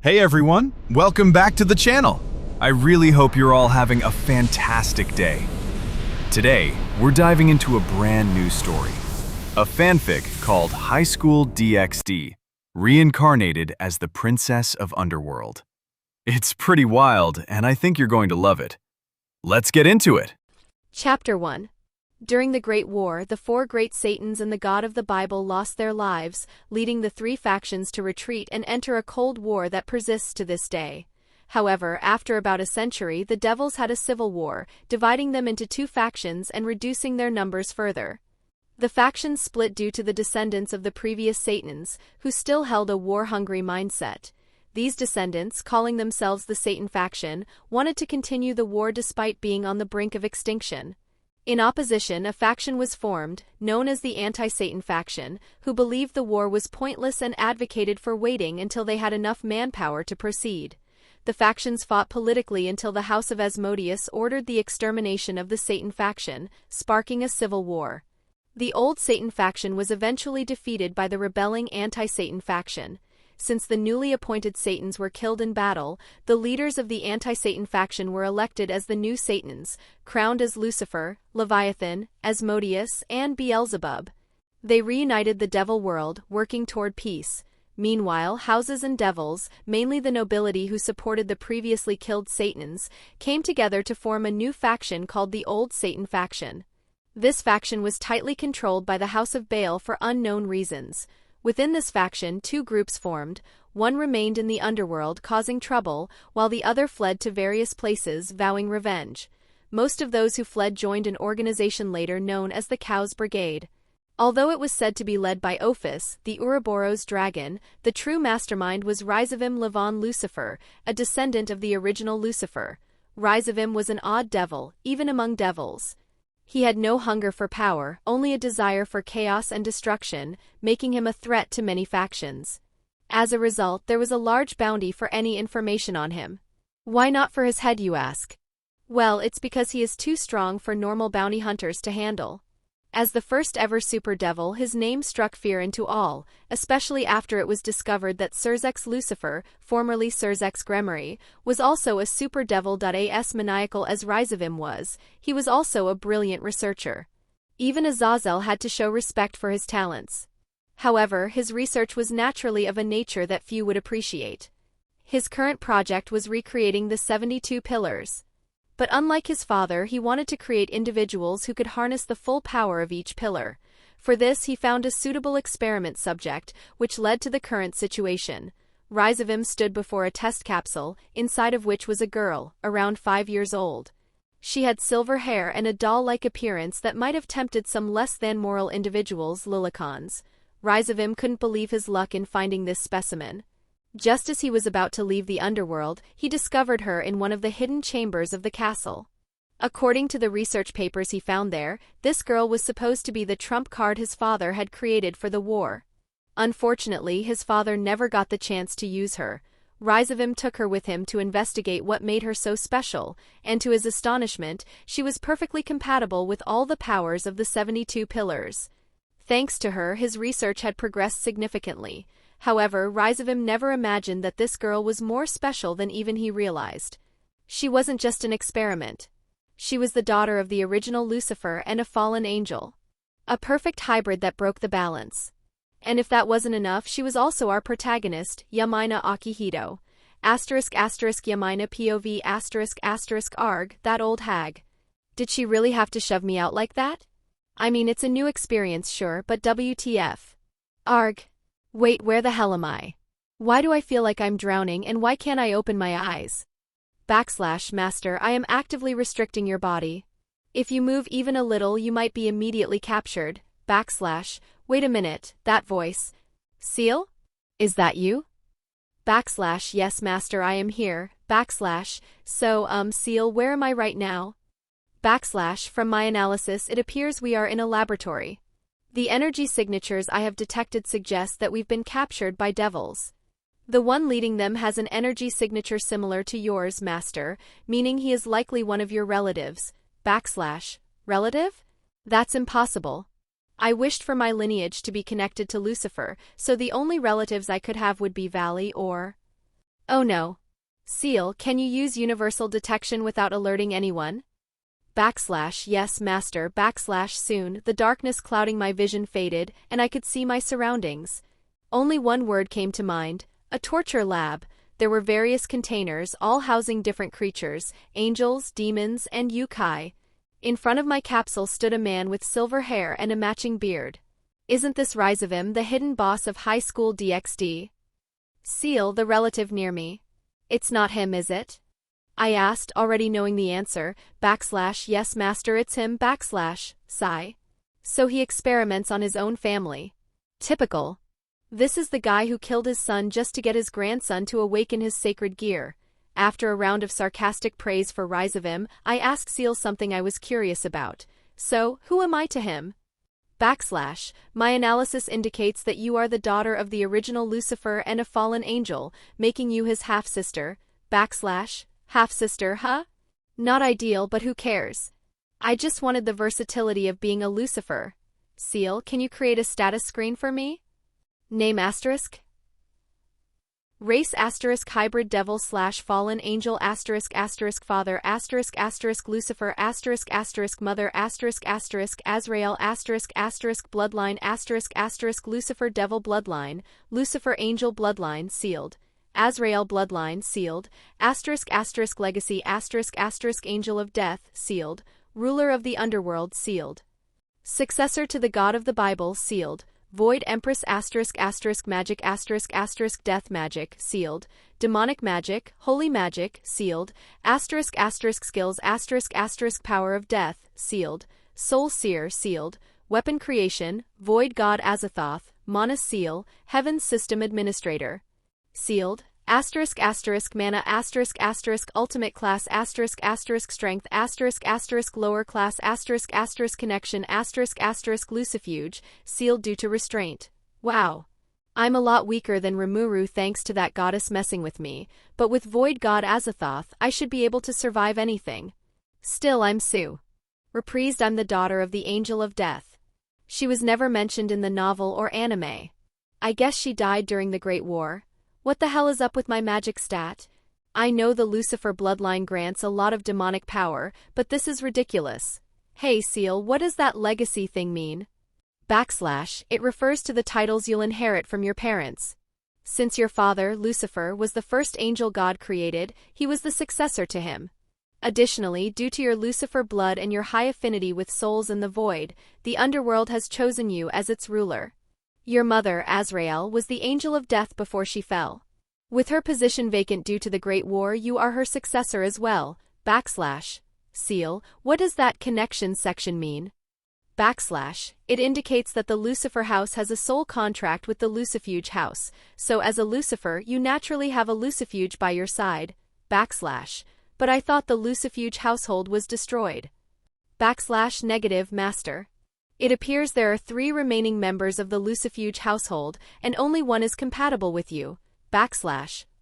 Hey everyone, welcome back to the channel. I really hope you're all having a fantastic day. Today, we're diving into a brand new story, a fanfic called Highschool DxD, Reincarnated as the Princess of Underworld. It's pretty wild, and I think you're going to love it. Let's get into it. Chapter 1. During the Great War, the four great Satans and the God of the Bible lost their lives, leading the three factions to retreat and enter a cold war that persists to this day. However, after about a century, the devils had a civil war, dividing them into two factions and reducing their numbers further. The factions split due to the descendants of the previous Satans, who still held a war-hungry mindset. These descendants, calling themselves the Satan faction, wanted to continue the war despite being on the brink of extinction. In opposition, a faction was formed, known as the anti-Satan faction, who believed the war was pointless and advocated for waiting until they had enough manpower to proceed. The factions fought politically until the House of Asmodeus ordered the extermination of the Satan faction, sparking a civil war. The old Satan faction was eventually defeated by the rebelling anti-Satan faction. Since the newly appointed Satans were killed in battle, the leaders of the anti-Satan faction were elected as the new Satans, crowned as Lucifer, Leviathan, Asmodeus, and Beelzebub. They reunited the devil world, working toward peace. Meanwhile, houses and devils, mainly the nobility who supported the previously killed Satans, came together to form a new faction called the Old Satan faction. This faction was tightly controlled by the House of Baal for unknown reasons. Within this faction, two groups formed. One remained in the underworld, causing trouble, while the other fled to various places, vowing revenge. Most of those who fled joined an organization later known as the Cows Brigade. Although it was said to be led by Ophis, the Ouroboros dragon, the true mastermind was Rizevim Livan Lucifer, a descendant of the original Lucifer. Rizevim was an odd devil, even among devils. He had no hunger for power, only a desire for chaos and destruction, making him a threat to many factions. As a result, there was a large bounty for any information on him. Why not for his head, you ask? Well, it's because he is too strong for normal bounty hunters to handle. As the first ever super devil, his name struck fear into all, especially after it was discovered that Surzex Lucifer, formerly Surzex Gremory, was also a super devil. As maniacal as Rizevim was, he was also a brilliant researcher. Even Azazel had to show respect for his talents. However, his research was naturally of a nature that few would appreciate. His current project was recreating the 72 pillars. But unlike his father, he wanted to create individuals who could harness the full power of each pillar. For this, he found a suitable experiment subject, which led to the current situation. Rizevim stood before a test capsule, inside of which was a girl, around 5 years old. She had silver hair and a doll-like appearance that might have tempted some less-than-moral individuals, Lilicons. Rizevim couldn't believe his luck in finding this specimen. Just as he was about to leave the underworld, he discovered her in one of the hidden chambers of the castle. According to the research papers he found there, this girl was supposed to be the trump card his father had created for the war. Unfortunately, his father never got the chance to use her. Rizevim took her with him to investigate what made her so special, and to his astonishment, she was perfectly compatible with all the powers of the 72 pillars. Thanks to her, his research had progressed significantly. However, Rizevim never imagined that this girl was more special than even he realized. She wasn't just an experiment. She was the daughter of the original Lucifer and a fallen angel. A perfect hybrid that broke the balance. And if that wasn't enough, she was also our protagonist, Yamina Akihito. Yamina POV arg, that old hag. Did she really have to shove me out like that? I mean, it's a new experience, sure, but WTF. Arg. Wait, where the hell am I? Why do I feel like I'm drowning and why can't I open my eyes? Master, I am actively restricting your body. If you move even a little, you might be immediately captured. Wait a minute, that voice. Ciel? Is that you? Yes, master, I am here. So, Ciel, where am I right now? From my analysis, it appears we are in a laboratory. The energy signatures I have detected suggest that we've been captured by devils. The one leading them has an energy signature similar to yours, master, meaning he is likely one of your relatives. Relative? That's impossible. I wished for my lineage to be connected to Lucifer, so the only relatives I could have would be Valley or... Oh no. Ciel, can you use universal detection without alerting anyone? Yes, master. Soon, the darkness clouding my vision faded, and I could see my surroundings. Only one word came to mind: a torture lab. There were various containers, all housing different creatures, angels, demons, and yokai. In front of my capsule stood a man with silver hair and a matching beard. Isn't this Rizevim, the hidden boss of Highschool DxD? Ciel, the relative near me. It's not him, is it? I asked, already knowing the answer. Yes, master, it's him. Sigh. So he experiments on his own family. Typical. This is the guy who killed his son just to get his grandson to awaken his sacred gear. After a round of sarcastic praise for Rizevim, I asked Ciel something I was curious about. So, who am I to him? My analysis indicates that you are the daughter of the original Lucifer and a fallen angel, making you his half-sister. Half-sister, huh? Not ideal, but who cares? I just wanted the versatility of being a Lucifer. Ciel, can you create a status screen for me? Name asterisk? Race asterisk hybrid devil / fallen angel asterisk father asterisk Lucifer asterisk mother asterisk Azrael asterisk bloodline asterisk Lucifer devil bloodline, Lucifer angel bloodline sealed. Azrael bloodline sealed, asterisk legacy asterisk angel of death sealed, ruler of the underworld sealed. Successor to the God of the Bible sealed. Void Empress asterisk magic asterisk death magic sealed, demonic magic, holy magic sealed, asterisk skills asterisk power of death sealed, soul seer sealed, weapon creation, void god Azathoth, Mana seal, heaven's system administrator sealed, asterisk mana asterisk ultimate class asterisk strength asterisk lower class asterisk connection asterisk lucifuge, sealed due to restraint. Wow. I'm a lot weaker than Rimuru thanks to that goddess messing with me, but with void god Azathoth I should be able to survive anything. Still, I'm Sue. Reprised, I'm the daughter of the Angel of Death. She was never mentioned in the novel or anime. I guess she died during the Great War. What the hell is up with my magic stat? I know the Lucifer bloodline grants a lot of demonic power, but this is ridiculous. Hey Ciel, what does that legacy thing mean? It refers to the titles you'll inherit from your parents. Since your father, Lucifer, was the first angel God created, he was the successor to him. Additionally, due to your Lucifer blood and your high affinity with souls in the void, the underworld has chosen you as its ruler. Your mother, Azrael, was the angel of death before she fell. With her position vacant due to the Great War, you are her successor as well. Ciel, what does that connection section mean? It indicates that the Lucifer house has a soul contract with the Lucifuge house, so as a Lucifer you naturally have a Lucifuge by your side. But I thought the Lucifuge household was destroyed. Negative, master. It appears there are 3 remaining members of the Lucifuge household, and only one is compatible with you.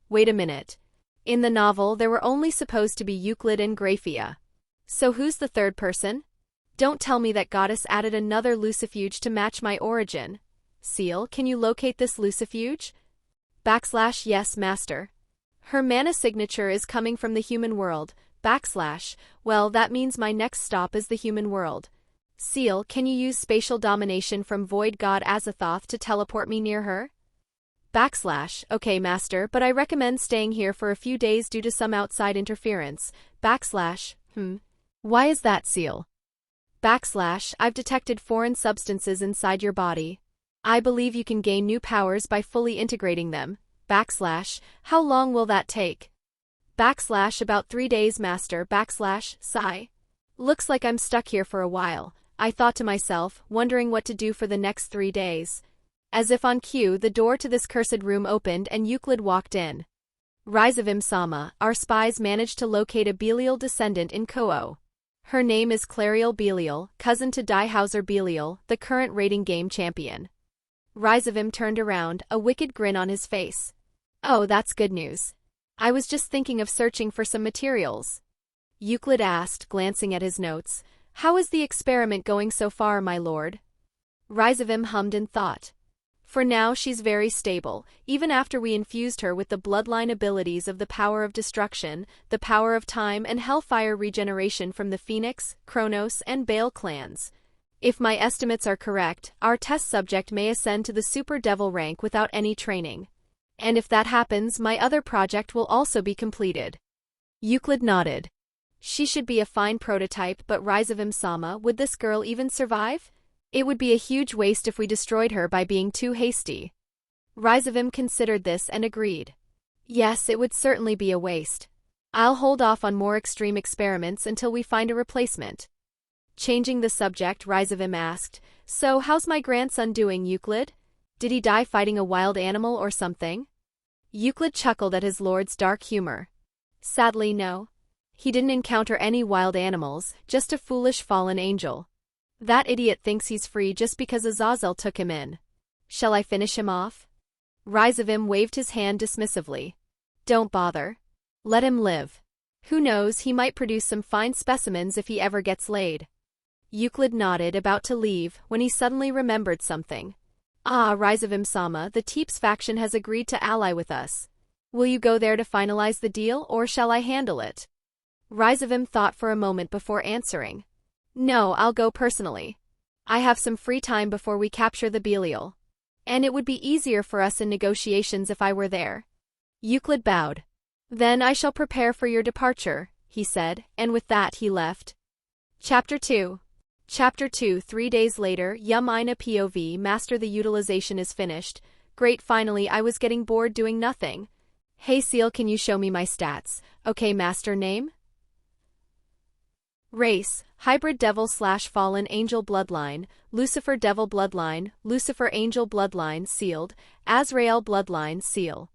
Wait a minute. In the novel, there were only supposed to be Euclid and Graphia. So who's the third person? Don't tell me that goddess added another Lucifuge to match my origin. Ciel, can you locate this Lucifuge? Yes, master. Her mana signature is coming from the human world. Well, that means my next stop is the human world. Ciel, can you use spatial domination from Void God Azathoth to teleport me near her? Okay, master, but I recommend staying here for a few days due to some outside interference. Why is that, Ciel? I've detected foreign substances inside your body. I believe you can gain new powers by fully integrating them. How long will that take? About 3 days, master. Sigh. Looks like I'm stuck here for a while, I thought to myself, wondering what to do for the next 3 days. As if on cue, the door to this cursed room opened and Euclid walked in. Rizevim-sama, our spies managed to locate a Belial descendant in Ko'o. Her name is Clariel Belial, cousin to Diehauser Belial, the current rating game champion. Rizevim turned around, a wicked grin on his face. Oh, that's good news. I was just thinking of searching for some materials. Euclid asked, glancing at his notes. How is the experiment going so far, my lord? Rizevim hummed in thought. For now she's very stable, even after we infused her with the bloodline abilities of the power of destruction, the power of time and hellfire regeneration from the Phoenix, Kronos and Baal clans. If my estimates are correct, our test subject may ascend to the Super Devil rank without any training. And if that happens, my other project will also be completed. Euclid nodded. She should be a fine prototype, but Rizevim-sama, would this girl even survive? It would be a huge waste if we destroyed her by being too hasty. Rizevim considered this and agreed. Yes, it would certainly be a waste. I'll hold off on more extreme experiments until we find a replacement. Changing the subject, Rizevim asked, So, how's my grandson doing, Euclid? Did he die fighting a wild animal or something? Euclid chuckled at his lord's dark humor. Sadly, no. He didn't encounter any wild animals, just a foolish fallen angel. That idiot thinks he's free just because Azazel took him in. Shall I finish him off? Rizevim waved his hand dismissively. Don't bother. Let him live. Who knows, he might produce some fine specimens if he ever gets laid. Euclid nodded, about to leave, when he suddenly remembered something. Ah, Rizevim-sama, the Teeps faction has agreed to ally with us. Will you go there to finalize the deal, or shall I handle it? Rizevim thought for a moment before answering. No, I'll go personally. I have some free time before we capture the Belial. And it would be easier for us in negotiations if I were there. Euclid bowed. Then I shall prepare for your departure, he said, and with that he left. Chapter 2. Chapter 2. 3 days later, Yamina POV, Master, the utilization is finished. Great, finally, I was getting bored doing nothing. Hey Ciel, can you show me my stats? Okay, Master. Name? Race, Hybrid Devil / Fallen Angel Bloodline, Lucifer Devil Bloodline, Lucifer Angel Bloodline sealed, Azrael Bloodline seal.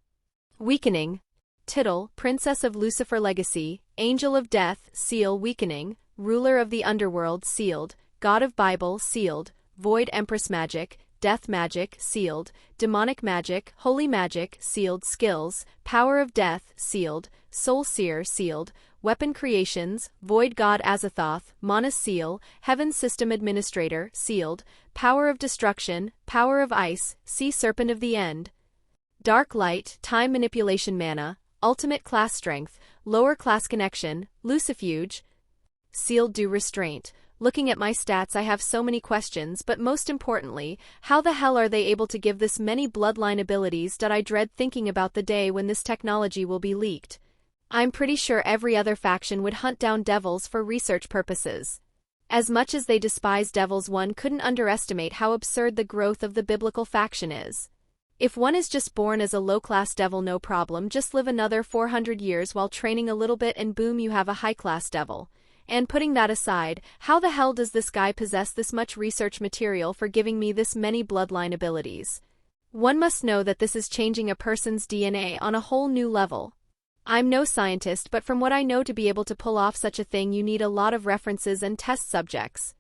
Weakening. Title, Princess of Lucifer Legacy, Angel of Death seal weakening, Ruler of the Underworld sealed, God of Bible sealed, Void Empress Magic, Death Magic sealed, Demonic Magic, Holy Magic sealed skills, Power of Death sealed, Soul Seer sealed, Weapon Creations, Void God Azathoth, Mana seal, Heaven System Administrator sealed, Power of Destruction, Power of Ice, Sea Serpent of the End. Dark Light, Time Manipulation Mana, Ultimate Class Strength, Lower Class Connection, Lucifuge. Sealed Do Restraint. Looking at my stats, I have so many questions, but most importantly, how the hell are they able to give this many bloodline abilities that I dread thinking about the day when this technology will be leaked. I'm pretty sure every other faction would hunt down devils for research purposes. As much as they despise devils, one couldn't underestimate how absurd the growth of the biblical faction is. If one is just born as a low-class devil, no problem, just live another 400 years while training a little bit and boom, you have a high-class devil. And putting that aside, how the hell does this guy possess this much research material for giving me this many bloodline abilities? One must know that this is changing a person's DNA on a whole new level. I'm no scientist, but from what I know, to be able to pull off such a thing you need a lot of references and test subjects.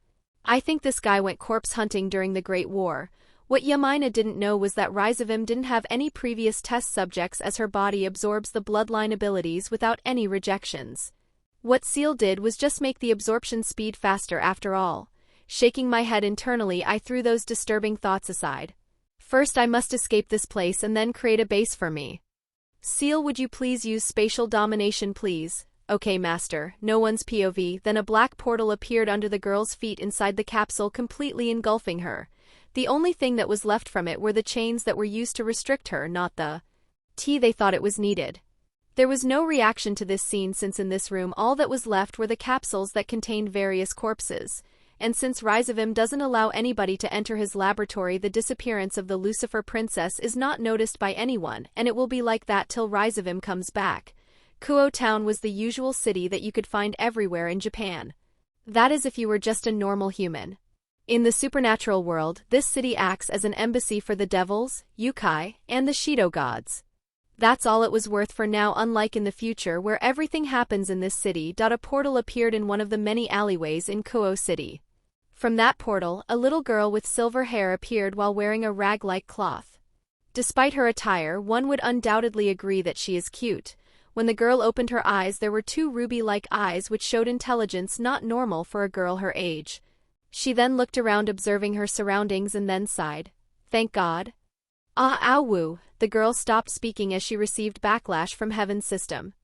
I think this guy went corpse hunting during the Great War. What Yamina didn't know was that Rizevim didn't have any previous test subjects, as her body absorbs the bloodline abilities without any rejections. What Ciel did was just make the absorption speed faster after all. Shaking my head internally, I threw those disturbing thoughts aside. First I must escape this place and then create a base for me. Ciel, would you please use spatial domination, please? Okay, Master. No one's POV. Then a black portal appeared under the girl's feet inside the capsule, completely engulfing her. The only thing that was left from it were the chains that were used to restrict her, not the tea they thought it was needed. There was no reaction to this scene, since in this room all that was left were the capsules that contained various corpses. And since Rizevim doesn't allow anybody to enter his laboratory, the disappearance of the Lucifer Princess is not noticed by anyone, and it will be like that till Rizevim comes back. Kuo Town was the usual city that you could find everywhere in Japan. That is, if you were just a normal human. In the supernatural world, this city acts as an embassy for the devils, yokai, and the Shido gods. That's all it was worth for now, unlike in the future where everything happens in this city. A portal appeared in one of the many alleyways in Kuo City. From that portal, a little girl with silver hair appeared while wearing a rag-like cloth. Despite her attire, one would undoubtedly agree that she is cute. When the girl opened her eyes, there were two ruby-like eyes which showed intelligence not normal for a girl her age. She then looked around, observing her surroundings, and then sighed. Thank God. Ah, ow, the girl stopped speaking as she received backlash from Heaven's system.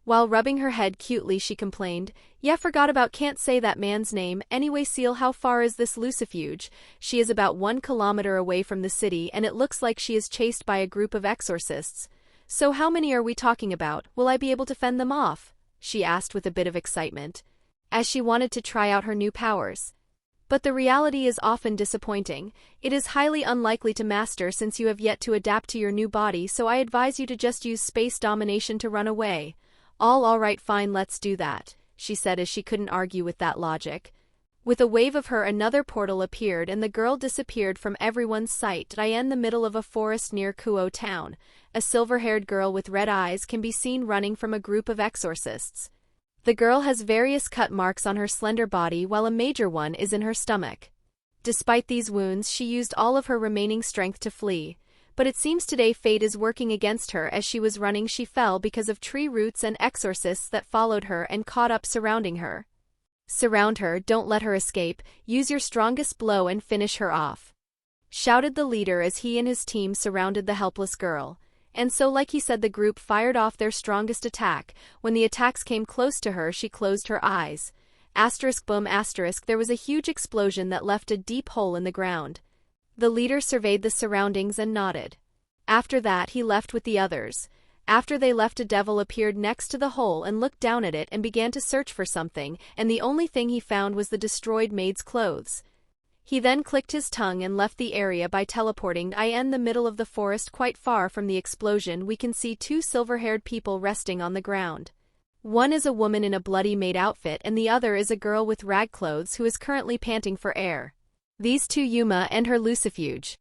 While rubbing her head cutely, she complained, "Yeah, forgot about can't say that man's name. Anyway, Ciel, how far is this Lucifuge? She is about 1 kilometer away from the city, and it looks like she is chased by a group of exorcists. So how many are we talking about? Will I be able to fend them off?" she asked with a bit of excitement, as she wanted to try out her new powers. But the reality is often disappointing. It is highly unlikely to master since you have yet to adapt to your new body, so I advise you to just use space domination to run away. All right, fine, let's do that, she said as she couldn't argue with that logic. With a wave of her, another portal appeared and the girl disappeared from everyone's sight. In the middle of a forest near Kuo town, a silver-haired girl with red eyes can be seen running from a group of exorcists. The girl has various cut marks on her slender body while a major one is in her stomach. Despite these wounds, she used all of her remaining strength to flee. But it seems today fate is working against her. As she was running, she fell because of tree roots and exorcists that followed her and caught up surrounding her. "Surround her, don't let her escape, use your strongest blow and finish her off," shouted the leader as he and his team surrounded the helpless girl. And so, like he said, the group fired off their strongest attack. When the attacks came close to her, she closed her eyes. Boom, there was a huge explosion that left a deep hole in the ground. The leader surveyed the surroundings and nodded. After that, he left with the others. After they left, a devil appeared next to the hole and looked down at it and began to search for something, and the only thing he found was the destroyed maid's clothes. He then clicked his tongue and left the area by teleporting. In the middle of the forest, quite far from the explosion, we can see 2 silver-haired people resting on the ground. One is a woman in a bloody maid outfit and the other is a girl with rag clothes who is currently panting for air. These two Yuma and her Lucifuge.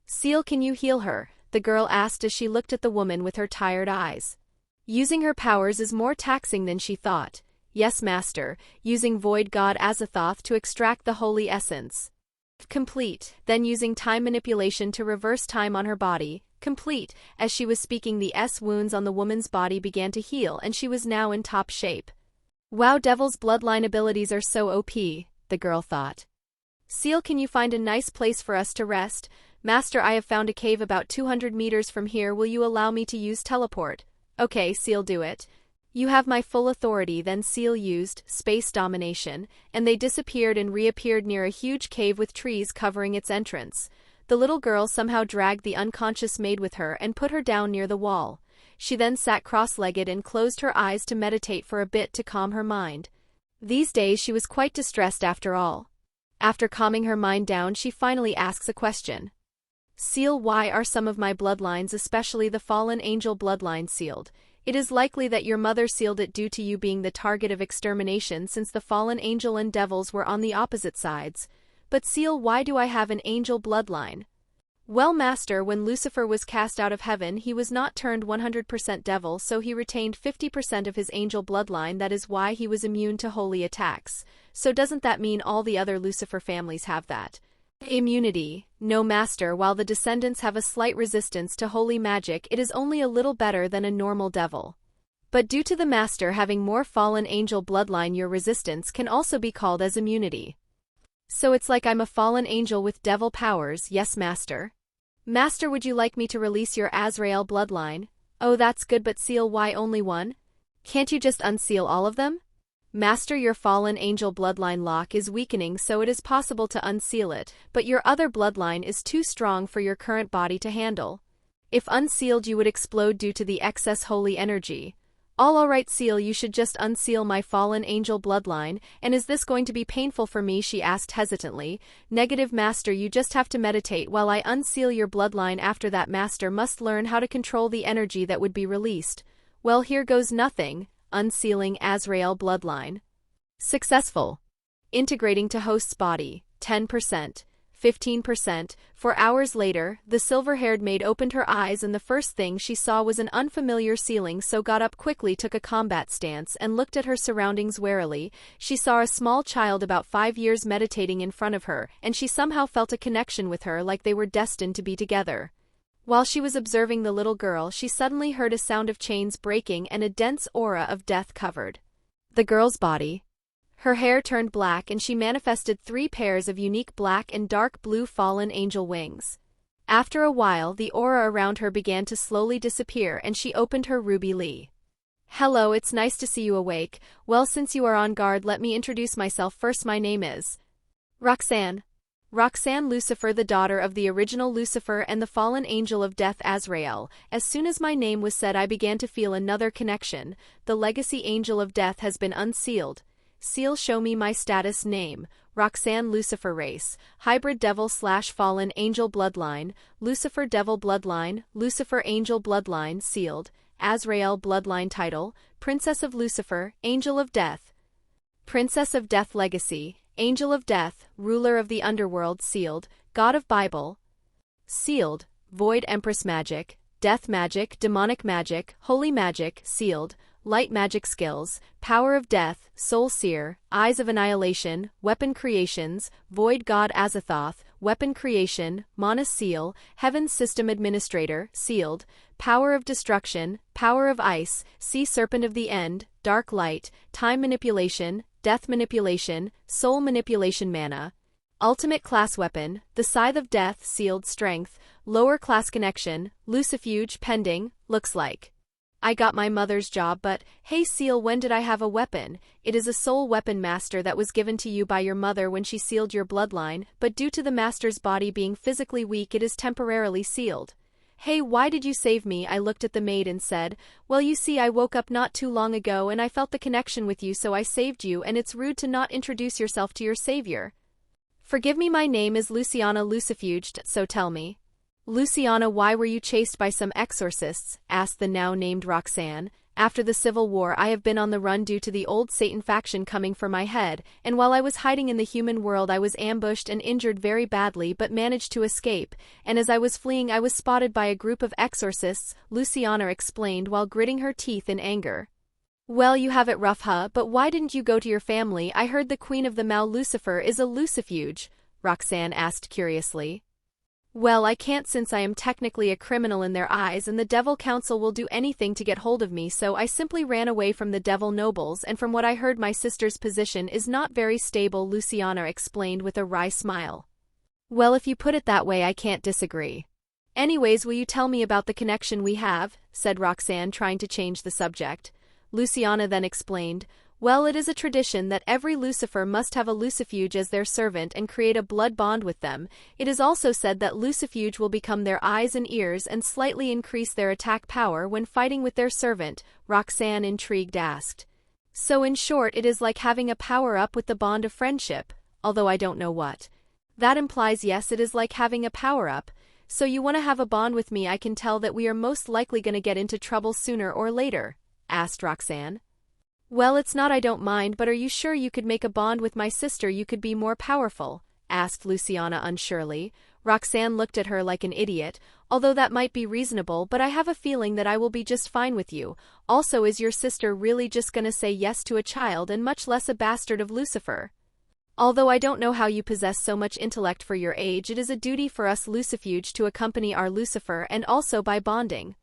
"Ciel, can you heal her?" the girl asked as she looked at the woman with her tired eyes. Using her powers is more taxing than she thought. "Yes, master, using Void God Azathoth to extract the holy essence." "Complete." Then using time manipulation to reverse time on her body. "Complete." As she was speaking, the wounds on the woman's body began to heal and she was now in top shape. "Wow, Devil's bloodline abilities are so OP, the girl thought. "Ciel, can you find a nice place for us to rest?" "Master, I have found a cave about 200 meters from here. Will you allow me to use teleport?" "Okay, Ciel, do it." "You have my full authority." Then Ciel used space domination, and they disappeared and reappeared near a huge cave with trees covering its entrance. The little girl somehow dragged the unconscious maid with her and put her down near the wall. She then sat cross-legged and closed her eyes to meditate for a bit to calm her mind. These days she was quite distressed after all. After calming her mind down, she finally asks a question. "Ciel, why are some of my bloodlines, especially the fallen angel bloodline, sealed?" "It is likely that your mother sealed it due to you being the target of extermination since the fallen angel and devils were on the opposite sides." "But Ciel, why do I have an angel bloodline?" "Well, master, when Lucifer was cast out of heaven, he was not turned 100% devil, so he retained 50% of his angel bloodline. That is why he was immune to holy attacks. So doesn't that mean all the other Lucifer families have that immunity?" "No, master, while the descendants have a slight resistance to holy magic, it is only a little better than a normal devil. But due to the master having more fallen angel bloodline, your resistance can also be called as immunity." "So it's like I'm a fallen angel with devil powers." "Yes, master." "Master, would you like me to release your Azrael bloodline?" "Oh, that's good, but Ciel, why only one? Can't you just unseal all of them?" "Master, your fallen angel bloodline lock is weakening, so it is possible to unseal it, but your other bloodline is too strong for your current body to handle. If unsealed, you would explode due to the excess holy energy." All right, Ciel, you should just unseal my fallen angel bloodline." "And is this going to be painful for me?" she asked hesitantly. "Negative, master, you just have to meditate while I unseal your bloodline. After that, master must learn how to control the energy that would be released." "Well, here goes nothing." Unsealing Azrael bloodline. Successful. Integrating to host's body, 10%. 15%. 4 hours later, the silver-haired maid opened her eyes and the first thing she saw was an unfamiliar ceiling, so got up quickly, took a combat stance, and looked at her surroundings warily. She saw a small child about 5 years meditating in front of her, and she somehow felt a connection with her, like they were destined to be together. While she was observing the little girl, she suddenly heard a sound of chains breaking and a dense aura of death covered the girl's body. Her hair turned black and she manifested 3 pairs of unique black and dark blue fallen angel wings. After a while, the aura around her began to slowly disappear and she opened her ruby lee. Hello, it's nice to see you awake. Well, since you are on guard, let me introduce myself first. My name is Roxanne. Roxanne Lucifer, the daughter of the original Lucifer and the fallen angel of death Azrael. As soon as my name was said, I began to feel another connection. The legacy angel of death has been unsealed. Ciel, show me my status. Name: Roxanne, Lucifer race, hybrid devil/fallen angel bloodline, Lucifer devil bloodline, Lucifer angel bloodline sealed, Azrael bloodline title, Princess of Lucifer, Angel of Death. Princess of Death legacy, Angel of Death, ruler of the underworld sealed, God of Bible. Sealed, Void Empress magic, Death magic, Demonic magic, Holy magic sealed, Light magic skills, Power of Death, Soul Seer, Eyes of Annihilation, Weapon creations, Void God Azathoth, Weapon creation, Mana Ciel, Heaven's System Administrator, sealed, Power of Destruction, Power of Ice, Sea Serpent of the End, Dark Light, Time Manipulation, Death Manipulation, Soul Manipulation. Mana. Ultimate class weapon, the Scythe of Death sealed, strength, lower class connection, Lucifuge pending, looks like I got my mother's job. But hey Ciel, when did I have a weapon? It is a soul weapon, master, that was given to you by your mother when she sealed your bloodline, but due to the master's body being physically weak, it is temporarily sealed. Hey, why did you save me? I looked at the maid and said, well, you see, I woke up not too long ago and I felt the connection with you, so I saved you, and it's rude to not introduce yourself to your savior. Forgive me, my name is Luciana Lucifuged, so tell me. Luciana, why were you chased by some exorcists? Asked the now named Roxanne. After the Civil War, I have been on the run due to the old Satan faction coming for my head, and while I was hiding in the human world, I was ambushed and injured very badly but managed to escape, and as I was fleeing, I was spotted by a group of exorcists, Luciana explained while gritting her teeth in anger. Well, you have it rough, huh? But why didn't you go to your family? I heard the queen of the Mal Lucifer is a Lucifuge, Roxanne asked curiously. Well, I can't, since I am technically a criminal in their eyes, and the Devil Council will do anything to get hold of me, so I simply ran away from the Devil Nobles, and from what I heard, my sister's position is not very stable, Luciana explained with a wry smile. Well, if you put it that way, I can't disagree. Anyways, will you tell me about the connection we have? Said Roxanne, trying to change the subject. Luciana then explained, well, it is a tradition that every Lucifer must have a Lucifuge as their servant and create a blood bond with them. It is also said that Lucifuge will become their eyes and ears and slightly increase their attack power when fighting with their servant, Roxanne intrigued asked. So in short, it is like having a power-up with the bond of friendship, although I don't know what that implies. Yes, it is like having a power-up. So you want to have a bond with me? I can tell that we are most likely going to get into trouble sooner or later, asked Roxanne. Well, it's not I don't mind, but are you sure you could make a bond with my sister? You could be more powerful, asked Luciana unsurely. Roxanne looked at her like an idiot. Although that might be reasonable, but I have a feeling that I will be just fine with you. Also, is your sister really just gonna say yes to a child, and much less a bastard of Lucifer? Although I don't know how you possess so much intellect for your age, it is a duty for us Lucifuge to accompany our Lucifer, and also by bonding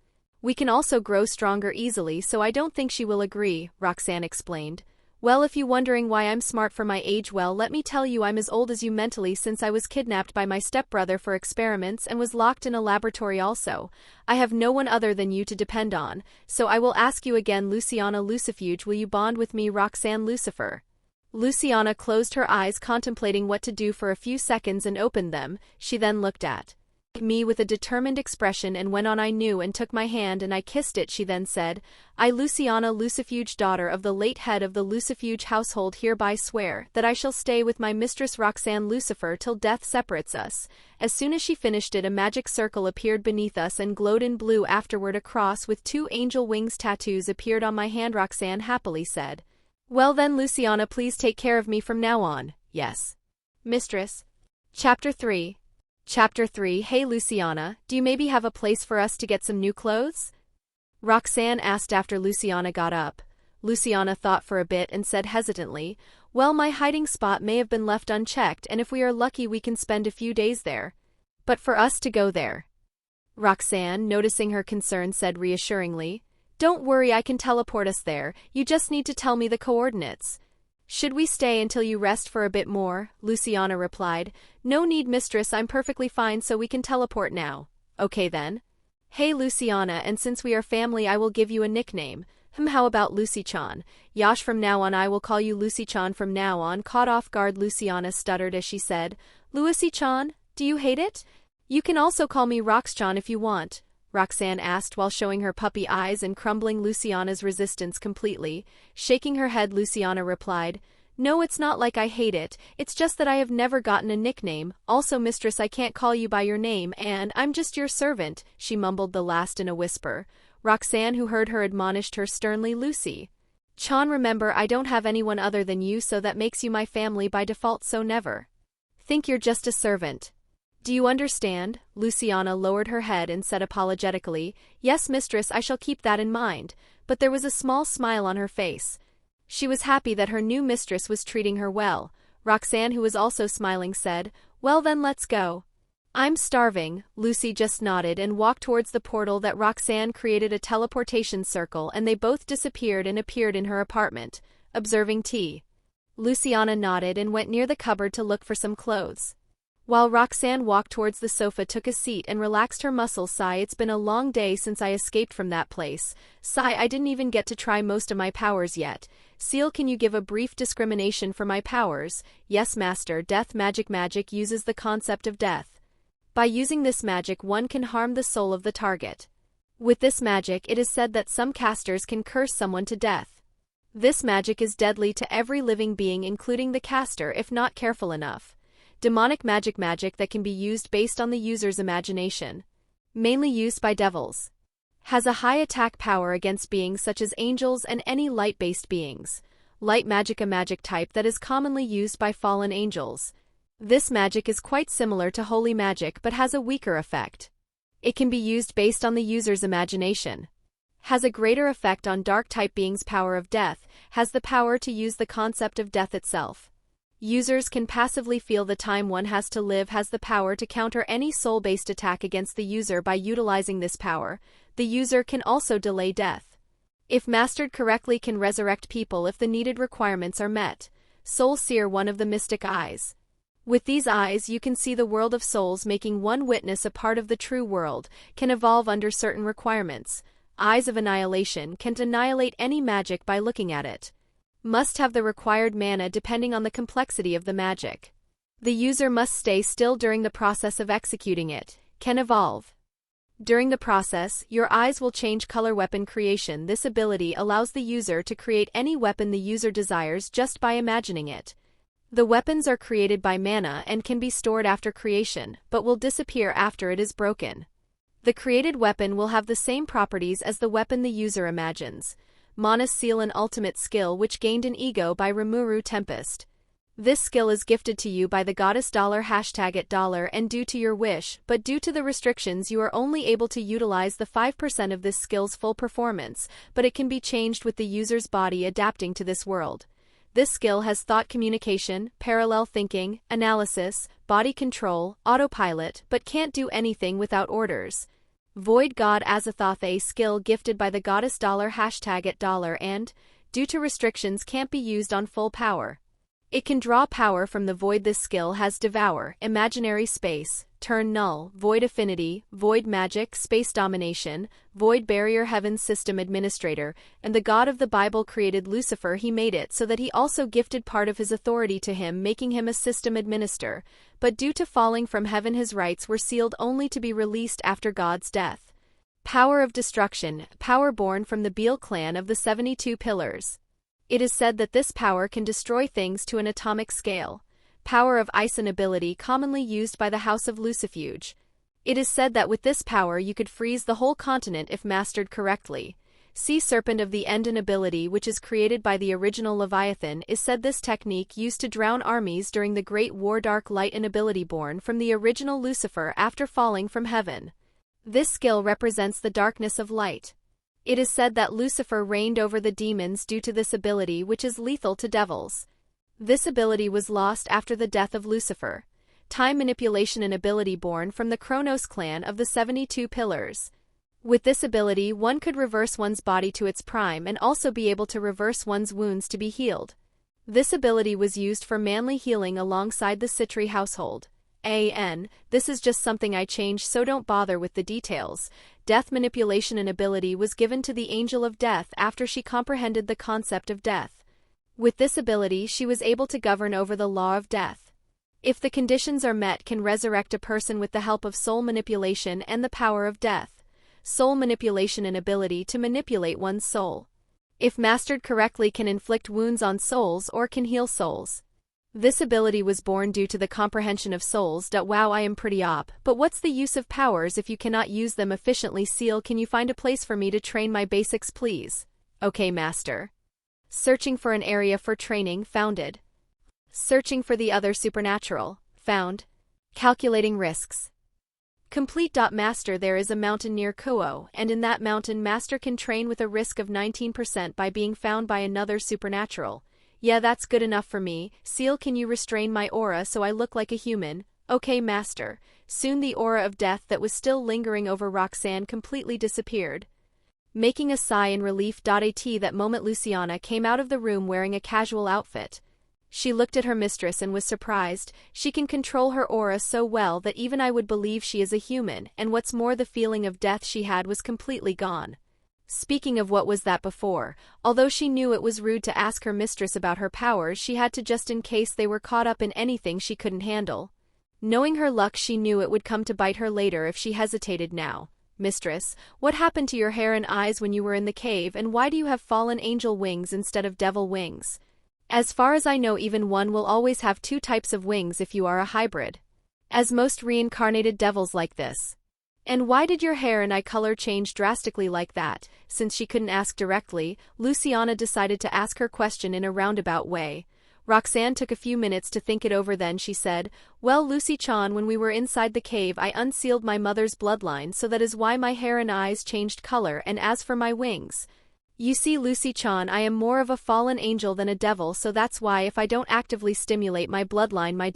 we can also grow stronger easily, so I don't think she will agree, Roxanne explained. Well, if you wondering why I'm smart for my age, well, let me tell you, I'm as old as you mentally, since I was kidnapped by my stepbrother for experiments and was locked in a laboratory also. I have no one other than you to depend on, so I will ask you again, Luciana Lucifuge, will you bond with me, Roxanne Lucifer? Luciana closed her eyes, contemplating what to do for a few seconds, and opened them. She then looked at me with a determined expression and went on, I knew, and took my hand and I kissed it. She then said, I, Luciana Lucifuge, daughter of the late head of the Lucifuge household, hereby swear that I shall stay with my mistress Roxanne Lucifer till death separates us. As soon as she finished it, a magic circle appeared beneath us and glowed in blue. Afterward, a cross with 2 angel wings tattoos appeared on my hand. Roxanne happily said, well then, Luciana, please take care of me from now on. Yes, mistress. Chapter 3. Chapter 3. Hey Luciana, do you maybe have a place for us to get some new clothes? Roxanne asked after Luciana got up. Luciana thought for a bit and said hesitantly, well, my hiding spot may have been left unchecked, and if we are lucky we can spend a few days there. But for us to go there? Roxanne, noticing her concern, said reassuringly, don't worry, I can teleport us there, you just need to tell me the coordinates. Should we stay until you rest for a bit more? Luciana replied. No need, mistress, I'm perfectly fine, so we can teleport now. Okay then. Hey Luciana, and since we are family I will give you a nickname. How about Lucy-chan? Yash, from now on I will call you Lucy-chan from now on. Caught off guard, Luciana stuttered as she said, Lucy-chan, do you hate it? You can also call me Rox-chan if you want, Roxanne asked while showing her puppy eyes and crumbling Luciana's resistance completely. Shaking her head, Luciana replied, No, it's not like I hate it, it's just that I have never gotten a nickname. Also, mistress, I can't call you by your name, and I'm just your servant, she mumbled the last in a whisper. Roxanne, who heard her, admonished her sternly, Lucy-chan, remember I don't have anyone other than you, so that makes you my family by default, so never think you're just a servant. Do you understand? Luciana lowered her head and said apologetically, Yes, mistress, I shall keep that in mind, but there was a small smile on her face. She was happy that her new mistress was treating her well. Roxanne, who was also smiling, said, Well then, let's go. I'm starving. Lucy just nodded and walked towards the portal that Roxanne created, a teleportation circle, and they both disappeared and appeared in her apartment. Observing T. Luciana nodded and went near the cupboard to look for some clothes. While Roxanne walked towards the sofa, took a seat and relaxed her muscles. Sigh, it's been a long day since I escaped from that place. Sigh, I didn't even get to try most of my powers yet. Ciel, can you give a brief discrimination for my powers? Yes, master. Death magic uses the concept of death. By using this magic, one can harm the soul of the target. With this magic, it is said that some casters can curse someone to death. This magic is deadly to every living being, including the caster, if not careful enough. Demonic magic that can be used based on the user's imagination. Mainly used by devils. Has a high attack power against beings such as angels and any light-based beings. Light magic, a magic type that is commonly used by fallen angels. This magic is quite similar to holy magic but has a weaker effect. It can be used based on the user's imagination. Has a greater effect on dark-type beings. Power of death has the power to use the concept of death itself. Users can passively feel the time one has to live. Has the power to counter any soul-based attack against the user. By utilizing this power, the user can also delay death. If mastered correctly, can resurrect people if the needed requirements are met. Soul Seer, one of the mystic eyes. With these eyes you can see the world of souls, making one witness a part of the true world, can evolve under certain requirements. Eyes of Annihilation, can annihilate any magic by looking at it. Must have the required mana depending on the complexity of the magic. The user must stay still during the process of executing it. Can evolve. During the process, your eyes will change color. Weapon creation, this ability allows the user to create any weapon the user desires just by imagining it. The weapons are created by mana and can be stored after creation, but will disappear after it is broken. The created weapon will have the same properties as the weapon the user imagines. Manas Seal, an ultimate skill which gained an ego by Rimuru Tempest. This skill is gifted to you by the goddess $@$ and due to your wish, but due to the restrictions you are only able to utilize the 5% of this skill's full performance, but it can be changed with the user's body adapting to this world. This skill has thought communication, parallel thinking, analysis, body control, autopilot, but can't do anything without orders. Void God Azathoth, a skill gifted by the goddess $@$ and, due to restrictions, can't be used on full power. It can draw power from the void. This skill has Devour, Imaginary Space, Turn Null, Void Affinity, Void Magic, Space Domination, Void Barrier, Heaven System Administrator, and the God of the Bible created Lucifer. He made it so that he also gifted part of his authority to him, making him a system administrator, but due to falling from heaven his rights were sealed only to be released after God's death. Power of Destruction, power born from the Beel clan of the 72 Pillars. It is said that this power can destroy things to an atomic scale. Power of Ice, an ability commonly used by the House of Lucifuge. It is said that with this power you could freeze the whole continent if mastered correctly. Sea Serpent of the End, an ability which is created by the original Leviathan. Is said this technique used to drown armies during the Great War. Dark Light, an ability born from the original Lucifer after falling from heaven. This skill represents the darkness of light. It is said that Lucifer reigned over the demons due to this ability, which is lethal to devils. This ability was lost after the death of Lucifer. Time Manipulation, an ability born from the Kronos clan of the 72 Pillars. With this ability one could reverse one's body to its prime and also be able to reverse one's wounds to be healed. This ability was used for manly healing alongside the Citri household. This is just something I changed, so don't bother with the details. Death manipulation and ability was given to the Angel of Death after she comprehended the concept of death. With this ability, she was able to govern over the law of death. If the conditions are met, can resurrect a person with the help of soul manipulation and the power of death. Soul manipulation and ability to manipulate one's soul. If mastered correctly, can inflict wounds on souls or can heal souls. This ability was born due to the comprehension of souls. Wow, I am pretty op, but what's the use of powers if you cannot use them efficiently? Ciel, can you find a place for me to train my basics, please? Okay, master. Searching for an area for training, founded. Searching for the other supernatural, found. Calculating risks. Complete. Master, there is a mountain near Kuo, and in that mountain master can train with a risk of 19% by being found by another supernatural. Yeah, that's good enough for me. Ciel, can you restrain my aura so I look like a human? Okay, master. Soon the aura of death that was still lingering over Roxanne completely disappeared. Making a sigh in relief. At that moment Luciana came out of the room wearing a casual outfit. She looked at her mistress and was surprised. She can control her aura so well that even I would believe she is a human, and what's more, the feeling of death she had was completely gone. Speaking of what was that before, although she knew it was rude to ask her mistress about her powers, she had to just in case they were caught up in anything she couldn't handle. Knowing her luck, she knew it would come to bite her later if she hesitated now. Mistress, what happened to your hair and eyes when you were in the cave, and why do you have fallen angel wings instead of devil wings? As far as I know, even one will always have two types of wings if you are a hybrid. As most reincarnated devils like this. And why did your hair and eye color change drastically like that? Since she couldn't ask directly, Luciana decided to ask her question in a roundabout way. Roxanne took a few minutes to think it over, then she said, well, Lucy-chan, when we were inside the cave I unsealed my mother's bloodline, so that is why my hair and eyes changed color, and as for my wings, you see, Lucy-chan, I am more of a fallen angel than a devil, so that's why if I don't actively stimulate my bloodline, my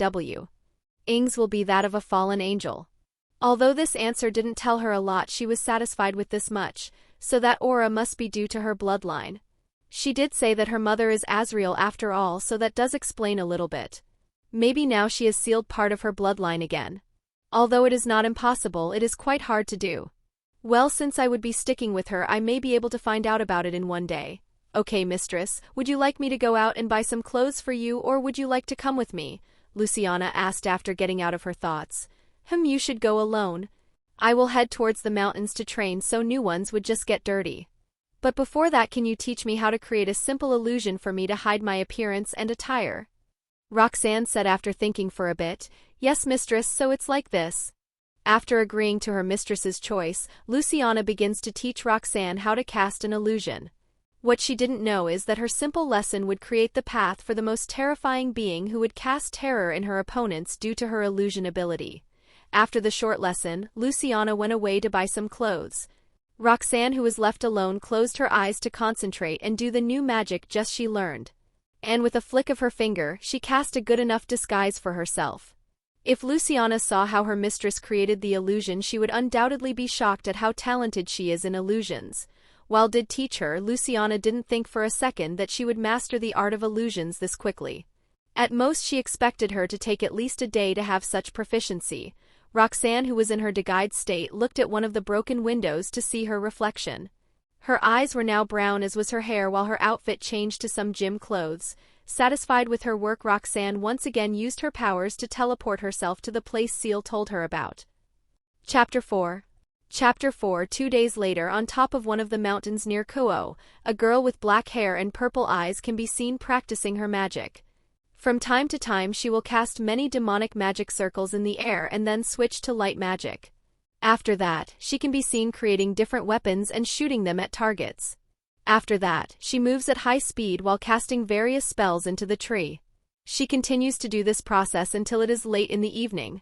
wings will be that of a fallen angel. Although this answer didn't tell her a lot, she was satisfied with this much, so that aura must be due to her bloodline. She did say that her mother is Azrael after all, so that does explain a little bit. Maybe now she has sealed part of her bloodline again. Although it is not impossible, it is quite hard to do. Well, since I would be sticking with her, I may be able to find out about it in one day. Okay, mistress, would you like me to go out and buy some clothes for you, or would you like to come with me? Luciana asked after getting out of her thoughts. You should go alone. I will head towards the mountains to train, so new ones would just get dirty. But before that, can you teach me how to create a simple illusion for me to hide my appearance and attire? Roxanne said after thinking for a bit. Yes, mistress, so it's like this. After agreeing to her mistress's choice, Luciana begins to teach Roxanne how to cast an illusion. What she didn't know is that her simple lesson would create the path for the most terrifying being who would cast terror in her opponents due to her illusion ability. After the short lesson, Luciana went away to buy some clothes. Roxanne, who was left alone, closed her eyes to concentrate and do the new magic just she learned. And with a flick of her finger, she cast a good enough disguise for herself. If Luciana saw how her mistress created the illusion, she would undoubtedly be shocked at how talented she is in illusions. While did teach her, Luciana didn't think for a second that she would master the art of illusions this quickly. At most she expected her to take at least a day to have such proficiency. Roxanne, who was in her de-guised state, looked at one of the broken windows to see her reflection. Her eyes were now brown, as was her hair, while her outfit changed to some gym clothes. Satisfied with her work, Roxanne once again used her powers to teleport herself to the place Ciel told her about. Chapter 4. Chapter 4. 2 days later, on top of one of the mountains near Kuo, a girl with black hair and purple eyes can be seen practicing her magic. From time to time she will cast many demonic magic circles in the air and then switch to light magic. After that, she can be seen creating different weapons and shooting them at targets. After that, she moves at high speed while casting various spells into the tree. She continues to do this process until it is late in the evening.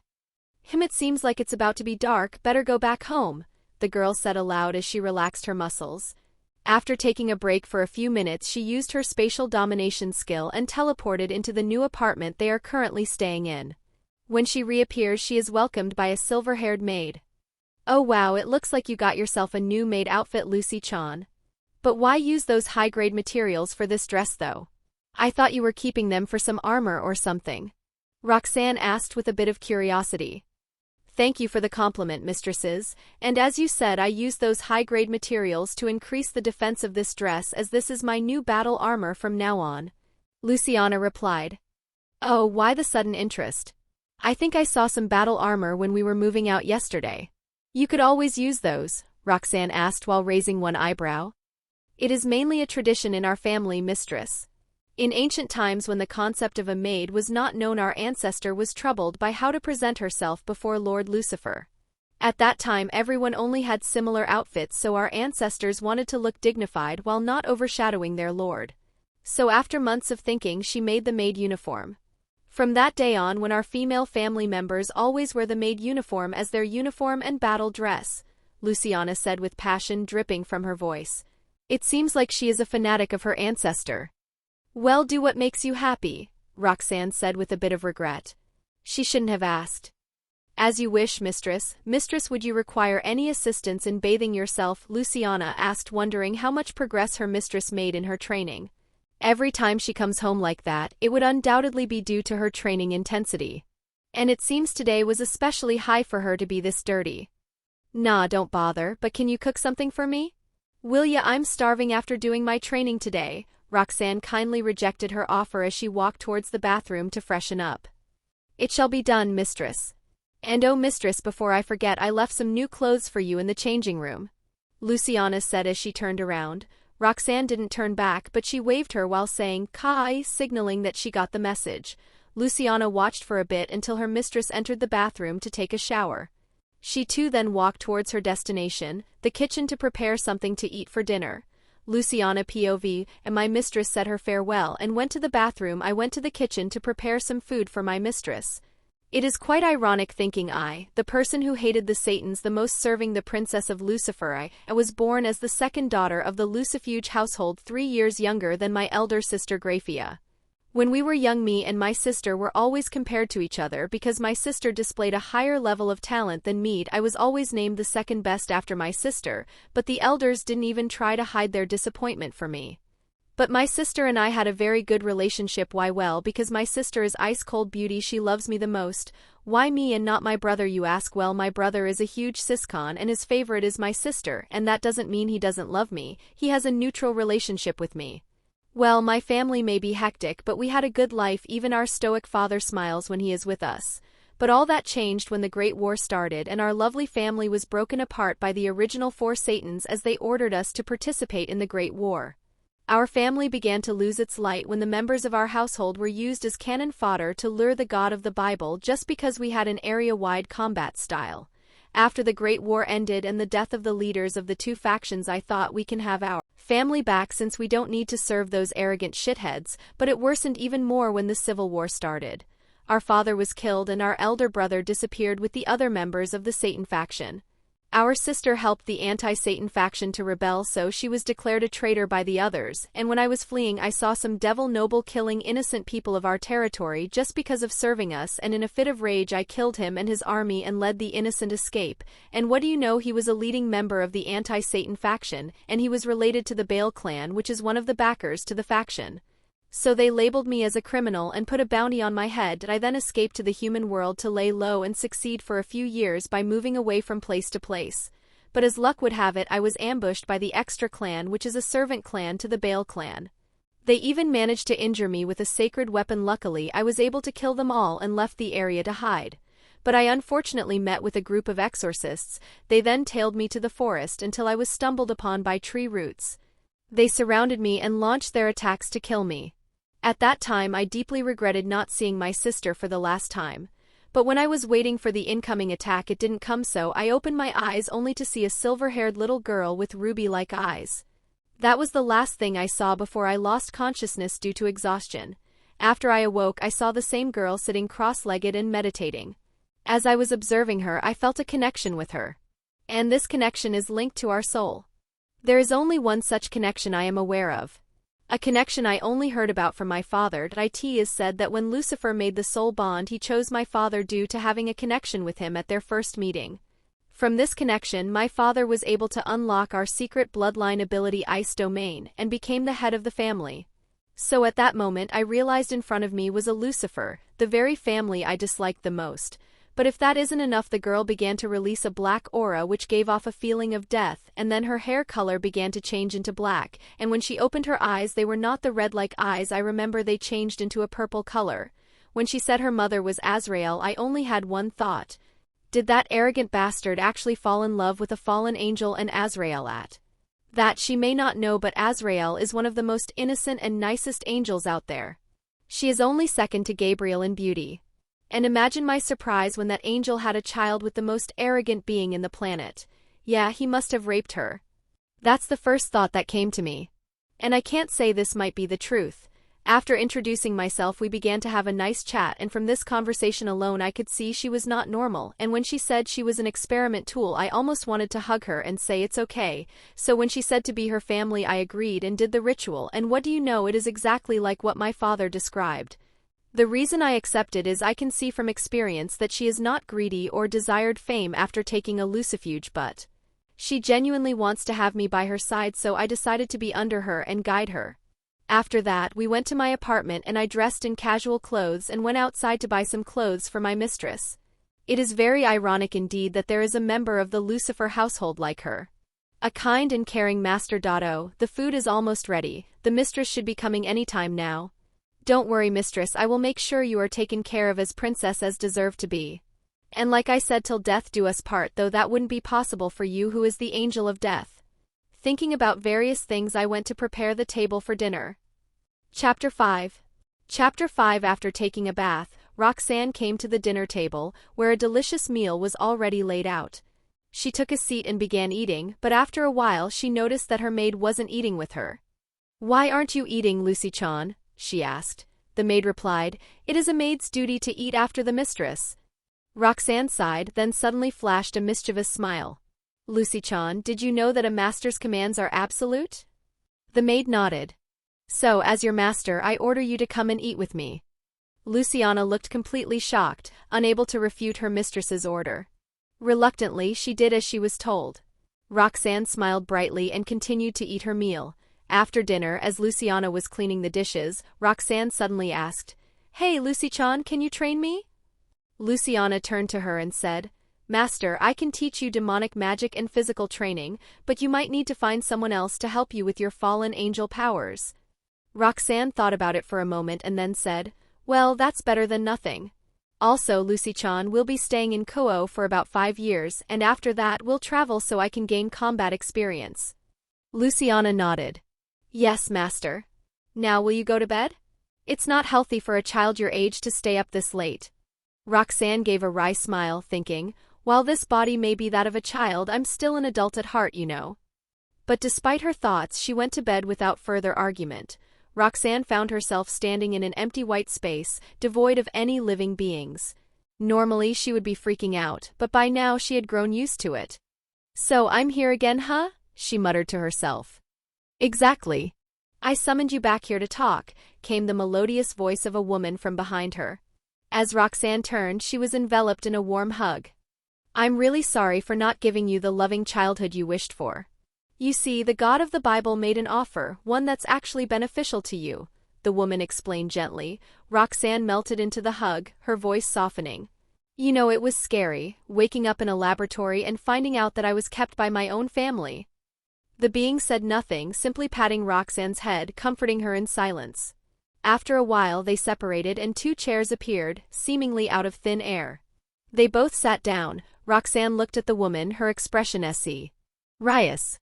It seems like it's about to be dark, better go back home, the girl said aloud as she relaxed her muscles. After taking a break for a few minutes, she used her spatial domination skill and teleported into the new apartment they are currently staying in. When she reappears, she is welcomed by a silver-haired maid. Oh wow, it looks like you got yourself a new maid outfit, Lucy-chan. But why use those high-grade materials for this dress though? I thought you were keeping them for some armor or something. Roxanne asked with a bit of curiosity. Thank you for the compliment, mistresses, and as you said, I use those high-grade materials to increase the defense of this dress, as this is my new battle armor from now on. Luciana replied. Oh, why the sudden interest? I think I saw some battle armor when we were moving out yesterday. You could always use those, Roxanne asked while raising one eyebrow. It is mainly a tradition in our family, mistress. In ancient times, when the concept of a maid was not known, our ancestor was troubled by how to present herself before Lord Lucifer. At that time, everyone only had similar outfits, so our ancestors wanted to look dignified while not overshadowing their lord. So after months of thinking, she made the maid uniform. From that day on, when our female family members always wear the maid uniform as their uniform and battle dress, Luciana said with passion dripping from her voice. It seems like she is a fanatic of her ancestor. Well, do what makes you happy, Roxanne said with a bit of regret. She shouldn't have asked. As you wish, mistress. Mistress, would you require any assistance in bathing yourself? Luciana asked, wondering how much progress her mistress made in her training. Every time she comes home like that, it would undoubtedly be due to her training intensity. And it seems today was especially high for her to be this dirty. Nah, don't bother, but can you cook something for me? Will ya? I'm starving after doing my training today. Roxanne kindly rejected her offer as she walked towards the bathroom to freshen up. It shall be done, mistress. And oh, mistress, before I forget, I left some new clothes for you in the changing room, Luciana said as she turned around. Roxanne didn't turn back, but she waved her while saying "Kai," signaling that she got the message. Luciana watched for a bit until her mistress entered the bathroom to take a shower. She too then walked towards her destination, the kitchen, to prepare something to eat for dinner. Luciana POV, and my mistress said her farewell and went to the bathroom. I went to the kitchen to prepare some food for my mistress. It is quite ironic, thinking I, the person who hated the Satans the most, serving the princess of Lucifer. I was born as the second daughter of the Lucifuge household, 3 years younger than my elder sister Graphia. When we were young, me and my sister were always compared to each other because my sister displayed a higher level of talent than me. I was always named the second best after my sister, but the elders didn't even try to hide their disappointment for me. But my sister and I had a very good relationship. Why? Well, because my sister is ice-cold beauty. She loves me the most. Why me and not my brother, you ask? Well, my brother is a huge siscon and his favorite is my sister, and that doesn't mean he doesn't love me. He has a neutral relationship with me. Well, my family may be hectic, but we had a good life. Even our stoic father smiles when he is with us. But all that changed when the Great War started and our lovely family was broken apart by the original 4 Satans as they ordered us to participate in the Great War. Our family began to lose its light when the members of our household were used as cannon fodder to lure the God of the Bible just because we had an area-wide combat style. After the Great War ended and the death of the leaders of the 2 factions, I thought we can have our family back since we don't need to serve those arrogant shitheads, but it worsened even more when the Civil War started. Our father was killed and our elder brother disappeared with the other members of the Satan faction. Our sister helped the anti-Satan faction to rebel, so she was declared a traitor by the others, and when I was fleeing I saw some devil noble killing innocent people of our territory just because of serving us, and in a fit of rage I killed him and his army and led the innocent escape. And what do you know, he was a leading member of the anti-Satan faction, and he was related to the Baal clan, which is one of the backers to the faction. So they labeled me as a criminal and put a bounty on my head. I then escaped to the human world to lay low and succeed for a few years by moving away from place to place. But as luck would have it, I was ambushed by the Extra clan, which is a servant clan to the Baal clan. They even managed to injure me with a sacred weapon. Luckily, I was able to kill them all and left the area to hide. But I unfortunately met with a group of exorcists. They then tailed me to the forest until I was stumbled upon by tree roots. They surrounded me and launched their attacks to kill me. At that time I deeply regretted not seeing my sister for the last time. But when I was waiting for the incoming attack, it didn't come, so I opened my eyes only to see a silver-haired little girl with ruby-like eyes. That was the last thing I saw before I lost consciousness due to exhaustion. After I awoke, I saw the same girl sitting cross-legged and meditating. As I was observing her, I felt a connection with her. And this connection is linked to our soul. There is only one such connection I am aware of. A connection I only heard about from my father. It is said that when Lucifer made the soul bond, he chose my father due to having a connection with him at their first meeting. From this connection, my father was able to unlock our secret bloodline ability, Ice Domain, and became the head of the family. So at that moment I realized in front of me was a Lucifer, the very family I disliked the most. But if that isn't enough, the girl began to release a black aura which gave off a feeling of death, and then her hair color began to change into black, and when she opened her eyes they were not the red-like eyes I remember, they changed into a purple color. When she said her mother was Azrael, I only had one thought. Did that arrogant bastard actually fall in love with a fallen angel and Azrael at? That she may not know, but Azrael is one of the most innocent and nicest angels out there. She is only second to Gabriel in beauty. And imagine my surprise when that angel had a child with the most arrogant being in the planet. Yeah, he must have raped her. That's the first thought that came to me. And I can't say this might be the truth. After introducing myself we began to have a nice chat, and from this conversation alone I could see she was not normal, and when she said she was an experiment tool I almost wanted to hug her and say it's okay. So when she said to be her family I agreed and did the ritual, and what do you know, it is exactly like what my father described. The reason I accepted is I can see from experience that she is not greedy or desired fame after taking a lucifuge, but she genuinely wants to have me by her side, so I decided to be under her and guide her. After that, we went to my apartment and I dressed in casual clothes and went outside to buy some clothes for my mistress. It is very ironic indeed that there is a member of the Lucifer household like her. A kind and caring master. The food is almost ready. The mistress should be coming any time now. Don't worry, mistress, I will make sure you are taken care of as princess as deserve to be. And like I said, till death do us part, though that wouldn't be possible for you who is the angel of death. Thinking about various things I went to prepare the table for dinner. Chapter 5. Chapter 5. After taking a bath, Roxanne came to the dinner table, where a delicious meal was already laid out. She took a seat and began eating, but after a while she noticed that her maid wasn't eating with her. "Why aren't you eating, Lucy-chan?" she asked. The maid replied, "It is a maid's duty to eat after the mistress." Roxanne sighed, then suddenly flashed a mischievous smile. "Lucy-chan, did you know that a master's commands are absolute?" The maid nodded. "So, as your master, I order you to come and eat with me." Luciana looked completely shocked, unable to refute her mistress's order. Reluctantly, she did as she was told. Roxanne smiled brightly and continued to eat her meal. After dinner, as Luciana was cleaning the dishes, Roxanne suddenly asked, "Hey, Lucy-chan, can you train me?" Luciana turned to her and said, "Master, I can teach you demonic magic and physical training, but you might need to find someone else to help you with your fallen angel powers." Roxanne thought about it for a moment and then said, "Well, that's better than nothing. Also, Lucy-chan, we'll be staying in Koho for about 5 years, and after that we'll travel so I can gain combat experience." Luciana nodded. "Yes, master. Now will you go to bed? It's not healthy for a child your age to stay up this late." Roxanne gave a wry smile, thinking, while this body may be that of a child, I'm still an adult at heart, you know. But despite her thoughts, she went to bed without further argument. Roxanne found herself standing in an empty white space, devoid of any living beings. Normally she would be freaking out, but by now she had grown used to it. "So I'm here again, huh?" she muttered to herself. "Exactly. I summoned you back here to talk," came the melodious voice of a woman from behind her. As Roxanne turned, she was enveloped in a warm hug. "I'm really sorry for not giving you the loving childhood you wished for. You see, the God of the Bible made an offer, one that's actually beneficial to you," the woman explained gently. Roxanne melted into the hug, her voice softening. "You know, it was scary, waking up in a laboratory and finding out that I was kept by my own family." The being said nothing, simply patting Roxanne's head, comforting her in silence. After a while they separated and 2 chairs appeared, seemingly out of thin air. They both sat down. Roxanne looked at the woman, her expression Rias.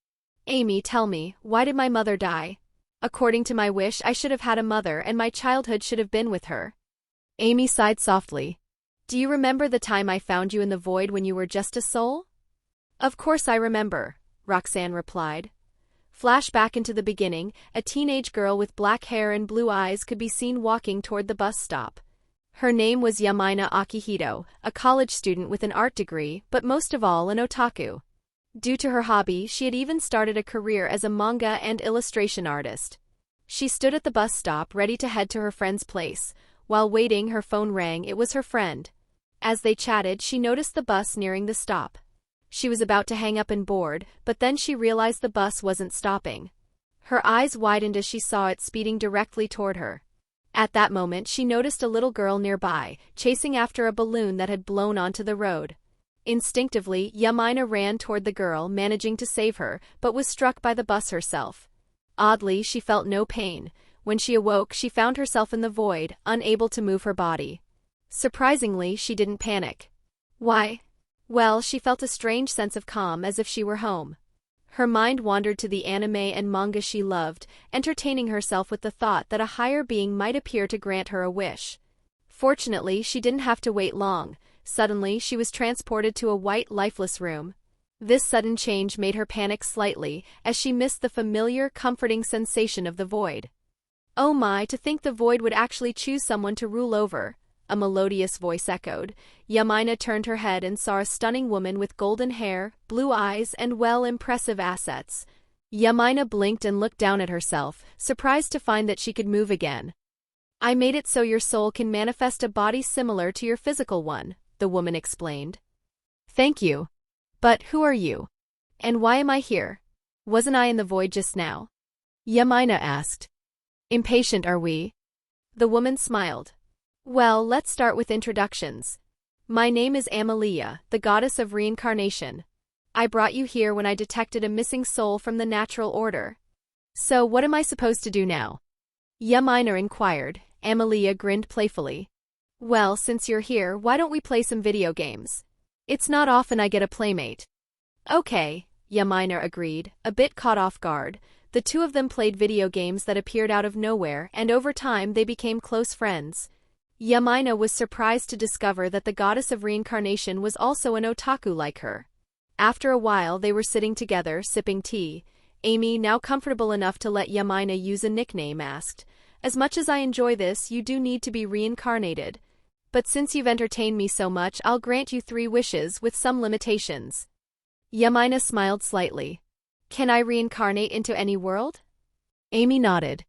"Amy, tell me, why did my mother die? According to my wish, I should have had a mother and my childhood should have been with her." Amy sighed softly. "Do you remember the time I found you in the void when you were just a soul?" "Of course I remember," Roxanne replied. Flash back into the beginning, a teenage girl with black hair and blue eyes could be seen walking toward the bus stop. Her name was Yamaina Akihito, a college student with an art degree, but most of all an otaku. Due to her hobby, she had even started a career as a manga and illustration artist. She stood at the bus stop ready to head to her friend's place. While waiting, her phone rang. It was her friend. As they chatted, she noticed the bus nearing the stop. She was about to hang up and board, but then she realized the bus wasn't stopping. Her eyes widened as she saw it speeding directly toward her. At that moment she noticed a little girl nearby, chasing after a balloon that had blown onto the road. Instinctively, Yamina ran toward the girl, managing to save her, but was struck by the bus herself. Oddly, she felt no pain. When she awoke, she found herself in the void, unable to move her body. Surprisingly, she didn't panic. Why? Well, she felt a strange sense of calm, as if she were home. Her mind wandered to the anime and manga she loved, entertaining herself with the thought that a higher being might appear to grant her a wish. Fortunately, she didn't have to wait long. Suddenly, she was transported to a white, lifeless room. This sudden change made her panic slightly, as she missed the familiar, comforting sensation of the void. Oh my, to think the void would actually choose someone to rule over, a melodious voice echoed. Yamina turned her head and saw a stunning woman with golden hair, blue eyes, and impressive assets. Yamina blinked and looked down at herself, surprised to find that she could move again. I made it so your soul can manifest a body similar to your physical one, the woman explained. Thank you. But who are you? And why am I here? Wasn't I in the void just now? Yamina asked. Impatient, are we? The woman smiled. Well, let's start with introductions. My name is Amelia, the goddess of reincarnation. I brought you here when I detected a missing soul from the natural order. So what am I supposed to do now? Yamina inquired. Amelia grinned playfully. Well, since you're here, why don't we play some video games? It's not often I get a playmate. Okay, Yamina agreed, a bit caught off guard. The two of them played video games that appeared out of nowhere, and over time they became close friends. Yamina was surprised to discover that the goddess of reincarnation was also an otaku like her. After a while they were sitting together, sipping tea. Amy, now comfortable enough to let Yamina use a nickname, asked, As much as I enjoy this, you do need to be reincarnated. But since you've entertained me so much, I'll grant you 3 wishes with some limitations. Yamina smiled slightly. Can I reincarnate into any world? Amy nodded.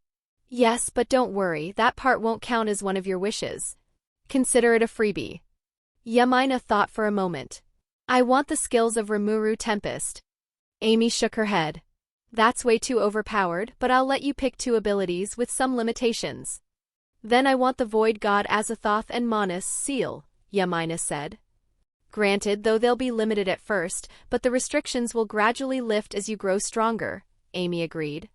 Yes, but don't worry, that part won't count as one of your wishes. Consider it a freebie. Yamina thought for a moment. I want the skills of Rimuru Tempest. Amy shook her head. That's way too overpowered, but I'll let you pick 2 abilities with some limitations. Then I want the Void God Azathoth and Manus Ciel, Yamina said. Granted, though they'll be limited at first, but the restrictions will gradually lift as you grow stronger, Amy agreed.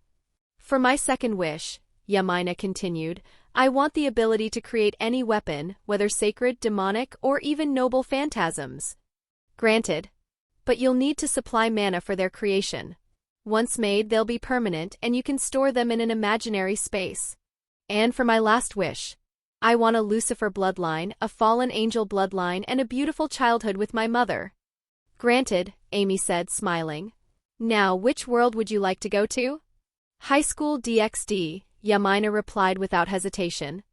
For my second wish, Yamina continued, I want the ability to create any weapon, whether sacred, demonic, or even noble phantasms. Granted. But you'll need to supply mana for their creation. Once made, they'll be permanent, and you can store them in an imaginary space. And for my last wish, I want a Lucifer bloodline, a fallen angel bloodline, and a beautiful childhood with my mother. Granted, Amy said, smiling. Now, which world would you like to go to? Highschool DxD, Yamina replied without hesitation.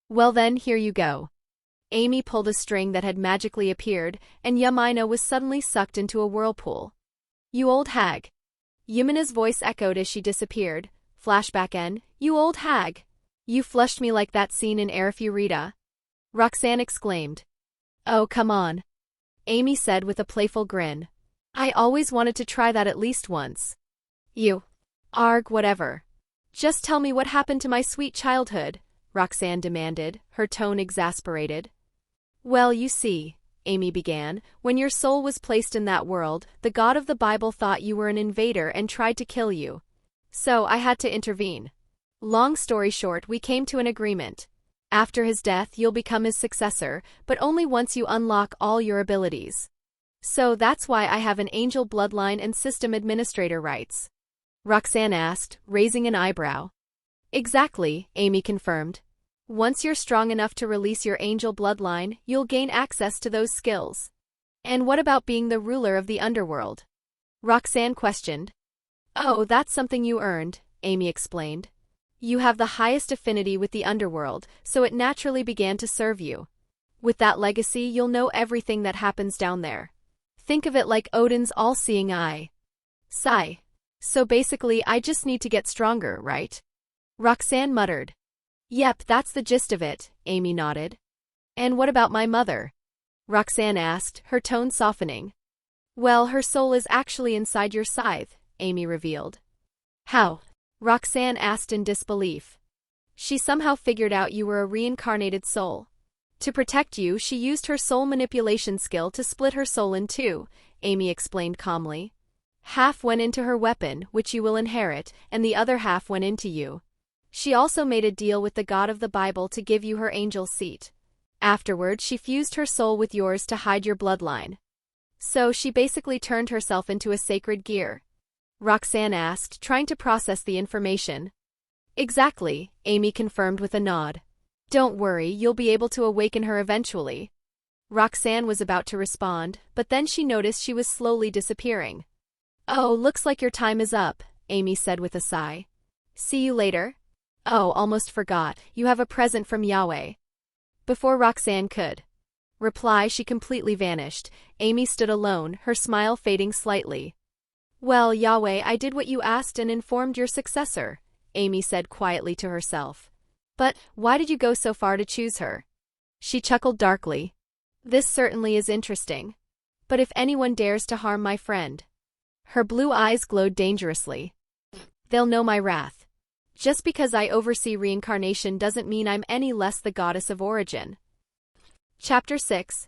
Well then, here you go. Amy pulled a string that had magically appeared, and Yamina was suddenly sucked into a whirlpool. You old hag. Yamina's voice echoed as she disappeared. Flashback N, you old hag. You flushed me like that scene in Arifureta. Roxanne exclaimed. Oh, come on. Amy said with a playful grin. I always wanted to try that at least once. You. Arg, whatever. Just tell me what happened to my sweet childhood, Roxanne demanded, her tone exasperated. Well, you see, Amy began, when your soul was placed in that world, the God of the Bible thought you were an invader and tried to kill you. So I had to intervene. Long story short, we came to an agreement. After his death, you'll become his successor, but only once you unlock all your abilities. So that's why I have an angel bloodline and system administrator rights. Roxanne asked, raising an eyebrow. Exactly, Amy confirmed. Once you're strong enough to release your angel bloodline, you'll gain access to those skills. And what about being the ruler of the underworld? Roxanne questioned. Oh, that's something you earned, Amy explained. You have the highest affinity with the underworld, so it naturally began to serve you. With that legacy, you'll know everything that happens down there. Think of it like Odin's all-seeing eye. Sigh. So basically, I just need to get stronger, right? Roxanne muttered. Yep, that's the gist of it, Amy nodded. And what about my mother? Roxanne asked, her tone softening. Well, her soul is actually inside your scythe, Amy revealed. How? Roxanne asked in disbelief. She somehow figured out you were a reincarnated soul. To protect you, she used her soul manipulation skill to split her soul in two, Amy explained calmly. Half went into her weapon, which you will inherit, and the other half went into you. She also made a deal with the God of the Bible to give you her angel seat. Afterward, she fused her soul with yours to hide your bloodline. So she basically turned herself into a sacred gear? Roxanne asked, trying to process the information. Exactly, Amy confirmed with a nod. Don't worry, you'll be able to awaken her eventually. Roxanne was about to respond, but then she noticed she was slowly disappearing. Oh, looks like your time is up, Amy said with a sigh. See you later? Oh, almost forgot, you have a present from Yahweh. Before Roxanne could reply, she completely vanished. Amy stood alone, her smile fading slightly. Well, Yahweh, I did what you asked and informed your successor, Amy said quietly to herself. But why did you go so far to choose her? She chuckled darkly. This certainly is interesting. But if anyone dares to harm my friend. Her blue eyes glowed dangerously. They'll know my wrath. Just because I oversee reincarnation doesn't mean I'm any less the goddess of origin. Chapter 6.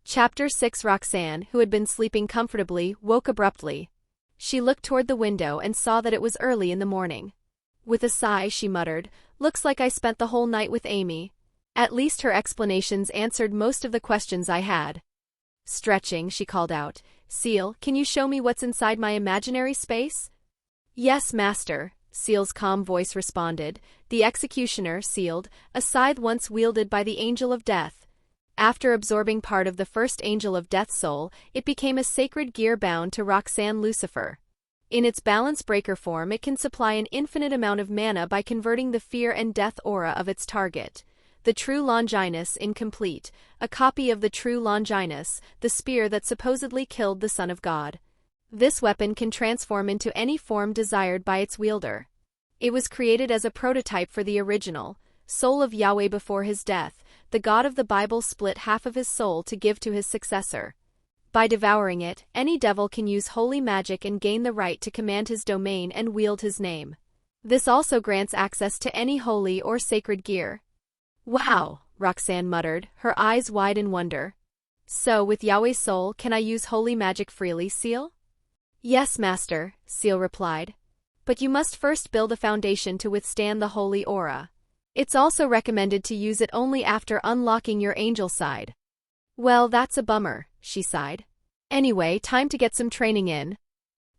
Chapter 6. Roxanne, who had been sleeping comfortably, woke abruptly. She looked toward the window and saw that it was early in the morning. With a sigh, she muttered, "Looks like I spent the whole night with Amy. At least her explanations answered most of the questions I had." Stretching, she called out, "Ciel, can you show me what's inside my imaginary space?" "Yes, master," Ciel's calm voice responded. The executioner, sealed, a scythe once wielded by the Angel of Death. After absorbing part of the first Angel of Death's soul, it became a sacred gear bound to Roxanne Lucifer. In its balance breaker form, it can supply an infinite amount of mana by converting the fear and death aura of its target. The true Longinus incomplete, a copy of the true Longinus, the spear that supposedly killed the Son of God. This weapon can transform into any form desired by its wielder. It was created as a prototype for the original soul of Yahweh. Before his death, the God of the Bible split half of his soul to give to his successor. By devouring it, any devil can use holy magic and gain the right to command his domain and wield his name. This also grants access to any holy or sacred gear. Wow, Roxanne muttered, her eyes wide in wonder. So, with Yahweh's soul, can I use holy magic freely, Ciel? Yes, master, Ciel replied. But you must first build a foundation to withstand the holy aura. It's also recommended to use it only after unlocking your angel side. Well, that's a bummer, she sighed. Anyway, time to get some training in.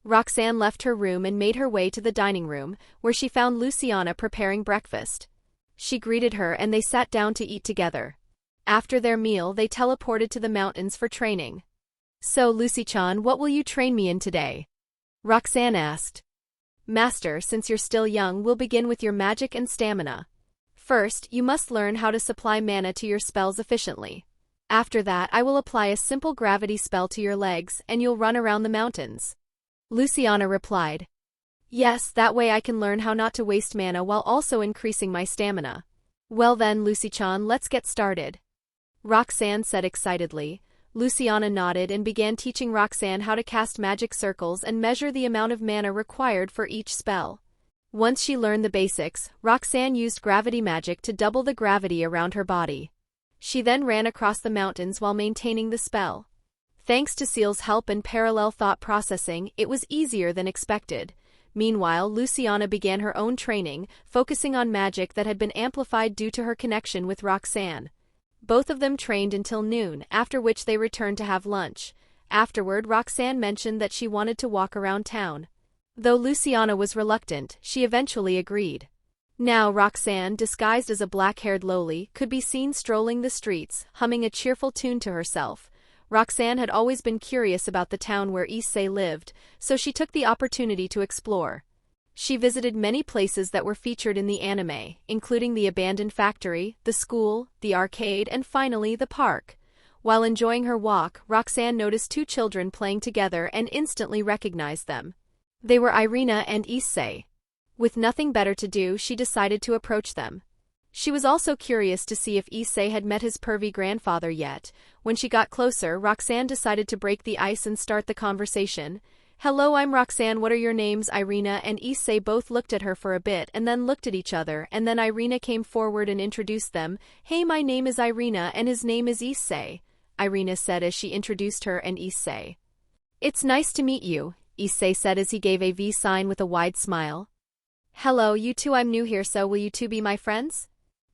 Roxanne left her room and made her way to the dining room, where she found Luciana preparing breakfast. She greeted her and they sat down to eat together. After their meal, they teleported to the mountains for training. So, Lucy-chan, what will you train me in today? Roxanne asked. Master, since you're still young, we'll begin with your magic and stamina. First, you must learn how to supply mana to your spells efficiently. After that, I will apply a simple gravity spell to your legs, and you'll run around the mountains. Luciana replied. Yes, that way I can learn how not to waste mana while also increasing my stamina. Well then, Lucy-chan, let's get started. Roxanne said excitedly. Luciana nodded and began teaching Roxanne how to cast magic circles and measure the amount of mana required for each spell. Once she learned the basics, Roxanne used gravity magic to double the gravity around her body. She then ran across the mountains while maintaining the spell. Thanks to Ciel's help and parallel thought processing, it was easier than expected. Meanwhile, Luciana began her own training, focusing on magic that had been amplified due to her connection with Roxanne. Both of them trained until noon, after which they returned to have lunch. Afterward, Roxanne mentioned that she wanted to walk around town. Though Luciana was reluctant, she eventually agreed. Now Roxanne, disguised as a black-haired lowly, could be seen strolling the streets, humming a cheerful tune to herself. Roxanne had always been curious about the town where Issei lived, so she took the opportunity to explore. She visited many places that were featured in the anime, including the abandoned factory, the school, the arcade, and finally the park. While enjoying her walk, Roxanne noticed two children playing together and instantly recognized them. They were Irina and Issei. With nothing better to do, she decided to approach them. She was also curious to see if Issei had met his pervy grandfather yet. When she got closer, Roxanne decided to break the ice and start the conversation. Hello, I'm Roxanne, what are your names? Irina and Issei both looked at her for a bit and then looked at each other, and then Irina came forward and introduced them. Hey, my name is Irina and his name is Issei, Irina said as she introduced her and Issei. It's nice to meet you, Issei said as he gave a V sign with a wide smile. Hello, you two, I'm new here, so will you two be my friends?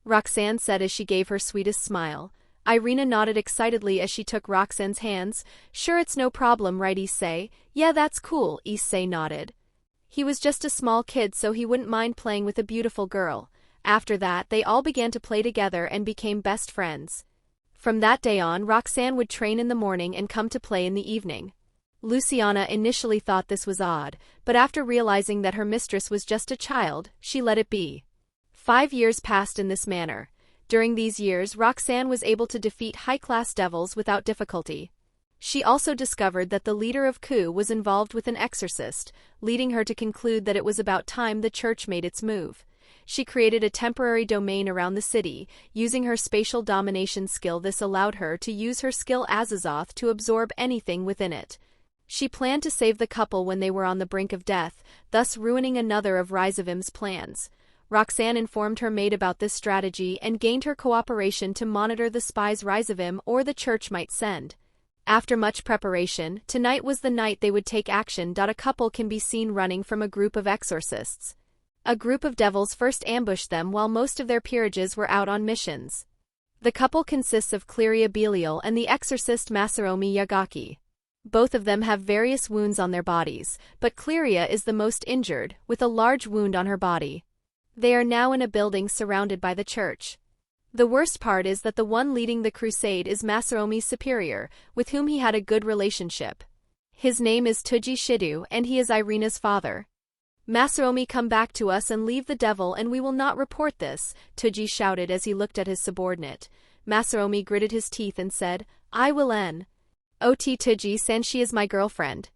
Roxanne said as she gave her sweetest smile. Irina nodded excitedly as she took Roxanne's hands. Sure, it's no problem, right, Issei? Yeah, that's cool, Issei nodded. He was just a small kid, so he wouldn't mind playing with a beautiful girl. After that, they all began to play together and became best friends. From that day on, Roxanne would train in the morning and come to play in the evening. Luciana initially thought this was odd, but after realizing that her mistress was just a child, she let it be. 5 years passed in this manner. During these years, Roxanne was able to defeat high-class devils without difficulty. She also discovered that the leader of Ku was involved with an exorcist, leading her to conclude that it was about time the church made its move. She created a temporary domain around the city. Using her spatial domination skill, this allowed her to use her skill Azazoth to absorb anything within it. She planned to save the couple when they were on the brink of death, thus ruining another of Rizevim's plans. Roxanne informed her maid about this strategy and gained her cooperation to monitor the spies Rizevim or the church might send. After much preparation, tonight was the night they would take action. A couple can be seen running from a group of exorcists. A group of devils first ambushed them while most of their peerages were out on missions. The couple consists of Cleria Belial and the exorcist Masaromi Yagaki. Both of them have various wounds on their bodies, but Cleria is the most injured, with a large wound on her body. They are now in a building surrounded by the church. The worst part is that the one leading the crusade is Masaromi's superior, with whom he had a good relationship. His name is Tuji Shidu and he is Irina's father. Masaromi, come back to us and leave the devil and we will not report this, Tuji shouted as he looked at his subordinate. Masaromi gritted his teeth and said, I will N. Ot Tuji-san, she is my girlfriend.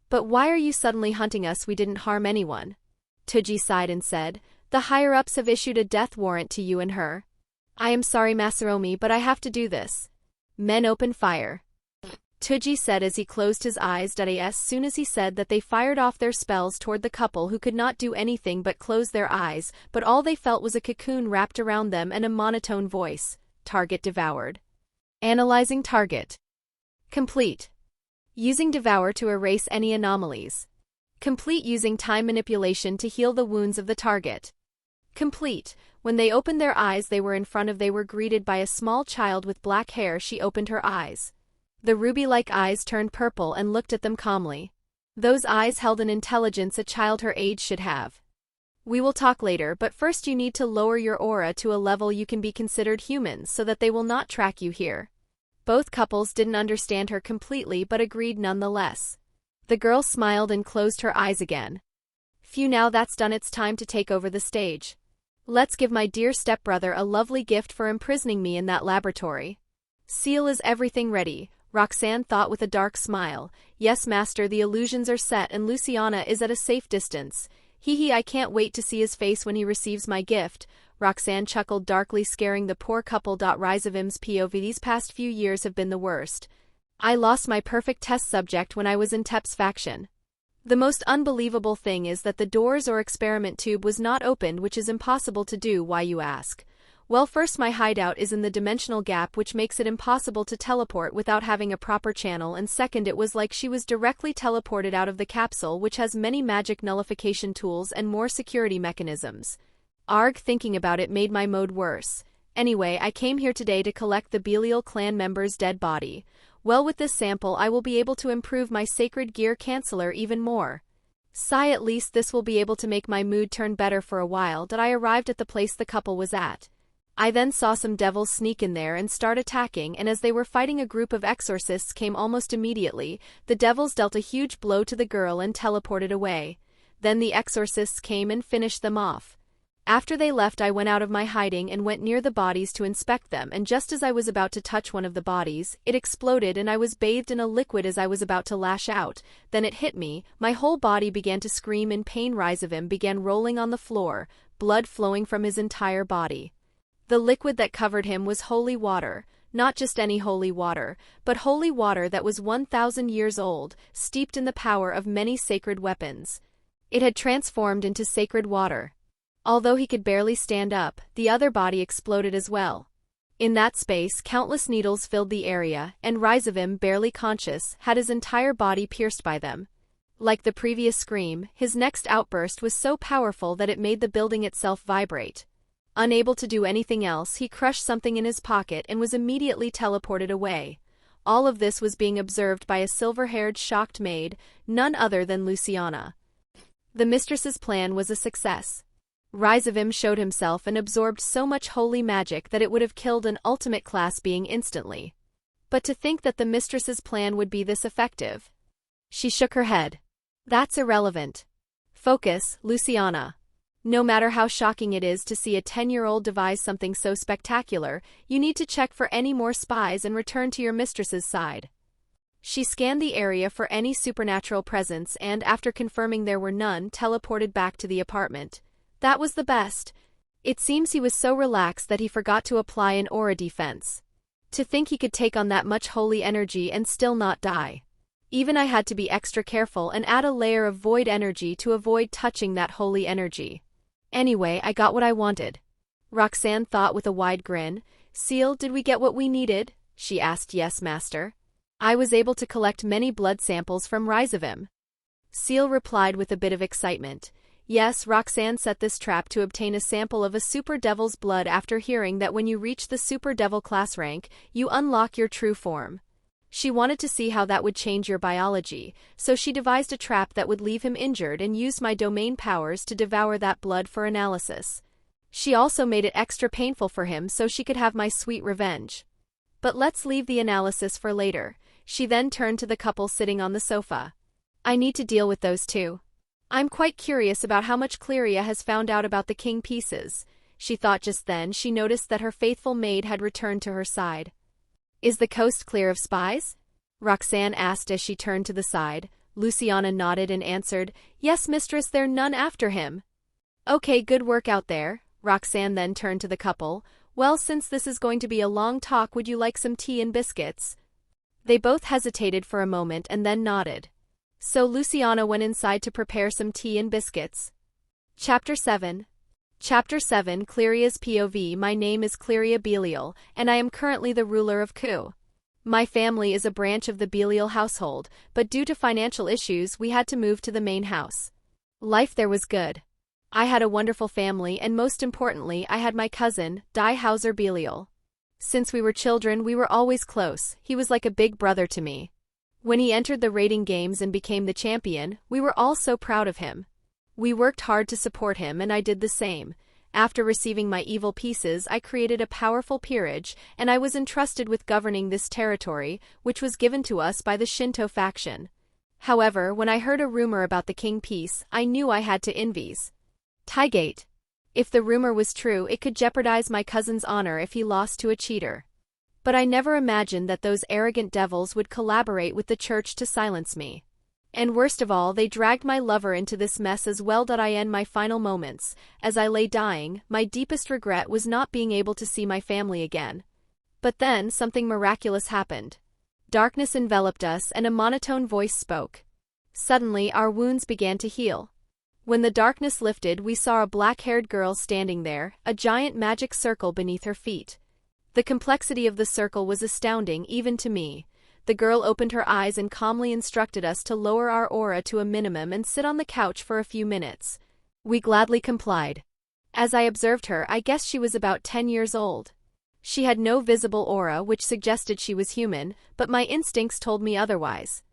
But why are you suddenly hunting us? We didn't harm anyone. Tuji sighed and said, the higher-ups have issued a death warrant to you and her. I am sorry, Masaromi, but I have to do this. Men open fire. Tuji said as he closed his eyes. As soon as he said that, they fired off their spells toward the couple, who could not do anything but close their eyes, but all they felt was a cocoon wrapped around them and a monotone voice. Target devoured. Analyzing target. Complete. Using devour to erase any anomalies. Complete. Using time manipulation to heal the wounds of the target. Complete. When they opened their eyes, they were greeted by a small child with black hair. She opened her eyes. The ruby-like eyes turned purple and looked at them calmly. Those eyes held an intelligence a child her age should have. We will talk later, but first you need to lower your aura to a level you can be considered humans so that they will not track you here. Both couples didn't understand her completely but agreed nonetheless. The girl smiled and closed her eyes again. Phew, now that's done, it's time to take over the stage. Let's give my dear stepbrother a lovely gift for imprisoning me in that laboratory. Ciel, is everything ready? Roxanne thought with a dark smile. Yes, master, the illusions are set and Luciana is at a safe distance. Hee, I can't wait to see his face when he receives my gift. Roxanne chuckled darkly, scaring the poor couple. Rizevim's POV these past few years have been the worst. I lost my perfect test subject when I was in Tep's faction. The most unbelievable thing is that the doors or experiment tube was not opened, which is impossible to do. Why, you ask? Well, first, my hideout is in the dimensional gap, which makes it impossible to teleport without having a proper channel, and second, it was like she was directly teleported out of the capsule, which has many magic nullification tools and more security mechanisms. Arg, thinking about it made my mode worse. Anyway, I came here today to collect the Belial clan member's dead body. Well, with this sample I will be able to improve my sacred gear canceller even more. Sigh, at least this will be able to make my mood turn better for a while. I arrived at the place the couple was at. I then saw some devils sneak in there and start attacking, and as they were fighting, a group of exorcists came almost immediately. The devils dealt a huge blow to the girl and teleported away. Then the exorcists came and finished them off. After they left, I went out of my hiding and went near the bodies to inspect them, and just as I was about to touch one of the bodies, it exploded and I was bathed in a liquid as I was about to lash out. Then it hit me, my whole body began to scream in pain. Rizevim began rolling on the floor, blood flowing from his entire body. The liquid that covered him was holy water. not just any holy water, but holy water that was 1,000 years old, steeped in the power of many sacred weapons. It had transformed into sacred water. Although he could barely stand up, the other body exploded as well. In that space, countless needles filled the area, and Rizevim, barely conscious, had his entire body pierced by them. Like the previous scream, his next outburst was so powerful that it made the building itself vibrate. Unable to do anything else, he crushed something in his pocket and was immediately teleported away. All of this was being observed by a silver-haired, shocked maid, none other than Luciana. The mistress's plan was a success. Rizevim showed himself and absorbed so much holy magic that it would have killed an ultimate class being instantly. But to think that the mistress's plan would be this effective. She shook her head. That's irrelevant. Focus, Luciana. No matter how shocking it is to see a 10-year-old devise something so spectacular, you need to check for any more spies and return to your mistress's side. She scanned the area for any supernatural presence and, after confirming there were none, teleported back to the apartment. That was the best. It seems he was so relaxed that he forgot to apply an aura defense. To think he could take on that much holy energy and still not die. Even I had to be extra careful and add a layer of void energy to avoid touching that holy energy. Anyway, I got what I wanted. Roxanne thought with a wide grin. Ciel, did we get what we needed? She asked. Yes, master. I was able to collect many blood samples from Rizevim. Ciel replied with a bit of excitement. Yes, Roxanne set this trap to obtain a sample of a super devil's blood after hearing that when you reach the super devil class rank, you unlock your true form. She wanted to see how that would change your biology, so she devised a trap that would leave him injured and used my domain powers to devour that blood for analysis. She also made it extra painful for him so she could have my sweet revenge. But let's leave the analysis for later. She then turned to the couple sitting on the sofa. I need to deal with those two. I'm quite curious about how much Cleria has found out about the king pieces. She thought. Just then she noticed that her faithful maid had returned to her side. Is the coast clear of spies? Roxanne asked as she turned to the side. Luciana nodded and answered, Yes, mistress, there are none after him. Okay, good work out there. Roxanne then turned to the couple. Well, since this is going to be a long talk, would you like some tea and biscuits? They both hesitated for a moment and then nodded. So Luciana went inside to prepare some tea and biscuits. Chapter 7. Chapter 7, Cleria's POV. My name is Cleria Belial, and I am currently the ruler of Ku. My family is a branch of the Belial household, but due to financial issues we had to move to the main house. Life there was good. I had a wonderful family, and most importantly I had my cousin, Hauser Belial. Since we were children we were always close. He was like a big brother to me. When he entered the raiding games and became the champion, we were all so proud of him. We worked hard to support him and I did the same. After receiving my evil pieces I created a powerful peerage, and I was entrusted with governing this territory, which was given to us by the Shinto faction. However, when I heard a rumor about the king piece, I knew I had to invest. Taigate. If the rumor was true, it could jeopardize my cousin's honor if he lost to a cheater. But I never imagined that those arrogant devils would collaborate with the church to silence me. And worst of all, they dragged my lover into this mess as well. I end my final moments. As I lay dying, my deepest regret was not being able to see my family again. But then, something miraculous happened. Darkness enveloped us and a monotone voice spoke. Suddenly, our wounds began to heal. When the darkness lifted, we saw a black-haired girl standing there, a giant magic circle beneath her feet. The complexity of the circle was astounding even to me. The girl opened her eyes and calmly instructed us to lower our aura to a minimum and sit on the couch for a few minutes. We gladly complied. As I observed her, I guessed she was about 10 years old. She had no visible aura, which suggested she was human, but my instincts told me otherwise.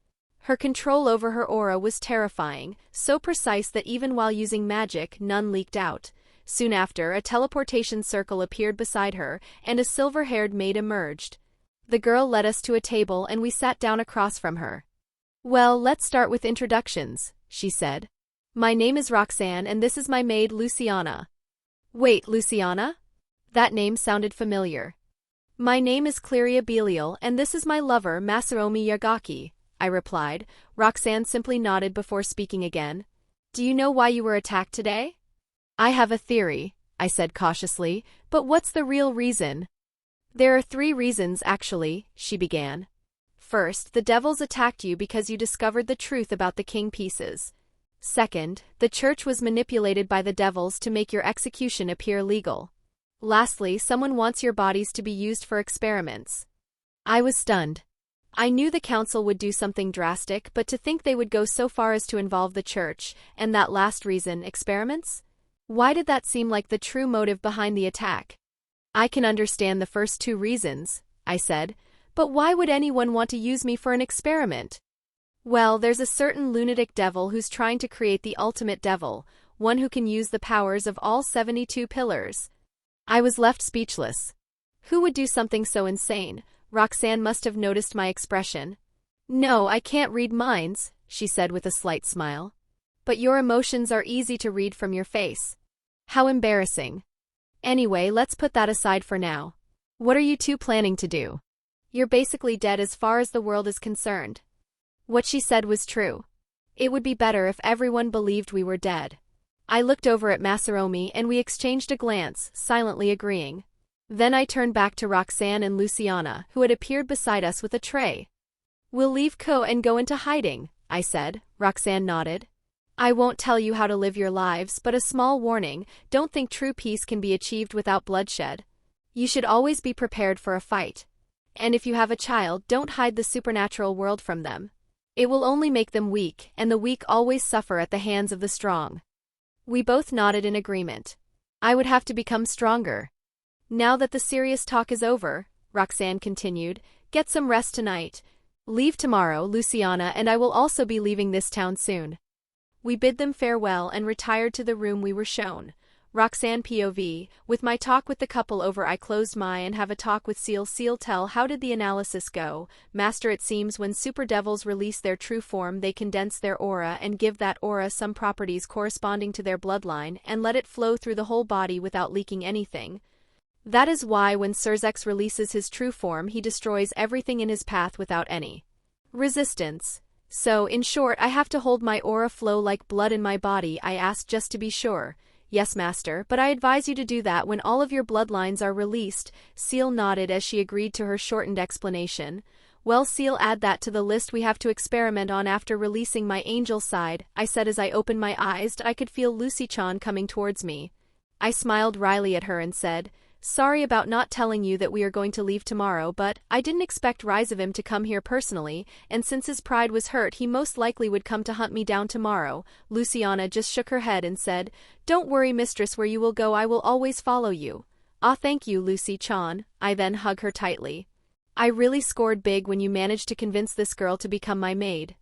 Her control over her aura was terrifying, so precise that even while using magic, none leaked out. Soon after, a teleportation circle appeared beside her, and a silver-haired maid emerged. The girl led us to a table and we sat down across from her. Well, let's start with introductions, she said. My name is Roxanne and this is my maid Luciana. Wait, Luciana? That name sounded familiar. My name is Cleria Belial and this is my lover Masaomi Yagaki, I replied. Roxanne simply nodded before speaking again. Do you know why you were attacked today? I have a theory, I said cautiously, but what's the real reason? There are 3 reasons, actually, she began. First, the devils attacked you because you discovered the truth about the king pieces. Second, the church was manipulated by the devils to make your execution appear legal. Lastly, someone wants your bodies to be used for experiments. I was stunned. I knew the council would do something drastic, but to think they would go so far as to involve the church, and that last reason, experiments? Why did that seem like the true motive behind the attack? I can understand the first 2 reasons, I said, but why would anyone want to use me for an experiment? Well, there's a certain lunatic devil who's trying to create the ultimate devil, one who can use the powers of all 72 pillars. I was left speechless. Who would do something so insane? Roxanne must have noticed my expression. No, I can't read minds, she said with a slight smile. But your emotions are easy to read from your face. How embarrassing. Anyway, let's put that aside for now. What are you 2 planning to do? You're basically dead as far as the world is concerned. What she said was true. It would be better if everyone believed we were dead. I looked over at Masaromi and we exchanged a glance, silently agreeing. Then I turned back to Roxanne and Luciana, who had appeared beside us with a tray. We'll leave Ko and go into hiding, I said. Roxanne nodded. I won't tell you how to live your lives, but a small warning, don't think true peace can be achieved without bloodshed. You should always be prepared for a fight. And if you have a child, don't hide the supernatural world from them. It will only make them weak, and the weak always suffer at the hands of the strong. We both nodded in agreement. I would have to become stronger. Now that the serious talk is over, Roxanne continued, get some rest tonight. Leave tomorrow, Luciana, and I will also be leaving this town soon. We bid them farewell and retired to the room we were shown. Roxanne POV, with my talk with the couple over, I closed my and have a talk with Ciel. Ciel, tell, how did the analysis go? Master, it seems when super devils release their true form, they condense their aura and give that aura some properties corresponding to their bloodline and let it flow through the whole body without leaking anything. That is why when Surzex releases his true form, he destroys everything in his path without any resistance. So, in short, I have to hold my aura flow like blood in my body, I asked just to be sure. Yes, Master, but I advise you to do that when all of your bloodlines are released. Ciel nodded as she agreed to her shortened explanation. Well, Ciel, add that to the list we have to experiment on after releasing my angel side, I said as I opened my eyes. I could feel Lucy-chan coming towards me. I smiled wryly at her and said, sorry about not telling you that we are going to leave tomorrow, but I didn't expect Rizevim to come here personally, and since his pride was hurt he most likely would come to hunt me down tomorrow. Luciana just shook her head and said, don't worry, mistress, where you will go I will always follow you. Ah, thank you, Lucy-chan. I then hugged her tightly. I really scored big when you managed to convince this girl to become my maid.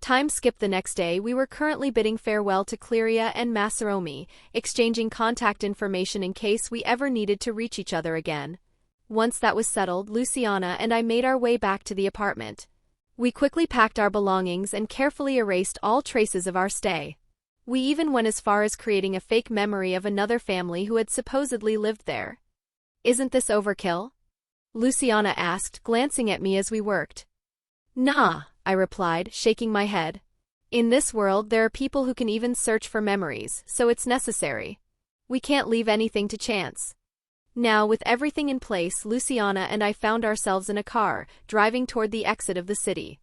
Time skipped the next day. We were currently bidding farewell to Cleria and Masaromi, exchanging contact information in case we ever needed to reach each other again. Once that was settled, Luciana and I made our way back to the apartment. We quickly packed our belongings and carefully erased all traces of our stay. We even went as far as creating a fake memory of another family who had supposedly lived there. Isn't this overkill? Luciana asked, glancing at me as we worked. Nah, I replied, shaking my head. In this world there are people who can even search for memories, so it's necessary. We can't leave anything to chance. Now, with everything in place, Luciana and I found ourselves in a car, driving toward the exit of the city.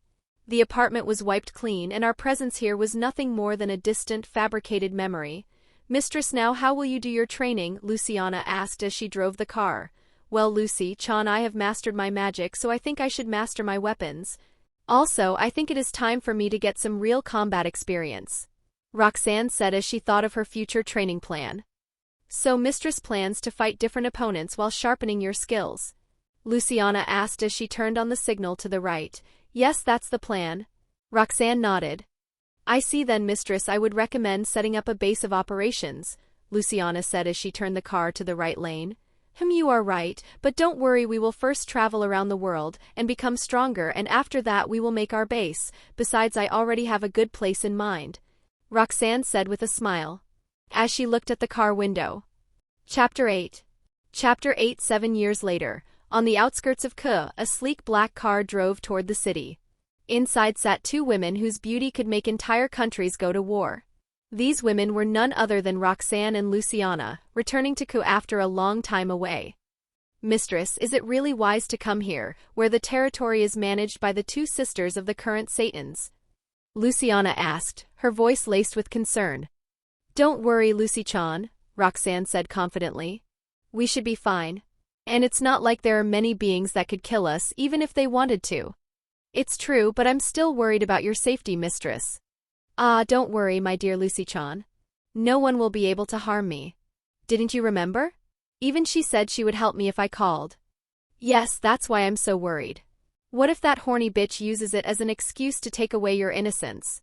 The apartment was wiped clean and our presence here was nothing more than a distant, fabricated memory. Mistress, now how will you do your training? Luciana asked as she drove the car. Well, Lucy-chan, I have mastered my magic, so I think I should master my weapons. Also, I think it is time for me to get some real combat experience. Roxanne said as she thought of her future training plan. So mistress plans to fight different opponents while sharpening your skills? Luciana asked as she turned on the signal to the right. Yes, that's the plan. Roxanne nodded. I see then, mistress, I would recommend setting up a base of operations, Luciana said as she turned the car to the right lane. You are right, but don't worry, we will first travel around the world and become stronger, and after that we will make our base. Besides, I already have a good place in mind, Roxanne said with a smile, as she looked at the car window. Chapter 8. Chapter 8. 7 years later, on the outskirts of Ke, a sleek black car drove toward the city. Inside sat 2 women whose beauty could make entire countries go to war. These women were none other than Roxanne and Luciana, returning to Ku after a long time away. Mistress, is it really wise to come here, where the territory is managed by the two sisters of the current Satans? Luciana asked, her voice laced with concern. Don't worry, Lucy-chan, Roxanne said confidently. We should be fine. And it's not like there are many beings that could kill us even if they wanted to. It's true, but I'm still worried about your safety, mistress. Ah, don't worry, my dear Lucy-chan. No one will be able to harm me. Didn't you remember? Even she said she would help me if I called. Yes, that's why I'm so worried. What if that horny bitch uses it as an excuse to take away your innocence?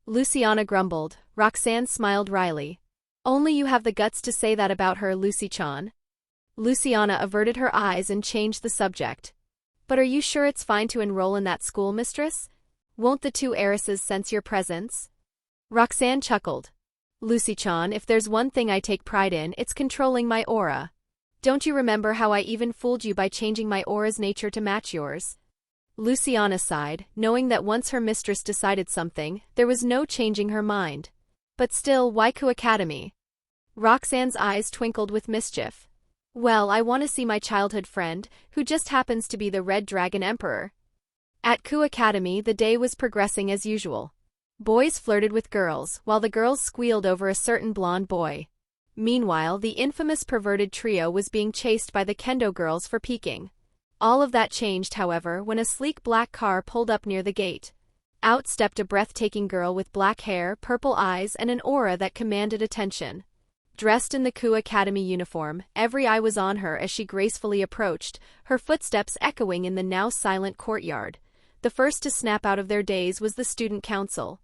Luciana grumbled. Roxanne smiled wryly. Only you have the guts to say that about her, Lucy-chan. Luciana averted her eyes and changed the subject. But are you sure it's fine to enroll in that school, mistress? Won't the two heiresses sense your presence? Roxanne chuckled. Lucy-chan, if there's one thing I take pride in, it's controlling my aura. Don't you remember how I even fooled you by changing my aura's nature to match yours? Luciana sighed, knowing that once her mistress decided something, there was no changing her mind. But still, why Ku Academy? Roxanne's eyes twinkled with mischief. Well, I want to see my childhood friend, who just happens to be the Red Dragon Emperor. At Ku Academy, the day was progressing as usual. Boys flirted with girls, while the girls squealed over a certain blonde boy. Meanwhile, the infamous perverted trio was being chased by the kendo girls for peeking. All of that changed, however, when a sleek black car pulled up near the gate. Out stepped a breathtaking girl with black hair, purple eyes, and an aura that commanded attention. Dressed in the Ku Academy uniform, every eye was on her as she gracefully approached, her footsteps echoing in the now silent courtyard. The first to snap out of their daze was the student council.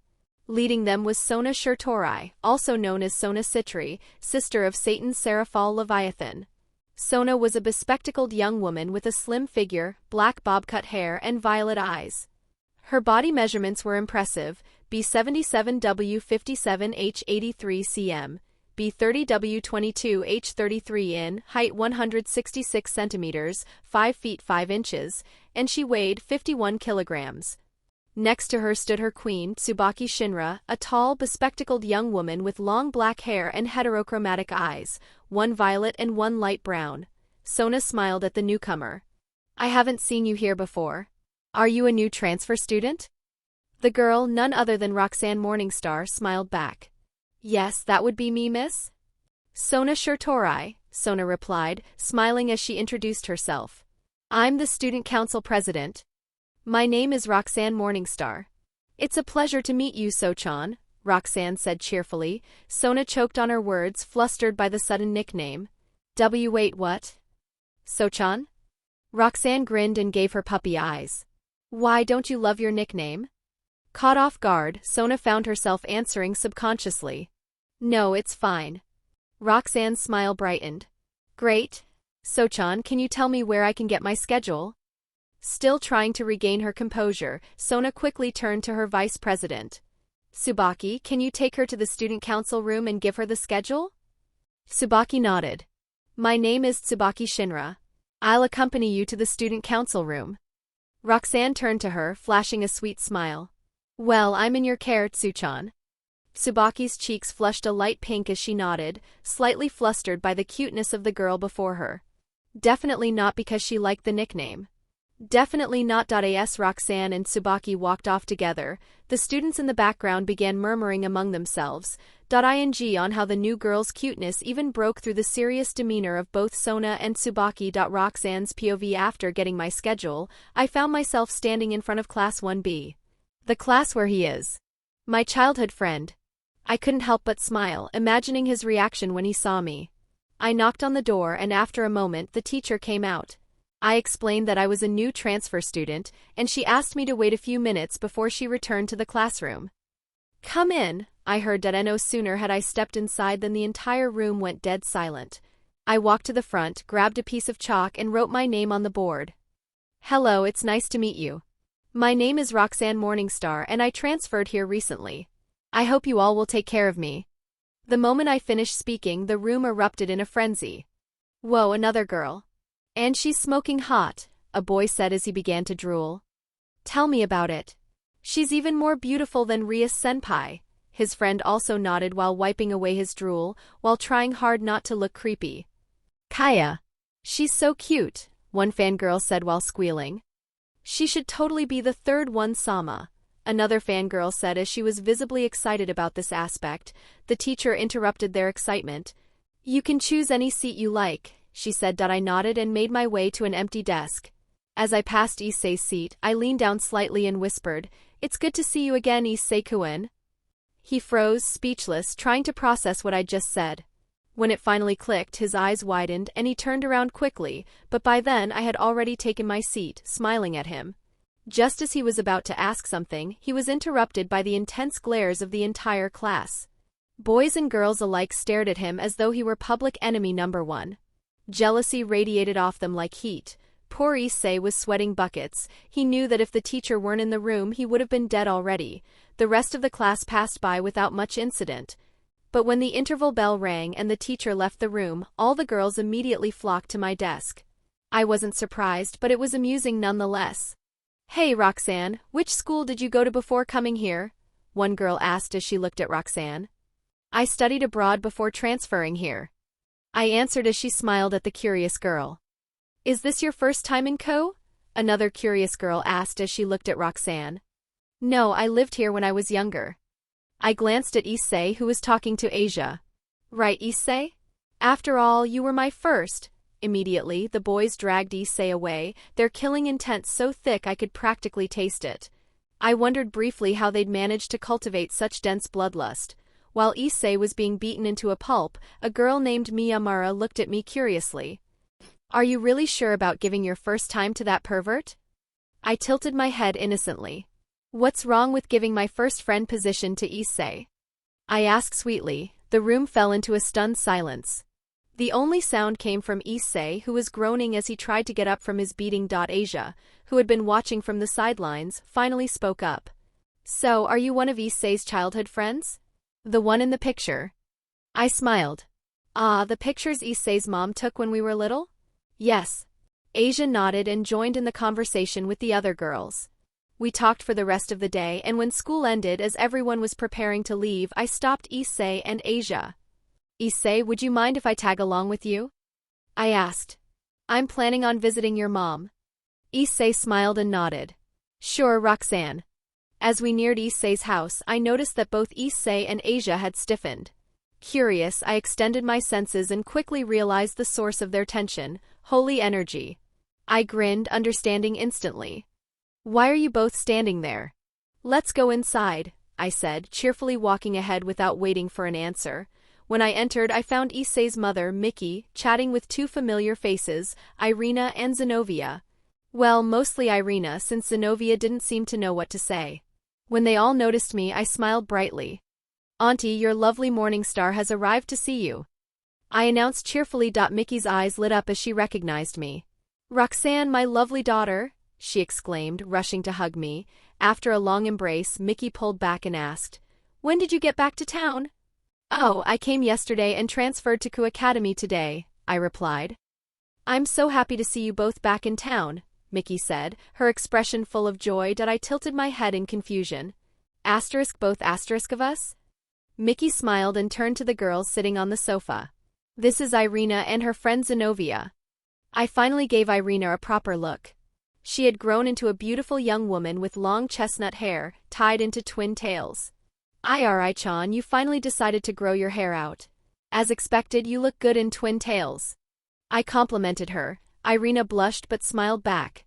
Leading them was Sona Shurtorai, also known as Sona Sitri, sister of Satan's Seraphal Leviathan. Sona was a bespectacled young woman with a slim figure, black bob-cut hair, and violet eyes. Her body measurements were impressive: B77W57H83 cm, B30W22H33 in, height 166 centimeters, 5 feet 5 inches, and she weighed 51 kilograms. Next to her stood her queen, Tsubaki Shinra, a tall, bespectacled young woman with long black hair and heterochromatic eyes, one violet and one light brown. Sona smiled at the newcomer. I haven't seen you here before. Are you a new transfer student? The girl, none other than Roxanne Morningstar, smiled back. Yes, that would be me, miss. Sona Shurtorai, Sona replied, smiling as she introduced herself. I'm the student council president. My name is Roxanne Morningstar. It's a pleasure to meet you, So-chan, Roxanne said cheerfully. Sona choked on her words, flustered by the sudden nickname. Wait, what? So-chan? Roxanne grinned and gave her puppy eyes. Why, don't you love your nickname? Caught off guard, Sona found herself answering subconsciously. No, it's fine. Roxanne's smile brightened. Great. So-chan, can you tell me where I can get my schedule? Still trying to regain her composure, Sona quickly turned to her vice president. Tsubaki, can you take her to the student council room and give her the schedule? Tsubaki nodded. My name is Tsubaki Shinra. I'll accompany you to the student council room. Roxanne turned to her, flashing a sweet smile. Well, I'm in your care, Tsu-chan. Tsubaki's cheeks flushed a light pink as she nodded, slightly flustered by the cuteness of the girl before her. Definitely not because she liked the nickname. Definitely not. As Roxanne and Tsubaki walked off together, the students in the background began murmuring among themselves. Ing on how the new girl's cuteness even broke through the serious demeanor of both Sona and Tsubaki. Roxanne's POV. After getting my schedule, I found myself standing in front of Class 1B. The class where he is. My childhood friend. I couldn't help but smile, imagining his reaction when he saw me. I knocked on the door and after a moment the teacher came out. I explained that I was a new transfer student, and she asked me to wait a few minutes before she returned to the classroom. Come in, I heard. No sooner had I stepped inside than the entire room went dead silent. I walked to the front, grabbed a piece of chalk and wrote my name on the board. Hello, it's nice to meet you. My name is Roxanne Morningstar and I transferred here recently. I hope you all will take care of me. The moment I finished speaking, the room erupted in a frenzy. Whoa, another girl. And she's smoking hot, a boy said as he began to drool. Tell me about it. She's even more beautiful than Ria-senpai. His friend also nodded while wiping away his drool, while trying hard not to look creepy. Kaya. She's so cute, one fangirl said while squealing. She should totally be the third one Sama, another fangirl said as she was visibly excited about this aspect. The teacher interrupted their excitement. You can choose any seat you like, she said. I nodded and made my way to an empty desk. As I passed Issei's seat, I leaned down slightly and whispered, "It's good to see you again, Issei-kun." He froze, speechless, trying to process what I'd just said. When it finally clicked, his eyes widened and he turned around quickly, but by then I had already taken my seat, smiling at him. Just as he was about to ask something, he was interrupted by the intense glares of the entire class. Boys and girls alike stared at him as though he were public enemy number one. Jealousy radiated off them like heat. Poor Issei was sweating buckets. He knew that if the teacher weren't in the room, he would have been dead already. The rest of the class passed by without much incident. But when the interval bell rang and the teacher left the room, all the girls immediately flocked to my desk. I wasn't surprised, but it was amusing nonetheless. "Hey, Roxanne, which school did you go to before coming here?" one girl asked as she looked at Roxanne. "I studied abroad before transferring here," I answered as she smiled at the curious girl. "Is this your first time in Ko?" another curious girl asked as she looked at Roxanne. "No, I lived here when I was younger." I glanced at Issei, who was talking to Asia. "Right, Issei? After all, you were my first." Immediately, the boys dragged Issei away, their killing intent so thick I could practically taste it. I wondered briefly how they'd managed to cultivate such dense bloodlust. While Issei was being beaten into a pulp, a girl named Miyamura looked at me curiously. "Are you really sure about giving your first time to that pervert?" I tilted my head innocently. "What's wrong with giving my first friend position to Issei?" I asked sweetly. The room fell into a stunned silence. The only sound came from Issei, who was groaning as he tried to get up from his beating. Asia, who had been watching from the sidelines, finally spoke up. "So, are you one of Issei's childhood friends? The one in the picture?" I smiled. "Ah, the pictures Issei's mom took when we were little?" "Yes." Asia nodded and joined in the conversation with the other girls. We talked for the rest of the day, and when school ended, as everyone was preparing to leave, I stopped Issei and Asia. "Issei, would you mind if I tag along with you?" I asked. "I'm planning on visiting your mom." Issei smiled and nodded. "Sure, Roxanne." As we neared Issei's house, I noticed that both Issei and Asia had stiffened. Curious, I extended my senses and quickly realized the source of their tension: holy energy. I grinned, understanding instantly. "Why are you both standing there?" "Let's go inside," I said, cheerfully walking ahead without waiting for an answer. When I entered, I found Issei's mother, Miki, chatting with two familiar faces, Irina and Zenobia. Well, mostly Irina, since Zenobia didn't seem to know what to say. When they all noticed me, I smiled brightly. "Auntie, your lovely morning star has arrived to see you," I announced cheerfully. Miki's eyes lit up as she recognized me. "Roxanne, my lovely daughter," she exclaimed, rushing to hug me. After a long embrace, Miki pulled back and asked, "When did you get back to town?" "Oh, I came yesterday and transferred to Ku Academy today," I replied. "I'm so happy to see you both back in town," Miki said, her expression full of joy. I tilted my head in confusion. Both of us?" Miki smiled and turned to the girls sitting on the sofa. "This is Irina and her friend Zenobia." I finally gave Irina a proper look. She had grown into a beautiful young woman with long chestnut hair, tied into twin tails. "Iri-chan, you finally decided to grow your hair out. As expected, you look good in twin tails." I complimented her. Irina blushed but smiled back.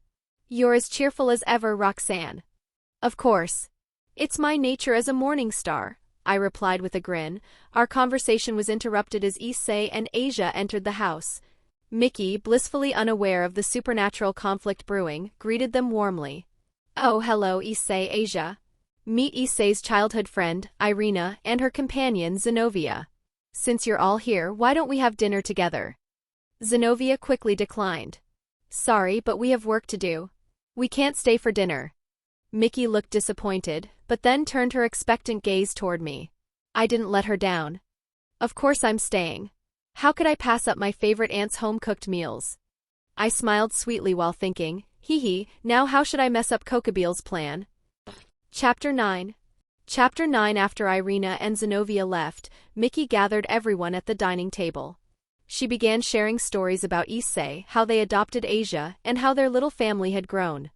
"You're as cheerful as ever, Roxanne." "Of course. It's my nature as a morning star," I replied with a grin. Our conversation was interrupted as Issei and Asia entered the house. Miki, blissfully unaware of the supernatural conflict brewing, greeted them warmly. "Oh, hello, Issei, Asia. Meet Issei's childhood friend, Irina, and her companion, Zenobia. Since you're all here, why don't we have dinner together?" Zenobia quickly declined. "Sorry, but we have work to do. We can't stay for dinner." Miki looked disappointed, but then turned her expectant gaze toward me. I didn't let her down. "Of course I'm staying. How could I pass up my favorite aunt's home-cooked meals?" I smiled sweetly while thinking, hee, now how should I mess up Kokabiel's plan? Chapter 9. Chapter 9. After Irina and Zenobia left, Miki gathered everyone at the dining table. She began sharing stories about Issei, how they adopted Asia, and how their little family had grown.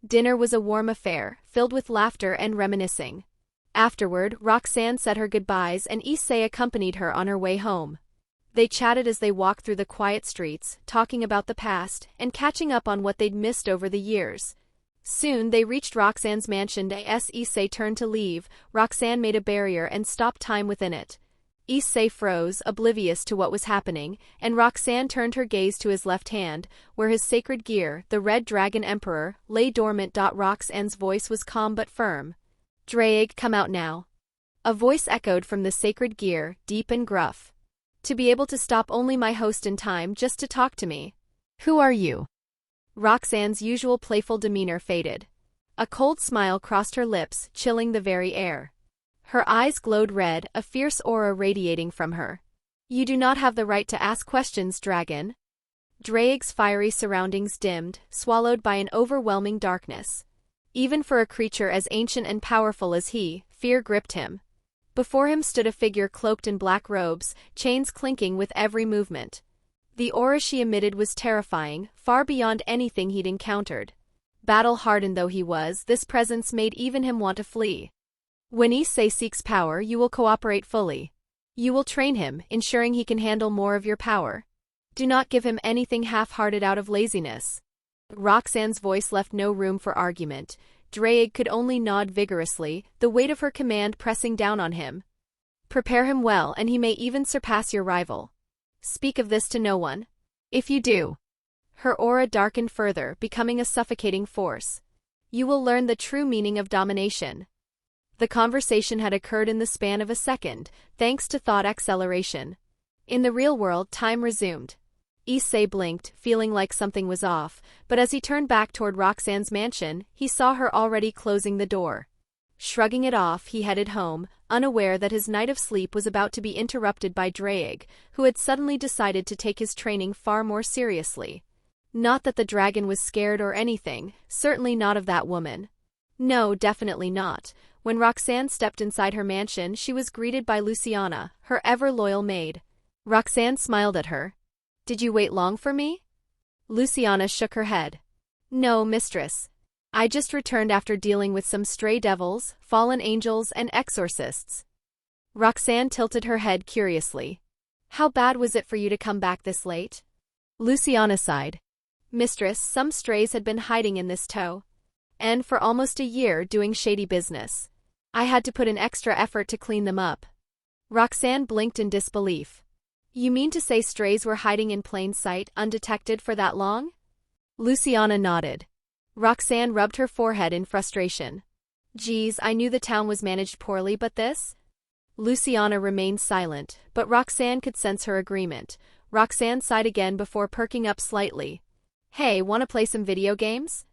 Dinner was a warm affair, filled with laughter and reminiscing. Afterward, Roxanne said her goodbyes and Issei accompanied her on her way home. They chatted as they walked through the quiet streets, talking about the past and catching up on what they'd missed over the years. Soon they reached Roxanne's mansion. As Issei turned to leave, Roxanne made a barrier and stopped time within it. Issei froze, oblivious to what was happening, and Roxanne turned her gaze to his left hand, where his sacred gear, the Red Dragon Emperor, lay dormant. Roxanne's voice was calm but firm. "Draig, come out now." A voice echoed from the sacred gear, deep and gruff. "To be able to stop only my host in time just to talk to me. Who are you?" Roxanne's usual playful demeanor faded. A cold smile crossed her lips, chilling the very air. Her eyes glowed red, a fierce aura radiating from her. "You do not have the right to ask questions, dragon." Draig's fiery surroundings dimmed, swallowed by an overwhelming darkness. Even for a creature as ancient and powerful as he, fear gripped him. Before him stood a figure cloaked in black robes, chains clinking with every movement. The aura she emitted was terrifying, far beyond anything he'd encountered. Battle-hardened though he was, this presence made even him want to flee. "When Issei seeks power, you will cooperate fully. You will train him, ensuring he can handle more of your power. Do not give him anything half-hearted out of laziness." Roxanne's voice left no room for argument. Draig could only nod vigorously, the weight of her command pressing down on him. "Prepare him well, and he may even surpass your rival. Speak of this to no one. If you do..." Her aura darkened further, becoming a suffocating force. "You will learn the true meaning of domination." The conversation had occurred in the span of a second, thanks to thought acceleration. In the real world, time resumed. Issei blinked, feeling like something was off, but as he turned back toward Roxanne's mansion, he saw her already closing the door. Shrugging it off, he headed home, unaware that his night of sleep was about to be interrupted by Draig, who had suddenly decided to take his training far more seriously. Not that the dragon was scared or anything, certainly not of that woman. No, definitely not. When Roxanne stepped inside her mansion, she was greeted by Luciana, her ever-loyal maid. Roxanne smiled at her. "Did you wait long for me?" Luciana shook her head. "No, mistress. I just returned after dealing with some stray devils, fallen angels, and exorcists." Roxanne tilted her head curiously. "How bad was it for you to come back this late?" Luciana sighed. "Mistress, some strays had been hiding in this tow. And for almost a year doing shady business. I had to put in extra effort to clean them up." Roxanne blinked in disbelief. "You mean to say strays were hiding in plain sight, undetected for that long?" Luciana nodded. Roxanne rubbed her forehead in frustration. "Geez, I knew the town was managed poorly, but this?" Luciana remained silent, but Roxanne could sense her agreement. Roxanne sighed again before perking up slightly. "Hey, wanna play some video games?"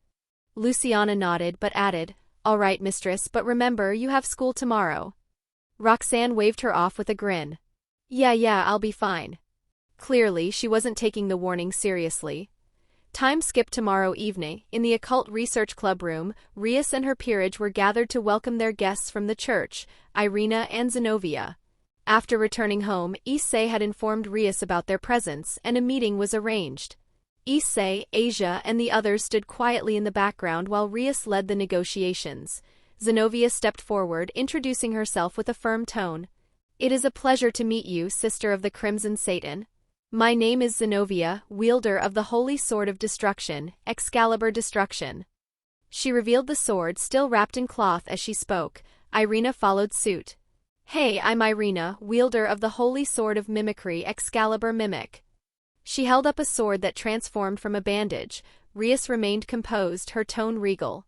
Luciana nodded but added, "All right, mistress, but remember, you have school tomorrow." Roxanne waved her off with a grin. Yeah, I'll be fine." Clearly, she wasn't taking the warning seriously. Time skipped tomorrow evening. In the Occult Research Club room, Rias and her peerage were gathered to welcome their guests from the church, Irina and Zenobia. After returning home, Issei had informed Rias about their presence, and a meeting was arranged. Issei, Asia, and the others stood quietly in the background while Rias led the negotiations. Zenobia stepped forward, introducing herself with a firm tone. "It is a pleasure to meet you, sister of the Crimson Satan. My name is Zenobia, wielder of the Holy Sword of Destruction, Excalibur Destruction." She revealed the sword, still wrapped in cloth as she spoke. Irina followed suit. "Hey, I'm Irina, wielder of the Holy Sword of Mimicry, Excalibur Mimic." She held up a sword that transformed from a bandage. Rias remained composed, her tone regal.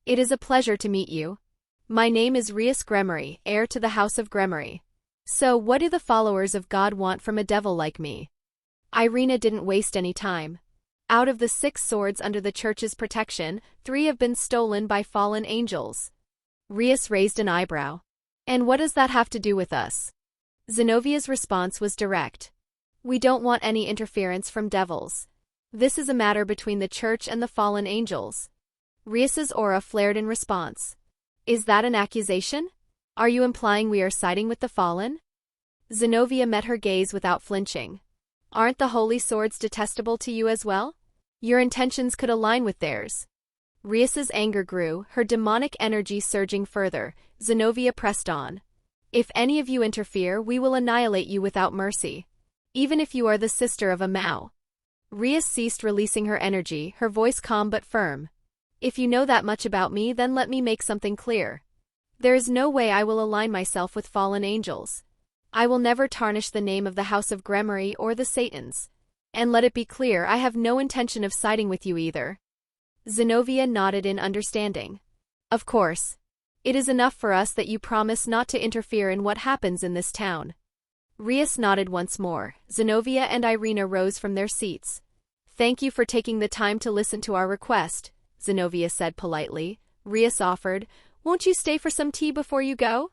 "It is a pleasure to meet you. My name is Rias Gremory, heir to the House of Gremory. So, what do the followers of God want from a devil like me?" Irina didn't waste any time. "Out of the 6 swords under the church's protection, 3 have been stolen by fallen angels." Rias raised an eyebrow. "And what does that have to do with us?" Zenovia's response was direct. "We don't want any interference from devils. This is a matter between the church and the fallen angels." Rias's aura flared in response. "Is that an accusation? Are you implying we are siding with the fallen?" Zenobia met her gaze without flinching. Aren't the holy swords detestable to you as well? Your intentions could align with theirs. Rias's anger grew, her demonic energy surging further. Zenobia pressed on. If any of you interfere, we will annihilate you without mercy. Even if you are the sister of a Mao. Rias ceased releasing her energy, her voice calm but firm. If you know that much about me, then let me make something clear. There is no way I will align myself with fallen angels. I will never tarnish the name of the House of Gremory or the Satans. And let it be clear, I have no intention of siding with you either. Zenobia nodded in understanding. Of course. It is enough for us that you promise not to interfere in what happens in this town. Rias nodded once more. Zenobia and Irina rose from their seats. Thank you for taking the time to listen to our request, Zenobia said politely. Rias offered, won't you stay for some tea before you go?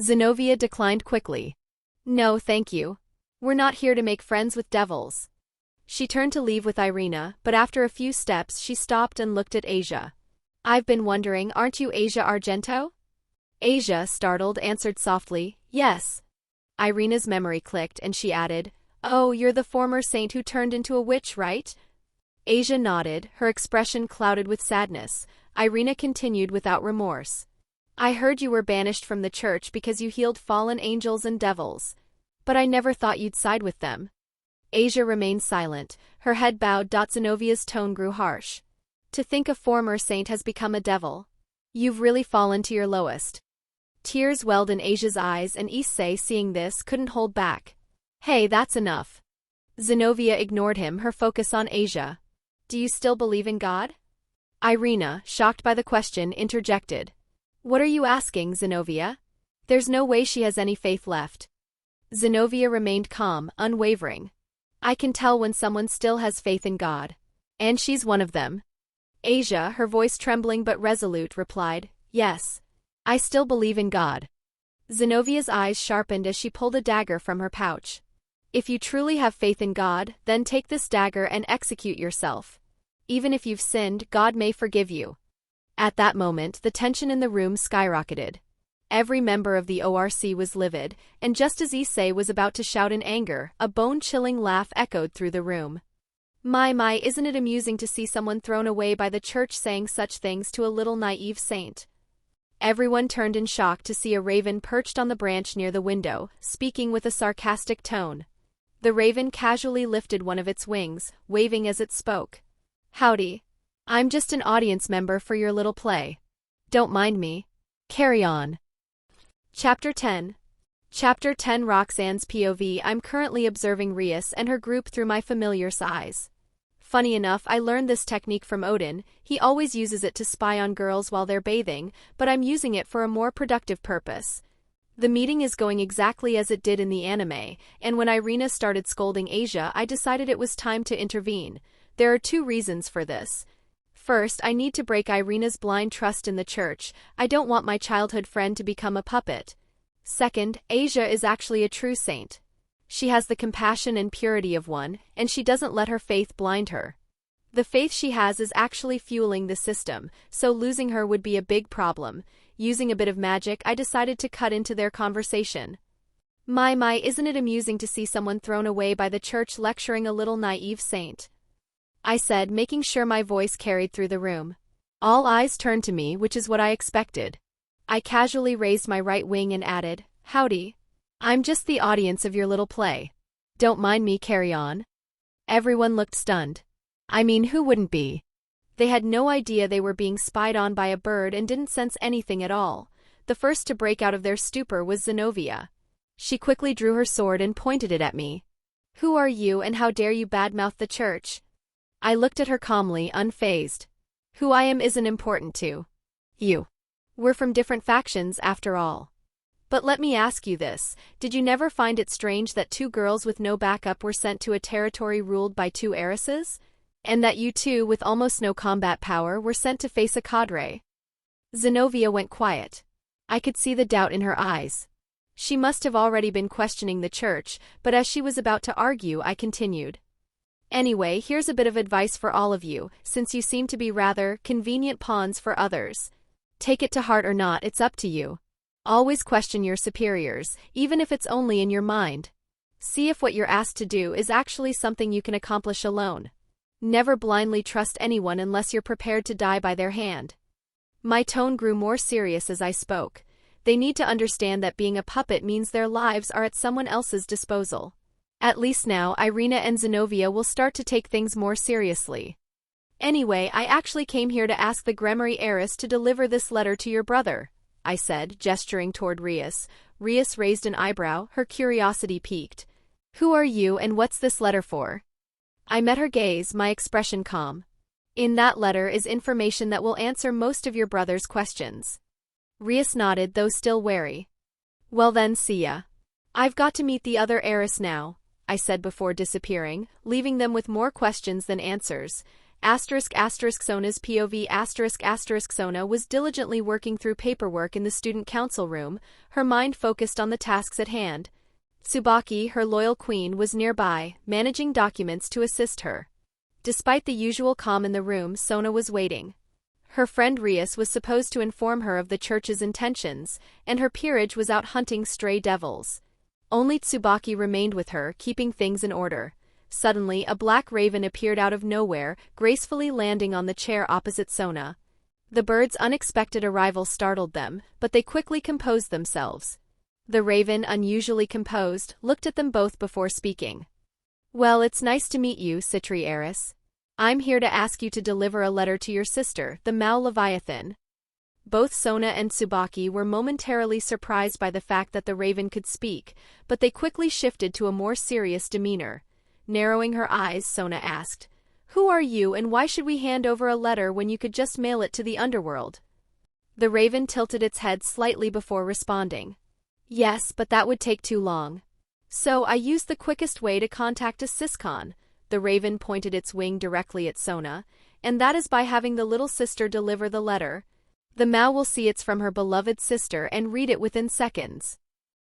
Zenobia declined quickly. No, thank you. We're not here to make friends with devils. She turned to leave with Irina, but after a few steps she stopped and looked at Asia. I've been wondering, aren't you Asia Argento? Asia, startled, answered softly, yes. Irina's memory clicked and she added, oh, you're the former saint who turned into a witch, right? Asia nodded, her expression clouded with sadness. Irina continued without remorse. I heard you were banished from the church because you healed fallen angels and devils. But I never thought you'd side with them. Asia remained silent, her head bowed. Zenovia's tone grew harsh. To think a former saint has become a devil. You've really fallen to your lowest. Tears welled in Asia's eyes and Issei, seeing this, couldn't hold back. Hey, that's enough. Zenobia ignored him, her focus on Asia. Do you still believe in God? Irina, shocked by the question, interjected. What are you asking, Zenobia? There's no way she has any faith left. Zenobia remained calm, unwavering. I can tell when someone still has faith in God. And she's one of them. Asia, her voice trembling but resolute, replied, yes. I still believe in God. Zenovia's eyes sharpened as she pulled a dagger from her pouch. If you truly have faith in God, then take this dagger and execute yourself. Even if you've sinned, God may forgive you. At that moment, the tension in the room skyrocketed. Every member of the ORC was livid, and just as Issei was about to shout in anger, a bone-chilling laugh echoed through the room. My, isn't it amusing to see someone thrown away by the church saying such things to a little naive saint? Everyone turned in shock to see a raven perched on the branch near the window, speaking with a sarcastic tone. The raven casually lifted one of its wings, waving as it spoke. Howdy. I'm just an audience member for your little play. Don't mind me. Carry on. Chapter 10. Chapter 10 Roxanne's POV. I'm currently observing Rias and her group through my familiar's eyes. Funny enough, I learned this technique from Odin. He always uses it to spy on girls while they're bathing, but I'm using it for a more productive purpose. The meeting is going exactly as it did in the anime, and when Irina started scolding Asia, I decided it was time to intervene. There are two reasons for this. First, I need to break Irina's blind trust in the church. I don't want my childhood friend to become a puppet. Second, Asia is actually a true saint. She has the compassion and purity of one, and she doesn't let her faith blind her. The faith she has is actually fueling the system, so losing her would be a big problem. Using a bit of magic, I decided to cut into their conversation. My, isn't it amusing to see someone thrown away by the church lecturing a little naive saint? I said, making sure my voice carried through the room. All eyes turned to me, which is what I expected. I casually raised my right wing and added, howdy. I'm just the audience of your little play. Don't mind me, carry on. Everyone looked stunned. I mean, who wouldn't be? They had no idea they were being spied on by a bird and didn't sense anything at all. The first to break out of their stupor was Zenobia. She quickly drew her sword and pointed it at me. Who are you and how dare you badmouth the church? I looked at her calmly, unfazed. Who I am isn't important to you. We're from different factions, after all. But let me ask you this, did you never find it strange that two girls with no backup were sent to a territory ruled by two heiresses? And that you two, with almost no combat power, were sent to face a cadre? Zenobia went quiet. I could see the doubt in her eyes. She must have already been questioning the church, but as she was about to argue, I continued. Anyway, here's a bit of advice for all of you, since you seem to be rather convenient pawns for others. Take it to heart or not, it's up to you. Always question your superiors, even if it's only in your mind. See if what you're asked to do is actually something you can accomplish alone. Never blindly trust anyone unless you're prepared to die by their hand. My tone grew more serious as I spoke. They need to understand that being a puppet means their lives are at someone else's disposal. At least now Irina and Zenobia will start to take things more seriously. Anyway, I actually came here to ask the Gremory heiress to deliver this letter to your brother, I said, gesturing toward Rias. Rias raised an eyebrow, her curiosity piqued. Who are you and what's this letter for? I met her gaze, my expression calm. In that letter is information that will answer most of your brother's questions. Rias nodded, though still wary. Well then, see ya. I've got to meet the other heiress now, I said before disappearing, leaving them with more questions than answers. Sona's POV Sona was diligently working through paperwork in the student council room, her mind focused on the tasks at hand. Tsubaki, her loyal queen, was nearby, managing documents to assist her. Despite the usual calm in the room, Sona was waiting. Her friend Rias was supposed to inform her of the church's intentions, and her peerage was out hunting stray devils. Only Tsubaki remained with her, keeping things in order. Suddenly, a black raven appeared out of nowhere, gracefully landing on the chair opposite Sona. The bird's unexpected arrival startled them, but they quickly composed themselves. The raven, unusually composed, looked at them both before speaking. Well, it's nice to meet you, Citri heiress. I'm here to ask you to deliver a letter to your sister, the Mao Leviathan. Both Sona and Tsubaki were momentarily surprised by the fact that the raven could speak, but they quickly shifted to a more serious demeanor. Narrowing her eyes, Sona asked, Who are you and why should we hand over a letter when you could just mail it to the underworld? The raven tilted its head slightly before responding. Yes, but that would take too long. So I used the quickest way to contact a Siscon. The raven pointed its wing directly at Sona, and that is by having the little sister deliver the letter. The Mao will see it's from her beloved sister and read it within seconds.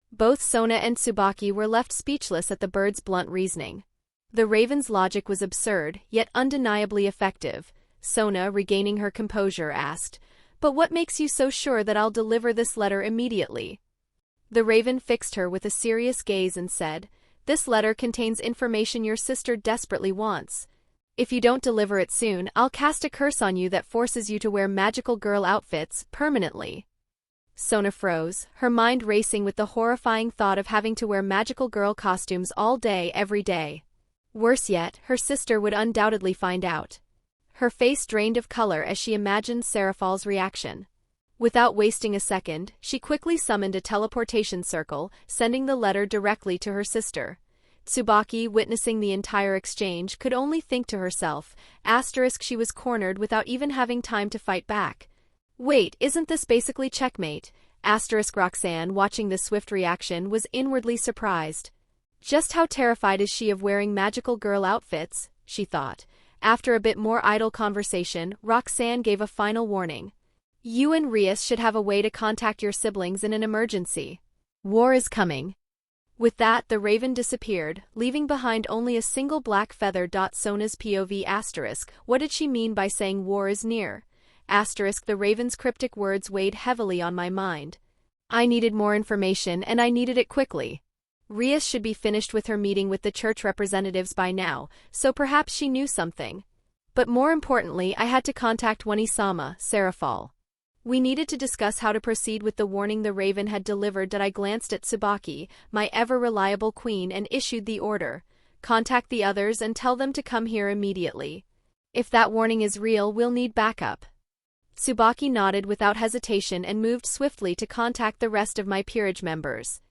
Both Sona and Tsubaki were left speechless at the bird's blunt reasoning. The raven's logic was absurd, yet undeniably effective. Sona, regaining her composure, asked, But what makes you so sure that I'll deliver this letter immediately? The raven fixed her with a serious gaze and said, This letter contains information your sister desperately wants. If you don't deliver it soon, I'll cast a curse on you that forces you to wear magical girl outfits permanently. Sona froze, her mind racing with the horrifying thought of having to wear magical girl costumes all day every day. Worse yet, her sister would undoubtedly find out. Her face drained of color as she imagined Seraphal's reaction. Without wasting a second, she quickly summoned a teleportation circle, sending the letter directly to her sister. Tsubaki, witnessing the entire exchange, could only think to herself, she was cornered without even having time to fight back. Wait, isn't this basically checkmate? Roxanne, watching this swift reaction, was inwardly surprised. Just how terrified is she of wearing magical girl outfits, she thought. After a bit more idle conversation, Roxanne gave a final warning. You and Rias should have a way to contact your siblings in an emergency. War is coming. With that, the raven disappeared, leaving behind only a single black feather. Sona's POV*. What did she mean by saying war is near? The raven's cryptic words weighed heavily on my mind. I needed more information, and I needed it quickly. Rias should be finished with her meeting with the church representatives by now, so perhaps she knew something. But more importantly, I had to contact One-sama, Seraphal. We needed to discuss how to proceed with the warning the raven had delivered. I glanced at Tsubaki, my ever-reliable queen, and issued the order. Contact the others and tell them to come here immediately. If that warning is real, we'll need backup. Tsubaki nodded without hesitation and moved swiftly to contact the rest of my peerage members.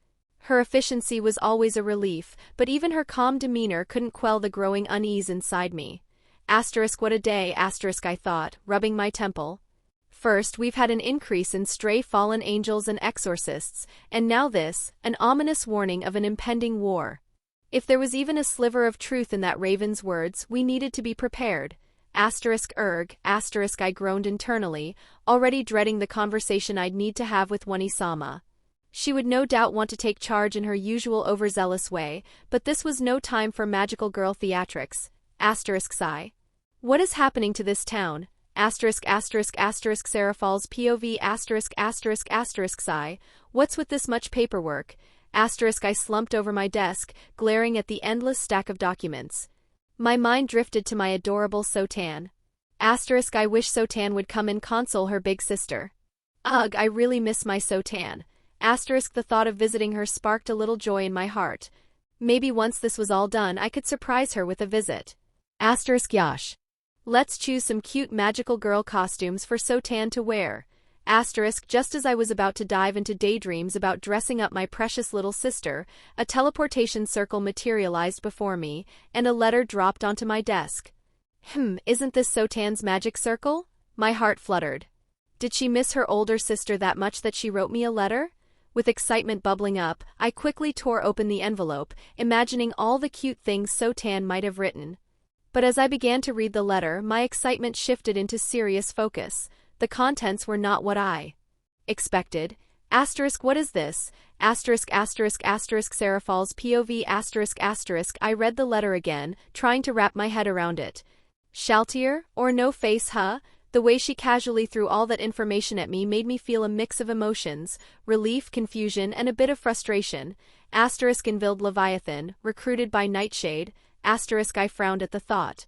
Her efficiency was always a relief, but even her calm demeanor couldn't quell the growing unease inside me. What a day, I thought, rubbing my temple. First, we've had an increase in stray fallen angels and exorcists, and now this, an ominous warning of an impending war. If there was even a sliver of truth in that raven's words, we needed to be prepared. I groaned internally, already dreading the conversation I'd need to have with One-sama. She would no doubt want to take charge in her usual overzealous way, but this was no time for magical girl theatrics. Sigh. What is happening to this town? Seraphal's POV*. Sigh. What's with this much paperwork? Asterisk I slumped over my desk, glaring at the endless stack of documents. My mind drifted to my adorable Sotan. Asterisk I wish Sotan would come and console her big sister. Ugh, I really miss my Sotan. Asterisk the thought of visiting her sparked a little joy in my heart. Maybe once this was all done I could surprise her with a visit. Asterisk Yash. Let's choose some cute magical girl costumes for Sotan to wear. Asterisk just as I was about to dive into daydreams about dressing up my precious little sister, a teleportation circle materialized before me, and a letter dropped onto my desk. Isn't this Sotan's magic circle? My heart fluttered. Did she miss her older sister that much that she wrote me a letter? With excitement bubbling up, I quickly tore open the envelope, imagining all the cute things Sotan might have written. But as I began to read the letter, my excitement shifted into serious focus. The contents were not what I expected. Asterisk what is this? Asterisk Seraphal's POV asterisk. I read the letter again, trying to wrap my head around it. Shaltier, or no face, huh? The way she casually threw all that information at me made me feel a mix of emotions, relief, confusion, and a bit of frustration. Asterisk Invild Leviathan, recruited by Nightshade. Asterisk I frowned at the thought.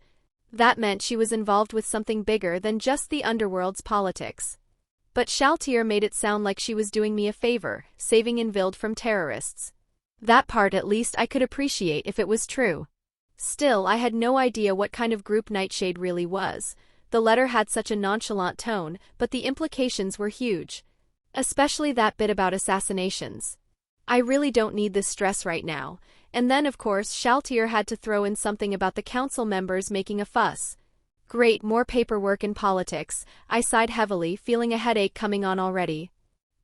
That meant she was involved with something bigger than just the underworld's politics. But Shaltier made it sound like she was doing me a favor, saving Invild from terrorists. That part at least I could appreciate if it was true. Still, I had no idea what kind of group Nightshade really was. The letter had such a nonchalant tone, but the implications were huge. Especially that bit about assassinations. I really don't need this stress right now. And then, of course, Shaltier had to throw in something about the council members making a fuss. Great, more paperwork and politics. I sighed heavily, feeling a headache coming on already.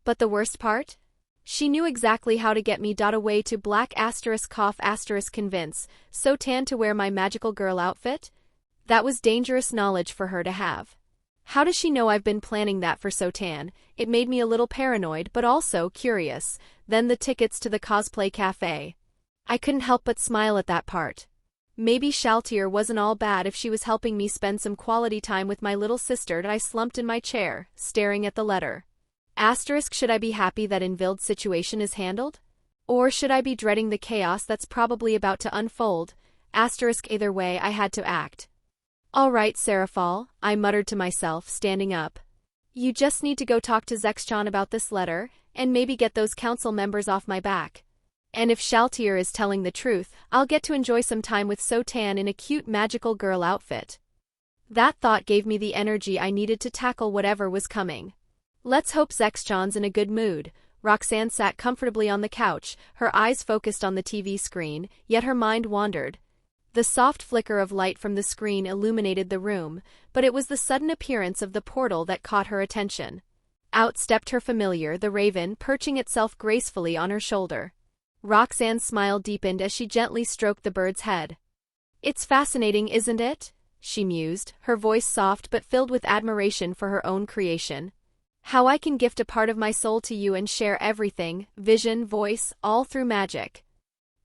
But the worst part? She knew exactly how to get me away to black cough convince Sotan to wear my magical girl outfit? That was dangerous knowledge for her to have. How does she know I've been planning that for Sotan? It made me a little paranoid, but also curious. Then the tickets to the cosplay cafe. I couldn't help but smile at that part. Maybe Shaltier wasn't all bad if she was helping me spend some quality time with my little sister. I slumped in my chair, staring at the letter. Asterisk should I be happy that Invild's situation is handled? Or should I be dreading the chaos that's probably about to unfold? Asterisk either way I had to act. All right, Seraphal, I muttered to myself, standing up. You just need to go talk to Zexchan about this letter, and maybe get those council members off my back. And if Shaltier is telling the truth, I'll get to enjoy some time with Sotan in a cute magical girl outfit. That thought gave me the energy I needed to tackle whatever was coming. Let's hope Zexchan's in a good mood. Roxanne sat comfortably on the couch, her eyes focused on the TV screen, yet her mind wandered. The soft flicker of light from the screen illuminated the room, but it was the sudden appearance of the portal that caught her attention. Out stepped her familiar, the raven, perching itself gracefully on her shoulder. Roxanne's smile deepened as she gently stroked the bird's head. It's fascinating, isn't it? She mused, her voice soft but filled with admiration for her own creation. How I can gift a part of my soul to you and share everything, vision, voice, all through magic.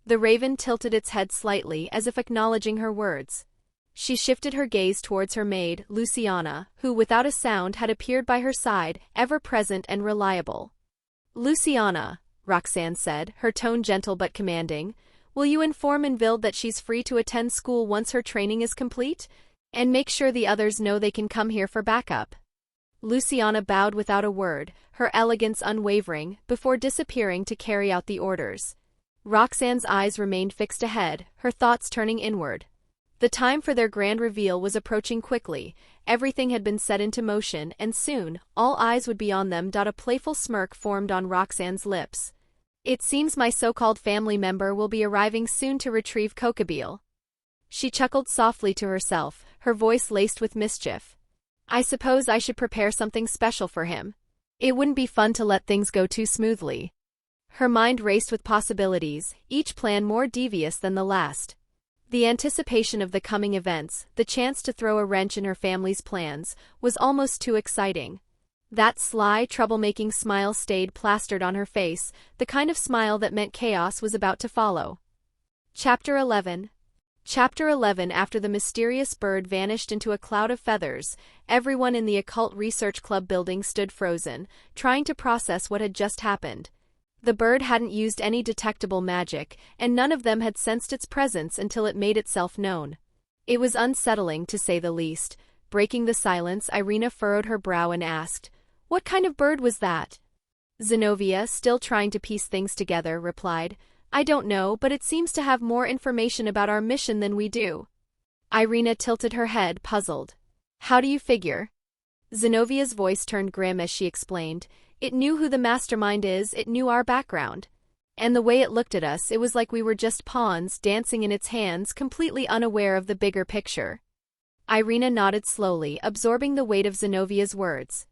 The raven tilted its head slightly as if acknowledging her words. She shifted her gaze towards her maid, Luciana, who without a sound had appeared by her side, ever present and reliable. Luciana, Roxanne said, her tone gentle but commanding, will you inform Invild that she's free to attend school once her training is complete? And make sure the others know they can come here for backup. Luciana bowed without a word, her elegance unwavering, before disappearing to carry out the orders. Roxanne's eyes remained fixed ahead, her thoughts turning inward. The time for their grand reveal was approaching quickly. Everything had been set into motion, and soon, all eyes would be on them. A playful smirk formed on Roxanne's lips. It seems my so-called family member will be arriving soon to retrieve Kokabeel. She chuckled softly to herself, her voice laced with mischief. I suppose I should prepare something special for him. It wouldn't be fun to let things go too smoothly. Her mind raced with possibilities, each plan more devious than the last. The anticipation of the coming events, the chance to throw a wrench in her family's plans, was almost too exciting. That sly, troublemaking smile stayed plastered on her face, the kind of smile that meant chaos was about to follow. Chapter 11. Chapter 11. After the mysterious bird vanished into a cloud of feathers, everyone in the Occult Research Club building stood frozen, trying to process what had just happened. The bird hadn't used any detectable magic, and none of them had sensed its presence until it made itself known. It was unsettling, to say the least. Breaking the silence, Irina furrowed her brow and asked, "What kind of bird was that?" Zenobia, still trying to piece things together, replied, "I don't know, but it seems to have more information about our mission than we do." Irina tilted her head, puzzled. "How do you figure?" Zenovia's voice turned grim as she explained, "It knew who the mastermind is, it knew our background. And the way it looked at us, it was like we were just pawns dancing in its hands, completely unaware of the bigger picture." Irina nodded slowly, absorbing the weight of Zenovia's words.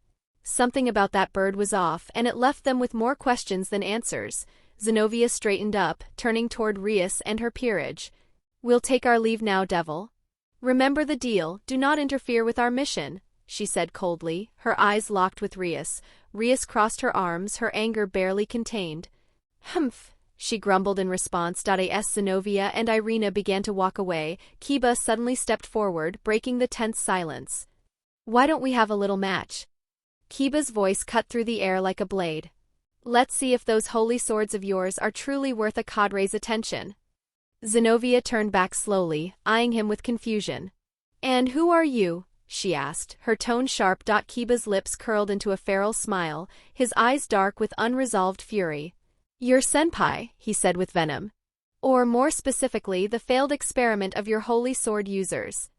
Something about that bird was off, and it left them with more questions than answers. Zenobia straightened up, turning toward Rias and her peerage. "We'll take our leave now, devil. Remember the deal, do not interfere with our mission," she said coldly, her eyes locked with Rias. Rias crossed her arms, her anger barely contained. "Humph," she grumbled in response. As Zenobia and Irina began to walk away, Kiba suddenly stepped forward, breaking the tense silence. "Why don't we have a little match?" Kiba's voice cut through the air like a blade. "Let's see if those holy swords of yours are truly worth a cadre's attention." Zenobia turned back slowly, eyeing him with confusion. "And who are you?" she asked, her tone sharp. Kiba's lips curled into a feral smile, his eyes dark with unresolved fury. "Your senpai," he said with venom. "Or more specifically, the failed experiment of your holy sword users."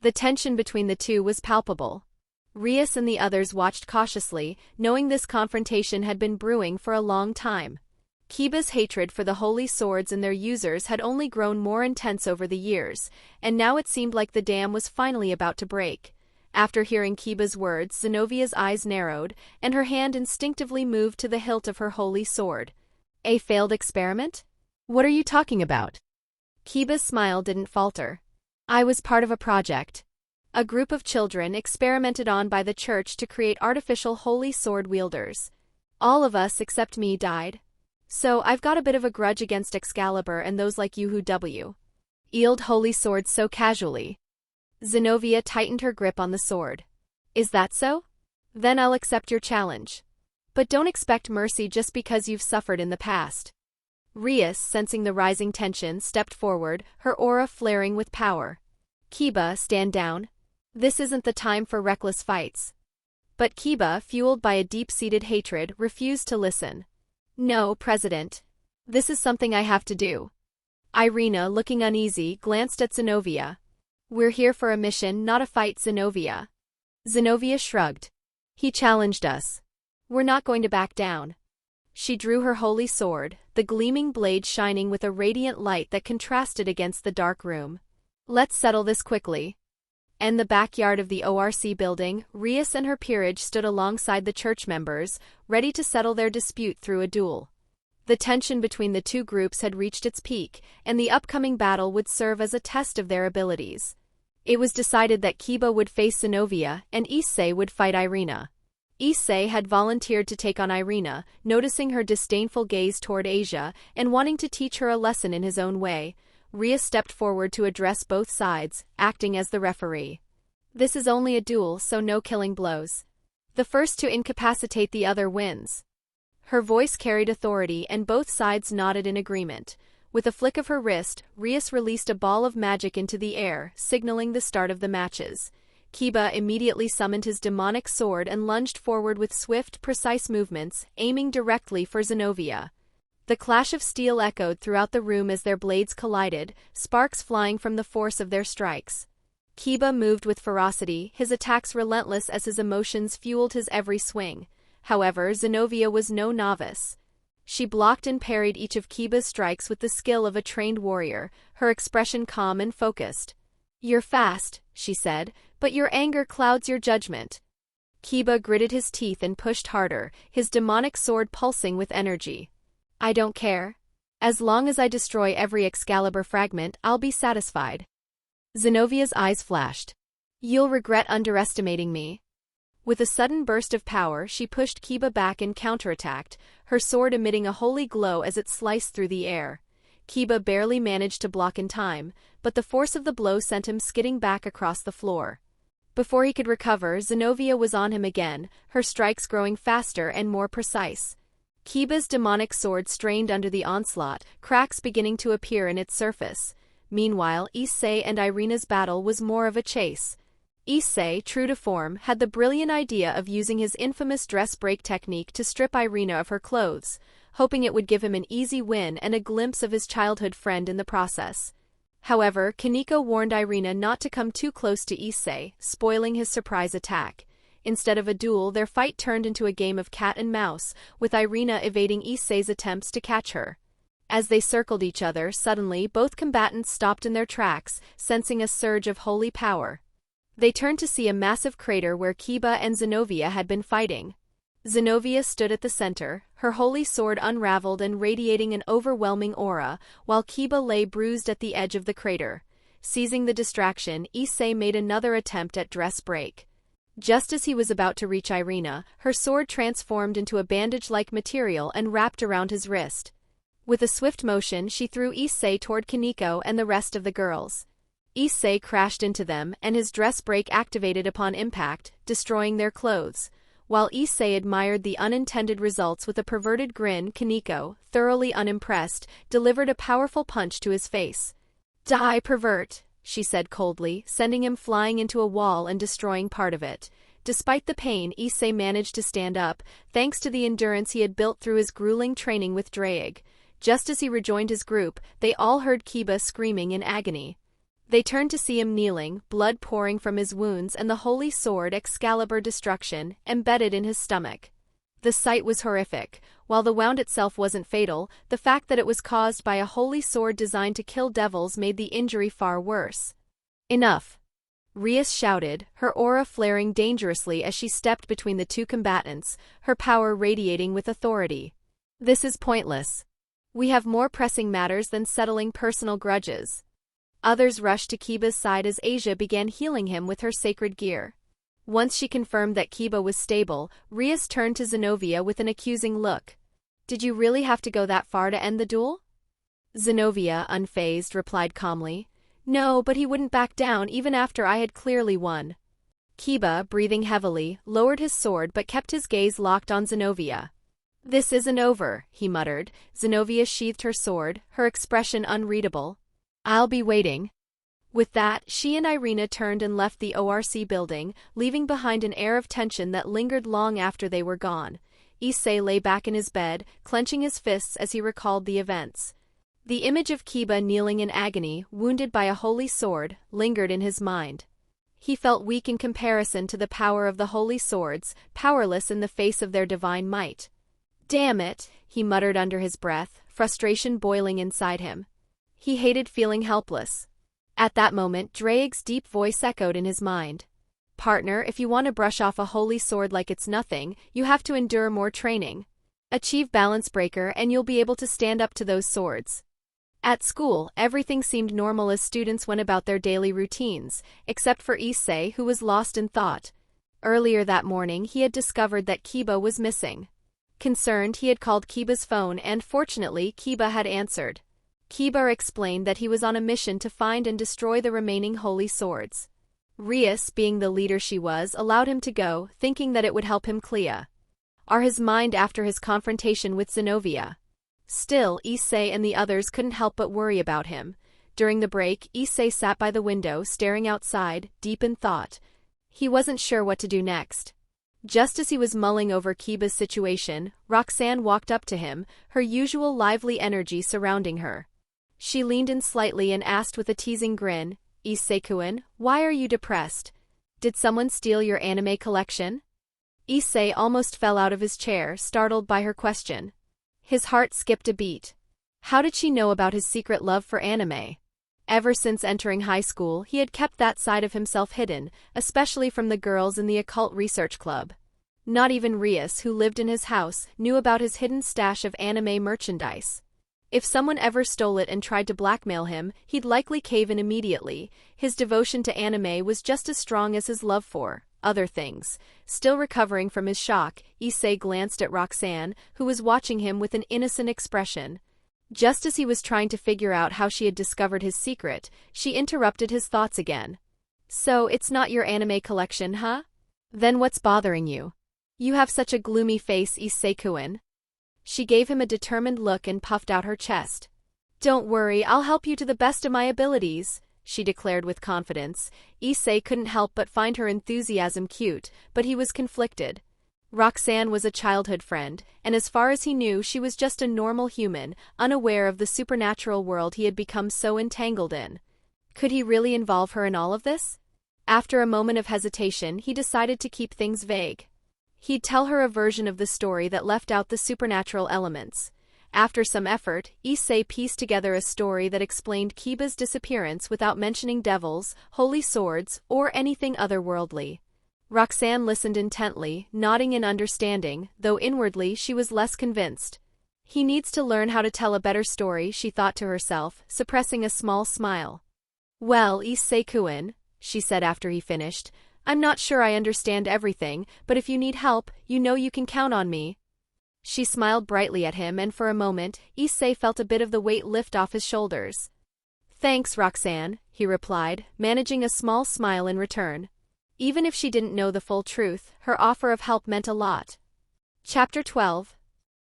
The tension between the two was palpable. Rias and the others watched cautiously, knowing this confrontation had been brewing for a long time. Kiba's hatred for the holy swords and their users had only grown more intense over the years, and now it seemed like the dam was finally about to break. After hearing Kiba's words, Zenovia's eyes narrowed, and her hand instinctively moved to the hilt of her holy sword. "A failed experiment? What are you talking about?" Kiba's smile didn't falter. "I was part of a project. A group of children experimented on by the church to create artificial holy sword wielders. All of us except me died. So I've got a bit of a grudge against Excalibur and those like you who wield holy swords so casually." Zenobia tightened her grip on the sword. "Is that so? Then I'll accept your challenge. But don't expect mercy just because you've suffered in the past." Rias, sensing the rising tension, stepped forward, her aura flaring with power. "Kiba, stand down. This isn't the time for reckless fights." But Kiba, fueled by a deep-seated hatred, refused to listen. "No, President. This is something I have to do." Irina, looking uneasy, glanced at Zenobia. "We're here for a mission, not a fight, Zenobia." Zenobia shrugged. "He challenged us. We're not going to back down." She drew her holy sword, the gleaming blade shining with a radiant light that contrasted against the dark room. "Let's settle this quickly." In the backyard of the ORC building, Rias and her peerage stood alongside the church members, ready to settle their dispute through a duel. The tension between the two groups had reached its peak, and the upcoming battle would serve as a test of their abilities. It was decided that Kiba would face Zenobia, and Issei would fight Irina. Issei had volunteered to take on Irina, noticing her disdainful gaze toward Asia, and wanting to teach her a lesson in his own way. Rias stepped forward to address both sides, acting as the referee. "This is only a duel, so no killing blows. The first to incapacitate the other wins." Her voice carried authority, and both sides nodded in agreement. With a flick of her wrist, Rias released a ball of magic into the air, signaling the start of the matches. Kiba immediately summoned his demonic sword and lunged forward with swift, precise movements, aiming directly for Zenobia. The clash of steel echoed throughout the room as their blades collided, sparks flying from the force of their strikes. Kiba moved with ferocity, his attacks relentless as his emotions fueled his every swing. However, Zenobia was no novice. She blocked and parried each of Kiba's strikes with the skill of a trained warrior, her expression calm and focused. "You're fast," she said, "but your anger clouds your judgment." Kiba gritted his teeth and pushed harder, his demonic sword pulsing with energy. "I don't care. As long as I destroy every Excalibur fragment, I'll be satisfied." Zenovia's eyes flashed. "You'll regret underestimating me." With a sudden burst of power, she pushed Kiba back and counterattacked, her sword emitting a holy glow as it sliced through the air. Kiba barely managed to block in time, but the force of the blow sent him skidding back across the floor. Before he could recover, Zenobia was on him again, her strikes growing faster and more precise. Kiba's demonic sword strained under the onslaught, cracks beginning to appear in its surface. Meanwhile, Issei and Irina's battle was more of a chase. Issei, true to form, had the brilliant idea of using his infamous dress break technique to strip Irina of her clothes, hoping it would give him an easy win and a glimpse of his childhood friend in the process. However, Kaneko warned Irina not to come too close to Issei, spoiling his surprise attack. Instead of a duel, their fight turned into a game of cat and mouse, with Irina evading Issei's attempts to catch her. As they circled each other, suddenly both combatants stopped in their tracks, sensing a surge of holy power. They turned to see a massive crater where Kiba and Zenobia had been fighting. Zenobia stood at the center, her holy sword unraveled and radiating an overwhelming aura, while Kiba lay bruised at the edge of the crater. Seizing the distraction, Issei made another attempt at dress break. Just as he was about to reach Irina, her sword transformed into a bandage-like material and wrapped around his wrist. With a swift motion, she threw Issei toward Kaneko and the rest of the girls. Issei crashed into them, and his dress break activated upon impact, destroying their clothes. While Issei admired the unintended results with a perverted grin, Kaneko, thoroughly unimpressed, delivered a powerful punch to his face. "Die, pervert," she said coldly, sending him flying into a wall and destroying part of it. Despite the pain, Issei managed to stand up, thanks to the endurance he had built through his grueling training with Dreig. Just as he rejoined his group, they all heard Kiba screaming in agony. They turned to see him kneeling, blood pouring from his wounds and the holy sword Excalibur Destruction embedded in his stomach. The sight was horrific. While the wound itself wasn't fatal, the fact that it was caused by a holy sword designed to kill devils made the injury far worse. "Enough!" Rias shouted, her aura flaring dangerously as she stepped between the two combatants, her power radiating with authority. "This is pointless. We have more pressing matters than settling personal grudges." Others rushed to Kiba's side as Asia began healing him with her sacred gear. Once she confirmed that Kiba was stable, Rias turned to Zenobia with an accusing look. "Did you really have to go that far to end the duel?" Zenobia, unfazed, replied calmly, "No, but he wouldn't back down even after I had clearly won." Kiba, breathing heavily, lowered his sword but kept his gaze locked on Zenobia. "This isn't over," he muttered. Zenobia sheathed her sword, her expression unreadable. "I'll be waiting." With that, she and Irina turned and left the ORC building, leaving behind an air of tension that lingered long after they were gone. Issei lay back in his bed, clenching his fists as he recalled the events. The image of Kiba kneeling in agony, wounded by a holy sword, lingered in his mind. He felt weak in comparison to the power of the holy swords, powerless in the face of their divine might. "Damn it," he muttered under his breath, frustration boiling inside him. He hated feeling helpless. At that moment, Dreig's deep voice echoed in his mind. "Partner, if you want to brush off a holy sword like it's nothing, you have to endure more training. Achieve balance breaker and you'll be able to stand up to those swords." At school, everything seemed normal as students went about their daily routines, except for Issei, who was lost in thought. Earlier that morning, he had discovered that Kiba was missing. Concerned, he had called Kiba's phone and, fortunately, Kiba had answered. Kiba explained that he was on a mission to find and destroy the remaining holy swords. Rias, being the leader she was, allowed him to go, thinking that it would help him clear his mind after his confrontation with Zenobia. Still, Issei and the others couldn't help but worry about him. During the break, Issei sat by the window, staring outside, deep in thought. He wasn't sure what to do next. Just as he was mulling over Kiba's situation, Roxanne walked up to him, her usual lively energy surrounding her. She leaned in slightly and asked with a teasing grin, "Issei-kun, why are you depressed? Did someone steal your anime collection?" Issei almost fell out of his chair, startled by her question. His heart skipped a beat. How did she know about his secret love for anime? Ever since entering high school, he had kept that side of himself hidden, especially from the girls in the occult research club. Not even Rias, who lived in his house, knew about his hidden stash of anime merchandise. If someone ever stole it and tried to blackmail him, he'd likely cave in immediately. His devotion to anime was just as strong as his love for other things. Still recovering from his shock, Issei glanced at Roxanne, who was watching him with an innocent expression. Just as he was trying to figure out how she had discovered his secret, she interrupted his thoughts again. "So, it's not your anime collection, huh? Then what's bothering you? You have such a gloomy face, Issei-kun." She gave him a determined look and puffed out her chest. "Don't worry, I'll help you to the best of my abilities," she declared with confidence. Issei couldn't help but find her enthusiasm cute, but he was conflicted. Roxanne was a childhood friend, and as far as he knew she was just a normal human, unaware of the supernatural world he had become so entangled in. Could he really involve her in all of this? After a moment of hesitation, he decided to keep things vague. He'd tell her a version of the story that left out the supernatural elements. After some effort, Issei pieced together a story that explained Kiba's disappearance without mentioning devils, holy swords, or anything otherworldly. Roxanne listened intently, nodding in understanding, though inwardly she was less convinced. He needs to learn how to tell a better story, she thought to herself, suppressing a small smile. "Well, Issei-kun," she said after he finished, "I'm not sure I understand everything, but if you need help, you know you can count on me." She smiled brightly at him, and for a moment, Issei felt a bit of the weight lift off his shoulders. "Thanks, Roxanne," he replied, managing a small smile in return. Even if she didn't know the full truth, her offer of help meant a lot. Chapter 12.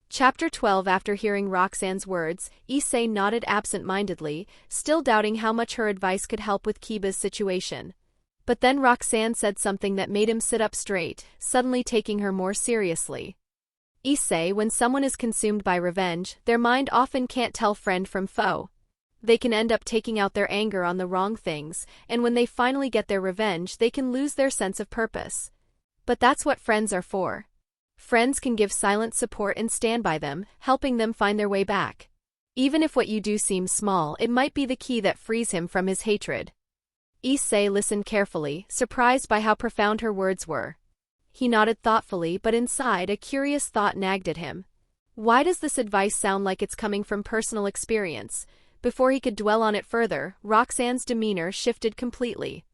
Chapter 12. After hearing Roxanne's words, Issei nodded absent-mindedly, still doubting how much her advice could help with Kiba's situation. But then Roxanne said something that made him sit up straight, suddenly taking her more seriously. "Issei, when someone is consumed by revenge, their mind often can't tell friend from foe. They can end up taking out their anger on the wrong things, and when they finally get their revenge, they can lose their sense of purpose. But that's what friends are for. Friends can give silent support and stand by them, helping them find their way back. Even if what you do seems small, it might be the key that frees him from his hatred." Issei listened carefully, surprised by how profound her words were. He nodded thoughtfully, but inside a curious thought nagged at him. Why does this advice sound like it's coming from personal experience? Before he could dwell on it further, Roxanne's demeanor shifted completely.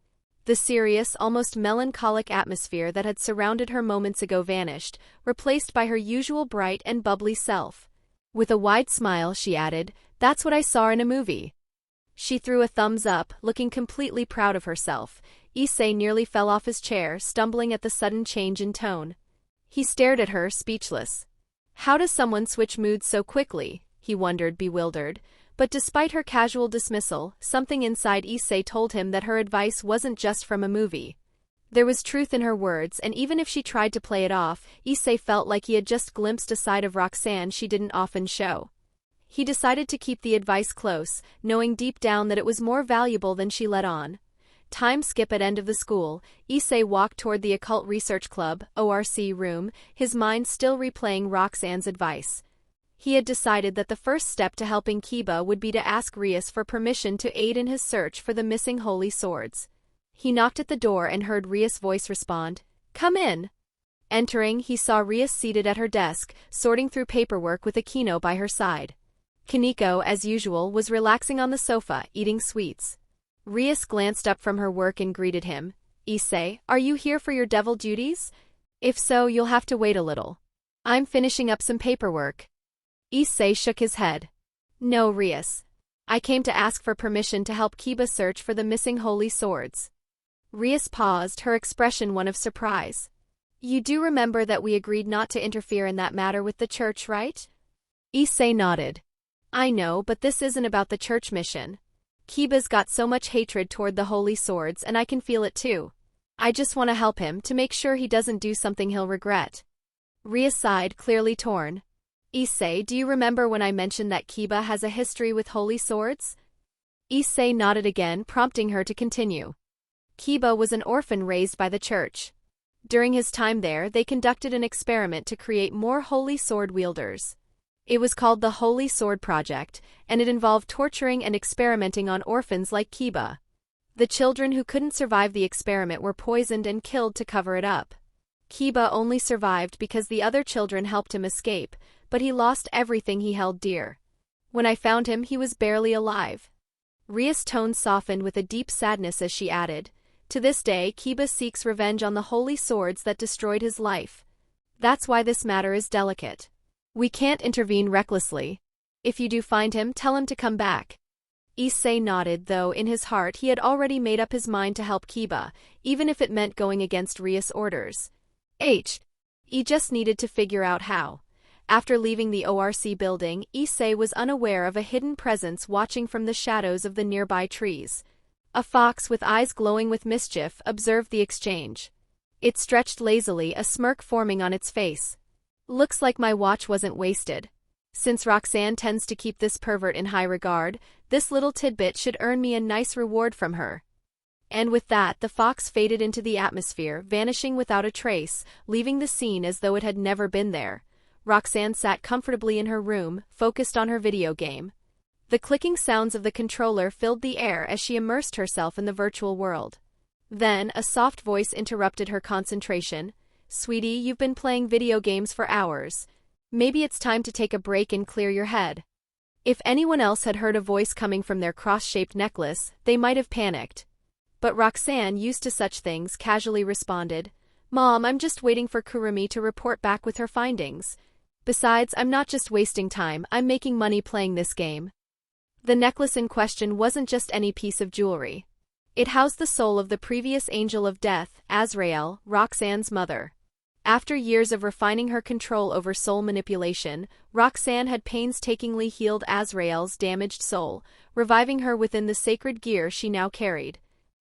The serious, almost melancholic atmosphere that had surrounded her moments ago vanished, replaced by her usual bright and bubbly self. With a wide smile, she added, "That's what I saw in a movie." She threw a thumbs up, looking completely proud of herself. Issei nearly fell off his chair, stumbling at the sudden change in tone. He stared at her, speechless. How does someone switch moods so quickly? He wondered, bewildered. But despite her casual dismissal, something inside Issei told him that her advice wasn't just from a movie. There was truth in her words, and even if she tried to play it off, Issei felt like he had just glimpsed a side of Roxanne she didn't often show. He decided to keep the advice close, knowing deep down that it was more valuable than she let on. Time skip at end of the school, Issei walked toward the Occult Research Club, ORC room, his mind still replaying Roxanne's advice. He had decided that the first step to helping Kiba would be to ask Rias for permission to aid in his search for the missing holy swords. He knocked at the door and heard Rias' voice respond, "Come in." Entering, he saw Rias seated at her desk, sorting through paperwork with Akino by her side. Kaneko, as usual, was relaxing on the sofa, eating sweets. Rias glanced up from her work and greeted him. "Issei, are you here for your devil duties? If so, you'll have to wait a little. I'm finishing up some paperwork." Issei shook his head. "No, Rias. I came to ask for permission to help Kiba search for the missing holy swords." Rias paused, her expression one of surprise. "You do remember that we agreed not to interfere in that matter with the church, right?" Issei nodded. "I know, but this isn't about the church mission. Kiba's got so much hatred toward the holy swords, and I can feel it too. I just want to help him, to make sure he doesn't do something he'll regret." Rias sighed, clearly torn. "Issei, do you remember when I mentioned that Kiba has a history with holy swords?" Issei nodded again, prompting her to continue. "Kiba was an orphan raised by the church. During his time there, they conducted an experiment to create more holy sword wielders. It was called the Holy Sword Project, and it involved torturing and experimenting on orphans like Kiba. The children who couldn't survive the experiment were poisoned and killed to cover it up. Kiba only survived because the other children helped him escape, but he lost everything he held dear. When I found him, he was barely alive." Rias' tone softened with a deep sadness as she added, "To this day, Kiba seeks revenge on the holy swords that destroyed his life. That's why this matter is delicate. We can't intervene recklessly. If you do find him, tell him to come back." Issei nodded, though in his heart he had already made up his mind to help Kiba, even if it meant going against Rias' orders. He just needed to figure out how. After leaving the ORC building, Issei was unaware of a hidden presence watching from the shadows of the nearby trees. A fox with eyes glowing with mischief observed the exchange. It stretched lazily, a smirk forming on its face. Looks like my watch wasn't wasted. Since Roxanne tends to keep this pervert in high regard, this little tidbit should earn me a nice reward from her. And with that, the fox faded into the atmosphere, vanishing without a trace, leaving the scene as though it had never been there. Roxanne sat comfortably in her room, focused on her video game. The clicking sounds of the controller filled the air as she immersed herself in the virtual world. Then, a soft voice interrupted her concentration. "Sweetie, you've been playing video games for hours. Maybe it's time to take a break and clear your head." If anyone else had heard a voice coming from their cross-shaped necklace, they might have panicked. But Roxanne, used to such things, casually responded, "Mom, I'm just waiting for Kurumi to report back with her findings. Besides, I'm not just wasting time, I'm making money playing this game." The necklace in question wasn't just any piece of jewelry. It housed the soul of the previous angel of death, Azrael, Roxanne's mother. After years of refining her control over soul manipulation, Roxanne had painstakingly healed Azrael's damaged soul, reviving her within the sacred gear she now carried.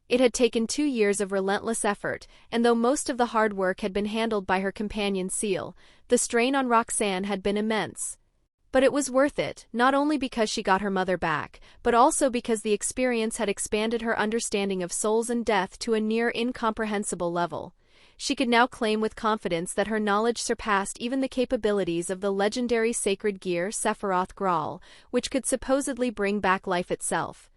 It had taken 2 years of relentless effort, and though most of the hard work had been handled by her companion Ciel, the strain on Roxanne had been immense. But it was worth it, not only because she got her mother back, but also because the experience had expanded her understanding of souls and death to a near incomprehensible level. She could now claim with confidence that her knowledge surpassed even the capabilities of the legendary sacred gear Sephiroth Graal, which could supposedly bring back life itself.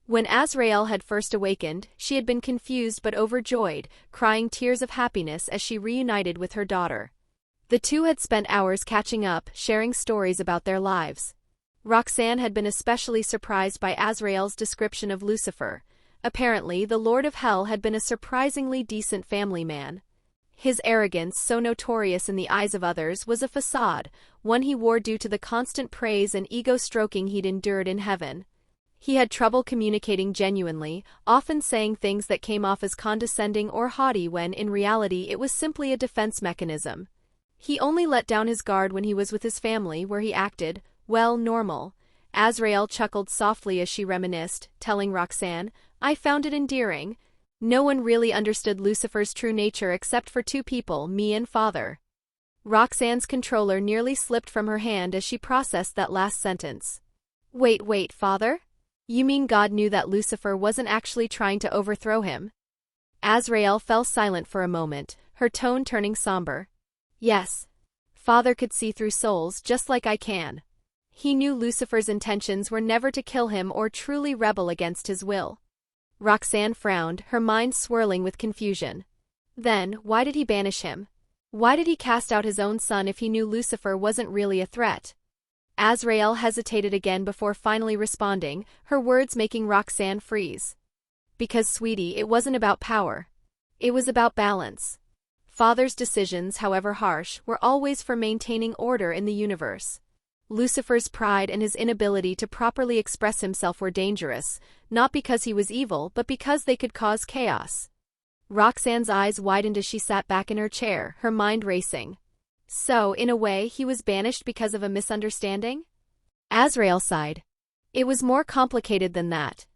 When Azrael had first awakened, she had been confused but overjoyed, crying tears of happiness as she reunited with her daughter. The two had spent hours catching up, sharing stories about their lives. Roxanne had been especially surprised by Azrael's description of Lucifer. Apparently, the Lord of Hell had been a surprisingly decent family man. His arrogance, so notorious in the eyes of others, was a facade, one he wore due to the constant praise and ego-stroking he'd endured in heaven. He had trouble communicating genuinely, often saying things that came off as condescending or haughty when, in reality, it was simply a defense mechanism. He only let down his guard when he was with his family, where he acted, well, normal. Azrael chuckled softly as she reminisced, telling Roxanne, "I found it endearing. No one really understood Lucifer's true nature except for 2 people, me and Father." Roxanne's controller nearly slipped from her hand as she processed that last sentence. Wait, Father? You mean God knew that Lucifer wasn't actually trying to overthrow him?" Azrael fell silent for a moment, her tone turning somber. "Yes. Father could see through souls just like I can. He knew Lucifer's intentions were never to kill him or truly rebel against his will." Roxanne frowned, her mind swirling with confusion. Then, why did he banish him? Why did he cast out his own son if he knew Lucifer wasn't really a threat? Azrael hesitated again before finally responding, her words making Roxanne freeze. "Because, sweetie, it wasn't about power. It was about balance. Father's decisions, however harsh, were always for maintaining order in the universe. Lucifer's pride and his inability to properly express himself were dangerous, not because he was evil but because they could cause chaos." Roxanne's eyes widened as she sat back in her chair, her mind racing. So, in a way, he was banished because of a misunderstanding? Azrael sighed. It was more complicated than that.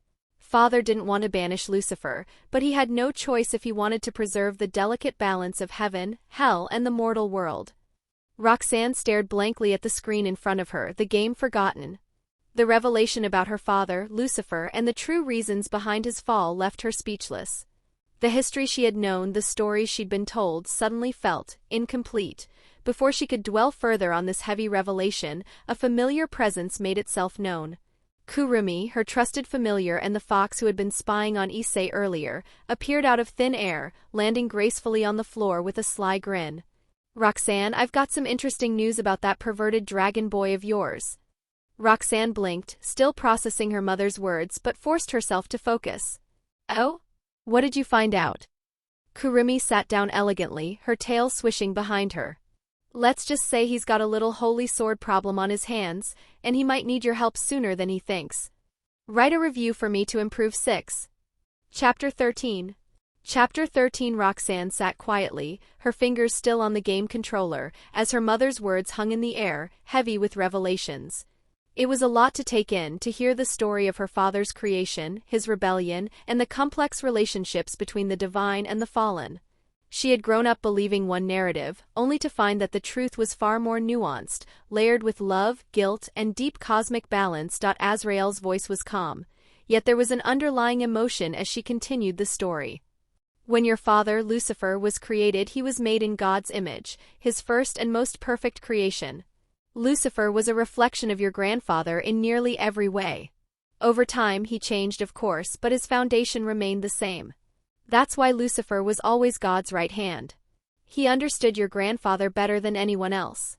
Father didn't want to banish Lucifer, but he had no choice if he wanted to preserve the delicate balance of heaven, hell, and the mortal world. Roxanne stared blankly at the screen in front of her, the game forgotten. The revelation about her father, Lucifer, and the true reasons behind his fall left her speechless. The history she had known, the stories she'd been told, suddenly felt incomplete. Before she could dwell further on this heavy revelation, a familiar presence made itself known. Kurumi, her trusted familiar and the fox who had been spying on Issei earlier, appeared out of thin air, landing gracefully on the floor with a sly grin. "Roxanne, I've got some interesting news about that perverted dragon boy of yours." Roxanne blinked, still processing her mother's words, but forced herself to focus. "Oh? What did you find out?" Kurumi sat down elegantly, her tail swishing behind her. "Let's just say he's got a little holy sword problem on his hands, and he might need your help sooner than he thinks. Write a review for me to improve 6. Chapter 13. Chapter 13. Roxanne sat quietly, her fingers still on the game controller, as her mother's words hung in the air, heavy with revelations. It was a lot to take in, to hear the story of her father's creation, his rebellion, and the complex relationships between the divine and the fallen. She had grown up believing one narrative, only to find that the truth was far more nuanced, layered with love, guilt, and deep cosmic balance. Azrael's voice was calm, yet there was an underlying emotion as she continued the story. When your father, Lucifer, was created, he was made in God's image, his first and most perfect creation. Lucifer was a reflection of your grandfather in nearly every way. Over time he changed, of course, but his foundation remained the same. That's why Lucifer was always God's right hand. He understood your grandfather better than anyone else.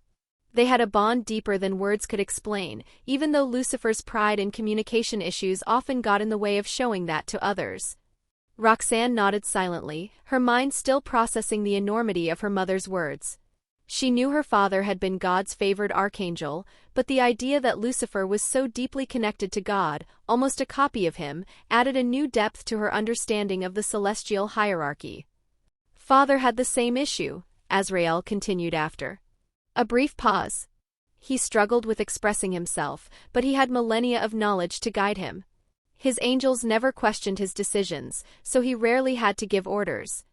They had a bond deeper than words could explain, even though Lucifer's pride and communication issues often got in the way of showing that to others. Roxanne nodded silently, her mind still processing the enormity of her mother's words. She knew her father had been God's favored archangel, but the idea that Lucifer was so deeply connected to God, almost a copy of him, added a new depth to her understanding of the celestial hierarchy. Father had the same issue, Azrael continued after a brief pause. He struggled with expressing himself, but he had millennia of knowledge to guide him. His angels never questioned his decisions, so he rarely had to give orders.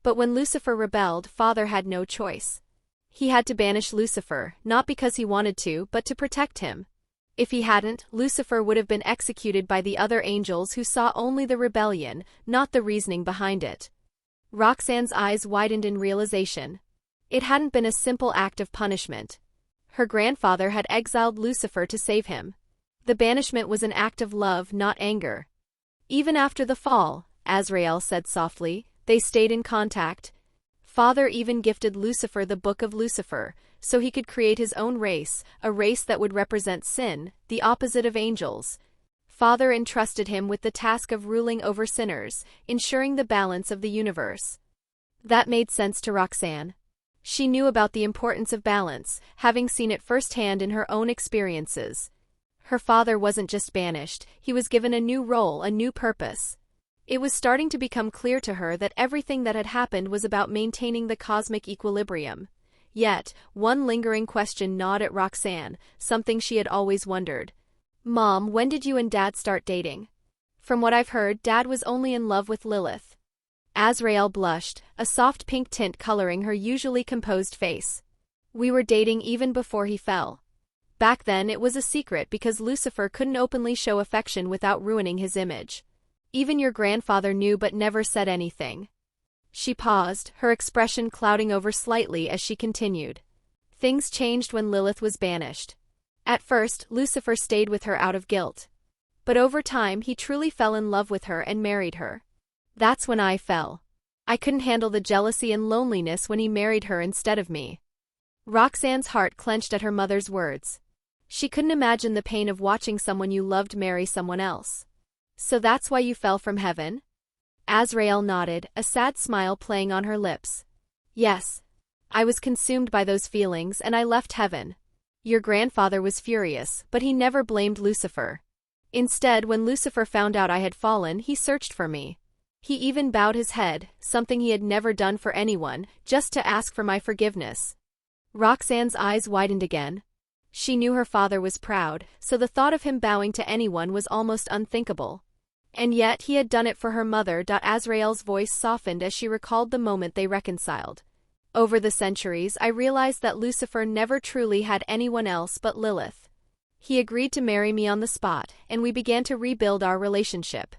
But when Lucifer rebelled, Father had no choice. He had to banish Lucifer, not because he wanted to, but to protect him. If he hadn't, Lucifer would have been executed by the other angels who saw only the rebellion, not the reasoning behind it. Roxanne's eyes widened in realization. It hadn't been a simple act of punishment. Her grandfather had exiled Lucifer to save him. The banishment was an act of love, not anger. Even after the fall, Azrael said softly, they stayed in contact. Father even gifted Lucifer the Book of Lucifer, so he could create his own race, a race that would represent sin, the opposite of angels. Father entrusted him with the task of ruling over sinners, ensuring the balance of the universe. That made sense to Roxanne. She knew about the importance of balance, having seen it firsthand in her own experiences. Her father wasn't just banished, he was given a new role, a new purpose. It was starting to become clear to her that everything that had happened was about maintaining the cosmic equilibrium. Yet, one lingering question gnawed at Roxanne, something she had always wondered. Mom, when did you and Dad start dating? From what I've heard, Dad was only in love with Lilith. Azrael blushed, a soft pink tint coloring her usually composed face. We were dating even before he fell. Back then it was a secret because Lucifer couldn't openly show affection without ruining his image. Even your grandfather knew but never said anything. She paused, her expression clouding over slightly as she continued. Things changed when Lilith was banished. At first, Lucifer stayed with her out of guilt. But over time he truly fell in love with her and married her. That's when I fell. I couldn't handle the jealousy and loneliness when he married her instead of me. Roxanne's heart clenched at her mother's words. She couldn't imagine the pain of watching someone you loved marry someone else. So that's why you fell from heaven? Azrael nodded, a sad smile playing on her lips. Yes. I was consumed by those feelings and I left heaven. Your grandfather was furious, but he never blamed Lucifer. Instead, when Lucifer found out I had fallen, he searched for me. He even bowed his head, something he had never done for anyone, just to ask for my forgiveness. Roxanne's eyes widened again. She knew her father was proud, so the thought of him bowing to anyone was almost unthinkable. And yet he had done it for her mother. Azrael's voice softened as she recalled the moment they reconciled. Over the centuries, I realized that Lucifer never truly had anyone else but Lilith. He agreed to marry me on the spot, and we began to rebuild our relationship.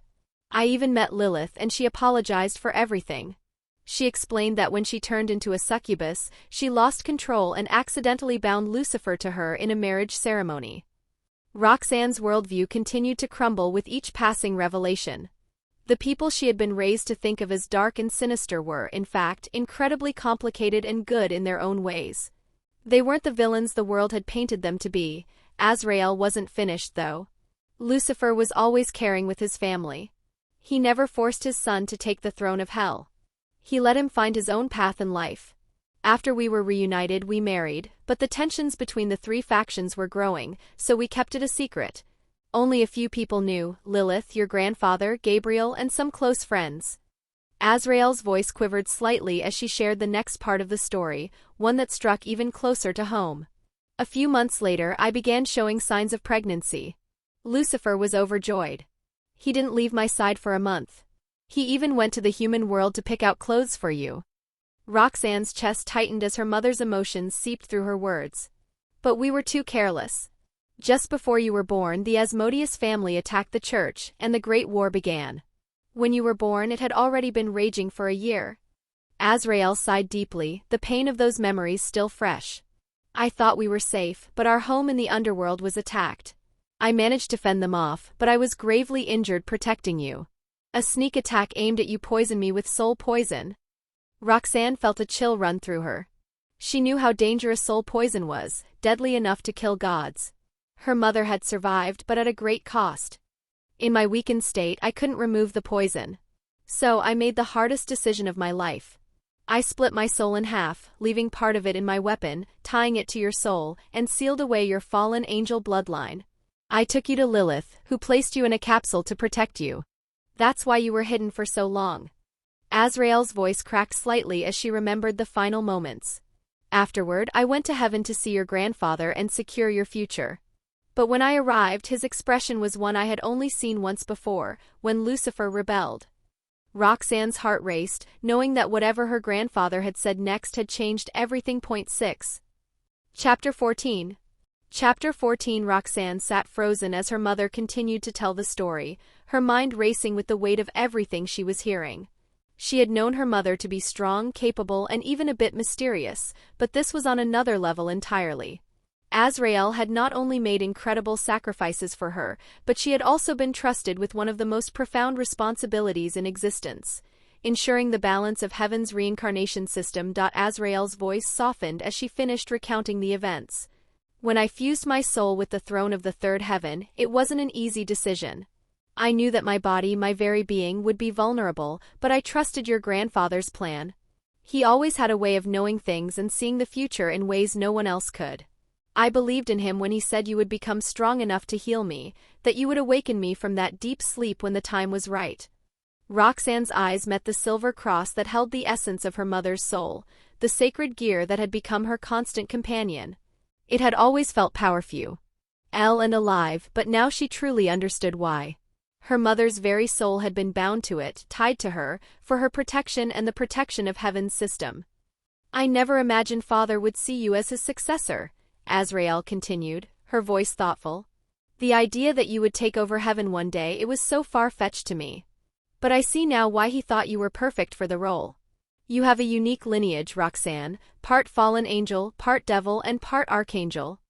I even met Lilith and she apologized for everything. She explained that when she turned into a succubus, she lost control and accidentally bound Lucifer to her in a marriage ceremony. Roxanne's worldview continued to crumble with each passing revelation. The people she had been raised to think of as dark and sinister were, in fact, incredibly complicated and good in their own ways. They weren't the villains the world had painted them to be. Azrael wasn't finished, though. Lucifer was always caring with his family. He never forced his son to take the throne of hell. He let him find his own path in life. After we were reunited, we married, but the tensions between the three factions were growing, so we kept it a secret. Only a few people knew: Lilith, your grandfather, Gabriel, and some close friends. Azrael's voice quivered slightly as she shared the next part of the story, one that struck even closer to home. A few months later, I began showing signs of pregnancy. Lucifer was overjoyed. He didn't leave my side for a month. He even went to the human world to pick out clothes for you. Roxanne's chest tightened as her mother's emotions seeped through her words. But we were too careless. Just before you were born, the Asmodeus family attacked the church, and the Great War began. When you were born, it had already been raging for a year. Azrael sighed deeply, the pain of those memories still fresh. I thought we were safe, but our home in the underworld was attacked. I managed to fend them off, but I was gravely injured protecting you. A sneak attack aimed at you poisoned me with soul poison. Roxanne felt a chill run through her. She knew how dangerous soul poison was, deadly enough to kill gods. Her mother had survived, but at a great cost. In my weakened state, I couldn't remove the poison. So I made the hardest decision of my life. I split my soul in half, leaving part of it in my weapon, tying it to your soul, and sealed away your fallen angel bloodline. I took you to Lilith, who placed you in a capsule to protect you. That's why you were hidden for so long. Azrael's voice cracked slightly as she remembered the final moments. Afterward, I went to heaven to see your grandfather and secure your future. But when I arrived, his expression was one I had only seen once before, when Lucifer rebelled. Roxanne's heart raced, knowing that whatever her grandfather had said next had changed everything. 6. Chapter 14. Chapter 14. Roxanne sat frozen as her mother continued to tell the story, her mind racing with the weight of everything she was hearing. She had known her mother to be strong, capable, and even a bit mysterious, but this was on another level entirely. Azrael had not only made incredible sacrifices for her, but she had also been trusted with one of the most profound responsibilities in existence, ensuring the balance of heaven's reincarnation system. Azrael's voice softened as she finished recounting the events. When I fused my soul with the throne of the third heaven, it wasn't an easy decision. I knew that my body, my very being, would be vulnerable, but I trusted your grandfather's plan. He always had a way of knowing things and seeing the future in ways no one else could. I believed in him when he said you would become strong enough to heal me, that you would awaken me from that deep sleep when the time was right. Roxanne's eyes met the silver cross that held the essence of her mother's soul, the sacred gear that had become her constant companion. It had always felt powerful, and alive, but now she truly understood why. Her mother's very soul had been bound to it, tied to her, for her protection and the protection of heaven's system. I never imagined Father would see you as his successor, Azrael continued, her voice thoughtful. The idea that you would take over heaven one day, it was so far-fetched to me. But I see now why he thought you were perfect for the role. You have a unique lineage, Roxanne, part fallen angel, part devil, and part archangel.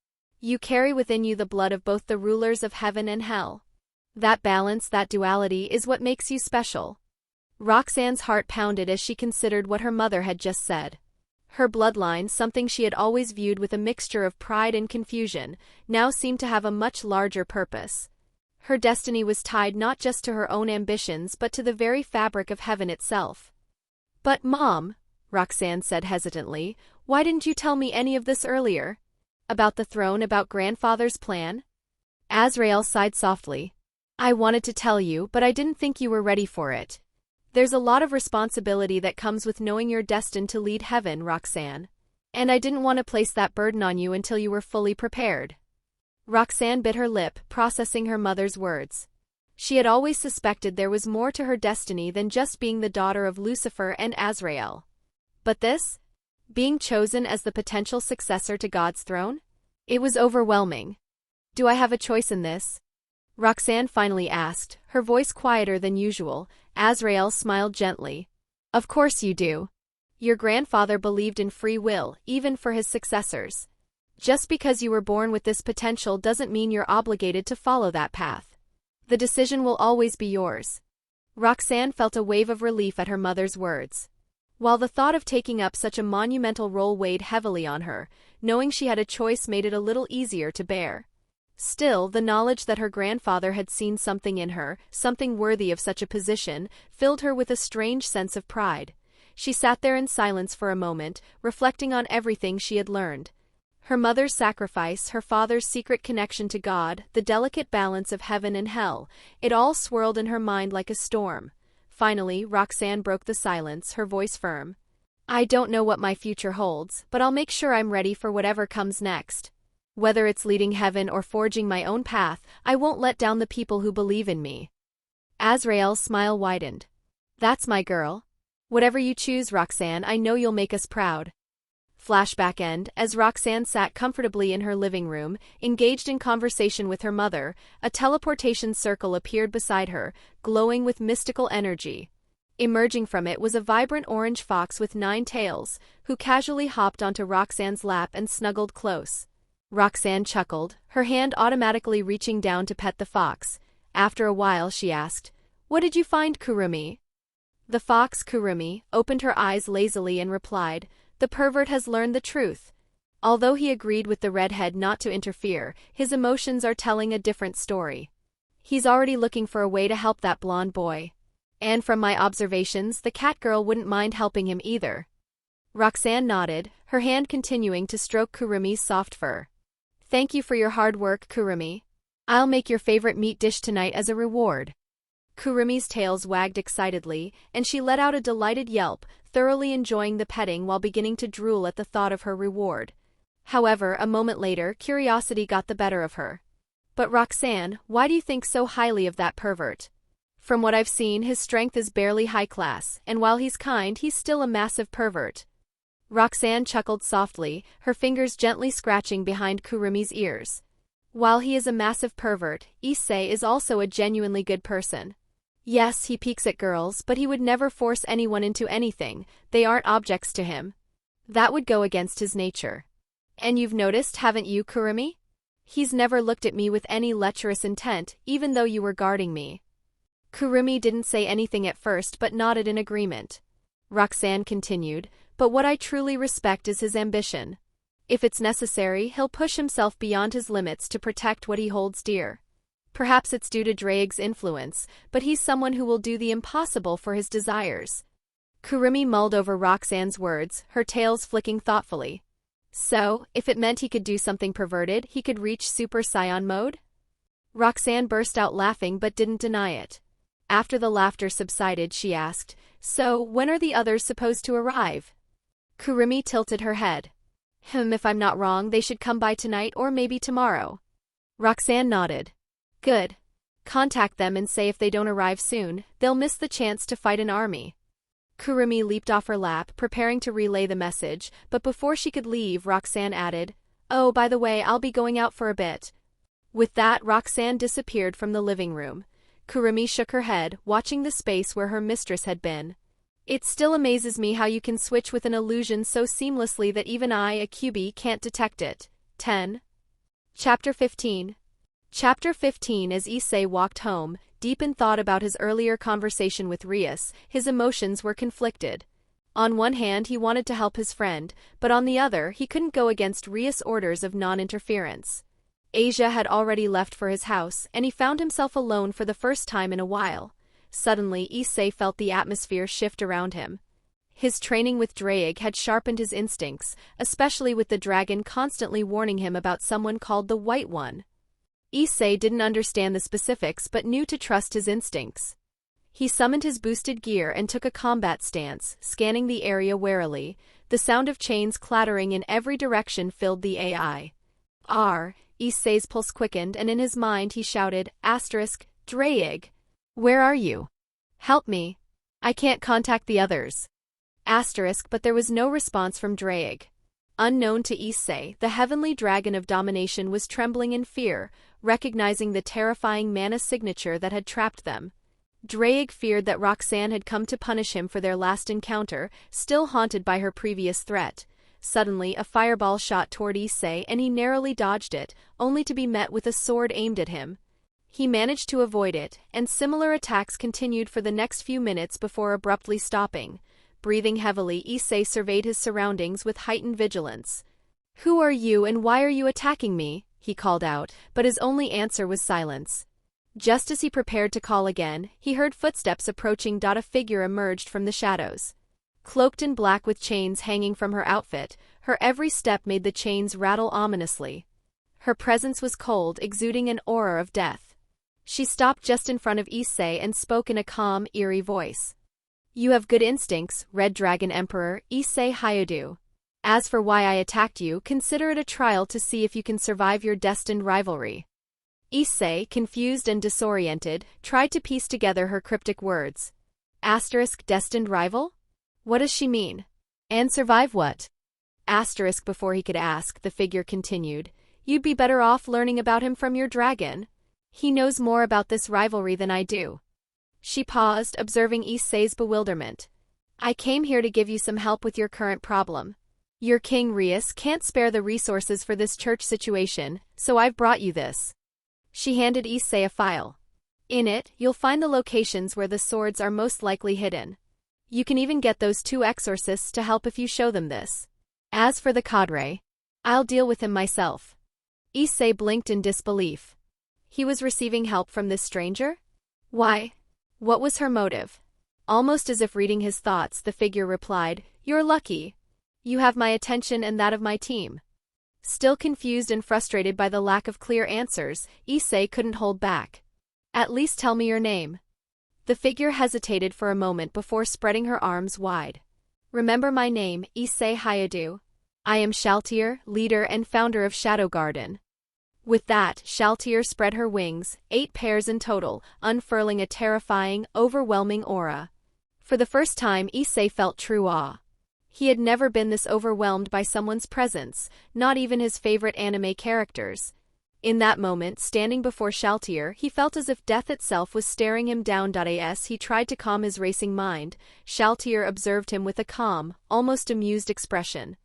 You carry within you the blood of both the rulers of heaven and hell. That balance, that duality, is what makes you special. Roxanne's heart pounded as she considered what her mother had just said. Her bloodline, something she had always viewed with a mixture of pride and confusion, now seemed to have a much larger purpose. Her destiny was tied not just to her own ambitions but to the very fabric of heaven itself. But, Mom, Roxanne said hesitantly, why didn't you tell me any of this earlier? About the throne, about grandfather's plan? Azrael sighed softly. I wanted to tell you, but I didn't think you were ready for it. There's a lot of responsibility that comes with knowing you're destined to lead heaven, Roxanne. And I didn't want to place that burden on you until you were fully prepared. Roxanne bit her lip, processing her mother's words. She had always suspected there was more to her destiny than just being the daughter of Lucifer and Azrael. But this? Being chosen as the potential successor to God's throne? It was overwhelming. Do I have a choice in this? Roxanne finally asked, her voice quieter than usual. Azrael smiled gently. Of course you do. Your grandfather believed in free will, even for his successors. Just because you were born with this potential doesn't mean you're obligated to follow that path. The decision will always be yours. Roxanne felt a wave of relief at her mother's words. While the thought of taking up such a monumental role weighed heavily on her, knowing she had a choice made it a little easier to bear. Still, the knowledge that her grandfather had seen something in her, something worthy of such a position, filled her with a strange sense of pride. She sat there in silence for a moment, reflecting on everything she had learned. Her mother's sacrifice, her father's secret connection to God, the delicate balance of heaven and hell, it all swirled in her mind like a storm. Finally, Roxanne broke the silence, her voice firm. I don't know what my future holds, but I'll make sure I'm ready for whatever comes next. Whether it's leading heaven or forging my own path, I won't let down the people who believe in me. Azrael's smile widened. That's my girl. Whatever you choose, Roxanne, I know you'll make us proud. Flashback end, as Roxanne sat comfortably in her living room, engaged in conversation with her mother, a teleportation circle appeared beside her, glowing with mystical energy. Emerging from it was a vibrant orange fox with 9 tails, who casually hopped onto Roxanne's lap and snuggled close. Roxanne chuckled, her hand automatically reaching down to pet the fox. After a while she asked, "What did you find, Kurumi?" The fox, Kurumi, opened her eyes lazily and replied, "The pervert has learned the truth." Although he agreed with the redhead not to interfere, his emotions are telling a different story. He's already looking for a way to help that blonde boy. And from my observations, the cat girl wouldn't mind helping him either. Roxanne nodded, her hand continuing to stroke Kurumi's soft fur. Thank you for your hard work, Kurumi. I'll make your favorite meat dish tonight as a reward. Kurumi's tails wagged excitedly, and she let out a delighted yelp, thoroughly enjoying the petting while beginning to drool at the thought of her reward. However, a moment later, curiosity got the better of her. But Roxanne, why do you think so highly of that pervert? From what I've seen, his strength is barely high class, and while he's kind, he's still a massive pervert. Roxanne chuckled softly, her fingers gently scratching behind Kurumi's ears. While he is a massive pervert, Issei is also a genuinely good person. Yes, he peeks at girls, but he would never force anyone into anything, they aren't objects to him. That would go against his nature. And you've noticed, haven't you, Kurumi? He's never looked at me with any lecherous intent, even though you were guarding me. Kurumi didn't say anything at first but nodded in agreement. Roxanne continued, but what I truly respect is his ambition. If it's necessary, he'll push himself beyond his limits to protect what he holds dear. Perhaps it's due to Draig's influence, but he's someone who will do the impossible for his desires. Kurumi mulled over Roxanne's words, her tails flicking thoughtfully. So, if it meant he could do something perverted, he could reach Super Saiyan mode? Roxanne burst out laughing but didn't deny it. After the laughter subsided, she asked, so, when are the others supposed to arrive? Kurumi tilted her head. If I'm not wrong, they should come by tonight or maybe tomorrow. Roxanne nodded. Good. Contact them and say if they don't arrive soon, they'll miss the chance to fight an army. Kurumi leaped off her lap, preparing to relay the message, but before she could leave, Roxanne added, oh, by the way, I'll be going out for a bit. With that, Roxanne disappeared from the living room. Kurumi shook her head, watching the space where her mistress had been. It still amazes me how you can switch with an illusion so seamlessly that even I, a QB, can't detect it. 10. Chapter 15. Chapter 15. As Issei walked home, deep in thought about his earlier conversation with Rias, his emotions were conflicted. On one hand, he wanted to help his friend, but on the other, he couldn't go against Rias' orders of non-interference. Asia had already left for his house, and he found himself alone for the first time in a while. Suddenly, Issei felt the atmosphere shift around him. His training with Draig had sharpened his instincts, especially with the dragon constantly warning him about someone called the White One. Issei didn't understand the specifics but knew to trust his instincts. He summoned his boosted gear and took a combat stance, scanning the area warily. The sound of chains clattering in every direction filled the AI. Issei's pulse quickened, and in his mind he shouted, Draig, where are you? Help me. I can't contact the others. But there was no response from Draig. Unknown to Issei, the heavenly dragon of domination was trembling in fear, recognizing the terrifying mana signature that had trapped them. Draig feared that Roxanne had come to punish him for their last encounter, still haunted by her previous threat. Suddenly, a fireball shot toward Issei and he narrowly dodged it, only to be met with a sword aimed at him. He managed to avoid it, and similar attacks continued for the next few minutes before abruptly stopping. Breathing heavily, Issei surveyed his surroundings with heightened vigilance. Who are you and why are you attacking me? He called out, but his only answer was silence. Just as he prepared to call again, he heard footsteps approaching. A figure emerged from the shadows. Cloaked in black with chains hanging from her outfit, her every step made the chains rattle ominously. Her presence was cold, exuding an aura of death. She stopped just in front of Issei and spoke in a calm, eerie voice. You have good instincts, Red Dragon Emperor, Issei Hayadu. As for why I attacked you, consider it a trial to see if you can survive your destined rivalry. Issei, confused and disoriented, tried to piece together her cryptic words. Destined rival? What does she mean? And survive what? Before he could ask, the figure continued. You'd be better off learning about him from your dragon. He knows more about this rivalry than I do. She paused, observing Issei's bewilderment. I came here to give you some help with your current problem. Your King Rias can't spare the resources for this church situation, so I've brought you this. She handed Issei a file. In it, you'll find the locations where the swords are most likely hidden. You can even get those 2 exorcists to help if you show them this. As for the cadre, I'll deal with him myself. Issei blinked in disbelief. He was receiving help from this stranger? Why? What was her motive? Almost as if reading his thoughts, the figure replied, You're lucky. You have my attention and that of my team. Still confused and frustrated by the lack of clear answers, Issei couldn't hold back. At least tell me your name. The figure hesitated for a moment before spreading her arms wide. Remember my name, Issei Hayadu. I am Ciel, leader and founder of Shadow Garden. With that, Ciel spread her wings, 8 pairs in total, unfurling a terrifying, overwhelming aura. For the first time, Issei felt true awe. He had never been this overwhelmed by someone's presence, not even his favorite anime characters. In that moment, standing before Ciel, he felt as if death itself was staring him down. As he tried to calm his racing mind, Ciel observed him with a calm, almost amused expression.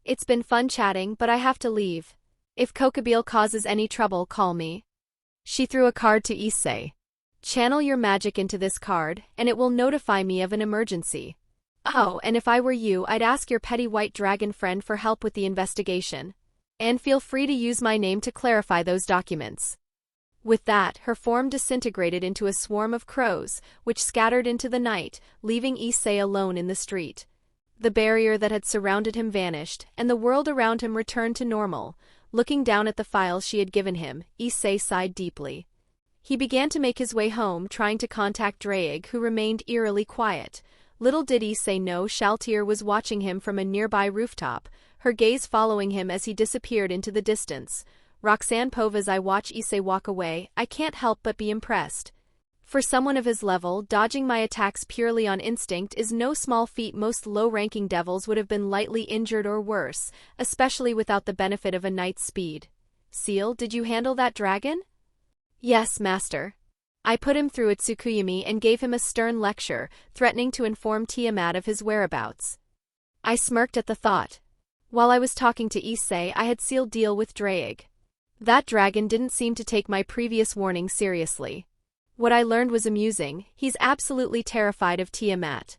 It's been fun chatting, but I have to leave. If Kokabeel causes any trouble, call me. She threw a card to Issei. Channel your magic into this card, and it will notify me of an emergency. Oh, and if I were you, I'd ask your petty white dragon friend for help with the investigation. And feel free to use my name to clarify those documents. With that, her form disintegrated into a swarm of crows, which scattered into the night, leaving Issei alone in the street. The barrier that had surrounded him vanished, and the world around him returned to normal. Looking down at the files she had given him, Issei sighed deeply. He began to make his way home, trying to contact Draig, who remained eerily quiet. Little did Issei know Ciel was watching him from a nearby rooftop, her gaze following him as he disappeared into the distance. Roxanne Pov, as I watch Issei walk away, I can't help but be impressed. For someone of his level, dodging my attacks purely on instinct is no small feat. Most low-ranking devils would have been lightly injured or worse, especially without the benefit of a knight's speed. Ciel, did you handle that dragon? Yes, master. I put him through at Tsukuyami and gave him a stern lecture, threatening to inform Tiamat of his whereabouts. I smirked at the thought. While I was talking to Issei, I had sealed deal with Draig. That dragon didn't seem to take my previous warning seriously. What I learned was amusing. He's absolutely terrified of Tiamat.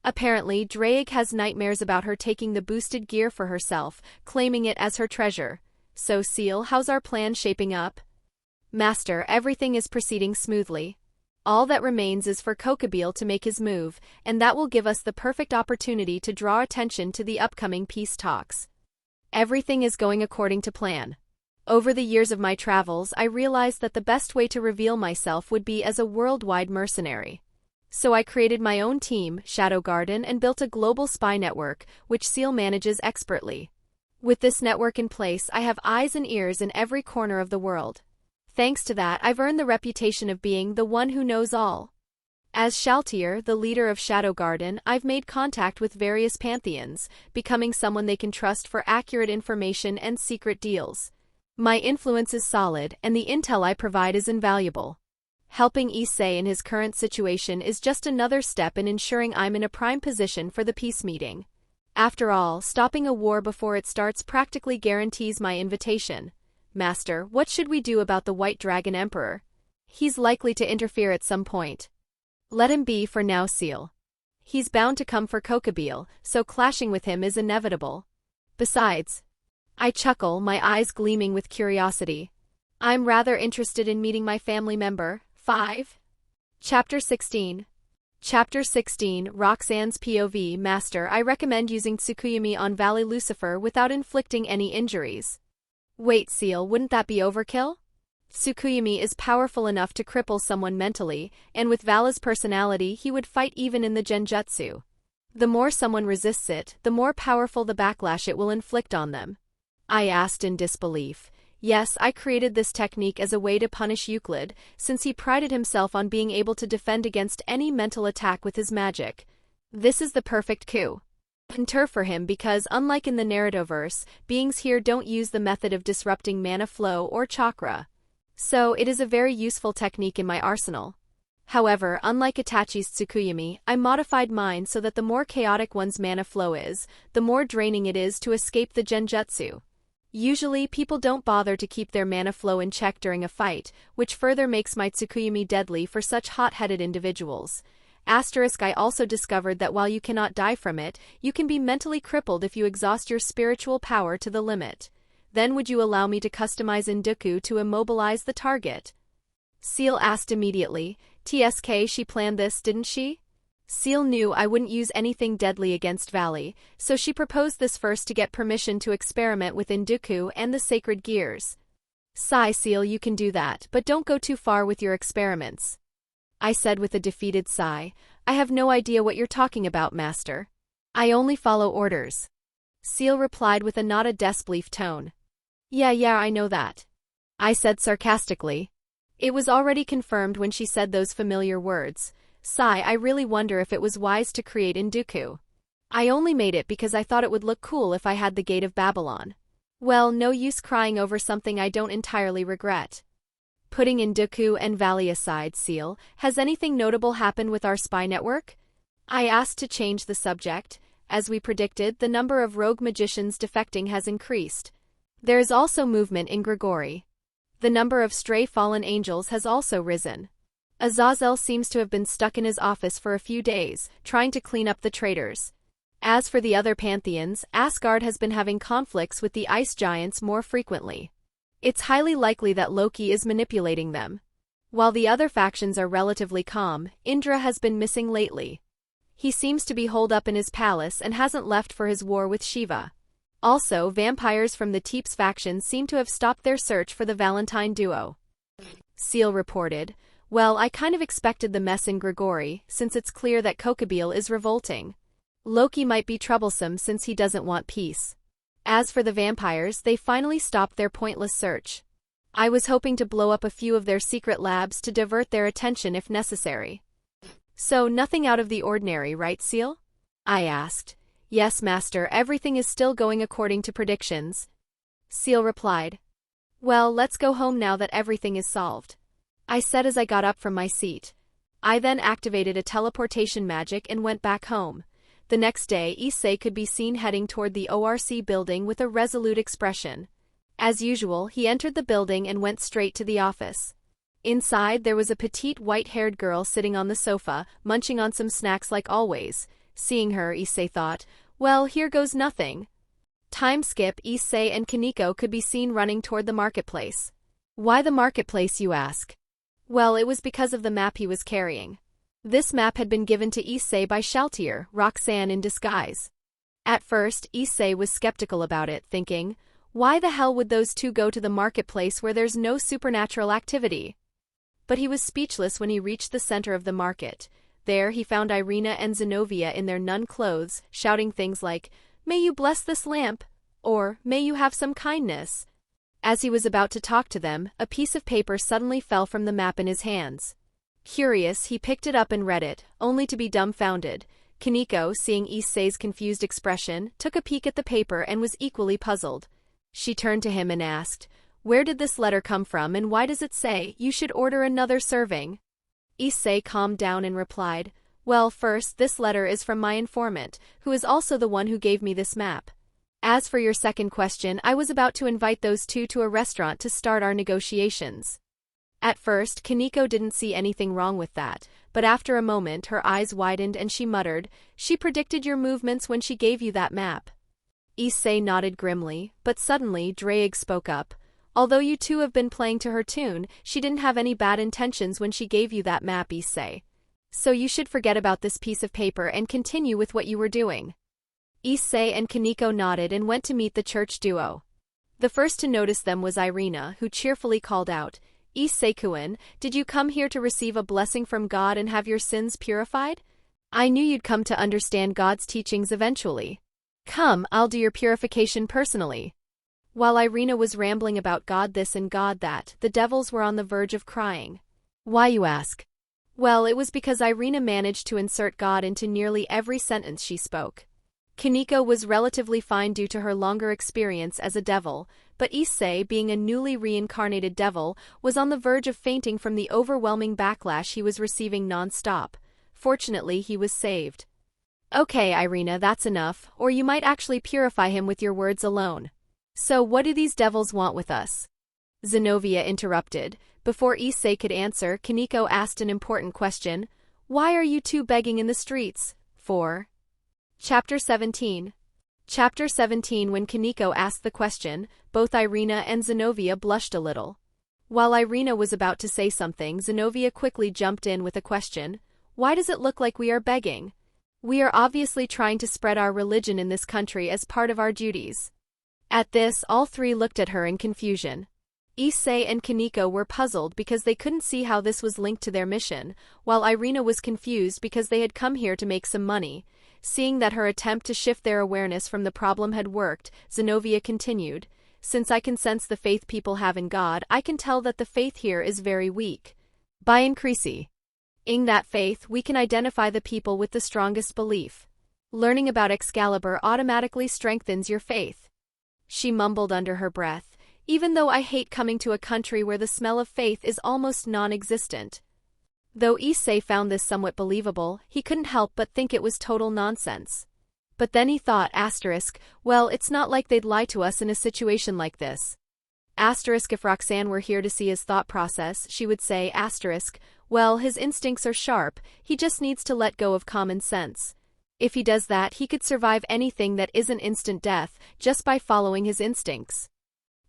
Apparently, Draig has nightmares about her taking the boosted gear for herself, claiming it as her treasure. So Ciel, how's our plan shaping up? Master, everything is proceeding smoothly. All that remains is for Kokabeel to make his move, and that will give us the perfect opportunity to draw attention to the upcoming peace talks. Everything is going according to plan. Over the years of my travels, I realized that the best way to reveal myself would be as a worldwide mercenary. So I created my own team, Shadow Garden, and built a global spy network, which Ciel manages expertly. With this network in place, I have eyes and ears in every corner of the world. Thanks to that, I've earned the reputation of being the one who knows all. As Ciel, the leader of Shadow Garden, I've made contact with various pantheons, becoming someone they can trust for accurate information and secret deals. My influence is solid, and the intel I provide is invaluable. Helping Issei in his current situation is just another step in ensuring I'm in a prime position for the peace meeting. After all, stopping a war before it starts practically guarantees my invitation. Master, what should we do about the White Dragon Emperor? He's likely to interfere at some point. Let him be for now, Ciel. He's bound to come for Kokabeel, so clashing with him is inevitable. Besides, I chuckle, my eyes gleaming with curiosity. I'm rather interested in meeting my family member. 5. Chapter 16. Chapter 16, Roxanne's POV. Master, I recommend using Tsukuyami on Valley Lucifer without inflicting any injuries. Wait, Ciel, wouldn't that be overkill? Tsukuyumi is powerful enough to cripple someone mentally, and with Vala's personality he would fight even in the genjutsu. The more someone resists it, the more powerful the backlash it will inflict on them. I asked in disbelief. Yes, I created this technique as a way to punish Euclid, since he prided himself on being able to defend against any mental attack with his magic. This is the perfect coup. For him because, unlike in the Narrativeverse, beings here don't use the method of disrupting mana flow or chakra. So, it is a very useful technique in my arsenal. However, unlike Itachi's Tsukuyumi, I modified mine so that the more chaotic one's mana flow is, the more draining it is to escape the genjutsu. Usually, people don't bother to keep their mana flow in check during a fight, which further makes my Tsukuyumi deadly for such hot-headed individuals. I also discovered that while you cannot die from it, you can be mentally crippled if you exhaust your spiritual power to the limit. Then would you allow me to customize Induku to immobilize the target? Ciel asked immediately. She planned this, didn't she? Ciel knew I wouldn't use anything deadly against Valley, so she proposed this first to get permission to experiment with Induku and the sacred gears. Sigh, Ciel, you can do that, but don't go too far with your experiments. I said with a defeated sigh. I have no idea what you're talking about, Master. I only follow orders. Ciel replied with a not a disbelief tone. Yeah, I know that. I said sarcastically. It was already confirmed when she said those familiar words. Sigh, I really wonder if it was wise to create Induku. I only made it because I thought it would look cool if I had the Gate of Babylon. Well, no use crying over something I don't entirely regret. Putting Induku and Valley aside, Ciel, has anything notable happened with our spy network? I asked to change the subject. As we predicted, the number of rogue magicians defecting has increased. There is also movement in Grigori. The number of stray fallen angels has also risen. Azazel seems to have been stuck in his office for a few days, trying to clean up the traitors. As for the other pantheons, Asgard has been having conflicts with the ice giants more frequently. It's highly likely that Loki is manipulating them. While the other factions are relatively calm, Indra has been missing lately. He seems to be holed up in his palace and hasn't left for his war with Shiva. Also, vampires from the Teeps faction seem to have stopped their search for the Valentine duo. Ciel reported. Well, I kind of expected the mess in Grigori, since it's clear that Kokobile is revolting. Loki might be troublesome since he doesn't want peace. As for the vampires, they finally stopped their pointless search. I was hoping to blow up a few of their secret labs to divert their attention if necessary. So, nothing out of the ordinary, right, Ciel? I asked. Yes, Master, everything is still going according to predictions. Ciel replied. Well, let's go home now that everything is solved. I said as I got up from my seat. I then activated a teleportation magic and went back home. The next day, Issei could be seen heading toward the ORC building with a resolute expression. As usual, he entered the building and went straight to the office. Inside, there was a petite white-haired girl sitting on the sofa, munching on some snacks like always. Seeing her, Issei thought, well, here goes nothing. Time skip, Issei and Kaneko could be seen running toward the marketplace. Why the marketplace, you ask? Well, it was because of the map he was carrying. This map had been given to Issei by Shaltier, Roxanne in disguise. At first, Issei was skeptical about it, thinking, why the hell would those two go to the marketplace where there's no supernatural activity? But he was speechless when he reached the center of the market. There he found Irina and Zenobia in their nun clothes, shouting things like, "May you bless this lamp," or "May you have some kindness." As he was about to talk to them, a piece of paper suddenly fell from the map in his hands. Curious, he picked it up and read it, only to be dumbfounded. Kaneko, seeing Issei's confused expression, took a peek at the paper and was equally puzzled. She turned to him and asked, "Where did this letter come from and why does it say, you should order another serving?" Issei calmed down and replied, "Well, first, this letter is from my informant, who is also the one who gave me this map. As for your second question, I was about to invite those two to a restaurant to start our negotiations." At first, Kaneko didn't see anything wrong with that, but after a moment her eyes widened and she muttered, "She predicted your movements when she gave you that map." Issei nodded grimly, but suddenly Draig spoke up. "Although you two have been playing to her tune, she didn't have any bad intentions when she gave you that map, Issei. So you should forget about this piece of paper and continue with what you were doing." Issei and Kaneko nodded and went to meet the church duo. The first to notice them was Irina, who cheerfully called out, Issei-kun, did you come here to receive a blessing from God and have your sins purified? I knew you'd come to understand God's teachings eventually. Come, I'll do your purification personally. While Irina was rambling about God this and God that, the devils were on the verge of crying. Why, you ask? Well, it was because Irina managed to insert God into nearly every sentence she spoke. Kaneko was relatively fine due to her longer experience as a devil, but Issei, being a newly reincarnated devil, was on the verge of fainting from the overwhelming backlash he was receiving non-stop. Fortunately, he was saved. Okay, Irina, that's enough, or you might actually purify him with your words alone. So what do these devils want with us? Zenobia interrupted. Before Issei could answer, Kaneko asked an important question. Why are you two begging in the streets? For Chapter 17. Chapter 17. When Kaneko asked the question, both Irina and Zenobia blushed a little. While Irina was about to say something, Zenobia quickly jumped in with a question. Why does it look like we are begging? We are obviously trying to spread our religion in this country as part of our duties. At this, all three looked at her in confusion. Issei and Kaneko were puzzled because they couldn't see how this was linked to their mission, while Irina was confused because they had come here to make some money. Seeing that her attempt to shift their awareness from the problem had worked, Zenobia continued, Since I can sense the faith people have in God, I can tell that the faith here is very weak. By increasing that faith, we can identify the people with the strongest belief. Learning about Excalibur automatically strengthens your faith. She mumbled under her breath, even though I hate coming to a country where the smell of faith is almost non-existent. Though Issei found this somewhat believable, he couldn't help but think it was total nonsense. But then he thought, well, it's not like they'd lie to us in a situation like this. If Roxanne were here to see his thought process, she would say, well, his instincts are sharp, he just needs to let go of common sense. If he does that, he could survive anything that isn't instant death, just by following his instincts.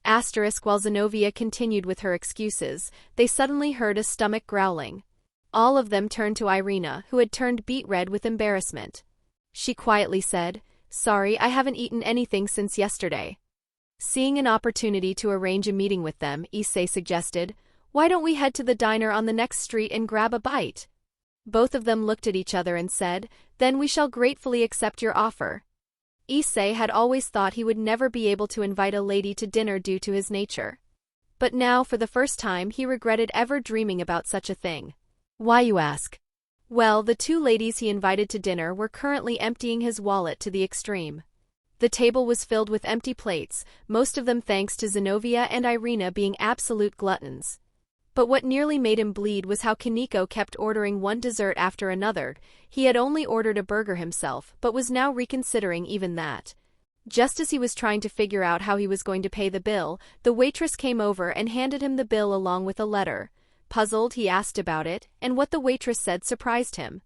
While Zenobia continued with her excuses, they suddenly heard a stomach growling. All of them turned to Irina, who had turned beet red with embarrassment. She quietly said, Sorry, I haven't eaten anything since yesterday. Seeing an opportunity to arrange a meeting with them, Issei suggested, Why don't we head to the diner on the next street and grab a bite? Both of them looked at each other and said, Then we shall gratefully accept your offer. Issei had always thought he would never be able to invite a lady to dinner due to his nature. But now, for the first time, he regretted ever dreaming about such a thing. Why, you ask? Well, the two ladies he invited to dinner were currently emptying his wallet to the extreme. The table was filled with empty plates, most of them thanks to Zenobia and Irina being absolute gluttons. But what nearly made him bleed was how Kaneko kept ordering one dessert after another. He had only ordered a burger himself, but was now reconsidering even that. Just as he was trying to figure out how he was going to pay the bill, the waitress came over and handed him the bill along with a letter. Puzzled, he asked about it, and what the waitress said surprised him.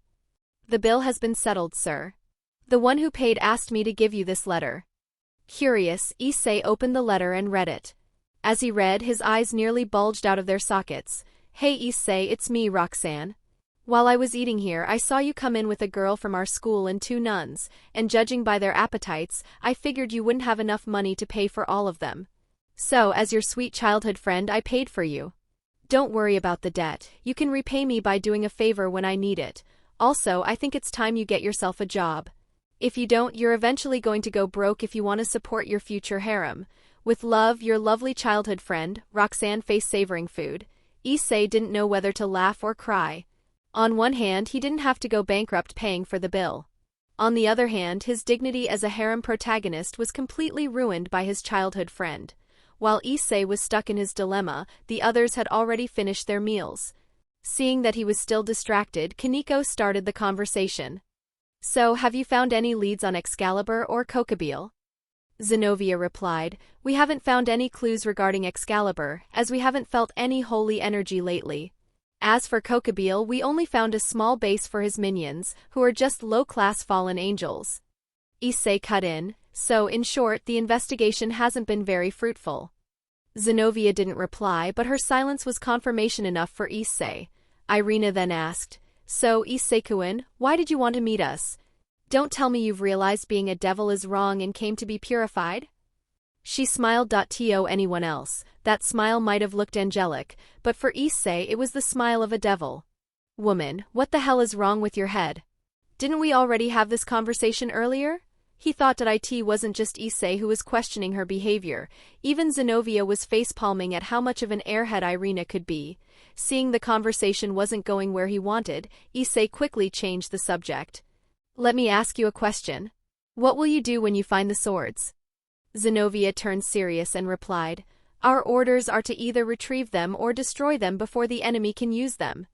The bill has been settled, sir. The one who paid asked me to give you this letter. Curious, Issei opened the letter and read it. As he read, his eyes nearly bulged out of their sockets. Hey Issei, it's me, Roxanne. While I was eating here, I saw you come in with a girl from our school and two nuns, and judging by their appetites, I figured you wouldn't have enough money to pay for all of them. So, as your sweet childhood friend, I paid for you. Don't worry about the debt, you can repay me by doing a favor when I need it. Also, I think it's time you get yourself a job. If you don't, you're eventually going to go broke if you want to support your future harem. With love, your lovely childhood friend, Roxanne. Face savoring food. Issei didn't know whether to laugh or cry. On one hand, he didn't have to go bankrupt paying for the bill. On the other hand, his dignity as a harem protagonist was completely ruined by his childhood friend. While Issei was stuck in his dilemma, the others had already finished their meals. Seeing that he was still distracted, Kaneko started the conversation. So, have you found any leads on Excalibur or Kokobile? Zenobia replied, We haven't found any clues regarding Excalibur, as we haven't felt any holy energy lately. As for Kokobile, we only found a small base for his minions, who are just low-class fallen angels. Issei cut in, so in short, the investigation hasn't been very fruitful. Zenobia didn't reply, but her silence was confirmation enough for Issei. Irina then asked, So, Issei-kun, why did you want to meet us? Don't tell me you've realized being a devil is wrong and came to be purified? She smiled. To anyone else, that smile might have looked angelic, but for Issei it was the smile of a devil. Woman, what the hell is wrong with your head? Didn't we already have this conversation earlier? He thought that it wasn't just Issei who was questioning her behavior. Even Zenobia was facepalming at how much of an airhead Irina could be. Seeing the conversation wasn't going where he wanted, Issei quickly changed the subject. Let me ask you a question. What will you do when you find the swords? Zenobia turned serious and replied, Our orders are to either retrieve them or destroy them before the enemy can use them.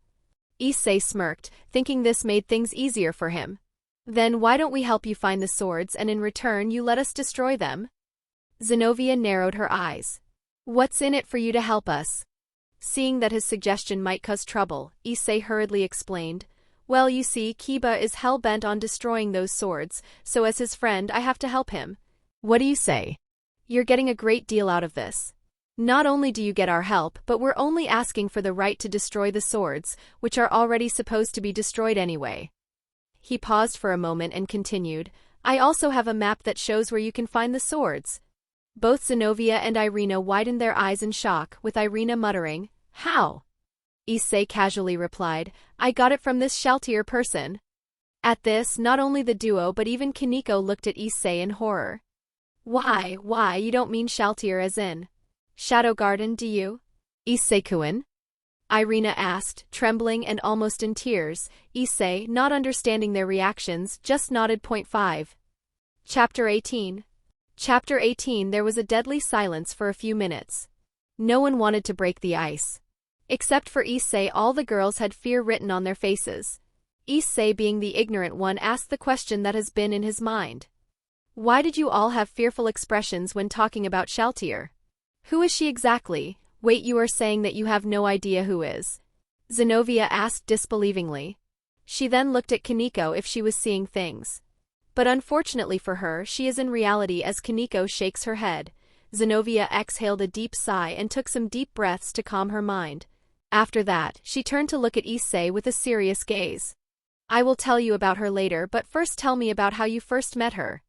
Issei smirked, thinking this made things easier for him. Then why don't we help you find the swords and in return you let us destroy them? Zenobia narrowed her eyes. What's in it for you to help us? Seeing that his suggestion might cause trouble, Issei hurriedly explained, Well, you see, Kiba is hell-bent on destroying those swords, so as his friend I have to help him. What do you say? You're getting a great deal out of this. Not only do you get our help, but we're only asking for the right to destroy the swords, which are already supposed to be destroyed anyway. He paused for a moment and continued, I also have a map that shows where you can find the swords. Both Zenobia and Irina widened their eyes in shock, with Irina muttering, How? Issei casually replied, I got it from this Shaltier person. At this, not only the duo but even Kaneko looked at Issei in horror. Why, you don't mean Shaltier as in Shadow Garden, do you? Issei-kun? Irina asked, trembling and almost in tears. Issei, not understanding their reactions, just nodded. 5. Chapter 18. Chapter 18. There was a deadly silence for a few minutes. No one wanted to break the ice. Except for Issei, all the girls had fear written on their faces. Issei, being the ignorant one, asked the question that has been in his mind. Why did you all have fearful expressions when talking about Shaltier? Who is she exactly? Wait, you are saying that you have no idea who is? Zenobia asked disbelievingly. She then looked at Kaneko if she was seeing things. But unfortunately for her, she is in reality as Kaneko shakes her head. Zenobia exhaled a deep sigh and took some deep breaths to calm her mind. After that, she turned to look at Issei with a serious gaze. I will tell you about her later, but first tell me about how you first met her.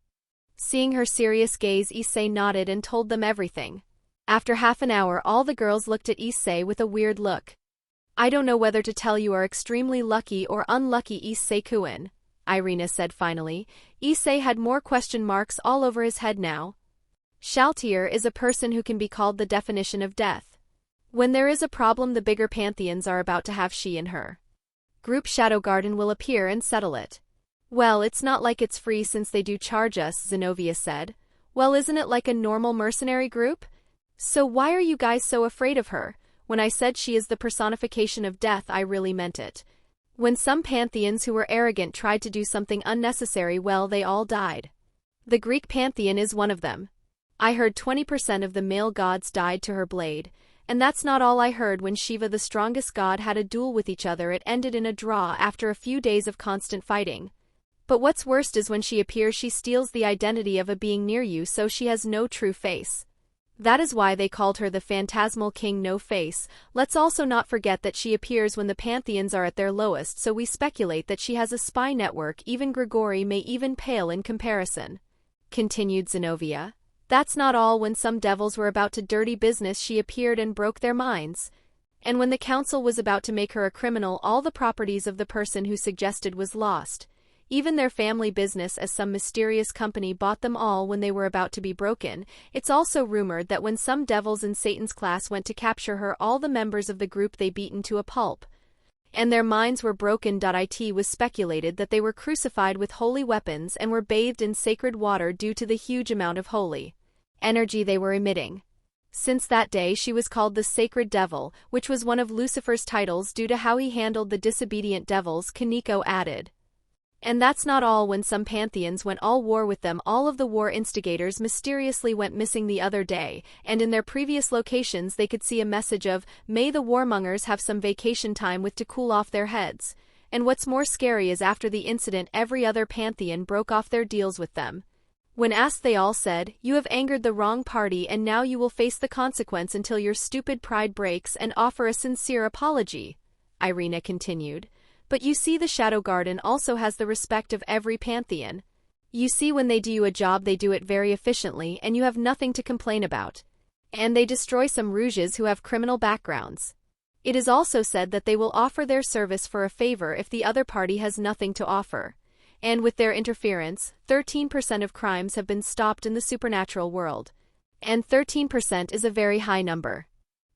Seeing her serious gaze, Issei nodded and told them everything. After half an hour, all the girls looked at Issei with a weird look. I don't know whether to tell you are extremely lucky or unlucky, Issei-kun, Irina said finally. Issei had more question marks all over his head now. Shaltier is a person who can be called the definition of death. When there is a problem, the bigger pantheons are about to have she and her group Shadow Garden will appear and settle it. Well, it's not like it's free since they do charge us, Zenobia said. Well, isn't it like a normal mercenary group? So why are you guys so afraid of her? When I said she is the personification of death, I really meant it. When some pantheons who were arrogant tried to do something unnecessary, well, they all died. The Greek pantheon is one of them. I heard 20% of the male gods died to her blade. And that's not all I heard. When Shiva, the strongest god, had a duel with each other, it ended in a draw after a few days of constant fighting. But what's worst is when she appears, she steals the identity of a being near you, so she has no true face. That is why they called her the phantasmal king no face. Let's also not forget that she appears when the pantheons are at their lowest, so we speculate that she has a spy network. Even Grigori may even pale in comparison. Continued Zenobia. That's not all. When some devils were about to dirty business, she appeared and broke their minds. And when the council was about to make her a criminal, all the properties of the person who suggested was lost. Even their family business, as some mysterious company bought them all when they were about to be broken. It's also rumored that when some devils in Satan's class went to capture her, all the members of the group they beaten to a pulp. And their minds were broken. It was speculated that they were crucified with holy weapons and were bathed in sacred water due to the huge amount of holy energy they were emitting. Since that day she was called the Sacred Devil, which was one of Lucifer's titles due to how he handled the disobedient devils, Kaneko added. And that's not all. When some pantheons went all war with them, all of the war instigators mysteriously went missing the other day, and in their previous locations they could see a message of, may the warmongers have some vacation time with to cool off their heads. And what's more scary is after the incident every other pantheon broke off their deals with them. When asked, they all said, you have angered the wrong party and now you will face the consequence until your stupid pride breaks, and offer a sincere apology. Irina continued. But you see, the Shadow Garden also has the respect of every pantheon. You see, when they do you a job, they do it very efficiently and you have nothing to complain about. And they destroy some rouges who have criminal backgrounds. It is also said that they will offer their service for a favor if the other party has nothing to offer. And with their interference, 13% of crimes have been stopped in the supernatural world. And 13% is a very high number.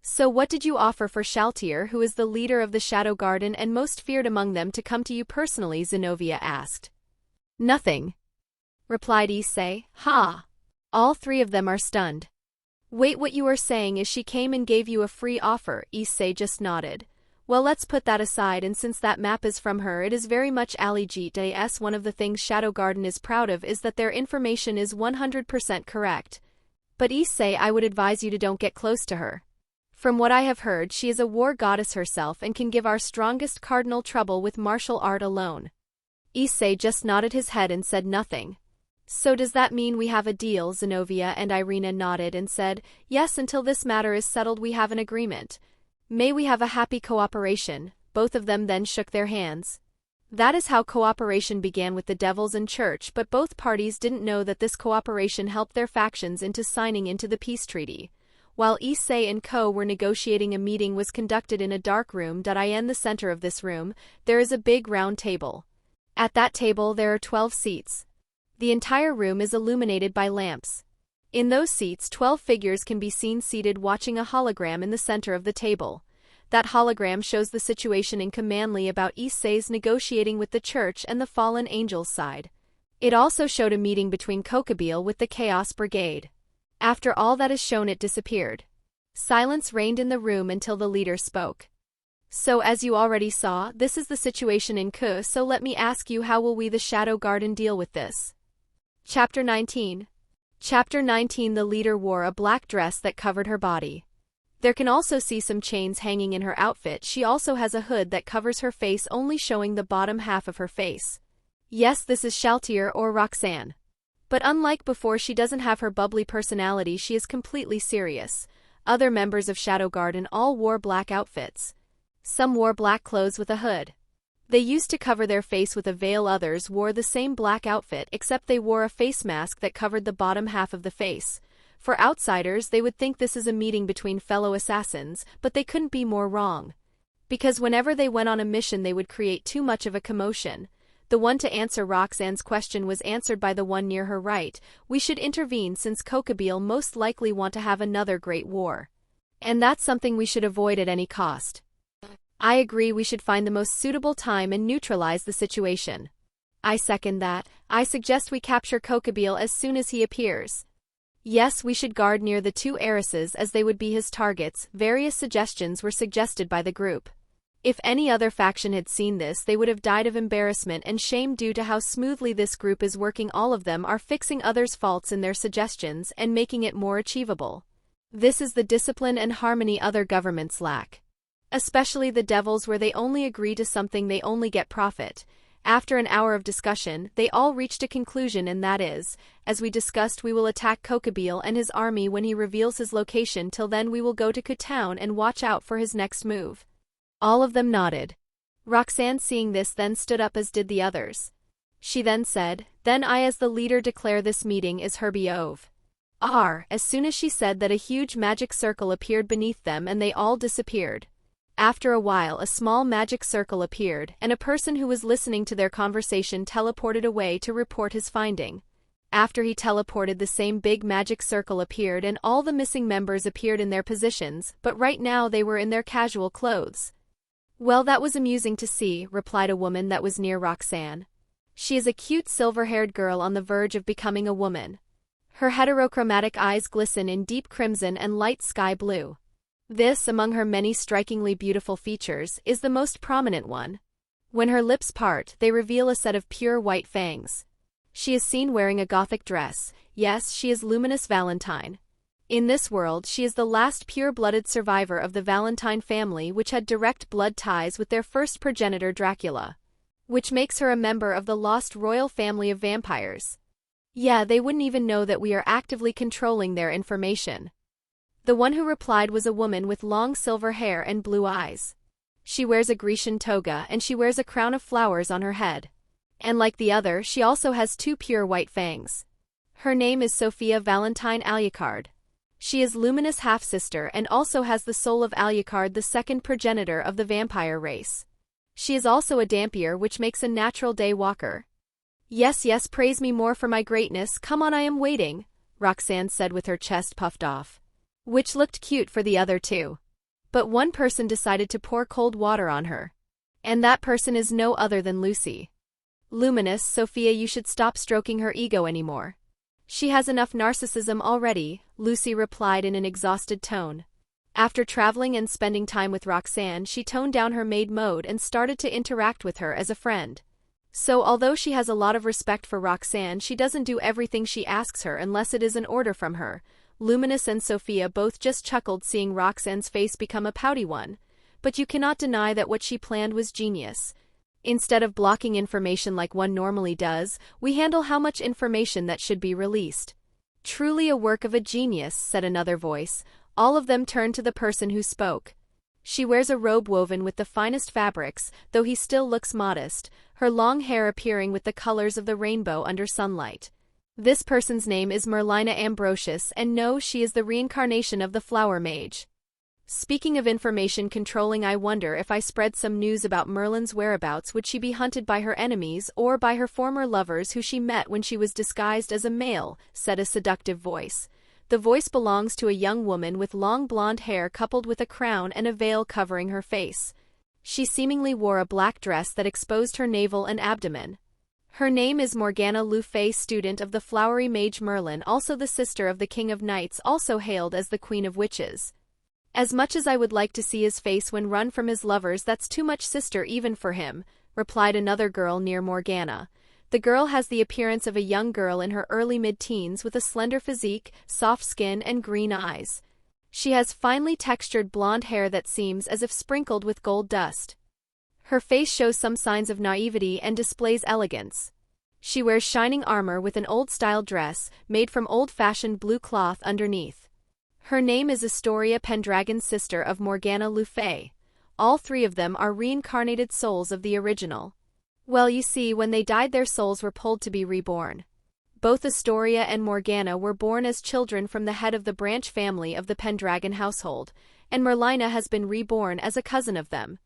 So what did you offer for Shaltir, who is the leader of the Shadow Garden and most feared among them, to come to you personally? Zenobia asked. Nothing, replied Issei. Ha! All three of them are stunned. Wait, what you are saying is she came and gave you a free offer? Issei just nodded. Well, let's put that aside, and since that map is from her, it is very much Aligit's. One of the things Shadow Garden is proud of is that their information is 100% correct. But Issei, I would advise you to don't get close to her. From what I have heard, she is a war goddess herself and can give our strongest cardinal trouble with martial art alone. Issei just nodded his head and said nothing. So does that mean we have a deal? Zenobia and Irina nodded and said, yes, until this matter is settled we have an agreement. May we have a happy cooperation. Both of them then shook their hands. That is how cooperation began with the devils and church, but both parties didn't know that this cooperation helped their factions into signing into the peace treaty. While Issei and Co were negotiating, a meeting was conducted in a dark room. In the center of this room, there is a big round table. At that table there are 12 seats. The entire room is illuminated by lamps. In those seats, 12 figures can be seen seated watching a hologram in the center of the table. That hologram shows the situation in Commandly about Issei's negotiating with the church and the fallen angels' side. It also showed a meeting between Kokabeel with the Chaos Brigade. After all that is shown, it disappeared. Silence reigned in the room until the leader spoke. So as you already saw, this is the situation in Ku, so let me ask you, how will we the Shadow Garden deal with this? Chapter 19. Chapter 19. The leader wore a black dress that covered her body. There can also see some chains hanging in her outfit. She also has a hood that covers her face, only showing the bottom half of her face. Yes, this is Shaltir or Roxanne. But unlike before, she doesn't have her bubbly personality, she is completely serious. Other members of Shadow Garden all wore black outfits. Some wore black clothes with a hood. They used to cover their face with a veil. Others wore the same black outfit, except they wore a face mask that covered the bottom half of the face. For outsiders, they would think this is a meeting between fellow assassins, but they couldn't be more wrong. Because whenever they went on a mission, they would create too much of a commotion. The one to answer Roxanne's question was answered by the one near her right. We should intervene since Kokabeel most likely want to have another great war. And that's something we should avoid at any cost. I agree, we should find the most suitable time and neutralize the situation. I second that. I suggest we capture Kokabeel as soon as he appears. Yes, we should guard near the two heiresses as they would be his targets. Various suggestions were suggested by the group. If any other faction had seen this, they would have died of embarrassment and shame due to how smoothly this group is working. All of them are fixing others' faults in their suggestions and making it more achievable. This is the discipline and harmony other governments lack. Especially the devils, where they only agree to something they only get profit. After an hour of discussion, they all reached a conclusion, and that is, as we discussed, we will attack Kokabeel and his army when he reveals his location. Till then we will go to Ku Town and watch out for his next move. All of them nodded. Roxanne, seeing this, then stood up, as did the others. She then said, "Then I as the leader declare this meeting is Herbie Ove." As soon as she said that, a huge magic circle appeared beneath them and they all disappeared. After a while, a small magic circle appeared, and a person who was listening to their conversation teleported away to report his finding. After he teleported, the same big magic circle appeared and all the missing members appeared in their positions, but right now they were in their casual clothes. "Well, that was amusing to see," replied a woman that was near Roxanne. "She is a cute silver-haired girl on the verge of becoming a woman. Her heterochromatic eyes glisten in deep crimson and light sky blue. This, among her many strikingly beautiful features, is the most prominent one. When her lips part, they reveal a set of pure white fangs. She is seen wearing a gothic dress. Yes, she is Luminous Valentine. In this world, she is the last pure-blooded survivor of the Valentine family, which had direct blood ties with their first progenitor Dracula, which makes her a member of the lost royal family of vampires. Yeah, they wouldn't even know that we are actively controlling their information." The one who replied was a woman with long silver hair and blue eyes. She wears a Grecian toga and she wears a crown of flowers on her head. And like the other, she also has two pure white fangs. Her name is Sophia Valentine Alucard. She is Luminous half-sister and also has the soul of Alucard, the second progenitor of the vampire race. She is also a Dampier, which makes a natural day walker. Yes, yes, praise me more for my greatness, come on, I am waiting, Roxanne said with her chest puffed off. Which looked cute for the other two. But one person decided to pour cold water on her. And that person is no other than Lucy. Luminous, Sophia, you should stop stroking her ego anymore. She has enough narcissism already, Lucy replied in an exhausted tone. After traveling and spending time with Roxanne, she toned down her maid mode and started to interact with her as a friend. So although she has a lot of respect for Roxanne, she doesn't do everything she asks her unless it is an order from her. Luminous and Sophia both just chuckled seeing Roxanne's face become a pouty one. But you cannot deny that what she planned was genius. Instead of blocking information like one normally does, we handle how much information that should be released. Truly a work of a genius, said another voice. All of them turned to the person who spoke. She wears a robe woven with the finest fabrics, though he still looks modest, her long hair appearing with the colors of the rainbow under sunlight. This person's name is Merlina Ambrosius, and no, she is the reincarnation of the flower mage. Speaking of information controlling, I wonder if I spread some news about Merlin's whereabouts, would she be hunted by her enemies or by her former lovers who she met when she was disguised as a male, said a seductive voice. The voice belongs to a young woman with long blonde hair coupled with a crown and a veil covering her face. She seemingly wore a black dress that exposed her navel and abdomen. Her name is Morgana Le Fay, student of the flowery mage Merlin, also the sister of the King of Knights, also hailed as the Queen of Witches. As much as I would like to see his face when run from his lovers, that's too much, sister, even for him, replied another girl near Morgana. The girl has the appearance of a young girl in her early mid-teens with a slender physique, soft skin and green eyes. She has finely textured blonde hair that seems as if sprinkled with gold dust. Her face shows some signs of naivety and displays elegance. She wears shining armor with an old-style dress, made from old-fashioned blue cloth underneath. Her name is Astoria Pendragon, sister of Morgana Le Fay. All three of them are reincarnated souls of the original. Well, you see, when they died their souls were pulled to be reborn. Both Astoria and Morgana were born as children from the head of the branch family of the Pendragon household, and Merlina has been reborn as a cousin of them.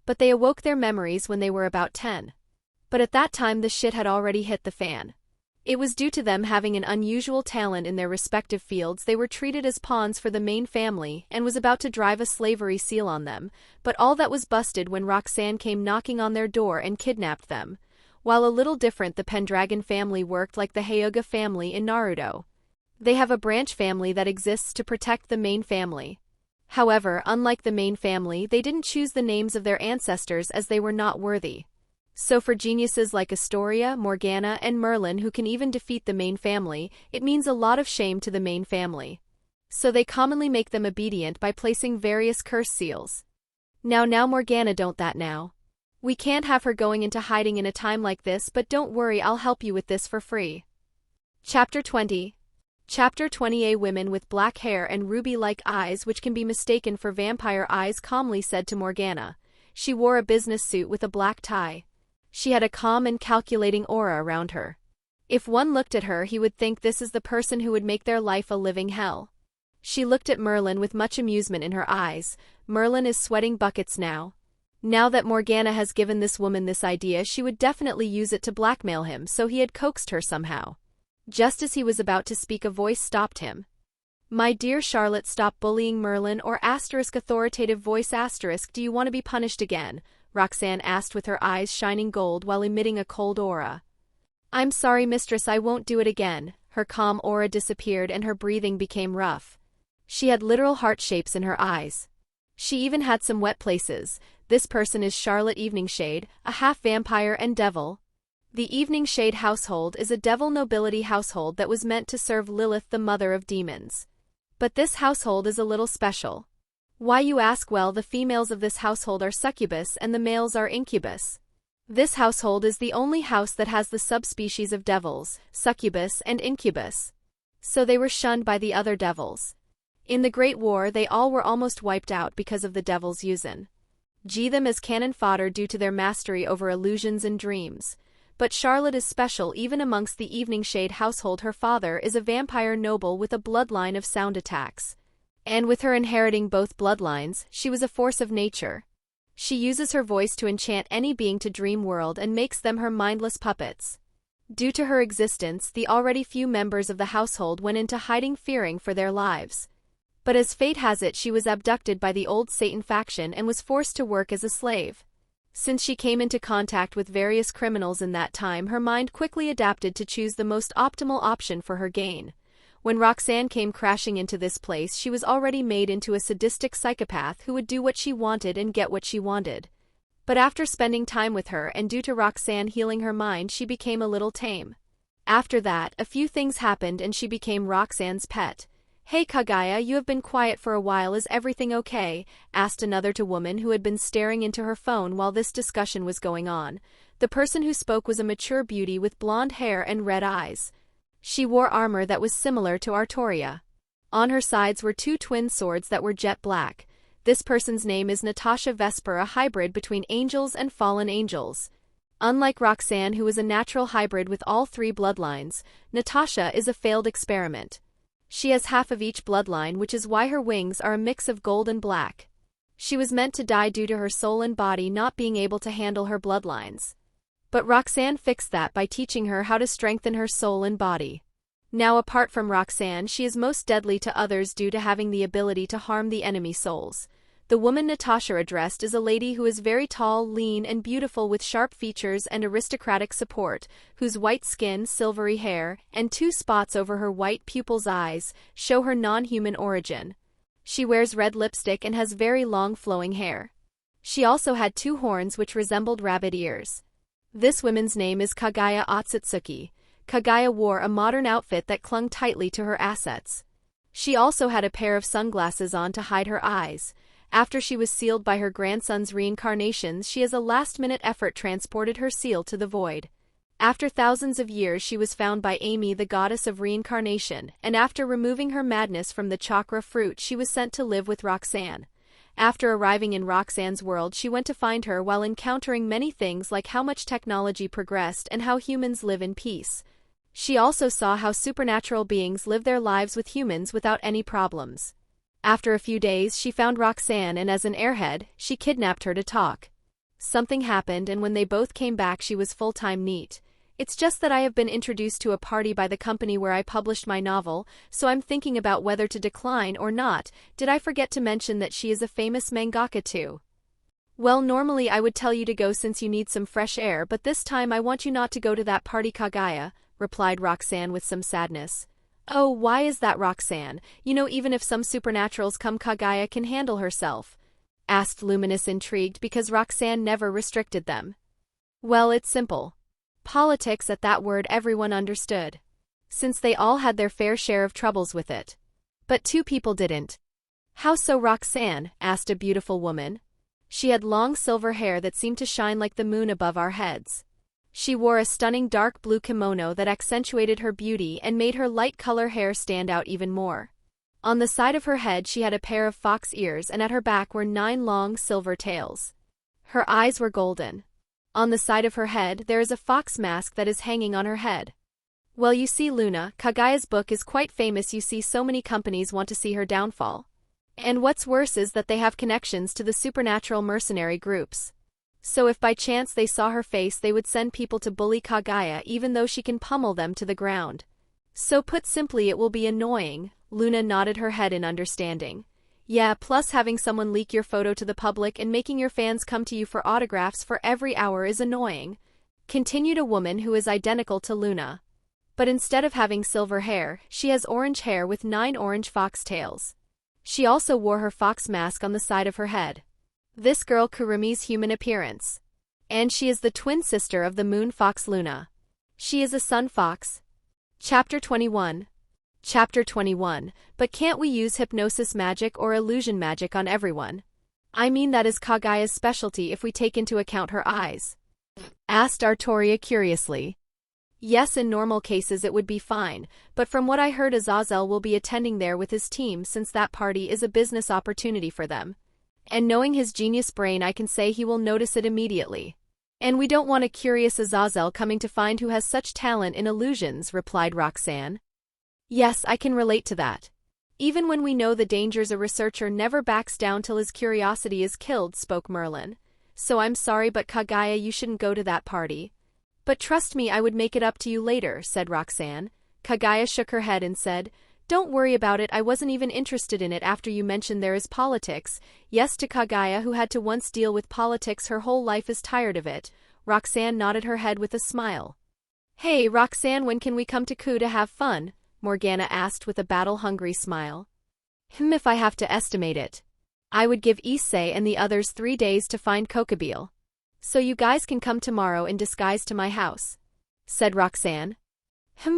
But they awoke their memories when they were about 10. But at that time the shit had already hit the fan. It was due to them having an unusual talent in their respective fields. They were treated as pawns for the main family and was about to drive a slavery seal on them, but all that was busted when Roxanne came knocking on their door and kidnapped them. While a little different, the Pendragon family worked like the Hyuga family in Naruto. They have a branch family that exists to protect the main family. However, unlike the main family, they didn't choose the names of their ancestors as they were not worthy. So for geniuses like Astoria, Morgana, and Merlin who can even defeat the main family, it means a lot of shame to the main family. So they commonly make them obedient by placing various curse seals. Now Morgana, don't that now. We can't have her going into hiding in a time like this, but don't worry, I'll help you with this for free. Chapter 20. Chapter 20. A women with black hair and ruby-like eyes which can be mistaken for vampire eyes calmly said to Morgana. She wore a business suit with a black tie. She had a calm and calculating aura around her. If one looked at her, he would think this is the person who would make their life a living hell. She looked at Merlin with much amusement in her eyes. Merlin is sweating buckets now. Now that Morgana has given this woman this idea, she would definitely use it to blackmail him, so he had coaxed her somehow. Just as he was about to speak, a voice stopped him. My dear Charlotte, stop bullying Merlin, or authoritative voice do you want to be punished again? Roxanne asked with her eyes shining gold while emitting a cold aura. I'm sorry, mistress, I won't do it again. Her calm aura disappeared and her breathing became rough. She had literal heart shapes in her eyes. She even had some wet places. This person is Charlotte Eveningshade, a half-vampire and devil. The Eveningshade household is a devil nobility household that was meant to serve Lilith, the mother of demons. But this household is a little special. Why, you ask? Well, the females of this household are succubus and the males are incubus. This household is the only house that has the subspecies of devils, succubus and incubus. So they were shunned by the other devils. In the Great War, they all were almost wiped out because of the devils using them as cannon fodder due to their mastery over illusions and dreams. but Charlotte is special even amongst the Evening Shade household. Her father is a vampire noble with a bloodline of sound attacks. And with her inheriting both bloodlines, she was a force of nature. She uses her voice to enchant any being to dream world and makes them her mindless puppets. Due to her existence, the already few members of the household went into hiding, fearing for their lives. But as fate has it, she was abducted by the old Satan faction and was forced to work as a slave. Since she came into contact with various criminals in that time, her mind quickly adapted to choose the most optimal option for her gain. When Roxanne came crashing into this place, she was already made into a sadistic psychopath who would do what she wanted and get what she wanted. But after spending time with her and due to Roxanne healing her mind, she became a little tame. After that, a few things happened and she became Roxanne's pet. "Hey Kaguya, you have been quiet for a while, is everything okay?" asked another woman who had been staring into her phone while this discussion was going on. The person who spoke was a mature beauty with blonde hair and red eyes. She wore armor that was similar to Artoria. On her sides were two twin swords that were jet black. This person's name is Natasha Vesper, a hybrid between angels and fallen angels. Unlike Roxanne, who is a natural hybrid with all three bloodlines, Natasha is a failed experiment. She has half of each bloodline, which is why her wings are a mix of gold and black. She was meant to die due to her soul and body not being able to handle her bloodlines. But Roxanne fixed that by teaching her how to strengthen her soul and body. Now, apart from Roxanne, she is most deadly to others due to having the ability to harm the enemy souls. The woman Natasha addressed is a lady who is very tall, lean, and beautiful with sharp features and aristocratic support, whose white skin, silvery hair, and two spots over her white pupils' eyes show her non-human origin. She wears red lipstick and has very long flowing hair. She also had two horns which resembled rabbit ears. This woman's name is Kaguya Otsutsuki. Kaguya wore a modern outfit that clung tightly to her assets. She also had a pair of sunglasses on to hide her eyes. After she was sealed by her grandson's reincarnations, she as a last-minute effort transported her seal to the void. After thousands of years, she was found by Amy, the goddess of reincarnation, and after removing her madness from the chakra fruit, she was sent to live with Roxanne. After arriving in Roxanne's world, she went to find her while encountering many things like how much technology progressed and how humans live in peace. She also saw how supernatural beings live their lives with humans without any problems. After a few days, she found Roxanne and as an airhead, she kidnapped her to talk. Something happened and when they both came back, she was full-time neat. "It's just that I have been introduced to a party by the company where I published my novel, so I'm thinking about whether to decline or not. Did I forget to mention that she is a famous mangaka too?" "Well, normally I would tell you to go since you need some fresh air, but this time I want you not to go to that party, Kaguya," replied Roxanne with some sadness. "Oh, why is that, Roxanne? You know, even if some supernaturals come, Kaguya can handle herself," asked Luminous, intrigued because Roxanne never restricted them. "Well, it's simple. Politics." At that word everyone understood, since they all had their fair share of troubles with it. But two people didn't. "How so, Roxanne?" asked a beautiful woman. She had long silver hair that seemed to shine like the moon above our heads. She wore a stunning dark blue kimono that accentuated her beauty and made her light color hair stand out even more. On the side of her head she had a pair of fox ears and at her back were 9 long silver tails. Her eyes were golden. On the side of her head there is a fox mask that is hanging on her head. "Well, you see, Luna, Kaguya's book is quite famous. You see, so many companies want to see her downfall. And what's worse is that they have connections to the supernatural mercenary groups. So if by chance they saw her face, they would send people to bully Kaguya even though she can pummel them to the ground. So put simply, it will be annoying." Luna nodded her head in understanding. "Yeah, plus having someone leak your photo to the public and making your fans come to you for autographs for every hour is annoying," continued a woman who is identical to Luna. But instead of having silver hair, she has orange hair with 9 orange fox tails. She also wore her fox mask on the side of her head. This girl Kurumi's human appearance. And she is the twin sister of the moon fox Luna. She is a sun fox. Chapter 21. Chapter 21. But can't we use hypnosis magic or illusion magic on everyone? I mean, that is Kaguya's specialty if we take into account her eyes," asked Artoria curiously. "Yes, in normal cases it would be fine, but from what I heard, Azazel will be attending there with his team since that party is a business opportunity for them. And knowing his genius brain, I can say he will notice it immediately. And we don't want a curious Azazel coming to find who has such talent in illusions, replied Roxanne. Yes, I can relate to that. Even when we know the dangers, a researcher never backs down till his curiosity is killed, spoke Merlin. So I'm sorry, but Kaguya, you shouldn't go to that party. But trust me, I would make it up to you later, said Roxanne. Kaguya shook her head and said, Don't worry about it, I wasn't even interested in it after you mentioned there is politics. Yes, to Kaguya, who had to once deal with politics her whole life, is tired of it. Roxanne nodded her head with a smile. Hey, Roxanne, when can we come to Ku to have fun? Morgana asked with a battle-hungry smile. If I have to estimate it, I would give Issei and the others 3 days to find Kokobile. So you guys can come tomorrow in disguise to my house, said Roxanne.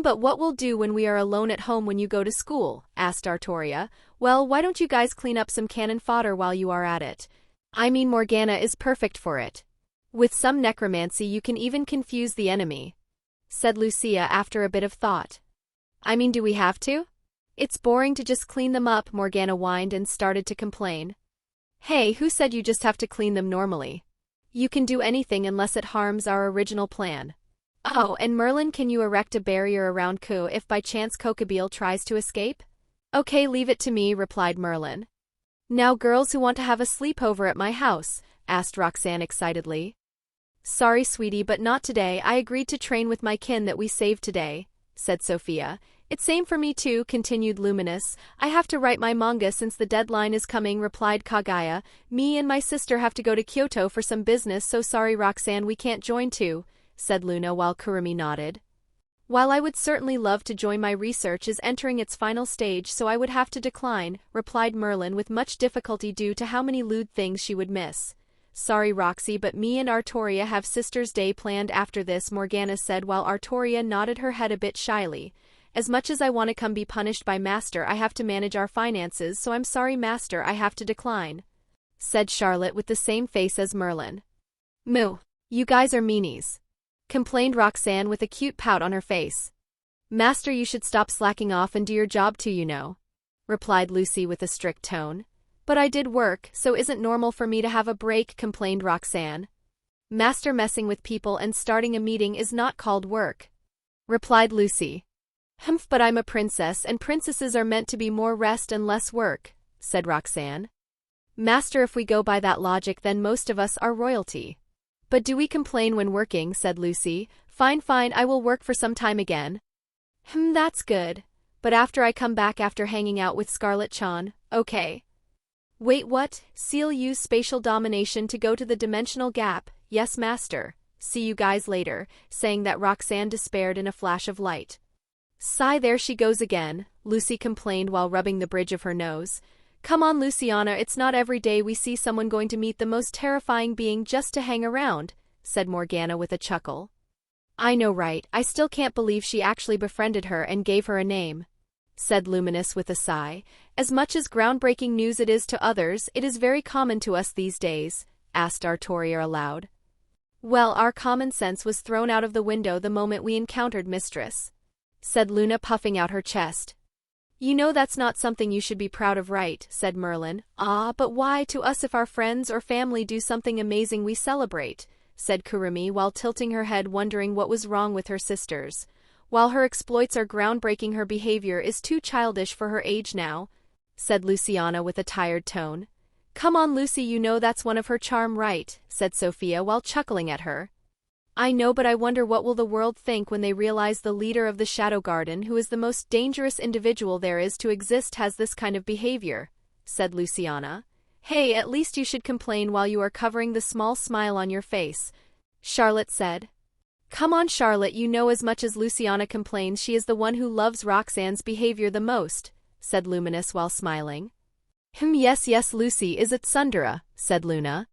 But what we'll do when we are alone at home when you go to school, asked Artoria. Well, why don't you guys clean up some cannon fodder while you are at it? I mean, Morgana is perfect for it. With some necromancy you can even confuse the enemy, said Lucia after a bit of thought. I mean, do we have to? It's boring to just clean them up, Morgana whined and started to complain. Hey, who said you just have to clean them normally? You can do anything unless it harms our original plan. Oh, and Merlin, can you erect a barrier around Ku if by chance Kokobile tries to escape? Okay, leave it to me, replied Merlin. Now girls who want to have a sleepover at my house, asked Roxanne excitedly. Sorry, sweetie, but not today. I agreed to train with my kin that we saved today, said Sophia. It's same for me too, continued Luminous. I have to write my manga since the deadline is coming, replied Kaguya. Me and my sister have to go to Kyoto for some business, so sorry Roxanne, we can't join too, said Luna while Kurumi nodded. While I would certainly love to join, my research is entering its final stage, so I would have to decline, replied Merlin with much difficulty due to how many lewd things she would miss. Sorry Roxy, but me and Artoria have Sister's Day planned after this, Morgana said while Artoria nodded her head a bit shyly. As much as I want to come be punished by Master, I have to manage our finances, so I'm sorry Master, I have to decline, said Charlotte with the same face as Merlin. Moo, you guys are meanies, complained Roxanne with a cute pout on her face. Master, you should stop slacking off and do your job too, you know, replied Lucy with a strict tone. But I did work, so isn't normal for me to have a break, complained Roxanne. Master, messing with people and starting a meeting is not called work, replied Lucy. Humph, but I'm a princess and princesses are meant to be more rest and less work, said Roxanne. Master, if we go by that logic then most of us are royalty. But do we complain when working, said Lucy. Fine, I will work for some time again. That's good. But after I come back after hanging out with Scarlet-chan, okay. Wait, what? Ciel used spatial domination to go to the dimensional gap. Yes, Master. See you guys later, saying that Roxanne despaired in a flash of light. Sigh, there she goes again, Lucy complained while rubbing the bridge of her nose. Come on, Luciana, it's not every day we see someone going to meet the most terrifying being just to hang around, said Morgana with a chuckle. I know, right? I still can't believe she actually befriended her and gave her a name, said Luminous with a sigh. As much as groundbreaking news it is to others, it is very common to us these days, asked Artoria aloud. Well, our common sense was thrown out of the window the moment we encountered Mistress, said Luna, puffing out her chest. You know that's not something you should be proud of, right? Said Merlin. Ah, but why to us if our friends or family do something amazing we celebrate, said Kurumi while tilting her head wondering what was wrong with her sisters. While her exploits are groundbreaking, her behavior is too childish for her age now, said Luciana with a tired tone. Come on, Lucy, you know that's one of her charm, right? Said Sophia while chuckling at her. I know, but I wonder what will the world think when they realize the leader of the Shadow Garden, who is the most dangerous individual there is to exist, has this kind of behavior, said Luciana. Hey, at least you should complain while you are covering the small smile on your face, Charlotte said. Come on, Charlotte, you know as much as Luciana complains, she is the one who loves Roxanne's behavior the most, said Luminous while smiling. Yes, Lucy, is it Sundara, said Luna.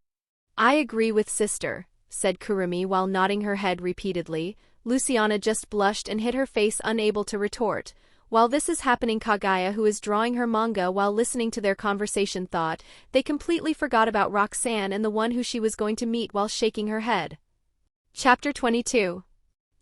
I agree with sister, said Kurumi while nodding her head repeatedly. Luciana just blushed and hid her face, unable to retort. While this is happening, Kaguya, who is drawing her manga while listening to their conversation, thought they completely forgot about Roxanne and the one who she was going to meet while shaking her head. Chapter 22.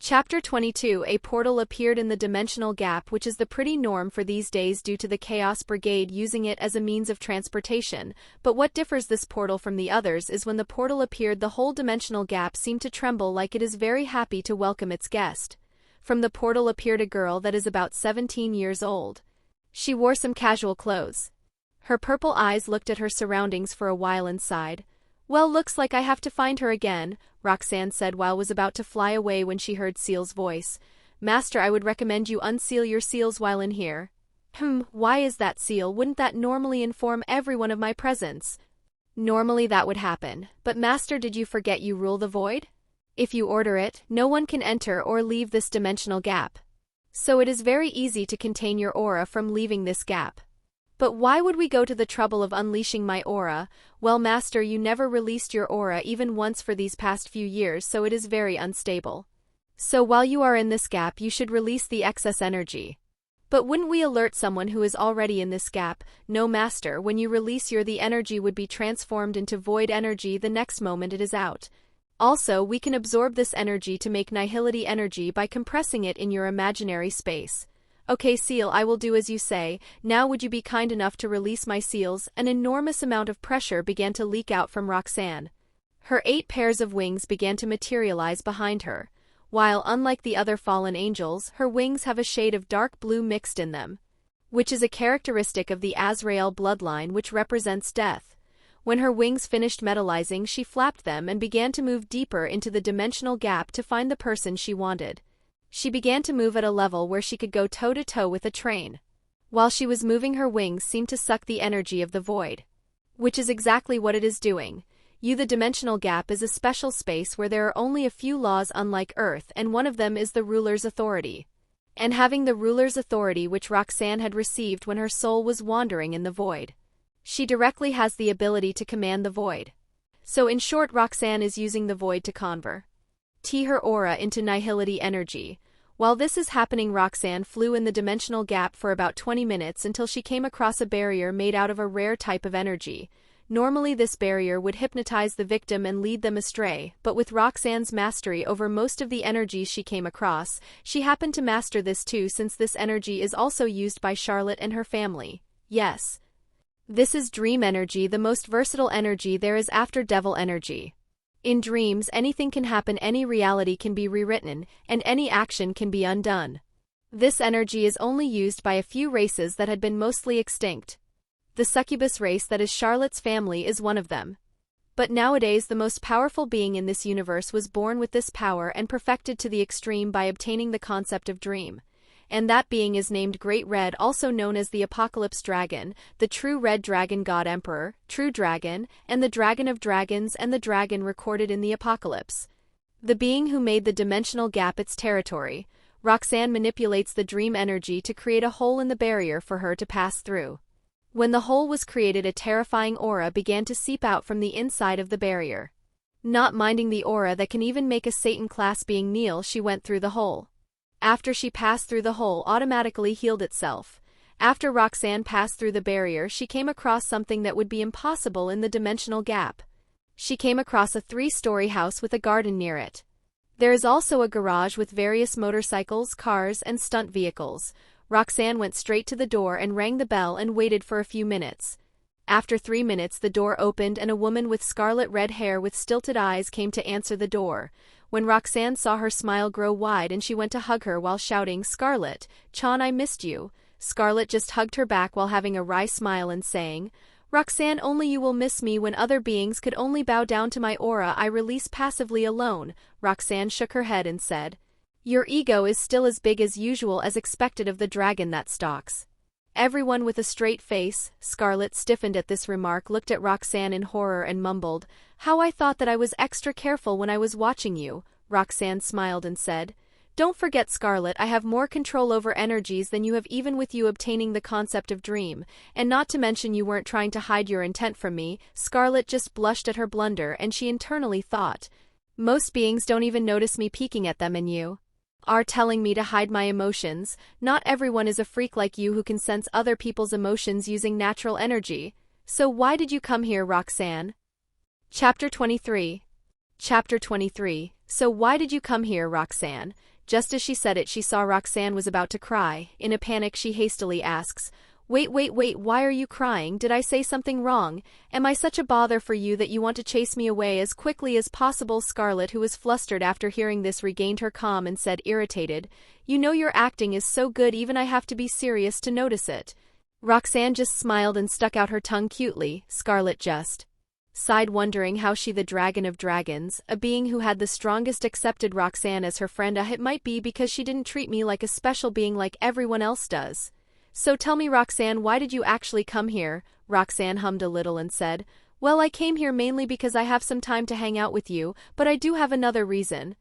Chapter 22. A portal appeared in the dimensional gap, which is the pretty norm for these days due to the Chaos Brigade using it as a means of transportation, but what differs this portal from the others is when the portal appeared the whole dimensional gap seemed to tremble like it is very happy to welcome its guest. From the portal appeared a girl that is about 17 years old. She wore some casual clothes. Her purple eyes looked at her surroundings for a while and sighed. "Well, looks like I have to find her again," Roxanne said while was about to fly away when she heard Ciel's voice. "Master, I would recommend you unseal your seals while in here." Why is that, Ciel? Wouldn't that normally inform everyone of my presence?" "Normally that would happen, but Master, did you forget you rule the void? If you order it, no one can enter or leave this dimensional gap. So it is very easy to contain your aura from leaving this gap." "But why would we go to the trouble of unleashing my aura?" "Well, Master, you never released your aura even once for these past few years, so it is very unstable. So while you are in this gap you should release the excess energy." "But wouldn't we alert someone who is already in this gap?" "No, Master, when you release the energy would be transformed into void energy the next moment it is out. Also, we can absorb this energy to make nihilistic energy by compressing it in your imaginary space." "Okay, Ciel, I will do as you say. Now would you be kind enough to release my seals?" An enormous amount of pressure began to leak out from Roxanne. Her 8 pairs of wings began to materialize behind her. While, unlike the other fallen angels, her wings have a shade of dark blue mixed in them, which is a characteristic of the Azrael bloodline, which represents death. When her wings finished metallizing, she flapped them and began to move deeper into the dimensional gap to find the person she wanted. She began to move at a level where she could go toe-to-toe with a train. While she was moving, her wings seemed to suck the energy of the void, which is exactly what it is doing. The dimensional gap is a special space where there are only a few laws unlike Earth, and one of them is the ruler's authority. And having the ruler's authority which Roxanne had received when her soul was wandering in the void, she directly has the ability to command the void. So in short, Roxanne is using the void to convert her aura into nihilistic energy. While this is happening, Roxanne flew in the dimensional gap for about 20 minutes until she came across a barrier made out of a rare type of energy. Normally this barrier would hypnotize the victim and lead them astray, but with Roxanne's mastery over most of the energies she came across, she happened to master this too, since this energy is also used by Charlotte and her family. Yes. This is dream energy, the most versatile energy there is after devil energy. In dreams, anything can happen, any reality can be rewritten, and any action can be undone. This energy is only used by a few races that had been mostly extinct. The succubus race, that is Charlotte's family, is one of them. But nowadays the most powerful being in this universe was born with this power and perfected to the extreme by obtaining the concept of dream. And that being is named Great Red, also known as the Apocalypse Dragon, the True Red Dragon, God Emperor, True Dragon, and the Dragon of Dragons, and the dragon recorded in the Apocalypse. The being who made the dimensional gap its territory. Roxanne manipulates the dream energy to create a hole in the barrier for her to pass through. When the hole was created, a terrifying aura began to seep out from the inside of the barrier. Not minding the aura that can even make a Satan-class being kneel, she went through the hole. After she passed through, the hole automatically healed itself. After Roxanne passed through the barrier, she came across something that would be impossible in the dimensional gap. She came across a 3-story house with a garden near it. There is also a garage with various motorcycles, cars, and stunt vehicles. Roxanne went straight to the door and rang the bell and waited for a few minutes. After 3 minutes, the door opened and a woman with scarlet red hair with stilted eyes came to answer the door. When Roxanne saw her, smile grow wide and she went to hug her while shouting, "Scarlet, Chan, I missed you." Scarlet just hugged her back while having a wry smile and saying, "Roxanne, only you will miss me when other beings could only bow down to my aura I release passively alone." Roxanne shook her head and said, "Your ego is still as big as usual, as expected of the dragon that stalks everyone with a straight face." Scarlet stiffened at this remark, looked at Roxanne in horror and mumbled, "How I thought that I was extra careful when I was watching you." Roxanne smiled and said, "Don't forget, Scarlet, I have more control over energies than you have, even with you obtaining the concept of dream, and not to mention you weren't trying to hide your intent from me." Scarlet just blushed at her blunder and she internally thought, "Most beings don't even notice me peeking at them, and you are telling me to hide my emotions. Not everyone is a freak like you who can sense other people's emotions using natural energy. So why did you come here, Roxanne?" Chapter 23. Chapter 23. So why did you come here, Roxanne? Just as she said it, she saw Roxanne was about to cry. In a panic, she hastily asks, Wait, why are you crying? Did I say something wrong? Am I such a bother for you that you want to chase me away as quickly as possible? Scarlet, who was flustered after hearing this, regained her calm and said, irritated, You know your acting is so good even I have to be serious to notice it. Roxanne just smiled and stuck out her tongue cutely. Scarlet just sighed, wondering how she, the dragon of dragons, a being who had the strongest, accepted Roxanne as her friend. It might be because she didn't treat me like a special being like everyone else does. So tell me, Roxanne, why did you actually come here? Roxanne hummed a little and said, Well, I came here mainly because I have some time to hang out with you, but I do have another reason.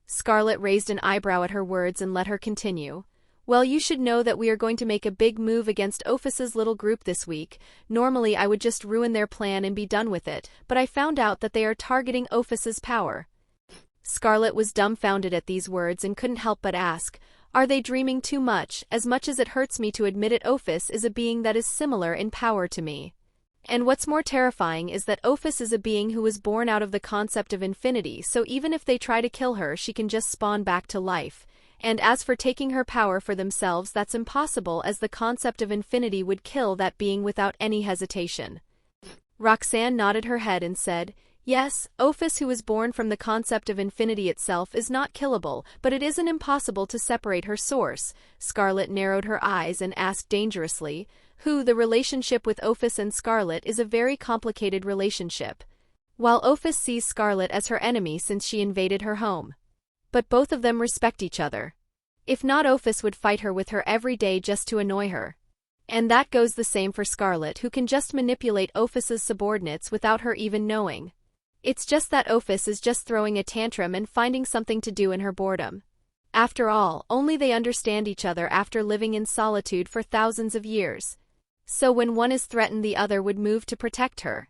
Scarlet raised an eyebrow at her words and let her continue. Well, you should know that we are going to make a big move against Ophus's little group this week. Normally I would just ruin their plan and be done with it, but I found out that they are targeting Ophus's power. Scarlet was dumbfounded at these words and couldn't help but ask, Are they dreaming too much? As it hurts me to admit it, Ophus is a being that is similar in power to me. And what's more terrifying is that Ophus is a being who was born out of the concept of infinity, so even if they try to kill her, she can just spawn back to life. And as for taking her power for themselves, that's impossible, as the concept of infinity would kill that being without any hesitation. Roxanne nodded her head and said, Yes, Ophus, who was born from the concept of infinity itself, is not killable, but it isn't impossible to separate her source. Scarlet narrowed her eyes and asked dangerously, The relationship with Ophus and Scarlet is a very complicated relationship. While Ophus sees Scarlet as her enemy since she invaded her home. But both of them respect each other. If not, Ophus would fight her with her every day just to annoy her. And that goes the same for Scarlet, who can just manipulate Ophus's subordinates without her even knowing. It's just that Ophus is just throwing a tantrum and finding something to do in her boredom. After all, only they understand each other after living in solitude for thousands of years. So when one is threatened, the other would move to protect her.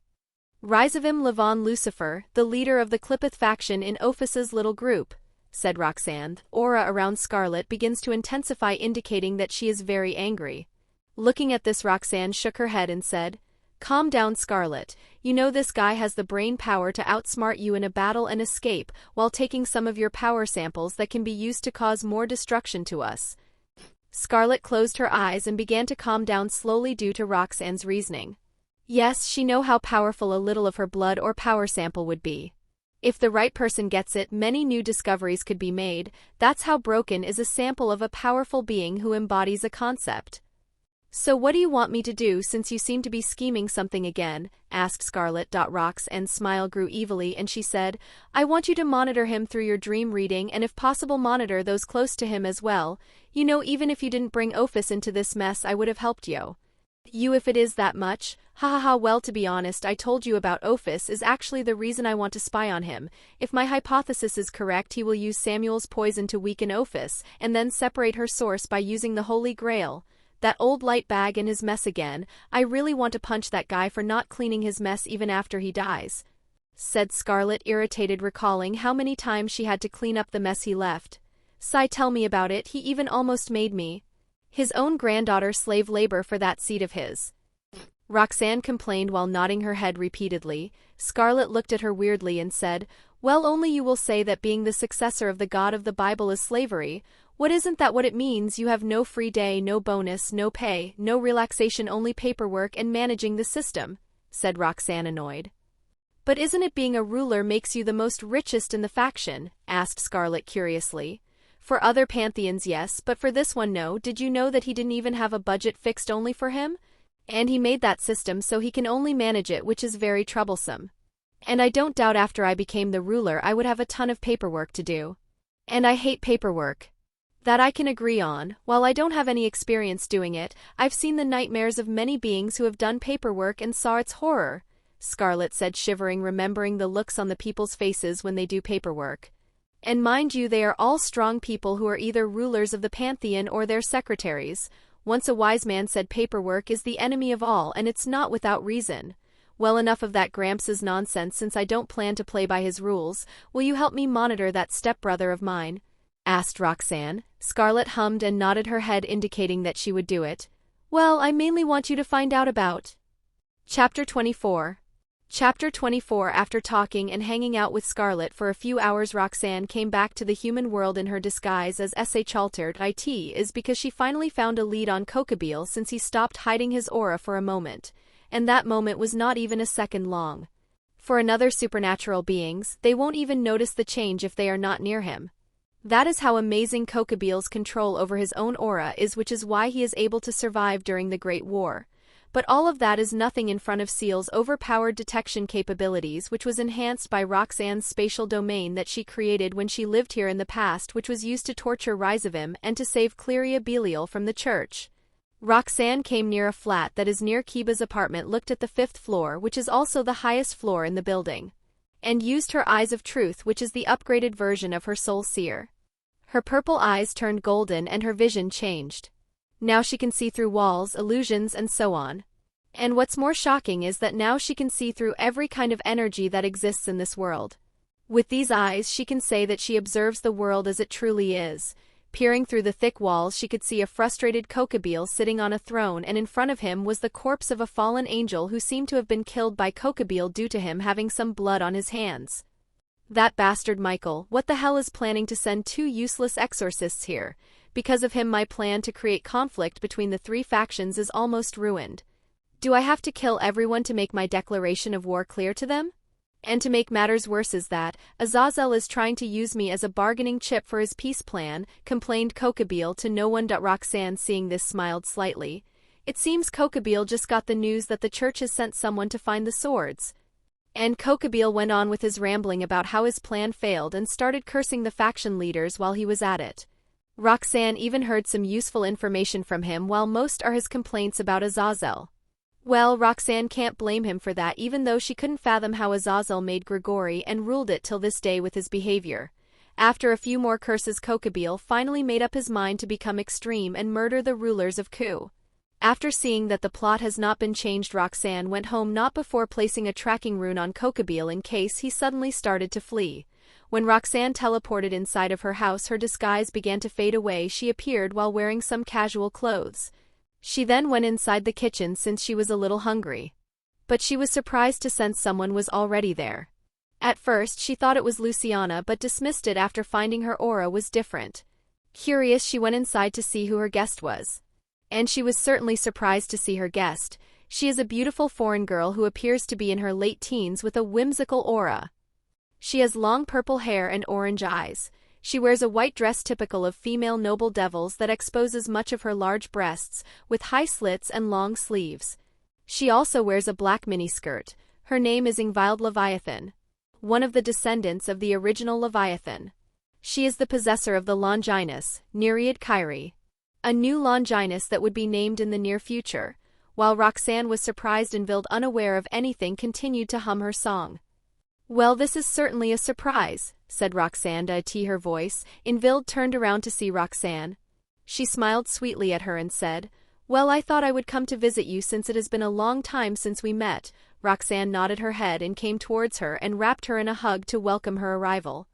Rizevim Livan Lucifer, the leader of the Cryptic faction in Ophus's little group, said Roxanne. The aura around Scarlet begins to intensify, indicating that she is very angry. Looking at this, Roxanne shook her head and said, Calm down, Scarlet. You know this guy has the brain power to outsmart you in a battle and escape, while taking some of your power samples that can be used to cause more destruction to us. Scarlet closed her eyes and began to calm down slowly due to Roxanne's reasoning. Yes, she knew how powerful a little of her blood or power sample would be. If the right person gets it, many new discoveries could be made. That's how broken is a sample of a powerful being who embodies a concept. So what do you want me to do, since you seem to be scheming something again? Asked Scarlet. Roxanne's smile grew evilly and she said, I want you to monitor him through your dream reading, and if possible monitor those close to him as well. You know, even if you didn't bring Ophus into this mess, I would have helped you. You, if it is that much? Well, to be honest, I told you about Ophus is actually the reason I want to spy on him. If my hypothesis is correct, he will use Samuel's poison to weaken Ophus, and then separate her source by using the Holy Grail. That old light bag and his mess again. I really want to punch that guy for not cleaning his mess even after he dies, said Scarlet, irritated, recalling how many times she had to clean up the mess he left. Tell me about it. He even almost made me his own granddaughter slave labor for that seed of his. Roxanne complained while nodding her head repeatedly. Scarlet looked at her weirdly and said, Well, only you will say that being the successor of the God of the Bible is slavery. What, isn't that what it means? You have no free day, no bonus, no pay, no relaxation, only paperwork and managing the system, said Roxanne, annoyed. But isn't it being a ruler makes you the most richest in the faction? Asked Scarlet curiously. For other pantheons, yes, but for this one, no. Did you know that he didn't even have a budget fixed only for him? And he made that system so he can only manage it, which is very troublesome. And I don't doubt after I became the ruler I would have a ton of paperwork to do. And I hate paperwork. That I can agree on. While I don't have any experience doing it, I've seen the nightmares of many beings who have done paperwork and saw its horror, Scarlet said, shivering, remembering the looks on the people's faces when they do paperwork. And mind you, they are all strong people who are either rulers of the pantheon or their secretaries. Once a wise man said paperwork is the enemy of all, and it's not without reason. Well, enough of that Gramps' nonsense, since I don't plan to play by his rules. Will you help me monitor that stepbrother of mine? Asked Roxanne. Scarlet hummed and nodded her head, indicating that she would do it. Well, I mainly want you to find out about Chapter 24. Chapter 24. After talking and hanging out with Scarlet for a few hours, Roxanne came back to the human world in her disguise as Chaltered. It is because she finally found a lead on Kokobile since he stopped hiding his aura for a moment, and that moment was not even a second long. For another supernatural beings, they won't even notice the change if they are not near him. That is how amazing Kokobile's control over his own aura is, which is why he is able to survive during the Great War. But all of that is nothing in front of Ciel's overpowered detection capabilities, which was enhanced by Roxanne's spatial domain that she created when she lived here in the past, which was used to torture Rizevim and to save Cleria Belial from the church. Roxanne came near a flat that is near Kiba's apartment, looked at the 5th floor, which is also the highest floor in the building, and used her Eyes of Truth, which is the upgraded version of her Soul Seer. Her purple eyes turned golden and her vision changed. Now she can see through walls, illusions, and so on. And what's more shocking is that now she can see through every kind of energy that exists in this world. With these eyes, she can say that she observes the world as it truly is. Peering through the thick walls, she could see a frustrated Kokobile sitting on a throne, and in front of him was the corpse of a fallen angel who seemed to have been killed by Kokobile due to him having some blood on his hands. That bastard Michael, what the hell, is planning to send 2 useless exorcists here? Because of him, my plan to create conflict between the 3 factions is almost ruined. Do I have to kill everyone to make my declaration of war clear to them? And to make matters worse is that Azazel is trying to use me as a bargaining chip for his peace plan, complained Kokobile to no one. Roxanne, seeing this, smiled slightly. It seems Kokobile just got the news that the church has sent someone to find the swords. And Kokobile went on with his rambling about how his plan failed and started cursing the faction leaders while he was at it. Roxanne even heard some useful information from him, while most are his complaints about Azazel. Well, Roxanne can't blame him for that, even though she couldn't fathom how Azazel made Grigori and ruled it till this day with his behavior. After a few more curses, Kokobile finally made up his mind to become extreme and murder the rulers of Ku. After seeing that the plot has not been changed, Roxanne went home, not before placing a tracking rune on Kokobile in case he suddenly started to flee. When Roxanne teleported inside of her house, her disguise began to fade away. She appeared while wearing some casual clothes. She then went inside the kitchen since she was a little hungry. But she was surprised to sense someone was already there. At first she thought it was Luciana, but dismissed it after finding her aura was different. Curious, she went inside to see who her guest was. And she was certainly surprised to see her guest. She is a beautiful foreign girl who appears to be in her late teens with a whimsical aura. She has long purple hair and orange eyes. She wears a white dress typical of female noble devils that exposes much of her large breasts, with high slits and long sleeves. She also wears a black miniskirt. Her name is Ingvild Leviathan, one of the descendants of the original Leviathan. She is the possessor of the Longinus, Nereid Kyrie, a new Longinus that would be named in the near future. While Roxanne was surprised, Ingvild, unaware of anything, continued to hum her song. Well, this is certainly a surprise, said Roxanne to her voice. Ingvild turned around to see Roxanne. She smiled sweetly at her and said, "Well, I thought I would come to visit you since it has been a long time since we met." Roxanne nodded her head and came towards her and wrapped her in a hug to welcome her arrival.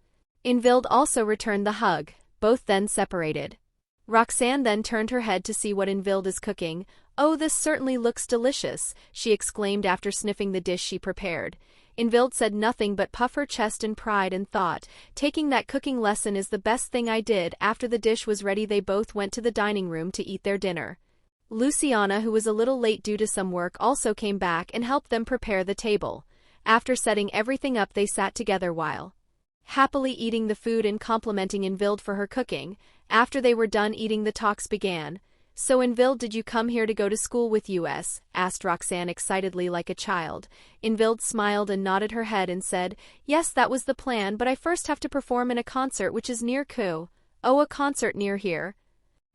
Ingvild also returned the hug. Both then separated. Roxanne then turned her head to see what Ingvild is cooking. "Oh, this certainly looks delicious," she exclaimed after sniffing the dish she prepared. Ingvild said nothing but puff her chest in pride and thought, taking that cooking lesson is the best thing I did. After the dish was ready, they both went to the dining room to eat their dinner. Luciana, who was a little late due to some work, also came back and helped them prepare the table. After setting everything up, they sat together while happily eating the food and complimenting Ingvild for her cooking. After they were done eating, the talks began. "So Ingvild, did you come here to go to school with us?" asked Roxanne excitedly like a child. Ingvild smiled and nodded her head and said, "Yes, that was the plan, but I first have to perform in a concert which is near Ku." "Oh, a concert near here?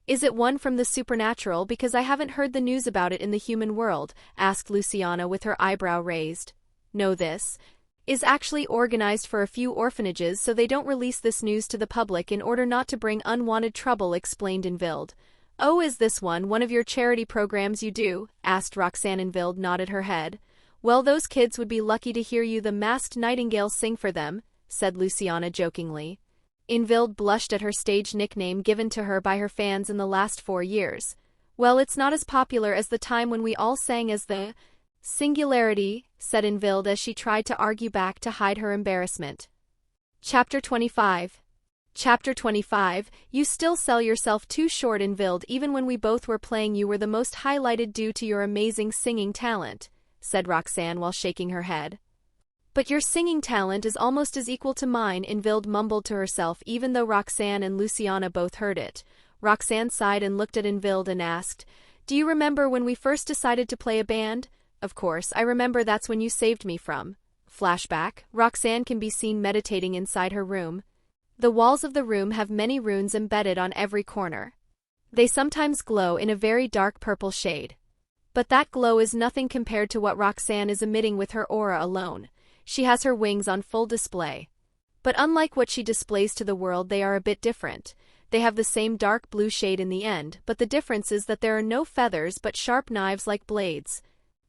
Is it one from the supernatural, because I haven't heard the news about it in the human world?" asked Luciana with her eyebrow raised. "No, this is actually organized for a few orphanages, so they don't release this news to the public in order not to bring unwanted trouble," explained Ingvild. "Oh, is this one of your charity programs you do?" asked Roxanne. Ingvild nodded her head. "Well, those kids would be lucky to hear you the masked nightingale sing for them," said Luciana jokingly. Ingvild blushed at her stage nickname given to her by her fans in the last 4 years. "Well, it's not as popular as the time when we all sang as the Singularity, said Invild as she tried to argue back to hide her embarrassment. Chapter 25. Chapter 25. You still sell yourself too short, Invild. Even when we both were playing, you were the most highlighted due to your amazing singing talent, said Roxanne while shaking her head. But your singing talent is almost as equal to mine, Invild mumbled to herself, even though Roxanne and Luciana both heard it. Roxanne sighed and looked at Invild and asked, Do you remember when we first decided to play a band? Of course, I remember. That's when you saved me from. Flashback. Roxanne can be seen meditating inside her room. The walls of the room have many runes embedded on every corner. They sometimes glow in a very dark purple shade. But that glow is nothing compared to what Roxanne is emitting with her aura alone. She has her wings on full display. But unlike what she displays to the world, they are a bit different. They have the same dark blue shade in the end, but the difference is that there are no feathers but sharp knives like blades.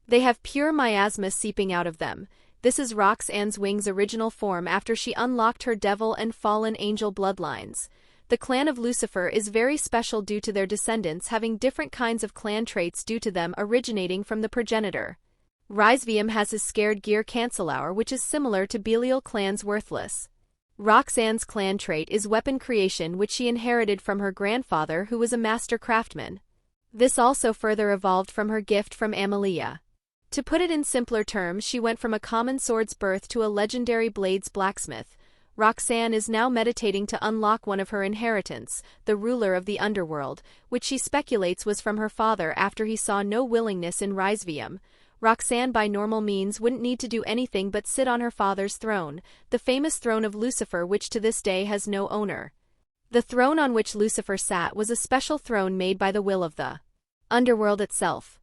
They have pure miasma seeping out of them. This is Roxanne's wings' original form after she unlocked her devil and fallen angel bloodlines. The clan of Lucifer is very special due to their descendants having different kinds of clan traits due to them originating from the progenitor. Rizevim has his scared gear Cancelour, which is similar to Belial clan's worthless. Roxanne's clan trait is weapon creation, which she inherited from her grandfather, who was a master craftsman. This also further evolved from her gift from Amelia. To put it in simpler terms, she went from a common sword's birth to a legendary blades blacksmith. Roxanne is now meditating to unlock one of her inheritance, the ruler of the underworld, which she speculates was from her father after he saw no willingness in Rizevim. Roxanne by normal means wouldn't need to do anything but sit on her father's throne, the famous throne of Lucifer, which to this day has no owner. The throne on which Lucifer sat was a special throne made by the will of the underworld itself.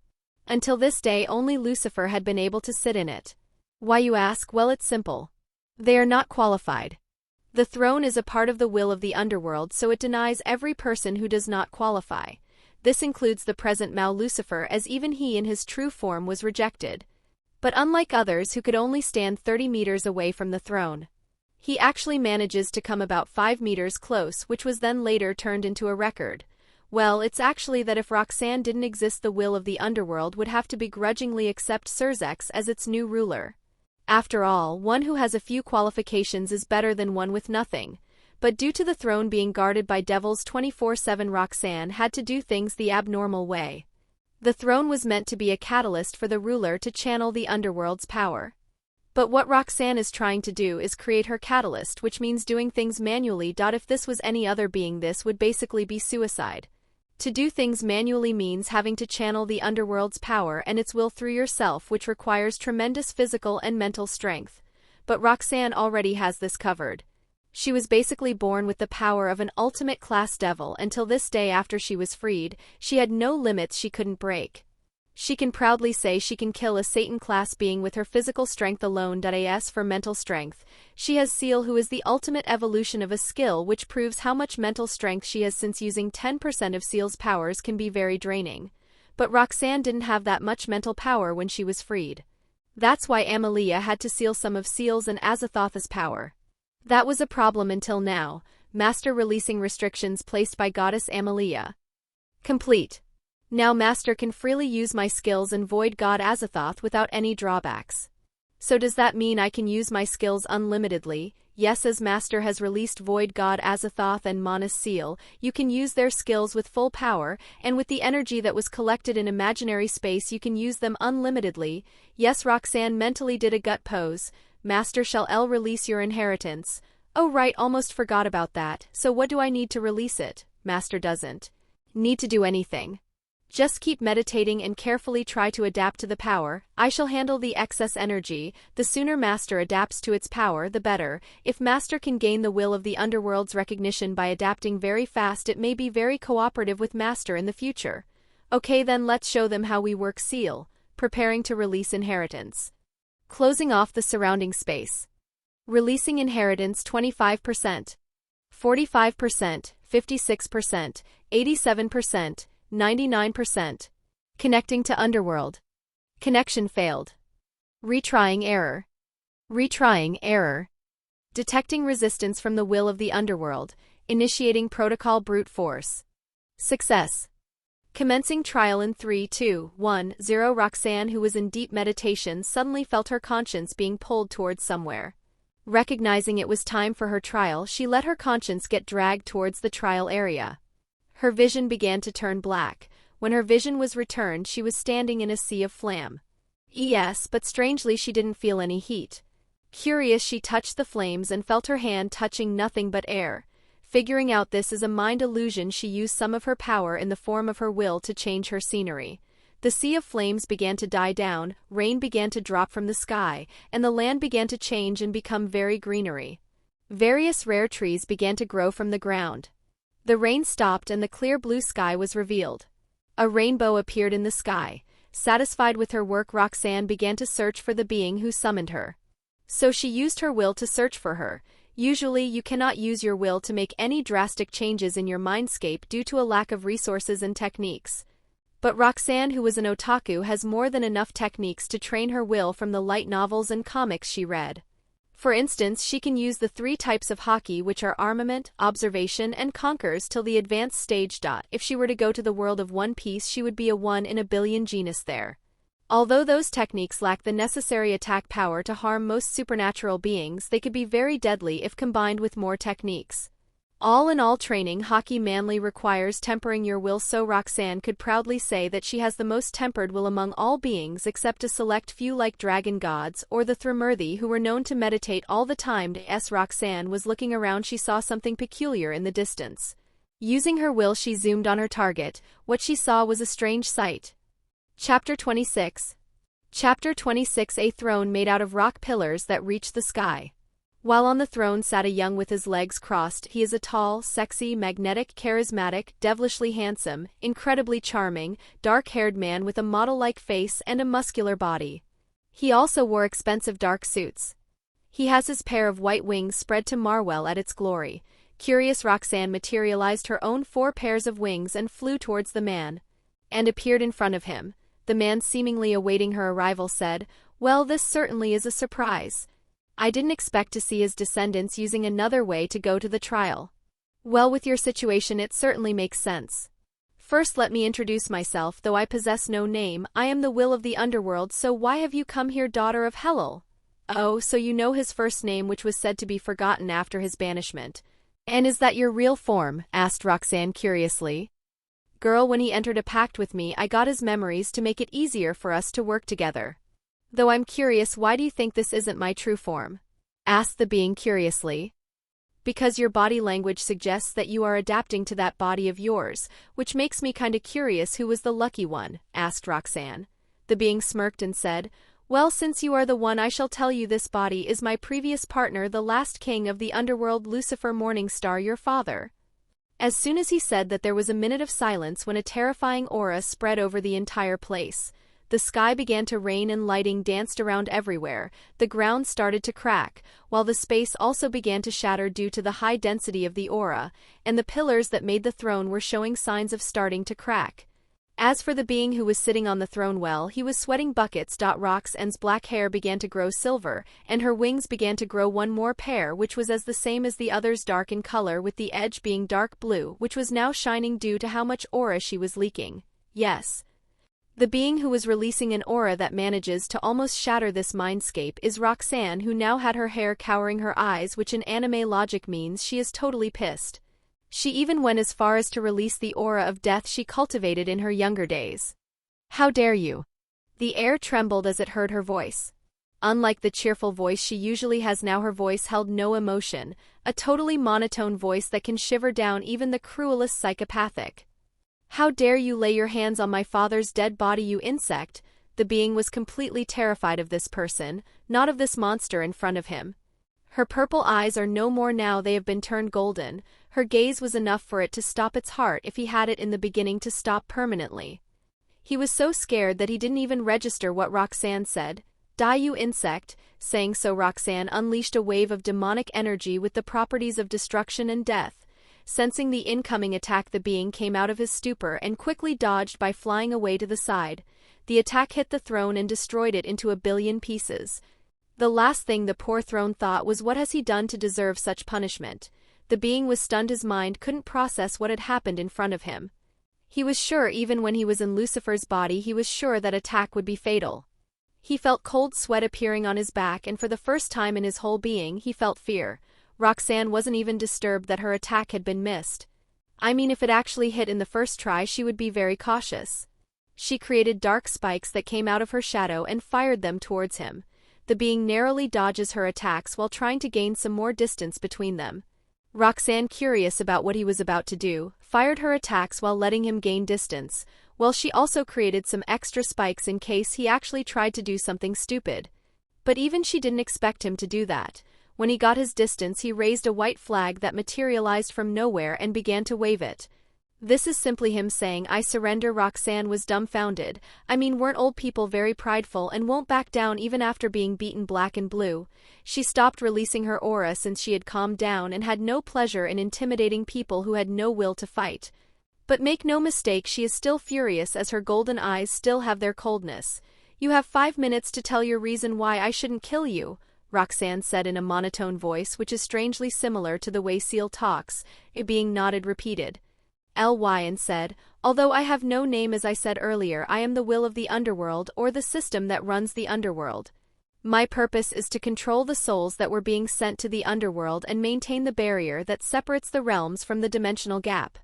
Until this day, only Lucifer had been able to sit in it. Why, you ask? Well, it's simple. They are not qualified. The throne is a part of the will of the underworld, so it denies every person who does not qualify. This includes the present Mal Lucifer, as even he in his true form was rejected. But unlike others who could only stand 30 meters away from the throne, he actually manages to come about 5 meters close, which was then later turned into a record. Well, it's actually that if Roxanne didn't exist, the will of the underworld would have to begrudgingly accept Surzex as its new ruler. After all, one who has a few qualifications is better than one with nothing. But due to the throne being guarded by devils 24/7, Roxanne had to do things the abnormal way. The throne was meant to be a catalyst for the ruler to channel the underworld's power. But what Roxanne is trying to do is create her catalyst, which means doing things manually. If this was any other being, this would basically be suicide. To do things manually means having to channel the underworld's power and its will through yourself, which requires tremendous physical and mental strength. But Roxanne already has this covered. She was basically born with the power of an ultimate class devil. Until this day, after she was freed, she had no limits she couldn't break. She can proudly say she can kill a Satan-class being with her physical strength alone. As for mental strength, she has Ciel, who is the ultimate evolution of a skill, which proves how much mental strength she has, since using 10% of Ciel's powers can be very draining. But Roxanne didn't have that much mental power when she was freed. That's why Amelia had to seal some of Ciel's and Azathoth's power. That was a problem until now, Master releasing restrictions placed by Goddess Amelia. Complete. Now Master can freely use my skills and void God Azathoth without any drawbacks. So does that mean I can use my skills unlimitedly? Yes, as Master has released Void God Azathoth and Manus Ciel, you can use their skills with full power, and with the energy that was collected in imaginary space you can use them unlimitedly. Yes, Roxanne mentally did a gut pose. Master shall release your inheritance. Oh right, almost forgot about that. So what do I need to release it? Master doesn't need to do anything. Just keep meditating and carefully try to adapt to the power. I shall handle the excess energy. The sooner Master adapts to its power, the better. If Master can gain the will of the underworld's recognition by adapting very fast, it may be very cooperative with Master in the future. Okay, then let's show them how we work. Ciel, preparing to release inheritance. Closing off the surrounding space. Releasing inheritance 25%, 45%, 56%, 87%, 99%. Connecting to underworld. Connection failed. Retrying error. Retrying error. Detecting resistance from the will of the underworld. Initiating protocol brute force. Success. Commencing trial in 3, 2, 1, 0. Roxanne, who was in deep meditation, suddenly felt her conscience being pulled towards somewhere. Recognizing it was time for her trial, she let her conscience get dragged towards the trial area. Her vision began to turn black. When her vision was returned, she was standing in a sea of flame. Yes, but strangely she didn't feel any heat. Curious, she touched the flames and felt her hand touching nothing but air. Figuring out this is a mind illusion, she used some of her power in the form of her will to change her scenery. The sea of flames began to die down, rain began to drop from the sky, and the land began to change and become very greenery. Various rare trees began to grow from the ground. The rain stopped and the clear blue sky was revealed. A rainbow appeared in the sky. Satisfied with her work, Roxanne began to search for the being who summoned her. So she used her will to search for her. Usually you cannot use your will to make any drastic changes in your mindscape due to a lack of resources and techniques. But Roxanne, who was an otaku, has more than enough techniques to train her will from the light novels and comics she read. For instance, she can use the 3 types of hockey, which are armament, observation, and conquers till the advanced stage. If she were to go to the world of One Piece, she would be a 1 in a billion genius there. Although those techniques lack the necessary attack power to harm most supernatural beings, they could be very deadly if combined with more techniques. All in all, training hockey manly requires tempering your will, so Roxanne could proudly say that she has the most tempered will among all beings except a select few like dragon gods or the Thrimurthi, who were known to meditate all the time. As Roxanne was looking around, she saw something peculiar in the distance. Using her will, she zoomed on her target. What she saw was a strange sight. Chapter 26. Chapter 26. A throne made out of rock pillars that reached the sky. While on the throne sat a young with his legs crossed. He is a tall, sexy, magnetic, charismatic, devilishly handsome, incredibly charming, dark-haired man with a model-like face and a muscular body. He also wore expensive dark suits. He has his pair of white wings spread to marvel at its glory. Curious, Roxanne materialized her own 4 pairs of wings and flew towards the man, and appeared in front of him. The man, seemingly awaiting her arrival, said, "Well, this certainly is a surprise. I didn't expect to see his descendants using another way to go to the trial. Well, with your situation it certainly makes sense. First let me introduce myself. Though I possess no name, I am the will of the underworld. So why have you come here, daughter of Helel?" "Oh, so you know his first name, which was said to be forgotten after his banishment. And is that your real form?" asked Roxanne curiously. "Girl, when he entered a pact with me, I got his memories to make it easier for us to work together. Though I'm curious, why do you think this isn't my true form?" asked the being curiously. "Because your body language suggests that you are adapting to that body of yours, which makes me kinda curious who was the lucky one," asked Roxanne. The being smirked and said, "Well, since you are the one, I shall tell you this body is my previous partner, the last king of the underworld, Lucifer Morningstar, your father." As soon as he said that, there was a minute of silence when a terrifying aura spread over the entire place. The sky began to rain and lightning danced around everywhere. The ground started to crack, while the space also began to shatter due to the high density of the aura, and the pillars that made the throne were showing signs of starting to crack. As for the being who was sitting on the throne, well, he was sweating buckets. Roxanne's black hair began to grow silver, and her wings began to grow 1 more pair, which was as the same as the others, dark in color, with the edge being dark blue, which was now shining due to how much aura she was leaking. Yes. The being who was releasing an aura that manages to almost shatter this mindscape is Roxanne, who now had her hair covering her eyes, which in anime logic means she is totally pissed. She even went as far as to release the aura of death she cultivated in her younger days. "How dare you?" The air trembled as it heard her voice. Unlike the cheerful voice she usually has now, her voice held no emotion, a totally monotone voice that can shiver down even the cruelest psychopathic. "How dare you lay your hands on my father's dead body, you insect?" The being was completely terrified of this person, not of this monster in front of him. Her purple eyes are no more now, they have been turned golden. Her gaze was enough for it to stop its heart if he had it in the beginning to stop permanently. He was so scared that he didn't even register what Roxanne said. "Die, you insect." Saying so, Roxanne unleashed a wave of demonic energy with the properties of destruction and death. Sensing the incoming attack, the being came out of his stupor and quickly dodged by flying away to the side. The attack hit the throne and destroyed it into a billion pieces. The last thing the poor throne thought was, what has he done to deserve such punishment? The being was stunned, his mind couldn't process what had happened in front of him. He was sure even when he was in Lucifer's body he was sure that attack would be fatal. He felt cold sweat appearing on his back and for the first time in his whole being he felt fear. Roxanne wasn't even disturbed that her attack had been missed. I mean, if it actually hit in the first try she would be very cautious. She created dark spikes that came out of her shadow and fired them towards him. The being narrowly dodges her attacks while trying to gain some more distance between them. Roxanne, curious about what he was about to do, fired her attacks while letting him gain distance, while she also created some extra spikes in case he actually tried to do something stupid. But even she didn't expect him to do that. When he got his distance he raised a white flag that materialized from nowhere and began to wave it. This is simply him saying, "I surrender." Roxanne was dumbfounded. I mean, weren't old people very prideful and won't back down even after being beaten black and blue? She stopped releasing her aura since she had calmed down and had no pleasure in intimidating people who had no will to fight. But make no mistake, she is still furious as her golden eyes still have their coldness. "You have 5 minutes to tell your reason why I shouldn't kill you," Roxanne said in a monotone voice which is strangely similar to the way Ciel talks. It being nodded repeated. And said, "Although I have no name, as I said earlier, I am the will of the underworld, or the system that runs the underworld. My purpose is to control the souls that were being sent to the underworld and maintain the barrier that separates the realms from the dimensional gap.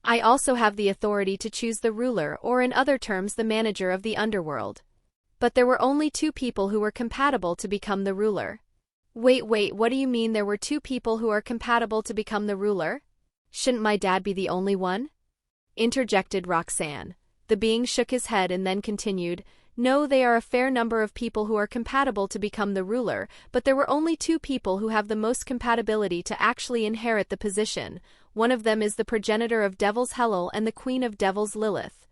I also have the authority to choose the ruler, or in other terms the manager of the underworld. But there were only 2 people who were compatible to become the ruler." Wait, what do you mean there were 2 people who are compatible to become the ruler? Shouldn't my dad be the only one? Interjected Roxanne. The being shook his head and then continued, "No, they are a fair number of people who are compatible to become the ruler, but there were only 2 people who have the most compatibility to actually inherit the position. One of them is the progenitor of devils Helel and the queen of devils Lilith."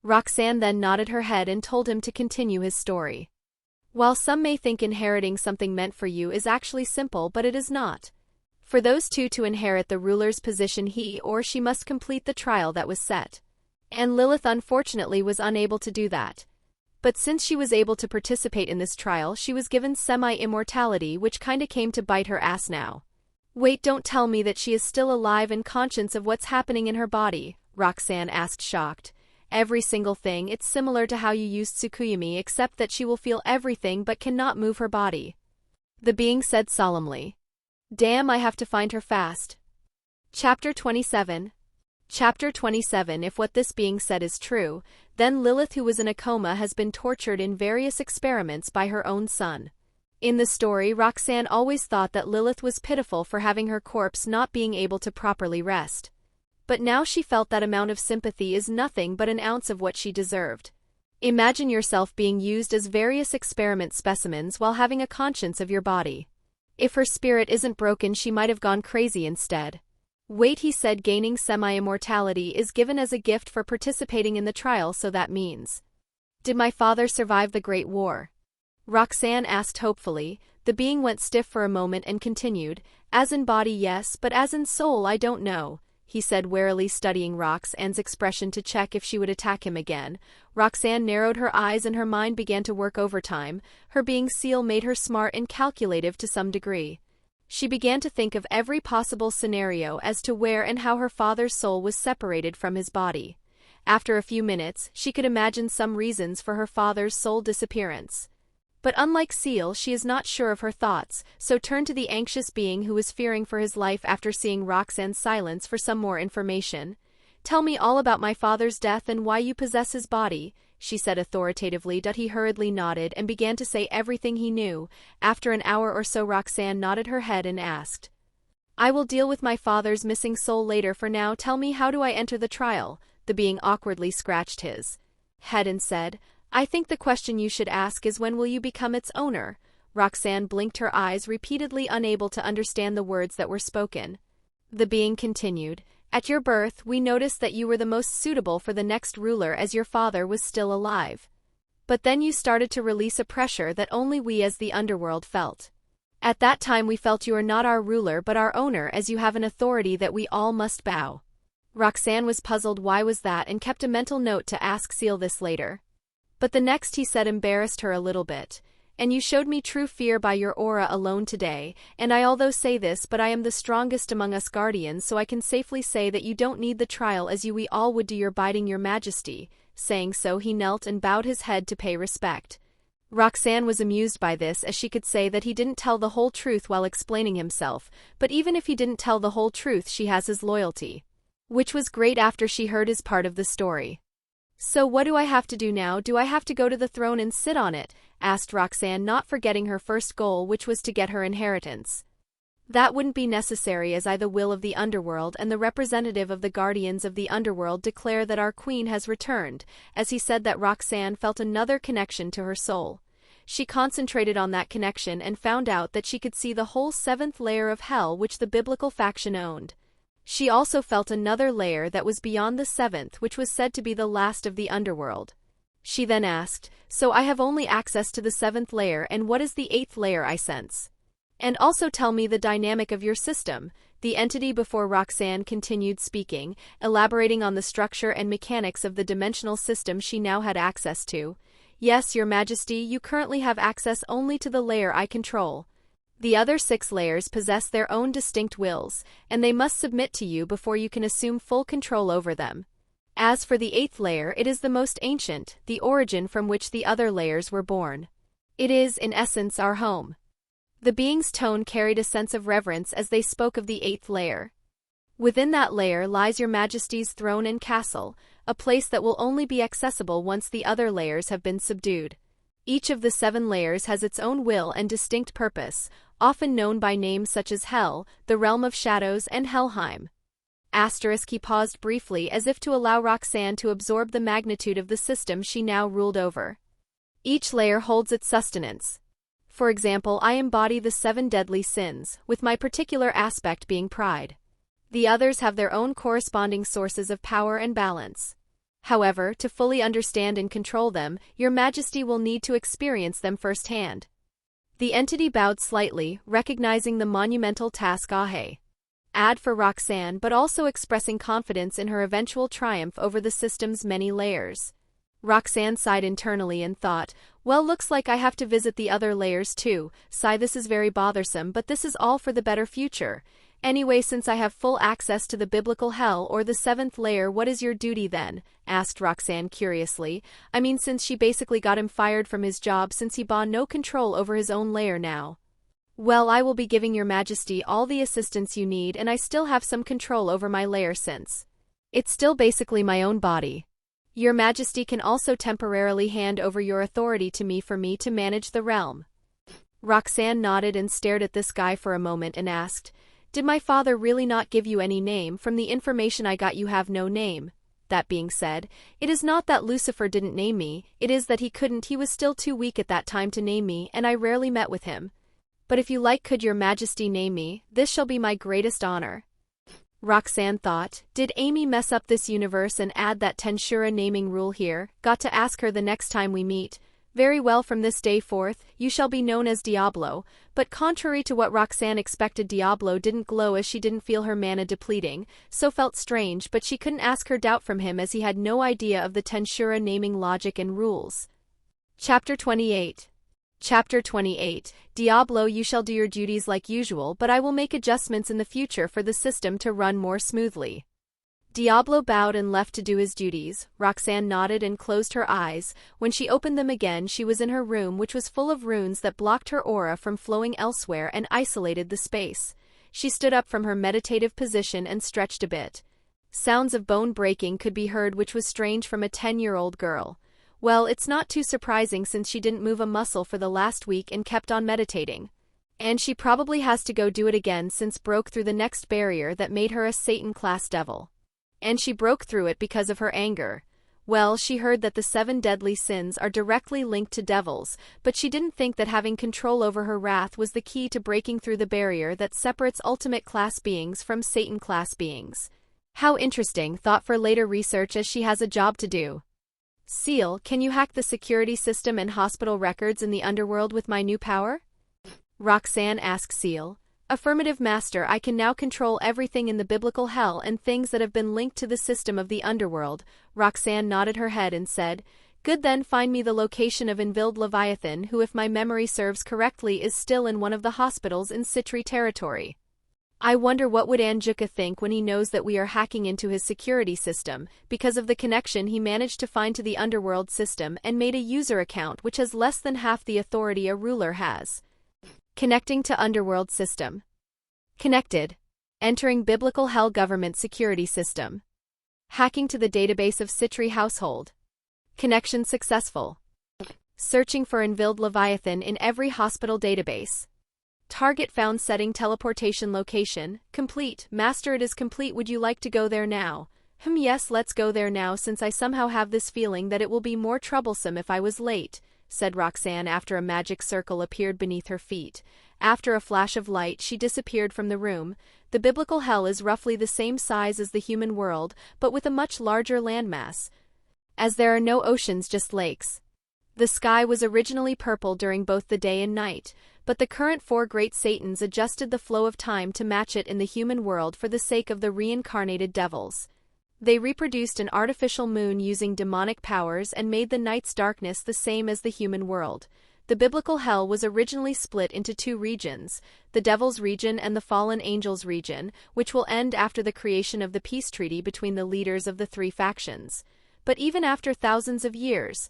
Roxanne then nodded her head and told him to continue his story. "While some may think inheriting something meant for you is actually simple, but it is not. For those 2 to inherit the ruler's position, he or she must complete the trial that was set. And Lilith unfortunately was unable to do that. But since she was able to participate in this trial, she was given semi-immortality, which kinda came to bite her ass now." "Wait, don't tell me that she is still alive and conscious of what's happening in her body?" Roxanne asked, shocked. "Every single thing. It's similar to how you used Tsukuyumi, except that she will feel everything but cannot move her body," the being said solemnly. "Damn, I have to find her fast." Chapter 27. Chapter 27. If what this being said is true, then Lilith, who was in a coma, has been tortured in various experiments by her own son. In the story, Roxanne always thought that Lilith was pitiful for having her corpse not being able to properly rest. But now she felt that amount of sympathy is nothing but an ounce of what she deserved. Imagine yourself being used as various experiment specimens while having a conscience of your body. If her spirit isn't broken, she might have gone crazy instead. "Wait," he said, "gaining semi-immortality is given as a gift for participating in the trial, so that means. Did my father survive the Great War?" Roxanne asked hopefully. The being went stiff for a moment and continued, "As in body, yes, but as in soul, I don't know," he said, warily studying Roxanne's expression to check if she would attack him again. Roxanne narrowed her eyes and her mind began to work overtime. Her being Ciel made her smart and calculative to some degree. She began to think of every possible scenario as to where and how her father's soul was separated from his body. After a few minutes, she could imagine some reasons for her father's soul disappearance. But unlike Ciel, she is not sure of her thoughts, so turned to the anxious being who was fearing for his life after seeing Roxanne's silence for some more information. "Tell me all about my father's death and why you possess his body," she said authoritatively. He hurriedly nodded and began to say everything he knew. After an hour or so, Roxanne nodded her head and asked, "I will deal with my father's missing soul later. For now, tell me, how do I enter the trial?" The being awkwardly scratched his head and said, "I think the question you should ask is, when will you become its owner?" Roxanne blinked her eyes repeatedly, unable to understand the words that were spoken. The being continued, "At your birth, we noticed that you were the most suitable for the next ruler as your father was still alive. But then you started to release a pressure that only we as the underworld felt. At that time we felt you are not our ruler but our owner, as you have an authority that we all must bow." Roxanne was puzzled why was that and kept a mental note to ask Ciel this later. But the next he said embarrassed her a little bit. And you showed me true fear by your aura alone today, and I although say this but I am the strongest among us guardians, so I can safely say that you don't need the trial as we all would do your bidding, your majesty." Saying so, he knelt and bowed his head to pay respect. Roxanne was amused by this, as she could say that he didn't tell the whole truth while explaining himself, but even if he didn't tell the whole truth she has his loyalty. Which was great after she heard his part of the story. "So what do I have to do now? Do I have to go to the throne and sit on it?" asked Roxanne, not forgetting her first goal, which was to get her inheritance. "That wouldn't be necessary, as I, the will of the underworld and the representative of the guardians of the underworld, declare that our queen has returned." As he said that, Roxanne felt another connection to her soul. She concentrated on that connection and found out that she could see the whole 7th layer of hell which the biblical faction owned. She also felt another layer that was beyond the 7th, which was said to be the last of the underworld. She then asked, "So I have only access to the 7th layer, and what is the 8th layer I sense? And also tell me the dynamic of your system." The entity before Roxanne continued speaking, elaborating on the structure and mechanics of the dimensional system she now had access to. "Yes, your majesty, you currently have access only to the layer I control. The other 6 layers possess their own distinct wills, and they must submit to you before you can assume full control over them. As for the 8th layer, it is the most ancient, the origin from which the other layers were born. It is, in essence, our home." The being's tone carried a sense of reverence as they spoke of the 8th layer. "Within that layer lies your majesty's throne and castle, a place that will only be accessible once the other layers have been subdued. Each of the 7 layers has its own will and distinct purpose, often known by names such as Hell, the Realm of Shadows, and Helheim." He paused briefly as if to allow Roxanne to absorb the magnitude of the system she now ruled over. "Each layer holds its sustenance. For example, I embody the 7 deadly sins, with my particular aspect being pride. The others have their own corresponding sources of power and balance. However, to fully understand and control them, your majesty will need to experience them firsthand." The entity bowed slightly, recognizing the monumental task ahead for Roxanne, but also expressing confidence in her eventual triumph over the system's many layers. Roxanne sighed internally and thought, "Well, looks like I have to visit the other layers too. This is very bothersome, but this is all for the better future. Anyway, since I have full access to the biblical hell or the 7th layer, what is your duty then?" asked Roxanne curiously. "I mean, since she basically got him fired from his job since he bought no control over his own layer now." "Well, I will be giving your majesty all the assistance you need, and I still have some control over my layer since it's still basically my own body. Your majesty can also temporarily hand over your authority to me for me to manage the realm." Roxanne nodded and stared at this guy for a moment and asked, "Did my father really not give you any name? From the information I got, you have no name." "That being said, it is not that Lucifer didn't name me, it is that he couldn't, he was still too weak at that time to name me, and I rarely met with him. But if you like, could your majesty name me? This shall be my greatest honor." Roxanne thought, did Amy mess up this universe and add that Tensura naming rule here? Got to ask her the next time we meet. "Very well, from this day forth, you shall be known as Diablo." But contrary to what Roxanne expected, Diablo didn't glow as she didn't feel her mana depleting, so felt strange, but she couldn't ask her doubt from him as he had no idea of the Tensura naming logic and rules. Chapter 28. Chapter 28. Diablo, you shall do your duties like usual, but I will make adjustments in the future for the system to run more smoothly. Diablo bowed and left to do his duties. Roxanne nodded and closed her eyes. When she opened them again, she was in her room, which was full of runes that blocked her aura from flowing elsewhere and isolated the space. She stood up from her meditative position and stretched a bit. Sounds of bone breaking could be heard, which was strange from a 10-year-old girl. Well, it's not too surprising since she didn't move a muscle for the last week and kept on meditating. And she probably has to go do it again since broke through the next barrier that made her a Satan-class devil. And she broke through it because of her anger. Well, she heard that the 7 deadly sins are directly linked to devils, but she didn't think that having control over her wrath was the key to breaking through the barrier that separates ultimate class beings from Satan-class beings. How interesting, thought for later research as she has a job to do. "Ciel, can you hack the security system and hospital records in the underworld with my new power?" Roxanne asked Ciel. "Affirmative, master. I can now control everything in the biblical hell and things that have been linked to the system of the underworld." Roxanne nodded her head and said, Good, then find me the location of Envild Leviathan, who, if my memory serves correctly, is still in one of the hospitals in Citri territory. I wonder what would Anjuka think when he knows that we are hacking into his security system, because of the connection he managed to find to the underworld system and made a user account which has less than half the authority a ruler has. Connecting to underworld system. Connected. Entering biblical hell government security system. Hacking to the database of Citri household. Connection successful. Searching for Envild Leviathan in every hospital database. Target found, setting teleportation location. Complete. Master, it is complete. Would you like to go there now? Yes, let's go there now, since I somehow have this feeling that it will be more troublesome if I was late, said Roxanne after a magic circle appeared beneath her feet. After a flash of light, she disappeared from the room. The biblical hell is roughly the same size as the human world, but with a much larger landmass, as there are no oceans, just lakes. The sky was originally purple during both the day and night, but the current 4 great Satans adjusted the flow of time to match it in the human world for the sake of the reincarnated devils. They reproduced an artificial moon using demonic powers and made the night's darkness the same as the human world. The biblical hell was originally split into 2 regions, the Devil's region and the Fallen Angels region, which will end after the creation of the peace treaty between the leaders of the 3 factions. But even after thousands of years,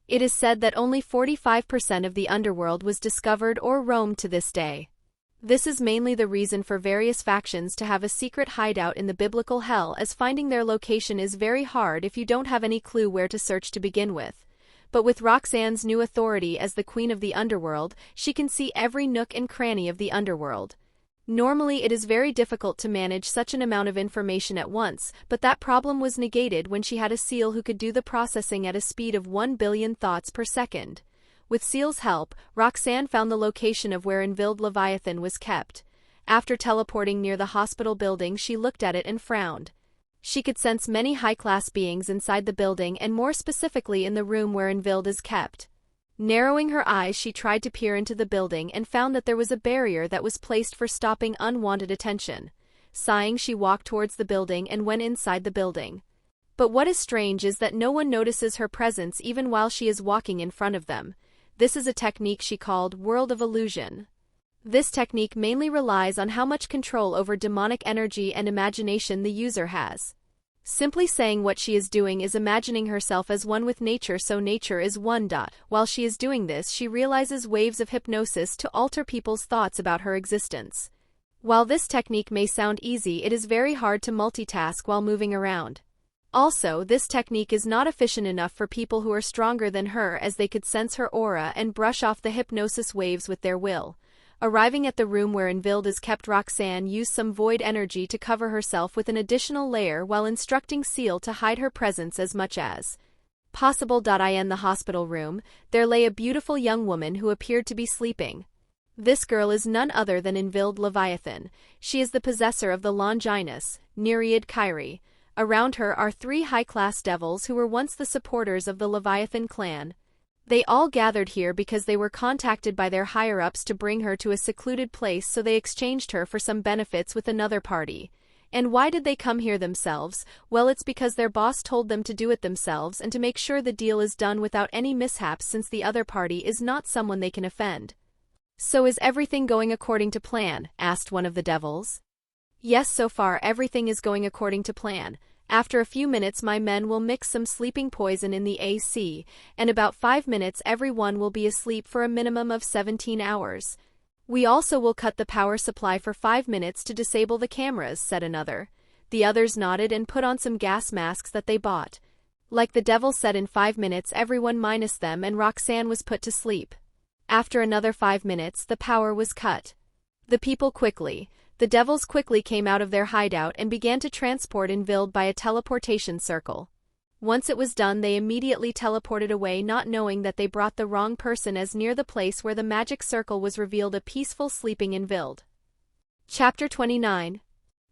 it is said that only 45% of the underworld was discovered or roamed to this day. This is mainly the reason for various factions to have a secret hideout in the biblical hell, as finding their location is very hard if you don't have any clue where to search to begin with. But with Roxanne's new authority as the queen of the underworld, she can see every nook and cranny of the underworld. Normally it is very difficult to manage such an amount of information at once, but that problem was negated when she had a Ciel who could do the processing at a speed of 1 billion thoughts per second. With Ciel's help, Roxanne found the location of where Envild Leviathan was kept. After teleporting near the hospital building, she looked at it and frowned. She could sense many high-class beings inside the building, and more specifically in the room where Envild is kept. Narrowing her eyes, she tried to peer into the building and found that there was a barrier that was placed for stopping unwanted attention. Sighing, she walked towards the building and went inside the building. But what is strange is that no one notices her presence even while she is walking in front of them. This is a technique she called World of Illusion. This technique mainly relies on how much control over demonic energy and imagination the user has. Simply saying what she is doing is imagining herself as one with nature, so nature is one. While she is doing this, she realizes waves of hypnosis to alter people's thoughts about her existence. While this technique may sound easy, it is very hard to multitask while moving around. Also, this technique is not efficient enough for people who are stronger than her, as they could sense her aura and brush off the hypnosis waves with their will. Arriving at the room where Envild is kept, Roxanne used some void energy to cover herself with an additional layer while instructing Ciel to hide her presence as much as possible. In the hospital room, there lay a beautiful young woman who appeared to be sleeping. This girl is none other than Envild Leviathan. She is the possessor of the Longinus, Nereid Kyrie. Around her are 3 high-class devils who were once the supporters of the Leviathan clan. They all gathered here because they were contacted by their higher-ups to bring her to a secluded place, so they exchanged her for some benefits with another party. And why did they come here themselves? Well, it's because their boss told them to do it themselves and to make sure the deal is done without any mishaps, since the other party is not someone they can offend. So is everything going according to plan? Asked one of the devils. Yes, so far everything is going according to plan. After a few minutes my men will mix some sleeping poison in the AC, and about 5 minutes everyone will be asleep for a minimum of 17 hours. We also will cut the power supply for 5 minutes to disable the cameras, said another. The others nodded and put on some gas masks that they bought. Like the devil said, in 5 minutes everyone minus them and Roxanne was put to sleep. After another 5 minutes the power was cut. The devils quickly came out of their hideout and began to transport Envild by a teleportation circle. Once it was done, they immediately teleported away, not knowing that they brought the wrong person, as near the place where the magic circle was revealed a peaceful sleeping Envild. Chapter 29.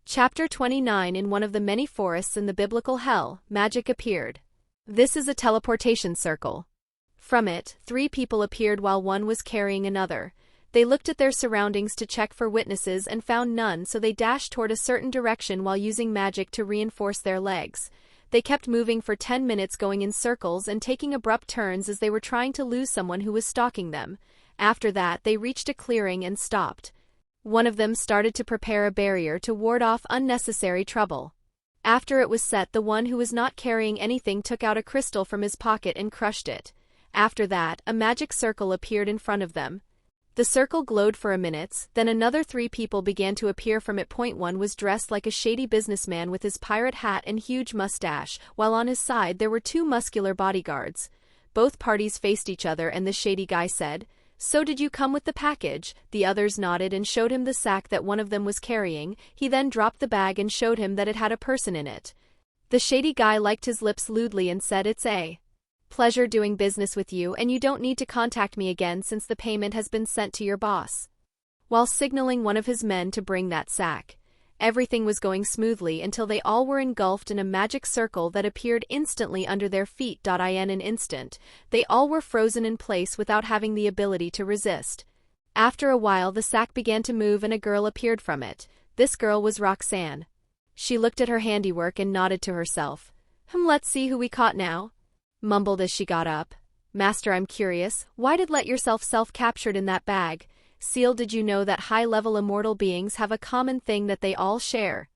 Chapter 29. In one of the many forests in the biblical hell, magic appeared. This is a teleportation circle. From it, 3 people appeared while one was carrying another. They looked at their surroundings to check for witnesses and found none, so they dashed toward a certain direction while using magic to reinforce their legs. They kept moving for 10 minutes, going in circles and taking abrupt turns as they were trying to lose someone who was stalking them. After that, they reached a clearing and stopped. One of them started to prepare a barrier to ward off unnecessary trouble. After it was set, the one who was not carrying anything took out a crystal from his pocket and crushed it. After that, a magic circle appeared in front of them. The circle glowed for a minute, then another 3 people began to appear from it. One was dressed like a shady businessman with his pirate hat and huge mustache, while on his side there were 2 muscular bodyguards. Both parties faced each other and the shady guy said, "So did you come with the package?" The others nodded and showed him the sack that one of them was carrying. He then dropped the bag and showed him that it had a person in it. The shady guy licked his lips lewdly and said, "It's a pleasure doing business with you, and you don't need to contact me again since the payment has been sent to your boss," while signaling one of his men to bring that sack. Everything was going smoothly until they all were engulfed in a magic circle that appeared instantly under their feet. In an instant, they all were frozen in place without having the ability to resist. After a while, the sack began to move and a girl appeared from it. This girl was Roxanne. She looked at her handiwork and nodded to herself. Let's see who we caught now," mumbled as she got up. "Master, I'm curious, why did let yourself self-captured in that bag? Ciel, did you know that high-level immortal beings have a common thing that they all share?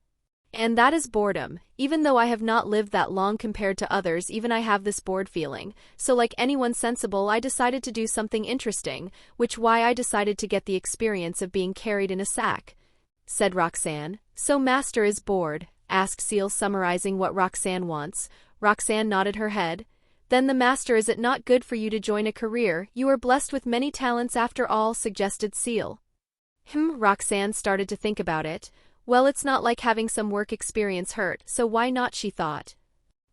And that is boredom. Even though I have not lived that long compared to others, even I have this bored feeling. So like anyone sensible, I decided to do something interesting, which why I decided to get the experience of being carried in a sack," said Roxanne. "So Master is bored?" asked Ciel, summarizing what Roxanne wants. Roxanne nodded her head. "Then the Master, is it not good for you to join a career? You are blessed with many talents after all," suggested Ciel. Roxanne started to think about it. Well, it's not like having some work experience hurt, so why not, she thought.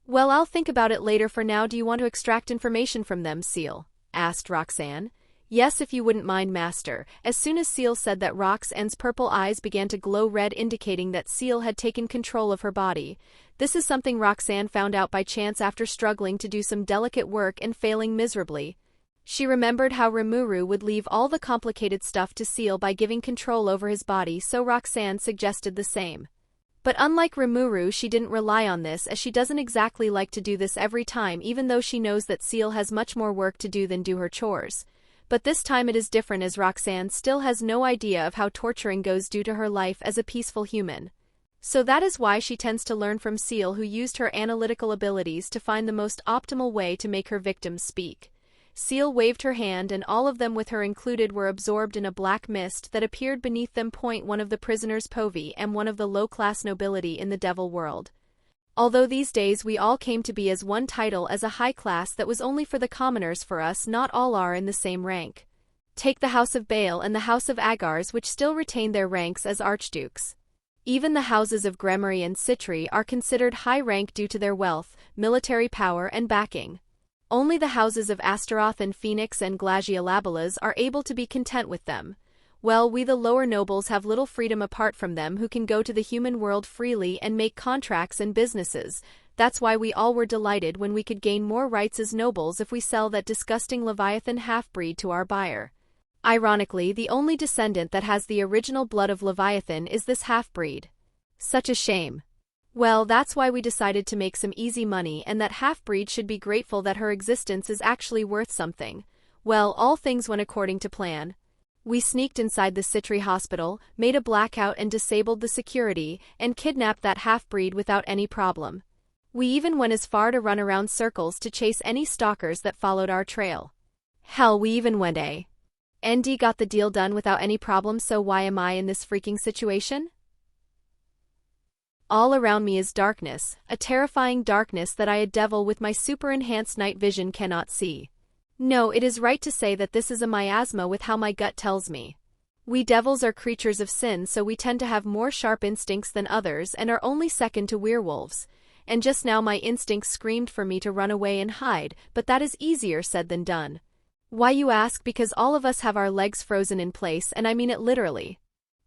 "Well, I'll think about it later. For now, do you want to extract information from them, Ciel?" asked Roxanne. "Yes, if you wouldn't mind, Master." As soon as Ciel said that, Roxanne's purple eyes began to glow red, indicating that Ciel had taken control of her body. This is something Roxanne found out by chance after struggling to do some delicate work and failing miserably. She remembered how Rimuru would leave all the complicated stuff to Ciel by giving control over his body, so Roxanne suggested the same. But unlike Rimuru, she didn't rely on this, as she doesn't exactly like to do this every time, even though she knows that Ciel has much more work to do than do her chores. But this time it is different, as Roxanne still has no idea of how torturing goes due to her life as a peaceful human. So that is why she tends to learn from Ciel, who used her analytical abilities to find the most optimal way to make her victims speak. Ciel waved her hand and all of them, with her included, were absorbed in a black mist that appeared beneath them. One of the prisoners, Povi, and one of the low-class nobility in the devil world. Although these days we all came to be as one title as a high class that was only for the commoners, for us not all are in the same rank. Take the House of Baal and the House of Agars, which still retain their ranks as archdukes. Even the houses of Gremory and Citri are considered high rank due to their wealth, military power, and backing. Only the houses of Astaroth and Phoenix and Glaciolabalas are able to be content with them. Well, we the lower nobles have little freedom apart from them, who can go to the human world freely and make contracts and businesses. That's why we all were delighted when we could gain more rights as nobles if we sell that disgusting Leviathan half-breed to our buyer. Ironically, the only descendant that has the original blood of Leviathan is this half-breed. Such a shame. Well, that's why we decided to make some easy money, and that half-breed should be grateful that her existence is actually worth something. Well, all things went according to plan. We sneaked inside the Citri hospital, made a blackout and disabled the security, and kidnapped that half-breed without any problem. We even went as far to run around circles to chase any stalkers that followed our trail. Hell, we even went ND got the deal done without any problem, so why am I in this freaking situation? All around me is darkness, a terrifying darkness that I, a devil with my super-enhanced night vision, cannot see. No, it is right to say that this is a miasma with how my gut tells me. We devils are creatures of sin, so we tend to have more sharp instincts than others and are only second to werewolves. And just now my instincts screamed for me to run away and hide, but that is easier said than done. Why, you ask? Because all of us have our legs frozen in place, and I mean it literally.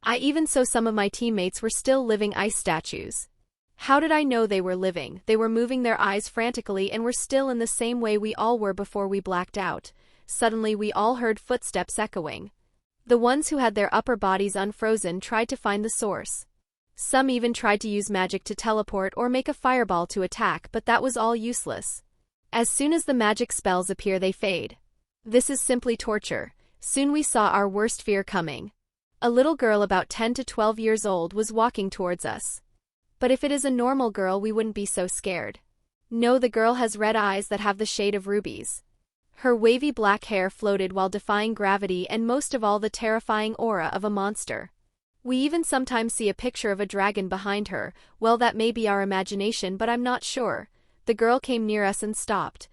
I even saw some of my teammates were still living ice statues. How did I know they were living? They were moving their eyes frantically and were still in the same way we all were before we blacked out. Suddenly we all heard footsteps echoing. The ones who had their upper bodies unfrozen tried to find the source. Some even tried to use magic to teleport or make a fireball to attack, but that was all useless. As soon as the magic spells appear, they fade. This is simply torture. Soon we saw our worst fear coming. A little girl about 10 to 12 years old was walking towards us. But if it is a normal girl, we wouldn't be so scared. No, the girl has red eyes that have the shade of rubies. Her wavy black hair floated while defying gravity, and most of all the terrifying aura of a monster. We even sometimes see a picture of a dragon behind her. Well, that may be our imagination, but I'm not sure. The girl came near us and stopped.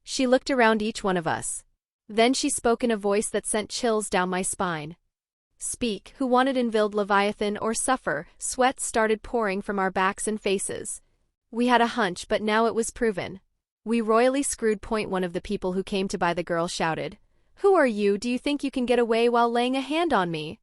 She looked around each one of us. Then she spoke in a voice that sent chills down my spine. Speak, who wanted Envild Leviathan or suffer? Sweat started pouring from our backs and faces. We had a hunch, but now it was proven. We royally screwed. One of the people who came to buy the girl shouted, "Who are you? Do you think you can get away while laying a hand on me?"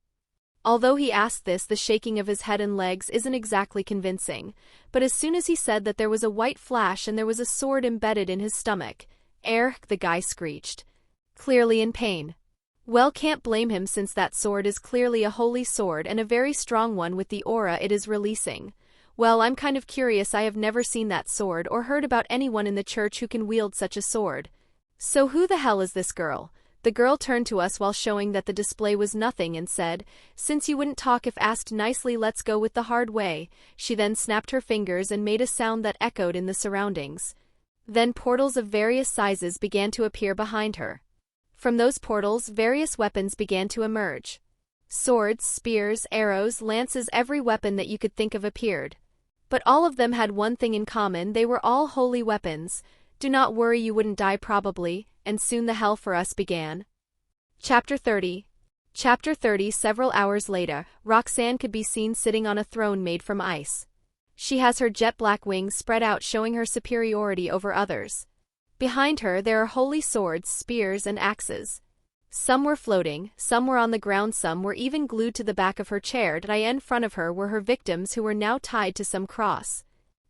Although he asked this, the shaking of his head and legs isn't exactly convincing, but as soon as he said that, there was a white flash and there was a sword embedded in his stomach. The guy screeched, clearly in pain. Well, can't blame him, since that sword is clearly a holy sword and a very strong one with the aura it is releasing. Well, I'm kind of curious. I have never seen that sword or heard about anyone in the church who can wield such a sword. So who the hell is this girl? The girl turned to us while showing that the display was nothing and said, "Since you wouldn't talk if asked nicely, let's go with the hard way." She then snapped her fingers and made a sound that echoed in the surroundings. Then portals of various sizes began to appear behind her. From those portals, various weapons began to emerge. Swords, spears, arrows, lances, every weapon that you could think of appeared. But all of them had one thing in common: they were all holy weapons. Do not worry, you wouldn't die probably, and soon the hell for us began. Chapter 30. Chapter 30. Several hours later, Roxanne could be seen sitting on a throne made from ice. She has her jet black wings spread out, showing her superiority over others. Behind her there are holy swords, spears, and axes. Some were floating, some were on the ground, some were even glued to the back of her chair. Right in front of her were her victims, who were now tied to some cross.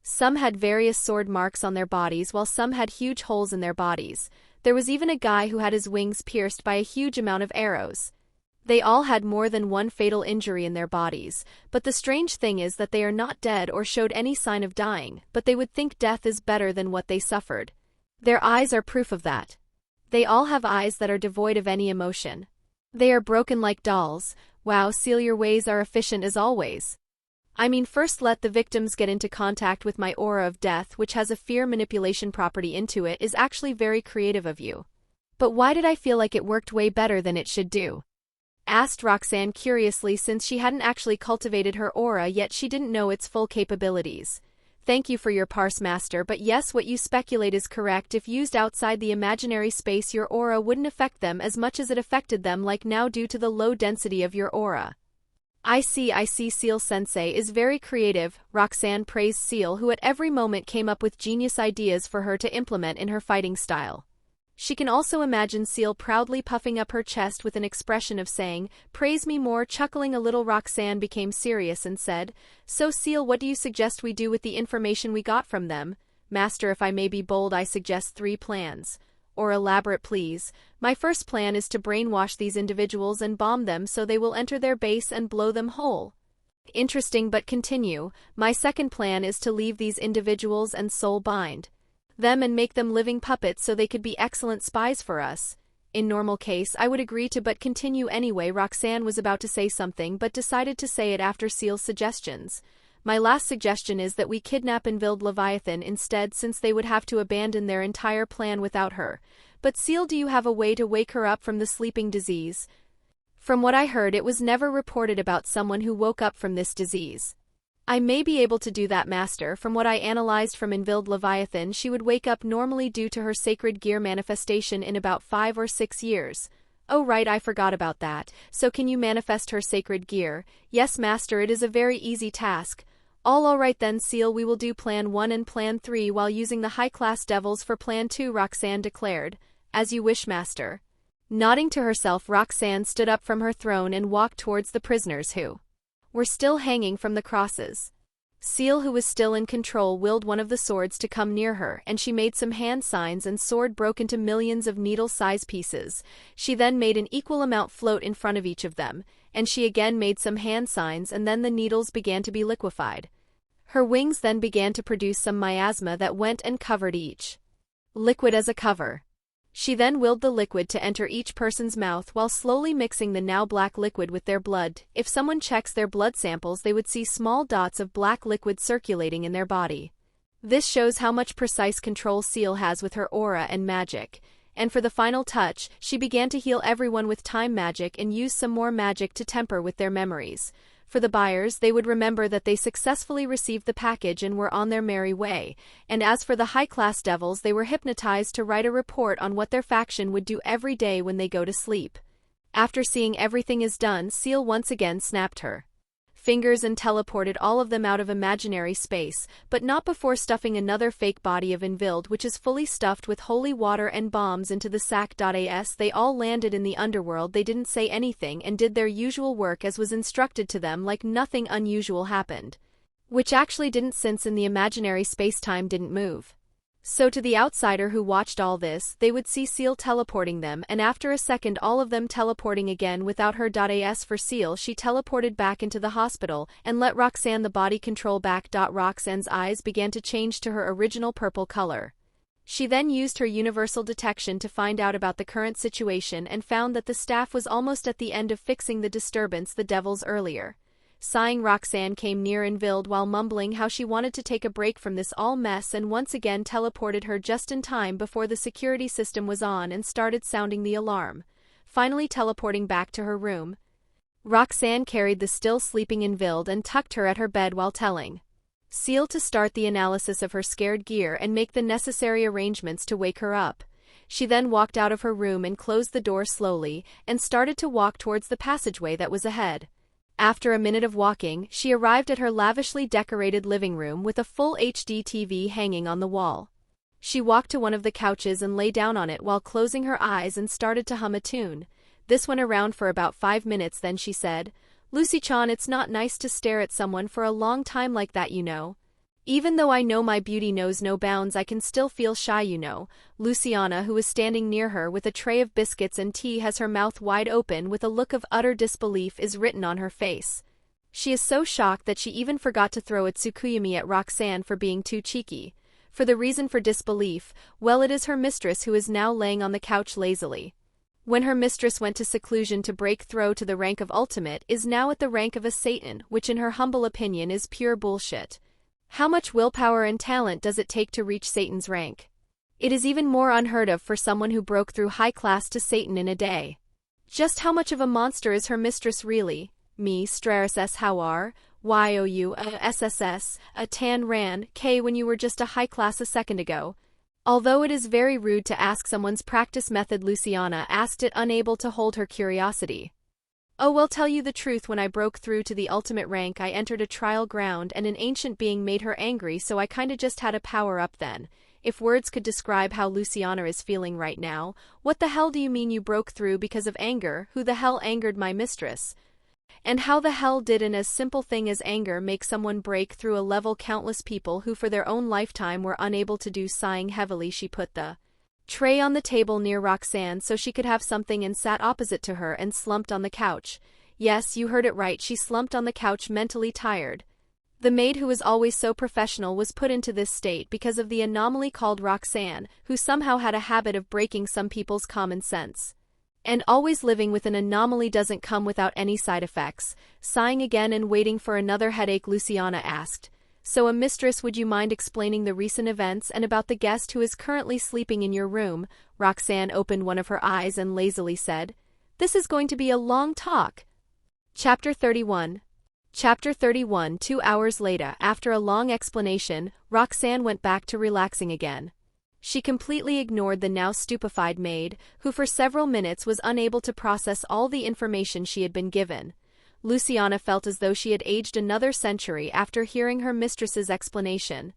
Some had various sword marks on their bodies, while some had huge holes in their bodies. There was even a guy who had his wings pierced by a huge amount of arrows. They all had more than one fatal injury in their bodies, but the strange thing is that they are not dead or showed any sign of dying, but they would think death is better than what they suffered. Their eyes are proof of that. They all have eyes that are devoid of any emotion. They are broken like dolls. Wow, Ciel, your ways are efficient as always. I mean, first let the victims get into contact with my aura of death, which has a fear manipulation property into it, is actually very creative of you. But why did I feel like it worked way better than it should do? Asked Roxanne curiously, since she hadn't actually cultivated her aura yet. She didn't know its full capabilities. Thank you for your parse, master, but yes, what you speculate is correct. If used outside the imaginary space, your aura wouldn't affect them as much as it affected them like now due to the low density of your aura. I see, Ciel-sensei is very creative. Roxanne praised Ciel, who at every moment came up with genius ideas for her to implement in her fighting style. She can also imagine Ciel proudly puffing up her chest with an expression of saying, "Praise me more." Chuckling a little, Roxanne became serious and said, "So Ciel, what do you suggest we do with the information we got from them?" "Master, if I may be bold, I suggest 3 plans. Or elaborate, please. My first plan is to brainwash these individuals and bomb them so they will enter their base and blow them whole." Interesting, but continue. "My second plan is to leave these individuals and soul bind them and make them living puppets so they could be excellent spies for us." In normal case, I would agree to, but continue anyway. Roxanne was about to say something but decided to say it after Ciel's suggestions. "My last suggestion is that we kidnap Envild Leviathan instead, since they would have to abandon their entire plan without her. But Ciel, do you have a way to wake her up from the sleeping disease?" "From what I heard, it was never reported about someone who woke up from this disease." "I may be able to do that, master. From what I analyzed from Envild Leviathan, she would wake up normally due to her sacred gear manifestation in about 5 or 6 years. "Oh right, I forgot about that. So can you manifest her sacred gear?" "Yes, master, it is a very easy task." All right then, Ciel, we will do plan 1 and plan 3 while using the high-class devils for plan 2, Roxanne declared. "As you wish, master." Nodding to herself, Roxanne stood up from her throne and walked towards the prisoners who were still hanging from the crosses. Ciel, who was still in control, willed one of the swords to come near her, and she made some hand signs and sword broke into millions of needle-size pieces. She then made an equal amount float in front of each of them, and she again made some hand signs, and then the needles began to be liquefied. Her wings then began to produce some miasma that went and covered each liquid as a cover. She then willed the liquid to enter each person's mouth while slowly mixing the now black liquid with their blood. If someone checks their blood samples, they would see small dots of black liquid circulating in their body. This shows how much precise control Ciel has with her aura and magic. And for the final touch, she began to heal everyone with time magic and use some more magic to temper with their memories. For the buyers, they would remember that they successfully received the package and were on their merry way, and as for the high-class devils, they were hypnotized to write a report on what their faction would do every day when they go to sleep. After seeing everything is done, Ciel once again snapped her fingers and teleported all of them out of imaginary space, but not before stuffing another fake body of Invild, which is fully stuffed with holy water and bombs, into the sack.as. They all landed in the underworld. They didn't say anything and did their usual work as was instructed to them, like nothing unusual happened. Which actually didn't, since in the imaginary space-time didn't move. So to the outsider who watched all this, they would see Ciel teleporting them, and after a second all of them teleporting again without her. As for Ciel, she teleported back into the hospital and let Roxanne the body control back. Roxanne's eyes began to change to her original purple color. She then used her universal detection to find out about the current situation and found that the staff was almost at the end of fixing the disturbance the devils earlier. Sighing, Roxanne came near Invild while mumbling how she wanted to take a break from this all mess, and once again teleported her just in time before the security system was on and started sounding the alarm. Finally teleporting back to her room, Roxanne carried the still sleeping Invild and tucked her at her bed while telling Ciel to start the analysis of her scared gear and make the necessary arrangements to wake her up. She then walked out of her room and closed the door slowly and started to walk towards the passageway that was ahead. After a minute of walking, she arrived at her lavishly decorated living room with a full HD TV hanging on the wall. She walked to one of the couches and lay down on it while closing her eyes and started to hum a tune. This went around for about 5 minutes, then she said, "Lucy-chan, it's not nice to stare at someone for a long time like that, you know. Even though I know my beauty knows no bounds, I can still feel shy, you know." Luciana, who was standing near her with a tray of biscuits and tea, has her mouth wide open with a look of utter disbelief is written on her face. She is so shocked that she even forgot to throw a tsukuyami at Roxanne for being too cheeky. For the reason for disbelief, well, it is her mistress, who is now laying on the couch lazily. When her mistress went to seclusion to break through to the rank of ultimate, is now at the rank of a Satan, which in her humble opinion is pure bullshit. How much willpower and talent does it take to reach Satan's rank? It is even more unheard of for someone who broke through high class to Satan in a day. Just how much of a monster is her mistress really? Me, Straris S. How are? You, SSS, a Tan Ran, K, when you were just a high class a second ago. Although it is very rude to ask someone's practice method, Luciana asked it, unable to hold her curiosity. "Oh, well, tell you the truth, when I broke through to the ultimate rank, I entered a trial ground and an ancient being made her angry, so I kinda just had a power up then." If words could describe how Luciana is feeling right now. "What the hell do you mean you broke through because of anger? Who the hell angered my mistress? And how the hell did an as simple thing as anger make someone break through a level countless people who for their own lifetime were unable to do?" Sighing heavily, she put the tray on the table near Roxanne so she could have something and sat opposite to her and slumped on the couch. Yes, you heard it right, she slumped on the couch, mentally tired. The maid, who was always so professional, was put into this state because of the anomaly called Roxanne, who somehow had a habit of breaking some people's common sense. And always living with an anomaly doesn't come without any side effects. Sighing again and waiting for another headache, Luciana asked, "So, a mistress, would you mind explaining the recent events and about the guest who is currently sleeping in your room?" Roxanne opened one of her eyes and lazily said, "This is going to be a long talk." Chapter 31. Chapter 31. 2 hours later, after a long explanation, Roxanne went back to relaxing again. She completely ignored the now stupefied maid, who for several minutes was unable to process all the information she had been given. Luciana felt as though she had aged another century after hearing her mistress's explanation.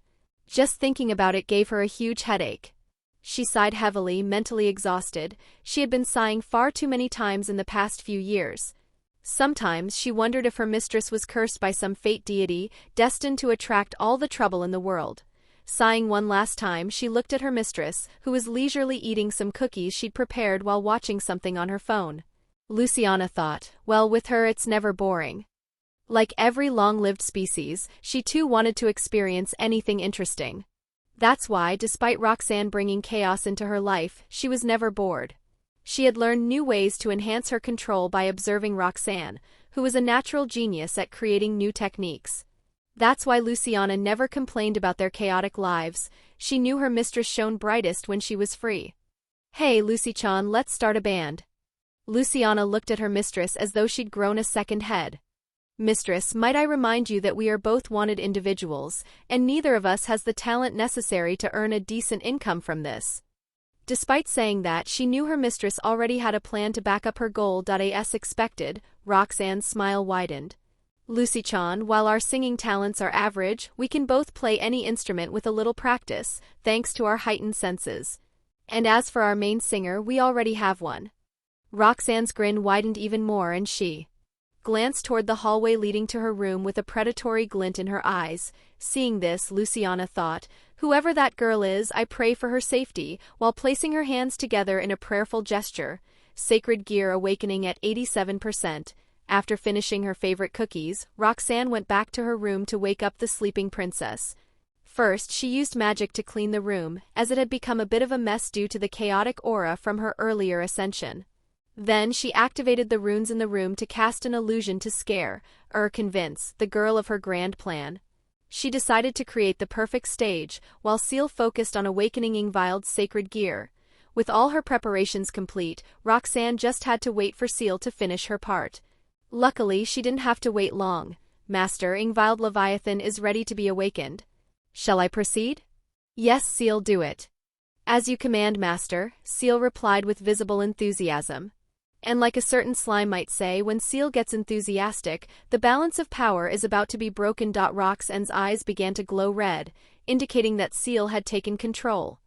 Just thinking about it gave her a huge headache. She sighed heavily, mentally exhausted. She had been sighing far too many times in the past few years. Sometimes she wondered if her mistress was cursed by some fate deity, destined to attract all the trouble in the world. Sighing one last time, she looked at her mistress, who was leisurely eating some cookies she'd prepared while watching something on her phone. Luciana thought, well, with her it's never boring. Like every long-lived species, she too wanted to experience anything interesting. That's why, despite Roxanne bringing chaos into her life, she was never bored. She had learned new ways to enhance her control by observing Roxanne, who was a natural genius at creating new techniques. That's why Luciana never complained about their chaotic lives. She knew her mistress shone brightest when she was free. Hey, Lucy-chan, let's start a band. Luciana looked at her mistress as though she'd grown a second head. Mistress, might I remind you that we are both wanted individuals, and neither of us has the talent necessary to earn a decent income from this. Despite saying that, she knew her mistress already had a plan to back up her goal. As expected, Roxanne's smile widened. Lucy-chan, while our singing talents are average, we can both play any instrument with a little practice, thanks to our heightened senses. And as for our main singer, we already have one. Roxanne's grin widened even more and she glanced toward the hallway leading to her room with a predatory glint in her eyes. Seeing this, Luciana thought, whoever that girl is, I pray for her safety, while placing her hands together in a prayerful gesture. Sacred gear awakening at 87%. After finishing her favorite cookies, Roxanne went back to her room to wake up the sleeping princess. First, she used magic to clean the room, as it had become a bit of a mess due to the chaotic aura from her earlier ascension. Then she activated the runes in the room to cast an illusion to convince the girl of her grand plan. She decided to create the perfect stage, while Ciel focused on awakening Ingvild's sacred gear. With all her preparations complete, Roxanne just had to wait for Ciel to finish her part. Luckily, she didn't have to wait long. Master, Ingvild Leviathan is ready to be awakened. Shall I proceed? Yes, Ciel, do it. As you command, Master, Ciel replied with visible enthusiasm. And like a certain slime might say, when Ciel gets enthusiastic, the balance of power is about to be broken. Roxanne's eyes began to glow red, indicating that Ciel had taken control.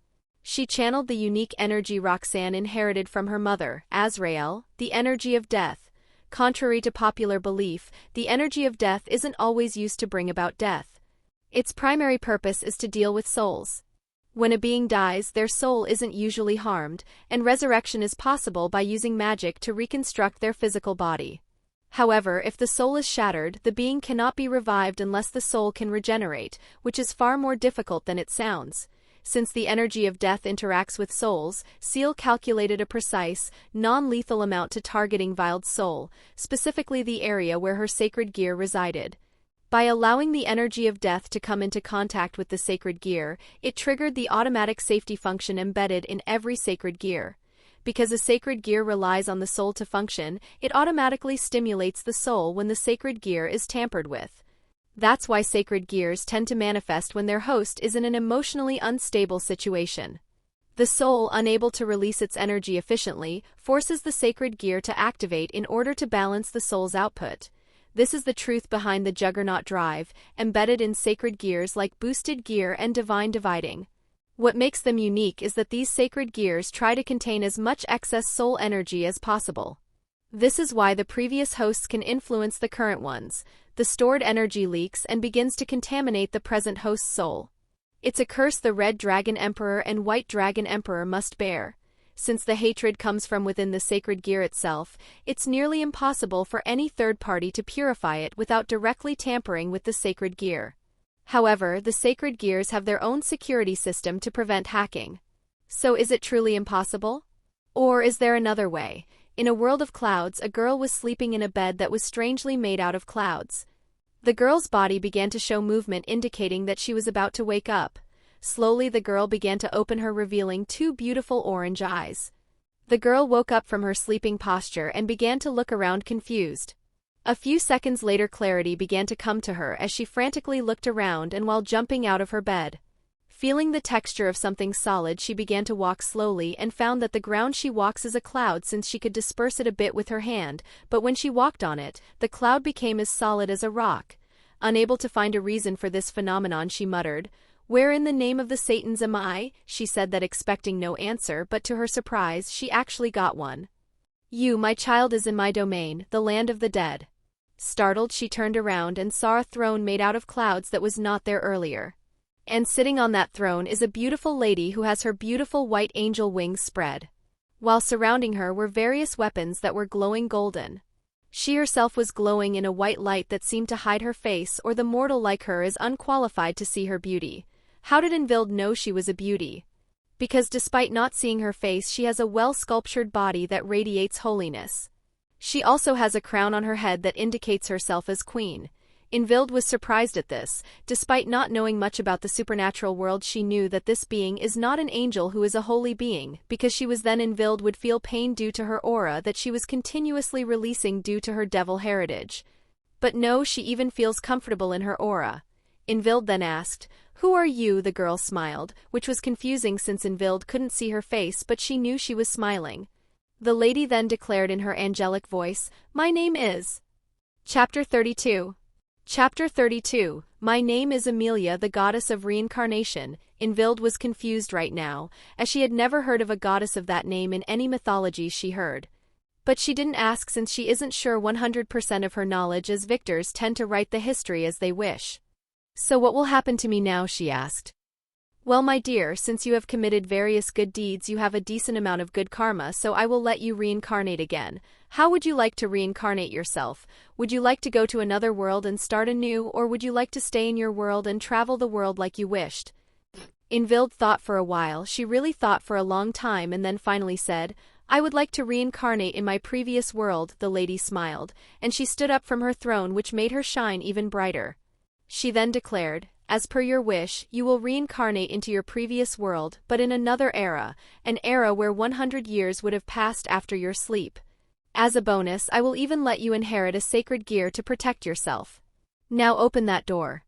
She channeled the unique energy Roxanne inherited from her mother, Azrael, the energy of death. Contrary to popular belief, the energy of death isn't always used to bring about death. Its primary purpose is to deal with souls. When a being dies, their soul isn't usually harmed, and resurrection is possible by using magic to reconstruct their physical body. However, if the soul is shattered, the being cannot be revived unless the soul can regenerate, which is far more difficult than it sounds. Since the energy of death interacts with souls, Ciel calculated a precise, non-lethal amount to target Ingvild's soul, specifically the area where her sacred gear resided. By allowing the energy of death to come into contact with the sacred gear, it triggered the automatic safety function embedded in every sacred gear. Because a sacred gear relies on the soul to function, it automatically stimulates the soul when the sacred gear is tampered with. That's why sacred gears tend to manifest when their host is in an emotionally unstable situation. The soul, unable to release its energy efficiently, forces the sacred gear to activate in order to balance the soul's output. This is the truth behind the Juggernaut drive, embedded in sacred gears like boosted gear and divine dividing. What makes them unique is that these sacred gears try to contain as much excess soul energy as possible. This is why the previous hosts can influence the current ones. The stored energy leaks and begins to contaminate the present host's soul. It's a curse the Red Dragon Emperor and White Dragon Emperor must bear. Since the hatred comes from within the sacred gear itself, it's nearly impossible for any third party to purify it without directly tampering with the sacred gear. However, the sacred gears have their own security system to prevent hacking. So is it truly impossible? Or is there another way? In a world of clouds, a girl was sleeping in a bed that was strangely made out of clouds. The girl's body began to show movement indicating that she was about to wake up. Slowly the girl began to open her, revealing two beautiful orange eyes. The girl woke up from her sleeping posture and began to look around confused. A few seconds later clarity began to come to her as she frantically looked around and while jumping out of her bed. Feeling the texture of something solid, she began to walk slowly and found that the ground she walks is a cloud since she could disperse it a bit with her hand, but when she walked on it, the cloud became as solid as a rock. Unable to find a reason for this phenomenon, she muttered, "Where in the name of the Satans am I?" She said that expecting no answer, but to her surprise, she actually got one. You, my child, is in my domain, the land of the dead. Startled, she turned around and saw a throne made out of clouds that was not there earlier. And sitting on that throne is a beautiful lady who has her beautiful white angel wings spread. While surrounding her were various weapons that were glowing golden. She herself was glowing in a white light that seemed to hide her face, or the mortal like her is unqualified to see her beauty. How did Invild know she was a beauty? Because despite not seeing her face, she has a well-sculptured body that radiates holiness. She also has a crown on her head that indicates herself as queen. Invild was surprised at this. Despite not knowing much about the supernatural world, she knew that this being is not an angel who is a holy being, because she was then Invild would feel pain due to her aura that she was continuously releasing due to her devil heritage. But no, she even feels comfortable in her aura. Invild then asked, "Who are you?" The girl smiled, which was confusing since Invild couldn't see her face, but she knew she was smiling. The lady then declared in her angelic voice, "My name is..." Chapter 32. Chapter 32. My name is Amelia, the goddess of reincarnation. Invild was confused right now, as she had never heard of a goddess of that name in any mythology she heard. But she didn't ask since she isn't sure 100% of her knowledge, as victors tend to write the history as they wish. "So what will happen to me now?" she asked. "Well, my dear, since you have committed various good deeds, you have a decent amount of good karma, so I will let you reincarnate again. How would you like to reincarnate yourself? Would you like to go to another world and start anew, or would you like to stay in your world and travel the world like you wished?" Invild thought for a while. She really thought for a long time and then finally said, "I would like to reincarnate in my previous world." The lady smiled, and she stood up from her throne, which made her shine even brighter. She then declared, "As per your wish, you will reincarnate into your previous world, but in another era, an era where 100 years would have passed after your sleep. As a bonus, I will even let you inherit a sacred gear to protect yourself. Now open that door.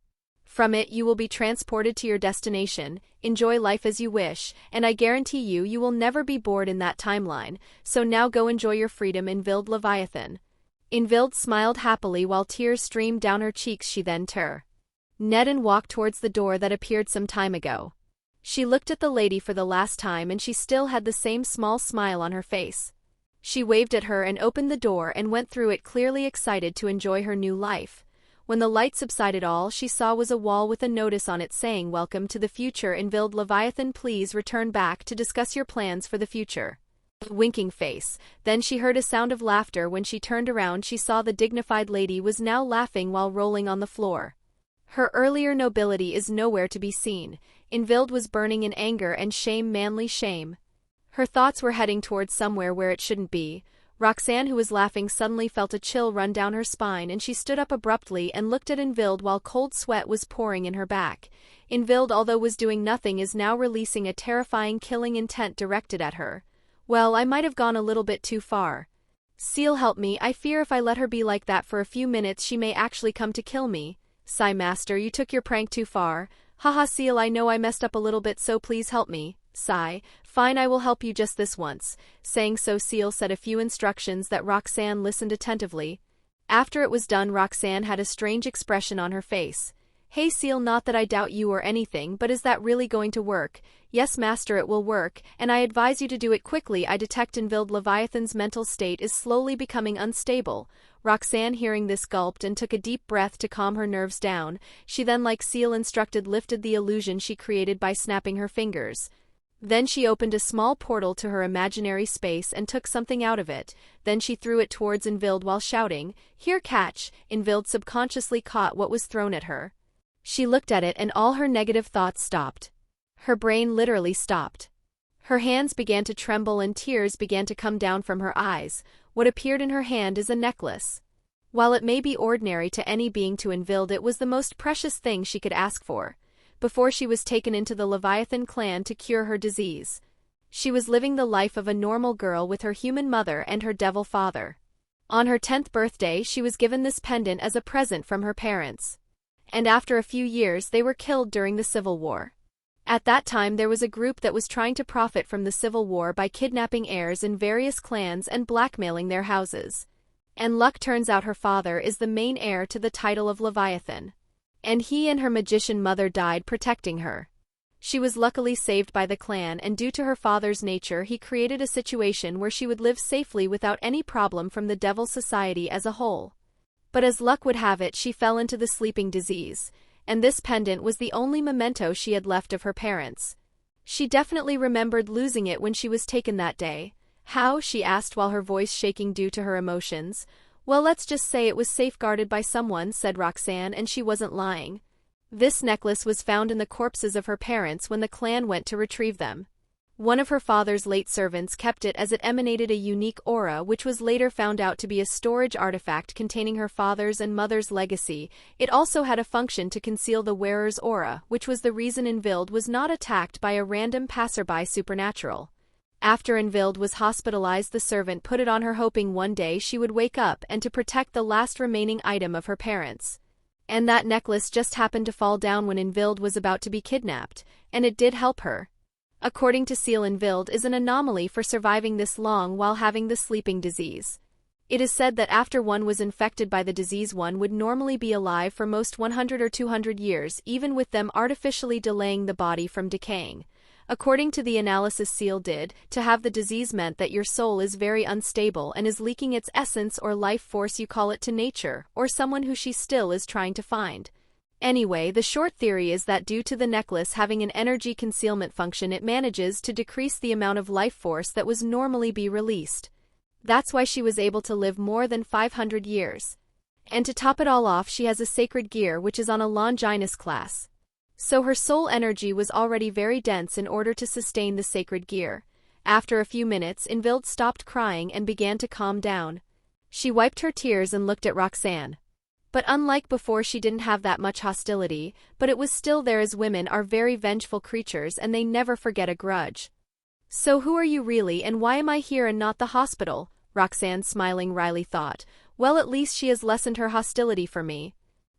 From it you will be transported to your destination, enjoy life as you wish, and I guarantee you, you will never be bored in that timeline, so now go enjoy your freedom." Invild Leviathan. Invild smiled happily while tears streamed down her cheeks. She then turned and walked towards the door that appeared some time ago. She looked at the lady for the last time and she still had the same small smile on her face. She waved at her and opened the door and went through it, clearly excited to enjoy her new life. When the light subsided, all she saw was a wall with a notice on it saying, "Welcome to the future, Invild Leviathan. Please return back to discuss your plans for the future." Winking face. Then she heard a sound of laughter. When she turned around, she saw the dignified lady was now laughing while rolling on the floor. Her earlier nobility is nowhere to be seen. Invild was burning in anger and shame, manly shame. Her thoughts were heading towards somewhere where it shouldn't be. Roxanne, who was laughing, suddenly felt a chill run down her spine, and she stood up abruptly and looked at Invild while cold sweat was pouring in her back. Invild, although was doing nothing, is now releasing a terrifying killing intent directed at her. "Well, I might have gone a little bit too far. Ciel, help me. I fear if I let her be like that for a few minutes, she may actually come to kill me." "Sigh, master, you took your prank too far." "Haha, Ciel, I know I messed up a little bit, so please help me." Sigh. "Fine, I will help you just this once." Saying so, Ciel said a few instructions that Roxanne listened attentively. After it was done, Roxanne had a strange expression on her face. "Hey Ciel, not that I doubt you or anything, but is that really going to work?" "Yes, master, it will work, and I advise you to do it quickly. I detect Invild Leviathan's mental state is slowly becoming unstable." Roxanne, hearing this, gulped and took a deep breath to calm her nerves down. She then, like Ciel instructed, lifted the illusion she created by snapping her fingers. Then she opened a small portal to her imaginary space and took something out of it. Then she threw it towards Invild while shouting, "Here, catch!" Invild subconsciously caught what was thrown at her. She looked at it and all her negative thoughts stopped. Her brain literally stopped. Her hands began to tremble and tears began to come down from her eyes. What appeared in her hand is a necklace. While it may be ordinary to any being, to Invild it was the most precious thing she could ask for. Before she was taken into the Leviathan clan to cure her disease, she was living the life of a normal girl with her human mother and her devil father. On her 10th birthday, she was given this pendant as a present from her parents. And after a few years, they were killed during the Civil War. At that time, there was a group that was trying to profit from the Civil War by kidnapping heirs in various clans and blackmailing their houses. And luck turns out her father is the main heir to the title of Leviathan. And he and her magician mother died protecting her. She was luckily saved by the clan, and due to her father's nature he created a situation where she would live safely without any problem from the Devil Society as a whole. But as luck would have it, she fell into the sleeping disease, and this pendant was the only memento she had left of her parents. She definitely remembered losing it when she was taken that day. How? She asked while her voice shaking due to her emotions. Well, let's just say it was safeguarded by someone, said Roxanne, and she wasn't lying. This necklace was found in the corpses of her parents when the clan went to retrieve them. One of her father's late servants kept it as it emanated a unique aura, which was later found out to be a storage artifact containing her father's and mother's legacy. It also had a function to conceal the wearer's aura, which was the reason Invild was not attacked by a random passerby supernatural. After Invild was hospitalized, the servant put it on her, hoping one day she would wake up and to protect the last remaining item of her parents. And that necklace just happened to fall down when Invild was about to be kidnapped, and it did help her. According to Ciel, Invild is an anomaly for surviving this long while having the sleeping disease. It is said that after one was infected by the disease, one would normally be alive for most 100 or 200 years, even with them artificially delaying the body from decaying. According to the analysis Ciel did, to have the disease meant that your soul is very unstable and is leaking its essence or life force, you call it, to nature, or someone who she still is trying to find. Anyway, the short theory is that due to the necklace having an energy concealment function, it manages to decrease the amount of life force that was normally be released. That's why she was able to live more than 500 years. And to top it all off, she has a sacred gear which is on a Longinus class. So her soul energy was already very dense in order to sustain the sacred gear. After a few minutes, Invild stopped crying and began to calm down. She wiped her tears and looked at Roxanne. But unlike before, she didn't have that much hostility, but it was still there, as women are very vengeful creatures and they never forget a grudge. So who are you really, and why am I here and not the hospital? Roxanne, smiling wryly, thought. Well, at least she has lessened her hostility for me.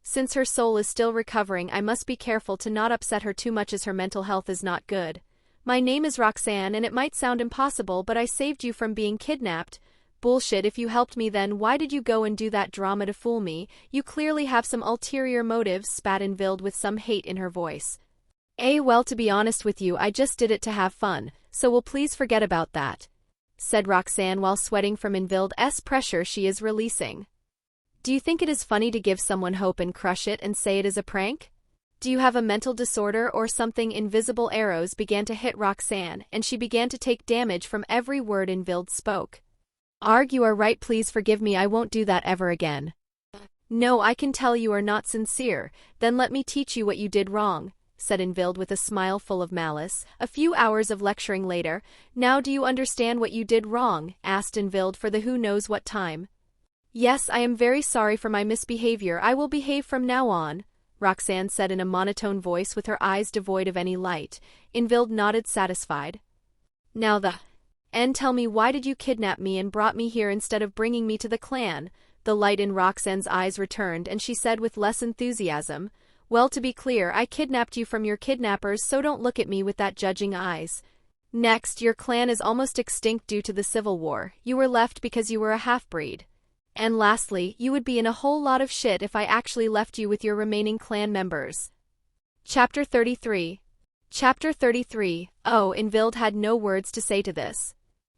Since her soul is still recovering, I must be careful to not upset her too much, as her mental health is not good. My name is Roxanne, and it might sound impossible, but I saved you from being kidnapped. Bullshit. If you helped me, then why did you go and do that drama to fool me? You clearly have some ulterior motives, spat Invild with some hate in her voice. Well, to be honest with you, I just did it to have fun, so will please forget about that, said Roxanne while sweating from Invild's pressure she is releasing. Do you think it is funny to give someone hope and crush it and say it is a prank? Do you have a mental disorder or something? Invisible arrows began to hit Roxanne, and she began to take damage from every word Invild spoke. Arg, you are right, please forgive me, I won't do that ever again. No, I can tell you are not sincere, then let me teach you what you did wrong, said Invild with a smile full of malice. A few hours of lecturing later. Now do you understand what you did wrong? Asked Invild for the who knows what time. Yes, I am very sorry for my misbehavior, I will behave from now on, Roxanne said in a monotone voice with her eyes devoid of any light. Invild nodded, satisfied. Now tell me, why did you kidnap me and brought me here instead of bringing me to the clan? The light in Roxanne's eyes returned and she said with less enthusiasm, Well, to be clear, I kidnapped you from your kidnappers, so don't look at me with that judging eyes. Next, your clan is almost extinct due to the civil war, you were left because you were a half-breed. And lastly, you would be in a whole lot of shit if I actually left you with your remaining clan members. Chapter 33. Chapter 33. Oh, Invild had no words to say to this.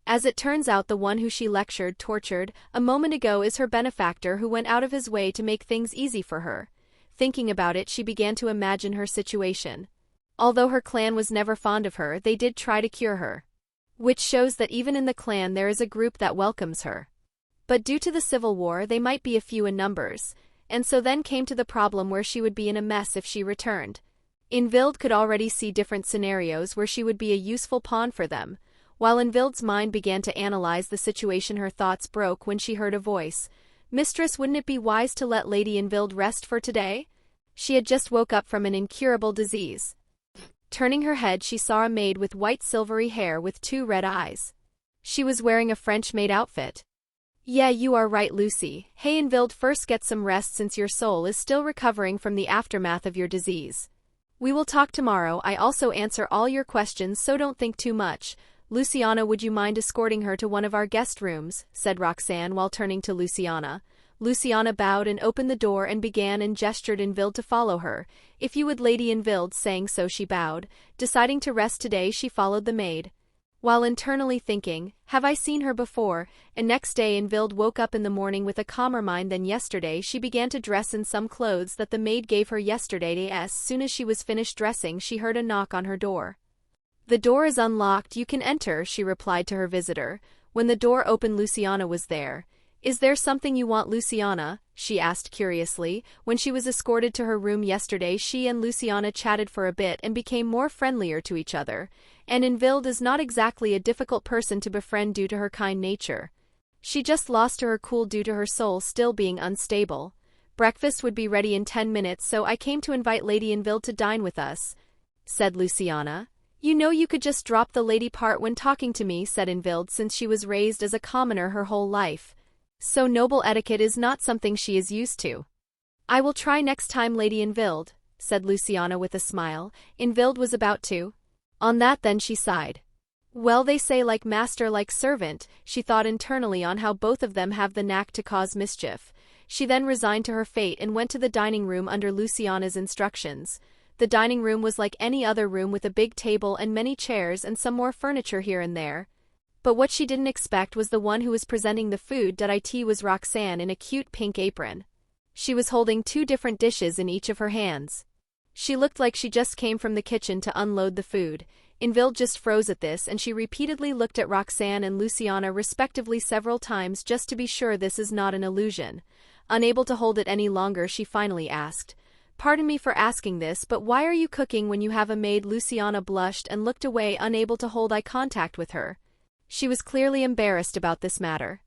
As it turns out, the one who she lectured, tortured, a moment ago is her benefactor who went out of his way to make things easy for her. Thinking about it, she began to imagine her situation. Although her clan was never fond of her, they did try to cure her. Which shows that even in the clan there is a group that welcomes her. But due to the civil war, they might be a few in numbers, and so then came to the problem where she would be in a mess if she returned. Invild could already see different scenarios where she would be a useful pawn for them. While Invild's mind began to analyze the situation, her thoughts broke when she heard a voice. Mistress, wouldn't it be wise to let Lady Invild rest for today? She had just woke up from an incurable disease. Turning her head, she saw a maid with white silvery hair with 2 red eyes. She was wearing a French maid outfit. Yeah, you are right, Lucy. Hey, Invild, first get some rest since your soul is still recovering from the aftermath of your disease. We will talk tomorrow. I also answer all your questions, so don't think too much. Luciana, would you mind escorting her to one of our guest rooms? Said Roxanne while turning to Luciana. Luciana bowed and opened the door and began and gestured Invild to follow her. If you would, Lady Invild, saying so she bowed. Deciding to rest today, she followed the maid. While internally thinking, have I seen her before? And next day Invild woke up in the morning with a calmer mind than yesterday. She began to dress in some clothes that the maid gave her yesterday. As soon as she was finished dressing, she heard a knock on her door. The door is unlocked, you can enter, she replied to her visitor. When the door opened, Luciana was there. Is there something you want, Luciana? She asked curiously. When she was escorted to her room yesterday, she and Luciana chatted for a bit and became more friendlier to each other. And Invild is not exactly a difficult person to befriend due to her kind nature. She just lost to her cool due to her soul still being unstable. Breakfast would be ready in 10 minutes, so I came to invite Lady Invild to dine with us, said Luciana. You know you could just drop the lady part when talking to me, said Invild, since she was raised as a commoner her whole life. So noble etiquette is not something she is used to. I will try next time, Lady Invild, said Luciana with a smile. Invild was about to. On that then she sighed. Well, they say like master like servant, she thought internally on how both of them have the knack to cause mischief. She then resigned to her fate and went to the dining room under Luciana's instructions. The dining room was like any other room with a big table and many chairs and some more furniture here and there. But what she didn't expect was the one who was presenting the food. It was Roxanne in a cute pink apron. She was holding 2 different dishes in each of her hands. She looked like she just came from the kitchen to unload the food. Invild just froze at this, and she repeatedly looked at Roxanne and Luciana respectively several times just to be sure this is not an illusion. Unable to hold it any longer, she finally asked, Pardon me for asking this, but why are you cooking when you have a maid? Luciana blushed and looked away, unable to hold eye contact with her. She was clearly embarrassed about this matter.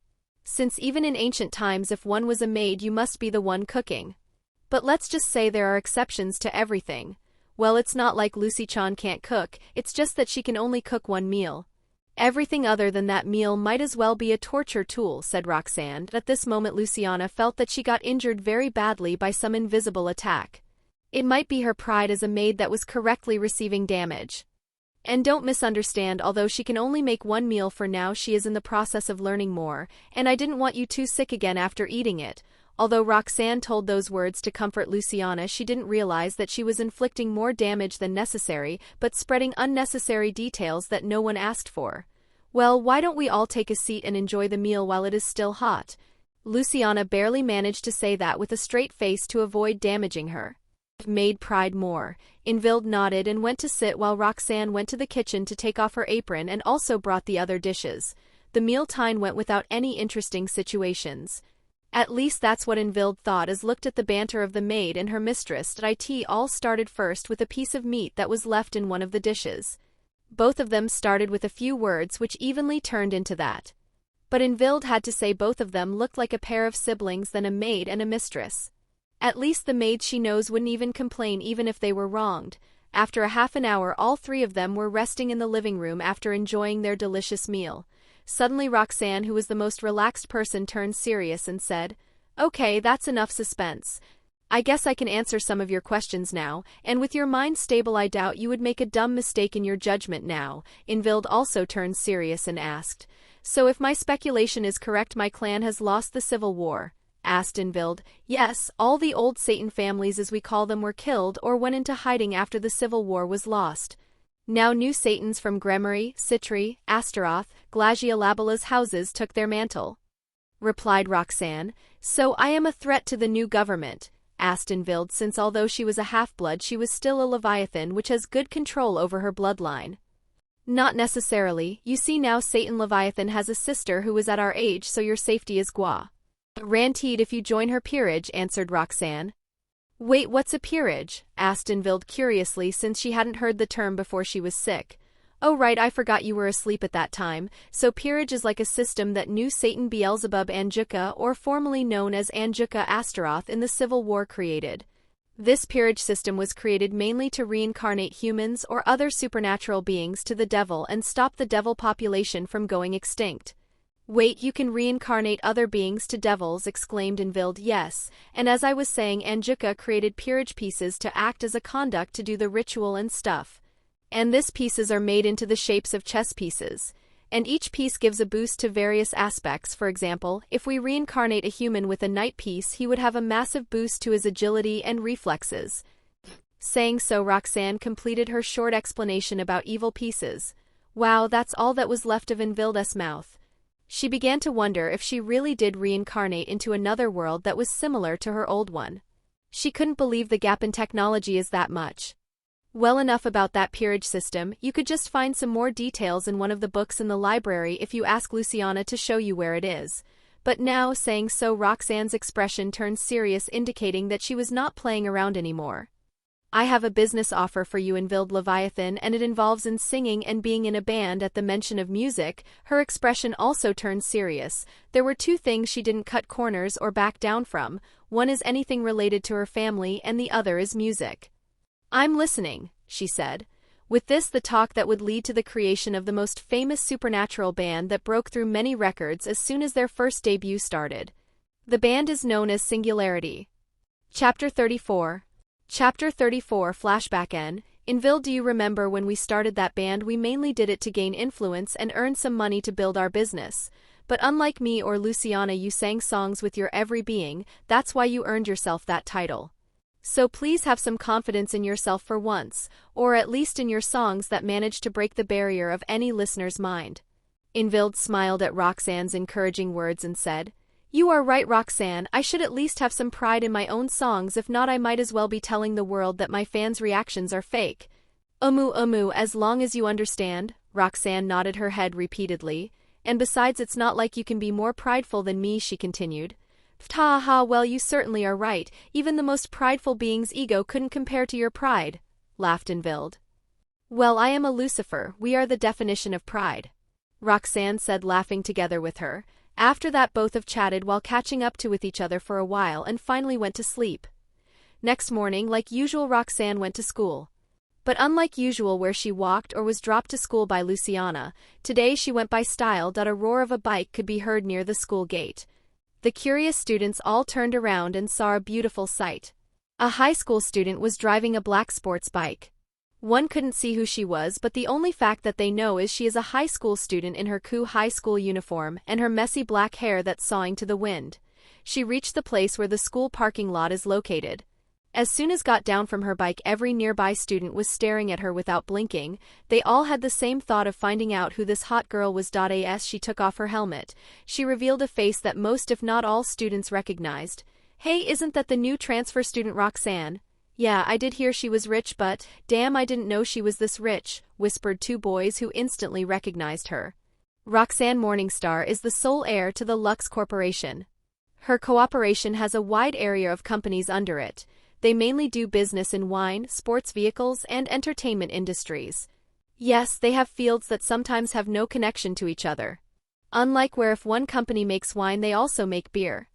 Since even in ancient times if one was a maid you must be the one cooking. But let's just say there are exceptions to everything. Well, it's not like Lucy-chan can't cook, it's just that she can only cook one meal. Everything other than that meal might as well be a torture tool, said Roxanne. At this moment Luciana felt that she got injured very badly by some invisible attack. It might be her pride as a maid that was correctly receiving damage. And don't misunderstand, although she can only make one meal for now, she is in the process of learning more, and I didn't want you too sick again after eating it. Although Roxanne told those words to comfort Luciana, she didn't realize that she was inflicting more damage than necessary, but spreading unnecessary details that no one asked for. Well, why don't we all take a seat and enjoy the meal while it is still hot? Luciana barely managed to say that with a straight face to avoid damaging her maid pride more. Invild nodded and went to sit while Roxanne went to the kitchen to take off her apron and also brought the other dishes. The meal time went without any interesting situations. At least that's what Invild thought as looked at the banter of the maid and her mistress. It all started first with a piece of meat that was left in one of the dishes. Both of them started with a few words which evenly turned into that. But Invild had to say both of them looked like a pair of siblings than a maid and a mistress. At least the maids she knows wouldn't even complain even if they were wronged. After a half an hour all 3 of them were resting in the living room after enjoying their delicious meal. Suddenly Roxanne, who was the most relaxed person, turned serious and said, Okay, that's enough suspense. I guess I can answer some of your questions now, and with your mind stable I doubt you would make a dumb mistake in your judgment now. Invild also turned serious and asked, So if my speculation is correct, my clan has lost the civil war? Asked Invild. Yes, all the old Satan families as we call them were killed or went into hiding after the civil war was lost. Now new Satans from Gremory, Citri, Astaroth, Glagiolabala's houses took their mantle. Replied Roxanne. So I am a threat to the new government? Asked Invild, since although she was a half-blood she was still a Leviathan which has good control over her bloodline. Not necessarily. You see now Satan Leviathan has a sister who is at our age, so your safety is guaranteed if you join her peerage, answered Roxanne. Wait, what's a peerage? Asked Invild curiously since she hadn't heard the term before she was sick. Oh right, I forgot you were asleep at that time. So peerage is like a system that new Satan Beelzebub Anjuka, or formerly known as Anjuka Astaroth, in the Civil War created. This peerage system was created mainly to reincarnate humans or other supernatural beings to the devil and stop the devil population from going extinct. Wait, you can reincarnate other beings to devils, exclaimed Invild. Yes, and as I was saying, Anjuka created peerage pieces to act as a conduct to do the ritual and stuff. And these pieces are made into the shapes of chess pieces. and each piece gives a boost to various aspects. For example, if we reincarnate a human with a knight piece, he would have a massive boost to his agility and reflexes. Saying so, Roxanne completed her short explanation about evil pieces. Wow, that's all that was left of Invilda's mouth. She began to wonder if she really did reincarnate into another world that was similar to her old one. She couldn't believe the gap in technology is that much. Well, enough about that peerage system. You could just find some more details in one of the books in the library if you ask Luciana to show you where it is. But now, saying so, Roxanne's expression turned serious, indicating that she was not playing around anymore. I have a business offer for you, Invild Leviathan, and it involves in singing and being in a band. At the mention of music, her expression also turned serious. There were two things she didn't cut corners or back down from. One is anything related to her family, and the other is music. I'm listening, she said. With this, the talk that would lead to the creation of the most famous supernatural band that broke through many records as soon as their first debut started. The band is known as Singularity. Chapter 34. Chapter 34 Flashback N. Invild, do you remember when we started that band? We mainly did it to gain influence and earn some money to build our business. But unlike me or Luciana, you sang songs with your every being. That's why you earned yourself that title. So please have some confidence in yourself for once, or at least in your songs that managed to break the barrier of any listener's mind. Invild smiled at Roxanne's encouraging words and said, You are right, Roxanne. I should at least have some pride in my own songs. If not, I might as well be telling the world that my fans' reactions are fake. As long as you understand. Roxanne nodded her head repeatedly. And besides, it's not like you can be more prideful than me, she continued. Well, you certainly are right. Even the most prideful being's ego couldn't compare to your pride, laughed Invild. Well, I am a Lucifer. We are the definition of pride, Roxanne said, laughing together with her. After that, both of chatted while catching up with each other for a while and finally went to sleep. Next morning, like usual, Roxanne went to school. But unlike usual where she walked or was dropped to school by Luciana, today she went by style. A roar of a bike could be heard near the school gate. The curious students all turned around and saw a beautiful sight. A high school student was driving a black sports bike. One couldn't see who she was, but the only fact that they know is she is a high school student in her cool high school uniform and her messy black hair that's sawing to the wind. She reached the place where the school parking lot is located. As soon as got down from her bike, every nearby student was staring at her without blinking. They all had the same thought of finding out who this hot girl was. As she took off her helmet, she revealed a face that most if not all students recognized. Hey, isn't that the new transfer student Roxanne? Yeah, I did hear she was rich, but damn, I didn't know she was this rich, whispered two boys who instantly recognized her. Roxanne Morningstar is the sole heir to the Lux Corporation. Her corporation has a wide area of companies under it. They mainly do business in wine, sports vehicles, and entertainment industries. Yes, they have fields that sometimes have no connection to each other. Unlike where if one company makes wine, they also make beer.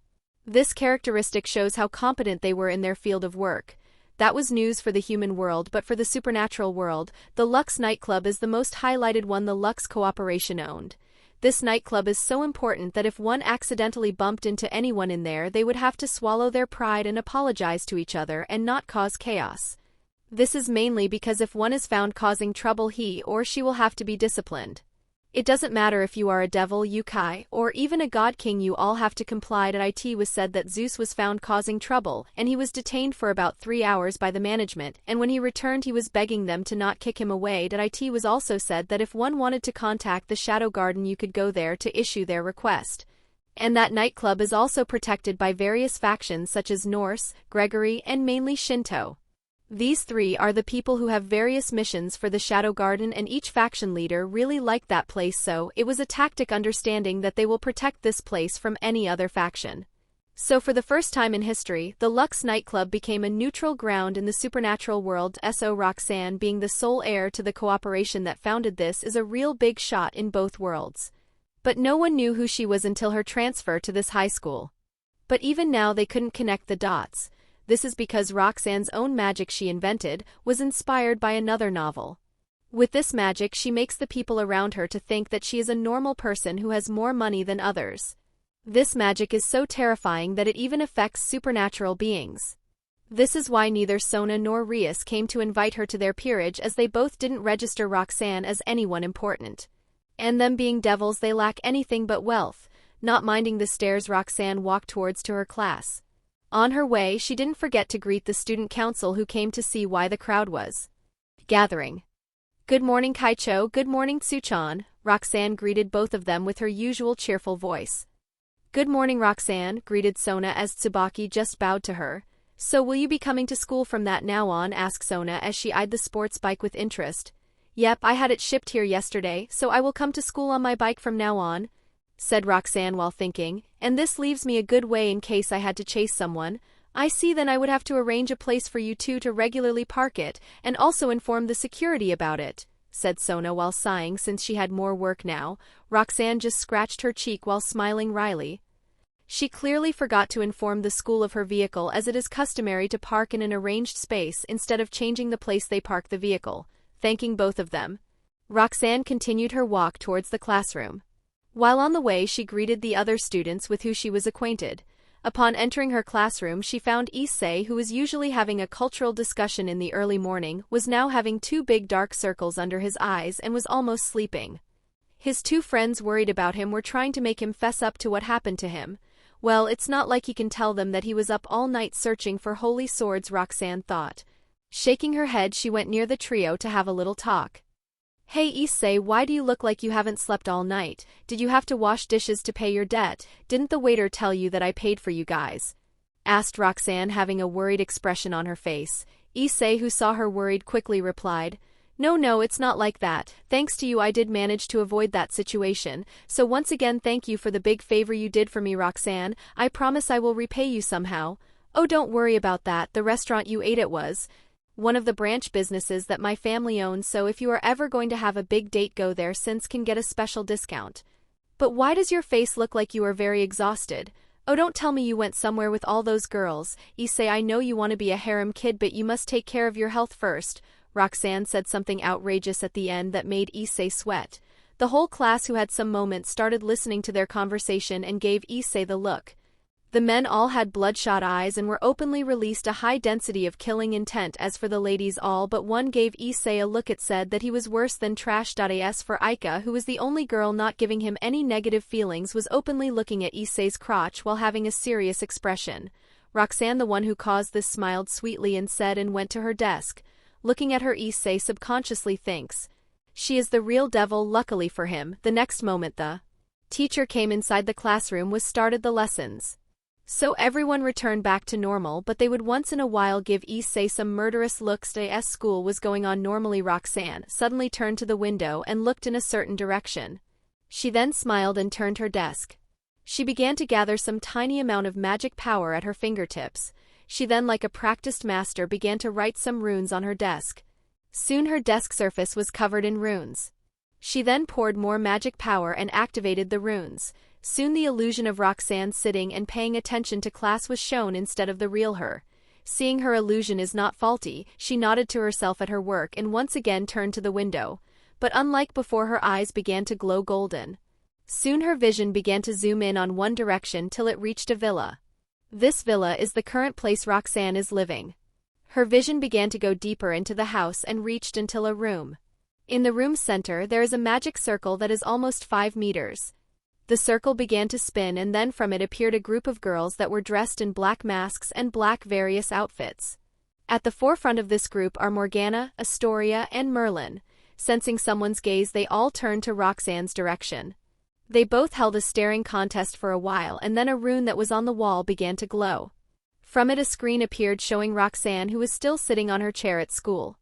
This characteristic shows how competent they were in their field of work. That was news for the human world, but for the supernatural world, the Lux nightclub is the most highlighted one the Lux Corporation owned. This nightclub is so important that if one accidentally bumped into anyone in there, they would have to swallow their pride and apologize to each other and not cause chaos. This is mainly because if one is found causing trouble, he or she will have to be disciplined. It doesn't matter if you are a devil, yokai, or even a god king, you all have to comply. It was said that Zeus was found causing trouble, and he was detained for about 3 hours by the management, and when he returned he was begging them to not kick him away. It was also said that if one wanted to contact the Shadow Garden, you could go there to issue their request. And that nightclub is also protected by various factions such as Norse, Gregory, and mainly Shinto. These three are the people who have various missions for the Shadow Garden, and each faction leader really liked that place, so it was a tactic understanding that they will protect this place from any other faction. So for the first time in history, the Lux nightclub became a neutral ground in the supernatural world. So Roxanne being the sole heir to the cooperation that founded this is a real big shot in both worlds. But no one knew who she was until her transfer to this high school. But even now they couldn't connect the dots. This is because Roxanne's own magic she invented was inspired by another novel. With this magic, she makes the people around her to think that she is a normal person who has more money than others. This magic is so terrifying that it even affects supernatural beings. This is why neither Sona nor Rias came to invite her to their peerage, as they both didn't register Roxanne as anyone important. And them being devils, they lack anything but wealth. Not minding the stares, Roxanne walked towards to her class. On her way, she didn't forget to greet the student council who came to see why the crowd was gathering. Good morning, Kaicho. Good morning, Tsuchan. Roxanne greeted both of them with her usual cheerful voice. Good morning, Roxanne, greeted Sona as Tsubaki just bowed to her. So will you be coming to school from that now on? Asked Sona as she eyed the sports bike with interest. Yep, I had it shipped here yesterday, so I will come to school on my bike from now on, said Roxanne while thinking, and this leaves me a good way in case I had to chase someone. I see, then I would have to arrange a place for you two to regularly park it, and also inform the security about it, said Sona while sighing since she had more work now. Roxanne just scratched her cheek while smiling wryly. She clearly forgot to inform the school of her vehicle, as it is customary to park in an arranged space instead of changing the place they park the vehicle. Thanking both of them, Roxanne continued her walk towards the classroom. While on the way, she greeted the other students with who she was acquainted. Upon entering her classroom, she found Issei, who was usually having a cultural discussion in the early morning, was now having two big dark circles under his eyes and was almost sleeping. His two friends, worried about him, were trying to make him fess up to what happened to him. Well, it's not like he can tell them that he was up all night searching for holy swords, Roxanne thought. Shaking her head, she went near the trio to have a little talk. Hey Issei, why do you look like you haven't slept all night? Did you have to wash dishes to pay your debt? Didn't the waiter tell you that I paid for you guys? Asked Roxanne, having a worried expression on her face. Issei, who saw her worried, quickly replied, No, it's not like that. Thanks to you I did manage to avoid that situation, so once again thank you for the big favor you did for me, Roxanne. I promise I will repay you somehow. Oh, don't worry about that. The restaurant you ate at was one of the branch businesses that my family owns, so if you are ever going to have a big date, go there since can get a special discount. But why does your face look like you are very exhausted? Oh, don't tell me you went somewhere with all those girls. Issei, I know you want to be a harem kid, but you must take care of your health first. Roxanne said something outrageous at the end that made Issei sweat. The whole class, who had some moment, started listening to their conversation and gave Issei the look. The men all had bloodshot eyes and were openly released a high density of killing intent. As for the ladies, all but one gave Issei a look. It said that he was worse than trash. As for Aika, who was the only girl not giving him any negative feelings, was openly looking at Issei's crotch while having a serious expression. Roxanne, the one who caused this, smiled sweetly and said and went to her desk. Looking at her, Issei subconsciously thinks, she is the real devil. Luckily for him, the next moment the teacher came inside the classroom was started the lessons. So everyone returned back to normal, but they would once in a while give Issei some murderous looks. As school was going on normally, Roxanne suddenly turned to the window and looked in a certain direction. She then smiled and turned her desk. She began to gather some tiny amount of magic power at her fingertips. She then, like a practiced master, began to write some runes on her desk. Soon her desk surface was covered in runes. She then poured more magic power and activated the runes. Soon the illusion of Roxanne sitting and paying attention to class was shown instead of the real her. Seeing her illusion is not faulty, she nodded to herself at her work and once again turned to the window. But unlike before, her eyes began to glow golden. Soon her vision began to zoom in on one direction till it reached a villa. This villa is the current place Roxanne is living. Her vision began to go deeper into the house and reached until a room. In the room's center there is a magic circle that is almost 5 meters. The circle began to spin, and then from it appeared a group of girls that were dressed in black masks and black various outfits. At the forefront of this group are Morgana, Astoria, and Merlin. Sensing someone's gaze, they all turned to Roxanne's direction. They both held a staring contest for a while, and then a rune that was on the wall began to glow. From it a screen appeared showing Roxanne, who was still sitting on her chair at school.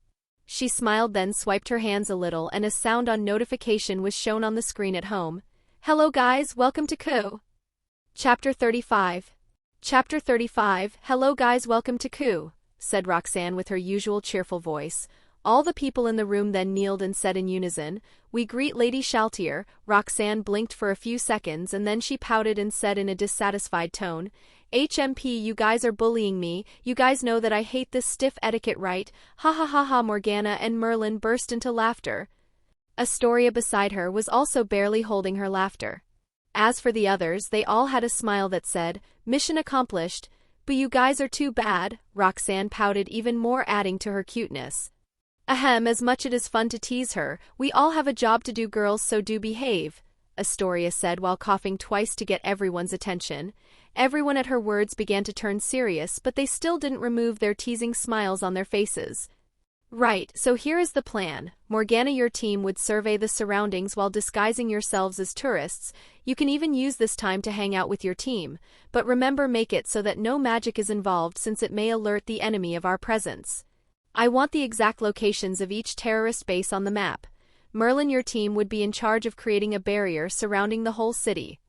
She smiled, then swiped her hands a little, and a sound on notification was shown on the screen at home. Hello guys, welcome to Ku. Chapter 35. Chapter 35. Hello guys, welcome to Ku, said Roxanne with her usual cheerful voice. All the people in the room then kneeled and said in unison, "We greet Lady Shaltier." Roxanne blinked for a few seconds and then she pouted and said in a dissatisfied tone, "HMP, you guys are bullying me. You guys know that I hate this stiff etiquette, right? Ha ha ha ha." Morgana and Merlin burst into laughter. Astoria beside her was also barely holding her laughter. As for the others, they all had a smile that said, "Mission accomplished." "But you guys are too bad," Roxanne pouted even more, adding to her cuteness. Ahem, as much it is fun to tease her, we all have a job to do, girls, so do behave, Astoria said while coughing twice to get everyone's attention. Everyone at her words began to turn serious, but they still didn't remove their teasing smiles on their faces. Right, so here is the plan. Morgana, your team would survey the surroundings while disguising yourselves as tourists. You can even use this time to hang out with your team, but remember, make it so that no magic is involved since it may alert the enemy of our presence. I want the exact locations of each terrorist base on the map. Merlin, your team would be in charge of creating a barrier surrounding the whole city.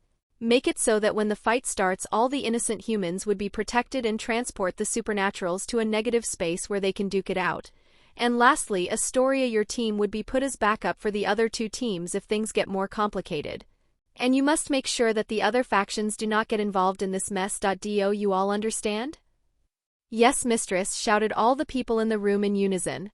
Make it so that when the fight starts, all the innocent humans would be protected and transport the supernaturals to a negative space where they can duke it out. And lastly, Astoria, your team would be put as backup for the other two teams if things get more complicated. And you must make sure that the other factions do not get involved in this mess. Do you all understand? Yes, mistress, shouted all the people in the room in unison.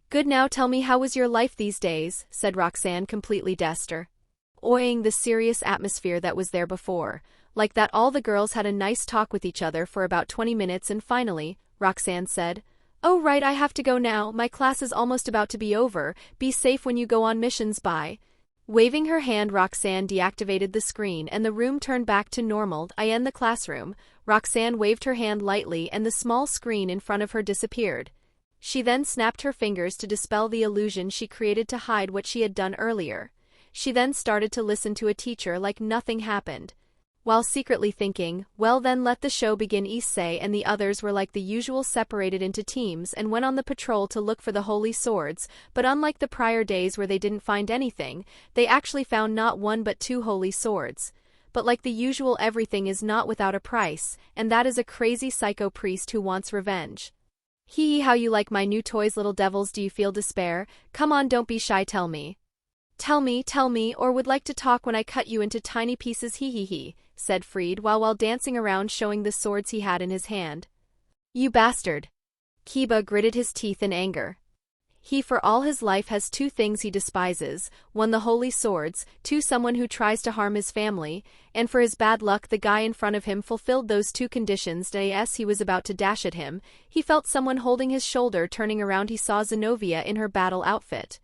Good, now tell me, how was your life these days, said Roxanne, completely destroying the serious atmosphere that was there before. Like that, all the girls had a nice talk with each other for about 20 minutes and finally, Roxanne said, "Oh right, I have to go now, my class is almost about to be over, be safe when you go on missions, bye." Waving her hand, Roxanne deactivated the screen and the room turned back to normal. In the classroom, Roxanne waved her hand lightly and the small screen in front of her disappeared. She then snapped her fingers to dispel the illusion she created to hide what she had done earlier. She then started to listen to a teacher like nothing happened. While secretly thinking, well then let the show begin. Issei and the others were like the usual separated into teams and went on the patrol to look for the holy swords, but unlike the prior days where they didn't find anything, they actually found not one but two holy swords. But like the usual, everything is not without a price, and that is a crazy psycho priest who wants revenge. Hee, how you like my new toys, little devils? Do you feel despair? Come on, don't be shy, tell me. Tell me, or would like to talk when I cut you into tiny pieces, he, said Fried while dancing around showing the swords he had in his hand. You bastard. Kiba gritted his teeth in anger. He for all his life has two things he despises, one the holy swords, two someone who tries to harm his family, and for his bad luck the guy in front of him fulfilled those two conditions. As he was about to dash at him, he felt someone holding his shoulder. Turning around, he saw Zenobia in her battle outfit.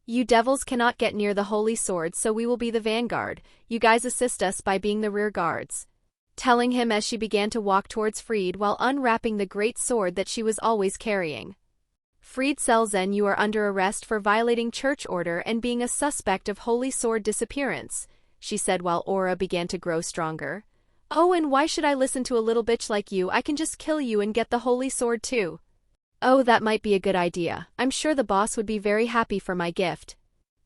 You devils cannot get near the holy swords, so we will be the vanguard. You guys assist us by being the rear guards. Telling him as she began to walk towards Fried while unwrapping the great sword that she was always carrying. Fried Selzen, you are under arrest for violating church order and being a suspect of holy sword disappearance, she said while aura began to grow stronger. Oh, and why should I listen to a little bitch like you? I can just kill you and get the holy sword too. Oh, that might be a good idea. I'm sure the boss would be very happy for my gift,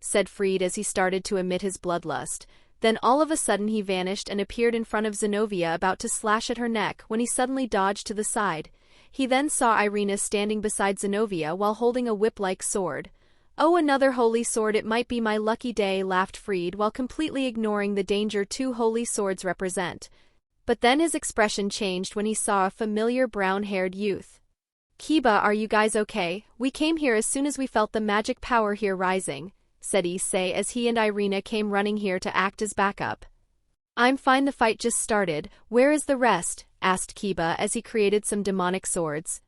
said Fried as he started to emit his bloodlust. Then all of a sudden he vanished and appeared in front of Zenobia about to slash at her neck when he suddenly dodged to the side. He then saw Irina standing beside Zenobia while holding a whip-like sword. Oh, another holy sword, it might be my lucky day, laughed Fried while completely ignoring the danger two holy swords represent. But then his expression changed when he saw a familiar brown-haired youth. Kiba, are you guys okay? We came here as soon as we felt the magic power here rising, said Issei as he and Irina came running here to act as backup. I'm fine, the fight just started. Where is the rest? Asked Kiba as he created some demonic swords.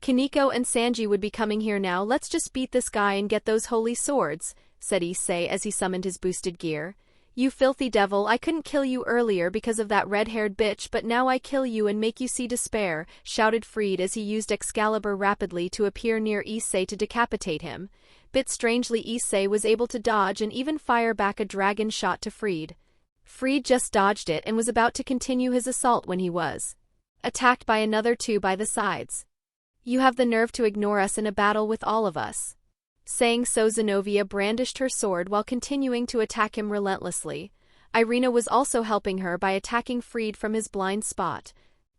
Kaneko and Sanji would be coming here now. Let's just beat this guy and get those holy swords, said Issei as he summoned his boosted gear. You filthy devil, I couldn't kill you earlier because of that red-haired bitch, but now I kill you and make you see despair, shouted Fried as he used Excalibur rapidly to appear near Issei to decapitate him. Bit strangely, Issei was able to dodge and even fire back a dragon shot to Fried. Fried just dodged it and was about to continue his assault when he was attacked by another two by the sides. You have the nerve to ignore us in a battle with all of us. Saying so, Zenobia brandished her sword while continuing to attack him relentlessly. Irina was also helping her by attacking Fried from his blind spot.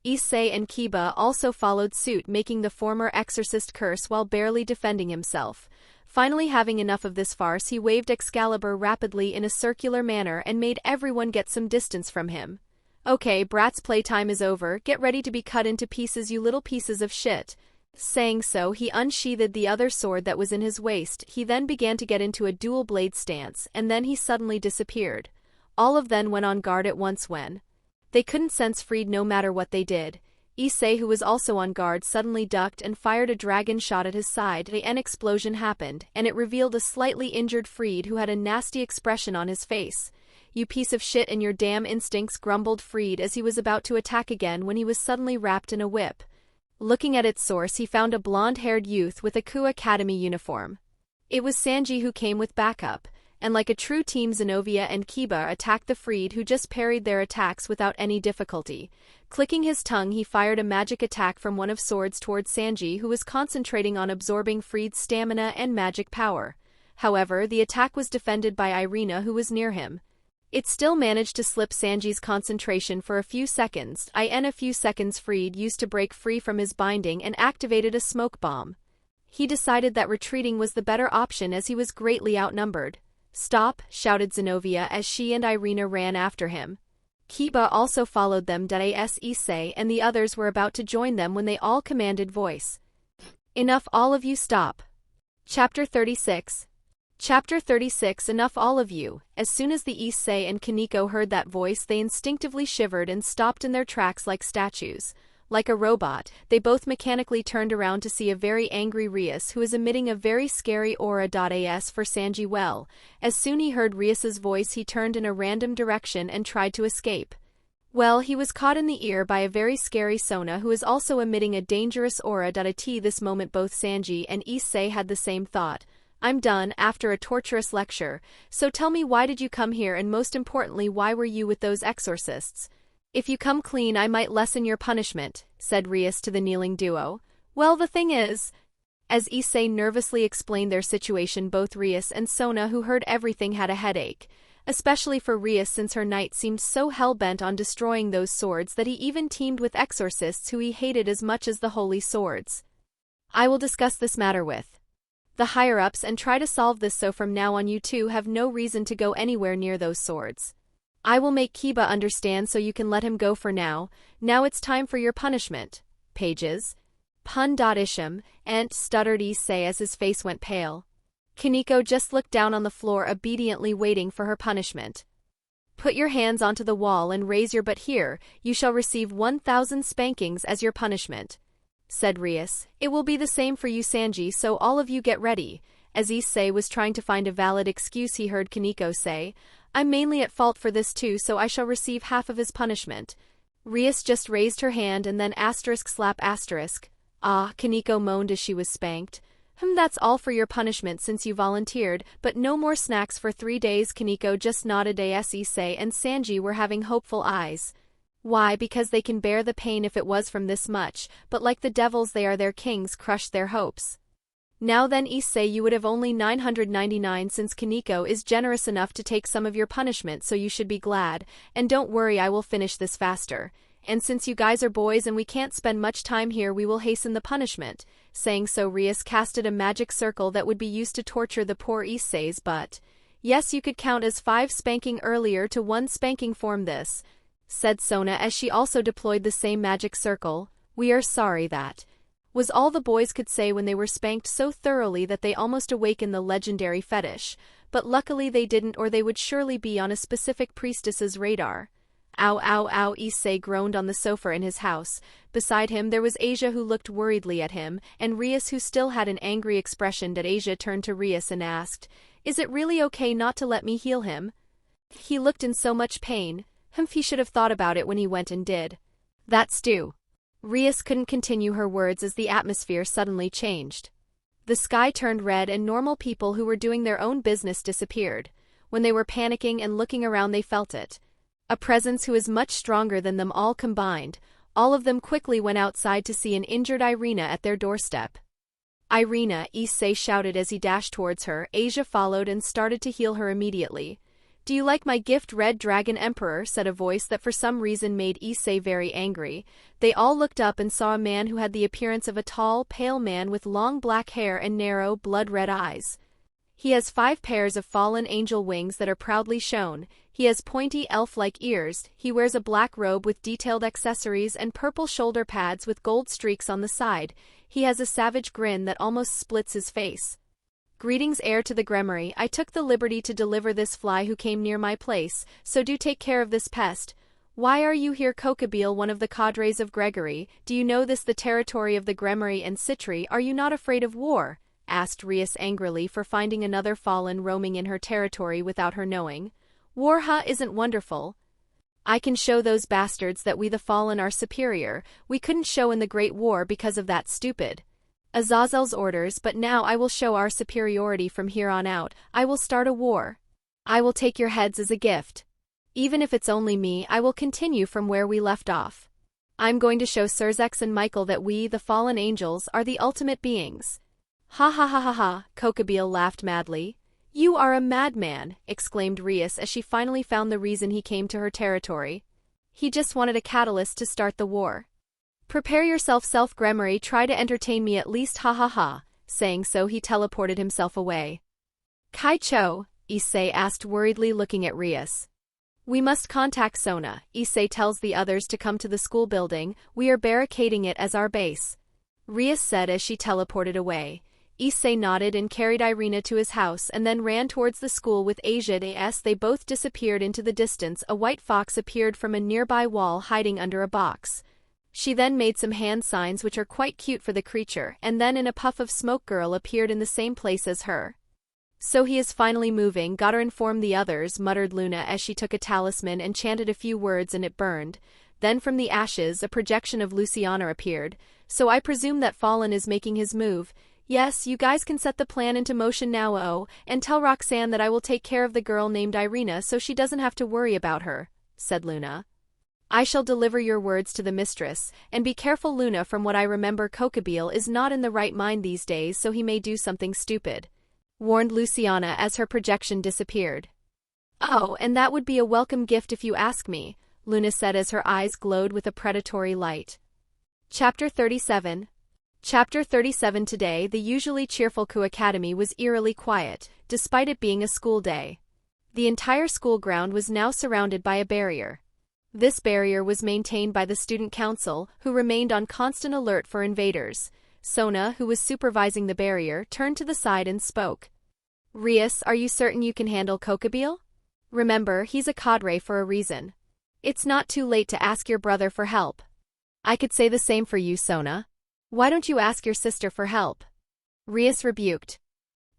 Issei and Kiba also followed suit, making the former exorcist curse while barely defending himself. Finally, having enough of this farce, he waved Excalibur rapidly in a circular manner and made everyone get some distance from him. Okay, brats, playtime is over. Get ready to be cut into pieces, you little pieces of shit. Saying so, he unsheathed the other sword that was in his waist. He then began to get into a dual blade stance, and then he suddenly disappeared. All of them went on guard at once when they couldn't sense Fried no matter what they did. Issei, who was also on guard, suddenly ducked and fired a dragon shot at his side. An explosion happened, and it revealed a slightly injured Fried who had a nasty expression on his face. "You piece of shit and your damn instincts," grumbled Fried as he was about to attack again when he was suddenly wrapped in a whip. Looking at its source, he found a blonde-haired youth with a Ku Academy uniform. It was Sanji, who came with backup, and like a true team, Zenovia and Kiba attacked the Fried, who just parried their attacks without any difficulty. Clicking his tongue, he fired a magic attack from one of swords towards Sanji, who was concentrating on absorbing Fried's stamina and magic power. However, the attack was defended by Irina, who was near him. It still managed to slip Sanji's concentration for a few seconds. A few seconds Fried used to break free from his binding and activated a smoke bomb. He decided that retreating was the better option as he was greatly outnumbered. "Stop!" shouted Zenovia as she and Irina ran after him. Kiba also followed them. Issei and the others were about to join them when they all commanded voice. "Enough, all of you, stop." Chapter 36. Chapter 36. Enough, all of you. As soon as the Issei and Kaneko heard that voice, they instinctively shivered and stopped in their tracks like statues. Like a robot, they both mechanically turned around to see a very angry Rias, who is emitting a very scary aura. As for Sanji, well, as soon he heard Rias's voice, he turned in a random direction and tried to escape. Well, he was caught in the ear by a very scary Sona, who is also emitting a dangerous aura. This moment both Sanji and Issei had the same thought. "I'm done after a torturous lecture, so tell me, why did you come here, and most importantly, why were you with those exorcists? If you come clean, I might lessen your punishment," said Rias to the kneeling duo. "Well, the thing is..." As Issei nervously explained their situation, both Rias and Sona, who heard everything, had a headache. Especially for Rias, since her knight seemed so hell-bent on destroying those swords that he even teamed with exorcists who he hated as much as the holy swords. "I will discuss this matter with the higher-ups and try to solve this, so from now on you two have no reason to go anywhere near those swords. I will make Kiba understand, so you can let him go for now. Now it's time for your punishment. Pages." Pun.isham, stuttered Issei as his face went pale. Kaneko just looked down on the floor, obediently waiting for her punishment. "Put your hands onto the wall and raise your butt here. You shall receive 1,000 spankings as your punishment," said Rias. "It will be the same for you, Sanji, so all of you get ready." As Issei was trying to find a valid excuse, he heard Kaneko say, "I'm mainly at fault for this too, so I shall receive half of his punishment." Rias just raised her hand and then *slap*. "Ah," Kaneko moaned as she was spanked. That's all for your punishment since you volunteered, but no more snacks for 3 days." Kaneko just nodded. Issei and Sanji were having hopeful eyes. "Why, because they can bear the pain if it was from this much, but like the devils they are, their kings crushed their hopes." "Now then, Issei, you would have only 999 since Kaneko is generous enough to take some of your punishment, so you should be glad, and don't worry, I will finish this faster. And since you guys are boys and we can't spend much time here, we will hasten the punishment." Saying so, Rias casted a magic circle that would be used to torture the poor Issei's butt. "Yes, you could count as 5 spanking earlier to 1 spanking form this," said Sona as she also deployed the same magic circle. "We are sorry," that was all the boys could say when they were spanked so thoroughly that they almost awakened the legendary fetish. But luckily they didn't, or they would surely be on a specific priestess's radar. "Ow, ow, ow," Issei groaned on the sofa in his house. Beside him there was Asia, who looked worriedly at him, and Rias, who still had an angry expression. Asia turned to Rias and asked, "Is it really okay not to let me heal him? He looked in so much pain." He should have thought about it when he went and did that stew. Rias couldn't continue her words as the atmosphere suddenly changed. The sky turned red and normal people who were doing their own business disappeared. When they were panicking and looking around, they felt it. A presence who is much stronger than them all combined. All of them quickly went outside to see an injured Irina at their doorstep. "Irina," Issei shouted as he dashed towards her. Asia followed and started to heal her immediately. "Do you like my gift, Red Dragon Emperor?" said a voice that for some reason made Issei very angry. They all looked up and saw a man who had the appearance of a tall, pale man with long black hair and narrow, blood-red eyes. He has 5 pairs of fallen angel wings that are proudly shown. He has pointy elf-like ears. He wears a black robe with detailed accessories and purple shoulder pads with gold streaks on the side. He has a savage grin that almost splits his face. "Greetings, heir to the Gremory. I took the liberty to deliver this fly who came near my place, so do take care of this pest." Why are you here, Kokabeel, one of the cadres of Gregory? Do you know this the territory of the Gremory and Citri? Are you not afraid of war? Asked Rias angrily for finding another fallen roaming in her territory without her knowing. War, huh, isn't wonderful? I can show those bastards that we the fallen are superior. We couldn't show in the Great War because of that stupid Azazel's orders, but now I will show our superiority from here on out. I will start a war. I will take your heads as a gift. Even if it's only me, I will continue from where we left off. I'm going to show Surzex and Michael that we, the fallen angels, are the ultimate beings. Ha ha ha ha ha, Kokabeel laughed madly. You are a madman, exclaimed Rias as she finally found the reason he came to her territory. He just wanted a catalyst to start the war. Prepare yourself, Gremory, try to entertain me at least, ha ha ha. Saying so, he teleported himself away. Kai Cho, Issei asked worriedly, looking at Rias. We must contact Sona, Issei tells the others to come to the school building. We are barricading it as our base. Rias said as she teleported away. Issei nodded and carried Irina to his house and then ran towards the school with Asia. As they both disappeared into the distance, a white fox appeared from a nearby wall hiding under a box. She then made some hand signs which are quite cute for the creature, and then in a puff of smoke girl appeared in the same place as her. So he is finally moving, gotta inform the others, muttered Luna as she took a talisman and chanted a few words and it burned. Then from the ashes a projection of Luciana appeared. So I presume that Fallen is making his move. Yes, you guys can set the plan into motion now, and tell Roxanne that I will take care of the girl named Irina so she doesn't have to worry about her, said Luna. I shall deliver your words to the mistress, and be careful, Luna. From what I remember, Kokabeel is not in the right mind these days, so he may do something stupid, warned Luciana as her projection disappeared. Oh, and that would be a welcome gift if you ask me, Luna said as her eyes glowed with a predatory light. Chapter 37. Chapter 37. Today, the usually cheerful Ku Academy was eerily quiet, despite it being a school day. The entire school ground was now surrounded by a barrier. This barrier was maintained by the student council, who remained on constant alert for invaders. Sona, who was supervising the barrier, turned to the side and spoke. Rias, are you certain you can handle Kokabeel? Remember, he's a cadre for a reason. It's not too late to ask your brother for help. I could say the same for you, Sona. Why don't you ask your sister for help? Rias rebuked.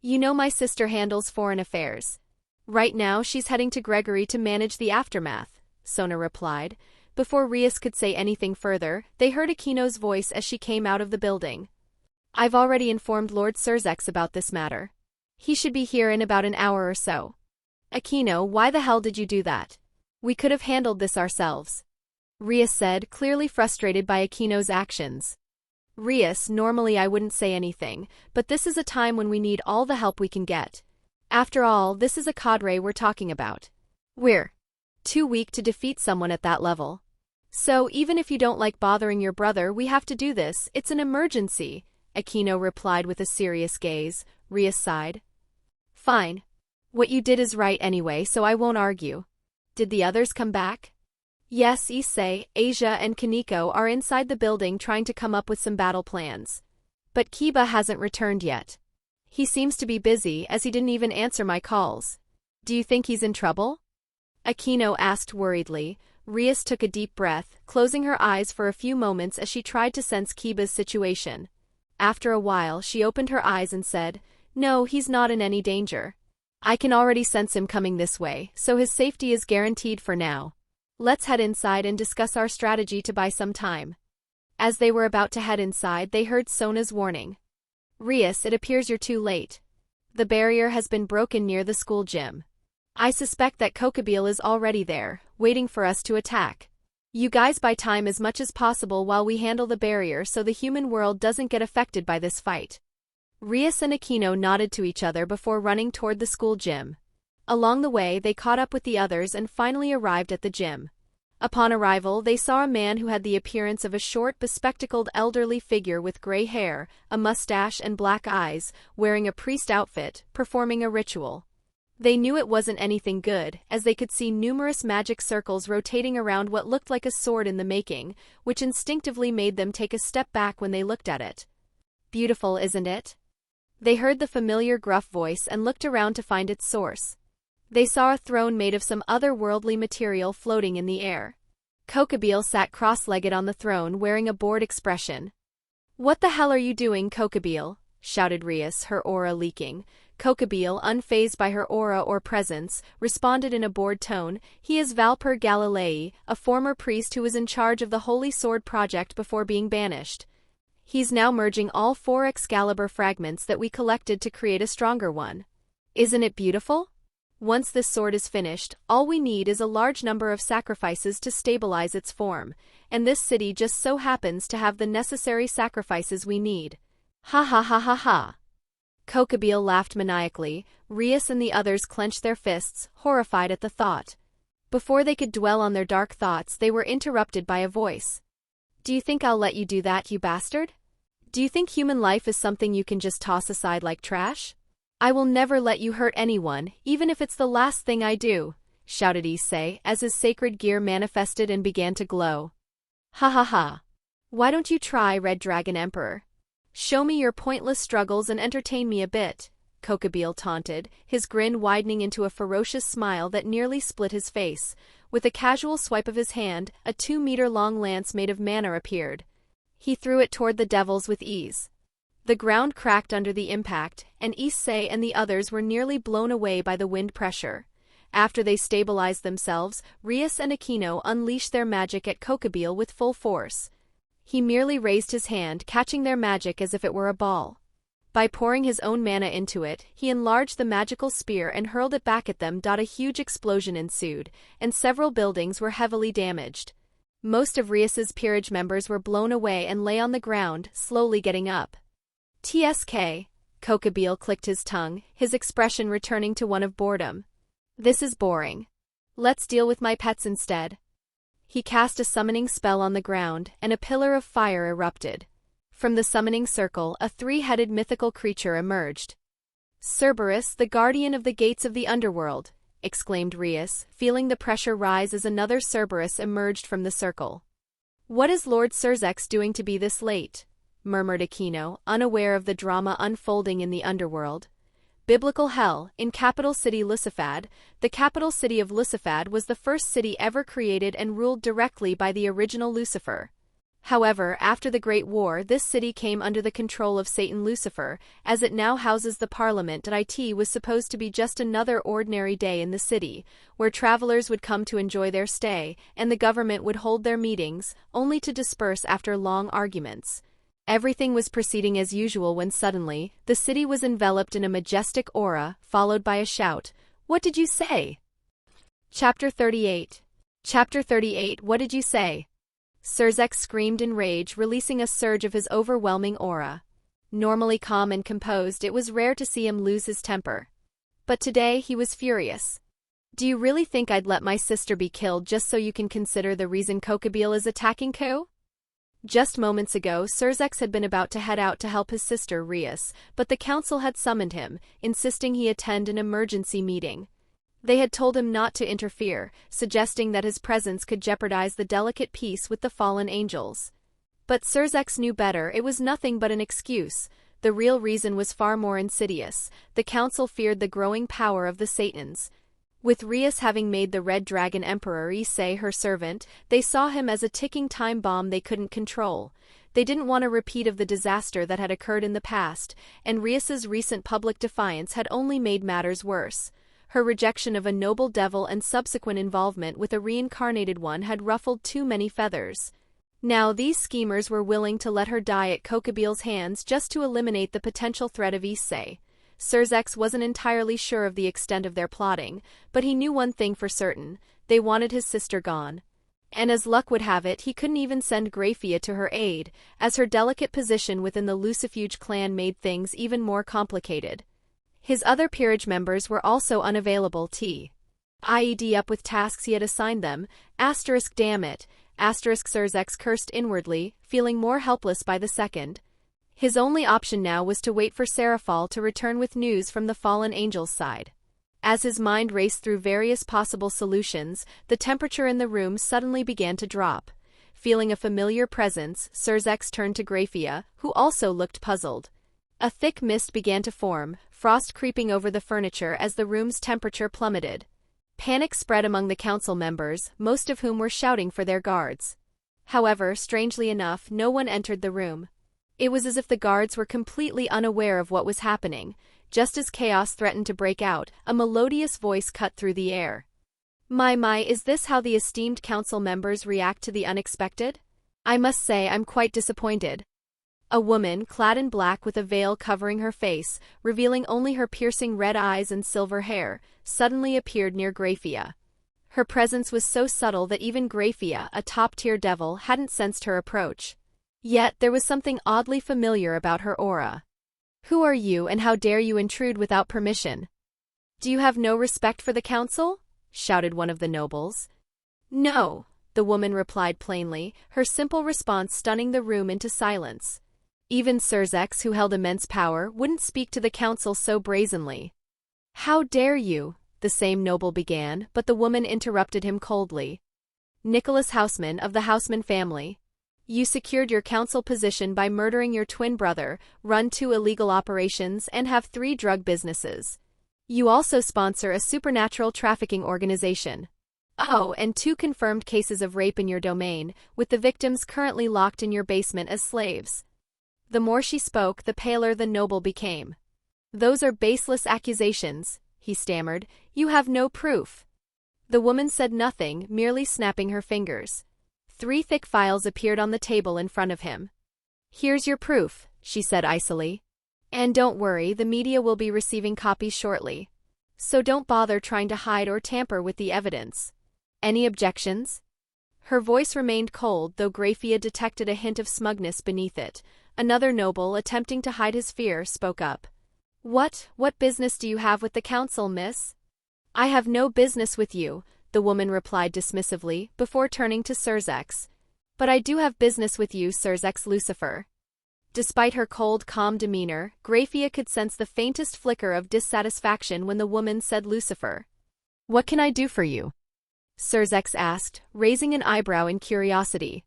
You know my sister handles foreign affairs. Right now she's heading to Gregory to manage the aftermath, Sona replied. Before Rias could say anything further, they heard Aquino's voice as she came out of the building. I've already informed Lord Surzex about this matter. He should be here in about an hour or so. Aquino, why the hell did you do that? We could have handled this ourselves, Rias said, clearly frustrated by Aquino's actions. Rias, normally I wouldn't say anything, but this is a time when we need all the help we can get. After all, this is a cadre we're talking about. We're too weak to defeat someone at that level. So even if you don't like bothering your brother, we have to do this. It's an emergency, Aquino replied with a serious gaze. Rias sighed. Fine. What you did is right anyway, so I won't argue. Did the others come back? Yes, Issei, Asia and Kaneko are inside the building trying to come up with some battle plans. But Kiba hasn't returned yet. He seems to be busy, as he didn't even answer my calls. Do you think he's in trouble? Aquino asked worriedly. Rias took a deep breath, closing her eyes for a few moments as she tried to sense Kiba's situation. After a while, she opened her eyes and said, No, he's not in any danger. I can already sense him coming this way, so his safety is guaranteed for now. Let's head inside and discuss our strategy to buy some time. As they were about to head inside, they heard Sona's warning. Rias, it appears you're too late. The barrier has been broken near the school gym. I suspect that Kokabeel is already there, waiting for us to attack. You guys buy time as much as possible while we handle the barrier so the human world doesn't get affected by this fight. Rias and Aquino nodded to each other before running toward the school gym. Along the way, they caught up with the others and finally arrived at the gym. Upon arrival, they saw a man who had the appearance of a short, bespectacled elderly figure with gray hair, a mustache and black eyes, wearing a priest outfit, performing a ritual. They knew it wasn't anything good, as they could see numerous magic circles rotating around what looked like a sword in the making, which instinctively made them take a step back when they looked at it. Beautiful, isn't it? They heard the familiar gruff voice and looked around to find its source. They saw a throne made of some otherworldly material floating in the air. Kokabeel sat cross-legged on the throne wearing a bored expression. "What the hell are you doing, Kokabeel?" shouted Rias, her aura leaking. Kokabeel, unfazed by her aura or presence, responded in a bored tone. "He is Valper Galilei, a former priest who was in charge of the Holy Sword Project before being banished. He's now merging all 4 Excalibur fragments that we collected to create a stronger one. Isn't it beautiful? Once this sword is finished, all we need is a large number of sacrifices to stabilize its form, and this city just so happens to have the necessary sacrifices we need." Ha ha ha ha ha. Kokabeel laughed maniacally. Rias and the others clenched their fists, horrified at the thought. Before they could dwell on their dark thoughts, they were interrupted by a voice. "Do you think I'll let you do that, you bastard? Do you think human life is something you can just toss aside like trash? I will never let you hurt anyone, even if it's the last thing I do," shouted Issei, as his sacred gear manifested and began to glow. "Ha ha ha. Why don't you try, Red Dragon Emperor? Show me your pointless struggles and entertain me a bit," Kokabeel taunted, his grin widening into a ferocious smile that nearly split his face. With a casual swipe of his hand, a 2-meter-long lance made of mana appeared. He threw it toward the devils with ease. The ground cracked under the impact, and Issei and the others were nearly blown away by the wind pressure. After they stabilized themselves, Rias and Aquino unleashed their magic at Kokabeel with full force. He merely raised his hand, catching their magic as if it were a ball. By pouring his own mana into it, he enlarged the magical spear and hurled it back at them. A huge explosion ensued, and several buildings were heavily damaged. Most of Rias's peerage members were blown away and lay on the ground, slowly getting up. "TSK," Kokabeel clicked his tongue, his expression returning to one of boredom. "This is boring. Let's deal with my pets instead." He cast a summoning spell on the ground, and a pillar of fire erupted. From the summoning circle, a 3-headed mythical creature emerged. "Cerberus, the guardian of the gates of the underworld," exclaimed Rias, feeling the pressure rise as another Cerberus emerged from the circle. "What is Lord Cerzex doing to be this late?" murmured Aquino, unaware of the drama unfolding in the underworld. Biblical hell, in capital city Lucifad. The capital city of Lucifad was the first city ever created and ruled directly by the original Lucifer. However, after the Great War, this city came under the control of Satan Lucifer, as it now houses the parliament. It was supposed to be just another ordinary day in the city, where travelers would come to enjoy their stay, and the government would hold their meetings, only to disperse after long arguments. Everything was proceeding as usual when suddenly, the city was enveloped in a majestic aura, followed by a shout. "What did you say?" Chapter 38. Chapter 38. What did you say? Cerzex screamed in rage, releasing a surge of his overwhelming aura. Normally calm and composed, it was rare to see him lose his temper. But today he was furious. "Do you really think I'd let my sister be killed just so you can consider the reason Kokabeel is attacking Ko?" Just moments ago, Cerzex had been about to head out to help his sister Rias, but the council had summoned him, insisting he attend an emergency meeting. They had told him not to interfere, suggesting that his presence could jeopardize the delicate peace with the fallen angels. But Cerzex knew better. It was nothing but an excuse. The real reason was far more insidious. The council feared the growing power of the Satans. With Rias having made the Red Dragon Emperor Issei her servant, they saw him as a ticking time bomb they couldn't control. They didn't want a repeat of the disaster that had occurred in the past, and Rias's recent public defiance had only made matters worse. Her rejection of a noble devil and subsequent involvement with a reincarnated one had ruffled too many feathers. Now these schemers were willing to let her die at Kokabeel's hands just to eliminate the potential threat of Issei. Cerzex wasn't entirely sure of the extent of their plotting, but he knew one thing for certain: they wanted his sister gone. And as luck would have it, he couldn't even send Grafia to her aid, as her delicate position within the Lucifuge clan made things even more complicated. His other peerage members were also unavailable. Tied up with tasks he had assigned them. Damn it. Cerzex cursed inwardly, feeling more helpless by the second. His only option now was to wait for Seraphal to return with news from the fallen angel's side. As his mind raced through various possible solutions, the temperature in the room suddenly began to drop. Feeling a familiar presence, Cerzex turned to Grafia, who also looked puzzled. A thick mist began to form, frost creeping over the furniture as the room's temperature plummeted. Panic spread among the council members, most of whom were shouting for their guards. However, strangely enough, no one entered the room. It was as if the guards were completely unaware of what was happening. Just as chaos threatened to break out, a melodious voice cut through the air. My, is this how the esteemed council members react to the unexpected? I must say I'm quite disappointed. A woman, clad in black with a veil covering her face, revealing only her piercing red eyes and silver hair, suddenly appeared near Graphia. Her presence was so subtle that even Graphia, a top-tier devil, hadn't sensed her approach. Yet there was something oddly familiar about her aura. Who are you and how dare you intrude without permission? Do you have no respect for the council? Shouted one of the nobles. No, the woman replied plainly, her simple response stunning the room into silence. Even Cerzex, who held immense power, wouldn't speak to the council so brazenly. How dare you? The same noble began, but the woman interrupted him coldly. Nicholas Houseman of the Houseman family. You secured your council position by murdering your twin brother, run 2 illegal operations, and have 3 drug businesses. You also sponsor a supernatural trafficking organization. Oh, and 2 confirmed cases of rape in your domain, with the victims currently locked in your basement as slaves. The more she spoke, the paler the noble became. Those are baseless accusations, he stammered. You have no proof. The woman said nothing, merely snapping her fingers. 3 thick files appeared on the table in front of him. Here's your proof, she said icily. And don't worry, the media will be receiving copies shortly. So don't bother trying to hide or tamper with the evidence. Any objections? Her voice remained cold, though Graphia detected a hint of smugness beneath it. Another noble, attempting to hide his fear, spoke up. What business do you have with the council, miss? I have no business with you, the woman replied dismissively, before turning to Cerzex. But I do have business with you, Cerzex Lucifer. Despite her cold, calm demeanor, Graphia could sense the faintest flicker of dissatisfaction when the woman said Lucifer. What can I do for you? Cerzex asked, raising an eyebrow in curiosity.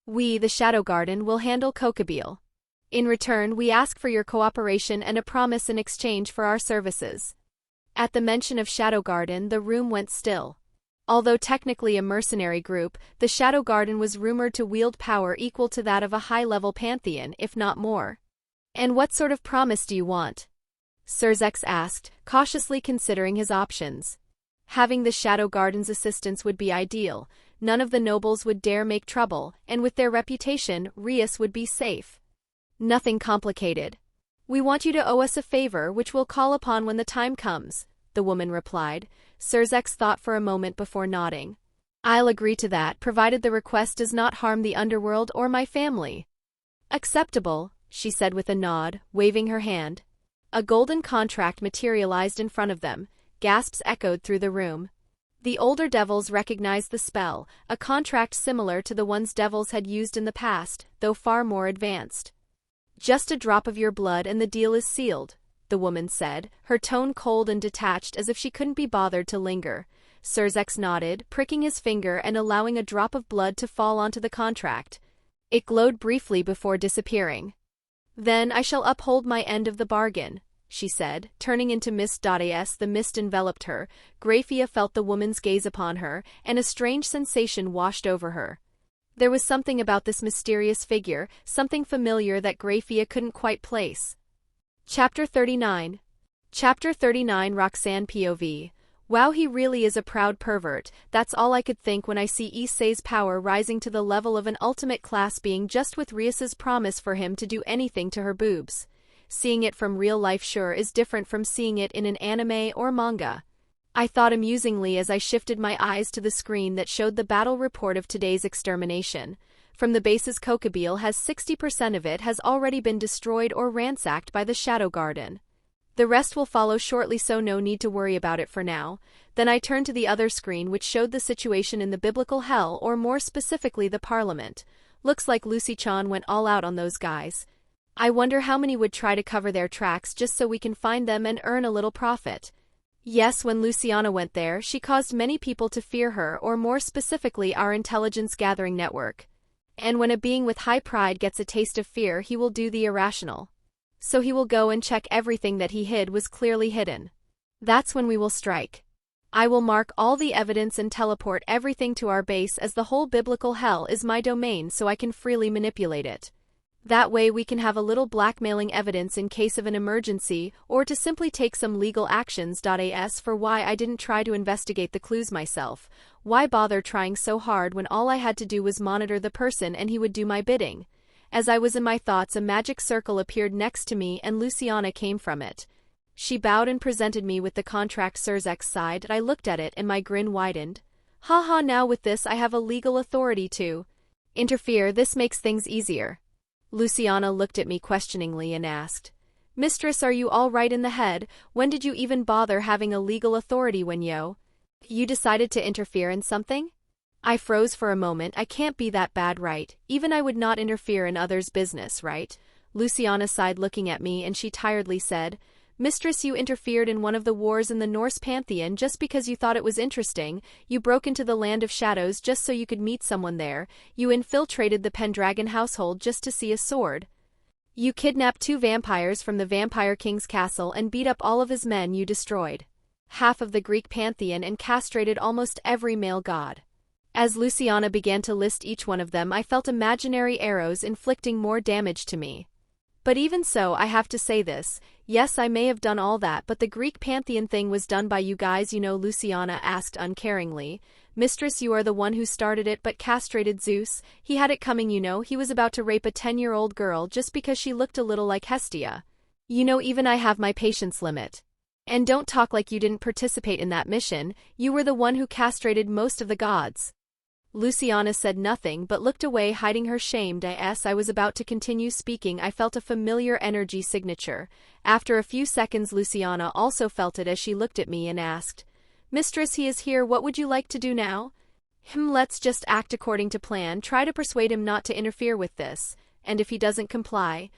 We, the Shadow Garden, will handle Kokabeel. In return, we ask for your cooperation and a promise in exchange for our services. At the mention of Shadow Garden, the room went still. Although technically a mercenary group, the Shadow Garden was rumored to wield power equal to that of a high-level pantheon, if not more. And what sort of promise do you want? Cerzex asked, cautiously considering his options. Having the Shadow Garden's assistance would be ideal. None of the nobles would dare make trouble, and with their reputation, Rias would be safe. Nothing complicated. We want you to owe us a favor which we'll call upon when the time comes, the woman replied. Cerzex thought for a moment before nodding. I'll agree to that, provided the request does not harm the underworld or my family. Acceptable, she said with a nod, waving her hand. A golden contract materialized in front of them. Gasps echoed through the room. The older devils recognized the spell, a contract similar to the ones devils had used in the past, though far more advanced. Just a drop of your blood and the deal is sealed, the woman said, her tone cold and detached as if she couldn't be bothered to linger. Cerzex nodded, pricking his finger and allowing a drop of blood to fall onto the contract. It glowed briefly before disappearing. Then I shall uphold my end of the bargain, she said, turning into Mist. As the mist enveloped her, Graphia felt the woman's gaze upon her, and a strange sensation washed over her. There was something about this mysterious figure, something familiar that Graphia couldn't quite place. Chapter 39. Chapter 39 Roxanne POV. Wow, he really is a proud pervert. That's all I could think when I see Issei's power rising to the level of an ultimate class being just with Rias's promise for him to do anything to her boobs. Seeing it from real life sure is different from seeing it in an anime or manga. I thought amusingly as I shifted my eyes to the screen that showed the battle report of today's extermination. From the base's Kokabeel has 60% of it has already been destroyed or ransacked by the Shadow Garden. The rest will follow shortly, so no need to worry about it for now. Then I turned to the other screen which showed the situation in the biblical hell, or more specifically the parliament. Looks like Lucy-chan went all out on those guys. I wonder how many would try to cover their tracks just so we can find them and earn a little profit. Yes, when Luciana went there, she caused many people to fear her, or more specifically our intelligence gathering network. And when a being with high pride gets a taste of fear, he will do the irrational. So he will go and check everything that he hid was clearly hidden. That's when we will strike. I will mark all the evidence and teleport everything to our base, as the whole biblical hell is my domain, so I can freely manipulate it. That way we can have a little blackmailing evidence in case of an emergency, or to simply take some legal actions. As for why I didn't try to investigate the clues myself, why bother trying so hard when all I had to do was monitor the person and he would do my bidding? As I was in my thoughts, a magic circle appeared next to me and Luciana came from it. She bowed and presented me with the contract Surzek's side. I looked at it and my grin widened. Haha, now with this I have a legal authority to interfere. This makes things easier. Luciana looked at me questioningly and asked, Mistress, are you all right in the head? When did you even bother having a legal authority when you decided to interfere in something? I froze for a moment. I can't be that bad, right? Even I would not interfere in others' business, right? Luciana sighed, looking at me, and she tiredly said, Mistress, you interfered in one of the wars in the Norse pantheon just because you thought it was interesting. You broke into the land of shadows just so you could meet someone there. You infiltrated the Pendragon household just to see a sword. You kidnapped 2 vampires from the Vampire King's castle and beat up all of his men. You destroyed half of the Greek pantheon and castrated almost every male god. As Luciana began to list each one of them, I felt imaginary arrows inflicting more damage to me. But even so, I have to say this. Yes, I may have done all that, but the Greek pantheon thing was done by you guys, Luciana asked uncaringly. Mistress, you are the one who started it but castrated Zeus. He had it coming, He was about to rape a 10-year-old girl just because she looked a little like Hestia. Even I have my patience limit. And don't talk like you didn't participate in that mission. You were the one who castrated most of the gods. Luciana said nothing but looked away, hiding her shame. As I was about to continue speaking, I felt a familiar energy signature. After a few seconds, Luciana also felt it as she looked at me and asked, Mistress, he is here. What would you like to do now? Let's just act according to plan. Try to persuade him not to interfere with this. And if he doesn't comply,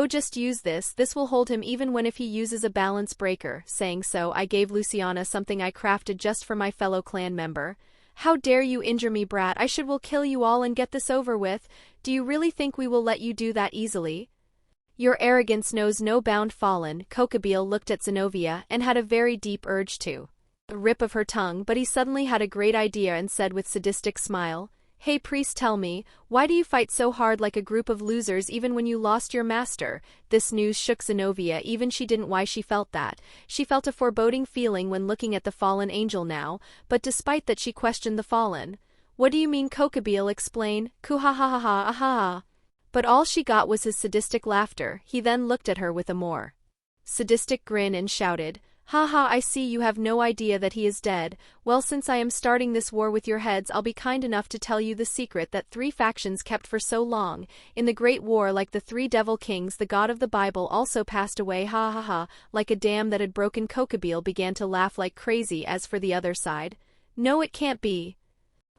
just use this. This will hold him even when if he uses a balance breaker. Saying so, I gave Luciana something I crafted just for my fellow clan member. How dare you injure me, brat? Will kill you all and get this over with. Do you really think we will let you do that easily? Your arrogance knows no bound. Fallen. Kokabeel looked at Zenobia and had a very deep urge to rip of her tongue, but he suddenly had a great idea and said with sadistic smile, Hey priest, tell me, why do you fight so hard like a group of losers even when you lost your master? This news shook Zenobia. Even she didn't why she felt that. She felt a foreboding feeling when looking at the fallen angel now, but despite that she questioned the fallen. What do you mean, Kokabeel? Explain. Kuhahaha. But all she got was his sadistic laughter. He then looked at her with a more sadistic grin and shouted, Haha, I see you have no idea that he is dead. Well, since I am starting this war with your heads, I'll be kind enough to tell you the secret that 3 factions kept for so long. In the Great War, like the 3 devil kings, the god of the Bible also passed away. Ha ha ha, like a dam that had broken. Kokabeel began to laugh like crazy. As for the other side, no, it can't be.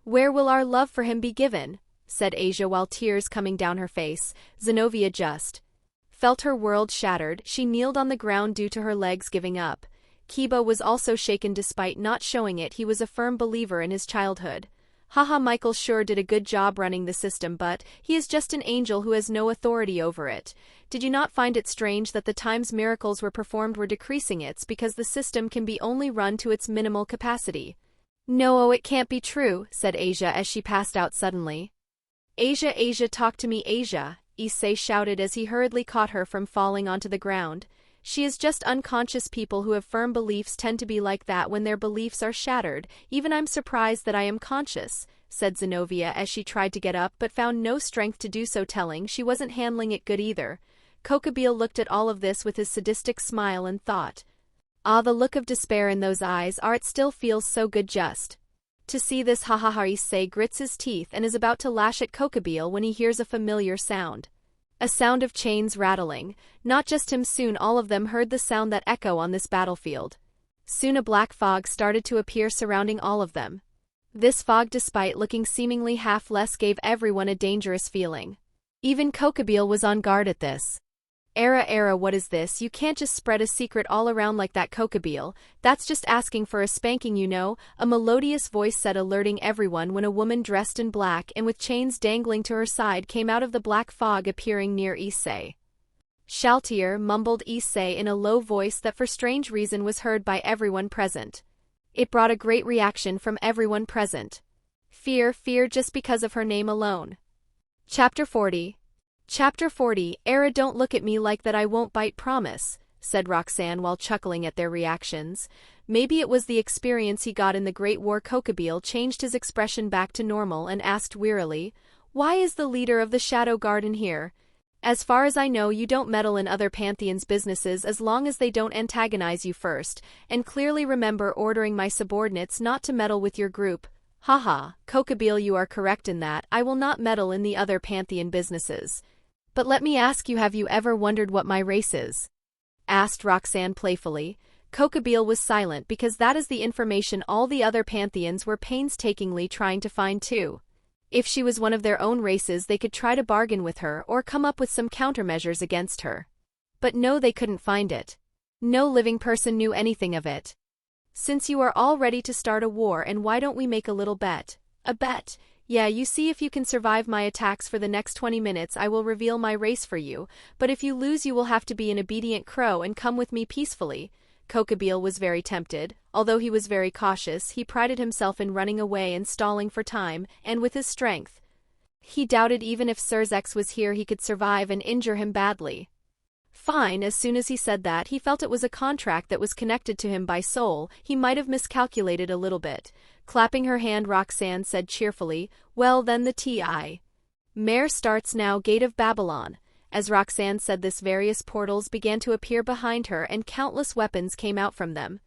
Where will our love for him be given? Said Asia while tears coming down her face. Zenobia just felt her world shattered. She kneeled on the ground due to her legs giving up. Kiba was also shaken despite not showing it. He was a firm believer in his childhood. Haha, Michael sure did a good job running the system, but he is just an angel who has no authority over it. Did you not find it strange that the times miracles were performed were decreasing? It's because the system can be only run to its minimal capacity. No, it can't be true, said Asia as she passed out suddenly. Asia, talk to me, Asia, Issei shouted as he hurriedly caught her from falling onto the ground. She is just unconscious. People who have firm beliefs tend to be like that when their beliefs are shattered. Even I'm surprised that I am conscious, said Zenobia as she tried to get up but found no strength to do so, telling she wasn't handling it good either. Kokabeel looked at all of this with his sadistic smile and thought, the look of despair in those eyes. It still feels so good just to see this. Issei grits his teeth and is about to lash at Kokabeel when he hears a familiar sound. A sound of chains rattling. Not just him, soon all of them heard the sound that echo on this battlefield. Soon a black fog started to appear surrounding all of them. This fog, despite looking seemingly half less, gave everyone a dangerous feeling. Even Kokabeel was on guard at this. Era, what is this? You can't just spread a secret all around like that, Kokabeel. That's just asking for a spanking, a melodious voice said, alerting everyone when a woman dressed in black and with chains dangling to her side came out of the black fog, appearing near Issei. Shaltier, mumbled Issei in a low voice that for strange reason was heard by everyone present. It brought a great reaction from everyone present. Fear just because of her name alone. Chapter 40. Chapter 40. Era, don't look at me like that, I won't bite, promise, said Roxanne while chuckling at their reactions. Maybe it was the experience he got in the Great War. Kokabeel changed his expression back to normal and asked wearily, "Why is the leader of the Shadow Garden here? As far as I know, you don't meddle in other pantheons' businesses as long as they don't antagonize you first, and clearly remember ordering my subordinates not to meddle with your group." Haha, Kokabeel, you are correct in that. I will not meddle in the other pantheon businesses. But let me ask you, have you ever wondered what my race is? Asked Roxanne playfully. Kokabeel was silent because that is the information all the other pantheons were painstakingly trying to find too. If she was one of their own races, they could try to bargain with her or come up with some countermeasures against her. But no, they couldn't find it. No living person knew anything of it. Since you are all ready to start a war, and why don't we make a little bet? A bet? Yeah, you see, if you can survive my attacks for the next 20 minutes, I will reveal my race for you, but if you lose, you will have to be an obedient crow and come with me peacefully. Kokabeel was very tempted. Although he was very cautious, he prided himself in running away and stalling for time, and with his strength. He doubted even if Surzex was here he could survive and injure him badly. Fine, as soon as he said that, he felt it was a contract that was connected to him by soul. He might have miscalculated a little bit. Clapping her hand, Roxanne said cheerfully, "Well then, the T.I. Mare starts now, Gate of Babylon." As Roxanne said this, various portals began to appear behind her and countless weapons came out from them.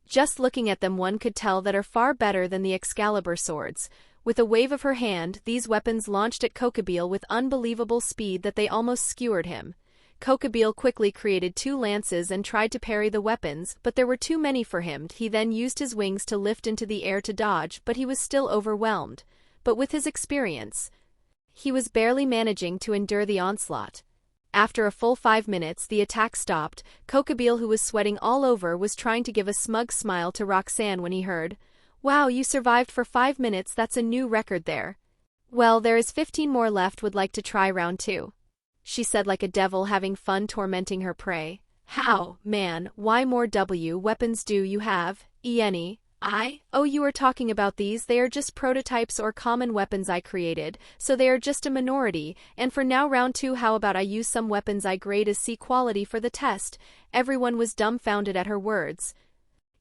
Just looking at them, one could tell that are far better than the Excalibur swords. With a wave of her hand, these weapons launched at Kokabeel with unbelievable speed that they almost skewered him. Kokabeel quickly created 2 lances and tried to parry the weapons, but there were too many for him. He then used his wings to lift into the air to dodge, but he was still overwhelmed. But with his experience, he was barely managing to endure the onslaught. After a full 5 minutes, the attack stopped. Kokabeel, who was sweating all over, was trying to give a smug smile to Roxanne when he heard, "Wow, you survived for 5 minutes, that's a new record there." "Well, there is 15 more left, would like to try round 2. She said like a devil having fun tormenting her prey. "How, man, why more weapons do you have, Any? Oh, you are talking about these, they are just prototypes or common weapons I created, so they are just a minority, and for now round 2, how about I use some weapons I grade as C quality for the test?" Everyone was dumbfounded at her words.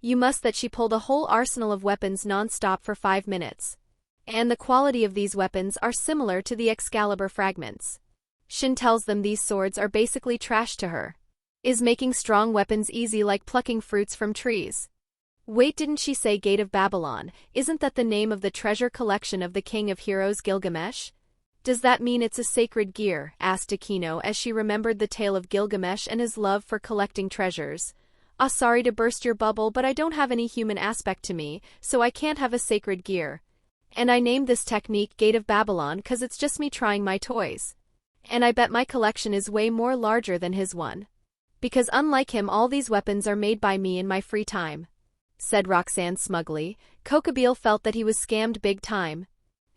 You must that she pulled a whole arsenal of weapons non-stop for 5 minutes. And the quality of these weapons are similar to the Excalibur fragments. Shin tells them these swords are basically trash to her. Is making strong weapons easy like plucking fruits from trees? Wait, didn't she say Gate of Babylon? Isn't that the name of the treasure collection of the King of Heroes Gilgamesh? Does that mean it's a sacred gear? Asked Akino as she remembered the tale of Gilgamesh and his love for collecting treasures. Sorry to burst your bubble, but I don't have any human aspect to me, so I can't have a sacred gear. And I named this technique Gate of Babylon 'cause it's just me trying my toys. And I bet my collection is way more larger than his one. Because unlike him, all these weapons are made by me in my free time," said Roxanne smugly. Kokabeel felt that he was scammed big time.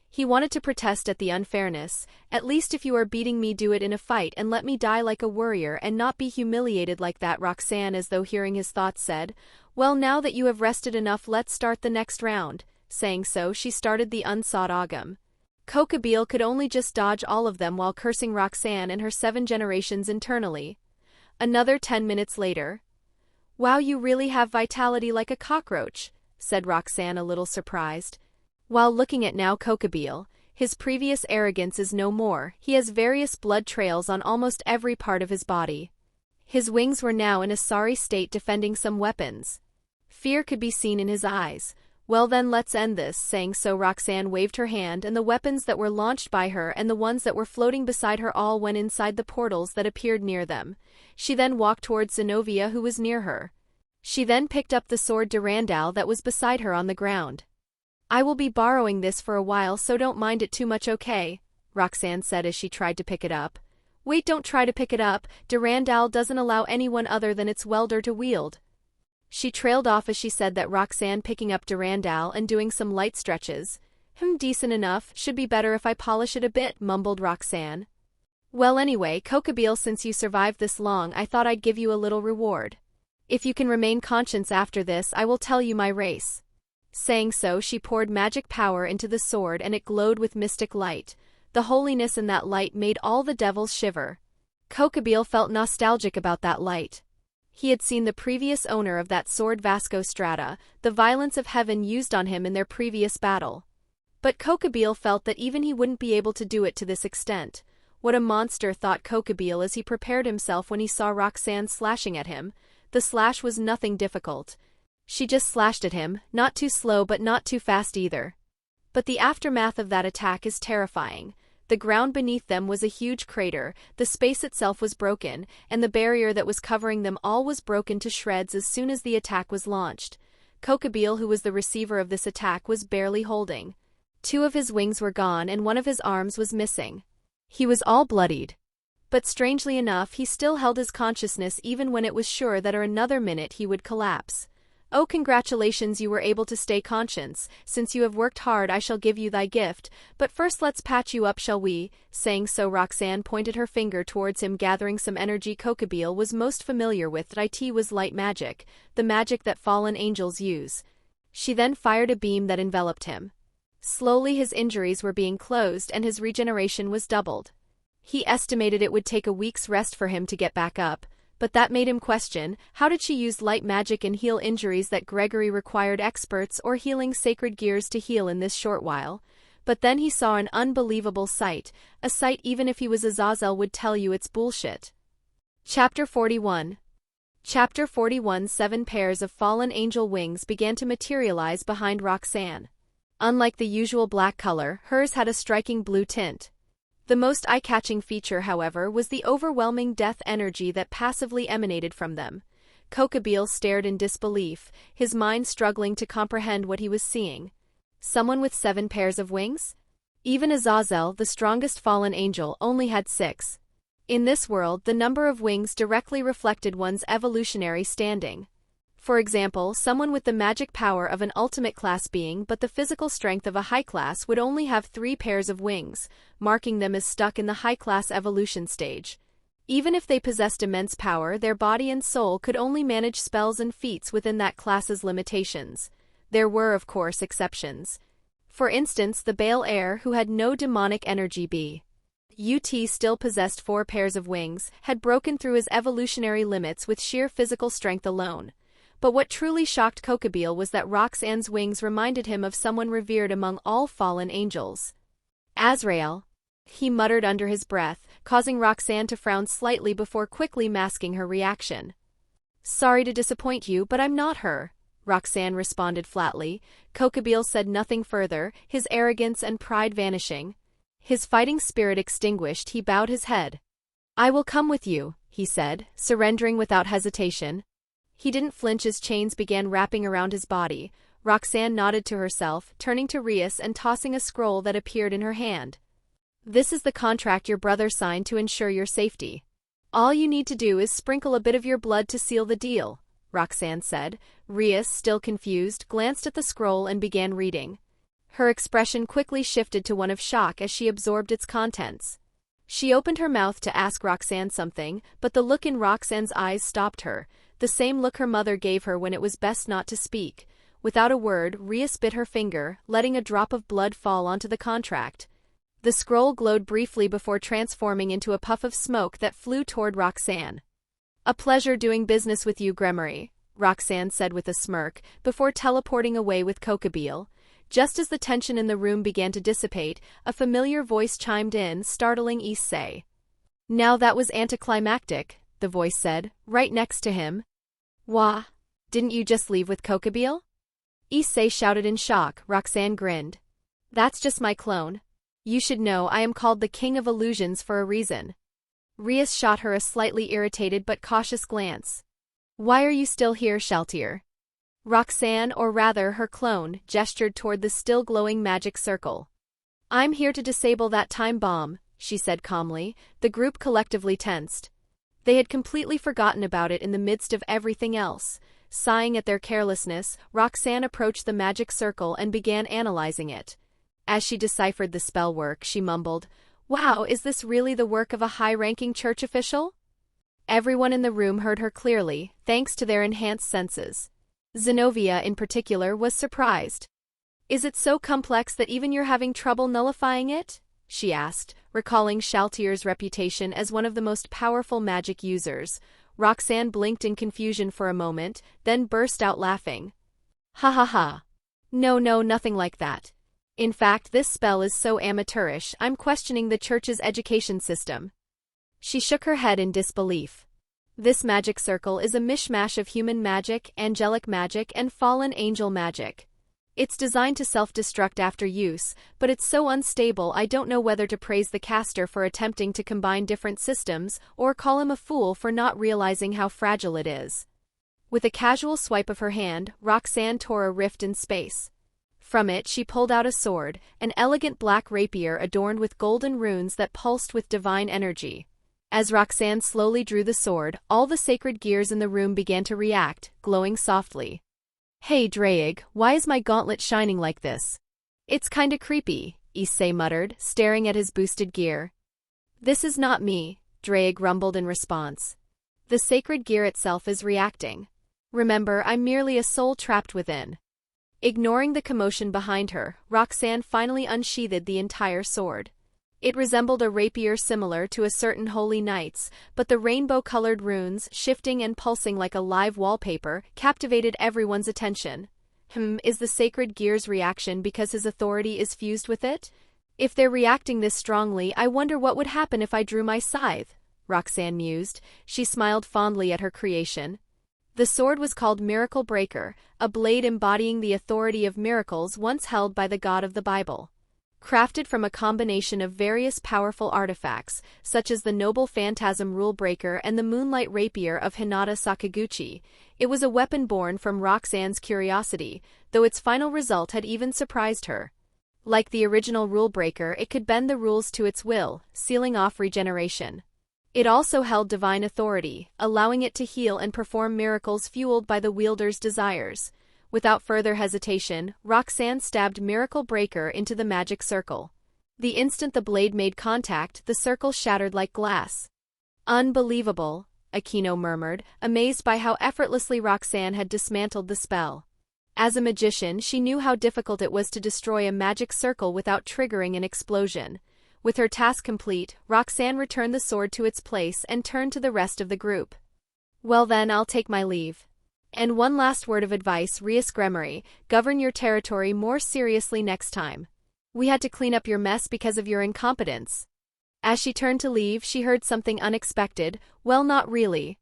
He wanted to protest at the unfairness. "At least if you are beating me, do it in a fight and let me die like a warrior and not be humiliated like that." Roxanne, as though hearing his thoughts, said, "Well, now that you have rested enough, let's start the next round." Saying so, she started the unsought Agam. Kokabeel could only just dodge all of them while cursing Roxanne and her 7 generations internally. Another 10 minutes later. "Wow, you really have vitality like a cockroach," said Roxanne, a little surprised. While looking at now Kokabeel, his previous arrogance is no more. He has various blood trails on almost every part of his body. His wings were now in a sorry state, defending some weapons. Fear could be seen in his eyes. "Well then, let's end this." Saying so, Roxanne waved her hand, and the weapons that were launched by her and the ones that were floating beside her all went inside the portals that appeared near them. She then walked towards Zenobia, who was near her. She then picked up the sword Durandal that was beside her on the ground. "I will be borrowing this for a while, so don't mind it too much, okay?" Roxanne said as she tried to pick it up. "Wait, don't try to pick it up. Durandal doesn't allow anyone other than its welder to wield." She trailed off as she said that, Roxanne picking up Durandal and doing some light stretches. Decent enough, should be better if I polish it a bit," mumbled Roxanne. "Well anyway, Kokabeel, since you survived this long, I thought I'd give you a little reward. If you can remain conscious after this, I will tell you my race." Saying so, she poured magic power into the sword and it glowed with mystic light. The holiness in that light made all the devils shiver. Kokabeel felt nostalgic about that light. He had seen the previous owner of that sword, Vasco Strata, the violence of heaven used on him in their previous battle. But Kokabeel felt that even he wouldn't be able to do it to this extent. What a monster, thought Kokabeel as he prepared himself when he saw Roxanne slashing at him. The slash was nothing difficult. She just slashed at him, not too slow but not too fast either. But the aftermath of that attack is terrifying. The ground beneath them was a huge crater, the space itself was broken, and the barrier that was covering them all was broken to shreds as soon as the attack was launched. Kokabeel, who was the receiver of this attack, was barely holding. 2 of his wings were gone and 1 of his arms was missing. He was all bloodied. But strangely enough, he still held his consciousness even when it was sure that in another minute he would collapse. Oh, congratulations, you were able to stay conscious. Since you have worked hard, I shall give you thy gift, but first let's patch you up, shall we? Saying so, Roxanne pointed her finger towards him, gathering some energy Kokabeel was most familiar with. It was light magic, the magic that fallen angels use. She then fired a beam that enveloped him. Slowly his injuries were being closed and his regeneration was doubled. He estimated it would take a week's rest for him to get back up. But that made him question, how did she use light magic and heal injuries that Gregory required experts or healing sacred gears to heal in this short while? But then he saw an unbelievable sight, a sight even if he was Azazel would tell you it's bullshit. Chapter 41. Chapter 41. 7 pairs of fallen angel wings began to materialize behind Roxanne. Unlike the usual black color, hers had a striking blue tint. The most eye-catching feature, however, was the overwhelming death energy that passively emanated from them. Kokabeel stared in disbelief, his mind struggling to comprehend what he was seeing. Someone with 7 pairs of wings? Even Azazel, the strongest fallen angel, only had 6. In this world, the number of wings directly reflected one's evolutionary standing. For example, someone with the magic power of an ultimate class being but the physical strength of a high class would only have 3 pairs of wings, marking them as stuck in the high-class evolution stage. Even if they possessed immense power, their body and soul could only manage spells and feats within that class's limitations. There were, of course, exceptions. For instance, the Baal heir, who had no demonic energy but still possessed 4 pairs of wings, had broken through his evolutionary limits with sheer physical strength alone. But what truly shocked Kokabeel was that Roxanne's wings reminded him of someone revered among all fallen angels. Azrael, he muttered under his breath, causing Roxanne to frown slightly before quickly masking her reaction. Sorry to disappoint you, but I'm not her, Roxanne responded flatly. Kokabeel said nothing further, his arrogance and pride vanishing. His fighting spirit extinguished, he bowed his head. I will come with you, he said, surrendering without hesitation. He didn't flinch as chains began wrapping around his body. Roxanne nodded to herself, turning to Rias and tossing a scroll that appeared in her hand. This is the contract your brother signed to ensure your safety. All you need to do is sprinkle a bit of your blood to seal the deal, Roxanne said. Rias, still confused, glanced at the scroll and began reading. Her expression quickly shifted to one of shock as she absorbed its contents. She opened her mouth to ask Roxanne something, but the look in Roxanne's eyes stopped her. The same look her mother gave her when it was best not to speak. Without a word, Rias bit her finger, letting a drop of blood fall onto the contract. The scroll glowed briefly before transforming into a puff of smoke that flew toward Roxanne. A pleasure doing business with you, Gregory, Roxanne said with a smirk, before teleporting away with Kokabeel. Just as the tension in the room began to dissipate, a familiar voice chimed in, startling Issei. Now that was anticlimactic, the voice said, right next to him. Wah, didn't you just leave with Kokabeel? Issei shouted in shock. Roxanne grinned. That's just my clone. You should know I am called the King of Illusions for a reason. Rias shot her a slightly irritated but cautious glance. Why are you still here, Shaltir? Roxanne, or rather her clone, gestured toward the still glowing magic circle. I'm here to disable that time bomb, she said calmly. The group collectively tensed. They had completely forgotten about it in the midst of everything else. Sighing at their carelessness, Roxanne approached the magic circle and began analyzing it. As she deciphered the spell work, she mumbled, Wow, is this really the work of a high-ranking church official? Everyone in the room heard her clearly, thanks to their enhanced senses. Zenobia, in particular, was surprised. "Is it so complex that even you're having trouble nullifying it?" she asked, recalling Shaltier's reputation as one of the most powerful magic users. Roxanne blinked in confusion for a moment, then burst out laughing. "Ha ha ha. No, nothing like that. In fact, this spell is so amateurish, I'm questioning the church's education system." She shook her head in disbelief. "This magic circle is a mishmash of human magic, angelic magic, and fallen angel magic. It's designed to self-destruct after use, but it's so unstable I don't know whether to praise the caster for attempting to combine different systems or call him a fool for not realizing how fragile it is." With a casual swipe of her hand, Roxanne tore a rift in space. From it she pulled out a sword, an elegant black rapier adorned with golden runes that pulsed with divine energy. As Roxanne slowly drew the sword, all the sacred gears in the room began to react, glowing softly. "Hey Dreig, why is my gauntlet shining like this?" "It's kinda creepy," Issei muttered, staring at his boosted gear. "This is not me," Dreig rumbled in response. "The sacred gear itself is reacting. Remember, I'm merely a soul trapped within." Ignoring the commotion behind her, Roxanne finally unsheathed the entire sword. It resembled a rapier similar to a certain holy knight's, but the rainbow-colored runes, shifting and pulsing like a live wallpaper, captivated everyone's attention. Is the sacred gear's reaction because his authority is fused with it? If they're reacting this strongly, I wonder what would happen if I drew my scythe, Roxanne mused. She smiled fondly at her creation. The sword was called Miracle Breaker, a blade embodying the authority of miracles once held by the God of the Bible. Crafted from a combination of various powerful artifacts, such as the noble phantasm rule breaker and the moonlight rapier of Hinata Sakaguchi, it was a weapon born from Roxanne's curiosity, though its final result had even surprised her. Like the original rule breaker, it could bend the rules to its will, sealing off regeneration. It also held divine authority, allowing it to heal and perform miracles fueled by the wielder's desires. Without further hesitation, Roxanne stabbed Miracle Breaker into the magic circle. The instant the blade made contact, the circle shattered like glass. "Unbelievable," Aquino murmured, amazed by how effortlessly Roxanne had dismantled the spell. As a magician, she knew how difficult it was to destroy a magic circle without triggering an explosion. With her task complete, Roxanne returned the sword to its place and turned to the rest of the group. "Well then, I'll take my leave. And one last word of advice, Rias Gremory, govern your territory more seriously next time. We had to clean up your mess because of your incompetence." As she turned to leave, she heard something unexpected. Well, not really.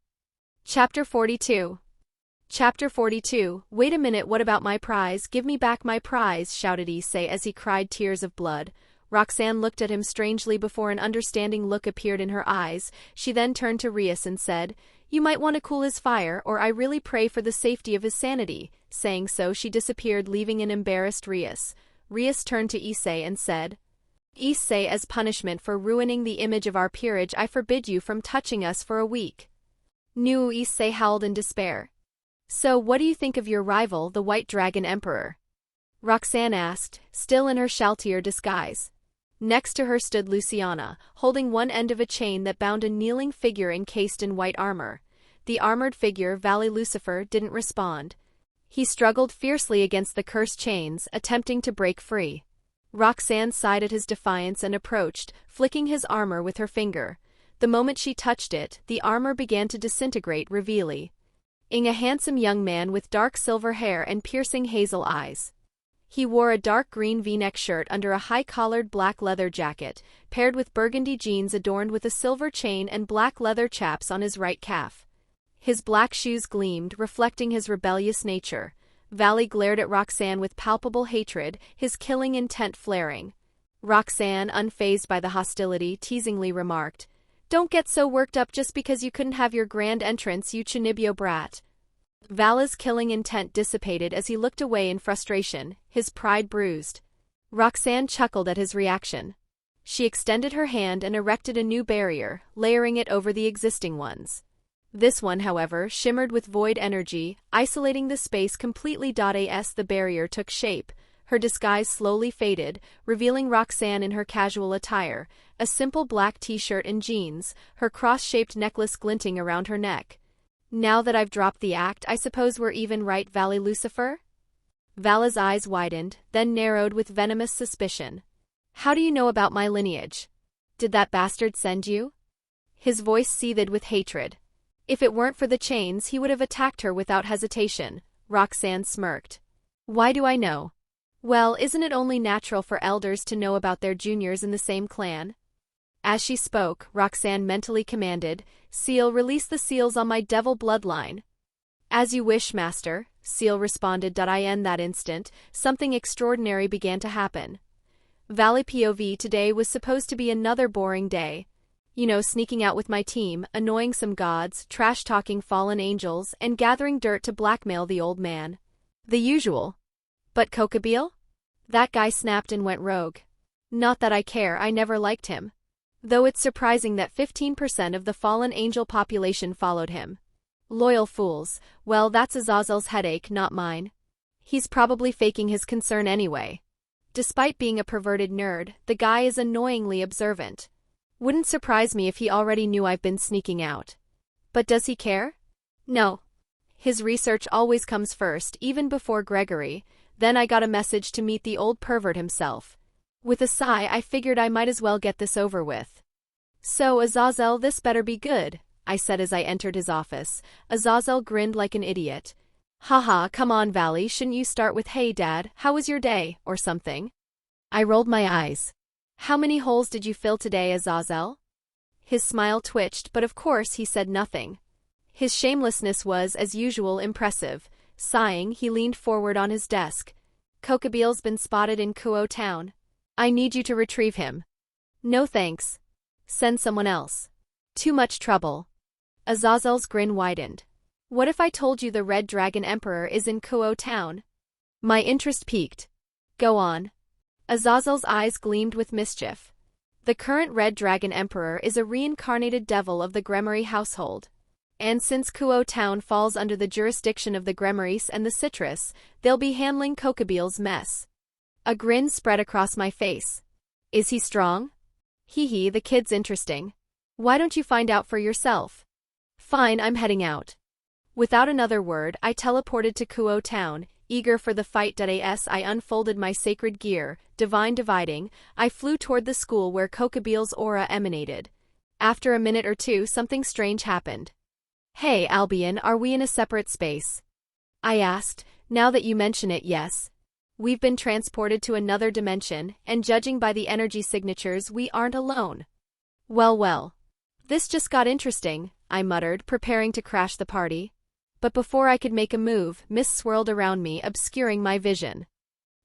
Chapter 42. Chapter 42. "Wait a minute, what about my prize? Give me back my prize," shouted Issei as he cried tears of blood. Roxanne looked at him strangely before an understanding look appeared in her eyes. She then turned to Rias and said, "You might want to cool his fire, or I really pray for the safety of his sanity." Saying so, she disappeared, leaving an embarrassed Rias. Rias turned to Issei and said, "Issei, as punishment for ruining the image of our peerage, I forbid you from touching us for a week." Nu, Issei howled in despair. "So, what do you think of your rival, the White Dragon Emperor?" Roxanne asked, still in her Shaltier disguise. Next to her stood Luciana, holding one end of a chain that bound a kneeling figure encased in white armor. The armored figure, Valley Lucifer, didn't respond. He struggled fiercely against the cursed chains, attempting to break free. Roxanne sighed at his defiance and approached, flicking his armor with her finger. The moment she touched it, the armor began to disintegrate, revealing a handsome young man with dark silver hair and piercing hazel eyes. He wore a dark green V-neck shirt under a high-collared black leather jacket, paired with burgundy jeans adorned with a silver chain and black leather chaps on his right calf. His black shoes gleamed, reflecting his rebellious nature. Valley glared at Roxanne with palpable hatred, his killing intent flaring. Roxanne, unfazed by the hostility, teasingly remarked, "Don't get so worked up just because you couldn't have your grand entrance, you Chinibyo brat." Vala's killing intent dissipated as he looked away in frustration, his pride bruised. Roxanne chuckled at his reaction. She extended her hand and erected a new barrier, layering it over the existing ones. This one, however, shimmered with void energy, isolating the space completely. As the barrier took shape, her disguise slowly faded, revealing Roxanne in her casual attire, a simple black t-shirt and jeans, her cross-shaped necklace glinting around her neck. Now that I've dropped the act, I suppose we're even, right, Valley Lucifer? Vala's eyes widened, then narrowed with venomous suspicion. How do you know about my lineage? Did that bastard send you? His voice seethed with hatred. If it weren't for the chains, he would have attacked her without hesitation. Roxanne smirked. Why do I know? Well, isn't it only natural for elders to know about their juniors in the same clan? As she spoke, Roxanne mentally commanded, Ciel, release the seals on my devil bloodline. As you wish, master, Ciel responded. In that instant, something extraordinary began to happen. Valley POV, today was supposed to be another boring day. You know, sneaking out with my team, annoying some gods, trash-talking fallen angels, and gathering dirt to blackmail the old man. The usual. But Kokabil? That guy snapped and went rogue. Not that I care, I never liked him. Though it's surprising that 15% of the fallen angel population followed him. Loyal fools, well, that's Azazel's headache, not mine. He's probably faking his concern anyway. Despite being a perverted nerd, the guy is annoyingly observant. Wouldn't surprise me if he already knew I've been sneaking out. But does he care? No. His research always comes first, even before Gregory. Then I got a message to meet the old pervert himself. With a sigh, I figured I might as well get this over with. So, Azazel, this better be good, I said as I entered his office. Azazel grinned like an idiot. Haha, come on, Valley, shouldn't you start with, hey dad, how was your day, or something? I rolled my eyes. How many holes did you fill today, Azazel? His smile twitched, but of course he said nothing. His shamelessness was, as usual, impressive. Sighing, he leaned forward on his desk. Kokabil's been spotted in Kuo town. I need you to retrieve him. No thanks. Send someone else. Too much trouble. Azazel's grin widened. What if I told you the Red Dragon Emperor is in Kuo town? My interest piqued. Go on. Azazel's eyes gleamed with mischief. The current Red Dragon Emperor is a reincarnated devil of the Gremory household. And since Kuo town falls under the jurisdiction of the Gremories and the Citrus, they'll be handling Kokabil's mess. A grin spread across my face. Is he strong? Hee hee, the kid's interesting. Why don't you find out for yourself? Fine, I'm heading out. Without another word, I teleported to Kuo town. Eager for the fight. As I unfolded my sacred gear, divine dividing, I flew toward the school where Kokabil's aura emanated. After a minute or two, something strange happened. Hey, Albion, are we in a separate space? I asked. Now that you mention it, yes. We've been transported to another dimension, and judging by the energy signatures, we aren't alone. Well. This just got interesting, I muttered, preparing to crash the party. But before I could make a move, mist swirled around me, obscuring my vision.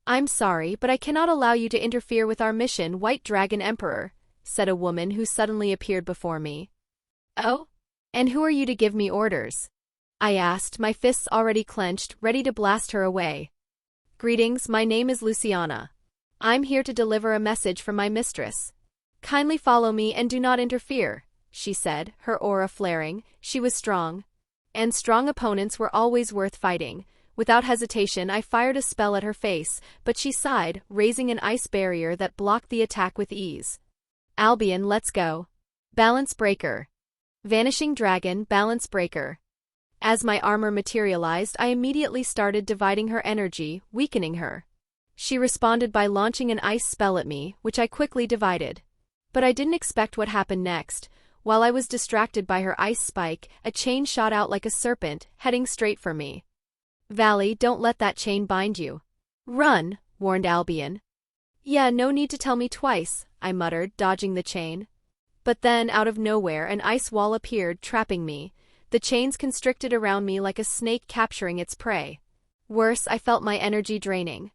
I'm sorry, but I cannot allow you to interfere with our mission, White Dragon Emperor, said a woman who suddenly appeared before me. Oh? And who are you to give me orders? I asked, my fists already clenched, ready to blast her away. Greetings, my name is Luciana. I'm here to deliver a message from my mistress. Kindly follow me and do not interfere, she said, her aura flaring. She was strong. And strong opponents were always worth fighting. Without hesitation, I fired a spell at her face, but she sighed, raising an ice barrier that blocked the attack with ease. Albion, let's go. Balance breaker. Vanishing dragon, balance breaker. As my armor materialized, I immediately started dividing her energy, weakening her. She responded by launching an ice spell at me, which I quickly divided. But I didn't expect what happened next. While I was distracted by her ice spike, a chain shot out like a serpent, heading straight for me. Valley, don't let that chain bind you. Run, warned Albion. Yeah, no need to tell me twice, I muttered, dodging the chain. But then, out of nowhere, an ice wall appeared, trapping me. The chains constricted around me like a snake capturing its prey. Worse, I felt my energy draining.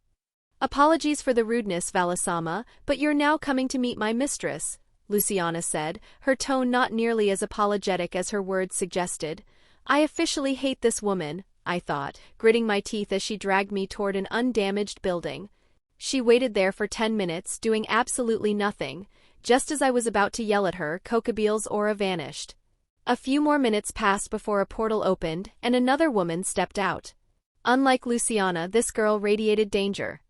Apologies for the rudeness, Valasama, but you're now coming to meet my mistress, Luciana said, her tone not nearly as apologetic as her words suggested. I officially hate this woman, I thought, gritting my teeth as she dragged me toward an undamaged building. She waited there for 10 minutes, doing absolutely nothing. Just as I was about to yell at her, Kokabil's aura vanished. A few more minutes passed before a portal opened, and another woman stepped out. Unlike Luciana, this girl radiated danger.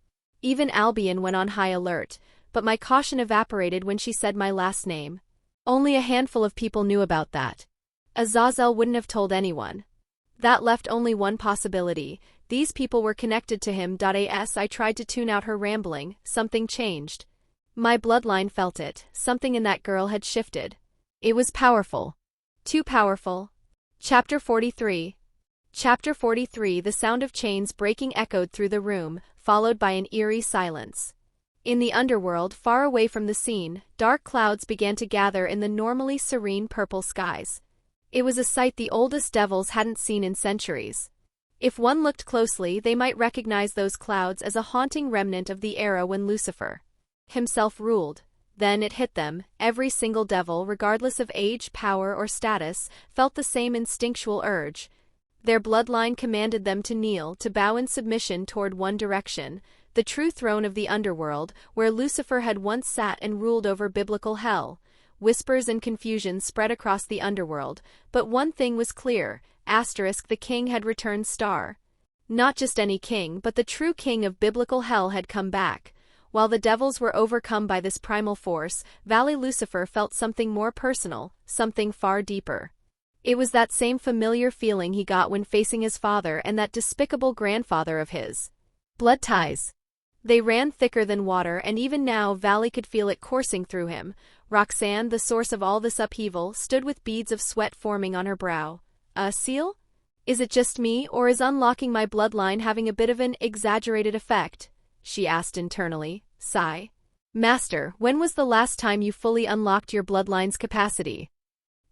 Even Albion went on high alert, but my caution evaporated when she said my last name. Only a handful of people knew about that. Azazel wouldn't have told anyone. That left only one possibility. These people were connected to him. As I tried to tune out her rambling, something changed. My bloodline felt it. Something in that girl had shifted. It was powerful. Too powerful. Chapter 43. Chapter 43. The sound of chains breaking echoed through the room, followed by an eerie silence. In the underworld, far away from the scene, dark clouds began to gather in the normally serene purple skies. It was a sight the oldest devils hadn't seen in centuries. If one looked closely, they might recognize those clouds as a haunting remnant of the era when Lucifer himself ruled. Then it hit them. Every single devil, regardless of age, power, or status, felt the same instinctual urge. Their bloodline commanded them to kneel, to bow in submission toward one direction, the true throne of the underworld, where Lucifer had once sat and ruled over biblical hell. Whispers and confusion spread across the underworld, but one thing was clear, the king had returned. Not just any king, but the true king of biblical hell had come back. While the devils were overcome by this primal force, Valley Lucifer felt something more personal, something far deeper. It was that same familiar feeling he got when facing his father and that despicable grandfather of his. Blood ties. They ran thicker than water, and even now Valley could feel it coursing through him. Roxanne, the source of all this upheaval, stood with beads of sweat forming on her brow. Ciel? Is it just me, or is unlocking my bloodline having a bit of an exaggerated effect? She asked internally. Sigh. Master, when was the last time you fully unlocked your bloodline's capacity?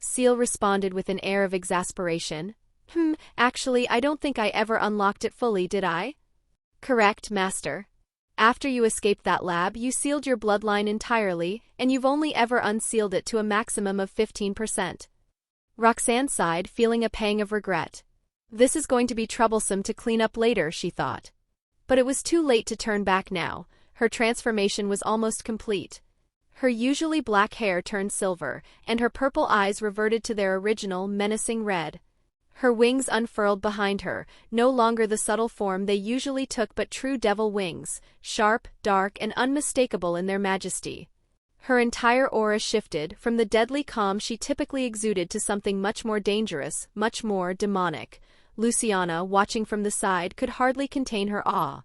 Ciel responded with an air of exasperation. Actually, I don't think I ever unlocked it fully, did I? Correct, Master. After you escaped that lab, you sealed your bloodline entirely, and you've only ever unsealed it to a maximum of 15%. Roxanne sighed, feeling a pang of regret. This is going to be troublesome to clean up later, she thought. But it was too late to turn back now. Her transformation was almost complete. Her usually black hair turned silver, and her purple eyes reverted to their original, menacing red. Her wings unfurled behind her, no longer the subtle form they usually took but true devil wings, sharp, dark, and unmistakable in their majesty. Her entire aura shifted, from the deadly calm she typically exuded to something much more dangerous, much more demonic. Luciana, watching from the side, could hardly contain her awe.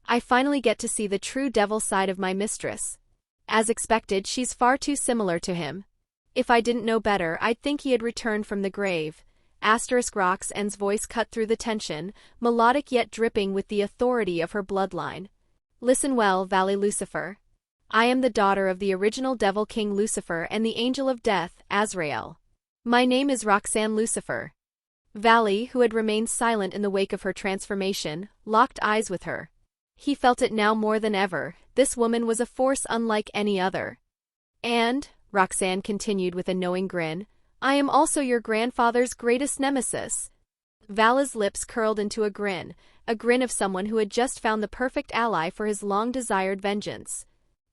I finally get to see the true devil side of my mistress. As expected, she's far too similar to him. If I didn't know better, I'd think he had returned from the grave. Roxanne's voice cut through the tension, melodic yet dripping with the authority of her bloodline. Listen well, Valley Lucifer. I am the daughter of the original devil king Lucifer and the angel of death, Azrael. My name is Roxanne Lucifer. Valley, who had remained silent in the wake of her transformation, locked eyes with her. He felt it now more than ever. This woman was a force unlike any other. And, Roxanne continued with a knowing grin, I am also your grandfather's greatest nemesis. Vala's lips curled into a grin of someone who had just found the perfect ally for his long-desired vengeance.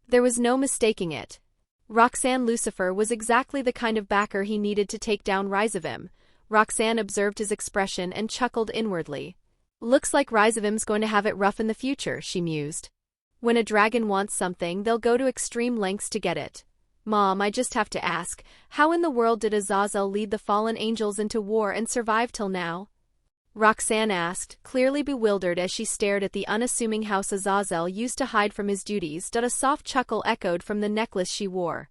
There was no mistaking it. Roxanne Lucifer was exactly the kind of backer he needed to take down Rizevim. Roxanne observed his expression and chuckled inwardly. Looks like Rizevim's going to have it rough in the future, she mused. When a dragon wants something, they'll go to extreme lengths to get it. Mom, I just have to ask, how in the world did Azazel lead the fallen angels into war and survive till now? Roxanne asked, clearly bewildered as she stared at the unassuming house Azazel used to hide from his duties. A soft chuckle echoed from the necklace she wore.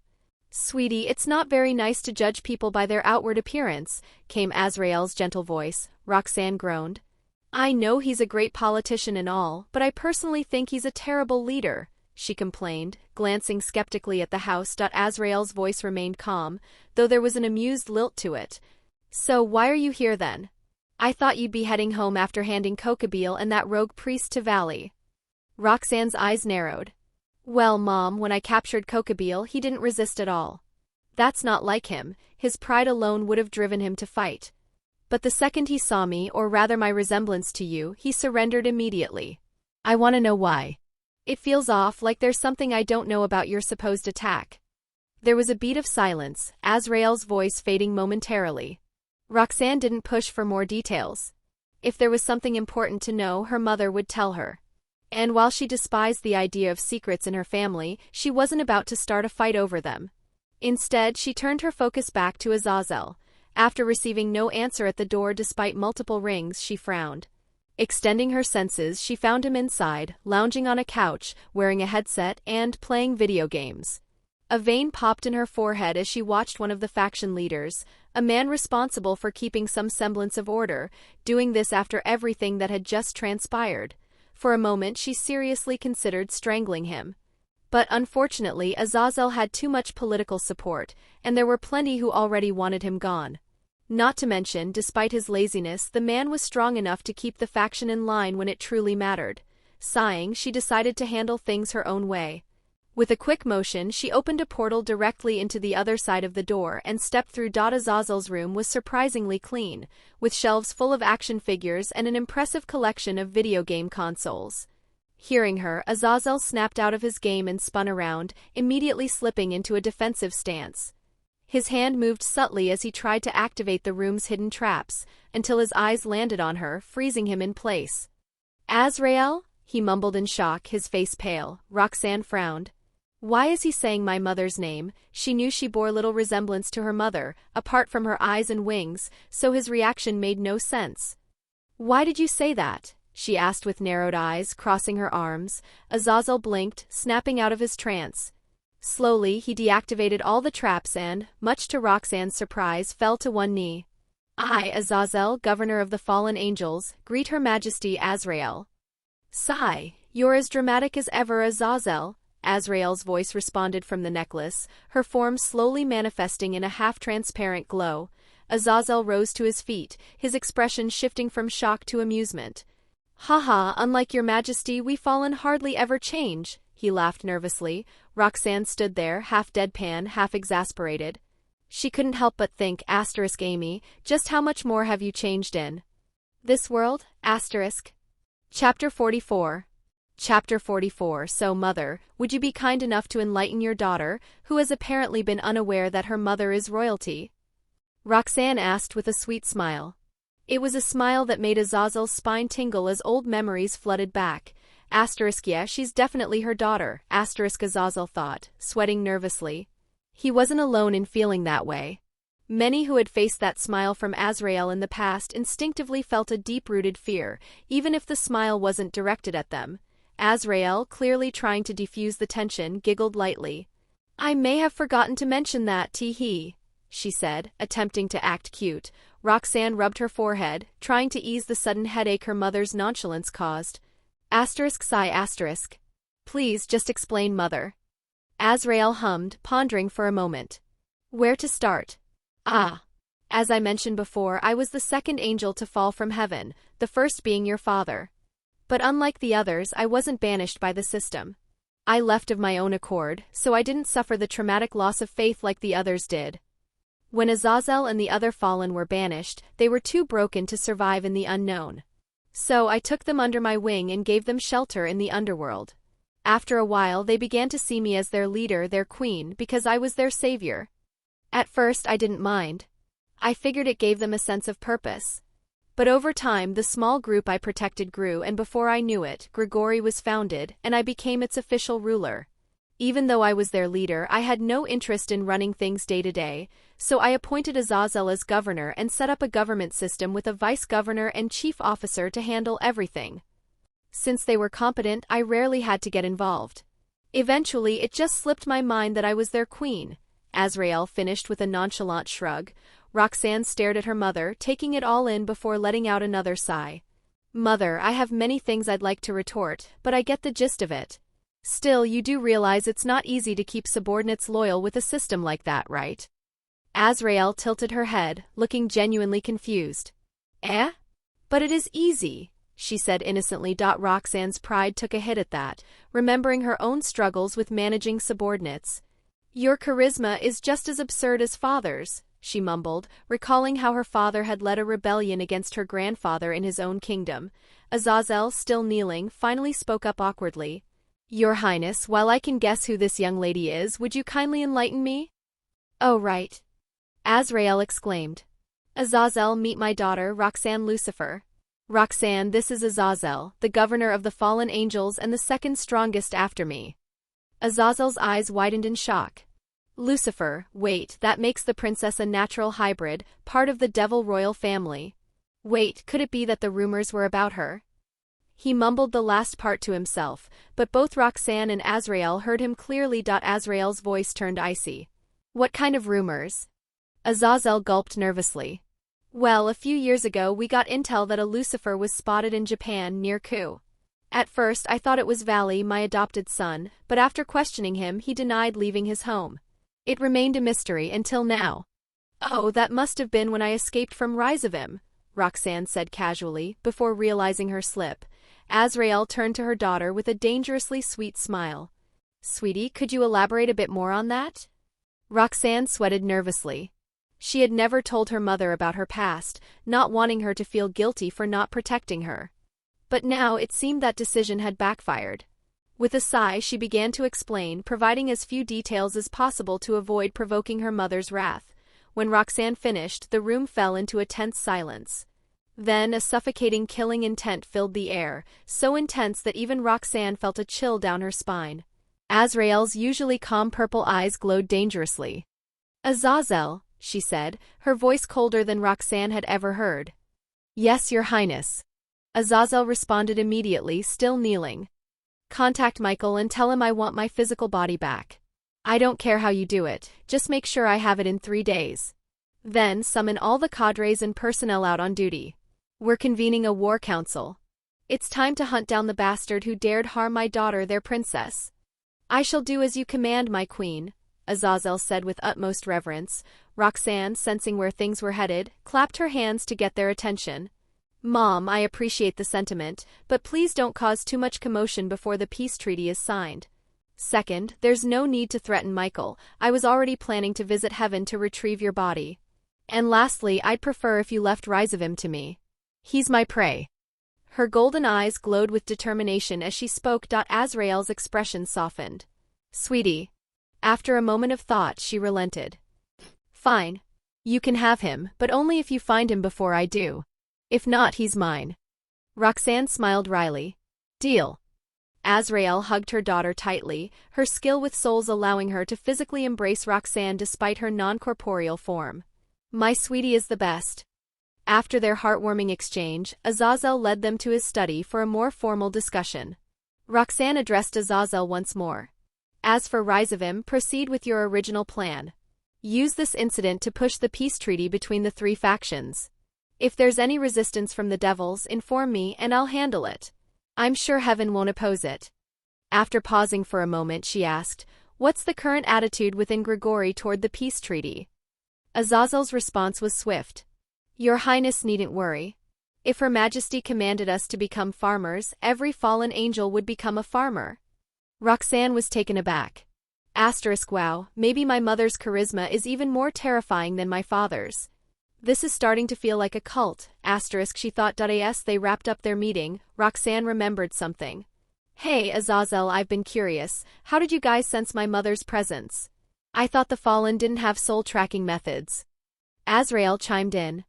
Sweetie, it's not very nice to judge people by their outward appearance, came Azrael's gentle voice. Roxanne groaned. I know he's a great politician and all, but I personally think he's a terrible leader, she complained, glancing skeptically at the house. Azrael's voice remained calm, though there was an amused lilt to it. So why are you here then? I thought you'd be heading home after handing Kokabeel and that rogue priest to Valley. Roxanne's eyes narrowed. Well, Mom, when I captured Kokabeel, he didn't resist at all. That's not like him. His pride alone would have driven him to fight. But the second he saw me, or rather my resemblance to you, he surrendered immediately. I want to know why. It feels off, like there's something I don't know about your supposed attack. There was a beat of silence, Azrael's voice fading momentarily. Roxanne didn't push for more details. If there was something important to know, her mother would tell her. And while she despised the idea of secrets in her family, she wasn't about to start a fight over them. Instead, she turned her focus back to Azazel. After receiving no answer at the door despite multiple rings, she frowned. Extending her senses, she found him inside, lounging on a couch, wearing a headset and playing video games. A vein popped in her forehead as she watched one of the faction leaders, a man responsible for keeping some semblance of order, doing this after everything that had just transpired. For a moment she seriously considered strangling him. But unfortunately Azazel had too much political support, and there were plenty who already wanted him gone. Not to mention, despite his laziness, the man was strong enough to keep the faction in line when it truly mattered. Sighing, she decided to handle things her own way. With a quick motion, she opened a portal directly into the other side of the door and stepped through. Azazel's room was surprisingly clean, with shelves full of action figures and an impressive collection of video game consoles. Hearing her, Azazel snapped out of his game and spun around, immediately slipping into a defensive stance. His hand moved subtly as he tried to activate the room's hidden traps, until his eyes landed on her, freezing him in place. "Azrael?" he mumbled in shock, his face pale. Roxanne frowned. Why is he saying my mother's name? She knew she bore little resemblance to her mother, apart from her eyes and wings, so his reaction made no sense. "Why did you say that?" she asked with narrowed eyes, crossing her arms. Azazel blinked, snapping out of his trance. Slowly, he deactivated all the traps and, much to Roxanne's surprise, fell to one knee. "I, Azazel, governor of the fallen angels, greet Her Majesty Azrael." "Sigh, you're as dramatic as ever, Azazel," Azrael's voice responded from the necklace, her form slowly manifesting in a half-transparent glow. Azazel rose to his feet, his expression shifting from shock to amusement. "Haha, unlike your majesty, we fallen hardly ever change," he laughed nervously. Roxanne stood there, half deadpan, half exasperated. She couldn't help but think, Amy, just how much more have you changed in this world? Chapter 44. Chapter 44. So, Mother, would you be kind enough to enlighten your daughter, who has apparently been unaware that her mother is royalty? Roxanne asked with a sweet smile. It was a smile that made Azazel's spine tingle as old memories flooded back. Yeah, she's definitely her daughter, Azazel thought, sweating nervously. He wasn't alone in feeling that way. Many who had faced that smile from Azrael in the past instinctively felt a deep-rooted fear, even if the smile wasn't directed at them. Azrael, clearly trying to defuse the tension, giggled lightly. "I may have forgotten to mention that, tee-hee," she said, attempting to act cute. Roxanne rubbed her forehead, trying to ease the sudden headache her mother's nonchalance caused. Sigh. "Please, just explain, Mother." Azrael hummed, pondering for a moment. "Where to start? As I mentioned before, I was the second angel to fall from heaven, the first being your father. But unlike the others, I wasn't banished by the system. I left of my own accord, so I didn't suffer the traumatic loss of faith like the others did. When Azazel and the other fallen were banished, they were too broken to survive in the unknown. So I took them under my wing and gave them shelter in the underworld. After a while they began to see me as their leader, their queen, because I was their savior. At first I didn't mind. I figured it gave them a sense of purpose. But over time the small group I protected grew, and before I knew it, Grigori was founded, and I became its official ruler. Even though I was their leader, I had no interest in running things day to day, so I appointed Azazel as governor and set up a government system with a vice-governor and chief officer to handle everything. Since they were competent, I rarely had to get involved. Eventually, it just slipped my mind that I was their queen. Azrael finished with a nonchalant shrug. Roxanne stared at her mother, taking it all in before letting out another sigh. "Mother, I have many things I'd like to retort, but I get the gist of it. Still, you do realize it's not easy to keep subordinates loyal with a system like that, right?" Azrael tilted her head, looking genuinely confused. But it is easy," she said innocently. Roxanne's pride took a hit at that, remembering her own struggles with managing subordinates. "Your charisma is just as absurd as father's," she mumbled, recalling how her father had led a rebellion against her grandfather in his own kingdom. Azazel, still kneeling, finally spoke up awkwardly. "Your Highness, while I can guess who this young lady is, would you kindly enlighten me?" "Oh, right," Azrael exclaimed. "Azazel, meet my daughter, Roxanne Lucifer." "Roxanne, this is Azazel, the governor of the fallen angels and the second strongest after me." Azazel's eyes widened in shock. Lucifer, wait, that makes the princess a natural hybrid, part of the devil royal family. Wait, could it be that the rumors were about her? He mumbled the last part to himself, but both Roxanne and Azrael heard him clearly. Azrael's voice turned icy. What kind of rumors? Azazel gulped nervously. Well, a few years ago we got intel that a Lucifer was spotted in Japan near Ku. At first I thought it was Valley, my adopted son, but after questioning him he denied leaving his home. It remained a mystery until now. Oh, that must have been when I escaped from Rizevim, Roxanne said casually, before realizing her slip. Azrael turned to her daughter with a dangerously sweet smile. Sweetie, could you elaborate a bit more on that? Roxanne sweated nervously. She had never told her mother about her past, not wanting her to feel guilty for not protecting her. But now it seemed that decision had backfired. With a sigh, she began to explain, providing as few details as possible to avoid provoking her mother's wrath. When Roxanne finished, the room fell into a tense silence. Then a suffocating killing intent filled the air, so intense that even Roxanne felt a chill down her spine. Azrael's usually calm purple eyes glowed dangerously. Azazel, she said, her voice colder than Roxanne had ever heard. Yes, Your Highness. Azazel responded immediately, still kneeling. Contact Michael and tell him I want my physical body back. I don't care how you do it, just make sure I have it in 3 days. Then summon all the cadres and personnel out on duty. We're convening a war council. It's time to hunt down the bastard who dared harm my daughter, their princess. I shall do as you command, my queen, Azazel said with utmost reverence. Roxanne, sensing where things were headed, clapped her hands to get their attention. Mom, I appreciate the sentiment, but please don't cause too much commotion before the peace treaty is signed. Second, there's no need to threaten Michael. I was already planning to visit heaven to retrieve your body. And lastly, I'd prefer if you left Rizevim to me. He's my prey. Her golden eyes glowed with determination as she spoke. Azrael's expression softened. Sweetie. After a moment of thought, she relented. Fine. You can have him, but only if you find him before I do. If not, he's mine. Roxanne smiled wryly. Deal. Azrael hugged her daughter tightly, her skill with souls allowing her to physically embrace Roxanne despite her non-corporeal form. My sweetie is the best. After their heartwarming exchange, Azazel led them to his study for a more formal discussion. Roxanne addressed Azazel once more. As for Rizevim, proceed with your original plan. Use this incident to push the peace treaty between the 3 factions. If there's any resistance from the devils, inform me and I'll handle it. I'm sure heaven won't oppose it. After pausing for a moment, she asked, what's the current attitude within Grigori toward the peace treaty? Azazel's response was swift. Your Highness needn't worry. If Her Majesty commanded us to become farmers, every fallen angel would become a farmer. Roxanne was taken aback. Wow, maybe my mother's charisma is even more terrifying than my father's. This is starting to feel like a cult, she thought. As they wrapped up their meeting, Roxanne remembered something. Hey, Azazel, I've been curious, how did you guys sense my mother's presence? I thought the Fallen didn't have soul-tracking methods. Azrael chimed in.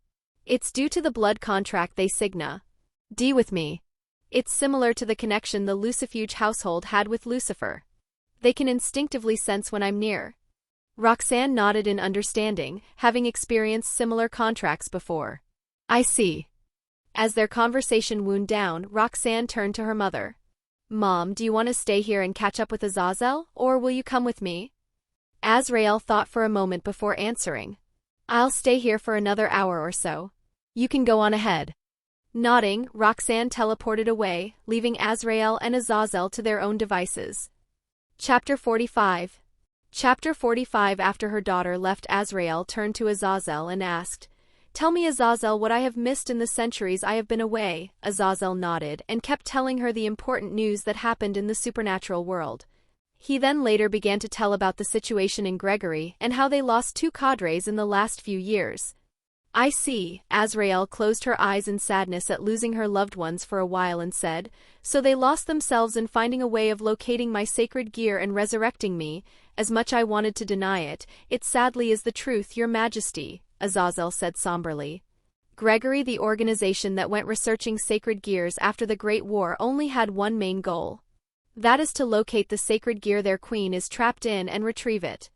It's due to the blood contract they signa. D with me. It's similar to the connection the Lucifuge household had with Lucifer. They can instinctively sense when I'm near. Roxanne nodded in understanding, having experienced similar contracts before. I see. As their conversation wound down, Roxanne turned to her mother. Mom, do you want to stay here and catch up with Azazel, or will you come with me? Azrael thought for a moment before answering. I'll stay here for another hour or so. You can go on ahead. Nodding, Roxanne teleported away, leaving Azrael and Azazel to their own devices. Chapter 45. Chapter 45. After her daughter left, Azrael turned to Azazel and asked, Tell me, Azazel, what I have missed in the centuries I have been away. Azazel nodded and kept telling her the important news that happened in the supernatural world. He then later began to tell about the situation in Gregory and how they lost 2 cadres in the last few years. I see. Azrael closed her eyes in sadness at losing her loved ones for a while and said, So they lost themselves in finding a way of locating my sacred gear and resurrecting me. As much I wanted to deny it, it sadly is the truth, Your Majesty, Azazel said somberly. Gregory, the organization that went researching sacred gears after the Great War, only had one main goal. That is to locate the sacred gear their queen is trapped in and retrieve it.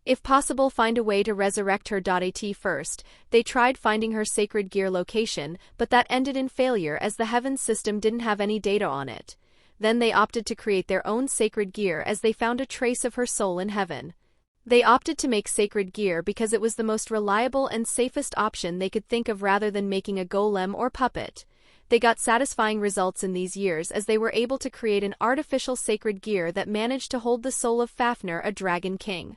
If possible, find a way to resurrect her. At first, they tried finding her sacred gear location, but that ended in failure as the heavens system didn't have any data on it. Then they opted to create their own sacred gear as they found a trace of her soul in heaven. They opted to make sacred gear because it was the most reliable and safest option they could think of rather than making a golem or puppet. They got satisfying results in these years as they were able to create an artificial sacred gear that managed to hold the soul of Fafnir, a dragon king.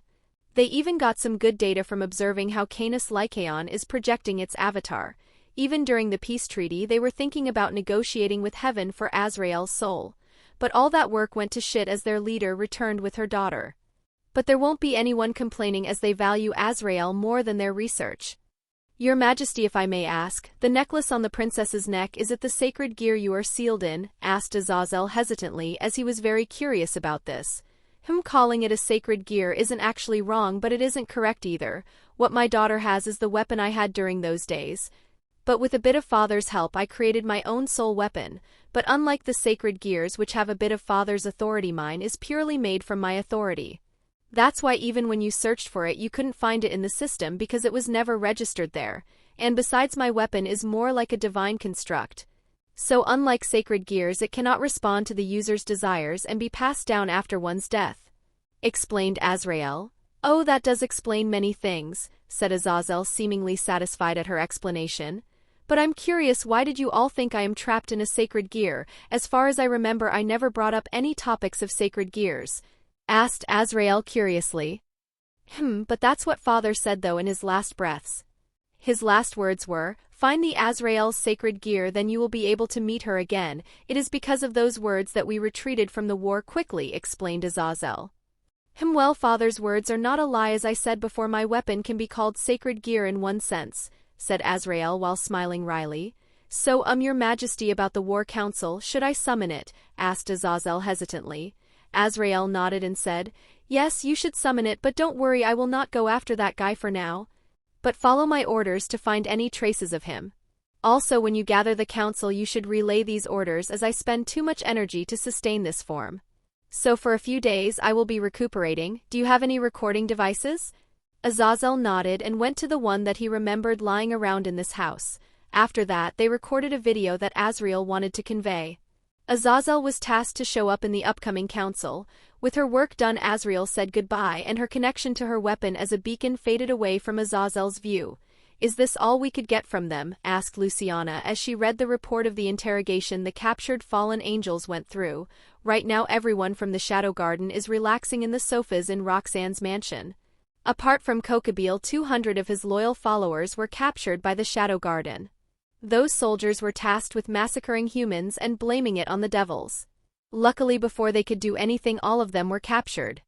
They even got some good data from observing how Canis Lycaon is projecting its avatar. Even during the peace treaty, they were thinking about negotiating with heaven for Azrael's soul. But all that work went to shit as their leader returned with her daughter. But there won't be anyone complaining as they value Azrael more than their research. Your Majesty, if I may ask, the necklace on the princess's neck, is it the sacred gear you are sealed in? Asked Azazel hesitantly as he was very curious about this. Calling it a sacred gear isn't actually wrong, but it isn't correct either. What my daughter has is the weapon I had during those days. But with a bit of Father's help I created my own soul weapon, but unlike the sacred gears which have a bit of Father's authority, mine is purely made from my authority. That's why even when you searched for it you couldn't find it in the system because it was never registered there, and besides my weapon is more like a divine construct. So unlike sacred gears it cannot respond to the user's desires and be passed down after one's death. Explained Azrael. Oh, that does explain many things, said Azazel, seemingly satisfied at her explanation. But I'm curious, why did you all think I am trapped in a sacred gear? As far as I remember I never brought up any topics of sacred gears. Asked Azrael curiously. But that's what Father said though in his last breaths. His last words were, find the Azrael's sacred gear, then you will be able to meet her again. It is because of those words that we retreated from the war quickly, explained Azazel. Well, Father's words are not a lie, as I said before, my weapon can be called sacred gear in one sense, said Azrael while smiling wryly. So, Your Majesty, about the war council, should I summon it? Asked Azazel hesitantly. Azrael nodded and said, yes, you should summon it, but don't worry, I will not go after that guy for now. But follow my orders to find any traces of him. Also, when you gather the council you should relay these orders, as I spend too much energy to sustain this form. So for a few days I will be recuperating. Do you have any recording devices? Azazel nodded and went to the one that he remembered lying around in this house. After that they recorded a video that Azrael wanted to convey. Azazel was tasked to show up in the upcoming council. With her work done, Azrael said goodbye and her connection to her weapon as a beacon faded away from Azazel's view. Is this all we could get from them? Asked Luciana as she read the report of the interrogation the captured fallen angels went through. Right now everyone from the Shadow Garden is relaxing in the sofas in Roxanne's mansion. Apart from Kokabil, 200 of his loyal followers were captured by the Shadow Garden. Those soldiers were tasked with massacring humans and blaming it on the devils. Luckily, before they could do anything, all of them were captured.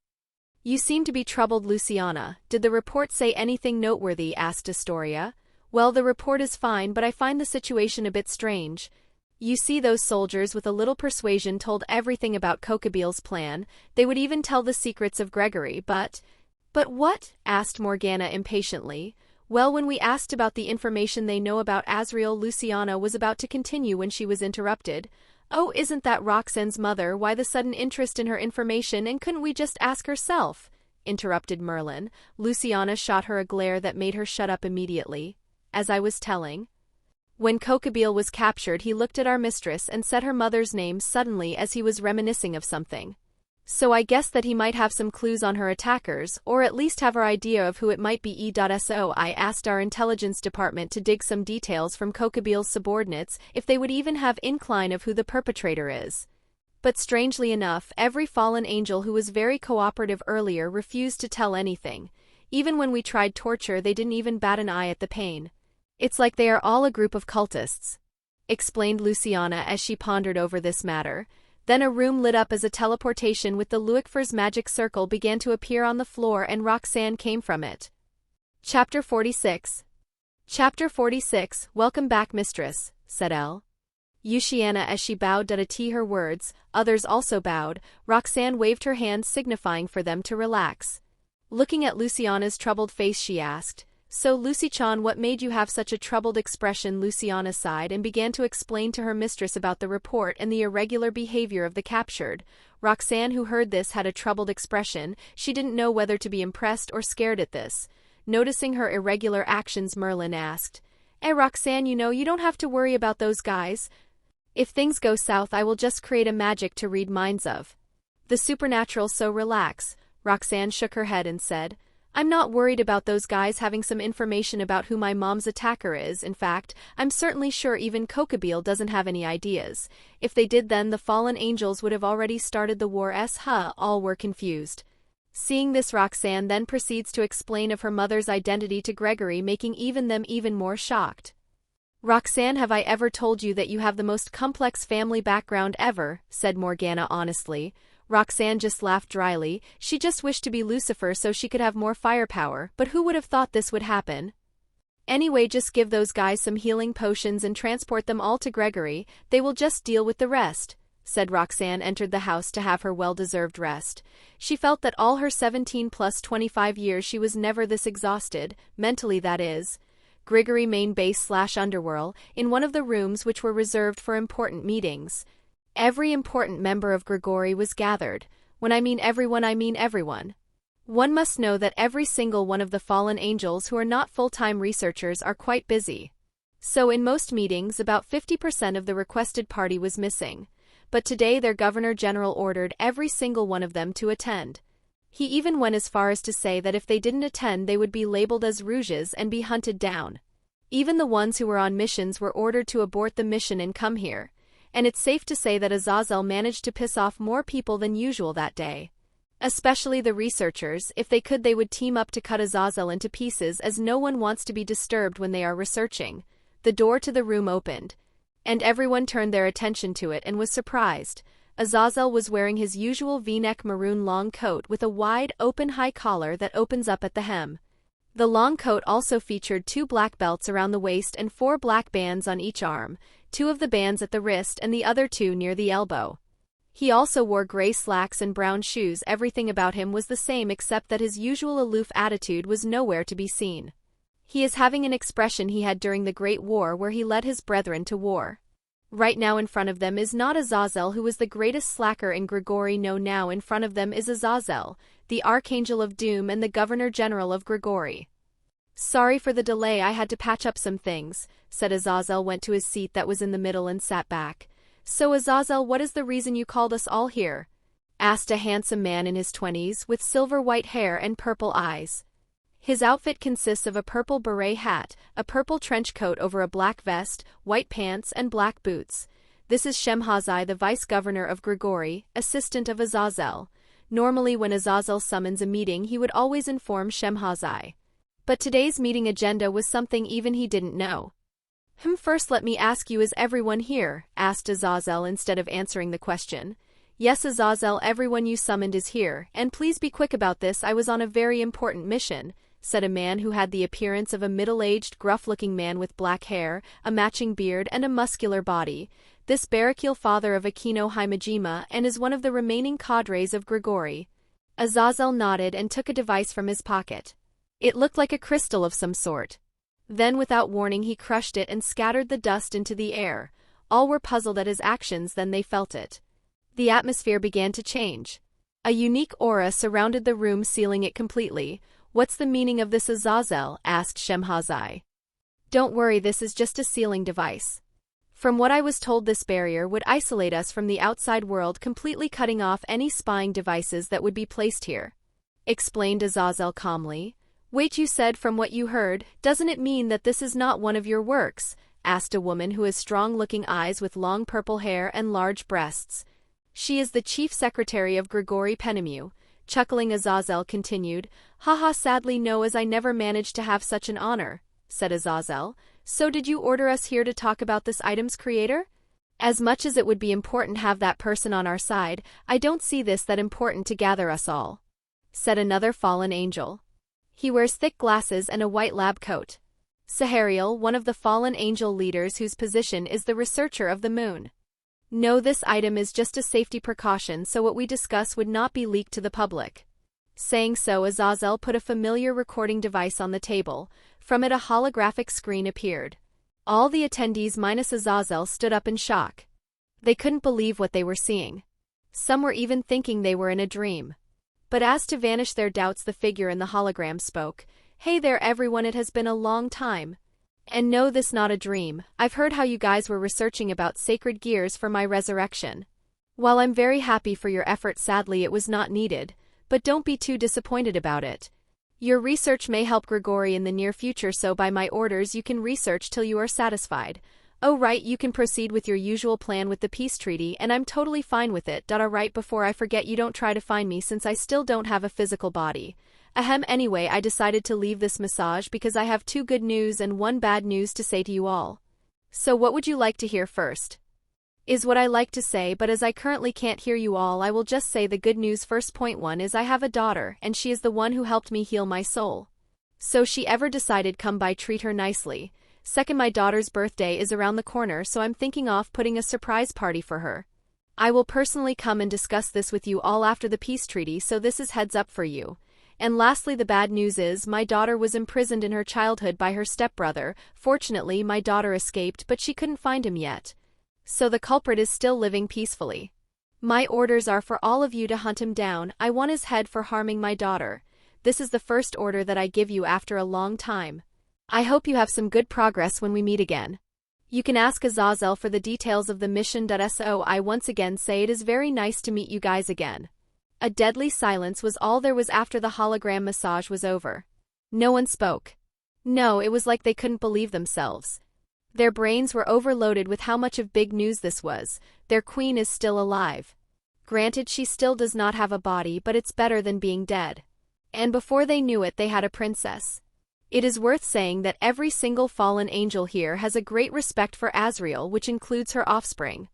You seem to be troubled, Luciana. Did the report say anything noteworthy? Asked Astoria. Well, the report is fine, but I find the situation a bit strange. You see, those soldiers with a little persuasion told everything about Kokabil's plan. They would even tell the secrets of Gregory, but what? Asked Morgana impatiently. Well, when we asked about the information they know about Azrael, Luciana was about to continue when she was interrupted. Oh, isn't that Roxanne's mother? Why the sudden interest in her information, and couldn't we just ask herself? Interrupted Merlin. Luciana shot her a glare that made her shut up immediately. As I was telling. When Kokabil was captured he looked at our mistress and said her mother's name suddenly as he was reminiscing of something. So I guess that he might have some clues on her attackers, or at least have our idea of who it might be. So I asked our intelligence department to dig some details from Kokabil's subordinates, if they would even have incline of who the perpetrator is. But strangely enough, every fallen angel who was very cooperative earlier refused to tell anything. Even when we tried torture they didn't even bat an eye at the pain. It's like they are all a group of cultists. Explained Luciana as she pondered over this matter. Then a room lit up as a teleportation with the Lucifer's magic circle began to appear on the floor and Roxanne came from it. Chapter 46. Chapter 46. Welcome back, mistress, said Elle. Yusiana as she bowed to her words, others also bowed. Roxanne waved her hand signifying for them to relax. Looking at Luciana's troubled face she asked, "So Lucy-chan, what made you have such a troubled expression?" Luciana sighed and began to explain to her mistress about the report and the irregular behavior of the captured. Roxanne, who heard this, had a troubled expression. She didn't know whether to be impressed or scared at this. Noticing her irregular actions, Merlin asked, Roxanne, you don't have to worry about those guys. If things go south, I will just create a magic to read minds of the supernatural, so relax." Roxanne shook her head and said, "I'm not worried about those guys having some information about who my mom's attacker is. In fact, I'm certainly sure even Kokabeel doesn't have any ideas. If they did, then the fallen angels would have already started the war." All were confused. Seeing this, Roxanne then proceeds to explain of her mother's identity to Gregory, making them even more shocked. "Roxanne, have I ever told you that you have the most complex family background ever?" said Morgana honestly. Roxanne just laughed dryly. She just wished to be Lucifer so she could have more firepower, but who would have thought this would happen? "Anyway, just give those guys some healing potions and transport them all to Gregory. They will just deal with the rest," said Roxanne. Entered the house to have her well-deserved rest. She felt that all her 17 plus 25 years she was never this exhausted, mentally that is. Gregory main base/underworld, in one of the rooms which were reserved for important meetings. Every important member of Gregory was gathered. When I mean everyone, I mean everyone. One must know that every single one of the fallen angels who are not full-time researchers are quite busy. So in most meetings, about 50% of the requested party was missing. But today their Governor-General ordered every single one of them to attend. He even went as far as to say that if they didn't attend, they would be labeled as rouges and be hunted down. Even the ones who were on missions were ordered to abort the mission and come here. And it's safe to say that Azazel managed to piss off more people than usual that day. Especially the researchers. If they could, they would team up to cut Azazel into pieces, as no one wants to be disturbed when they are researching. The door to the room opened, and everyone turned their attention to it and was surprised. Azazel was wearing his usual V-neck maroon long coat with a wide, open high collar that opens up at the hem. The long coat also featured 2 black belts around the waist and 4 black bands on each arm, 2 of the bands at the wrist and the other 2 near the elbow. He also wore gray slacks and brown shoes. Everything about him was the same except that his usual aloof attitude was nowhere to be seen. He is having an expression he had during the Great War, where he led his brethren to war. Right now in front of them is not Azazel, who was the greatest slacker in Gregory. No, now in front of them is Azazel, the Archangel of Doom and the Governor-General of Gregory. "Sorry for the delay, I had to patch up some things," said Azazel, went to his seat that was in the middle and sat back. "So Azazel, what is the reason you called us all here?" asked a handsome man in his 20s with silver white hair and purple eyes. His outfit consists of a purple beret hat, a purple trench coat over a black vest, white pants and black boots. This is Shemhazai, the vice-governor of Gregory, assistant of Azazel. Normally when Azazel summons a meeting, he would always inform Shemhazai. But today's meeting agenda was something even he didn't know. First let me ask you, is everyone here?" asked Azazel instead of answering the question. "Yes, Azazel, everyone you summoned is here, and please be quick about this. I was on a very important mission," said a man who had the appearance of a middle-aged, gruff-looking man with black hair, a matching beard and a muscular body. This Barakil, father of Akino Himejima, and is one of the remaining cadres of Gregory. Azazel nodded and took a device from his pocket. It looked like a crystal of some sort. Then without warning he crushed it and scattered the dust into the air. All were puzzled at his actions, then they felt it. The atmosphere began to change. A unique aura surrounded the room, sealing it completely. "What's the meaning of this, Azazel?" asked Shemhazai. "Don't worry, this is just a sealing device. From what I was told, this barrier would isolate us from the outside world, completely cutting off any spying devices that would be placed here," explained Azazel calmly. "Wait, you said from what you heard, doesn't it mean that this is not one of your works?" asked a woman who has strong-looking eyes with long purple hair and large breasts. "She is the chief secretary of Gregory Penemu." Chuckling, Azazel continued, "Haha, sadly no, as I never managed to have such an honor," said Azazel. "So did you order us here to talk about this item's creator?" "As much as it would be important to have that person on our side, I don't see this that important to gather us all," said another fallen angel. "He wears thick glasses and a white lab coat." Sahariel, one of the fallen angel leaders whose position is the researcher of the moon. "No, this item is just a safety precaution, so what we discuss would not be leaked to the public." Saying so, Azazel put a familiar recording device on the table. From it a holographic screen appeared. All the attendees minus Azazel stood up in shock. They couldn't believe what they were seeing. Some were even thinking they were in a dream. But as to vanish their doubts, the figure in the hologram spoke. "Hey there everyone, it has been a long time. And no, this not a dream. I've heard how you guys were researching about sacred gears for my resurrection. While I'm very happy for your effort, sadly it was not needed, but don't be too disappointed about it. Your research may help Grigori in the near future, so by my orders you can research till you are satisfied. Oh right, you can proceed with your usual plan with the peace treaty, and I'm totally fine with it. Alright, before I forget, you don't try to find me since I still don't have a physical body. Ahem, anyway, I decided to leave this massage because I have 2 good news and 1 bad news to say to you all. So what would you like to hear first? Is what I like to say, but as I currently can't hear you all, I will just say the good news first. Point 1 is I have a daughter, and she is the one who helped me heal my soul. So she ever decided come by, treat her nicely. Second, my daughter's birthday is around the corner, so I'm thinking of putting a surprise party for her. I will personally come and discuss this with you all after the peace treaty, so this is heads up for you. And lastly, the bad news is my daughter was imprisoned in her childhood by her stepbrother. Fortunately, my daughter escaped, but she couldn't find him yet. So the culprit is still living peacefully. My orders are for all of you to hunt him down. I want his head for harming my daughter. This is the first order that I give you after a long time. I hope you have some good progress when we meet again. You can ask Azazel for the details of the mission. So I once again say it is very nice to meet you guys again. A deadly silence was all there was after the hologram massage was over. No one spoke. No, it was like they couldn't believe themselves. Their brains were overloaded with how much of big news this was. Their queen is still alive. Granted, she still does not have a body, but it's better than being dead. And before they knew it, they had a princess. It is worth saying that every single fallen angel here has a great respect for Azrael, which includes her offspring.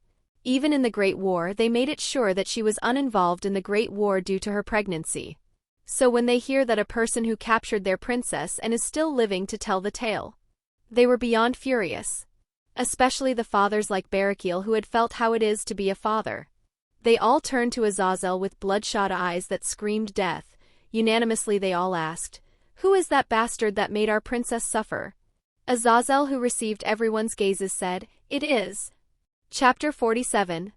Even in the Great War, they made it sure that she was uninvolved in the Great War due to her pregnancy. So when they hear that a person who captured their princess and is still living to tell the tale, they were beyond furious. Especially the fathers like Barakiel, who had felt how it is to be a father. They all turned to Azazel with bloodshot eyes that screamed death. Unanimously they all asked, "Who is that bastard that made our princess suffer?" Azazel, who received everyone's gazes, said, "It is." Chapter 47.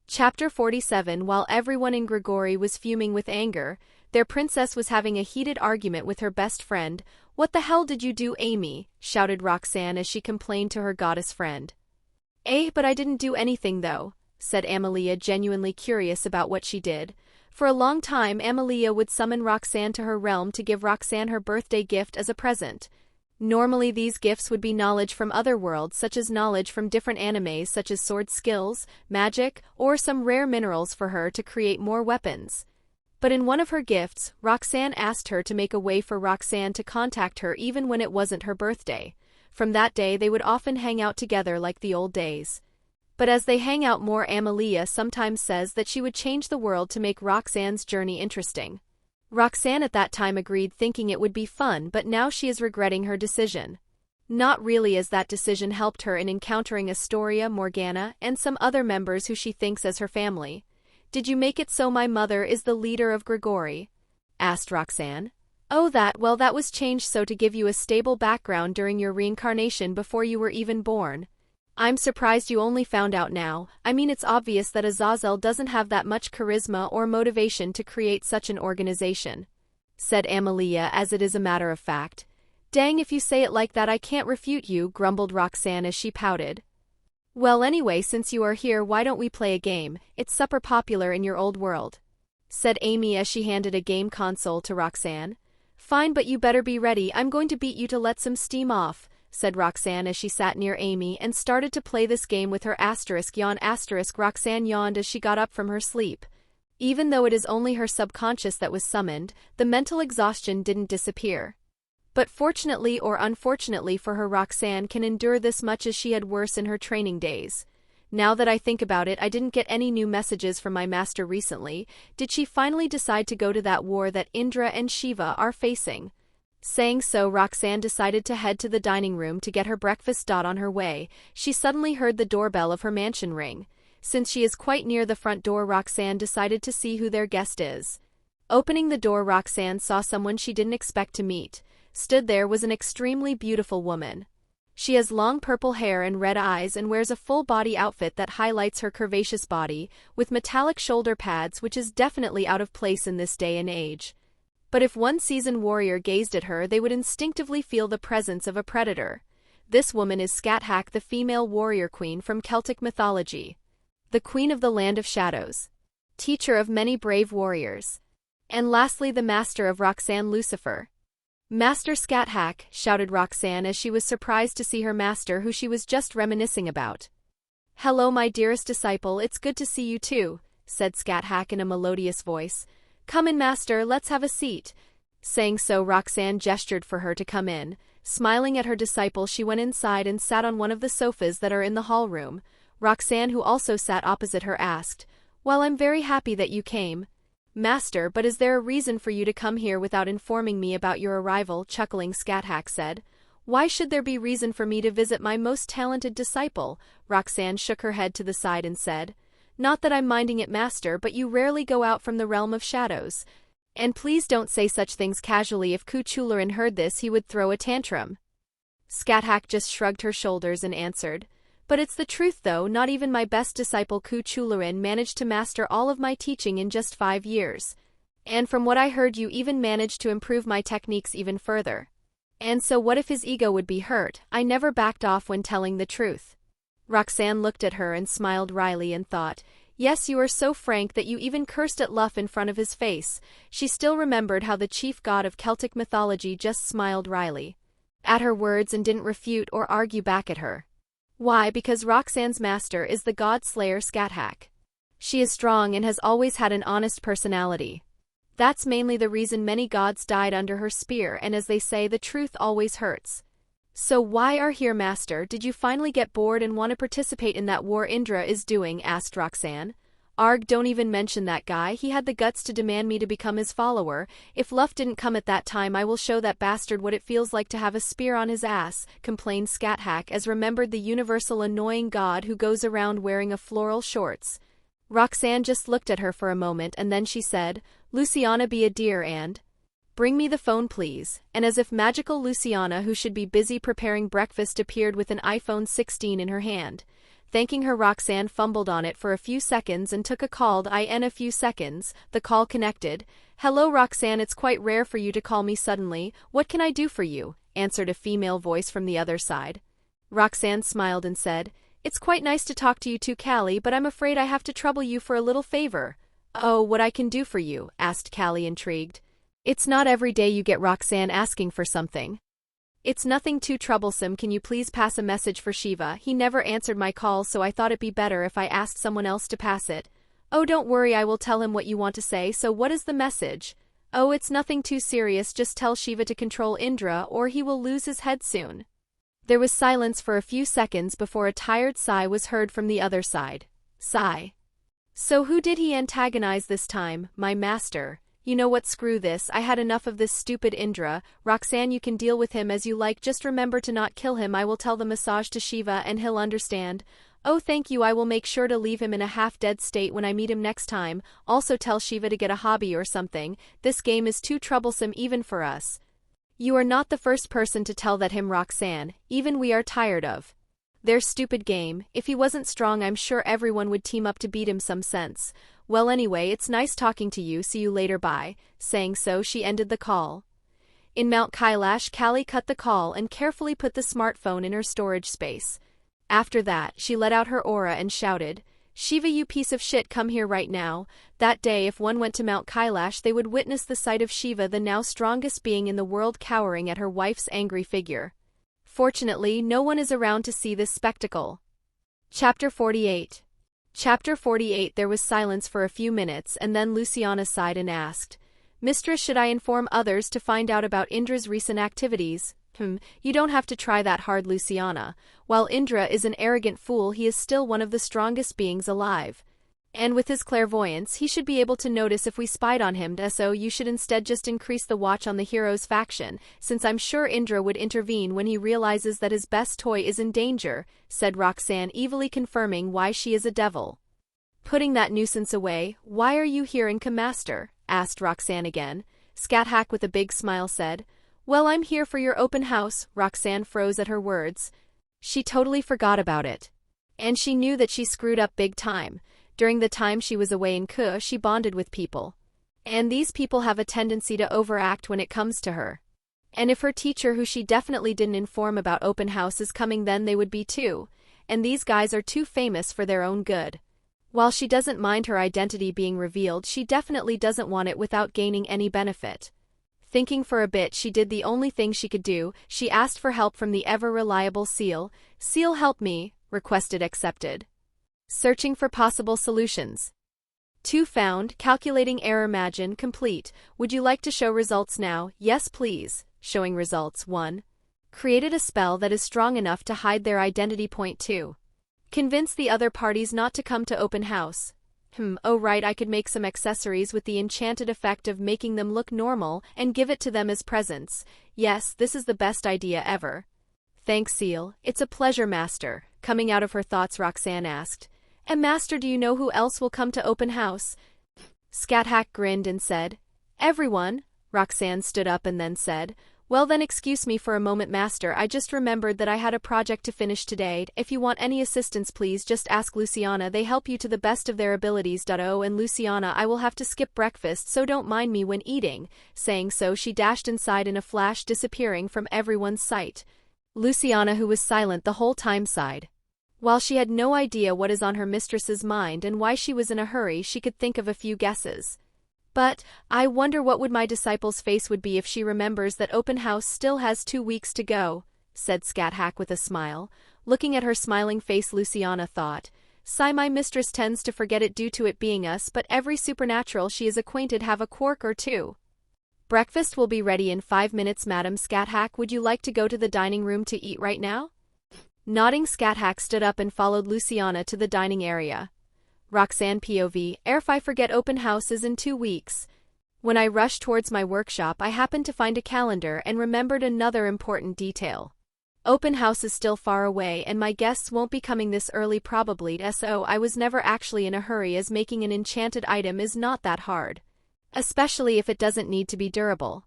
Chapter 47. While everyone in Grigori was fuming with anger, their princess was having a heated argument with her best friend. "What the hell did you do, Amy?" shouted Roxanne as she complained to her goddess friend. But I didn't do anything though," said Amelia, genuinely curious about what she did. For a long time, Amelia would summon Roxanne to her realm to give Roxanne her birthday gift as a present. Normally these gifts would be knowledge from other worlds, such as knowledge from different animes such as sword skills, magic, or some rare minerals for her to create more weapons. But in one of her gifts, Roxanne asked her to make a way for Roxanne to contact her even when it wasn't her birthday. From that day they would often hang out together like the old days. But as they hang out more, Amelia sometimes says that she would change the world to make Roxanne's journey interesting. Roxanne at that time agreed, thinking it would be fun, but now she is regretting her decision. Not really, as that decision helped her in encountering Astoria, Morgana, and some other members who she thinks as her family. "Did you make it so my mother is the leader of Grigori?" asked Roxanne. "Oh, that was changed so to give you a stable background during your reincarnation before you were even born. I'm surprised you only found out now. I mean, it's obvious that Azazel doesn't have that much charisma or motivation to create such an organization," said Amelia, as it is a matter of fact. "Dang, if you say it like that I can't refute you," grumbled Roxanne as she pouted. "Well, anyway, since you are here, why don't we play a game? It's super popular in your old world," said Amy as she handed a game console to Roxanne. "Fine, but you better be ready. I'm going to beat you to let some steam off," said Roxanne as she sat near Amy and started to play this game with her yawn. Roxanne yawned as she got up from her sleep. Even though it is only her subconscious that was summoned, the mental exhaustion didn't disappear. But fortunately or unfortunately for her, Roxanne can endure this much, as she had worse in her training days. Now that I think about it, I didn't get any new messages from my master recently. Did she finally decide to go to that war that Indra and Shiva are facing? Saying so, Roxanne decided to head to the dining room to get her breakfast. On her way, she suddenly heard the doorbell of her mansion ring. Since she is quite near the front door, Roxanne decided to see who their guest is. Opening the door, Roxanne saw someone she didn't expect to meet. stood there was an extremely beautiful woman. She has long purple hair and red eyes and wears a full-body outfit that highlights her curvaceous body, with metallic shoulder pads, which is definitely out of place in this day and age. But if one seasoned warrior gazed at her, they would instinctively feel the presence of a predator. This woman is Scathach, the female warrior queen from Celtic mythology. The queen of the land of shadows. Teacher of many brave warriors. And lastly, the master of Roxanne Lucifer. Master Scathach, shouted Roxanne as she was surprised to see her master who she was just reminiscing about. Hello my dearest disciple, it's good to see you too, said Scathach in a melodious voice. Come in master, let's have a seat. Saying so, Roxanne gestured for her to come in. Smiling at her disciple, she went inside and sat on one of the sofas that are in the hall room. Roxanne, who also sat opposite her, asked, Well, I'm very happy that you came. Master, but is there a reason for you to come here without informing me about your arrival? Chuckling, Scathach said. Why should there be reason for me to visit my most talented disciple? Roxanne shook her head to the side and said. Not that I'm minding it, master, but you rarely go out from the realm of shadows. And please don't say such things casually. If Kuchularin heard this, he would throw a tantrum. Scathach just shrugged her shoulders and answered. But it's the truth though, not even my best disciple Kuchularin managed to master all of my teaching in just 5 years. And from what I heard, you even managed to improve my techniques even further. And so what if his ego would be hurt? I never backed off when telling the truth. Roxanne looked at her and smiled wryly and thought, Yes, you are so frank that you even cursed at Luff in front of his face. She still remembered how the chief god of Celtic mythology just smiled wryly at her words and didn't refute or argue back at her. Why? Because Roxanne's master is the god-slayer Scathach. She is strong and has always had an honest personality. That's mainly the reason many gods died under her spear, and as they say, the truth always hurts. So why are here, master? Did you finally get bored and want to participate in that war Indra is doing? Asked Roxanne. Arg, don't even mention that guy. He had the guts to demand me to become his follower. If Luff didn't come at that time, I will show that bastard what it feels like to have a spear on his ass, complained Scathach as remembered the universal annoying god who goes around wearing a floral shorts. Roxanne just looked at her for a moment and then she said, Luciana, be a dear and bring me the phone please. And as if magical Luciana, who should be busy preparing breakfast, appeared with an iPhone 16 in her hand. Thanking her, Roxanne fumbled on it for a few seconds and took a call. In a few seconds, the call connected. Hello Roxanne, it's quite rare for you to call me suddenly. What can I do for you? Answered a female voice from the other side. Roxanne smiled and said, It's quite nice to talk to you too, Callie, but I'm afraid I have to trouble you for a little favor. Oh, what I can do for you? Asked Callie, intrigued. It's not every day you get Roxanne asking for something. It's nothing too troublesome. Can you please pass a message for Shiva? He never answered my call, so I thought it'd be better if I asked someone else to pass it. Oh, don't worry, I will tell him what you want to say. So what is the message? Oh, it's nothing too serious, just tell Shiva to control Indra or he will lose his head soon. There was silence for a few seconds before a tired sigh was heard from the other side. Sigh. So who did he antagonize this time? My master. You know what, screw this, I had enough of this stupid Indra. Roxanne, you can deal with him as you like, just remember to not kill him. I will tell the massage to Shiva and he'll understand. Oh thank you, I will make sure to leave him in a half-dead state when I meet him next time. Also tell Shiva to get a hobby or something. This game is too troublesome even for us. You are not the first person to tell that him, Roxanne, even we are tired of their stupid game. If he wasn't strong, I'm sure everyone would team up to beat him. Some sense. Well anyway, it's nice talking to you, see you later, bye. Saying so, she ended the call. In Mount Kailash, Callie cut the call and carefully put the smartphone in her storage space. After that, she let out her aura and shouted, Shiva, you piece of shit, come here right now. That day, if one went to Mount Kailash, they would witness the sight of Shiva, the now strongest being in the world, cowering at her wife's angry figure. Fortunately, no one is around to see this spectacle. Chapter 48. Chapter 48. There was silence for a few minutes, and then Luciana sighed and asked, Mistress, should I inform others to find out about Indra's recent activities? You don't have to try that hard, Luciana. While Indra is an arrogant fool, he is still one of the strongest beings alive. And with his clairvoyance, he should be able to notice if we spied on him, so you should instead just increase the watch on the hero's faction, since I'm sure Indra would intervene when he realizes that his best toy is in danger, said Roxanne, evilly confirming why she is a devil. Putting that nuisance away, why are you here, Inca Master? Asked Roxanne again. Scathach with a big smile said, Well, I'm here for your open house. Roxanne froze at her words. She totally forgot about it. And she knew that she screwed up big time. During the time she was away in Kuh, she bonded with people. And these people have a tendency to overact when it comes to her. And if her teacher, who she definitely didn't inform about open house, is coming, then they would be too. And these guys are too famous for their own good. While she doesn't mind her identity being revealed, she definitely doesn't want it without gaining any benefit. Thinking for a bit, she did the only thing she could do. She asked for help from the ever-reliable Ciel. Ciel, help me, requested, accepted. Searching for possible solutions. 2 found, calculating error margin complete. Would you like to show results now? Yes, please. Showing results. 1. Created a spell that is strong enough to hide their identity. 2. Convince the other parties not to come to open house. Oh right, I could make some accessories with the enchanted effect of making them look normal and give it to them as presents. Yes, this is the best idea ever. Thanks, Ciel. It's a pleasure, Master. Coming out of her thoughts, Roxanne asked. And Master, do you know who else will come to open house? Scat grinned and said, everyone. Roxanne stood up and then said, well then, excuse me for a moment, Master. I just remembered that I had a project to finish today. If you want any assistance, please just ask Luciana. They help you to the best of their abilities. Oh, and Luciana, I will have to skip breakfast, so don't mind me when eating. Saying so, she dashed inside in a flash, disappearing from everyone's sight. Luciana, who was silent the whole time, sighed. While she had no idea what is on her mistress's mind and why she was in a hurry, she could think of a few guesses. But, I wonder what would my disciple's face would be if she remembers that open house still has 2 weeks to go, said Scat with a smile. Looking at her smiling face, Luciana thought, sigh, my mistress tends to forget it due to it being us, but every supernatural she is acquainted have a quirk or two. Breakfast will be ready in 5 minutes, Madam. Scat, would you like to go to the dining room to eat right now? Nodding, Scat stood up and followed Luciana to the dining area. Roxanne POV, if I forget, open house is in 2 weeks. When I rushed towards my workshop, I happened to find a calendar and remembered another important detail. Open house is still far away and my guests won't be coming this early probably, so I was never actually in a hurry, as making an enchanted item is not that hard. Especially if it doesn't need to be durable.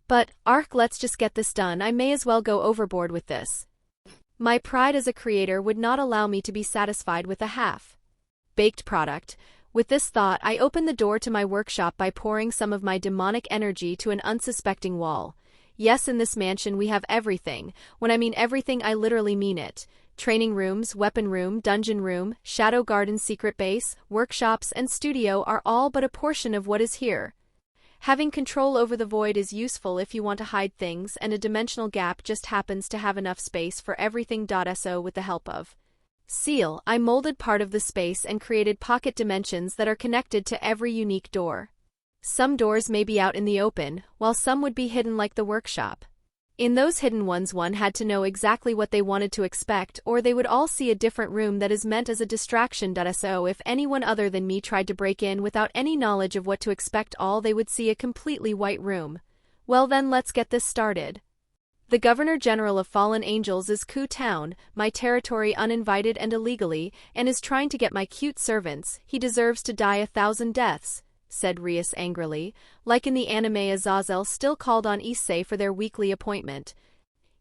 But, let's just get this done. I may as well go overboard with this. My pride as a creator would not allow me to be satisfied with a half-baked product. With this thought, I opened the door to my workshop by pouring some of my demonic energy to an unsuspecting wall. Yes, in this mansion we have everything. When I mean everything, I literally mean it. Training rooms, weapon room, dungeon room, shadow garden, secret base, workshops, and studio are all but a portion of what is here. Having control over the void is useful if you want to hide things, and a dimensional gap just happens to have enough space for everything. So with the help of Ciel, I molded part of the space and created pocket dimensions that are connected to every unique door. Some doors may be out in the open, while some would be hidden like the workshop. In those hidden ones, one had to know exactly what they wanted to expect, or they would all see a different room that is meant as a distraction. So if anyone other than me tried to break in without any knowledge of what to expect, all they would see a completely white room. Well then, let's get this started. The Governor General of Fallen Angels is Ku Town, my territory, uninvited and illegally, and is trying to get my cute servants. He deserves to die 1,000 deaths, said Rias angrily. Like in the anime, Azazel still called on Issei for their weekly appointment.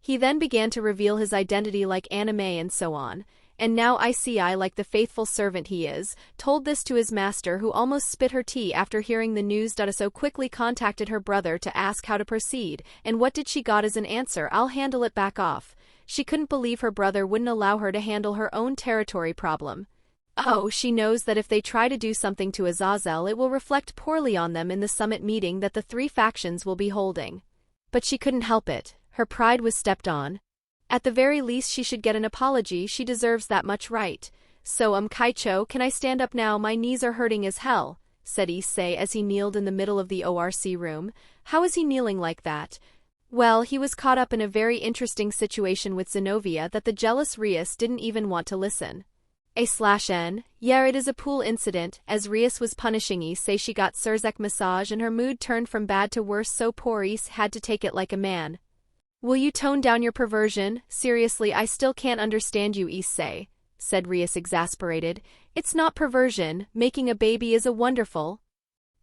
He then began to reveal his identity like anime and so on. And now Issei, like the faithful servant he is, told this to his master, who almost spit her tea after hearing the news. So quickly contacted her brother to ask how to proceed, and what did she got as an answer? I'll handle it, back off. She couldn't believe her brother wouldn't allow her to handle her own territory problem. Oh, she knows that if they try to do something to Azazel, it will reflect poorly on them in the summit meeting that the 3 factions will be holding. But she couldn't help it. Her pride was stepped on. At the very least, she should get an apology. She deserves that much, right? So, Kaicho, can I stand up now? My knees are hurting as hell, said Issei as he kneeled in the middle of the ORC room. How is he kneeling like that? Well, he was caught up in a very interesting situation with Zenobia that the jealous Rias didn't even want to listen. A/N, yeah, it is a pool incident, as Rias was punishing Issei. She got Surzek massage and her mood turned from bad to worse, so poor Issei had to take it like a man. Will you tone down your perversion? Seriously, I still can't understand you, Issei, said Rias, exasperated. It's not perversion. Making a baby is a wonderful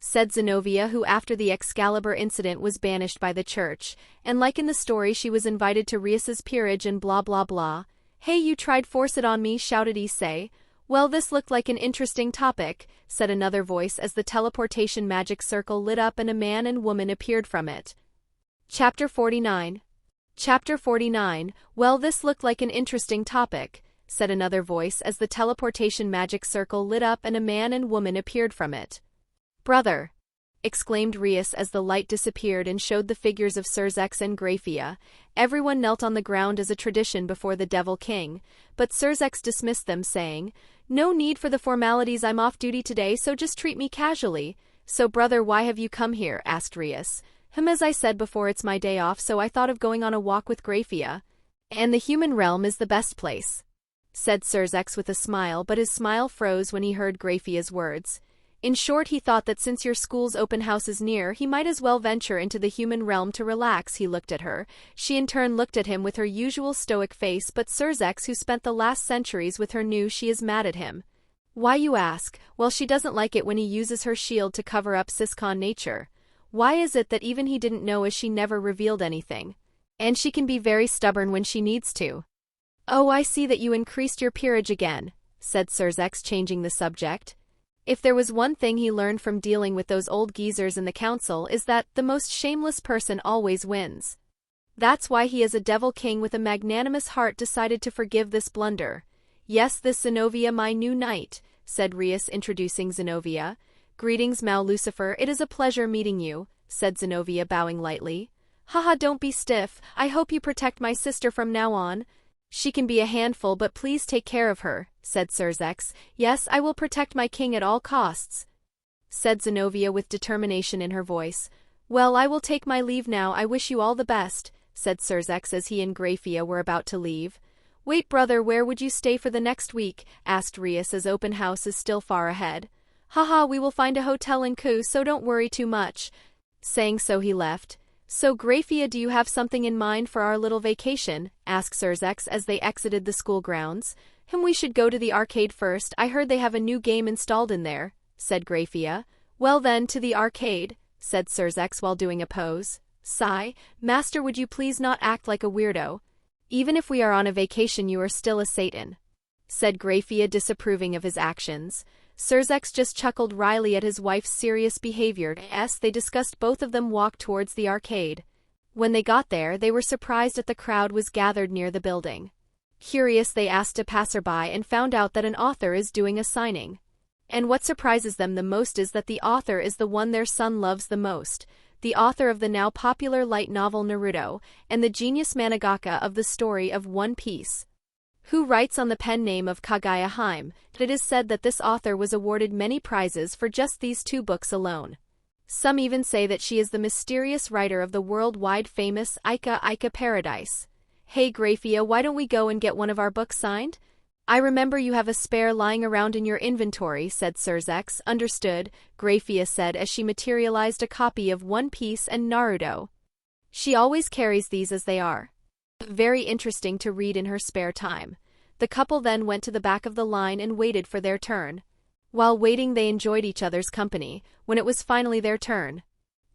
said Zenobia, who after the Excalibur incident was banished by the church, and like in the story she was invited to Rias's peerage and blah blah blah. Hey, you tried force it on me, shouted Issei. Well, this looked like an interesting topic, said another voice as the teleportation magic circle lit up and a man and woman appeared from it. Chapter 49. Chapter 49. Well, this looked like an interesting topic, said another voice as the teleportation magic circle lit up and a man and woman appeared from it. Brother! Exclaimed Rias as the light disappeared and showed the figures of Cerzex and Graphia. Everyone knelt on the ground as a tradition before the Devil King, but Cerzex dismissed them, saying, No need for the formalities, I'm off duty today, so just treat me casually. So brother, why have you come here? Asked Rias. As I said before, it's my day off, so I thought of going on a walk with Graphia. And the human realm is the best place, said Cerzex with a smile, but his smile froze when he heard Graphia's words. In short, he thought that since your school's open house is near, he might as well venture into the human realm to relax. He looked at her. She in turn looked at him with her usual stoic face, but Cerzex, who spent the last centuries with her, knew she is mad at him. Why, you ask? Well, she doesn't like it when he uses her shield to cover up Siscon nature. Why is it that even he didn't know, as she never revealed anything? And she can be very stubborn when she needs to. Oh, I see that you increased your peerage again, said Cerzex, changing the subject. If there was one thing he learned from dealing with those old geezers in the council, is that the most shameless person always wins. That's why he, as a Devil King with a magnanimous heart, decided to forgive this blunder. Yes, this Zenobia, my new knight, said Rias, introducing Zenobia. Greetings, Mal Lucifer, it is a pleasure meeting you, said Zenobia, bowing lightly. Haha, don't be stiff, I hope you protect my sister from now on. She can be a handful, but please take care of her, said Cerzex. Yes, I will protect my king at all costs, said Zenobia with determination in her voice. Well, I will take my leave now, I wish you all the best, said Cerzex as he and Graphia were about to leave. Wait, brother, where would you stay for the next week? Asked Rias, as open house is still far ahead. Haha, we will find a hotel in Ku, so don't worry too much. Saying so, he left. So, Graphia, do you have something in mind for our little vacation? Asked Cerzex as they exited the school grounds. We should go to the arcade first, I heard they have a new game installed in there, said Graphia. Well then, to the arcade, said Cerzex while doing a pose. Sigh, Master, would you please not act like a weirdo? Even if we are on a vacation, you are still a Satan, said Graphia, disapproving of his actions. Cerzex just chuckled wryly at his wife's serious behavior. They discussed, both of them walked towards the arcade. When they got there, they were surprised at the crowd was gathered near the building. Curious, they asked a passerby and found out that an author is doing a signing. And what surprises them the most is that the author is the one their son loves the most, the author of the now popular light novel Naruto, and the genius mangaka of the story of One Piece, who writes on the pen name of Kaguya Hime. It is said that this author was awarded many prizes for just these 2 books alone. Some even say that she is the mysterious writer of the worldwide famous Ika Paradise. Hey Graphia, why don't we go and get one of our books signed? I remember you have a spare lying around in your inventory, said Cerzex. Understood, Graphia said as she materialized a copy of One Piece and Naruto. She always carries these as they are. Very interesting to read in her spare time. The couple then went to the back of the line and waited for their turn. While waiting, they enjoyed each other's company. When it was finally their turn,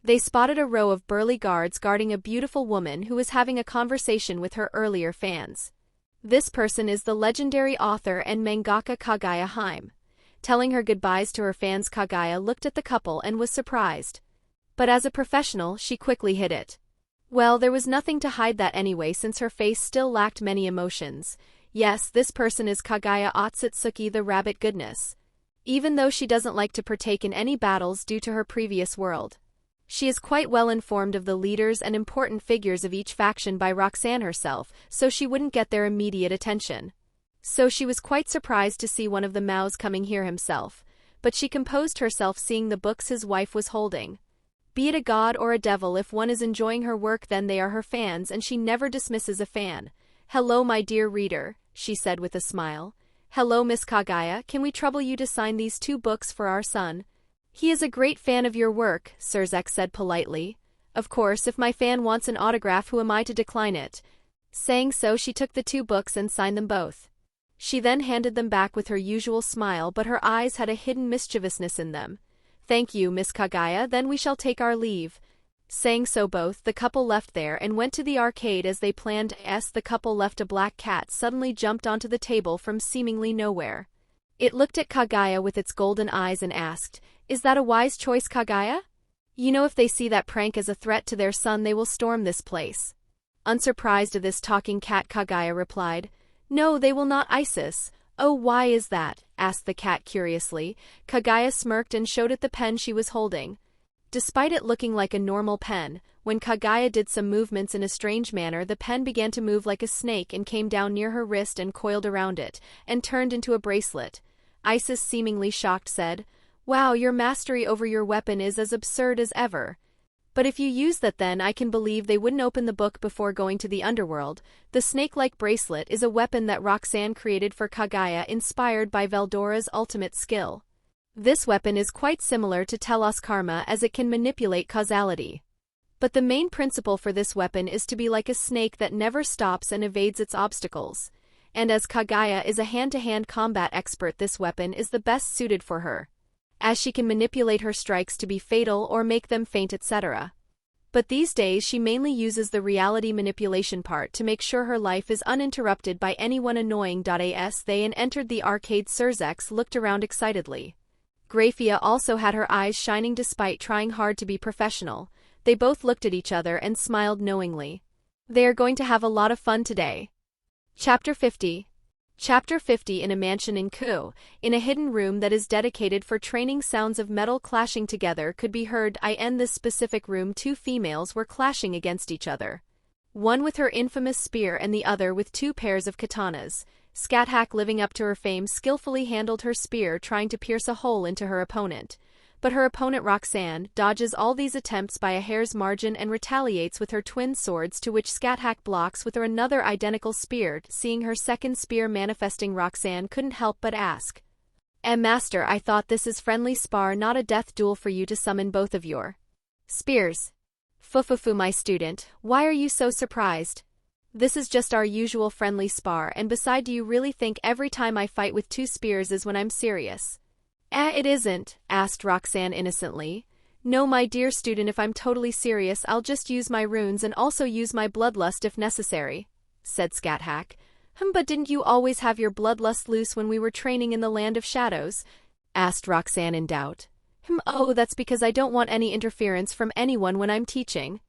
they spotted a row of burly guards guarding a beautiful woman who was having a conversation with her earlier fans. This person is the legendary author and mangaka Kaguya Hime. Telling her goodbyes to her fans, Kaguya looked at the couple and was surprised. But as a professional, she quickly hid it. Well, there was nothing to hide that anyway, since her face still lacked many emotions. Yes, this person is Kaguya Otsutsuki, the rabbit goodness. Even though she doesn't like to partake in any battles due to her previous world, she is quite well informed of the leaders and important figures of each faction by Roxanne herself, so she wouldn't get their immediate attention. So she was quite surprised to see one of the Maos coming here himself, but she composed herself seeing the books his wife was holding. Be it a god or a devil, if one is enjoying her work, then they are her fans, and she never dismisses a fan. Hello, my dear reader, she said with a smile. Hello, Miss Kaguya, can we trouble you to sign these 2 books for our son? He is a great fan of your work, Cerzex said politely. Of course, if my fan wants an autograph, who am I to decline it? Saying so, she took the 2 books and signed them both. She then handed them back with her usual smile, but her eyes had a hidden mischievousness in them. Thank you, Miss Kaguya, then we shall take our leave. Saying so both the couple left there and went to the arcade as they planned. As the couple left, a black cat suddenly jumped onto the table from seemingly nowhere. It looked at Kaguya with its golden eyes and asked, "Is that a wise choice, Kaguya? You know if they see that prank as a threat to their son they will storm this place." Unsurprised of this talking cat, Kaguya replied, "No, they will not, Isis." "Oh, why is that?" asked the cat curiously. Kaguya smirked and showed it the pen she was holding. Despite it looking like a normal pen, when Kaguya did some movements in a strange manner, the pen began to move like a snake and came down near her wrist and coiled around it, and turned into a bracelet. Isis, seemingly shocked, said, "Wow, your mastery over your weapon is as absurd as ever. But if you use that, then I can believe they wouldn't open the book before going to the underworld." The snake-like bracelet is a weapon that Roxanne created for Kaguya, inspired by Veldora's ultimate skill. This weapon is quite similar to Telos Karma as it can manipulate causality. But the main principle for this weapon is to be like a snake that never stops and evades its obstacles. And as Kaguya is a hand-to-hand combat expert, this weapon is the best suited for her, as she can manipulate her strikes to be fatal or make them faint, etc. But these days she mainly uses the reality manipulation part to make sure her life is uninterrupted by anyone annoying. As they entered the arcade, Surzex looked around excitedly. Grafia also had her eyes shining despite trying hard to be professional. They both looked at each other and smiled knowingly. They are going to have a lot of fun today. Chapter 50. Chapter 50. In a mansion in Ku, in a hidden room that is dedicated for training, sounds of metal clashing together could be heard. In this specific room, two females were clashing against each other. One with her infamous spear and the other with two pairs of katanas. Scathach, living up to her fame, skillfully handled her spear, trying to pierce a hole into her opponent. But her opponent Roxanne dodges all these attempts by a hair's margin and retaliates with her twin swords, to which Scathach blocks with her another identical spear. Seeing her second spear manifesting, Roxanne couldn't help but ask, Master, I thought this is friendly spar, not a death duel for you to summon both of your spears." "Fufufu, my student, why are you so surprised? This is just our usual friendly spar, and beside, do you really think every time I fight with two spears is when I'm serious?" It isn't," asked Roxanne innocently. "No, my dear student, if I'm totally serious, I'll just use my runes and also use my bloodlust if necessary," said Scathach. But didn't you always have your bloodlust loose when we were training in the Land of Shadows?" asked Roxanne in doubt. Oh, that's because I don't want any interference from anyone when I'm teaching.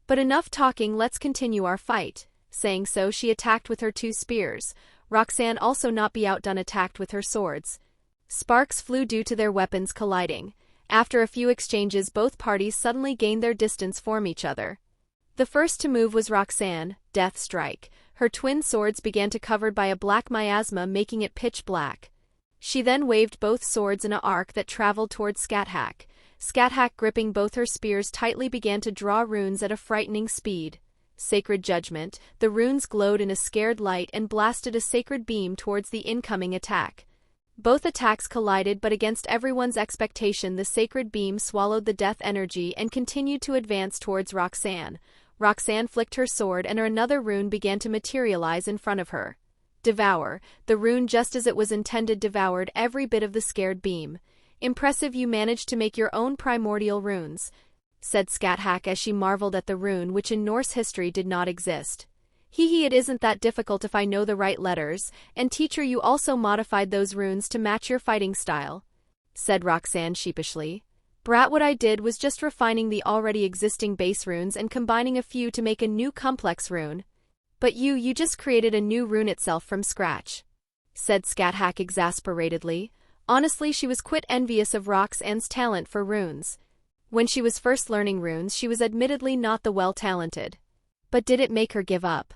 But enough talking, let's continue our fight." Saying so, she attacked with her two spears. Roxanne, also not be outdone, attacked with her swords. Sparks flew due to their weapons colliding. After a few exchanges, both parties suddenly gained their distance from each other. The first to move was Roxanne, Death Strike. Her twin swords began to covered by a black miasma, making it pitch black. She then waved both swords in an arc that traveled towards Scathach. Scathach, gripping both her spears tightly, began to draw runes at a frightening speed. Sacred Judgment. The runes glowed in a scared light and blasted a sacred beam towards the incoming attack. Both attacks collided, but against everyone's expectation, the sacred beam swallowed the death energy and continued to advance towards Roxanne. Roxanne flicked her sword and another rune began to materialize in front of her. Devour. The rune, just as it was intended, devoured every bit of the scared beam. "Impressive, you managed to make your own primordial runes," said Scathach as she marveled at the rune, which in Norse history did not exist. It isn't that difficult if I know the right letters, and teacher, you also modified those runes to match your fighting style," said Roxanne sheepishly. "Brat, what I did was just refining the already existing base runes and combining a few to make a new complex rune." "But you just created a new rune itself from scratch," said Scathach exasperatedly. Honestly, she was quite envious of Roxanne's talent for runes. When she was first learning runes, she was admittedly not the well-talented. But did it make her give up?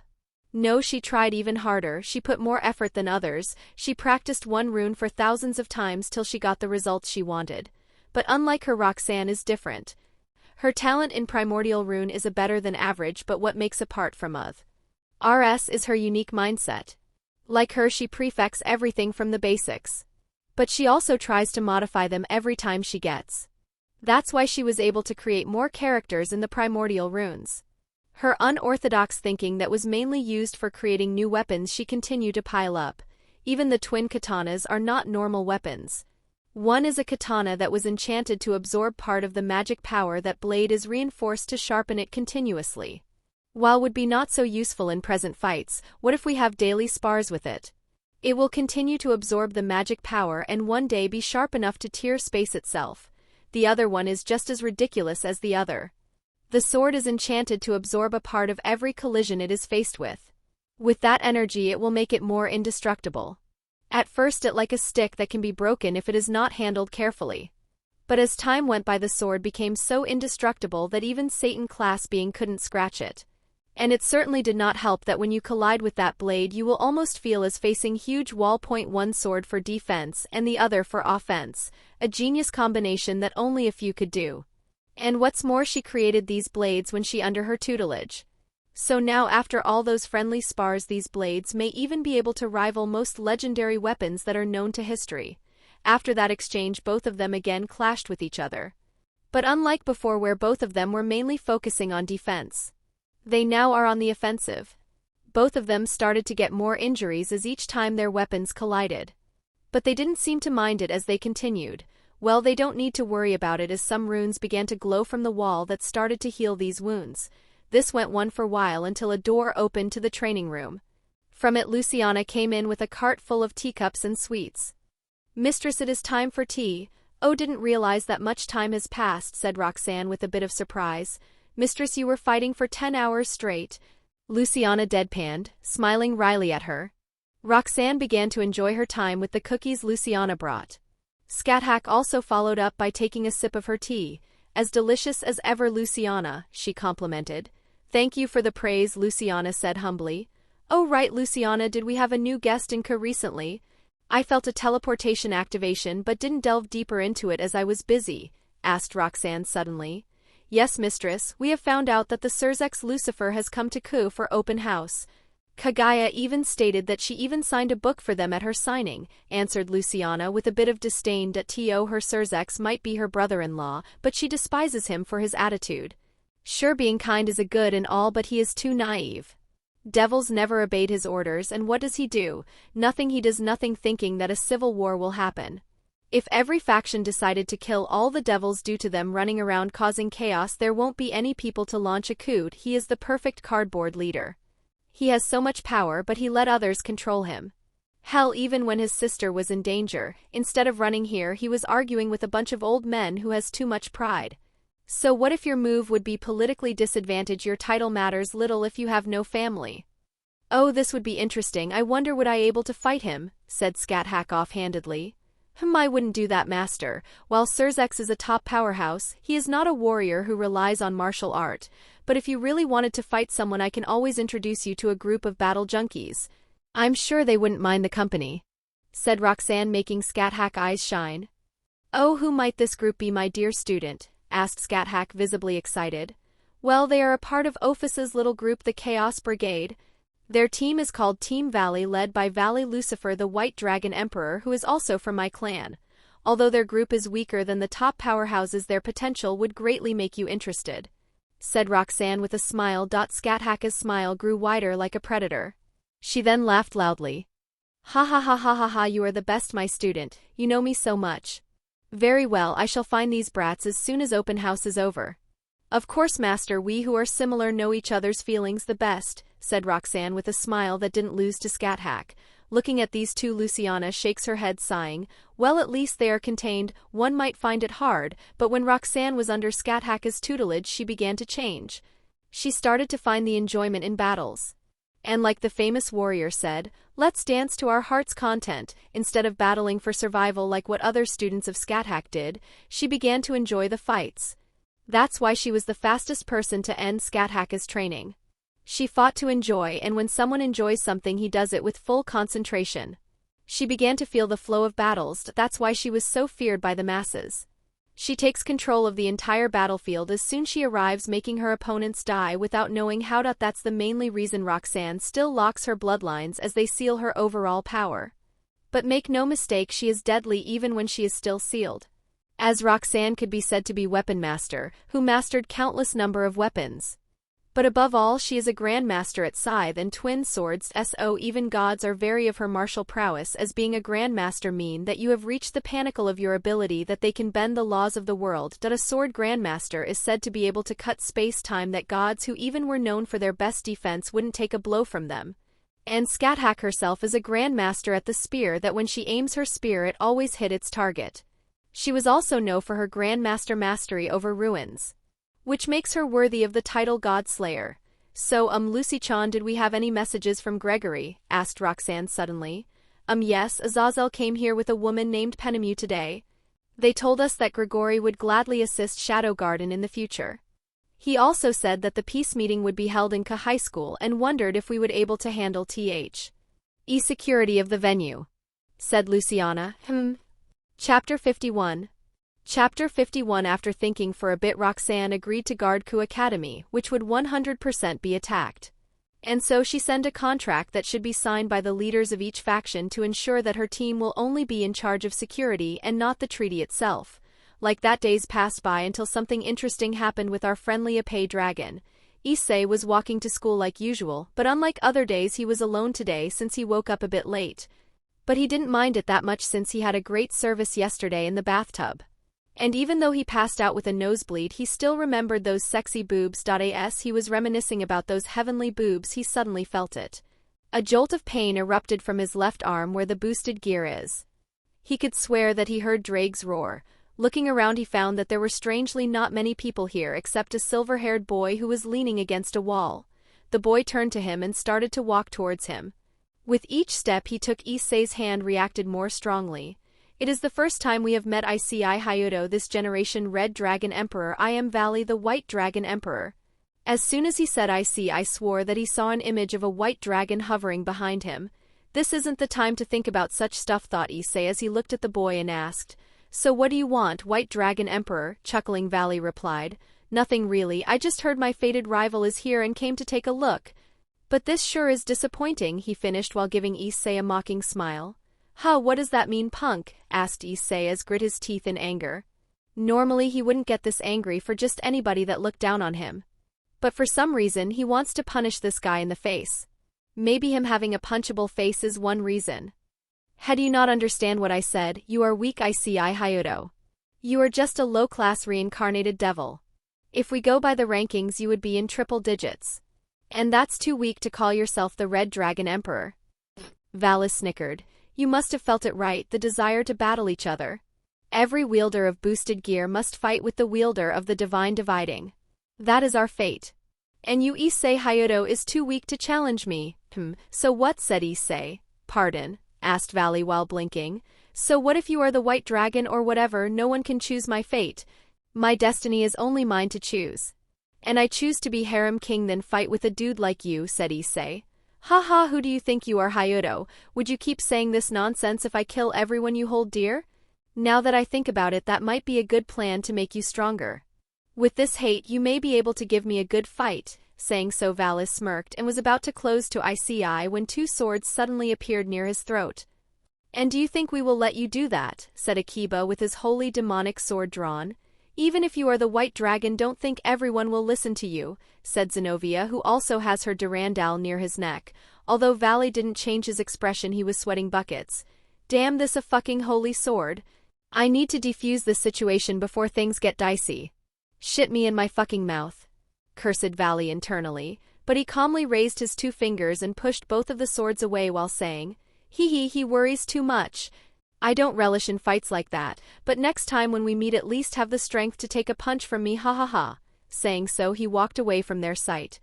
No, she tried even harder. She put more effort than others. She practiced one rune for thousands of times till she got the results she wanted. But unlike her, Roxanne is different. Her talent in primordial rune is a better than average, but what makes apart from others is her unique mindset. Like her, she prefects everything from the basics. But she also tries to modify them every time she gets. That's why she was able to create more characters in the primordial runes. Her unorthodox thinking that was mainly used for creating new weapons she continued to pile up. Even the twin katanas are not normal weapons. One is a katana that was enchanted to absorb part of the magic power that blade is reinforced to sharpen it continuously. While would be not so useful in present fights, what if we have daily spars with it? It will continue to absorb the magic power and one day be sharp enough to tear space itself. The other one is just as ridiculous as the other. The sword is enchanted to absorb a part of every collision it is faced with. With that energy it will make it more indestructible. At first it like a stick that can be broken if it is not handled carefully. But as time went by the sword became so indestructible that even Satan class being couldn't scratch it. And it certainly did not help that when you collide with that blade you will almost feel as facing huge wall. One sword for defense and the other for offense, a genius combination that only a few could do. And what's more, she created these blades when she under her tutelage. So now after all those friendly spars these blades may even be able to rival most legendary weapons that are known to history. After that exchange both of them again clashed with each other. But unlike before where both of them were mainly focusing on defense, they now are on the offensive. Both of them started to get more injuries as each time their weapons collided. But they didn't seem to mind it as they continued. Well, they don't need to worry about it as some runes began to glow from the wall that started to heal these wounds. This went on for a while until a door opened to the training room. From it Luciana came in with a cart full of teacups and sweets. "Mistress, it is time for tea." "Oh, didn't realize that much time has passed," said Roxanne with a bit of surprise. "Mistress, you were fighting for 10 hours straight." Luciana deadpanned, smiling wryly at her. Roxanne began to enjoy her time with the cookies Luciana brought. Scathach also followed up by taking a sip of her tea. "As delicious as ever, Luciana," she complimented. "Thank you for the praise," Luciana said humbly. "Oh right, Luciana, did we have a new guest in Ka recently?" "I felt a teleportation activation but didn't delve deeper into it as I was busy," asked Roxanne suddenly. "Yes, mistress, we have found out that the Rizevim Lucifer has come to Ku for open house. Kagaya even stated that she even signed a book for them at her signing," answered Luciana with a bit of disdain that her Rizevim might be her brother-in-law, but she despises him for his attitude. Sure, being kind is a good and all, but he is too naive. Devils never obeyed his orders, and what does he do? Nothing. He does nothing, thinking that a civil war will happen. If every faction decided to kill all the devils due to them running around causing chaos, there won't be any people to launch a coup. He is the perfect cardboard leader. He has so much power, but he let others control him. Hell, even when his sister was in danger, instead of running here he was arguing with a bunch of old men who has too much pride. So what if your move would be politically disadvantage? Your title matters little if you have no family." "Oh, this would be interesting. I wonder would I able to fight him," said Scathach offhandedly. "I wouldn't do that, master. While Rizevim is a top powerhouse, he is not a warrior who relies on martial art. But if you really wanted to fight someone, I can always introduce you to a group of battle junkies. I'm sure they wouldn't mind the company," said Roxanne, making Scathach eyes shine. "Oh, who might this group be, my dear student?" asked Scathach, visibly excited. "Well, they are a part of Ophus's little group, the Chaos Brigade. Their team is called Team Valley, led by Valley Lucifer, the White Dragon Emperor, who is also from my clan. Although their group is weaker than the top powerhouses, their potential would greatly make you interested," said Roxanne with a smile. Scathach's smile grew wider like a predator. She then laughed loudly. "Ha ha ha ha ha ha, you are the best, my student, you know me so much. Very well, I shall find these brats as soon as open house is over." "Of course, master, we who are similar know each other's feelings the best," said Roxanne with a smile that didn't lose to Scathach. Looking at these two, Luciana shakes her head, sighing. Well, at least they are contained. One might find it hard, but when Roxanne was under Scathach's tutelage she began to change. She started to find the enjoyment in battles. And like the famous warrior said, "Let's dance to our heart's content." Instead of battling for survival like what other students of Scathach did, she began to enjoy the fights. That's why she was the fastest person to end Scathach's training. She fought to enjoy, and when someone enjoys something he does it with full concentration. She began to feel the flow of battles. That's why she was so feared by the masses. She takes control of the entire battlefield as soon as she arrives, making her opponents die without knowing how. That's the mainly reason Roxanne still locks her bloodlines, as they seal her overall power. But make no mistake, she is deadly even when she is still sealed. As Roxanne could be said to be weapon master, who mastered countless number of weapons. But above all she is a grandmaster at scythe and twin swords, so even gods are wary of her martial prowess, as being a grandmaster mean that you have reached the pinnacle of your ability, that they can bend the laws of the world. A sword grandmaster is said to be able to cut space-time that gods who even were known for their best defense wouldn't take a blow from them. And Scathach herself is a grandmaster at the spear, that when she aims her spear it always hit its target. She was also known for her grandmaster mastery over ruins, which makes her worthy of the title God Slayer. So, Lucy-chan, did we have any messages from Gregory? Asked Roxanne suddenly. Yes, Azazel came here with a woman named Penemu today. They told us that Gregory would gladly assist Shadow Garden in the future. He also said that the peace meeting would be held in High School and wondered if we would able to handle security of the venue, said Luciana. Chapter 51. Chapter 51. After thinking for a bit, Roxanne agreed to guard Ku Academy, which would 100% be attacked. And so she sent a contract that should be signed by the leaders of each faction to ensure that her team will only be in charge of security and not the treaty itself. Like that, days passed by until something interesting happened with our friendly Epee dragon. Issei was walking to school like usual, but unlike other days he was alone today since he woke up a bit late. But he didn't mind it that much since he had a great service yesterday in the bathtub. And even though he passed out with a nosebleed, he still remembered those sexy boobs. As he was reminiscing about those heavenly boobs, he suddenly felt it. A jolt of pain erupted from his left arm where the boosted gear is. He could swear that he heard Drake's roar. Looking around, he found that there were strangely not many people here except a silver-haired boy who was leaning against a wall. The boy turned to him and started to walk towards him. With each step he took, Issei's hand reacted more strongly. It is the first time we have met Ici Hayato, this generation Red Dragon Emperor. I am Valley, the White Dragon Emperor. As soon as he said Ici, I swore that he saw an image of a white dragon hovering behind him. This isn't the time to think about such stuff, thought Issei as he looked at the boy and asked, So what do you want, White Dragon Emperor? Chuckling, Valley replied, Nothing really, I just heard my fated rival is here and came to take a look. But this sure is disappointing, he finished while giving Issei a mocking smile. Huh, what does that mean, punk? Asked Issei as grit his teeth in anger. Normally he wouldn't get this angry for just anybody that looked down on him. But for some reason he wants to punish this guy in the face. Maybe him having a punchable face is one reason. How do you not understand what I said? You are weak, Ici Hayato. You are just a low-class reincarnated devil. If we go by the rankings you would be in triple digits. And that's too weak to call yourself the Red Dragon Emperor. Valis snickered. You must have felt it right, the desire to battle each other. Every wielder of boosted gear must fight with the wielder of the divine dividing. That is our fate. And you, Issei Hayato, is too weak to challenge me. So what? Said Issei. Pardon? Asked Valley while blinking. So what if you are the white dragon or whatever? No one can choose my fate. My destiny is only mine to choose. And I choose to be harem king than fight with a dude like you, said Issei. Haha, who do you think you are, Hayato? Would you keep saying this nonsense if I kill everyone you hold dear? Now that I think about it, that might be a good plan to make you stronger. With this hate you may be able to give me a good fight. Saying so, Valis smirked and was about to close to Ici when two swords suddenly appeared near his throat. And do you think we will let you do that? Said Akiba with his holy demonic sword drawn. Even if you are the white dragon, don't think everyone will listen to you, said Zenobia, who also has her Durandal near his neck. Although Valley didn't change his expression, he was sweating buckets. Damn, this a fucking holy sword. I need to defuse this situation before things get dicey. Shit me in my fucking mouth, cursed Valley internally, but he calmly raised his two fingers and pushed both of the swords away while saying, he worries too much. I don't relish in fights like that, but next time when we meet at least have the strength to take a punch from me, ha ha ha. Saying so, he walked away from their sight.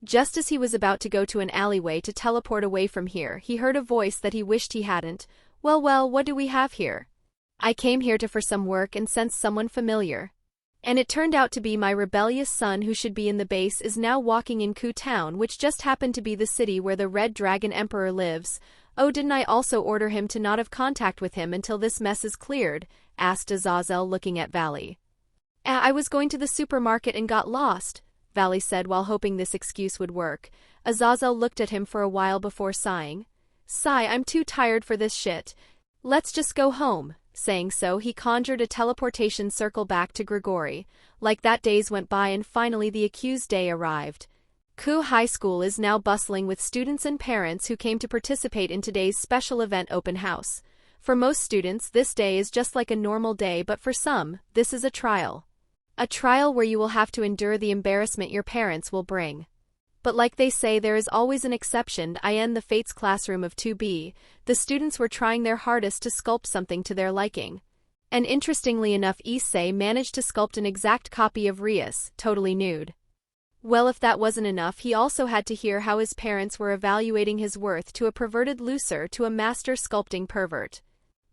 Just as he was about to go to an alleyway to teleport away from here, he heard a voice that he wished he hadn't. Well, what do we have here? I came here for some work and sensed someone familiar. And it turned out to be my rebellious son, who should be in the base is now walking in Ku Town, which just happened to be the city where the Red Dragon Emperor lives. Oh, didn't I also order him to not have contact with him until this mess is cleared? Asked Azazel, looking at Valley. I was going to the supermarket and got lost, Valley said while hoping this excuse would work. Azazel looked at him for a while before sighing. Sigh, I'm too tired for this shit. Let's just go home. Saying so, he conjured a teleportation circle back to Grigori. Like that, days went by and finally the accused day arrived. Ku High School is now bustling with students and parents who came to participate in today's special event open house. For most students, this day is just like a normal day, but for some, this is a trial. A trial where you will have to endure the embarrassment your parents will bring. But like they say, there is always an exception. In the Fates classroom of 2B, the students were trying their hardest to sculpt something to their liking. And interestingly enough, Issei managed to sculpt an exact copy of Rias, totally nude. Well, if that wasn't enough, he also had to hear how his parents were evaluating his worth to a perverted loser to a master sculpting pervert.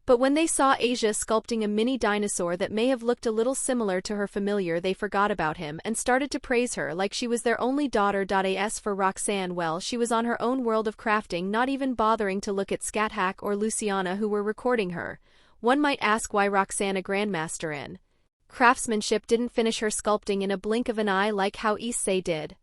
But when they saw Asia sculpting a mini dinosaur that may have looked a little similar to her familiar, they forgot about him and started to praise her like she was their only daughter. As for Roxanne, well, she was on her own world of crafting, not even bothering to look at Scathach or Luciana who were recording her. One might ask why Roxanne, a grandmaster in craftsmanship, didn't finish her sculpting in a blink of an eye like how Issei did.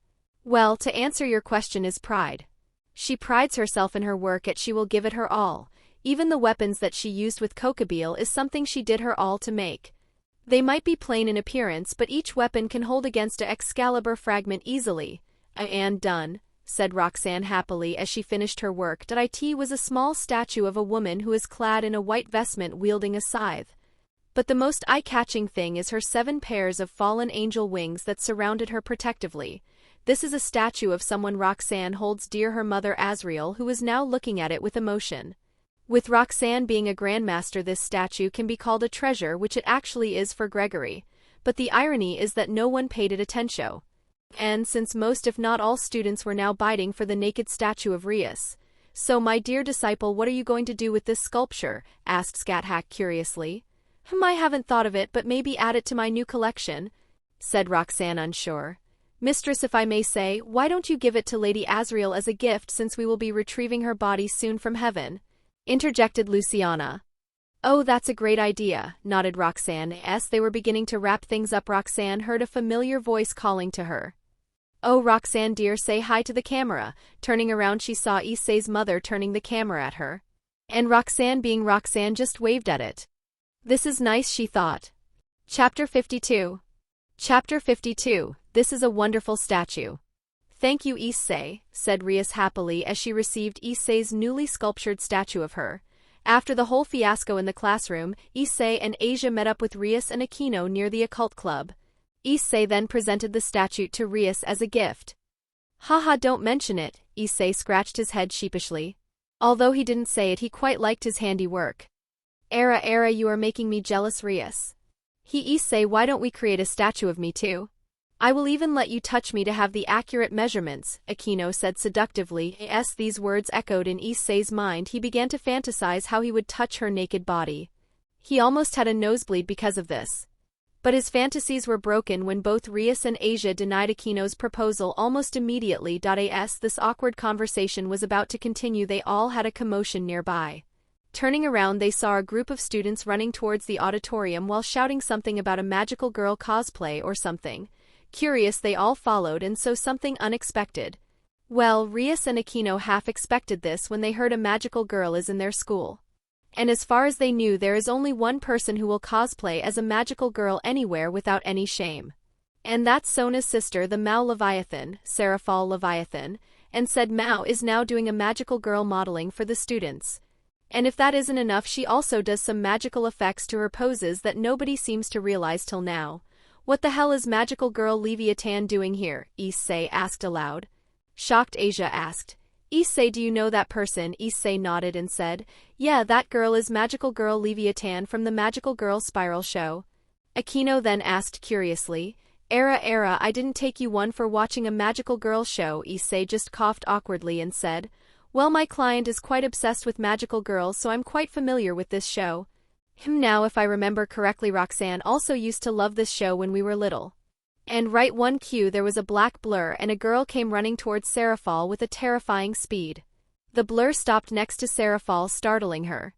Well, to answer your question is pride. She prides herself in her work, and she will give it her all. Even the weapons that she used with Kokabeel is something she did her all to make. They might be plain in appearance, but each weapon can hold against a Excalibur fragment easily. And done, said Roxanne happily as she finished her work. It was a small statue of a woman who is clad in a white vestment wielding a scythe. But the most eye-catching thing is her 7 pairs of fallen angel wings that surrounded her protectively. This is a statue of someone Roxanne holds dear, her mother Azriel, who is now looking at it with emotion. With Roxanne being a grandmaster, this statue can be called a treasure, which it actually is for Gregory. But the irony is that no one paid it attention. And since most if not all students were now biting for the naked statue of Rias. So my dear disciple, what are you going to do with this sculpture? Asked Scathach curiously. I haven't thought of it, but maybe add it to my new collection, said Roxanne unsure. Mistress, if I may say, why don't you give it to Lady Azriel as a gift, since we will be retrieving her body soon from heaven? Interjected Luciana. Oh, that's a great idea, nodded Roxanne. As they were beginning to wrap things up, Roxanne heard a familiar voice calling to her. Oh, Roxanne dear, say hi to the camera. Turning around, she saw Issei's mother turning the camera at her. And Roxanne, being Roxanne, just waved at it. This is nice, she thought. Chapter 52. Chapter 52. This is a wonderful statue. Thank you, Issei, said Rias happily as she received Issei's newly sculptured statue of her. After the whole fiasco in the classroom, Issei and Asia met up with Rias and Aquino near the occult club. Issei then presented the statue to Rias as a gift. Haha, don't mention it, Issei scratched his head sheepishly. Although he didn't say it, he quite liked his handiwork. Era, you are making me jealous, Rias. Issei, why don't we create a statue of me too? I will even let you touch me to have the accurate measurements, Aquino said seductively. As these words echoed in Issei's mind, he began to fantasize how he would touch her naked body. He almost had a nosebleed because of this. But his fantasies were broken when both Rias and Asia denied Aquino's proposal almost immediately. As this awkward conversation was about to continue, they all had a commotion nearby. Turning around, they saw a group of students running towards the auditorium while shouting something about a magical girl cosplay or something. Curious, they all followed, and so something unexpected. Well, Rias and Aquino half expected this when they heard a magical girl is in their school. And as far as they knew, there is only one person who will cosplay as a magical girl anywhere without any shame. And that's Sona's sister, the Mao Leviathan, Seraphal Leviathan, and said Mao is now doing a magical girl modeling for the students. And if that isn't enough, she also does some magical effects to her poses that nobody seems to realize till now. What the hell is magical girl Leviathan doing here? Issei asked aloud. Shocked Asia asked. Issei, do you know that person? Issei nodded and said, yeah, that girl is magical girl Leviathan from the Magical Girl Spiral show. Aquino then asked curiously, Era, I didn't take you one for watching a magical girl show. Issei just coughed awkwardly and said, well, my client is quite obsessed with magical girls, so I'm quite familiar with this show. Now, if I remember correctly, Roxanne also used to love this show when we were little. And right one cue, there was a black blur and a girl came running towards Seraphal with a terrifying speed. The blur stopped next to Seraphal, startling her.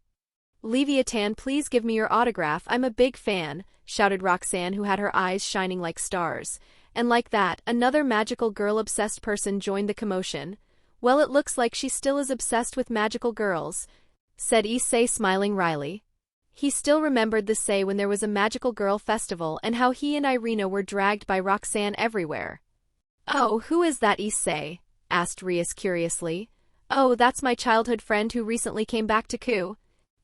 Leviathan, please give me your autograph, I'm a big fan, shouted Roxanne, who had her eyes shining like stars. And like that, another magical girl-obsessed person joined the commotion. Well, it looks like she still is obsessed with magical girls, said Issei, smiling wryly. He still remembered the say when there was a magical girl festival and how he and Irina were dragged by Roxanne everywhere. "Oh, who is that Issei?" asked Rias curiously. "Oh, that's my childhood friend who recently came back to Ku.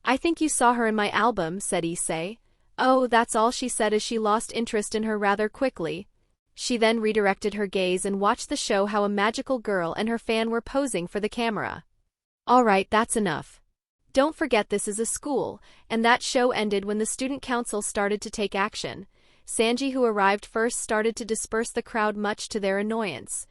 I think you saw her in my album," said Issei. "Oh, that's all," she said as she lost interest in her rather quickly. She then redirected her gaze and watched the show how a magical girl and her fan were posing for the camera. "All right, that's enough. Don't forget this is a school," and that show ended when the student council started to take action. Sanji, who arrived first, started to disperse the crowd much to their annoyance.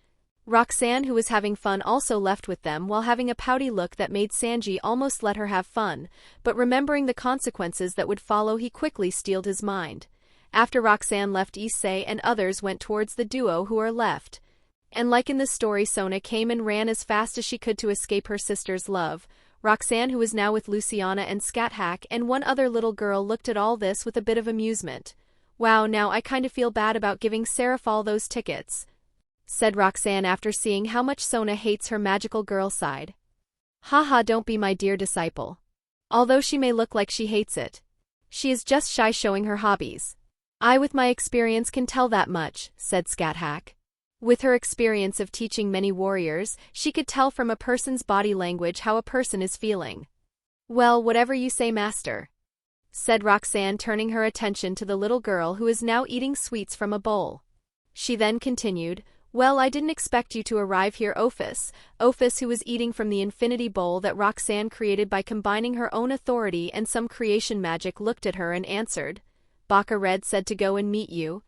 Roxanne, who was having fun, also left with them while having a pouty look that made Sanji almost let her have fun, but remembering the consequences that would follow, he quickly steeled his mind. After Roxanne left, Issei and others went towards the duo who are left. And like in the story, Sona came and ran as fast as she could to escape her sister's love. Roxanne, who was now with Luciana and Scat and one other little girl, looked at all this with a bit of amusement. "Wow, now I kind of feel bad about giving Seraph those tickets," said Roxanne after seeing how much Sona hates her magical girl side. "Haha, don't be my dear disciple. Although she may look like she hates it, she is just shy showing her hobbies. I with my experience can tell that much," said Scat. With her experience of teaching many warriors, she could tell from a person's body language how a person is feeling. "Well, whatever you say, master," said Roxanne, turning her attention to the little girl who is now eating sweets from a bowl. She then continued, "Well, I didn't expect you to arrive here, Ophis." Ophis, who was eating from the infinity bowl that Roxanne created by combining her own authority and some creation magic, looked at her and answered. "Baka Red said to go and meet you.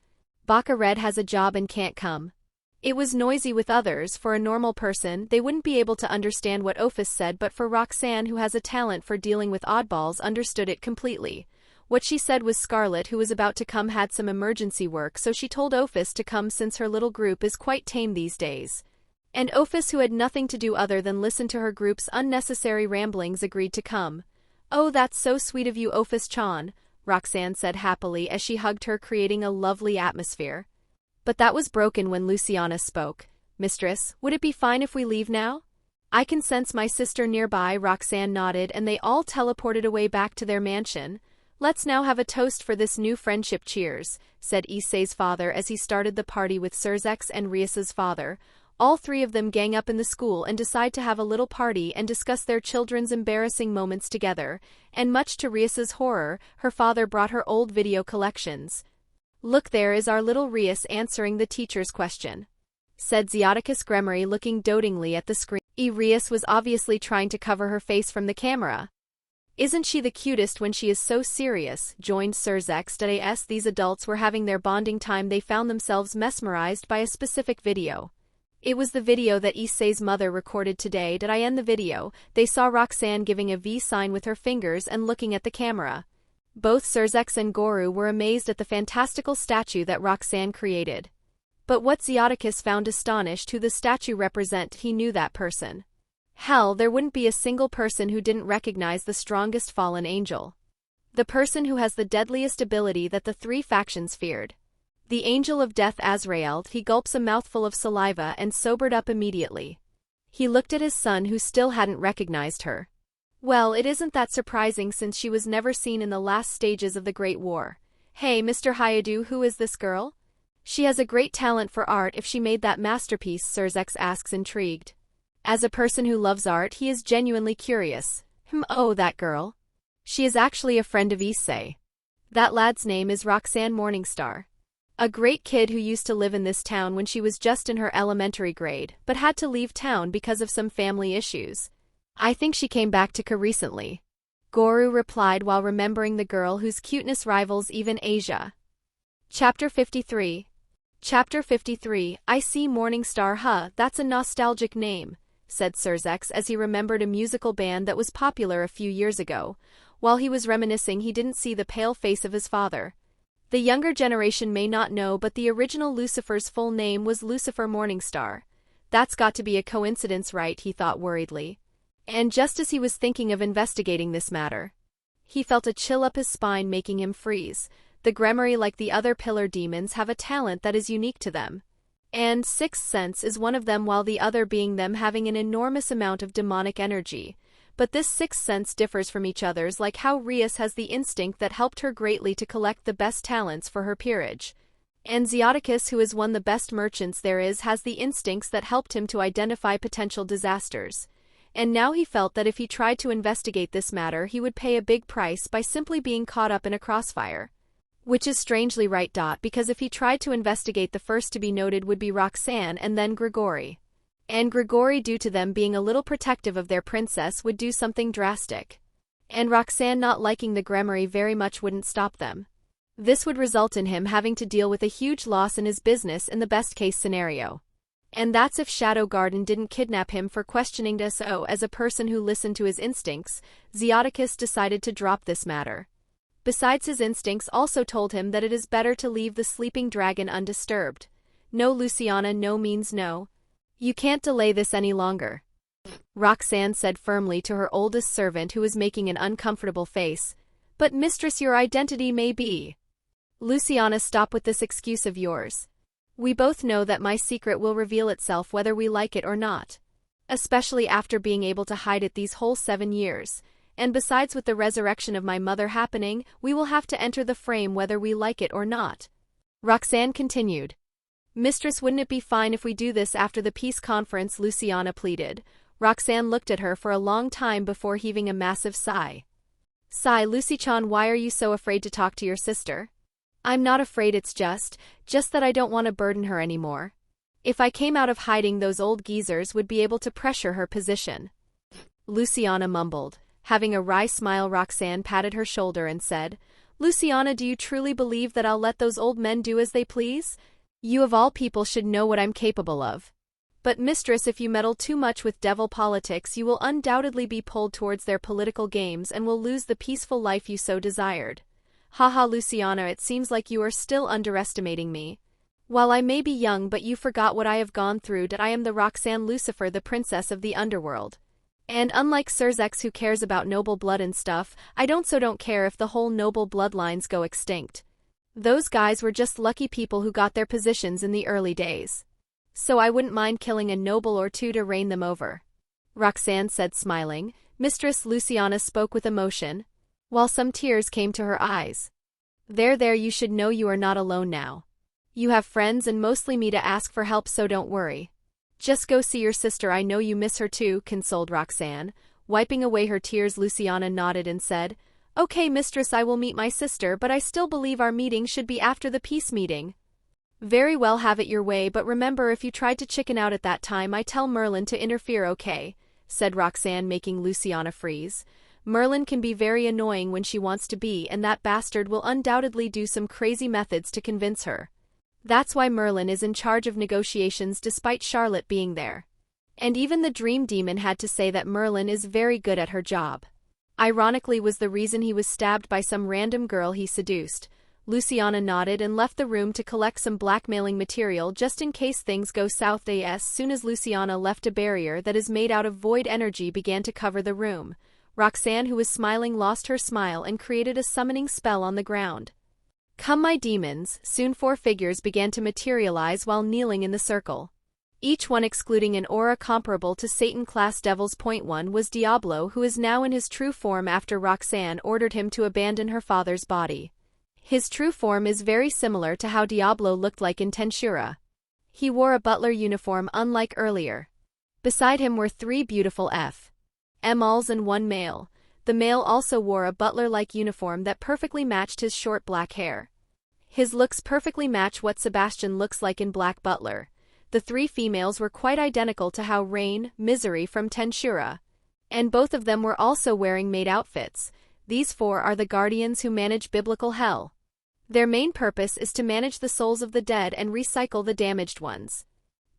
Baka Red has a job and can't come." It was noisy with others. For a normal person, they wouldn't be able to understand what Ophis said, but for Roxanne, who has a talent for dealing with oddballs, understood it completely. What she said was Scarlet, who was about to come, had some emergency work, so she told Ophis to come since her little group is quite tame these days. And Ophis, who had nothing to do other than listen to her group's unnecessary ramblings, agreed to come. "Oh, that's so sweet of you, Ophis-chan," Roxanne said happily as she hugged her, creating a lovely atmosphere. But that was broken when Luciana spoke. "Mistress, would it be fine if we leave now? I can sense my sister nearby." Roxanne nodded and they all teleported away back to their mansion. "Let's now have a toast for this new friendship. Cheers," said Issei's father as he started the party with Surzex and Rias's father. All three of them gang up in the school and decide to have a little party and discuss their children's embarrassing moments together, and much to Rias's horror, her father brought her old video collections. "Look, there is our little Rias answering the teacher's question," said Zeoticus Gremory, looking dotingly at the screen. Rias was obviously trying to cover her face from the camera. "Isn't she the cutest when she is so serious?" joined Surzex. As these adults were having their bonding time, they found themselves mesmerized by a specific video. It was the video that Issei's mother recorded today. Did I end the video? They saw Roxanne giving a V sign with her fingers and looking at the camera. Both Surzex and Goru were amazed at the fantastical statue that Roxanne created. But what Zeoticus found astonished who the statue represent, he knew that person. Hell, there wouldn't be a single person who didn't recognize the strongest fallen angel. The person who has the deadliest ability that the three factions feared. The angel of death, Azrael. He gulps a mouthful of saliva and sobered up immediately. He looked at his son, who still hadn't recognized her. Well, it isn't that surprising since she was never seen in the last stages of the Great War. "Hey, Mr. Hayadu, who is this girl? She has a great talent for art. If she made that masterpiece," Surzex asks, intrigued. As a person who loves art, he is genuinely curious. Oh, that girl? She is actually a friend of Issei. That lad's name is Roxanne Morningstar. A great kid who used to live in this town when she was just in her elementary grade, but had to leave town because of some family issues. I think she came back to Ka recently," Goru replied while remembering the girl whose cuteness rivals even Asia. Chapter 53. Chapter 53. I see Morningstar. That's a nostalgic name, said Surzex as he remembered a musical band that was popular a few years ago. While he was reminiscing, he didn't see the pale face of his father. The younger generation may not know, but the original Lucifer's full name was Lucifer Morningstar. That's got to be a coincidence, right? He thought worriedly. And just as he was thinking of investigating this matter, he felt a chill up his spine, making him freeze. The Gremory, like the other pillar demons, have a talent that is unique to them. And sixth sense is one of them, while the other being them having an enormous amount of demonic energy. But this sixth sense differs from each other's, like how Rias has the instinct that helped her greatly to collect the best talents for her peerage. And Zeoticus, who is one of the best merchants there is, has the instincts that helped him to identify potential disasters. And now he felt that if he tried to investigate this matter he would pay a big price by simply being caught up in a crossfire. Which is strangely right. Because if he tried to investigate, the first to be noted would be Roxanne and then Grigori. And Grigori, due to them being a little protective of their princess, would do something drastic. And Roxanne not liking the Gremory very much wouldn't stop them. This would result in him having to deal with a huge loss in his business in the best-case scenario. And that's if Shadow Garden didn't kidnap him for questioning us. So, as a person who listened to his instincts, Zeoticus decided to drop this matter. Besides, his instincts also told him that it is better to leave the sleeping dragon undisturbed. No, Luciana, no means no. You can't delay this any longer, Roxanne said firmly to her oldest servant, who was making an uncomfortable face. But mistress, your identity may be. Luciana, stop with this excuse of yours. We both know that my secret will reveal itself whether we like it or not. Especially after being able to hide it these whole 7 years. And besides, with the resurrection of my mother happening, we will have to enter the frame whether we like it or not. Roxanne continued. Mistress, wouldn't it be fine if we do this after the peace conference? Luciana pleaded. Roxanne looked at her for a long time before heaving a massive sigh. Sigh, Lucy-chan, why are you so afraid to talk to your sister? I'm not afraid, it's just that I don't want to burden her anymore. If I came out of hiding, those old geezers would be able to pressure her position. Luciana mumbled. Having a wry smile, Roxanne patted her shoulder and said, Luciana, do you truly believe that I'll let those old men do as they please? You of all people should know what I'm capable of. But mistress, if you meddle too much with devil politics, you will undoubtedly be pulled towards their political games and will lose the peaceful life you so desired. Haha, Luciana, it seems like you are still underestimating me. While I may be young, but you forgot what I have gone through. That I am the Roxanne Lucifer, the princess of the underworld. And unlike Sirzex, who cares about noble blood and stuff, I don't care if the whole noble bloodlines go extinct. Those guys were just lucky people who got their positions in the early days. So I wouldn't mind killing a noble or two to reign them over. Roxanne said, smiling. Mistress, Luciana spoke with emotion, while some tears came to her eyes. There, you should know you are not alone now. You have friends and mostly me to ask for help, so don't worry. Just go see your sister, I know you miss her too, consoled Roxanne. Wiping away her tears, Luciana nodded and said, Okay, mistress, I will meet my sister, but I still believe our meeting should be after the peace meeting. Very well, have it your way, but remember, if you tried to chicken out at that time, I tell Merlin to interfere, okay? Said Roxanne, making Luciana freeze. Merlin can be very annoying when she wants to be, and that bastard will undoubtedly do some crazy methods to convince her. That's why Merlin is in charge of negotiations despite Charlotte being there. And even the Dream Demon had to say that Merlin is very good at her job. Ironically, was the reason he was stabbed by some random girl he seduced. Luciana nodded and left the room to collect some blackmailing material just in case things go south. As soon as Luciana left, a barrier that is made out of void energy began to cover the room. Roxanne, who was smiling, lost her smile and created a summoning spell on the ground. Come, my demons. Soon 4 figures began to materialize while kneeling in the circle. Each one excluding an aura comparable to Satan-class devils. Point 1 was Diablo, who is now in his true form after Roxanne ordered him to abandon her father's body. His true form is very similar to how Diablo looked like in Tensura. He wore a butler uniform unlike earlier. Beside him were 3 beautiful females and 1 male. The male also wore a butler-like uniform that perfectly matched his short black hair. His looks perfectly match what Sebastian looks like in Black Butler. The 3 females were quite identical to how Rain, Misery from Tensura. And both of them were also wearing maid outfits. These 4 are the guardians who manage biblical hell. Their main purpose is to manage the souls of the dead and recycle the damaged ones.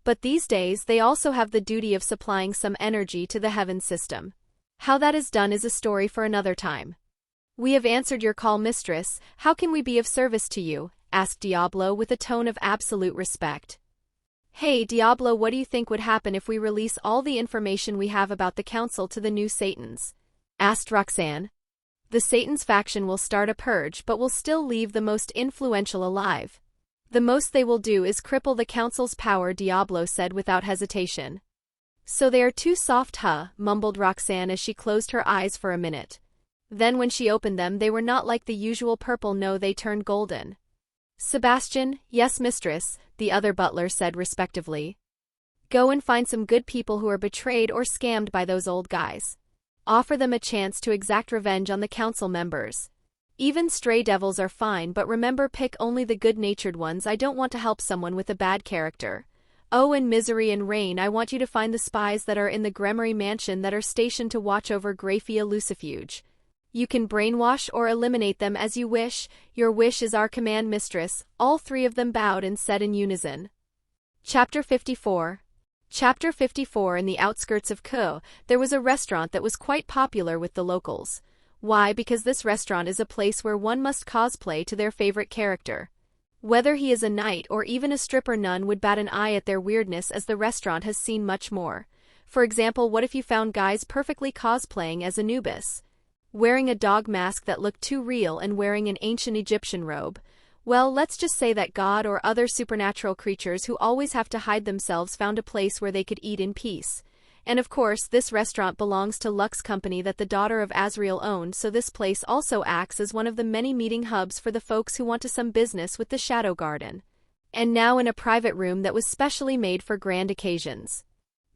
But these days they also have the duty of supplying some energy to the heaven system. How that is done is a story for another time. We have answered your call, mistress. How can we be of service to you? Asked Diablo with a tone of absolute respect. Hey, Diablo, what do you think would happen if we release all the information we have about the council to the new Satans? Asked Roxanne. The Satan's faction will start a purge but will still leave the most influential alive. The most they will do is cripple the council's power, Diablo said without hesitation. So they are too soft, huh? Mumbled Roxanne as she closed her eyes for a minute. Then when she opened them, they were not like the usual purple, no, they turned golden. Sebastian, yes mistress, the other butler said respectively. Go and find some good people who are betrayed or scammed by those old guys. Offer them a chance to exact revenge on the council members. Even stray devils are fine, but remember, pick only the good-natured ones. I don't want to help someone with a bad character. Oh, in Misery and Rain, I want you to find the spies that are in the Gremory mansion that are stationed to watch over Graphia Lucifuge. You can brainwash or eliminate them as you wish. Your wish is our command, mistress. All three of them bowed and said in unison. Chapter 54. Chapter 54. In the outskirts of Ko, there was a restaurant that was quite popular with the locals. Why? Because this restaurant is a place where one must cosplay to their favorite character. Whether he is a knight or even a stripper, none would bat an eye at their weirdness, as the restaurant has seen much more. For example, what if you found guys perfectly cosplaying as Anubis? Wearing a dog mask that looked too real and wearing an ancient Egyptian robe? Well, let's just say that God or other supernatural creatures who always have to hide themselves found a place where they could eat in peace. And of course, this restaurant belongs to Lux Company that the daughter of Azrael owned, so this place also acts as one of the many meeting hubs for the folks who want to some business with the Shadow Garden. And now in a private room that was specially made for grand occasions.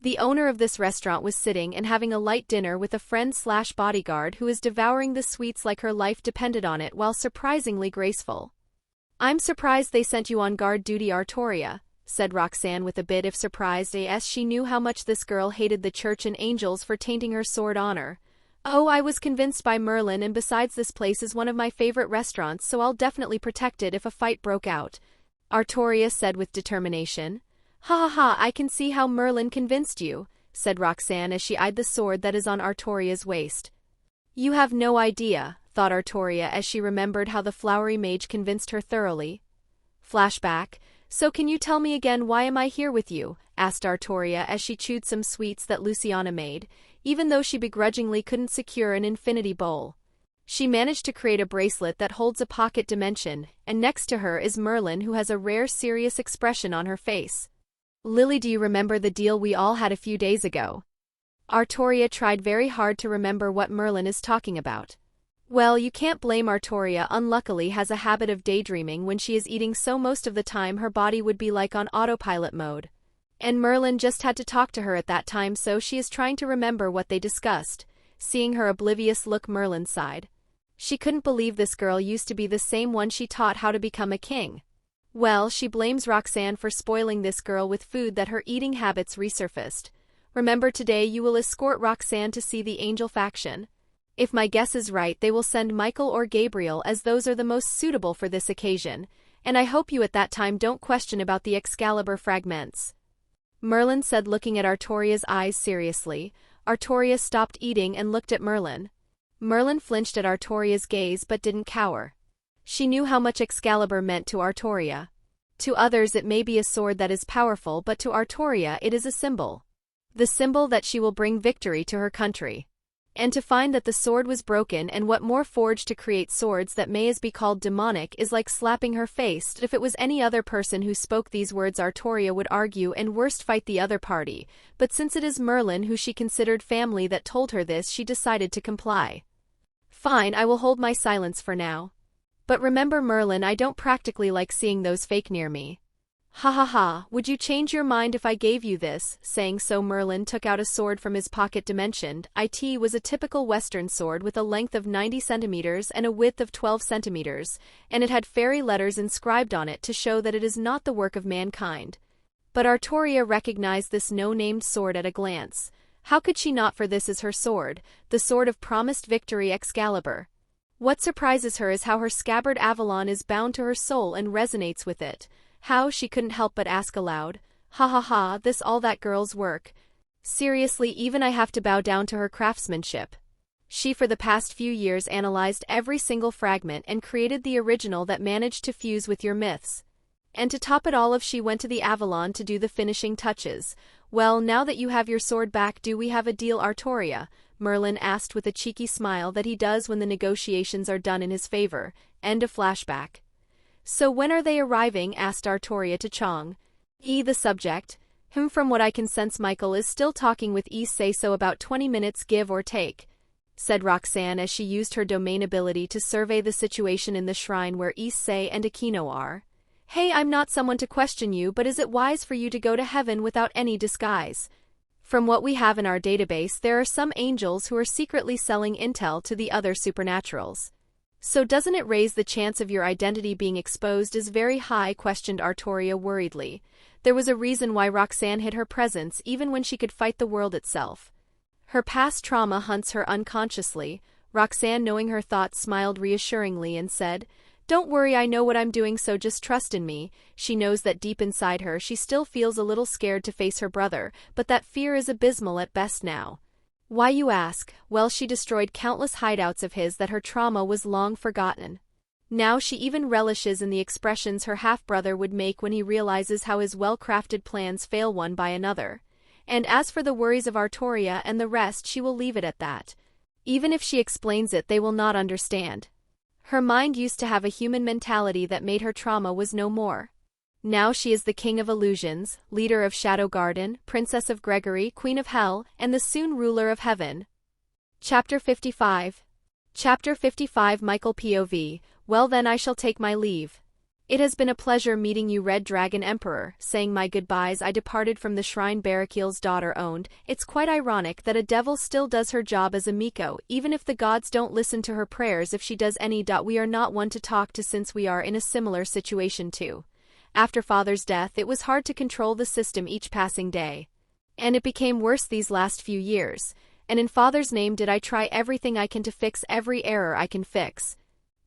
The owner of this restaurant was sitting and having a light dinner with a friend/bodyguard who is devouring the sweets like her life depended on it, while surprisingly graceful. I'm surprised they sent you on guard duty, Artoria, said Roxanne with a bit of surprise, as she knew how much this girl hated the church and angels for tainting her sword honor. Oh, I was convinced by Merlin, and besides, this place is one of my favorite restaurants, so I'll definitely protect it if a fight broke out, Artoria said with determination. Ha ha ha, I can see how Merlin convinced you, said Roxanne as she eyed the sword that is on Artoria's waist. You have no idea, thought Artoria as she remembered how the flowery mage convinced her thoroughly. Flashback. So can you tell me again, why am I here with you? Asked Artoria as she chewed some sweets that Luciana made, even though she begrudgingly couldn't secure an infinity bowl. She managed to create a bracelet that holds a pocket dimension, and next to her is Merlin, who has a rare serious expression on her face. Lily, do you remember the deal we all had a few days ago? Artoria tried very hard to remember what Merlin is talking about. Well, you can't blame Artoria, unluckily has a habit of daydreaming when she is eating, so most of the time her body would be like on autopilot mode. And Merlin just had to talk to her at that time, so she is trying to remember what they discussed. Seeing her oblivious look, Merlin sighed. She couldn't believe this girl used to be the same one she taught how to become a king. Well, she blames Roxanne for spoiling this girl with food that her eating habits resurfaced. Remember, today you will escort Roxanne to see the angel faction. If my guess is right, they will send Michael or Gabriel, as those are the most suitable for this occasion, and I hope you at that time don't question about the Excalibur fragments. Merlin said, looking at Artoria's eyes seriously. Artoria stopped eating and looked at Merlin. Merlin flinched at Artoria's gaze but didn't cower. She knew how much Excalibur meant to Artoria. To others it may be a sword that is powerful, but to Artoria it is a symbol. The symbol that she will bring victory to her country. And to find that the sword was broken, and what more, forged to create swords that may as be called demonic, is like slapping her face. If it was any other person who spoke these words, Artoria would argue and worst fight the other party, but since it is Merlin, who she considered family, that told her this, she decided to comply. Fine, I will hold my silence for now. But remember, Merlin, I don't practically like seeing those fake near me. Ha ha ha, would you change your mind if I gave you this? Saying so, Merlin took out a sword from his pocket dimension. It was a typical Western sword with a length of 90 centimeters and a width of 12 centimeters, and it had fairy letters inscribed on it to show that it is not the work of mankind. But Artoria recognized this no-named sword at a glance. How could she not, for this is her sword, the sword of promised victory, Excalibur. What surprises her is how her scabbard Avalon is bound to her soul and resonates with it. How, she couldn't help but ask aloud. Ha ha ha, this all that girl's work. Seriously, even I have to bow down to her craftsmanship. She for the past few years analyzed every single fragment and created the original that managed to fuse with your myths. And to top it all off, she went to the Avalon to do the finishing touches. Well, now that you have your sword back, do we have a deal, Artoria? Merlin asked with a cheeky smile that he does when the negotiations are done in his favor. End of flashback. So when are they arriving? Asked Artoria to Chong. The subject. From what I can sense, Michael is still talking with Issei, so about 20 minutes give or take, said Roxanne as she used her domain ability to survey the situation in the shrine where Issei and Aquino are. "Hey, I'm not someone to question you, but is it wise for you to go to heaven without any disguise? From what we have in our database, there are some angels who are secretly selling intel to the other supernaturals. So doesn't it raise the chance of your identity being exposed as very high?" questioned Artoria worriedly. There was a reason why Roxanne hid her presence even when she could fight the world itself. Her past trauma hunts her unconsciously. Roxanne, knowing her thoughts, smiled reassuringly and said, "Don't worry, I know what I'm doing, so just trust in me." She knows that deep inside her she still feels a little scared to face her brother, but that fear is abysmal at best now. Why, you ask? Well, she destroyed countless hideouts of his that her trauma was long forgotten. Now she even relishes in the expressions her half-brother would make when he realizes how his well-crafted plans fail one by another. And as for the worries of Artoria and the rest, she will leave it at that. Even if she explains it, they will not understand. Her mind used to have a human mentality that made her trauma was no more. Now she is the king of illusions, leader of Shadow Garden, princess of Gregory, queen of hell, and the soon ruler of heaven. Chapter 55. Chapter 55. Michael POV. Well then, I shall take my leave. It has been a pleasure meeting you, Red Dragon Emperor. Saying my goodbyes, I departed from the shrine Barakiel's daughter owned. It's quite ironic that a devil still does her job as a Miko, even if the gods don't listen to her prayers if she does any. We are not one to talk to since we are in a similar situation too. After father's death, it was hard to control the system each passing day. And it became worse these last few years. And in father's name did I try everything I can to fix every error I can fix.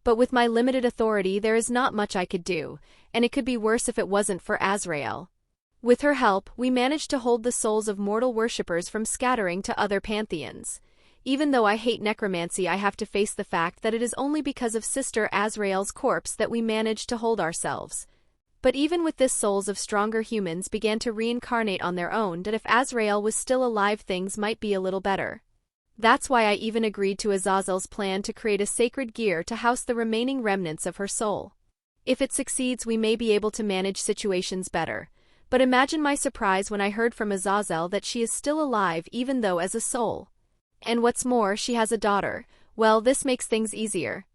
But with my limited authority there is not much I could do, and it could be worse if it wasn't for Azrael. With her help, we managed to hold the souls of mortal worshippers from scattering to other pantheons. Even though I hate necromancy, I have to face the fact that it is only because of Sister Azrael's corpse that we managed to hold ourselves. But even with this, souls of stronger humans began to reincarnate on their own, that if Azrael was still alive things might be a little better. That's why I even agreed to Azazel's plan to create a sacred gear to house the remaining remnants of her soul. If it succeeds, we may be able to manage situations better. But imagine my surprise when I heard from Azazel that she is still alive even though as a soul. And what's more, she has a daughter. Well, this makes things easier.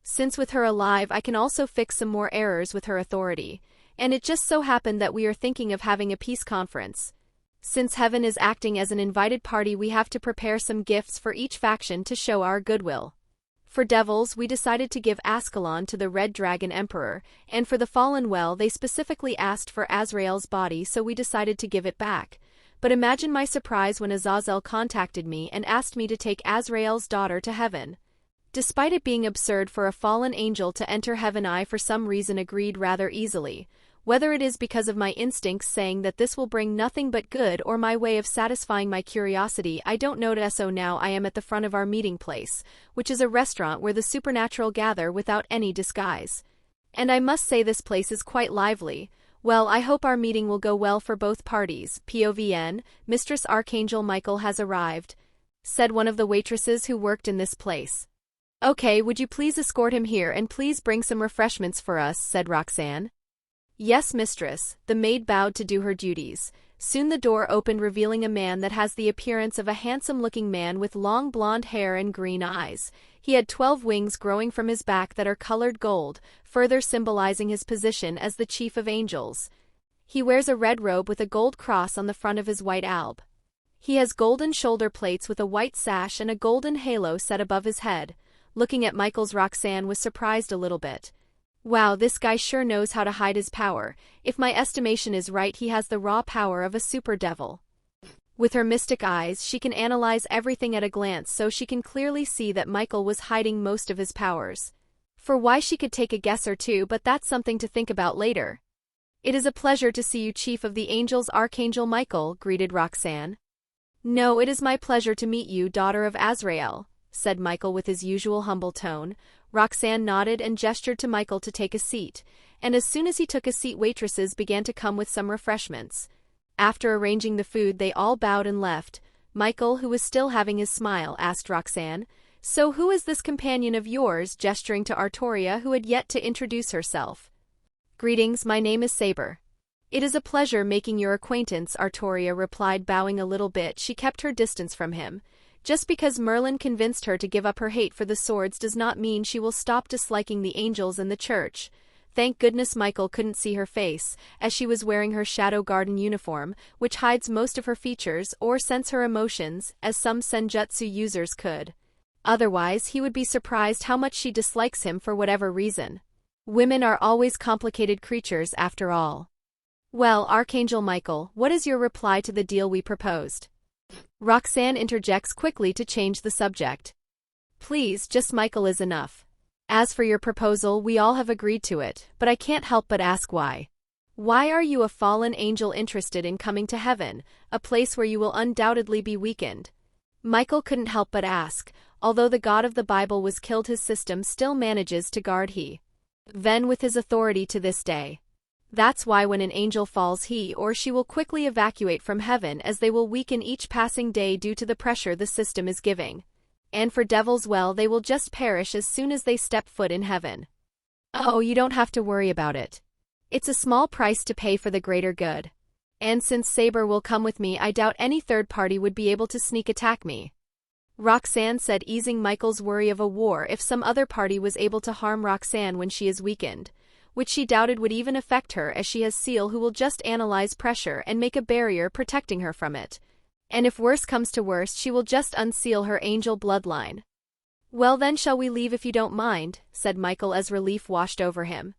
Since with her alive I can also fix some more errors with her authority. And it just so happened that we are thinking of having a peace conference. Since heaven is acting as an invited party, we have to prepare some gifts for each faction to show our goodwill. For devils, we decided to give Ascalon to the Red Dragon Emperor, and for the fallen, well, they specifically asked for Azrael's body, so we decided to give it back. But imagine my surprise when Azazel contacted me and asked me to take Azrael's daughter to heaven. Despite it being absurd for a fallen angel to enter heaven, I for some reason agreed rather easily. Whether it is because of my instincts saying that this will bring nothing but good or my way of satisfying my curiosity, I don't know. So now I am at the front of our meeting place, which is a restaurant where the supernatural gather without any disguise. And I must say this place is quite lively. Well, I hope our meeting will go well for both parties. POVN, Mistress Archangel Michael has arrived, said one of the waitresses who worked in this place. Okay, would you please escort him here and please bring some refreshments for us, said Roxanne. Yes, mistress. The maid bowed to do her duties. Soon the door opened, revealing a man that has the appearance of a handsome-looking man with long blonde hair and green eyes. He had 12 wings growing from his back that are colored gold, further symbolizing his position as the chief of angels. He wears a red robe with a gold cross on the front of his white alb. He has golden shoulder plates with a white sash and a golden halo set above his head. Looking at Michael's, Roxanne was surprised a little bit. Wow, this guy sure knows how to hide his power. If my estimation is right, he has the raw power of a super devil. With her mystic eyes, she can analyze everything at a glance, so she can clearly see that Michael was hiding most of his powers. For why, she could take a guess or two, but that's something to think about later. It is a pleasure to see you, Chief of the Angels Archangel Michael, greeted Roxanne. No, it is my pleasure to meet you, daughter of Azrael, said Michael with his usual humble tone. Roxanne nodded and gestured to Michael to take a seat, and as soon as he took a seat, waitresses began to come with some refreshments. After arranging the food, they all bowed and left. Michael, who was still having his smile, asked Roxanne, "So who is this companion of yours?" gesturing to Artoria, who had yet to introduce herself. "Greetings, my name is Saber." "It is a pleasure making your acquaintance," Artoria replied, bowing a little bit. She kept her distance from him. Just because Merlin convinced her to give up her hate for the swords does not mean she will stop disliking the angels and the church. Thank goodness Michael couldn't see her face, as she was wearing her Shadow Garden uniform, which hides most of her features, or sense her emotions, as some senjutsu users could. Otherwise, he would be surprised how much she dislikes him for whatever reason. Women are always complicated creatures after all. Well, Archangel Michael, what is your reply to the deal we proposed? Roxanne interjects quickly to change the subject. Please, just Michael is enough. As for your proposal, we all have agreed to it, but I can't help but ask why. Why are you, a fallen angel, interested in coming to heaven, a place where you will undoubtedly be weakened? Michael couldn't help but ask. Although the God of the Bible was killed, his system still manages to guard he. Then with his authority to this day. That's why when an angel falls, he or she will quickly evacuate from heaven, as they will weaken each passing day due to the pressure the system is giving. And for devils, well, they will just perish as soon as they step foot in heaven. Oh, you don't have to worry about it. It's a small price to pay for the greater good. And since Saber will come with me, I doubt any third party would be able to sneak attack me. Roxanne said, easing Michael's worry of a war if some other party was able to harm Roxanne when she is weakened, which she doubted would even affect her, as she has Ciel who will just analyze pressure and make a barrier protecting her from it. And if worse comes to worst, she will just unseal her angel bloodline. Well then, shall we leave if you don't mind, said Michael as relief washed over him.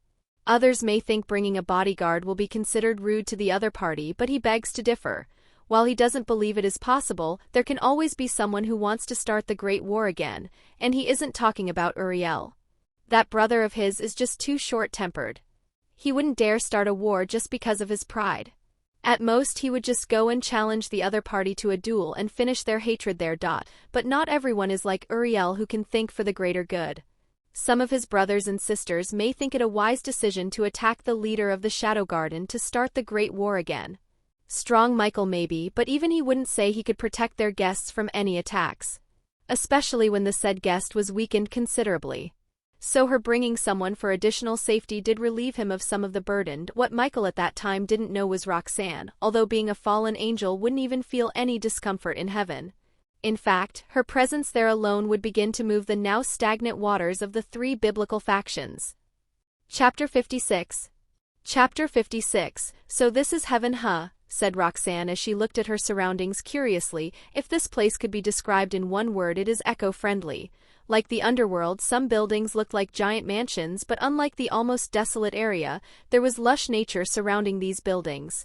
Others may think bringing a bodyguard will be considered rude to the other party, but he begs to differ. While he doesn't believe it is possible, there can always be someone who wants to start the Great War again, and he isn't talking about Uriel. That brother of his is just too short-tempered. He wouldn't dare start a war just because of his pride. At most, he would just go and challenge the other party to a duel and finish their hatred there. But not everyone is like Uriel, who can think for the greater good. Some of his brothers and sisters may think it a wise decision to attack the leader of the Shadow Garden to start the Great War again. Strong Michael maybe, but even he wouldn't say he could protect their guests from any attacks. Especially when the said guest was weakened considerably. So her bringing someone for additional safety did relieve him of some of the burden. What Michael at that time didn't know was Roxanne, although being a fallen angel, wouldn't even feel any discomfort in heaven. In fact, her presence there alone would begin to move the now stagnant waters of the three biblical factions. Chapter 56. Chapter 56. So this is heaven, huh? Said Roxanne as she looked at her surroundings curiously. If this place could be described in one word, it is eco-friendly. Like the underworld, some buildings looked like giant mansions, but unlike the almost desolate area, there was lush nature surrounding these buildings.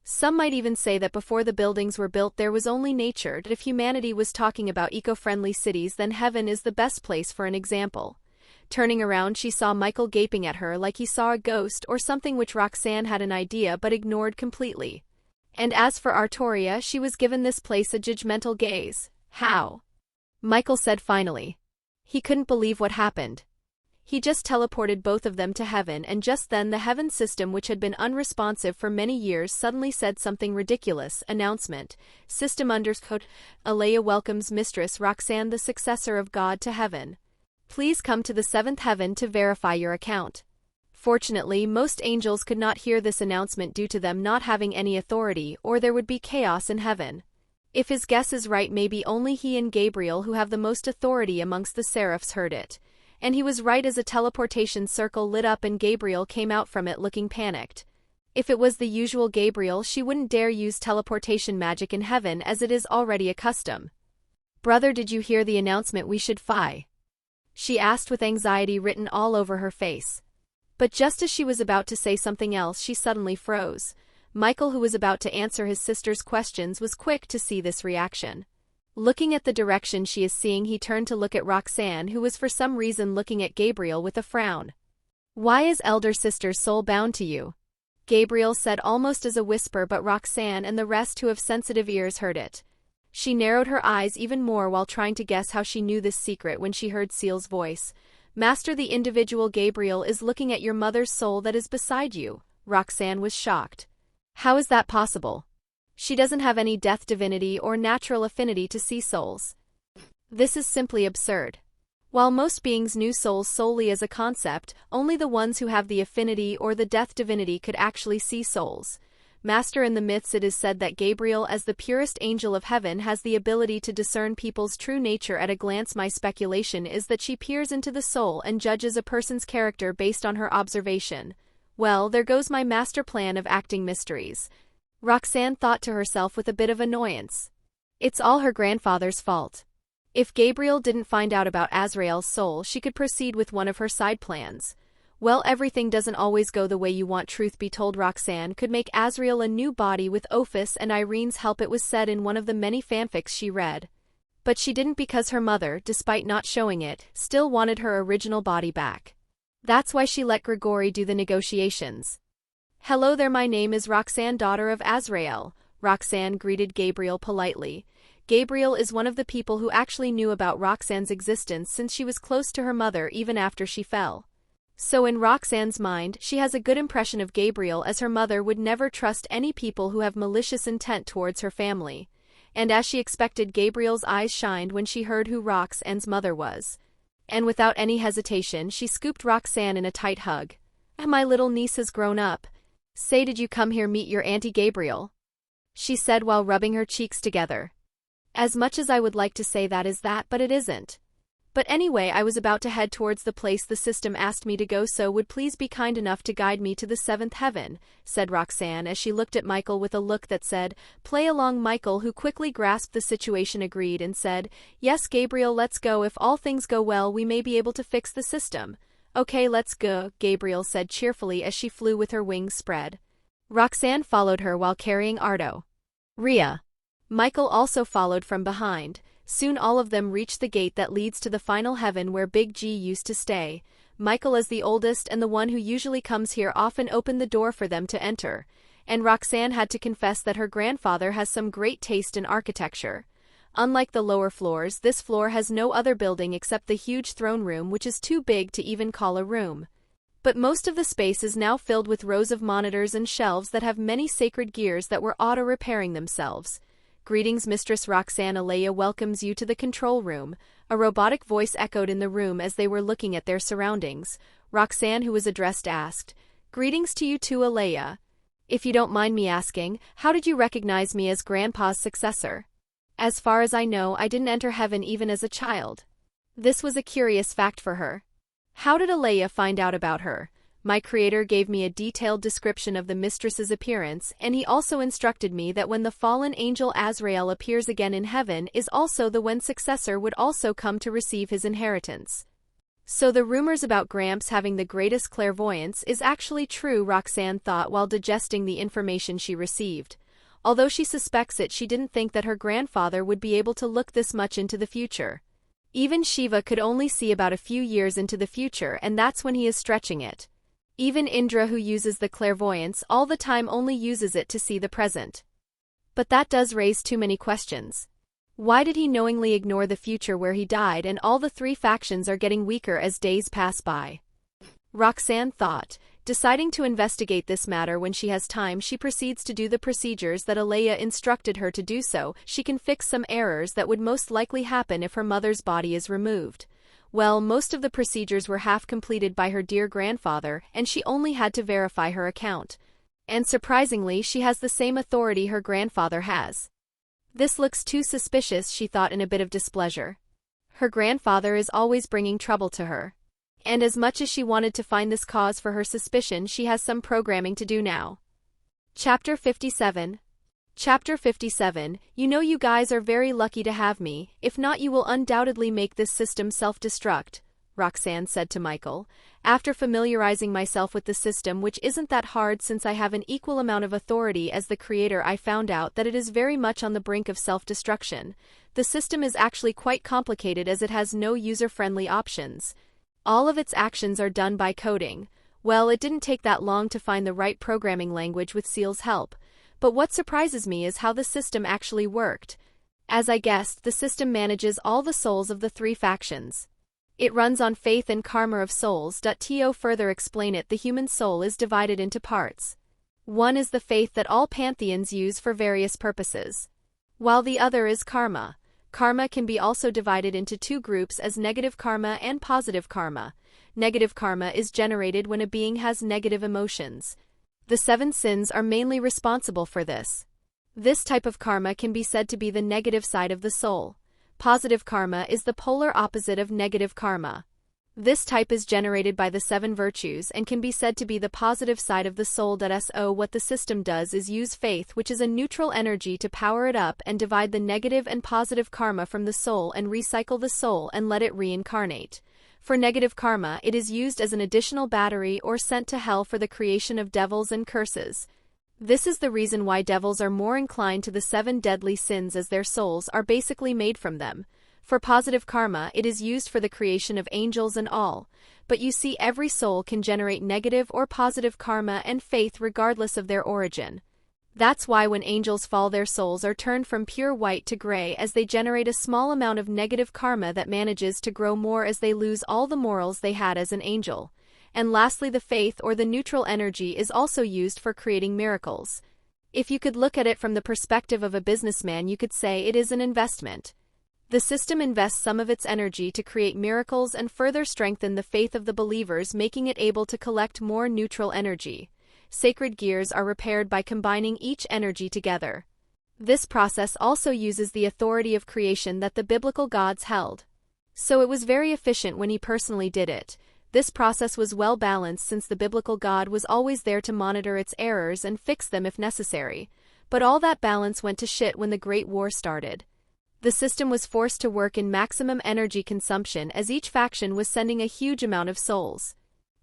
Some might even say that before the buildings were built there was only nature. If humanity was talking about eco-friendly cities, then heaven is the best place for an example. Turning around, she saw Michael gaping at her like he saw a ghost or something, which Roxanne had an idea but ignored completely. And as for Artoria, she was given this place a judgmental gaze. How? Michael said finally. He couldn't believe what happened. He just teleported both of them to heaven, and just then the heaven system, which had been unresponsive for many years, suddenly said something ridiculous. Announcement. System underscode. Alea welcomes Mistress Roxanne, the successor of God, to heaven. Please come to the seventh heaven to verify your account. Fortunately, most angels could not hear this announcement due to them not having any authority, or there would be chaos in heaven. If his guess is right, maybe only he and Gabriel, who have the most authority amongst the seraphs, heard it. And he was right, as a teleportation circle lit up and Gabriel came out from it looking panicked. If it was the usual Gabriel, she wouldn't dare use teleportation magic in heaven, as it is already a custom. Brother, did you hear the announcement we should fly? She asked with anxiety written all over her face. But just as she was about to say something else, she suddenly froze. Michael, who was about to answer his sister's questions, was quick to see this reaction. Looking at the direction she is seeing, he turned to look at Roxanne, who was for some reason looking at Gabriel with a frown. Why is elder sister soul bound to you? Gabriel said almost as a whisper, but Roxanne and the rest who have sensitive ears heard it. She narrowed her eyes even more while trying to guess how she knew this secret when she heard Ciel's voice. Master, the individual Gabriel is looking at your mother's soul that is beside you. Roxanne was shocked. How is that possible? She doesn't have any death divinity or natural affinity to see souls. This is simply absurd. While most beings knew souls solely as a concept, only the ones who have the affinity or the death divinity could actually see souls. Master in the myths, it is said that Gabriel, as the purest angel of heaven, has the ability to discern people's true nature at a glance. My speculation is that she peers into the soul and judges a person's character based on her observation. Well, there goes my master plan of acting mysteries. Roxanne thought to herself with a bit of annoyance. It's all her grandfather's fault. If Gabriel didn't find out about Azrael's soul, she could proceed with one of her side plans. Well, everything doesn't always go the way you want. Truth be told, Roxanne could make Azrael a new body with Ophis and Irene's help, it was said in one of the many fanfics she read. But she didn't, because her mother, despite not showing it, still wanted her original body back. That's why she let Grigori do the negotiations. Hello there, my name is Roxanne, daughter of Azrael. Roxanne greeted Gabriel politely. Gabriel is one of the people who actually knew about Roxanne's existence, since she was close to her mother even after she fell. So in Roxanne's mind, she has a good impression of Gabriel, as her mother would never trust any people who have malicious intent towards her family. And as she expected, Gabriel's eyes shined when she heard who Roxanne's mother was. And without any hesitation, she scooped Roxanne in a tight hug. My little niece has grown up. Say, did you come here meet your Auntie Gabriel? She said while rubbing her cheeks together. As much as I would like to say that is that, but it isn't. But anyway, I was about to head towards the place the system asked me to go, so would please be kind enough to guide me to the seventh heaven, said Roxanne as she looked at Michael with a look that said, play along. Michael, who quickly grasped the situation, agreed and said, yes, Gabriel, let's go. If all things go well, we may be able to fix the system. Okay, let's go, Gabriel said cheerfully as she flew with her wings spread. Roxanne followed her while carrying Ardo. Rhea. Michael also followed from behind. Soon all of them reached the gate that leads to the final heaven where Big G used to stay. Michael, as the oldest and the one who usually comes here, often opened the door for them to enter. And Roxanne had to confess that her grandfather has some great taste in architecture. Unlike the lower floors, this floor has no other building except the huge throne room, which is too big to even call a room. But most of the space is now filled with rows of monitors and shelves that have many sacred gears that were auto-repairing themselves. Greetings, Mistress Roxanne. Alea welcomes you to the control room. A robotic voice echoed in the room as they were looking at their surroundings. Roxanne, who was addressed, asked, greetings to you too, Alea. If you don't mind me asking, how did you recognize me as Grandpa's successor? As far as I know, I didn't enter heaven even as a child. This was a curious fact for her. How did Alea find out about her? My creator gave me a detailed description of the mistress's appearance, and he also instructed me that when the fallen angel Azrael appears again in heaven is also the when successor would also come to receive his inheritance. So the rumors about Gramps having the greatest clairvoyance is actually true, Roxanne thought while digesting the information she received. Although she suspects it, she didn't think that her grandfather would be able to look this much into the future. Even Shiva could only see about a few years into the future, and that's when he is stretching it. Even Indra, who uses the clairvoyance all the time, only uses it to see the present. But that does raise too many questions. Why did he knowingly ignore the future where he died, and all the three factions are getting weaker as days pass by? Roxanne thought. Deciding to investigate this matter when she has time, she proceeds to do the procedures that Alea instructed her to do so she can fix some errors that would most likely happen if her mother's body is removed. Well, most of the procedures were half completed by her dear grandfather, and she only had to verify her account. And surprisingly, she has the same authority her grandfather has. This looks too suspicious, she thought in a bit of displeasure. Her grandfather is always bringing trouble to her. And as much as she wanted to find this cause for her suspicion, she has some programming to do now. Chapter 57. Chapter 57. You know, you guys are very lucky to have me. If not, you will undoubtedly make this system self-destruct, Roxanne said to Michael. After familiarizing myself with the system, which isn't that hard since I have an equal amount of authority as the creator, I found out that it is very much on the brink of self-destruction. The system is actually quite complicated as it has no user-friendly options. All of its actions are done by coding. Well, it didn't take that long to find the right programming language with Ciel's help. But what surprises me is how the system actually worked. As I guessed, the system manages all the souls of the three factions. It runs on faith and karma of souls. To further explain it, the human soul is divided into parts. One is the faith that all pantheons use for various purposes, while the other is karma. Karma can be also divided into two groups as negative karma and positive karma. Negative karma is generated when a being has negative emotions. The 7 sins are mainly responsible for this. This type of karma can be said to be the negative side of the soul. Positive karma is the polar opposite of negative karma. This type is generated by the 7 virtues and can be said to be the positive side of the soul. So what the system does is use faith, which is a neutral energy, to power it up and divide the negative and positive karma from the soul and recycle the soul and let it reincarnate. For negative karma, it is used as an additional battery or sent to hell for the creation of devils and curses. This is the reason why devils are more inclined to the 7 deadly sins, as their souls are basically made from them. For positive karma, it is used for the creation of angels and all. But you see, every soul can generate negative or positive karma and faith regardless of their origin. That's why when angels fall, their souls are turned from pure white to gray, as they generate a small amount of negative karma that manages to grow more as they lose all the morals they had as an angel. And lastly, the faith or the neutral energy is also used for creating miracles. If you could look at it from the perspective of a businessman, you could say it is an investment. The system invests some of its energy to create miracles and further strengthen the faith of the believers, making it able to collect more neutral energy. Sacred gears are repaired by combining each energy together. This process also uses the authority of creation that the biblical gods held. So it was very efficient when he personally did it. This process was well balanced, since the biblical God was always there to monitor its errors and fix them if necessary. But all that balance went to shit when the Great War started. The system was forced to work in maximum energy consumption, as each faction was sending a huge amount of souls.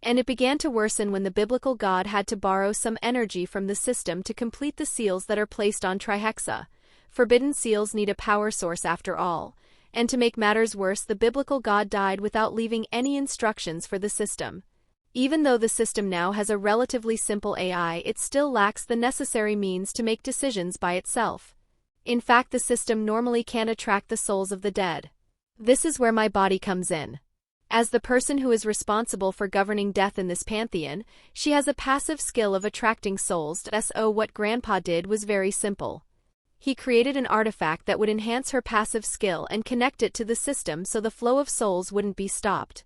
And it began to worsen when the biblical God had to borrow some energy from the system to complete the seals that are placed on trihexa. Forbidden seals need a power source after all. And to make matters worse, the biblical God died without leaving any instructions for the system. Even though the system now has a relatively simple AI, it still lacks the necessary means to make decisions by itself. In fact, the system normally can't attract the souls of the dead. This is where my body comes in. As the person who is responsible for governing death in this pantheon, she has a passive skill of attracting souls. So what Grandpa did was very simple. He created an artifact that would enhance her passive skill and connect it to the system so the flow of souls wouldn't be stopped.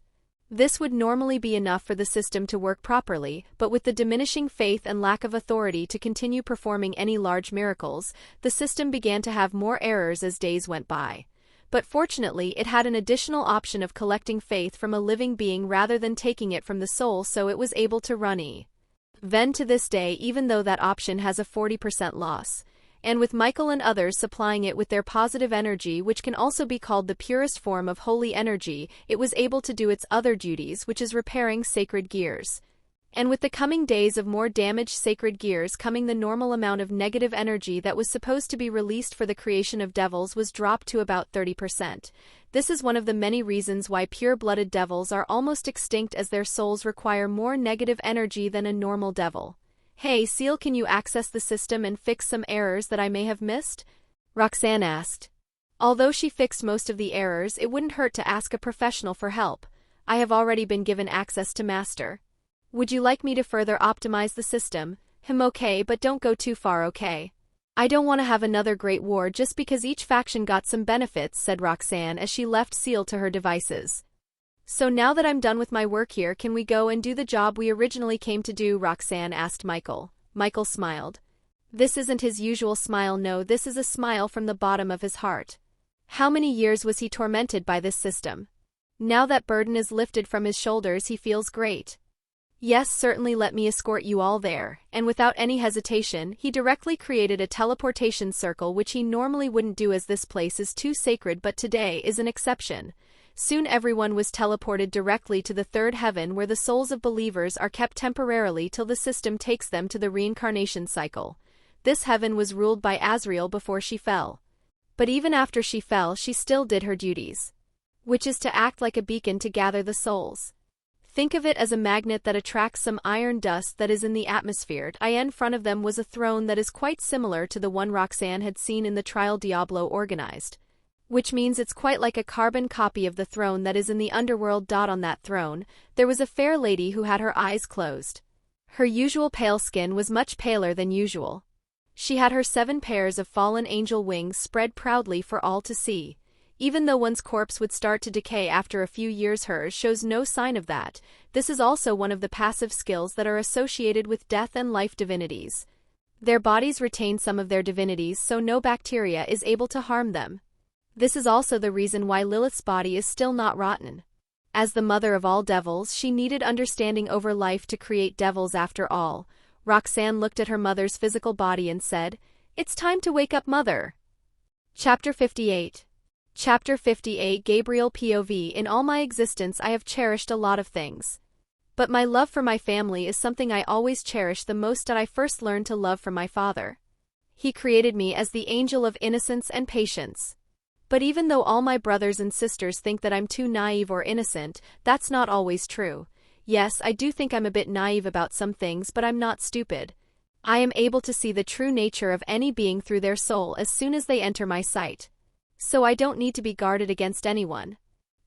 This would normally be enough for the system to work properly, but with the diminishing faith and lack of authority to continue performing any large miracles, the system began to have more errors as days went by. But fortunately, it had an additional option of collecting faith from a living being rather than taking it from the soul, so it was able to run even to this day, even though that option has a 40% loss. And with Michael and others supplying it with their positive energy, which can also be called the purest form of holy energy, it was able to do its other duties, which is repairing sacred gears. And with the coming days of more damaged sacred gears coming, the normal amount of negative energy that was supposed to be released for the creation of devils was dropped to about 30%. This is one of the many reasons why pure-blooded devils are almost extinct, as their souls require more negative energy than a normal devil. Hey, Ciel, can you access the system and fix some errors that I may have missed? Roxanne asked. Although she fixed most of the errors, it wouldn't hurt to ask a professional for help. I have already been given access to Master. Would you like me to further optimize the system? Okay, but don't go too far, okay? I don't want to have another great war just because each faction got some benefits, said Roxanne as she left Ciel to her devices. So now that I'm done with my work here, can we go and do the job we originally came to do? Roxanne asked Michael. Michael smiled. This isn't his usual smile, no, this is a smile from the bottom of his heart. How many years was he tormented by this system? Now that burden is lifted from his shoulders, he feels great. Yes, certainly, let me escort you all there. And without any hesitation, he directly created a teleportation circle, which he normally wouldn't do as this place is too sacred, but today is an exception. Soon everyone was teleported directly to the third heaven, where the souls of believers are kept temporarily till the system takes them to the reincarnation cycle. This heaven was ruled by Azrael before she fell. But even after she fell, she still did her duties, which is to act like a beacon to gather the souls. Think of it as a magnet that attracts some iron dust that is in the atmosphere. In front of them was a throne that is quite similar to the one Roxanne had seen in the trial Diablo organized. Which means it's quite like a carbon copy of the throne that is in the underworld. On that throne, there was a fair lady who had her eyes closed. Her usual pale skin was much paler than usual. She had her 7 pairs of fallen angel wings spread proudly for all to see. Even though one's corpse would start to decay after a few years, hers shows no sign of that. This is also one of the passive skills that are associated with death and life divinities. Their bodies retain some of their divinities so no bacteria is able to harm them. This is also the reason why Lilith's body is still not rotten. As the mother of all devils, she needed understanding over life to create devils after all. Roxanne looked at her mother's physical body and said, "It's time to wake up, mother." Chapter 58. Chapter 58 Gabriel POV. In all my existence I have cherished a lot of things. But my love for my family is something I always cherish the most that I first learned to love from my father. He created me as the angel of innocence and patience. But even though all my brothers and sisters think that I'm too naive or innocent, that's not always true. Yes, I do think I'm a bit naive about some things, but I'm not stupid. I am able to see the true nature of any being through their soul as soon as they enter my sight. So I don't need to be guarded against anyone.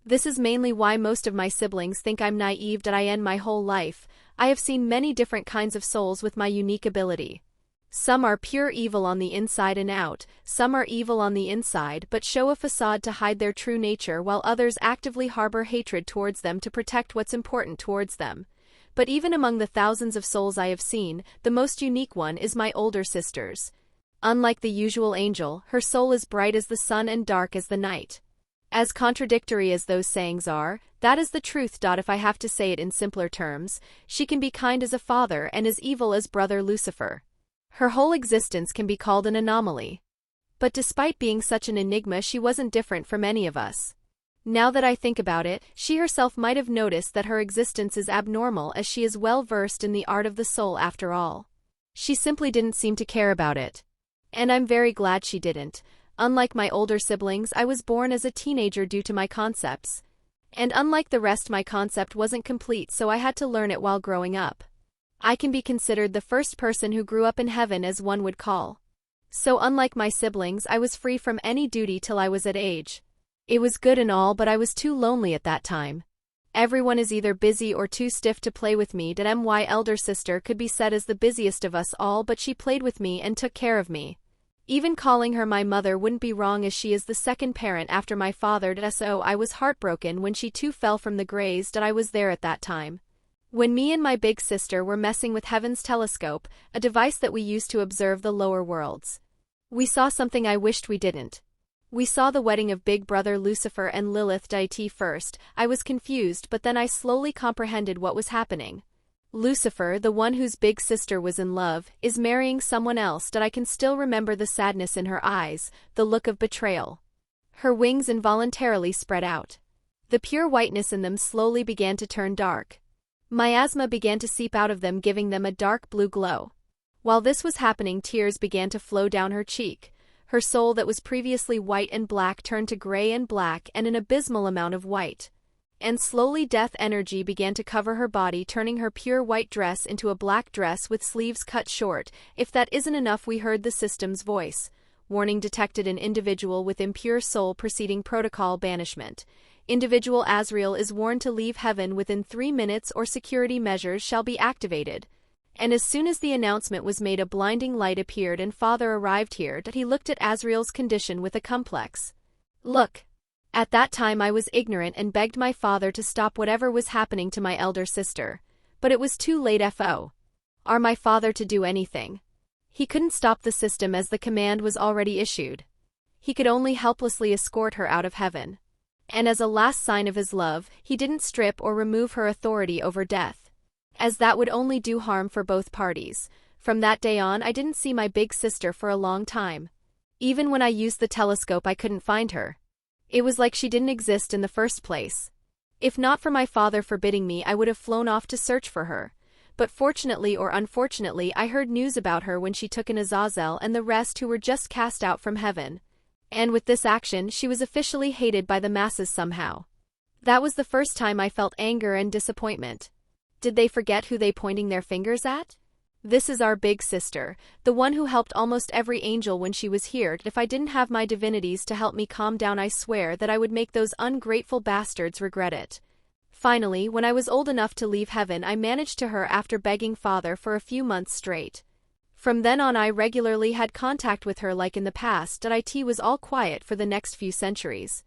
This is mainly why most of my siblings think I'm naive that I end my whole life. I have seen many different kinds of souls with my unique ability. Some are pure evil on the inside and out, some are evil on the inside but show a facade to hide their true nature, while others actively harbor hatred towards them to protect what's important towards them. But even among the thousands of souls I have seen, the most unique one is my older sister's. Unlike the usual angel, her soul is bright as the sun and dark as the night. As contradictory as those sayings are, that is the truth. If I have to say it in simpler terms, she can be kind as a father and as evil as brother Lucifer. Her whole existence can be called an anomaly. But despite being such an enigma, she wasn't different from any of us. Now that I think about it, she herself might have noticed that her existence is abnormal, as she is well versed in the art of the soul after all. She simply didn't seem to care about it. And I'm very glad she didn't. Unlike my older siblings, I was born as a teenager due to my concepts. And unlike the rest, my concept wasn't complete, so I had to learn it while growing up. I can be considered the first person who grew up in heaven, as one would call. So unlike my siblings, I was free from any duty till I was at age. It was good and all, but I was too lonely at that time. Everyone is either busy or too stiff to play with me. My elder sister could be said as the busiest of us all, but she played with me and took care of me. Even calling her my mother wouldn't be wrong, as she is the second parent after my father. So I was heartbroken when she too fell from the grace. I was there at that time. When me and my big sister were messing with Heaven's telescope, a device that we used to observe the lower worlds. We saw something I wished we didn't. We saw the wedding of Big Brother Lucifer and Lilith deity first. I was confused, but then I slowly comprehended what was happening. Lucifer, the one whose big sister was in love, is marrying someone else. I can still remember the sadness in her eyes, the look of betrayal. Her wings involuntarily spread out. The pure whiteness in them slowly began to turn dark. Miasma began to seep out of them, giving them a dark blue glow. While this was happening, tears began to flow down her cheek. Her soul that was previously white and black turned to gray and black and an abysmal amount of white. And slowly death energy began to cover her body, turning her pure white dress into a black dress with sleeves cut short. If that isn't enough, we heard the system's voice. Warning detected: an individual with impure soul proceeding protocol banishment. Individual Azrael is warned to leave heaven within 3 minutes or security measures shall be activated. And as soon as the announcement was made, a blinding light appeared and Father arrived here. He looked at Azrael's condition with a complex look. At that time I was ignorant and begged my father to stop whatever was happening to my elder sister. But it was too late. Are my father to do anything? He couldn't stop the system as the command was already issued. He could only helplessly escort her out of heaven. And as a last sign of his love, he didn't strip or remove her authority over death, as that would only do harm for both parties. From that day on, I didn't see my big sister for a long time. Even when I used the telescope, I couldn't find her. It was like she didn't exist in the first place. If not for my father forbidding me, I would have flown off to search for her. But fortunately or unfortunately, I heard news about her when she took in Azazel and the rest, who were just cast out from heaven. And with this action, she was officially hated by the masses somehow. That was the first time I felt anger and disappointment. Did they forget who they pointing their fingers at? This is our big sister, the one who helped almost every angel when she was here. If I didn't have my divinities to help me calm down, I swear that I would make those ungrateful bastards regret it. Finally, when I was old enough to leave heaven, I managed to her after begging Father for a few months straight. From then on, I regularly had contact with her like in the past. It was all quiet for the next few centuries.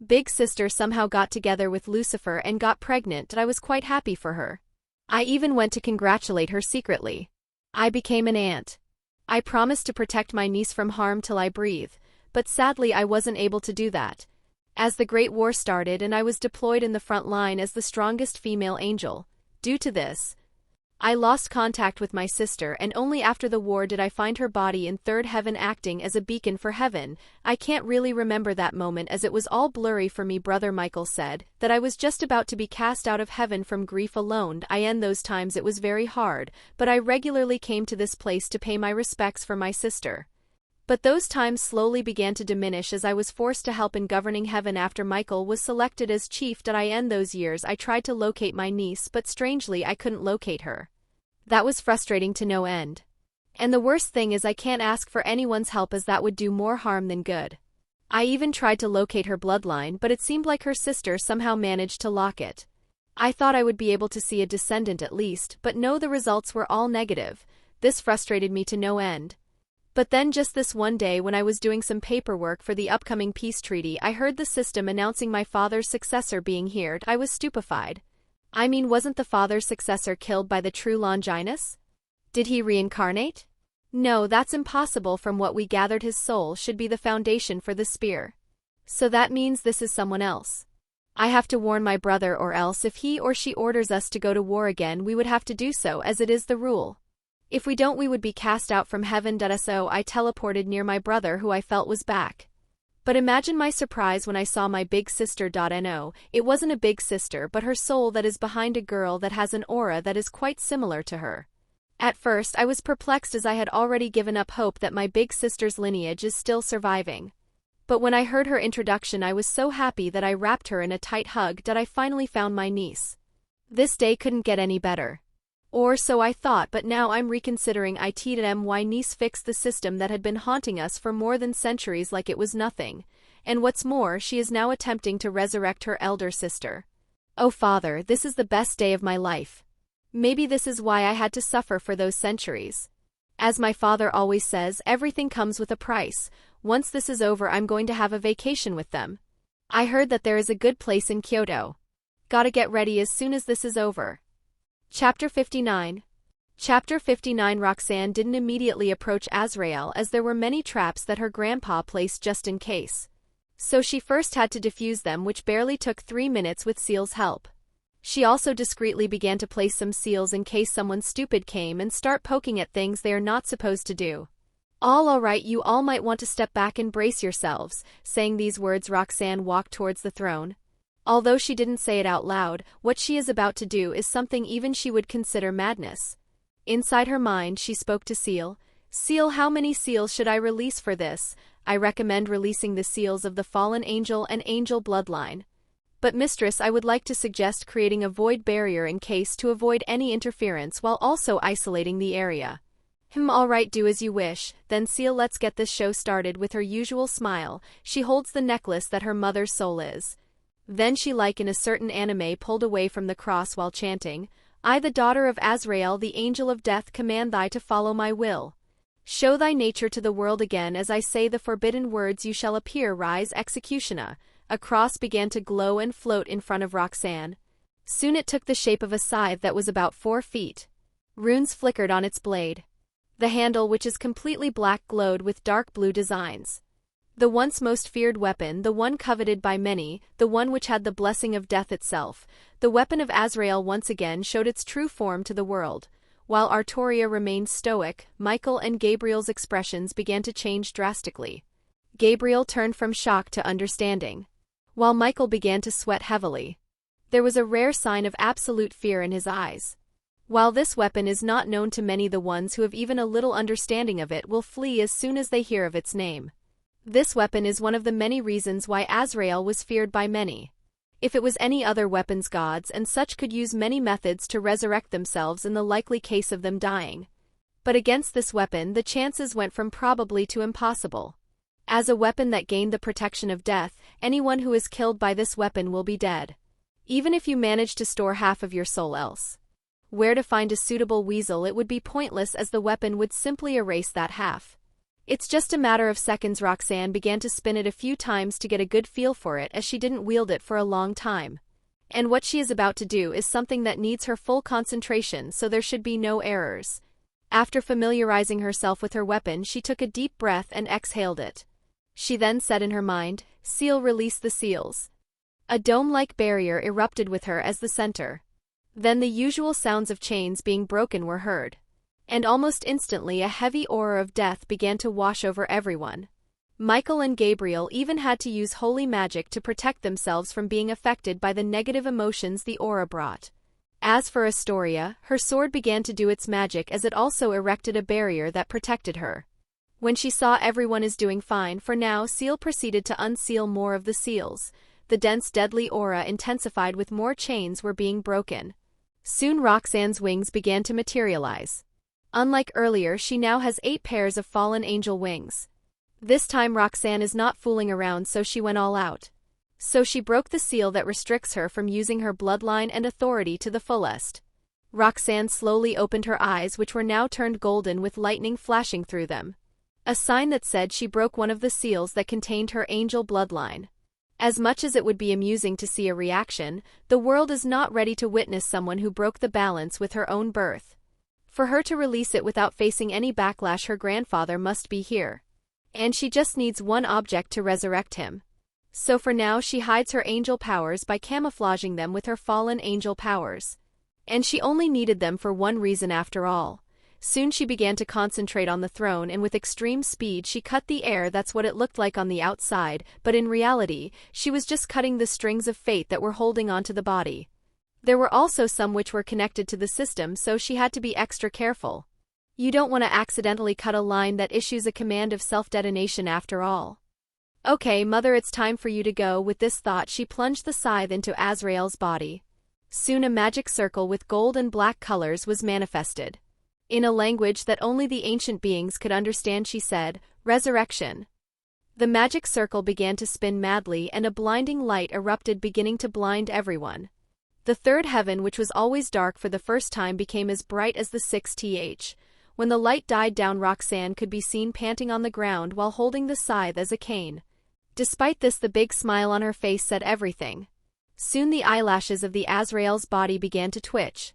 Big sister somehow got together with Lucifer and got pregnant, and I was quite happy for her. I even went to congratulate her secretly. I became an aunt. I promised to protect my niece from harm till I breathe, but sadly I wasn't able to do that. As the Great War started and I was deployed in the front line as the strongest female angel, due to this, I lost contact with my sister, and only after the war did I find her body in third heaven acting as a beacon for heaven. I can't really remember that moment as it was all blurry for me. Brother Michael said that I was just about to be cast out of heaven from grief alone. In those times it was very hard, but I regularly came to this place to pay my respects for my sister. But those times slowly began to diminish as I was forced to help in governing heaven after Michael was selected as chief. In those years I tried to locate my niece, but strangely I couldn't locate her. That was frustrating to no end. And the worst thing is I can't ask for anyone's help, as that would do more harm than good. I even tried to locate her bloodline, but it seemed like her sister somehow managed to lock it. I thought I would be able to see a descendant at least, but no, the results were all negative. This frustrated me to no end. But then just this one day when I was doing some paperwork for the upcoming peace treaty, I heard the system announcing my father's successor being here. I was stupefied. Wasn't the father's successor killed by the true Longinus? Did he reincarnate? No, that's impossible. From what we gathered, his soul should be the foundation for the spear. So that means this is someone else. I have to warn my brother, or else if he or she orders us to go to war again, we would have to do so, as it is the rule. If we don't, we would be cast out from heaven. So I teleported near my brother, who I felt was back. But imagine my surprise when I saw my big sister. No, it wasn't a big sister, but her soul that is behind a girl that has an aura that is quite similar to her. At first I was perplexed, as I had already given up hope that my big sister's lineage is still surviving. But when I heard her introduction, I was so happy that I wrapped her in a tight hug. I finally found my niece. This day couldn't get any better. Or so I thought, but now I'm reconsidering it. My niece fixed the system that had been haunting us for more than centuries like it was nothing. And what's more, she is now attempting to resurrect her elder sister. Oh Father, this is the best day of my life. Maybe this is why I had to suffer for those centuries. As my father always says, everything comes with a price. Once this is over, I'm going to have a vacation with them. I heard that there is a good place in Kyoto. Gotta get ready as soon as this is over. Chapter 59. Chapter 59. Roxanne didn't immediately approach Azrael, as there were many traps that her grandpa placed just in case. So she first had to defuse them, which barely took 3 minutes with Ciel's help. She also discreetly began to place some seals in case someone stupid came and start poking at things they are not supposed to do. All right, you all might want to step back and brace yourselves. Saying these words, Roxanne walked towards the throne. Although she didn't say it out loud, what she is about to do is something even she would consider madness. Inside her mind, she spoke to Ciel. Ciel, how many seals should I release for this? I recommend releasing the seals of the fallen angel and angel bloodline. But mistress, I would like to suggest creating a void barrier in case to avoid any interference while also isolating the area. Alright, do as you wish. Then Ciel, let's get this show started. With her usual smile, she holds the necklace that her mother's soul is. Then she, like in a certain anime, pulled away from the cross while chanting, I, the daughter of Azrael, the angel of death, command thee to follow my will. Show thy nature to the world again. As I say the forbidden words, you shall appear. Rise, executioner. A cross began to glow and float in front of Roxanne. Soon it took the shape of a scythe that was about 4 feet. Runes flickered on its blade. The handle, which is completely black, glowed with dark blue designs. The once most feared weapon, the one coveted by many, the one which had the blessing of death itself, the weapon of Azrael once again showed its true form to the world. While Artoria remained stoic, Michael and Gabriel's expressions began to change drastically. Gabriel turned from shock to understanding, while Michael began to sweat heavily. There was a rare sign of absolute fear in his eyes. While this weapon is not known to many, the ones who have even a little understanding of it will flee as soon as they hear of its name. This weapon is one of the many reasons why Azrael was feared by many. If it was any other weapons, gods and such could use many methods to resurrect themselves in the likely case of them dying. But against this weapon, the chances went from probably to impossible. As a weapon that gained the protection of death, anyone who is killed by this weapon will be dead. Even if you manage to store half of your soul else. Where to find a suitable weasel, it would be pointless, as the weapon would simply erase that half. It's just a matter of seconds. Roxanne began to spin it a few times to get a good feel for it, as she didn't wield it for a long time. And what she is about to do is something that needs her full concentration, so there should be no errors. After familiarizing herself with her weapon, she took a deep breath and exhaled it. She then said in her mind, "Ciel, release the seals." A dome-like barrier erupted with her as the center. Then the usual sounds of chains being broken were heard. And almost instantly a heavy aura of death began to wash over everyone. Michael and Gabriel even had to use holy magic to protect themselves from being affected by the negative emotions the aura brought. As for Astoria, her sword began to do its magic as it also erected a barrier that protected her. When she saw everyone is doing fine for now, Ciel proceeded to unseal more of the seals. The dense deadly aura intensified with more chains were being broken. Soon Roxanne's wings began to materialize. Unlike earlier, she now has 8 pairs of fallen angel wings. This time Roxanne is not fooling around, so she went all out. So she broke the seal that restricts her from using her bloodline and authority to the fullest. Roxanne slowly opened her eyes, which were now turned golden with lightning flashing through them. A sign that said she broke one of the seals that contained her angel bloodline. As much as it would be amusing to see a reaction, the world is not ready to witness someone who broke the balance with her own birth. For her to release it without facing any backlash, her grandfather must be here. And she just needs one object to resurrect him. So for now she hides her angel powers by camouflaging them with her fallen angel powers. And she only needed them for one reason after all. Soon she began to concentrate on the throne, and with extreme speed she cut the air. That's what it looked like on the outside, but in reality, she was just cutting the strings of fate that were holding onto the body. There were also some which were connected to the system, so she had to be extra careful. You don't want to accidentally cut a line that issues a command of self-detonation after all. Okay, mother, it's time for you to go. With this thought, she plunged the scythe into Azrael's body. Soon a magic circle with gold and black colors was manifested. In a language that only the ancient beings could understand, she said, "Resurrection." The magic circle began to spin madly, and a blinding light erupted, beginning to blind everyone. The third heaven, which was always dark for the first time, became as bright as the sixth. When the light died down, Roxanne could be seen panting on the ground while holding the scythe as a cane. Despite this, the big smile on her face said everything. Soon the eyelashes of the Azrael's body began to twitch.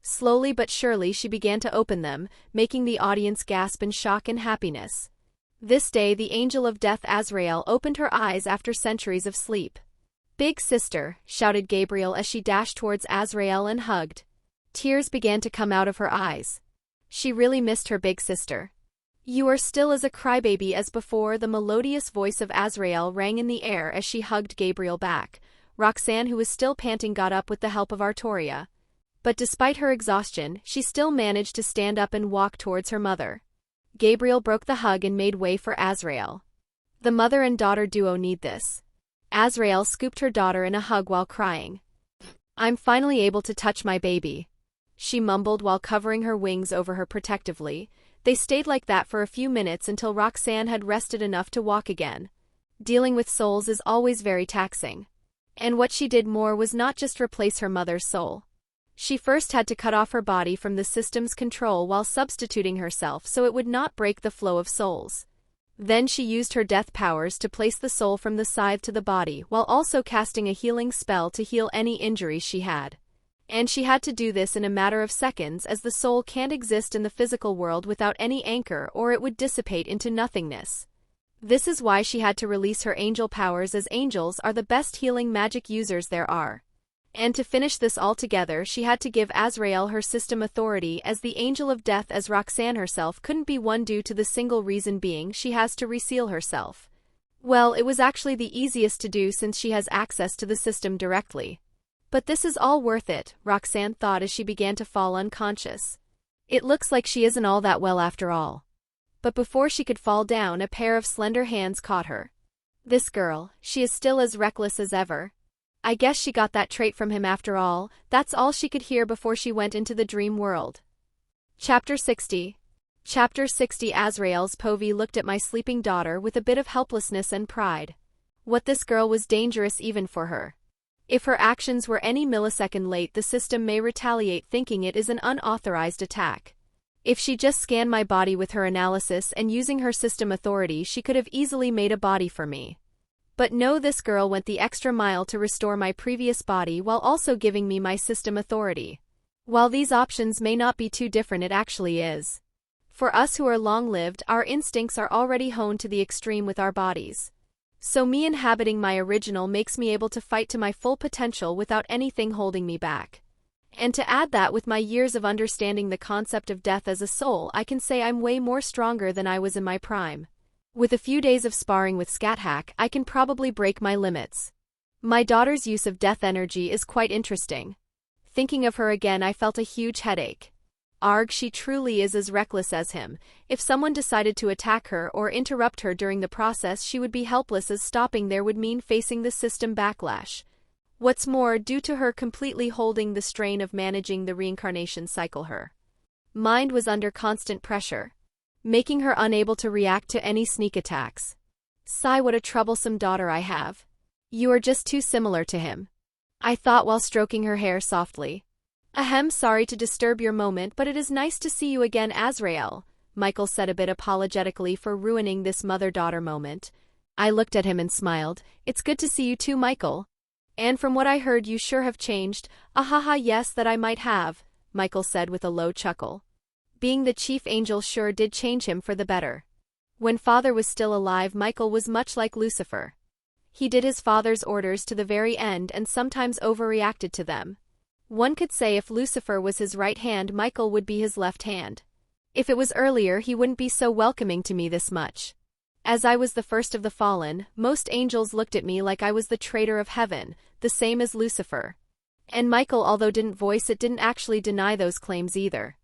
Slowly but surely she began to open them, making the audience gasp in shock and happiness. This day the angel of death Azrael opened her eyes after centuries of sleep. "Big sister," shouted Gabriel as she dashed towards Azrael and hugged. Tears began to come out of her eyes. She really missed her big sister. "You are still as a crybaby as before." The melodious voice of Azrael rang in the air as she hugged Gabriel back. Roxanne, who was still panting, got up with the help of Artoria. But despite her exhaustion, she still managed to stand up and walk towards her mother. Gabriel broke the hug and made way for Azrael. The mother and daughter duo need this. Azrael scooped her daughter in a hug while crying. "I'm finally able to touch my baby," she mumbled while covering her wings over her protectively. They stayed like that for a few minutes until Roxanne had rested enough to walk again. Dealing with souls is always very taxing. And what she did more was not just replace her mother's soul. She first had to cut off her body from the system's control while substituting herself so it would not break the flow of souls. Then she used her death powers to place the soul from the scythe to the body while also casting a healing spell to heal any injuries she had. And she had to do this in a matter of seconds, as the soul can't exist in the physical world without any anchor, or it would dissipate into nothingness. This is why she had to release her angel powers, as angels are the best healing magic users there are. And to finish this all together, she had to give Azrael her system authority as the angel of death, as Roxanne herself couldn't be one due to the single reason being she has to reseal herself. Well, it was actually the easiest to do since she has access to the system directly. But this is all worth it, Roxanne thought as she began to fall unconscious. It looks like she isn't all that well after all. But before she could fall down, a pair of slender hands caught her. This girl, she is still as reckless as ever. I guess she got that trait from him after all. That's all she could hear before she went into the dream world. Chapter 60. Chapter 60. Azrael's Povey looked at my sleeping daughter with a bit of helplessness and pride. What, this girl was dangerous even for her. If her actions were any millisecond late, the system may retaliate, thinking it is an unauthorized attack. If she just scanned my body with her analysis and using her system authority, she could have easily made a body for me. But no, this girl went the extra mile to restore my previous body while also giving me my system authority. While these options may not be too different, it actually is. For us who are long-lived, our instincts are already honed to the extreme with our bodies. So me inhabiting my original makes me able to fight to my full potential without anything holding me back. And to add that with my years of understanding the concept of death as a soul, I can say I'm way more stronger than I was in my prime. With a few days of sparring with Scat, I can probably break my limits. My daughter's use of death energy is quite interesting. Thinking of her again, I felt a huge headache. Arg, she truly is as reckless as him. If someone decided to attack her or interrupt her during the process, she would be helpless, as stopping there would mean facing the system backlash. What's more, due to her completely holding the strain of managing the reincarnation cycle, her mind was under constant pressure, making her unable to react to any sneak attacks. Sigh, what a troublesome daughter I have. You are just too similar to him, I thought while stroking her hair softly. Ahem, sorry to disturb your moment, but it is nice to see you again, Azrael, Michael said a bit apologetically for ruining this mother-daughter moment. I looked at him and smiled. It's good to see you too, Michael. And from what I heard, you sure have changed. Ahaha, yes, that I might have, Michael said with a low chuckle. Being the chief angel sure did change him for the better. When father was still alive, Michael was much like Lucifer. He did his father's orders to the very end and sometimes overreacted to them. One could say if Lucifer was his right hand, Michael would be his left hand. If it was earlier, he wouldn't be so welcoming to me this much. As I was the first of the fallen, most angels looked at me like I was the traitor of heaven, the same as Lucifer. And Michael, although didn't voice it, didn't actually deny those claims either.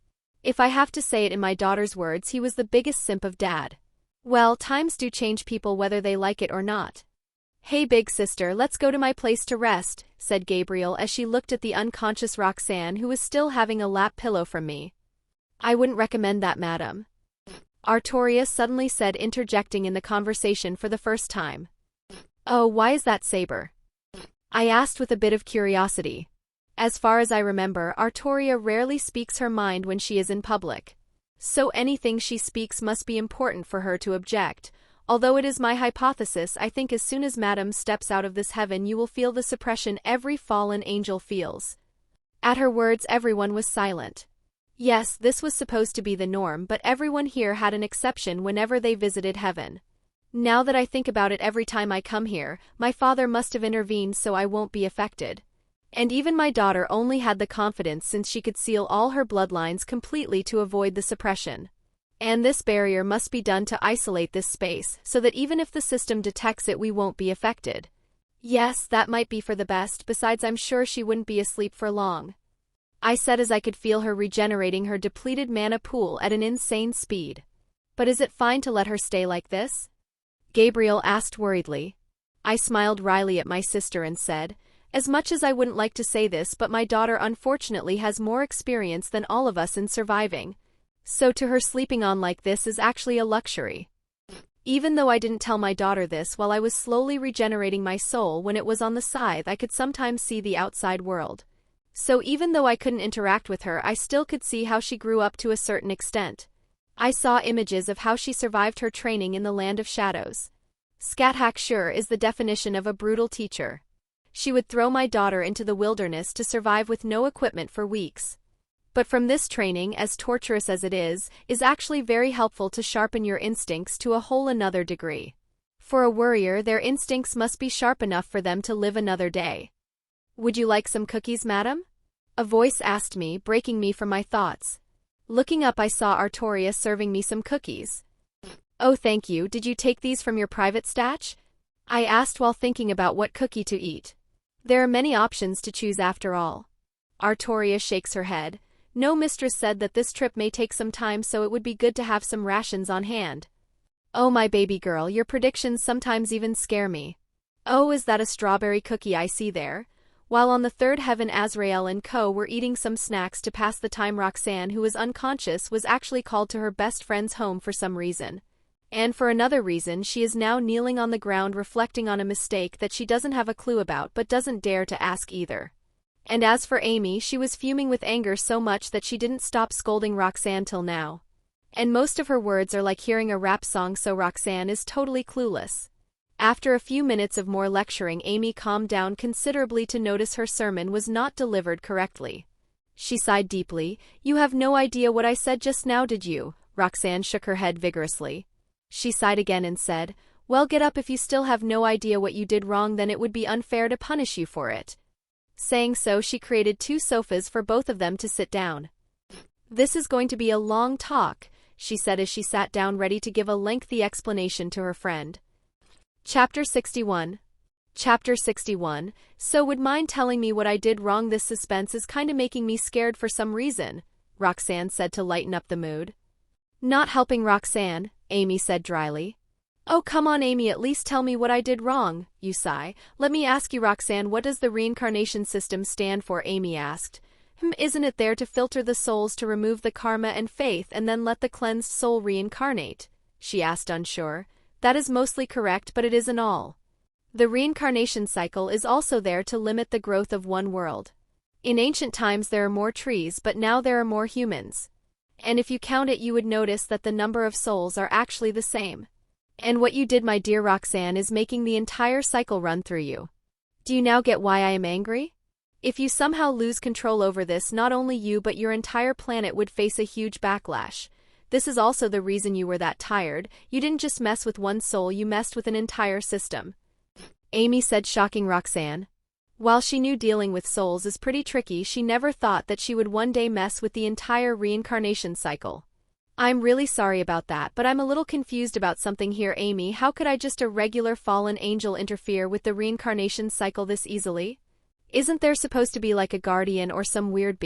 If I have to say it in my daughter's words, he was the biggest simp of dad. Well, times do change people whether they like it or not. Hey big sister, let's go to my place to rest, said Gabriel as she looked at the unconscious Roxanne, who was still having a lap pillow from me. I wouldn't recommend that, madam, Artoria suddenly said, interjecting in the conversation for the first time. Oh, why is that, Saber? I asked with a bit of curiosity. As far as I remember, Artoria rarely speaks her mind when she is in public. So anything she speaks must be important for her to object. Although it is my hypothesis, I think as soon as Madame steps out of this heaven, you will feel the suppression every fallen angel feels. At her words, everyone was silent. Yes, this was supposed to be the norm, but everyone here had an exception whenever they visited heaven. Now that I think about it, every time I come here, my father must have intervened so I won't be affected. And even my daughter only had the confidence since she could seal all her bloodlines completely to avoid the suppression. And this barrier must be done to isolate this space, so that even if the system detects it, we won't be affected. Yes, that might be for the best, besides I'm sure she wouldn't be asleep for long, I said as I could feel her regenerating her depleted mana pool at an insane speed. But is it fine to let her stay like this? Gabriel asked worriedly. I smiled wryly at my sister and said, as much as I wouldn't like to say this, but my daughter unfortunately has more experience than all of us in surviving. So to her, sleeping on like this is actually a luxury. Even though I didn't tell my daughter this, while I was slowly regenerating my soul when it was on the scythe, I could sometimes see the outside world. So even though I couldn't interact with her, I still could see how she grew up to a certain extent. I saw images of how she survived her training in the land of shadows. Scat sure is the definition of a brutal teacher. She would throw my daughter into the wilderness to survive with no equipment for weeks. But from this training, as torturous as it is actually very helpful to sharpen your instincts to a whole another degree. For a warrior, their instincts must be sharp enough for them to live another day. Would you like some cookies, madam? A voice asked me, breaking me from my thoughts. Looking up, I saw Artoria serving me some cookies. Oh, thank you. Did you take these from your private stash? I asked while thinking about what cookie to eat. There are many options to choose after all. Artoria shakes her head. No, mistress said that this trip may take some time, so it would be good to have some rations on hand. Oh, my baby girl, your predictions sometimes even scare me. Oh, is that a strawberry cookie I see there? While on the third heaven, Azrael and co. were eating some snacks to pass the time. Roxanne, who was unconscious, was actually called to her best friend's home for some reason. And for another reason, she is now kneeling on the ground reflecting on a mistake that she doesn't have a clue about but doesn't dare to ask either. And as for Amy, she was fuming with anger so much that she didn't stop scolding Roxanne till now. And most of her words are like hearing a rap song, so Roxanne is totally clueless. After a few minutes of more lecturing, Amy calmed down considerably to notice her sermon was not delivered correctly. She sighed deeply. "You have no idea what I said just now, did you?" Roxanne shook her head vigorously. She sighed again and said, "Well, get up. If you still have no idea what you did wrong, then it would be unfair to punish you for it." Saying so, she created 2 sofas for both of them to sit down. "This is going to be a long talk," she said as she sat down ready to give a lengthy explanation to her friend. Chapter 61. Chapter 61. "So would mind telling me what I did wrong? This suspense is kinda making me scared for some reason," Roxanne said to lighten up the mood. Not helping Roxanne, Amy said dryly. "Oh, come on, Amy, at least tell me what I did wrong," you sigh. "Let me ask you, Roxanne, what does the reincarnation system stand for?" Amy asked. Isn't it there to filter the souls, to remove the karma and faith, and then let the cleansed soul reincarnate?" she asked, unsure. "That is mostly correct, but it isn't all. The reincarnation cycle is also there to limit the growth of one world. In ancient times there are more trees, but now there are more humans. And if you count it, you would notice that the number of souls are actually the same. And what you did, my dear Roxanne, is making the entire cycle run through you. Do you now get why I am angry? If you somehow lose control over this, not only you but your entire planet would face a huge backlash. This is also the reason you were that tired. You didn't just mess with one soul, you messed with an entire system," Amy said, shocking Roxanne. While she knew dealing with souls is pretty tricky, she never thought that she would one day mess with the entire reincarnation cycle. "I'm really sorry about that, but I'm a little confused about something here, Amy. How could I, just a regular fallen angel, interfere with the reincarnation cycle this easily? Isn't there supposed to be like a guardian or some weird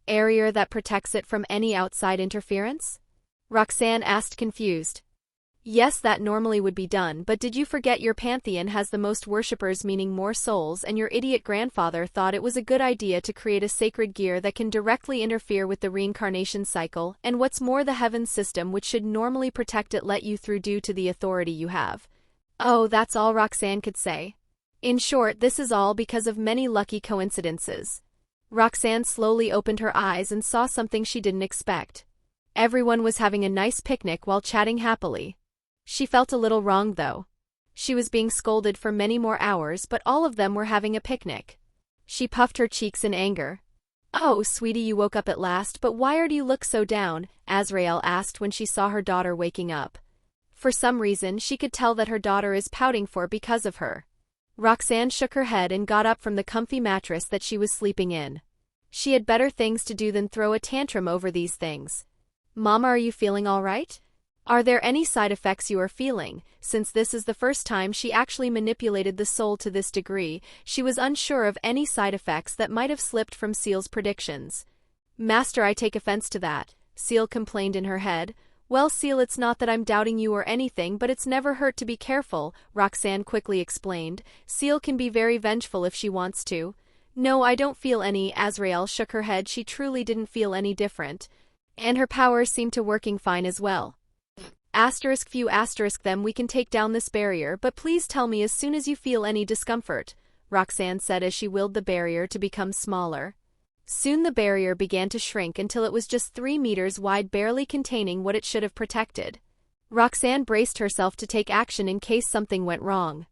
barrier that protects it from any outside interference?" Roxanne asked, confused. "Yes, that normally would be done, but did you forget your pantheon has the most worshippers, meaning more souls, and your idiot grandfather thought it was a good idea to create a sacred gear that can directly interfere with the reincarnation cycle, and what's more, the heavens system, which should normally protect it, let you through due to the authority you have." Oh, that's all Roxanne could say. In short, this is all because of many lucky coincidences. Roxanne slowly opened her eyes and saw something she didn't expect. Everyone was having a nice picnic while chatting happily. She felt a little wronged, though. She was being scolded for many more hours, but all of them were having a picnic. She puffed her cheeks in anger. "Oh, sweetie, you woke up at last, but why do you look so down?" Azrael asked when she saw her daughter waking up. For some reason, she could tell that her daughter is pouting because of her. Roxanne shook her head and got up from the comfy mattress that she was sleeping in. She had better things to do than throw a tantrum over these things. "Mama, are you feeling all right? Are there any side effects you are feeling?" Since this is the first time she actually manipulated the soul to this degree, she was unsure of any side effects that might have slipped from Ciel's predictions. "Master, I take offense to that," Ciel complained in her head. "Well, Ciel, it's not that I'm doubting you or anything, but it's never hurt to be careful," Roxanne quickly explained. "Ciel can be very vengeful if she wants to." "No, I don't feel any," Azrael shook her head. She truly didn't feel any different. And her powers seemed to working fine as well. Few them, we can take down this barrier, but please tell me as soon as you feel any discomfort," Roxanne said as she willed the barrier to become smaller. Soon the barrier began to shrink until it was just 3 meters wide, barely containing what it should have protected. Roxanne braced herself to take action in case something went wrong.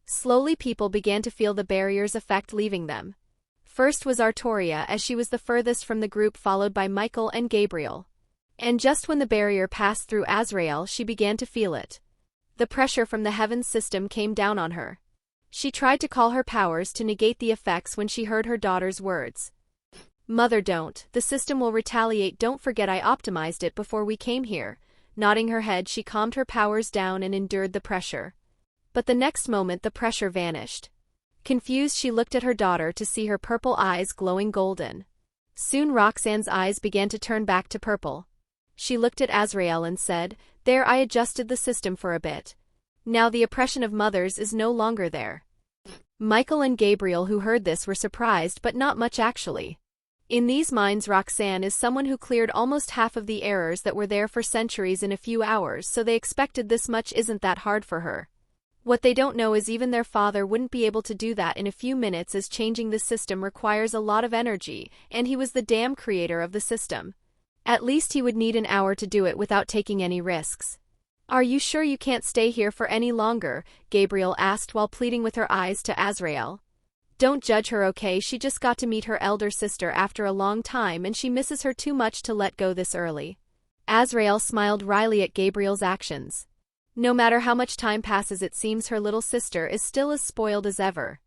Slowly people began to feel the barrier's effect leaving them. First was Artoria, as she was the furthest from the group, followed by Michael and Gabriel. And just when the barrier passed through Azrael, she began to feel it. The pressure from the heavens system came down on her. She tried to call her powers to negate the effects when she heard her daughter's words. "Mother, don't. The system will retaliate. Don't forget I optimized it before we came here." Nodding her head, she calmed her powers down and endured the pressure. But the next moment the pressure vanished. Confused, she looked at her daughter to see her purple eyes glowing golden. Soon Roxanne's eyes began to turn back to purple. She looked at Azrael and said, "There, I adjusted the system for a bit. Now the oppression of mothers is no longer there." Michael and Gabriel, who heard this, were surprised, but not much actually. In these minds, Roxanne is someone who cleared almost half of the errors that were there for centuries in a few hours, so they expected this much isn't that hard for her. What they don't know is even their father wouldn't be able to do that in a few minutes, as changing the system requires a lot of energy, and he was the damn creator of the system. At least he would need an hour to do it without taking any risks. Are you sure you can't stay here for any longer? Gabriel asked while pleading with her eyes to Azrael. Don't judge her, okay? She just got to meet her elder sister after a long time and she misses her too much to let go this early. Azrael smiled wryly at Gabriel's actions. No matter how much time passes, it seems her little sister is still as spoiled as ever.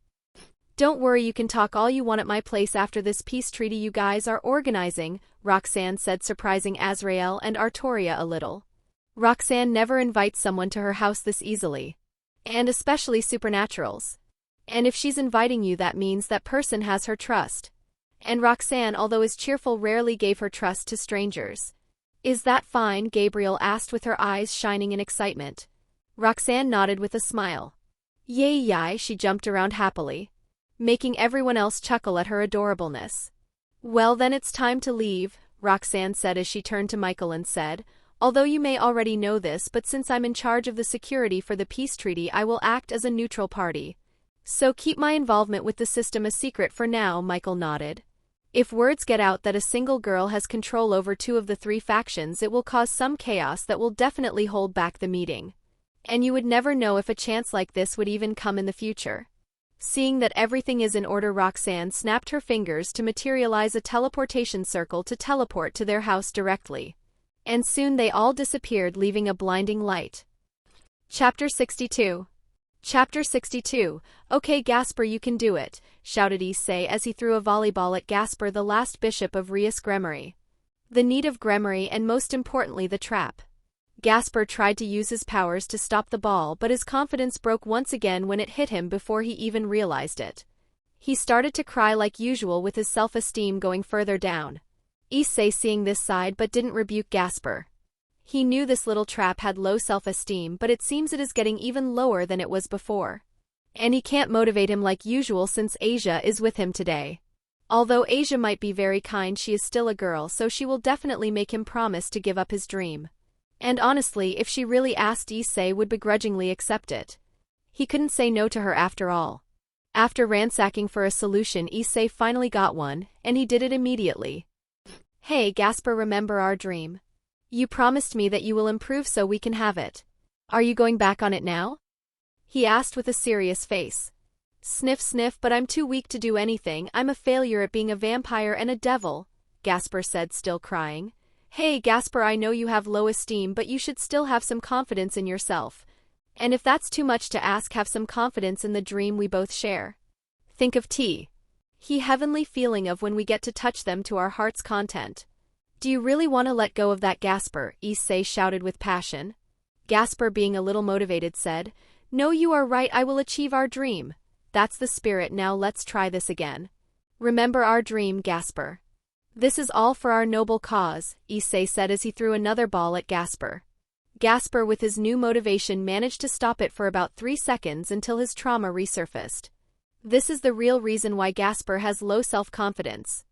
Don't worry, you can talk all you want at my place after this peace treaty you guys are organizing, Roxanne said, surprising Azrael and Artoria a little. Roxanne never invites someone to her house this easily. And especially supernaturals. And if she's inviting you, that means that person has her trust. And Roxanne, although is cheerful, rarely gave her trust to strangers. Is that fine? Gabriel asked with her eyes shining in excitement. Roxanne nodded with a smile. Yay, she jumped around happily, making everyone else chuckle at her adorableness. Well, then it's time to leave, Roxanne said as she turned to Michael and said, although you may already know this, but since I'm in charge of the security for the peace treaty, I will act as a neutral party. So keep my involvement with the system a secret for now. Michael nodded. If words get out that a single girl has control over 2 of the 3 factions, it will cause some chaos that will definitely hold back the meeting. And you would never know if a chance like this would even come in the future. Seeing that everything is in order, Roxanne snapped her fingers to materialize a teleportation circle to teleport to their house directly. And soon they all disappeared, leaving a blinding light. Chapter 62. Chapter 62. Okay, Gasper, you can do it, shouted Issei as he threw a volleyball at Gasper, the last bishop of Rias Gremory. The need of Gremory, and most importantly the trap. Gasper tried to use his powers to stop the ball, but his confidence broke once again when it hit him before he even realized it. He started to cry like usual, with his self-esteem going further down. Issei seeing this sighed but didn't rebuke Gasper. He knew this little trap had low self-esteem, but it seems it is getting even lower than it was before. And he can't motivate him like usual since Asia is with him today. Although Asia might be very kind, she is still a girl, so she will definitely make him promise to give up his dream. And honestly, if she really asked, Issei would begrudgingly accept it. He couldn't say no to her after all. After ransacking for a solution, Issei finally got one, and he did it immediately. Hey, Gasper, remember our dream? You promised me that you will improve so we can have it. Are you going back on it now? He asked with a serious face. Sniff, sniff, but I'm too weak to do anything. I'm a failure at being a vampire and a devil, Gasper said, still crying. Hey, Gasper, I know you have low esteem, but you should still have some confidence in yourself. And if that's too much to ask, have some confidence in the dream we both share. Think of he heavenly feeling of when we get to touch them to our heart's content. Do you really want to let go of that, Gasper? Issei shouted with passion. Gasper, being a little motivated, said, No, you are right, I will achieve our dream. That's the spirit, now let's try this again. Remember our dream, Gasper. This is all for our noble cause, Issei said as he threw another ball at Gasper. Gasper, with his new motivation, managed to stop it for about 3 seconds until his trauma resurfaced. This is the real reason why Gasper has low self-confidence.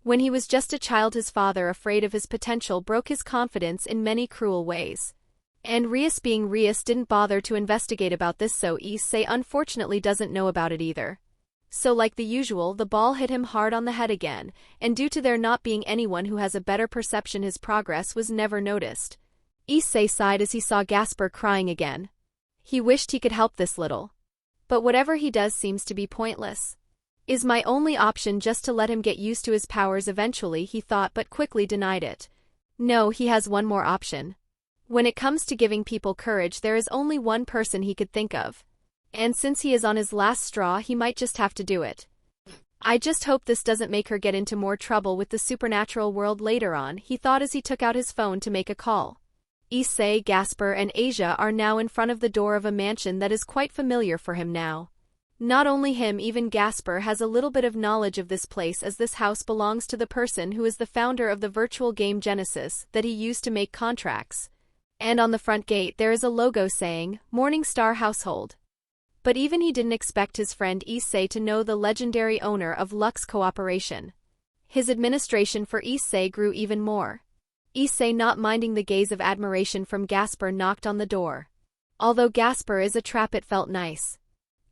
When he was just a child, his father, afraid of his potential, broke his confidence in many cruel ways. And Rias, being Rias, didn't bother to investigate about this, so Issei unfortunately doesn't know about it either. So like the usual, the ball hit him hard on the head again, and due to there not being anyone who has a better perception, his progress was never noticed. Issei sighed as he saw Gasper crying again. He wished he could help this little. But whatever he does seems to be pointless. Is my only option just to let him get used to his powers eventually, he thought, but quickly denied it. No, he has one more option. When it comes to giving people courage, there is only one person he could think of. And since he is on his last straw, he might just have to do it. I just hope this doesn't make her get into more trouble with the supernatural world later on, he thought as he took out his phone to make a call. Issei, Gasper, and Asia are now in front of the door of a mansion that is quite familiar for him now. Not only him, even Gasper has a little bit of knowledge of this place, as this house belongs to the person who is the founder of the virtual game Genesis that he used to make contracts. And on the front gate there is a logo saying, Morningstar Household. But even he didn't expect his friend Issei to know the legendary owner of Lux Cooperation. His administration for Issei grew even more. Issei, not minding the gaze of admiration from Gasper, knocked on the door. Although Gasper is a trap, it felt nice.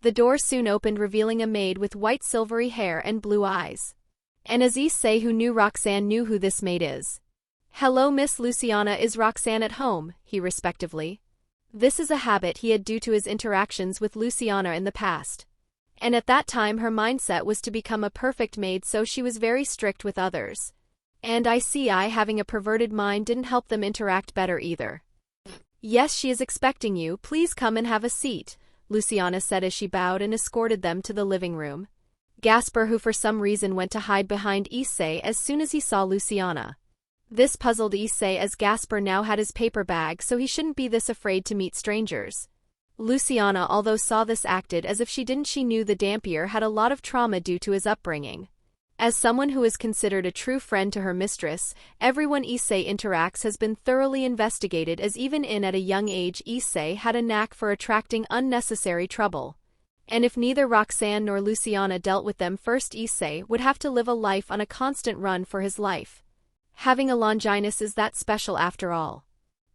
The door soon opened, revealing a maid with white silvery hair and blue eyes. And as Issei, who knew Roxanne, knew who this maid is. "Hello, Miss Luciana, is Roxanne at home?" he respectively. This is a habit he had due to his interactions with Luciana in the past. And at that time her mindset was to become a perfect maid, so she was very strict with others. And I having a perverted mind didn't help them interact better either. "Yes, she is expecting you, please come and have a seat," Luciana said as she bowed and escorted them to the living room. Gasper, who for some reason went to hide behind Issei as soon as he saw Luciana. This puzzled Issei, as Gasper now had his paper bag, so he shouldn't be this afraid to meet strangers. Luciana, although saw this, acted as if she didn't. She knew the Dampier had a lot of trauma due to his upbringing. As someone who is considered a true friend to her mistress, everyone Issei interacts has been thoroughly investigated, as even at a young age Issei had a knack for attracting unnecessary trouble. And if neither Roxanne nor Luciana dealt with them first, Issei would have to live a life on a constant run for his life. Having a Longinus is that special after all.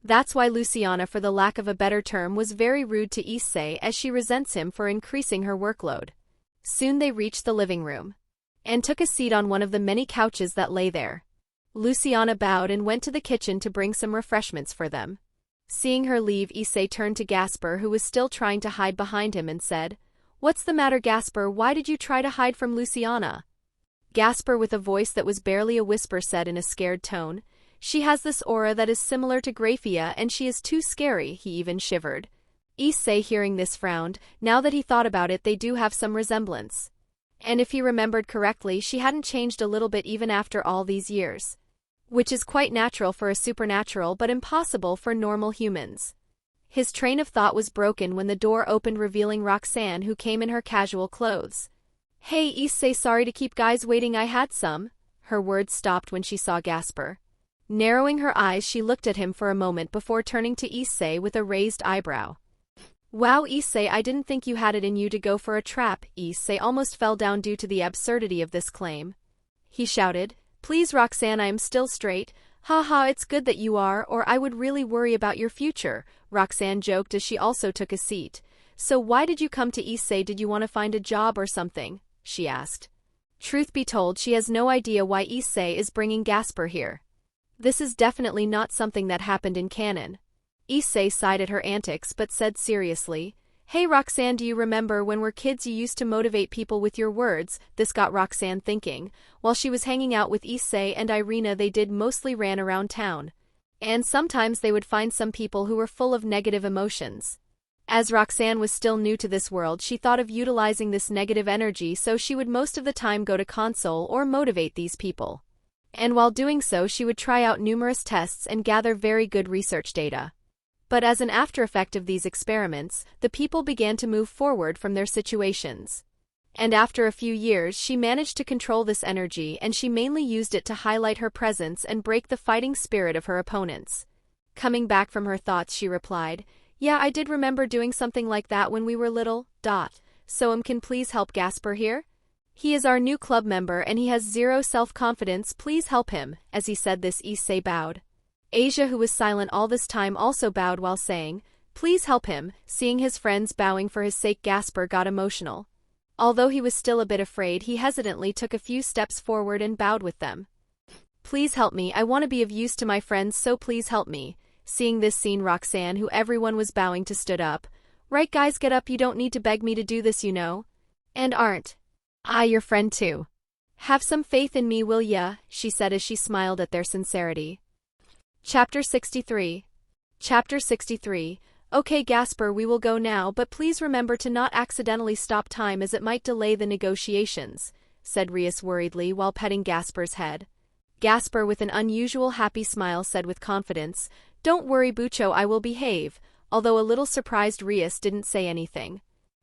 That's why Luciana, for the lack of a better term, was very rude to Issei, as she resents him for increasing her workload. Soon they reached the living room and took a seat on one of the many couches that lay there. Luciana bowed and went to the kitchen to bring some refreshments for them. Seeing her leave, Issei turned to Gasper, who was still trying to hide behind him, and said, "What's the matter, Gasper? Why did you try to hide from Luciana?" Gasper, with a voice that was barely a whisper, said in a scared tone, "She has this aura that is similar to Graphia, and she is too scary." He even shivered. Issei, hearing this, frowned. Now that he thought about it, they do have some resemblance. And if he remembered correctly, she hadn't changed a little bit even after all these years. Which is quite natural for a supernatural, but impossible for normal humans. His train of thought was broken when the door opened, revealing Roxanne, who came in her casual clothes. "Hey, Issei, sorry to keep guys waiting, I had some." Her words stopped when she saw Gasper. Narrowing her eyes, she looked at him for a moment before turning to Issei with a raised eyebrow. "Wow, Issei, I didn't think you had it in you to go for a trap." Issei almost fell down due to the absurdity of this claim. He shouted, "Please, Roxanne, I am still straight." "Ha ha, it's good that you are, or I would really worry about your future," Roxanne joked as she also took a seat. "So why did you come to Issei? Did you want to find a job or something?" she asked. Truth be told, she has no idea why Issei is bringing Gasper here. This is definitely not something that happened in canon. Issei sighed at her antics but said seriously, "Hey Roxanne, do you remember when we're kids you used to motivate people with your words?" This got Roxanne thinking. While she was hanging out with Issei and Irina, they did mostly ran around town. And sometimes they would find some people who were full of negative emotions. As Roxanne was still new to this world, she thought of utilizing this negative energy, so she would most of the time go to console or motivate these people. And while doing so, she would try out numerous tests and gather very good research data. But as an after effect of these experiments, the people began to move forward from their situations. And after a few years, she managed to control this energy, and she mainly used it to highlight her presence and break the fighting spirit of her opponents. Coming back from her thoughts, she replied, "Yeah, I did remember doing something like that when we were little. So can please help Gasper here? He is our new club member and he has zero self-confidence, please help him." As he said this, Issei bowed. Asia, who was silent all this time, also bowed while saying, "Please help him." Seeing his friends bowing for his sake, Gasper got emotional. Although he was still a bit afraid, he hesitantly took a few steps forward and bowed with them. "Please help me, I want to be of use to my friends, so please help me." Seeing this scene, Roxanne, who everyone was bowing to, stood up. "Right guys, get up, you don't need to beg me to do this, you know. And aren't I your friend too? Have some faith in me, will ya?" she said as she smiled at their sincerity. Chapter 63. Chapter 63. "Okay Gasper, we will go now, but please remember to not accidentally stop time as it might delay the negotiations," said Rias worriedly while petting Gasper's head. Gasper, with an unusual happy smile, said with confidence, "Don't worry Bucho, I will behave," although a little surprised Rias didn't say anything.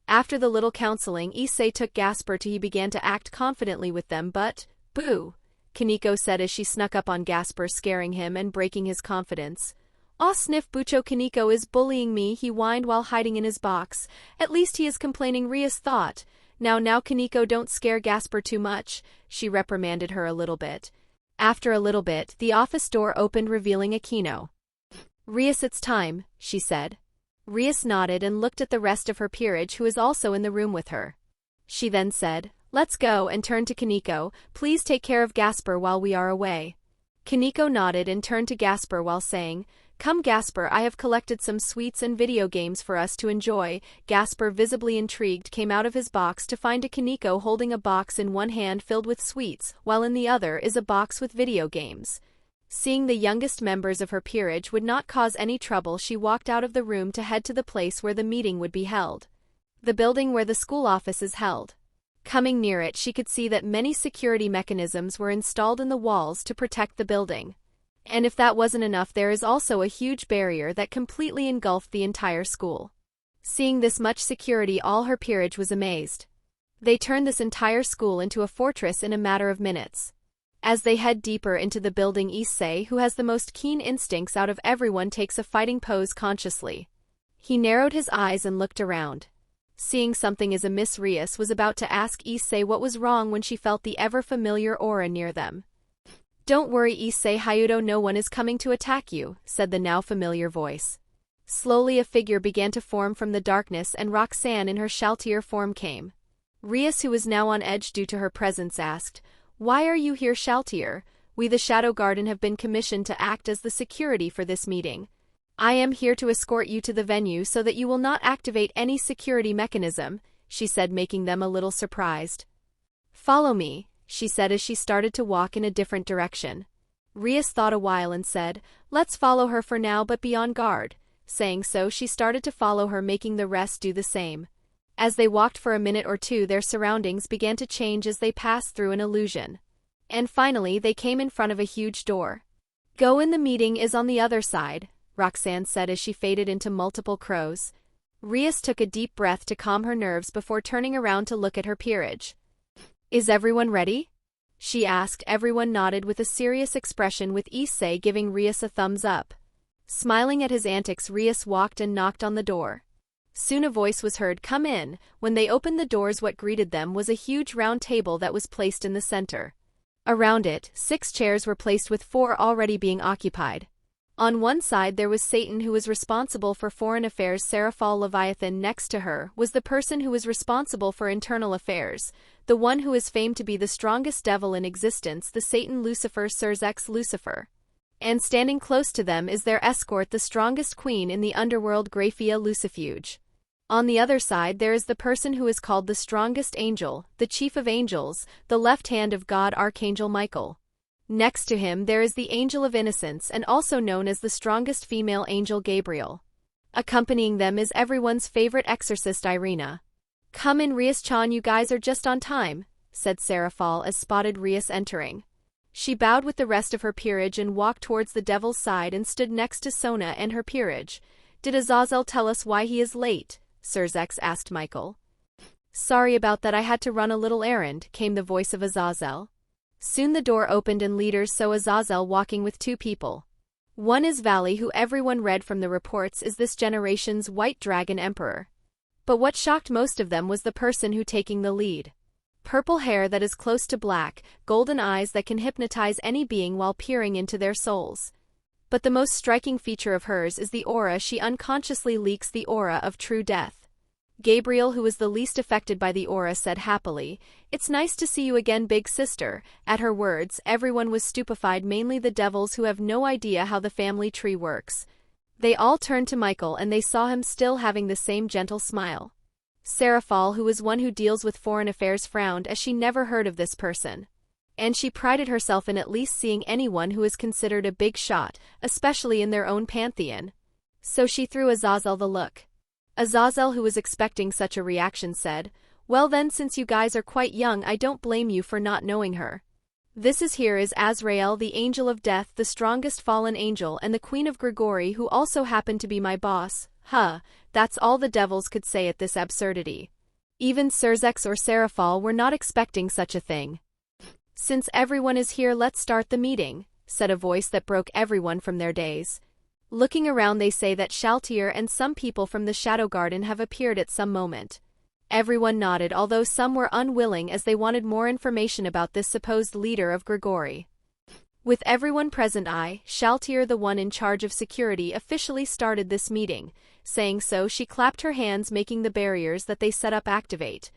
After the little counseling, Issei took Gasper to he began to act confidently with them, but, "Boo," Kaneko said as she snuck up on Gasper, scaring him and breaking his confidence. "Aw sniff, Bucho, Kaneko is bullying me," he whined while hiding in his box. "At least he is complaining," Rias thought. Now Kaneko, don't scare Gasper too much," she reprimanded her a little bit. After a little bit, the office door opened, revealing Akino. "Rias, it's time," she said. Rias nodded and looked at the rest of her peerage who is also in the room with her. She then said, "Let's go," and turned to Kaneko. "Please take care of Gasper while we are away." Kaneko nodded and turned to Gasper while saying, "Come Gasper, I have collected some sweets and video games for us to enjoy." Gasper, visibly intrigued, came out of his box to find a Kaneko holding a box in one hand filled with sweets, while in the other is a box with video games. Seeing the youngest members of her peerage would not cause any trouble, she walked out of the room to head to the place where the meeting would be held. The building where the school office is held. Coming near it, she could see that many security mechanisms were installed in the walls to protect the building. And if that wasn't enough, there is also a huge barrier that completely engulfed the entire school. Seeing this much security, all her peerage was amazed. They turned this entire school into a fortress in a matter of minutes. As they head deeper into the building, Issei, who has the most keen instincts out of everyone, takes a fighting pose consciously. He narrowed his eyes and looked around. Seeing something is amiss, Rias was about to ask Issei what was wrong when she felt the ever-familiar aura near them. "Don't worry, Issei Hyudo, no one is coming to attack you," said the now familiar voice. Slowly a figure began to form from the darkness, and Roxanne in her Shaltier form came. Rias, who was now on edge due to her presence, asked, "Why are you here, Shaltier? We, the Shadow Garden, have been commissioned to act as the security for this meeting. I am here to escort you to the venue so that you will not activate any security mechanism," she said, making them a little surprised. "Follow me," she said as she started to walk in a different direction. Rias thought a while and said, "Let's follow her for now, but be on guard." Saying so, she started to follow her, making the rest do the same. As they walked for a minute or two, their surroundings began to change as they passed through an illusion. And finally, they came in front of a huge door. "Go in, the meeting is on the other side," Roxanne said as she faded into multiple crows. Rias took a deep breath to calm her nerves before turning around to look at her peerage. "Is everyone ready?" she asked. Everyone nodded with a serious expression, with Issei giving Rias a thumbs up. Smiling at his antics, Rias walked and knocked on the door. Soon a voice was heard, "Come in." When they opened the doors, what greeted them was a huge round table that was placed in the center. Around it, 6 chairs were placed, with 4 already being occupied. On one side there was Satan, who was responsible for foreign affairs. Seraphal Leviathan next to her was the person who was responsible for internal affairs, the one who is famed to be the strongest devil in existence, the Satan Lucifer, Ciel Lucifer. And standing close to them is their escort, the strongest queen in the underworld, Graphia Lucifuge. On the other side there is the person who is called the strongest angel, the chief of angels, the left hand of God, Archangel Michael. Next to him there is the Angel of Innocence, and also known as the strongest female angel, Gabriel. Accompanying them is everyone's favorite exorcist, Irina. "Come in, Rias-chan, you guys are just on time," said Seraphal as spotted Rias entering. She bowed with the rest of her peerage and walked towards the devil's side and stood next to Sona and her peerage. "Did Azazel tell us why he is late?" Sirzex asked Michael. "Sorry about that, I had to run a little errand," came the voice of Azazel. Soon the door opened and leaders saw Azazel walking with 2 people. One is Valley, who everyone read from the reports is this generation's White Dragon Emperor. But what shocked most of them was the person who taking the lead. Purple hair that is close to black, golden eyes that can hypnotize any being while peering into their souls. But the most striking feature of hers is the aura. She unconsciously leaks the aura of true death. Gabriel, who was the least affected by the aura, said happily, "It's nice to see you again, big sister." At her words, everyone was stupefied, mainly the devils, who have no idea how the family tree works. They all turned to Michael and they saw him still having the same gentle smile. Seraphal, who was one who deals with foreign affairs, frowned as she never heard of this person. And she prided herself in at least seeing anyone who is considered a big shot, especially in their own pantheon. So she threw Azazel the look. Azazel, who was expecting such a reaction, said, "Well then, since you guys are quite young, I don't blame you for not knowing her. This is here is Azrael, the angel of death, the strongest fallen angel, and the queen of Grigori, who also happened to be my boss." That's all the devils could say at this absurdity. Even Sirzex or Seraphal were not expecting such a thing. "Since everyone is here, let's start the meeting," said a voice that broke everyone from their daze. Looking around, they say that Shaltier and some people from the Shadow Garden have appeared at some moment. Everyone nodded, although some were unwilling as they wanted more information about this supposed leader of Grigori. With everyone present, Shaltier, the one in charge of security, officially started this meeting. Saying so, she clapped her hands, making the barriers that they set up activate.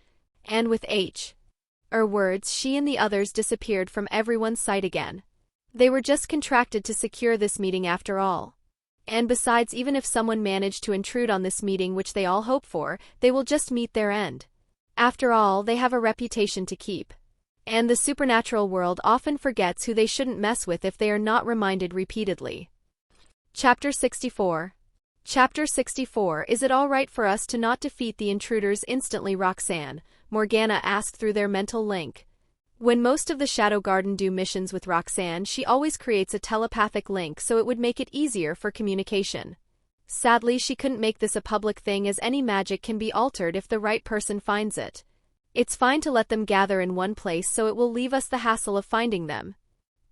And with words, she and the others disappeared from everyone's sight again. They were just contracted to secure this meeting after all. And besides, even if someone managed to intrude on this meeting, which they all hope for, they will just meet their end. After all, they have a reputation to keep. And the supernatural world often forgets who they shouldn't mess with if they are not reminded repeatedly. Chapter 64. Chapter 64. Is it all right for us to not defeat the intruders instantly? Roxanne, Morgana asked through their mental link. When most of the Shadow Garden do missions with Roxanne, she always creates a telepathic link so it would make it easier for communication. Sadly, she couldn't make this a public thing, as any magic can be altered if the right person finds it. It's fine to let them gather in one place so it will leave us the hassle of finding them.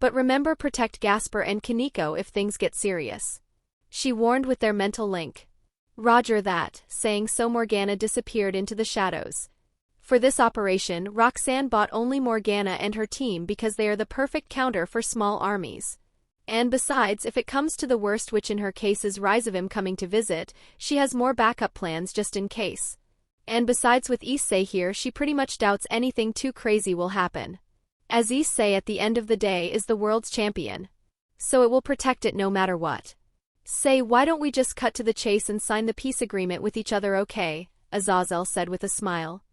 But remember, protect Gasper and Kaneko if things get serious. She warned with their mental link. Roger that, saying so, Morgana disappeared into the shadows. For this operation, Roxanne bought only Morgana and her team because they are the perfect counter for small armies. And besides, if it comes to the worst, which in her case is Rizevim coming to visit, she has more backup plans just in case. And besides, with Issei here, she pretty much doubts anything too crazy will happen. As Issei at the end of the day is the world's champion. So it will protect it no matter what. Say, why don't we just cut to the chase and sign the peace agreement with each other, okay? Azazel said with a smile.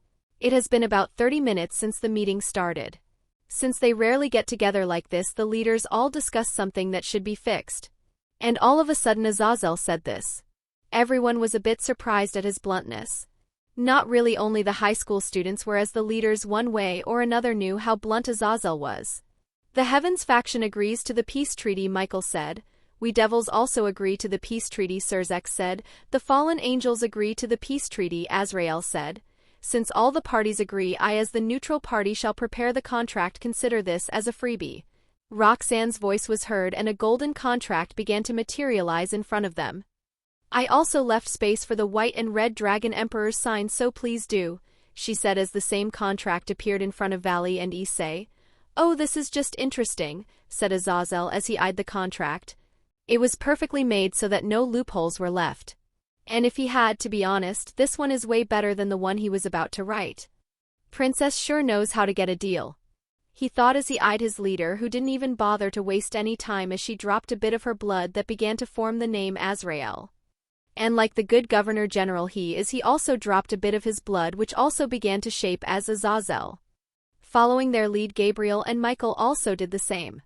It has been about 30 minutes since the meeting started. Since they rarely get together like this, the leaders all discuss something that should be fixed. And all of a sudden Azazel said this. Everyone was a bit surprised at his bluntness. Not really only the high school students, whereas the leaders one way or another knew how blunt Azazel was. The Heavens faction agrees to the peace treaty, Michael said. We devils also agree to the peace treaty, Sirzek said. The fallen angels agree to the peace treaty, Azrael said. Since all the parties agree, I as the neutral party shall prepare the contract. Consider this as a freebie. Roxanne's voice was heard and a golden contract began to materialize in front of them. I also left space for the white and red dragon emperor's sign, so please do, she said as the same contract appeared in front of Valley and Issei. Oh, this is just interesting, said Azazel as he eyed the contract. It was perfectly made so that no loopholes were left. And if he had to be honest, this one is way better than the one he was about to write. Princess sure knows how to get a deal. He thought as he eyed his leader, who didn't even bother to waste any time as she dropped a bit of her blood that began to form the name Azrael. And like the good governor general he also dropped a bit of his blood, which also began to shape as Azazel. Following their lead, Gabriel and Michael also did the same,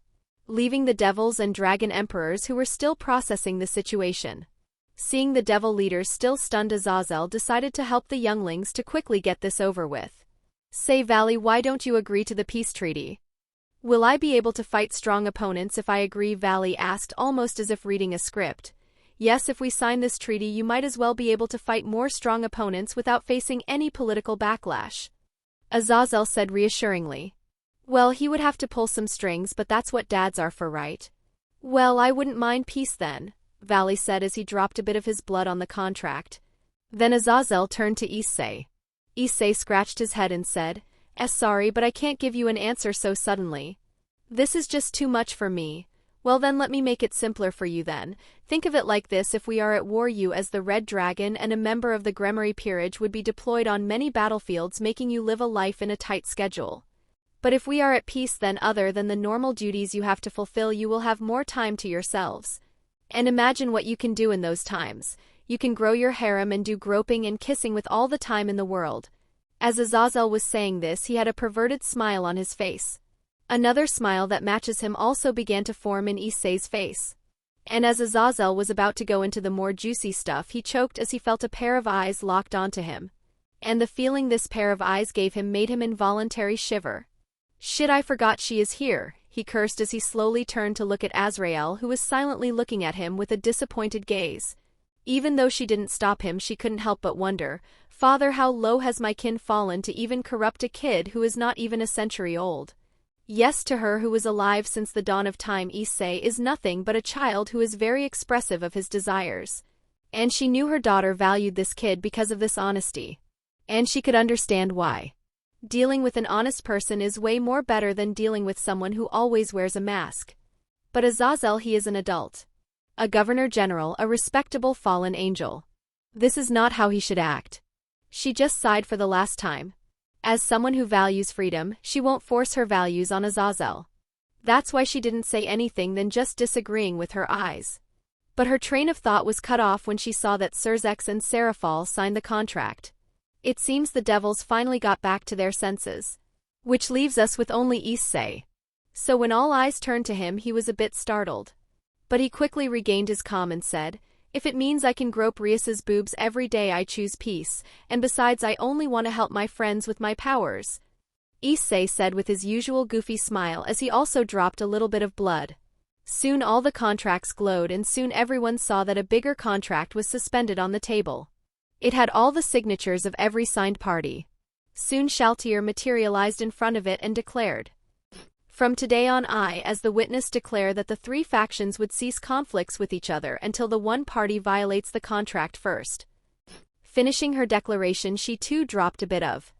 leaving the devils and dragon emperors who were still processing the situation. Seeing the devil leaders still stunned, Azazel decided to help the younglings to quickly get this over with. Say, Valley, why don't you agree to the peace treaty? Will I be able to fight strong opponents if I agree? Valley asked, almost as if reading a script. Yes, if we sign this treaty, you might as well be able to fight more strong opponents without facing any political backlash. Azazel said reassuringly. Well, he would have to pull some strings, but that's what dads are for, right? Well, I wouldn't mind peace then, Valley said as he dropped a bit of his blood on the contract. Then Azazel turned to Issei. Issei scratched his head and said, Sorry, but I can't give you an answer so suddenly. This is just too much for me. Well then, let me make it simpler for you then. Think of it like this: if we are at war, you as the Red Dragon and a member of the Gremory Peerage would be deployed on many battlefields, making you live a life in a tight schedule. But if we are at peace, then other than the normal duties you have to fulfill, you will have more time to yourselves. And imagine what you can do in those times. You can grow your harem and do groping and kissing with all the time in the world. As Azazel was saying this, he had a perverted smile on his face. Another smile that matches him also began to form in Issei's face. And as Azazel was about to go into the more juicy stuff, he choked as he felt a pair of eyes locked onto him. And the feeling this pair of eyes gave him made him involuntarily shiver. Shit, I forgot she is here, he cursed as he slowly turned to look at Azrael, who was silently looking at him with a disappointed gaze. Even though she didn't stop him, she couldn't help but wonder, Father, how low has my kin fallen to even corrupt a kid who is not even a century old? Yes, to her who was alive since the dawn of time, Issei is nothing but a child who is very expressive of his desires. And she knew her daughter valued this kid because of this honesty. And she could understand why. Dealing with an honest person is way more better than dealing with someone who always wears a mask. But Azazel, he is an adult. A governor-general, a respectable fallen angel. This is not how he should act. She just sighed for the last time. As someone who values freedom, she won't force her values on Azazel. That's why she didn't say anything than just disagreeing with her eyes. But her train of thought was cut off when she saw that Serzex and Seraphal signed the contract. It seems the devils finally got back to their senses. Which leaves us with only Issei. So when all eyes turned to him, he was a bit startled. But he quickly regained his calm and said, "If it means I can grope Rias's boobs every day, I choose peace, and besides I only want to help my friends with my powers," Issei said with his usual goofy smile as he also dropped a little bit of blood. Soon all the contracts glowed and soon everyone saw that a bigger contract was suspended on the table. It had all the signatures of every signed party. Soon Shaltier materialized in front of it and declared, "From today on I, as the witness, declare that the three factions would cease conflicts with each other until the one party violates the contract first." Finishing her declaration, she too dropped a bit of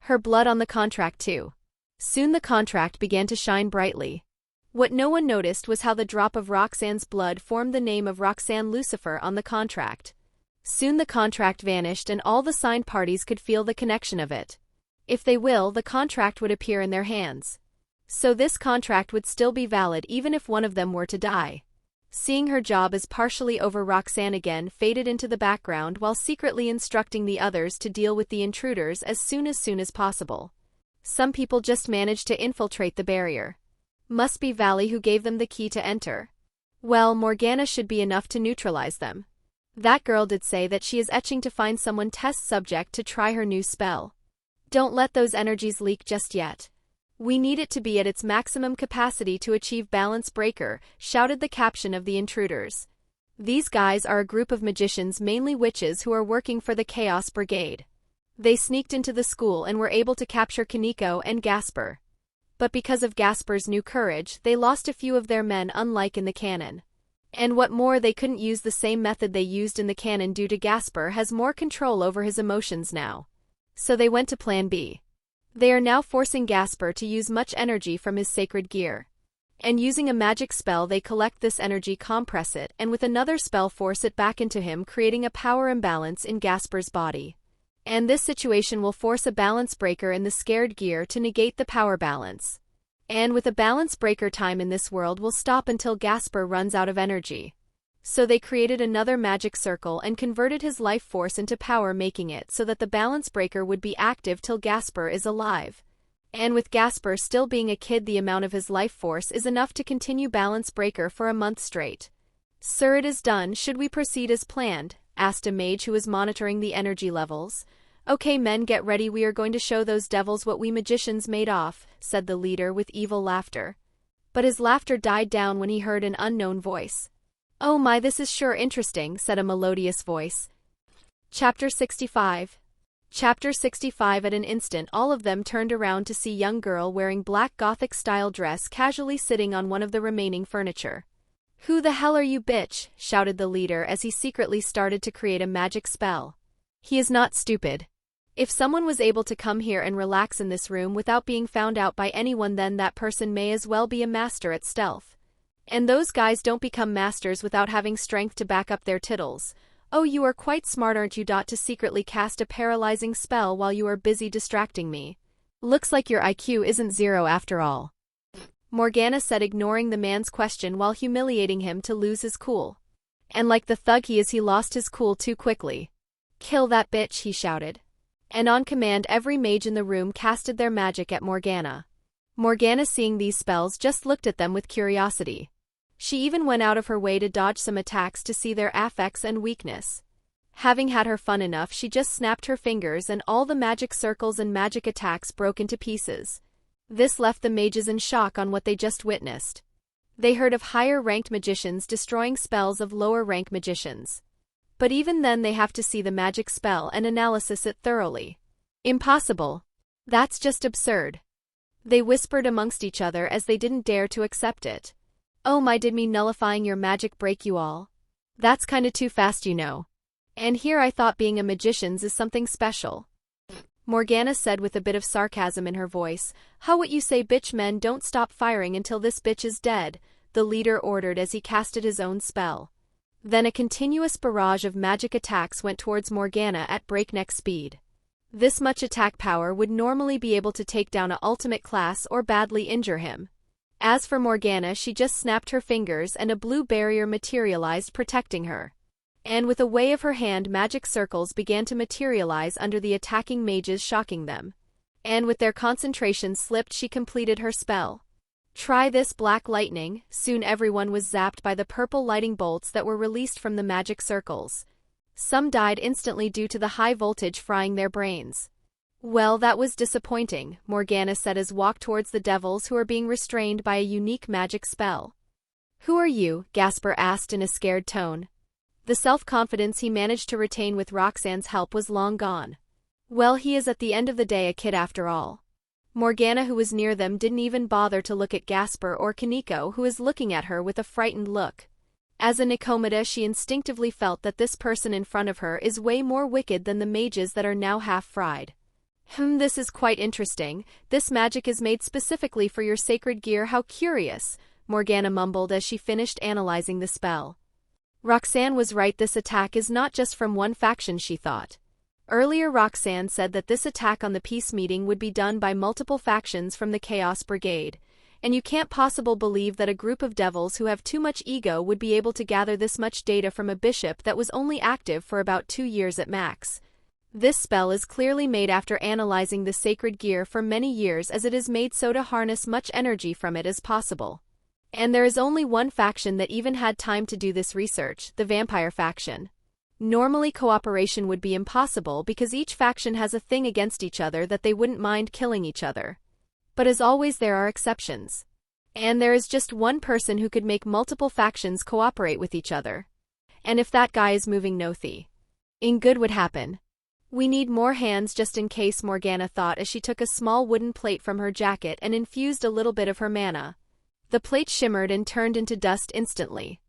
her blood on the contract too. Soon the contract began to shine brightly. What no one noticed was how the drop of Roxanne's blood formed the name of Rizevim Lucifer on the contract. Soon the contract vanished and all the signed parties could feel the connection of it. If they will, the contract would appear in their hands. So this contract would still be valid even if one of them were to die. Seeing her job as partially over, Roxanne again faded into the background while secretly instructing the others to deal with the intruders as soon as possible. Some people just managed to infiltrate the barrier. Must be Valley who gave them the key to enter. Well, Morgana should be enough to neutralize them. That girl did say that she is etching to find someone test subject to try her new spell. Don't let those energies leak just yet. We need it to be at its maximum capacity to achieve balance breaker, shouted the caption of the intruders. These guys are a group of magicians, mainly witches, who are working for the Chaos Brigade. They sneaked into the school and were able to capture Kaneko and Gasper. But because of Gasper's new courage, they lost a few of their men, unlike in the canon. And what more, they couldn't use the same method they used in the canon due to Gasper has more control over his emotions now. So they went to Plan B. They are now forcing Gasper to use much energy from his sacred gear. And using a magic spell, they collect this energy, compress it, and with another spell force it back into him, creating a power imbalance in Gasper's body. And this situation will force a balance breaker in the scared gear to negate the power balance. And with a balance breaker, time in this world will stop until Gasper runs out of energy. So they created another magic circle and converted his life force into power, making it so that the balance breaker would be active till Gasper is alive. And with Gasper still being a kid, the amount of his life force is enough to continue balance breaker for a month straight. "Sir, it is done. Should we proceed as planned?" asked a mage who was monitoring the energy levels. "Okay men, get ready, we are going to show those devils what we magicians made of," said the leader with evil laughter. But his laughter died down when he heard an unknown voice. "Oh my, this is sure interesting," said a melodious voice. Chapter 65. Chapter 65. At an instant all of them turned around to see young girl wearing black Gothic-style dress casually sitting on one of the remaining furniture. "Who the hell are you, bitch?" shouted the leader as he secretly started to create a magic spell. He is not stupid. If someone was able to come here and relax in this room without being found out by anyone, then that person may as well be a master at stealth. And those guys don't become masters without having strength to back up their tittles. "Oh, you are quite smart, aren't you? To secretly cast a paralyzing spell while you are busy distracting me. Looks like your IQ isn't zero after all," Morgana said, ignoring the man's question while humiliating him to lose his cool. And like the thug he is, he lost his cool too quickly. "Kill that bitch," he shouted. And on command every mage in the room casted their magic at Morgana. Morgana, seeing these spells, just looked at them with curiosity. She even went out of her way to dodge some attacks to see their affects and weakness. Having had her fun enough, she just snapped her fingers and all the magic circles and magic attacks broke into pieces. This left the mages in shock on what they just witnessed. They heard of higher-ranked magicians destroying spells of lower-ranked magicians. But even then they have to see the magic spell and analysis it thoroughly. Impossible. That's just absurd. They whispered amongst each other as they didn't dare to accept it. "Oh my, did me nullifying your magic break you all? That's kinda too fast, you know. And here I thought being a magician's is something special," Morgana said with a bit of sarcasm in her voice. "How what you say, bitch? Men don't stop firing until this bitch is dead," the leader ordered as he casted his own spell. Then a continuous barrage of magic attacks went towards Morgana at breakneck speed. This much attack power would normally be able to take down a ultimate class or badly injure him. As for Morgana, she just snapped her fingers and a blue barrier materialized protecting her. And with a wave of her hand, magic circles began to materialize under the attacking mages, shocking them. And with their concentration slipped, she completed her spell. Try this, black lightning. Soon everyone was zapped by the purple lighting bolts that were released from the magic circles. Some died instantly due to the high voltage frying their brains. Well, that was disappointing, Morgana said as walked towards the devils who are being restrained by a unique magic spell. Who are you? Gasper asked in a scared tone. The self-confidence he managed to retain with Roxanne's help was long gone. Well, he is at the end of the day a kid after all. Morgana, who was near them, didn't even bother to look at Gasper or Kaneko, who is looking at her with a frightened look. As a Nikomata, she instinctively felt that this person in front of her is way more wicked than the mages that are now half fried. This is quite interesting. This magic is made specifically for your sacred gear. How curious, Morgana mumbled as she finished analyzing the spell. Roxanne was right, this attack is not just from one faction, she thought. Earlier Roxanne said that this attack on the peace meeting would be done by multiple factions from the Chaos Brigade, and you can't possibly believe that a group of devils who have too much ego would be able to gather this much data from a bishop that was only active for about 2 years at max. This spell is clearly made after analyzing the sacred gear for many years, as it is made so to harness much energy from it as possible. And there is only one faction that even had time to do this research, the vampire faction. Normally cooperation would be impossible because each faction has a thing against each other that they wouldn't mind killing each other. But as always, there are exceptions. And there is just one person who could make multiple factions cooperate with each other. And if that guy is moving nothing good would happen. We need more hands just in case, Morgana thought as she took a small wooden plate from her jacket and infused a little bit of her mana. The plate shimmered and turned into dust instantly.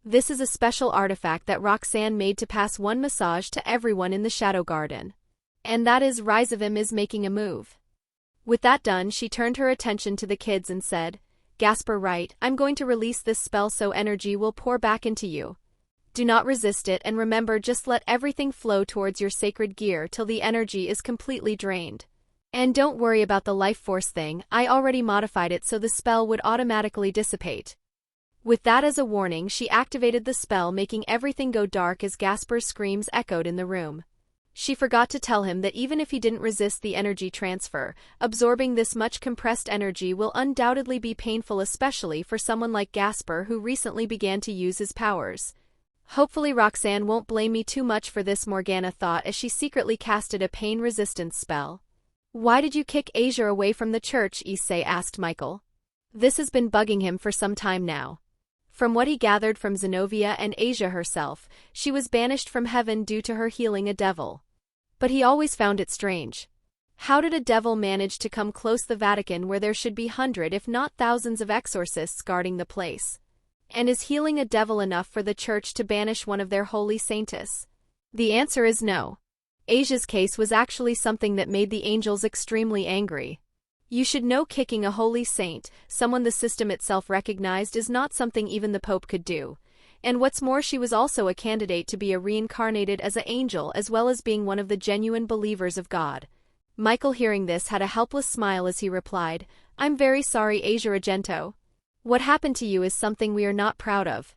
This is a special artifact that Roxanne made to pass one massage to everyone in the Shadow Garden. And that is Rizevim is making a move. With that done, she turned her attention to the kids and said, Gasper, right, I'm going to release this spell so energy will pour back into you. Do not resist it, and remember, just let everything flow towards your sacred gear till the energy is completely drained. And don't worry about the life force thing, I already modified it so the spell would automatically dissipate. With that as a warning, she activated the spell, making everything go dark as Gasper's screams echoed in the room. She forgot to tell him that even if he didn't resist the energy transfer, absorbing this much compressed energy will undoubtedly be painful, especially for someone like Gasper who recently began to use his powers. Hopefully Roxanne won't blame me too much for this, Morgana thought as she secretly casted a pain resistance spell. Why did you kick Asia away from the church? Issei asked Michael. This has been bugging him for some time now. From what he gathered from Zenobia and Asia herself, she was banished from heaven due to her healing a devil. But he always found it strange. How did a devil manage to come close the Vatican where there should be hundreds if not thousands of exorcists guarding the place? And is healing a devil enough for the church to banish one of their holy saints? The answer is no. Asia's case was actually something that made the angels extremely angry. You should know, kicking a holy saint, someone the system itself recognized, is not something even the Pope could do. And what's more, she was also a candidate to be reincarnated as an angel, as well as being one of the genuine believers of God. Michael, hearing this, had a helpless smile as he replied, I'm very sorry, Asia Argento. What happened to you is something we are not proud of.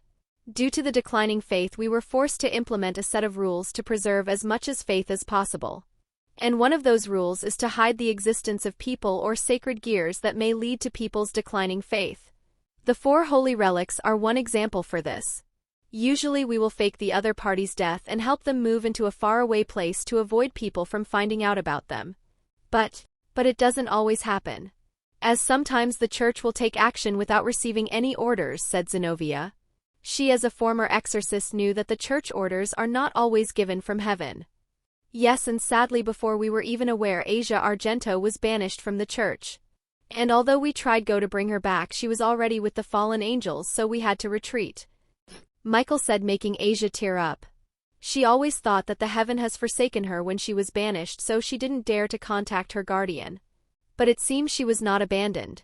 Due to the declining faith, we were forced to implement a set of rules to preserve as much as faith as possible. And one of those rules is to hide the existence of people or sacred gears that may lead to people's declining faith. The 4 holy relics are one example for this. Usually we will fake the other party's death and help them move into a faraway place to avoid people from finding out about them. But it doesn't always happen. As sometimes the church will take action without receiving any orders, said Zenobia. She, as a former exorcist, knew that the church orders are not always given from heaven. Yes, and sadly before we were even aware, Asia Argento was banished from the church. And although we tried to bring her back, she was already with the fallen angels, so we had to retreat. Michael said, making Asia tear up. She always thought that the heaven has forsaken her when she was banished, so she didn't dare to contact her guardian. But it seems she was not abandoned.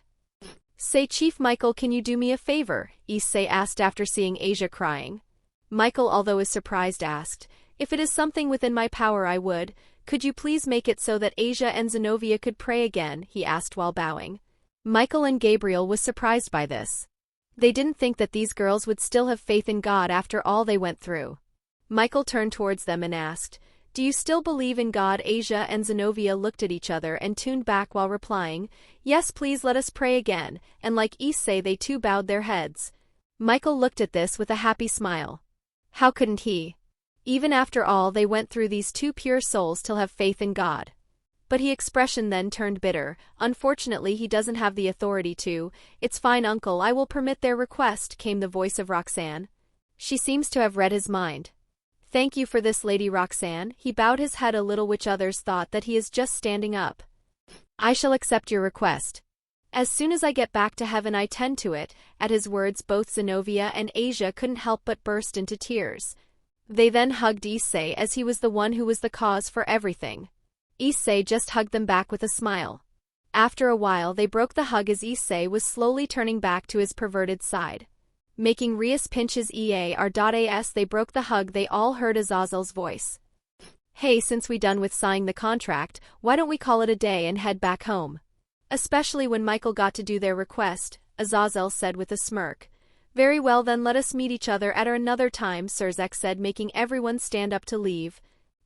Say, Chief Michael, can you do me a favor? Issei asked after seeing Asia crying. Michael, although is surprised, asked, if it is something within my power I would. Could you please make it so that Asia and Zenobia could pray again? He asked while bowing. Michael and Gabriel was surprised by this. They didn't think that these girls would still have faith in God after all they went through. Michael turned towards them and asked, do you still believe in God? Asia and Zenobia looked at each other and tuned back while replying, yes, please let us pray again, and like Issei they too bowed their heads. Michael looked at this with a happy smile. How couldn't he? Even after all they went through, these two pure souls still have faith in God. But his expression then turned bitter. Unfortunately he doesn't have the authority to. It's fine, uncle, I will permit their request, came the voice of Roxanne. She seems to have read his mind. Thank you for this, Lady Roxanne. He bowed his head a little, which others thought that he is just standing up. I shall accept your request. As soon as I get back to heaven I tend to it. At his words both Zenobia and Asia couldn't help but burst into tears. They then hugged Issei as he was the one who was the cause for everything. Issei just hugged them back with a smile. After a while they broke the hug as Issei was slowly turning back to his perverted side. Making Rias pinch his ear.as they broke the hug, they all heard Azazel's voice. Hey, since we done with signing the contract, why don't we call it a day and head back home? Especially when Michael got to do their request, Azazel said with a smirk. Very well then, let us meet each other at another time, Sirzek said, making everyone stand up to leave.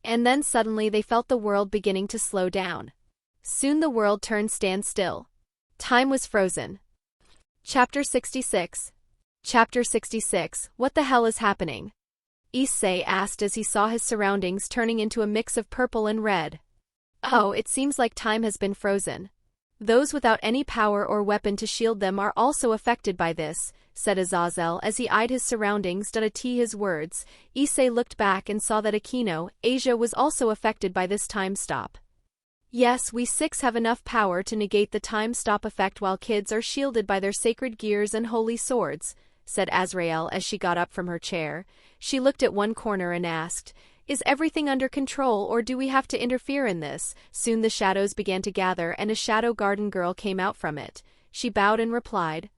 And then suddenly they felt the world beginning to slow down. Soon the world turned standstill. Time was frozen. Chapter 66. Chapter 66. What the hell is happening? Issei asked as he saw his surroundings turning into a mix of purple and red. Oh, it seems like time has been frozen. Those without any power or weapon to shield them are also affected by this, said Azazel as he eyed his surroundings. His words, Issei looked back and saw that Akino, Asia, was also affected by this time stop. Yes, we six have enough power to negate the time stop effect while kids are shielded by their sacred gears and holy swords, said Azrael as she got up from her chair. She looked at one corner and asked, is everything under control or do we have to interfere in this? Soon the shadows began to gather and a shadow garden girl came out from it. She bowed and replied,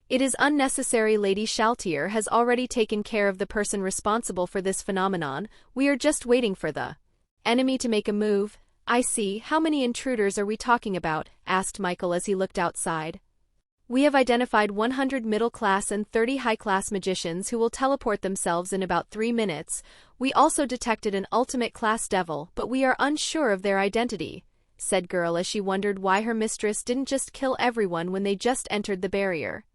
it is unnecessary. Lady Shaltier has already taken care of the person responsible for this phenomenon. We are just waiting for the enemy to make a move. I see. How many intruders are we talking about? Asked Michael as he looked outside. We have identified 100 middle-class and 30 high-class magicians who will teleport themselves in about 3 minutes. We also detected an ultimate-class devil, but we are unsure of their identity, said Girl as she wondered why her mistress didn't just kill everyone when they just entered the barrier.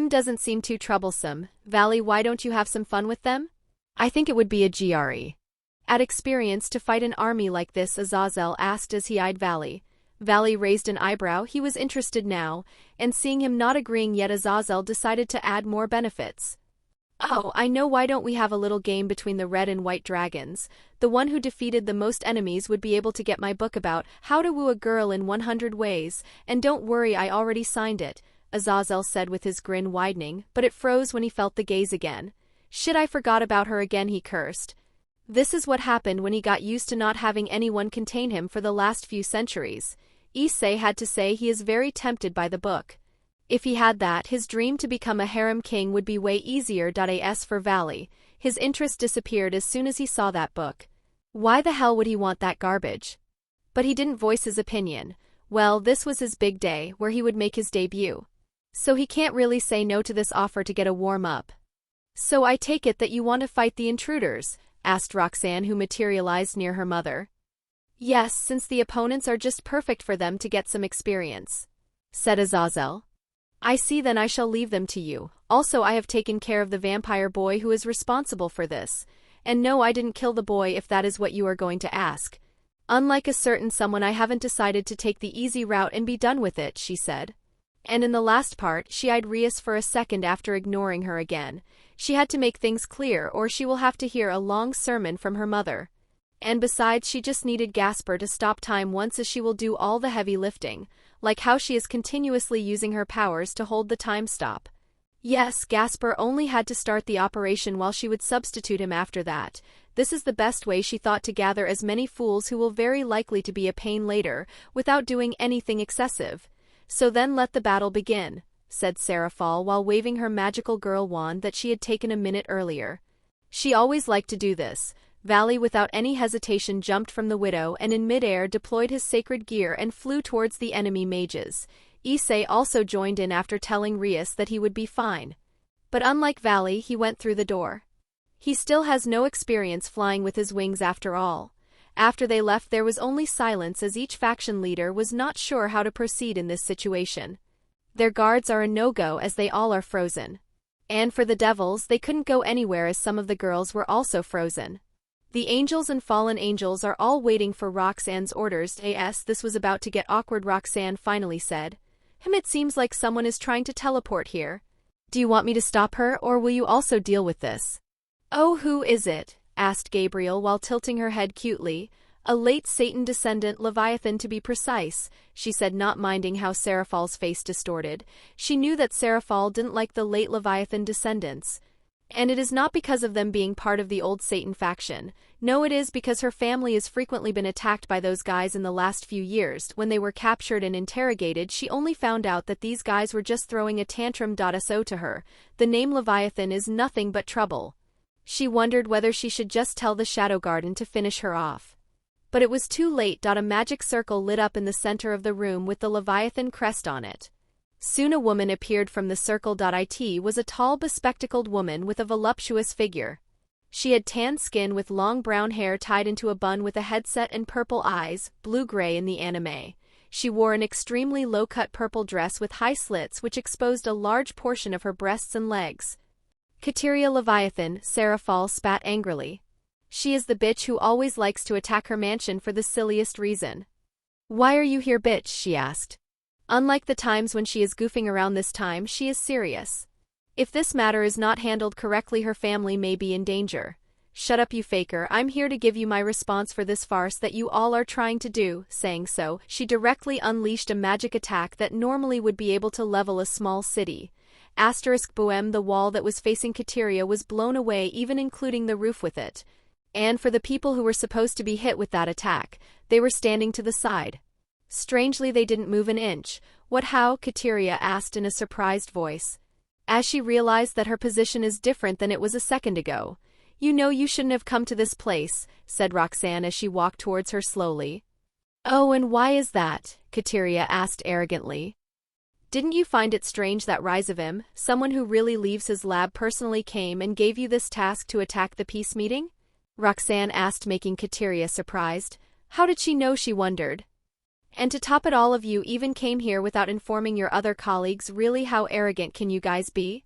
Doesn't seem too troublesome. Valley, why don't you have some fun with them? I think it would be a GRE. At experience to fight an army like this, Azazel asked as he eyed Valley. Valley raised an eyebrow. He was interested now, and seeing him not agreeing yet, Azazel decided to add more benefits. Oh, I know, why don't we have a little game between the red and white dragons? The one who defeated the most enemies would be able to get my book about how to woo a girl in 100 ways, and don't worry, I already signed it, Azazel said with his grin widening, but it froze when he felt the gaze again. Shit, I forgot about her again, he cursed. This is what happened when he got used to not having anyone contain him for the last few centuries. Issei had to say he is very tempted by the book. If he had that, his dream to become a harem king would be way easier. As for Valley, his interest disappeared as soon as he saw that book. Why the hell would he want that garbage? But he didn't voice his opinion. Well, this was his big day, where he would make his debut. So he can't really say no to this offer to get a warm-up. So I take it that you want to fight the intruders? Asked Roxanne, who materialized near her mother. Yes, since the opponents are just perfect for them to get some experience, said Azazel. I see, then I shall leave them to you. Also, I have taken care of the vampire boy who is responsible for this. And no, I didn't kill the boy, if that is what you are going to ask. Unlike a certain someone, I haven't decided to take the easy route and be done with it, she said. And in the last part, she eyed Rias for a second after ignoring her again. She had to make things clear or she will have to hear a long sermon from her mother. And besides, she just needed Gasper to stop time once, as she will do all the heavy lifting, like how she is continuously using her powers to hold the time stop. Yes, Gasper only had to start the operation while she would substitute him after that. This is the best way, she thought, to gather as many fools who will very likely to be a pain later, without doing anything excessive. So then let the battle begin. said Seraphal while waving her magical girl wand that she had taken a minute earlier. She always liked to do this. Valley without any hesitation jumped from the widow and in midair deployed his sacred gear and flew towards the enemy mages. Issei also joined in after telling Rias that he would be fine. But unlike Valley, he went through the door. He still has no experience flying with his wings after all. After they left there was only silence as each faction leader was not sure how to proceed in this situation. Their guards are a no-go as they all are frozen. And for the devils, they couldn't go anywhere as some of the girls were also frozen. The angels and fallen angels are all waiting for Roxanne's orders. This was about to get awkward, Roxanne finally said. It seems like someone is trying to teleport here. Do you want me to stop her, or will you also deal with this? Oh, who is it? Asked Gabriel while tilting her head cutely. A late Satan descendant, Leviathan to be precise, she said, not minding how Seraphal's face distorted. She knew that Seraphal didn't like the late Leviathan descendants. And it is not because of them being part of the old Satan faction. No, it is because her family has frequently been attacked by those guys in the last few years. When they were captured and interrogated, she only found out that these guys were just throwing a tantrum. So to her, the name Leviathan is nothing but trouble. She wondered whether she should just tell the Shadow Garden to finish her off. But it was too late. A magic circle lit up in the center of the room with the Leviathan crest on it. Soon a woman appeared from the circle. It was a tall, bespectacled woman with a voluptuous figure. She had tan skin with long brown hair tied into a bun with a headset and purple eyes, blue-gray in the anime. She wore an extremely low-cut purple dress with high slits which exposed a large portion of her breasts and legs. Kateria Leviathan, Seraphal spat angrily. She is the bitch who always likes to attack her mansion for the silliest reason. Why are you here, bitch? She asked. Unlike the times when she is goofing around, this time she is serious. If this matter is not handled correctly, her family may be in danger. Shut up, you faker. I'm here to give you my response for this farce that you all are trying to do. Saying so, she directly unleashed a magic attack that normally would be able to level a small city. Boom, the wall that was facing Kateria was blown away, even including the roof with it. And for the people who were supposed to be hit with that attack, they were standing to the side. Strangely, they didn't move an inch. What, how? Kateria asked in a surprised voice. As she realized that her position is different than it was a second ago. You know you shouldn't have come to this place, said Roxanne as she walked towards her slowly. Oh, and why is that? Kateria asked arrogantly. Didn't you find it strange that Rizevim, someone who really leaves his lab, personally came and gave you this task to attack the peace meeting? Roxanne asked, making Kateria surprised. How did she know? She wondered. And to top it all, of you even came here without informing your other colleagues. Really, how arrogant can you guys be?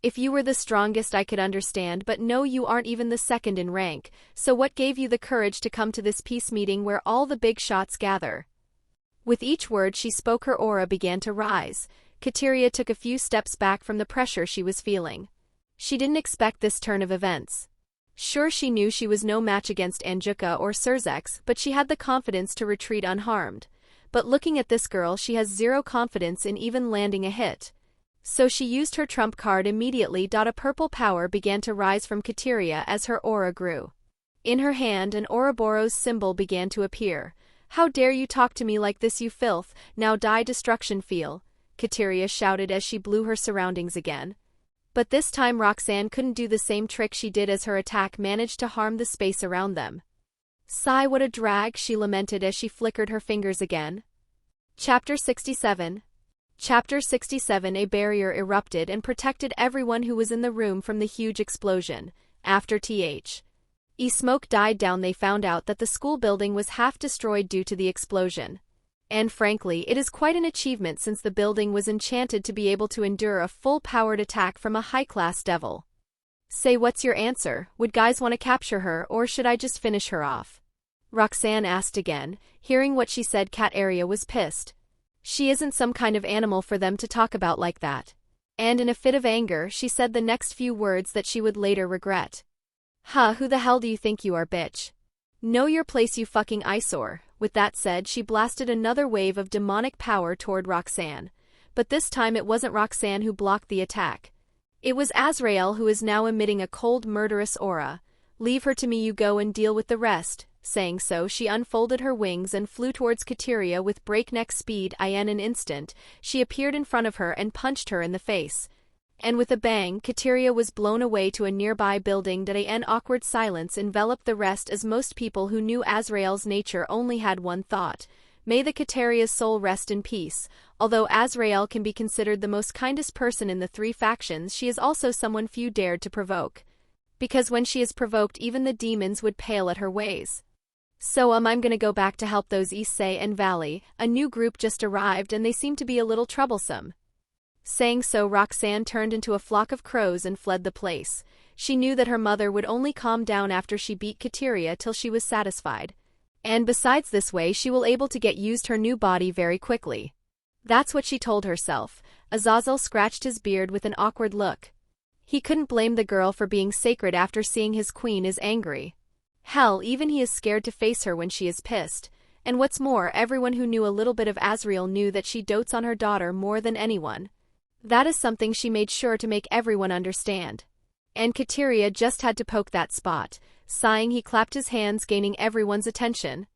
If you were the strongest I could understand, but no, you aren't even the second in rank, so what gave you the courage to come to this peace meeting where all the big shots gather? With each word she spoke, her aura began to rise. Kateria took a few steps back from the pressure she was feeling. She didn't expect this turn of events. Sure, she knew she was no match against Anjuka or Surzex, but she had the confidence to retreat unharmed. But looking at this girl, she has zero confidence in even landing a hit. So she used her trump card immediately. A purple power began to rise from Kateria as her aura grew. In her hand, an Ouroboros symbol began to appear. How dare you talk to me like this, you filth? Now die, destruction feel, Kateria shouted as she blew her surroundings again. But this time Roxanne couldn't do the same trick she did, as her attack managed to harm the space around them. Sigh, what a drag, she lamented as she flickered her fingers again. Chapter 67. Chapter 67. A barrier erupted and protected everyone who was in the room from the huge explosion. After smoke died down, they found out that the school building was half destroyed due to the explosion. And frankly, it is quite an achievement since the building was enchanted to be able to endure a full-powered attack from a high-class devil. Say, what's your answer? Would guys want to capture her, or should I just finish her off? Roxanne asked again. Hearing what she said, Kateria was pissed. She isn't some kind of animal for them to talk about like that. And in a fit of anger, she said the next few words that she would later regret. Who the hell do you think you are, bitch? Know your place, you fucking eyesore. With that said, she blasted another wave of demonic power toward Roxanne. But this time it wasn't Roxanne who blocked the attack. It was Azrael, who is now emitting a cold, murderous aura. Leave her to me, you go and deal with the rest, Saying so, she unfolded her wings and flew towards Kateria with breakneck speed. In an instant, she appeared in front of her and punched her in the face. And with a bang, Kateria was blown away to a nearby building. An awkward silence enveloped the rest as most people who knew Azrael's nature only had one thought. May the Kateria's soul rest in peace. Although Azrael can be considered the most kindest person in the three factions, she is also someone few dared to provoke. Because when she is provoked, even the demons would pale at her ways. So I'm gonna go back to help those East and Valley. A new group just arrived and they seem to be a little troublesome. Saying so, Roxanne turned into a flock of crows and fled the place. She knew that her mother would only calm down after she beat Kateria till she was satisfied. And besides, this way she will able to get used her new body very quickly. That's what she told herself. Azazel scratched his beard with an awkward look. He couldn't blame the girl for being sacred after seeing his queen is angry. Hell, even he is scared to face her when she is pissed. And what's more, everyone who knew a little bit of Azrael knew that she dotes on her daughter more than anyone. That is something she made sure to make everyone understand. And Kateria just had to poke that spot. Sighing, he clapped his hands, gaining everyone's attention.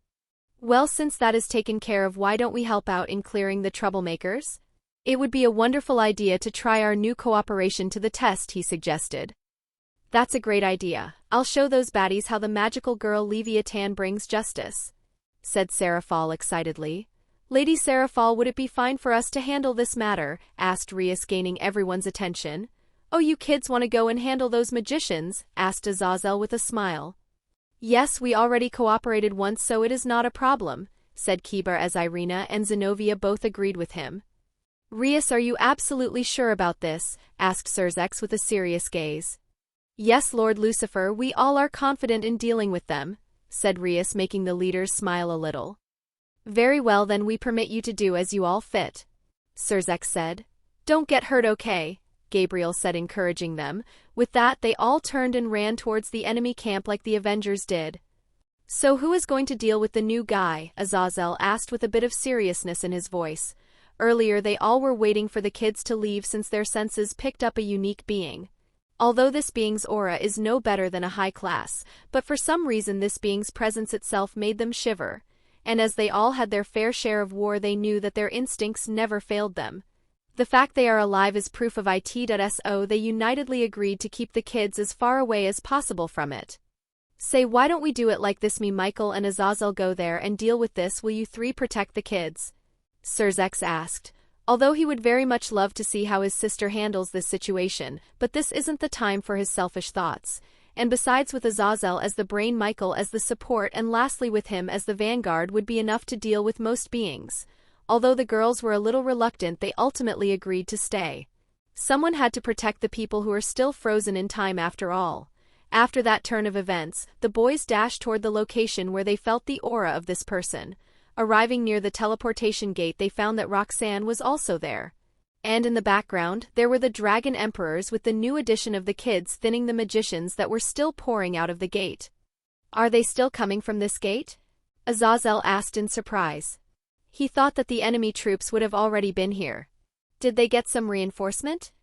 Well, since that is taken care of, why don't we help out in clearing the troublemakers? It would be a wonderful idea to try our new cooperation to the test, he suggested. That's a great idea. I'll show those baddies how the magical girl Leviathan brings justice, said Seraphal excitedly. Lady Seraphal, would it be fine for us to handle this matter? Asked Rias, gaining everyone's attention. Oh, you kids want to go and handle those magicians? Asked Azazel with a smile. Yes, we already cooperated once, so it is not a problem, said Kibar, as Irina and Zenobia both agreed with him. Rias, are you absolutely sure about this? Asked Surzex with a serious gaze. Yes, Lord Lucifer, we all are confident in dealing with them, said Rias, making the leaders smile a little. Very well, then we permit you to do as you all fit, Surzex said. Don't get hurt, okay? Gabriel said, encouraging them. With that, they all turned and ran towards the enemy camp like the Avengers did. So who is going to deal with the new guy? Azazel asked with a bit of seriousness in his voice. Earlier they all were waiting for the kids to leave since their senses picked up a unique being. Although this being's aura is no better than a high class, but for some reason this being's presence itself made them shiver. And as they all had their fair share of war, they knew that their instincts never failed them. The fact they are alive is proof of it. So they unitedly agreed to keep the kids as far away as possible from it. Say, why don't we do it like this? Me, Michael, and Azazel go there and deal with this. Will you three protect the kids? Surzex asked. Although he would very much love to see how his sister handles this situation, but this isn't the time for his selfish thoughts. And besides, with Azazel as the brain, Michael as the support, and lastly with him as the vanguard, would be enough to deal with most beings. Although the girls were a little reluctant, they ultimately agreed to stay. Someone had to protect the people who are still frozen in time after all. After that turn of events, the boys dashed toward the location where they felt the aura of this person. Arriving near the teleportation gate, they found that Roxanne was also there. And in the background, there were the Dragon Emperors, with the new addition of the kids thinning the magicians that were still pouring out of the gate. Are they still coming from this gate? Azazel asked in surprise. He thought that the enemy troops would have already been here. Did they get some reinforcement?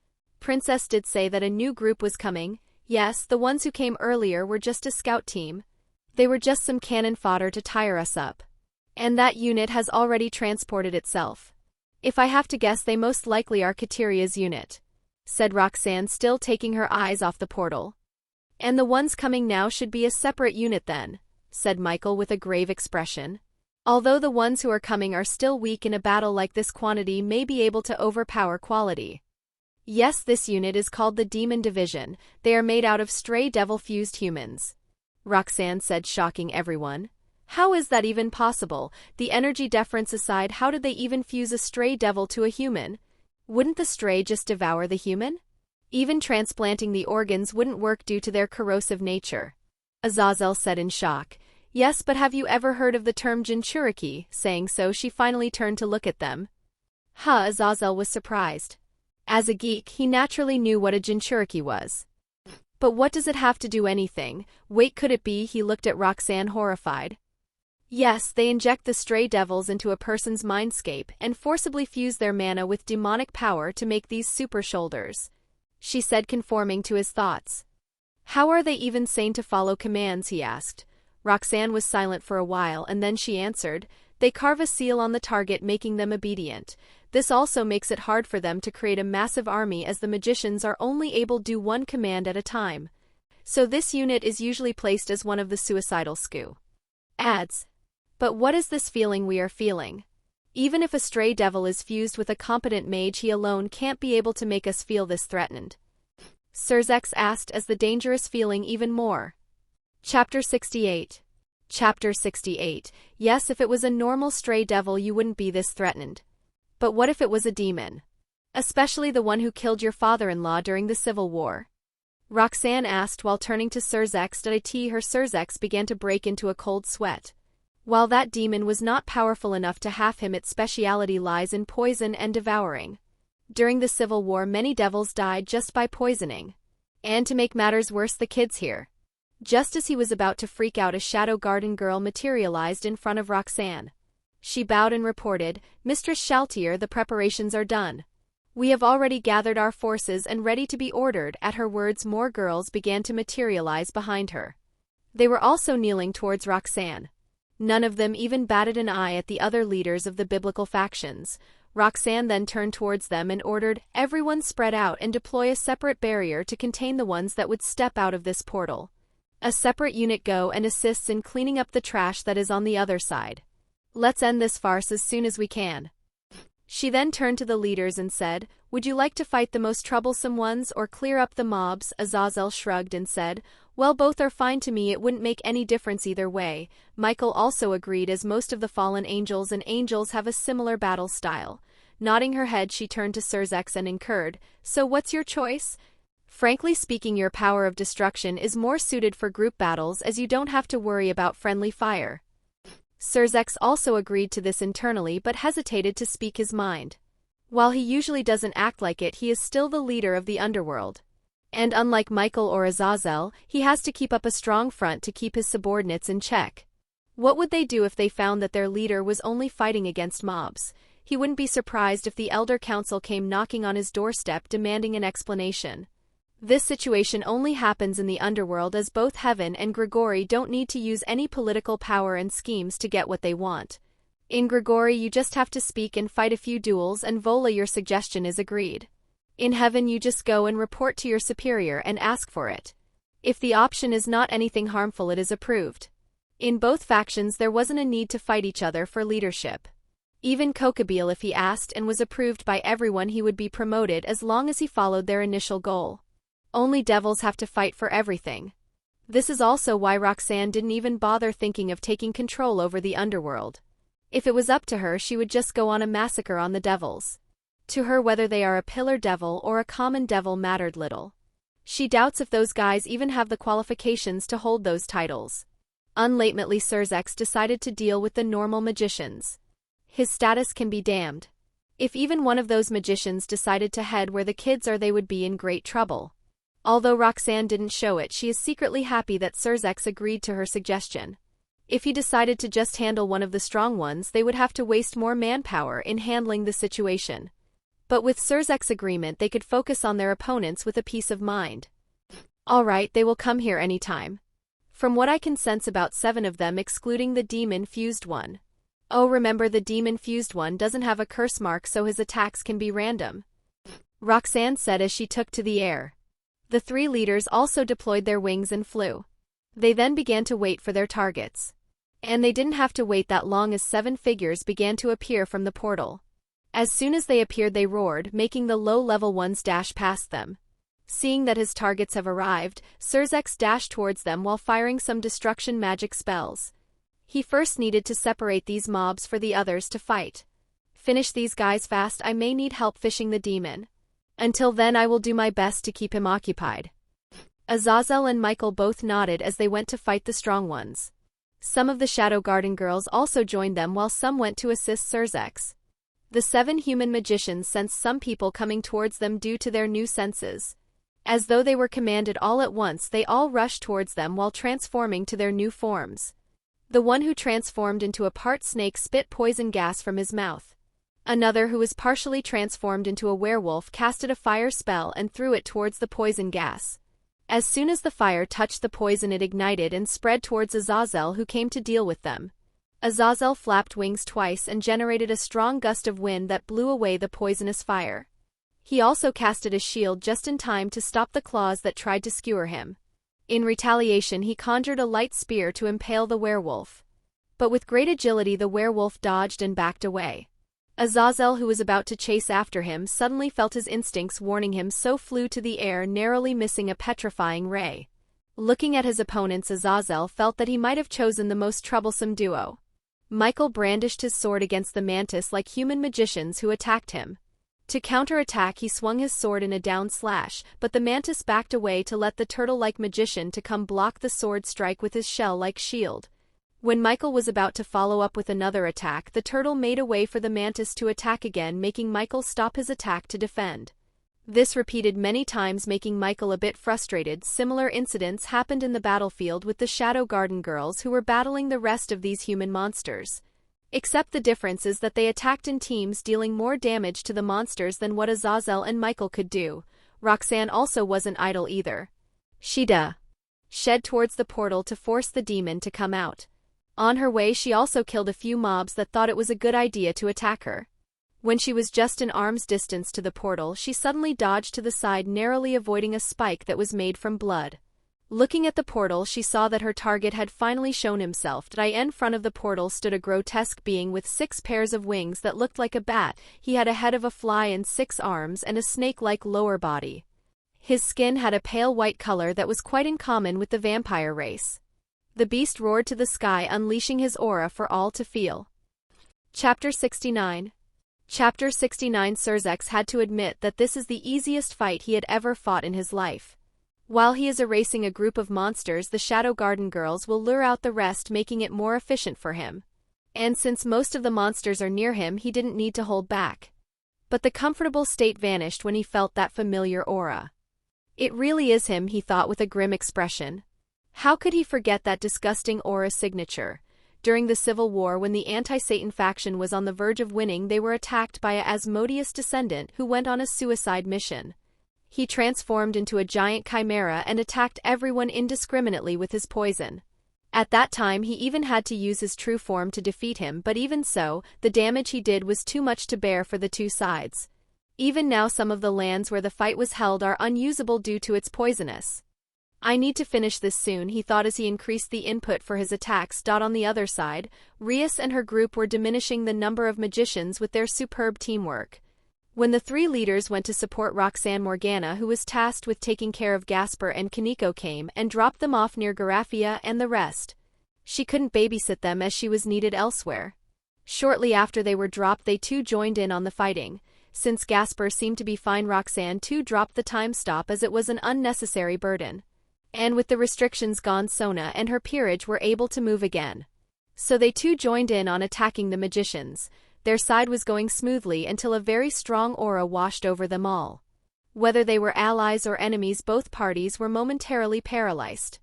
Princess did say that a new group was coming. Yes, the ones who came earlier were just a scout team. They were just some cannon fodder to tire us up. And that unit has already transported itself. If I have to guess, they most likely are Kateria's unit, said Roxanne, still taking her eyes off the portal. And the ones coming now should be a separate unit then, said Michael with a grave expression. Although the ones who are coming are still weak in a battle like this, quantity may be able to overpower quality. Yes, this unit is called the Demon Division. They are made out of stray devil-fused humans, Roxanne said, shocking everyone. How is that even possible? The energy difference aside, how did they even fuse a stray devil to a human? Wouldn't the stray just devour the human? Even transplanting the organs wouldn't work due to their corrosive nature, Azazel said in shock. Yes, but have you ever heard of the term Jinchuriki? Saying so, she finally turned to look at them. Azazel was surprised. As a geek, he naturally knew what a Jinchuriki was. But what does it have to do anything? Wait, could it be? He looked at Roxanne, horrified. Yes, they inject the stray devils into a person's mindscape and forcibly fuse their mana with demonic power to make these super shoulders, she said, conforming to his thoughts. How are they even sane to follow commands? He asked. Roxanne was silent for a while and then she answered, "They carve a seal on the target, making them obedient. This also makes it hard for them to create a massive army as the magicians are only able to do one command at a time. So this unit is usually placed as one of the suicidal skew." Adds. But what is this feeling we are feeling? Even if a stray devil is fused with a competent mage, he alone can't be able to make us feel this threatened. Surzex asked as the dangerous feeling even more. Chapter 68. Chapter 68. Yes, if it was a normal stray devil you wouldn't be this threatened. But what if it was a demon? Especially the one who killed your father-in-law during the Civil War? Roxanne asked while turning to Surzex. Her Surzex began to break into a cold sweat. While that demon was not powerful enough to have him, its speciality lies in poison and devouring. During the Civil War many devils died just by poisoning. And to make matters worse, the kids here. Just as he was about to freak out, a shadow garden girl materialized in front of Roxanne. She bowed and reported, "Mistress Shaltier, the preparations are done. We have already gathered our forces and ready to be ordered." At her words more girls began to materialize behind her. They were also kneeling towards Roxanne. None of them even batted an eye at the other leaders of the biblical factions. Roxanne then turned towards them and ordered, "Everyone spread out and deploy a separate barrier to contain the ones that would step out of this portal. A separate unit go and assists in cleaning up the trash that is on the other side. Let's end this farce as soon as we can." She then turned to the leaders and said, "Would you like to fight the most troublesome ones or clear up the mobs?" Azazel shrugged and said, "Well, both are fine to me, it wouldn't make any difference either way." Michael also agreed, as most of the fallen angels and angels have a similar battle style. Nodding her head, she turned to Surzex and incurred, "So what's your choice?" "Frankly speaking, your power of destruction is more suited for group battles, as you don't have to worry about friendly fire." Surzex also agreed to this internally but hesitated to speak his mind. While he usually doesn't act like it, he is still the leader of the underworld. And unlike Michael or Azazel, he has to keep up a strong front to keep his subordinates in check. What would they do if they found that their leader was only fighting against mobs? He wouldn't be surprised if the Elder Council came knocking on his doorstep demanding an explanation. This situation only happens in the underworld, as both Heaven and Grigori don't need to use any political power and schemes to get what they want. In Grigori you just have to speak and fight a few duels, and voila, your suggestion is agreed. In Heaven you just go and report to your superior and ask for it. If the option is not anything harmful, it is approved. In both factions there wasn't a need to fight each other for leadership. Even Kokabeel, if he asked and was approved by everyone, he would be promoted as long as he followed their initial goal. Only devils have to fight for everything. This is also why Roxanne didn't even bother thinking of taking control over the underworld. If it was up to her, she would just go on a massacre on the devils. To her, whether they are a pillar devil or a common devil mattered little. She doubts if those guys even have the qualifications to hold those titles. Unlately, Surzex decided to deal with the normal magicians. His status can be damned. If even one of those magicians decided to head where the kids are, they would be in great trouble. Although Roxanne didn't show it, she is secretly happy that Surzex agreed to her suggestion. If he decided to just handle one of the strong ones, they would have to waste more manpower in handling the situation. But with Surzex's agreement, they could focus on their opponents with a peace of mind. Alright, they will come here anytime. From what I can sense, about 7 of them, excluding the demon-fused one. Oh, remember, the demon-fused one doesn't have a curse mark, so his attacks can be random. Roxanne said as she took to the air. The 3 leaders also deployed their wings and flew. They then began to wait for their targets. And they didn't have to wait that long, as 7 figures began to appear from the portal. As soon as they appeared, they roared, making the low-level ones dash past them. Seeing that his targets have arrived, Surzex dashed towards them while firing some destruction magic spells. He first needed to separate these mobs for the others to fight. Finish these guys fast, I may need help fishing the demon. Until then, I will do my best to keep him occupied. Azazel and Michael both nodded as they went to fight the strong ones. Some of the Shadow Garden girls also joined them, while some went to assist Surzex. The 7 human magicians sensed some people coming towards them due to their new senses. As though they were commanded all at once, they all rushed towards them while transforming to their new forms. The one who transformed into a part snake spit poison gas from his mouth. Another, who was partially transformed into a werewolf, casted a fire spell and threw it towards the poison gas. As soon as the fire touched the poison, it ignited and spread towards Azazel, who came to deal with them. Azazel flapped wings twice and generated a strong gust of wind that blew away the poisonous fire. He also casted a shield just in time to stop the claws that tried to skewer him. In retaliation, he conjured a light spear to impale the werewolf. But with great agility, the werewolf dodged and backed away. Azazel, who was about to chase after him, suddenly felt his instincts warning him, so flew to the air, narrowly missing a petrifying ray. Looking at his opponents, Azazel felt that he might have chosen the most troublesome duo. Michael brandished his sword against the mantis like human magicians who attacked him. To counterattack, he swung his sword in a down slash, but the mantis backed away to let the turtle-like magician to come block the sword strike with his shell-like shield. When Michael was about to follow up with another attack, the turtle made a way for the mantis to attack again, making Michael stop his attack to defend. This repeated many times, making Michael a bit frustrated. Similar incidents happened in the battlefield with the Shadow Garden girls, who were battling the rest of these human monsters. Except the difference is that they attacked in teams, dealing more damage to the monsters than what Azazel and Michael could do. Roxanne also wasn't idle either. She shed towards the portal to force the demon to come out. On her way, she also killed a few mobs that thought it was a good idea to attack her. When she was just an arm's distance to the portal, she suddenly dodged to the side, narrowly avoiding a spike that was made from blood. Looking at the portal, she saw that her target had finally shown himself. In front of the portal stood a grotesque being with 6 pairs of wings that looked like a bat. He had a head of a fly and 6 arms and a snake-like lower body. His skin had a pale white color that was quite in common with the vampire race. The beast roared to the sky, unleashing his aura for all to feel. Chapter 69. Chapter 69. Surzex had to admit that this is the easiest fight he had ever fought in his life. While he is erasing a group of monsters, the Shadow Garden girls will lure out the rest, making it more efficient for him. And since most of the monsters are near him, he didn't need to hold back. But the comfortable state vanished when he felt that familiar aura. It really is him, he thought with a grim expression. How could he forget that disgusting aura signature? During the Civil War, when the anti-Satan faction was on the verge of winning, they were attacked by a Asmodeus descendant who went on a suicide mission. He transformed into a giant chimera and attacked everyone indiscriminately with his poison. At that time, he even had to use his true form to defeat him, but even so, the damage he did was too much to bear for the two sides. Even now, some of the lands where the fight was held are unusable due to its poisonous. I need to finish this soon, he thought as he increased the input for his attacks. On the other side, Rias and her group were diminishing the number of magicians with their superb teamwork. When the 3 leaders went to support Roxanne, Morgana, who was tasked with taking care of Gasper and Kaneko, came and dropped them off near Garafia and the rest. She couldn't babysit them as she was needed elsewhere. Shortly after they were dropped, they too joined in on the fighting. Since Gasper seemed to be fine, Roxanne too dropped the time stop as it was an unnecessary burden. And with the restrictions gone, Sona and her peerage were able to move again. So they too joined in on attacking the magicians. Their side was going smoothly until a very strong aura washed over them all. Whether they were allies or enemies, both parties were momentarily paralyzed.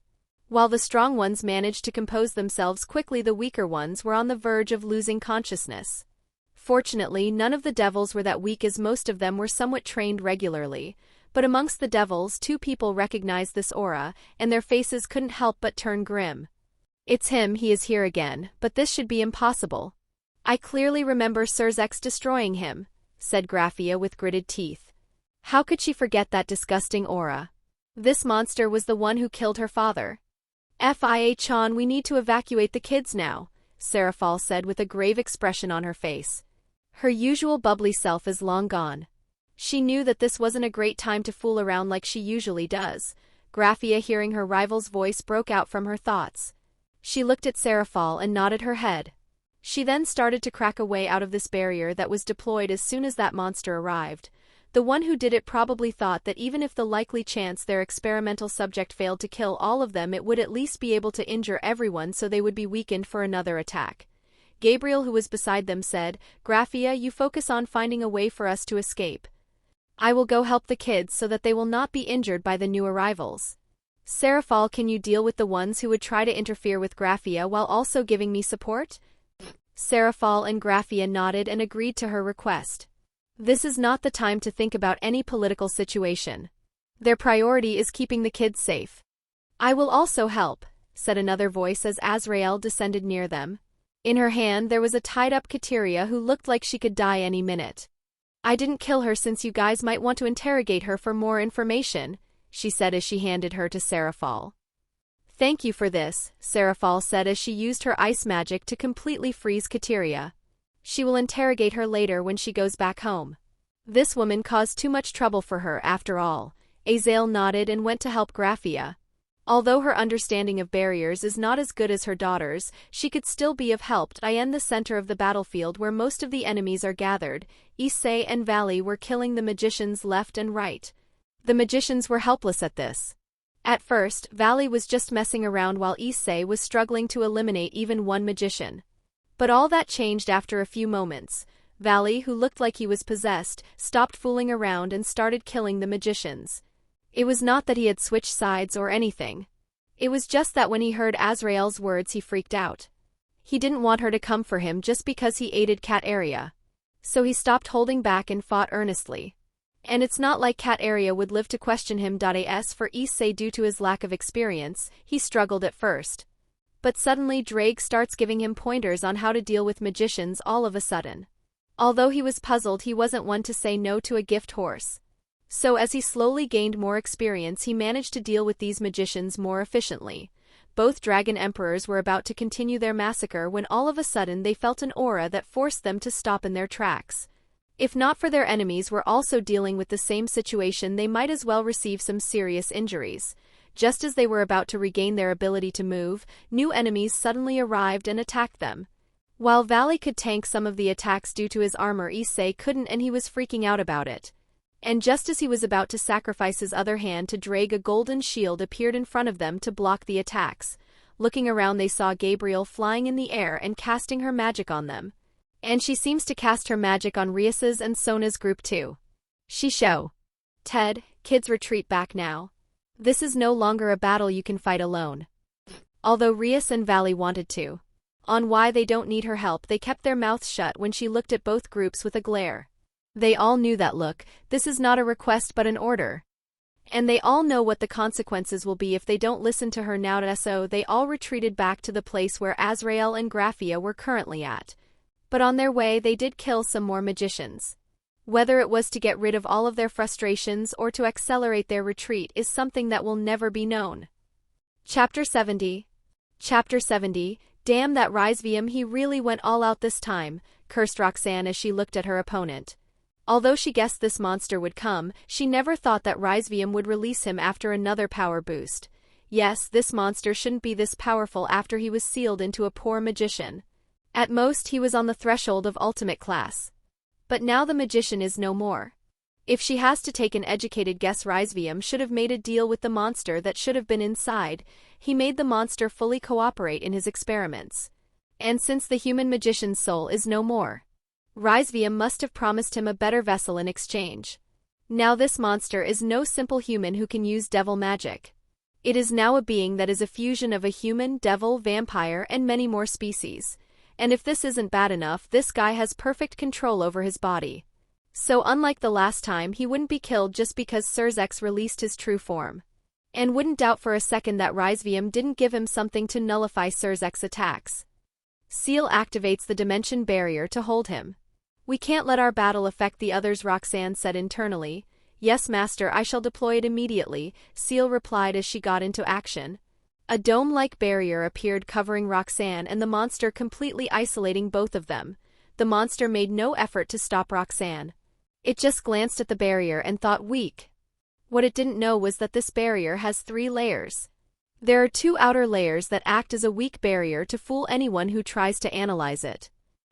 While the strong ones managed to compose themselves quickly, the weaker ones were on the verge of losing consciousness. Fortunately, none of the devils were that weak, as most of them were somewhat trained regularly. But amongst the devils, 2 people recognized this aura, and their faces couldn't help but turn grim. It's him, he is here again, but this should be impossible. I clearly remember Surzex destroying him, said Graphia with gritted teeth. How could she forget that disgusting aura? This monster was the one who killed her father. Fia-chan, we need to evacuate the kids now, Seraphal said with a grave expression on her face. Her usual bubbly self is long gone. She knew that this wasn't a great time to fool around like she usually does. Graphia, hearing her rival's voice, broke out from her thoughts. She looked at Seraphal and nodded her head. She then started to crack a way out of this barrier that was deployed as soon as that monster arrived. The one who did it probably thought that even if the likely chance their experimental subject failed to kill all of them, it would at least be able to injure everyone, so they would be weakened for another attack. Gabriel, who was beside them, said, Graphia, you focus on finding a way for us to escape. I will go help the kids so that they will not be injured by the new arrivals. Seraphal, can you deal with the ones who would try to interfere with Graphia while also giving me support? Seraphal and Graphia nodded and agreed to her request. This is not the time to think about any political situation. Their priority is keeping the kids safe. I will also help, said another voice as Azrael descended near them. In her hand there was a tied-up Kateria who looked like she could die any minute. I didn't kill her since you guys might want to interrogate her for more information, she said as she handed her to Seraphal. Thank you for this, Seraphal said as she used her ice magic to completely freeze Kateria. She will interrogate her later when she goes back home. This woman caused too much trouble for her after all. Azael nodded and went to help Graphia. Although her understanding of barriers is not as good as her daughter's, she could still be of help. In the center of the battlefield where most of the enemies are gathered, Issei and Valley were killing the magicians left and right. The magicians were helpless at this. At first, Valley was just messing around while Issei was struggling to eliminate even one magician. But all that changed after a few moments. Valley, who looked like he was possessed, stopped fooling around and started killing the magicians. It was not that he had switched sides or anything. It was just that when he heard Azrael's words he freaked out. He didn't want her to come for him just because he aided Kateria. So he stopped holding back and fought earnestly. And it's not like Kateria would live to question him. As for Issei, due to his lack of experience, he struggled at first. But suddenly Drake starts giving him pointers on how to deal with magicians all of a sudden. Although he was puzzled, he wasn't one to say no to a gift horse. So as he slowly gained more experience, he managed to deal with these magicians more efficiently. Both dragon emperors were about to continue their massacre when all of a sudden they felt an aura that forced them to stop in their tracks. If not for their enemies were also dealing with the same situation, they might as well receive some serious injuries. Just as they were about to regain their ability to move, new enemies suddenly arrived and attacked them. While Valley could tank some of the attacks due to his armor, Issei couldn't, and he was freaking out about it. And just as he was about to sacrifice his other hand to drag, a golden shield appeared in front of them to block the attacks. Looking around, they saw Gabriel flying in the air and casting her magic on them. And she seems to cast her magic on Rias's and Sona's group too. She show. Ted, kids, retreat back now. This is no longer a battle you can fight alone. Although Rias and Valley wanted to. On why they don't need her help, they kept their mouths shut when she looked at both groups with a glare. They all knew that look. This is not a request but an order. And they all know what the consequences will be if they don't listen to her now. So they all retreated back to the place where Azrael and Graphia were currently at. But on their way they did kill some more magicians. Whether it was to get rid of all of their frustrations or to accelerate their retreat is something that will never be known. Chapter 70. Chapter 70. Damn that Rizevim, he really went all out this time, cursed Roxanne as she looked at her opponent. Although she guessed this monster would come, she never thought that Rizevim would release him after another power boost. Yes, this monster shouldn't be this powerful after he was sealed into a poor magician. At most he was on the threshold of ultimate class. But now the magician is no more. If she has to take an educated guess, Rizevim should have made a deal with the monster that should have been inside. He made the monster fully cooperate in his experiments. And since the human magician's soul is no more, Rizevim must have promised him a better vessel in exchange. Now this monster is no simple human who can use devil magic. It is now a being that is a fusion of a human, devil, vampire, and many more species. And if this isn't bad enough, this guy has perfect control over his body. So unlike the last time, he wouldn't be killed just because Surzex released his true form. And wouldn't doubt for a second that Rizevim didn't give him something to nullify Surzex's attacks. Ciel activates the dimension barrier to hold him. We can't let our battle affect the others, Roxanne said internally. Yes, master, I shall deploy it immediately, Ciel replied as she got into action. A dome-like barrier appeared covering Roxanne and the monster, completely isolating both of them. The monster made no effort to stop Roxanne. It just glanced at the barrier and thought, weak. What it didn't know was that this barrier has 3 layers. There are 2 outer layers that act as a weak barrier to fool anyone who tries to analyze it.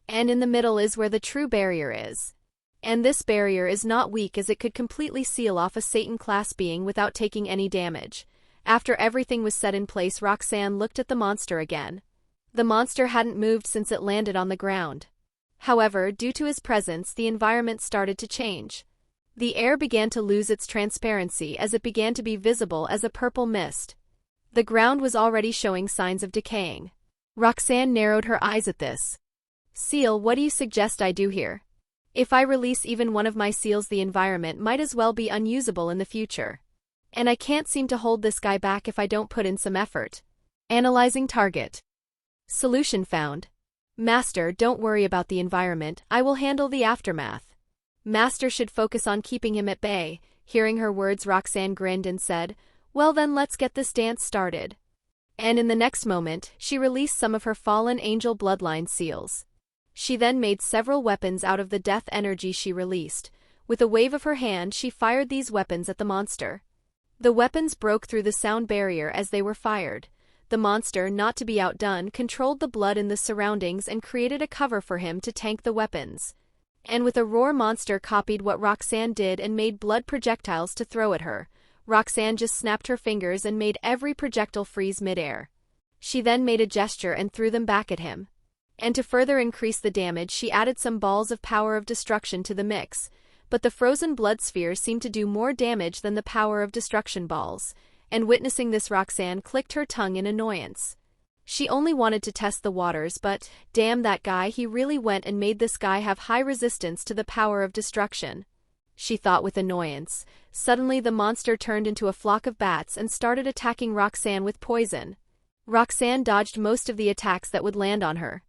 And in the middle is where the true barrier is. And this barrier is not weak, as it could completely seal off a Satan-class being without taking any damage. After everything was set in place, Roxanne looked at the monster again. The monster hadn't moved since it landed on the ground. However, due to his presence, the environment started to change. The air began to lose its transparency as it began to be visible as a purple mist. The ground was already showing signs of decaying. Roxanne narrowed her eyes at this. Ciel, what do you suggest I do here? If I release even one of my seals, the environment might as well be unusable in the future. And I can't seem to hold this guy back if I don't put in some effort. Analyzing target. Solution found. Master, don't worry about the environment, I will handle the aftermath. Master should focus on keeping him at bay. Hearing her words, Roxanne grinned and said, well then let's get this dance started. And in the next moment, she released some of her fallen angel bloodline seals. She then made several weapons out of the death energy she released. With a wave of her hand, she fired these weapons at the monster. The weapons broke through the sound barrier as they were fired. The monster, not to be outdone, controlled the blood in the surroundings and created a cover for him to tank the weapons. And with a roar, monster copied what Roxanne did and made blood projectiles to throw at her. Roxanne just snapped her fingers and made every projectile freeze midair. She then made a gesture and threw them back at him. And to further increase the damage, she added some balls of power of destruction to the mix. But the frozen blood spheres seemed to do more damage than the power of destruction balls. And witnessing this, Roxanne clicked her tongue in annoyance. She only wanted to test the waters, but, damn that guy, he really went and made this guy have high resistance to the power of destruction. She thought with annoyance. Suddenly the monster turned into a flock of bats and started attacking Roxanne with poison. Roxanne dodged most of the attacks that would land on her.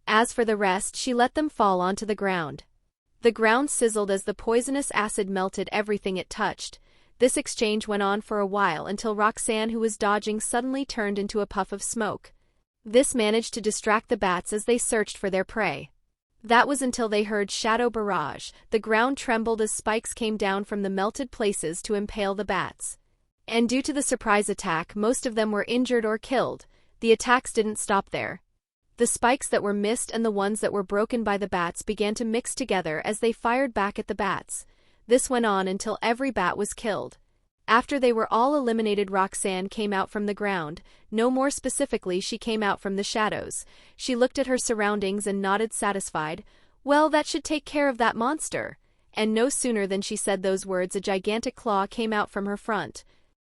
As for the rest, she let them fall onto the ground. The ground sizzled as the poisonous acid melted everything it touched. This exchange went on for a while until Roxanne, who was dodging, suddenly turned into a puff of smoke. This managed to distract the bats as they searched for their prey. That was until they heard shadow barrage. The ground trembled as spikes came down from the melted places to impale the bats. And due to the surprise attack, most of them were injured or killed. The attacks didn't stop there. The spikes that were missed and the ones that were broken by the bats began to mix together as they fired back at the bats. This went on until every bat was killed. After they were all eliminated, Roxanne came out from the ground. No, more specifically, she came out from the shadows. She looked at her surroundings and nodded satisfied. Well, that should take care of that monster. And no sooner than she said those words, a gigantic claw came out from her front.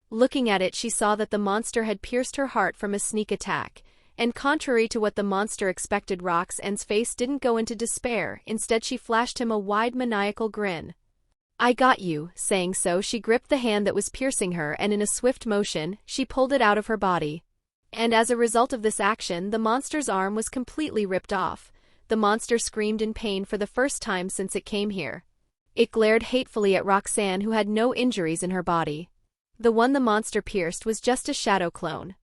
Looking at it, she saw that the monster had pierced her heart from a sneak attack. And contrary to what the monster expected, Roxanne's face didn't go into despair. Instead, she flashed him a wide maniacal grin. I got you. Saying so, she gripped the hand that was piercing her and in a swift motion, she pulled it out of her body. And as a result of this action, the monster's arm was completely ripped off. The monster screamed in pain for the first time since it came here. It glared hatefully at Roxanne, who had no injuries in her body. The one the monster pierced was just a shadow clone.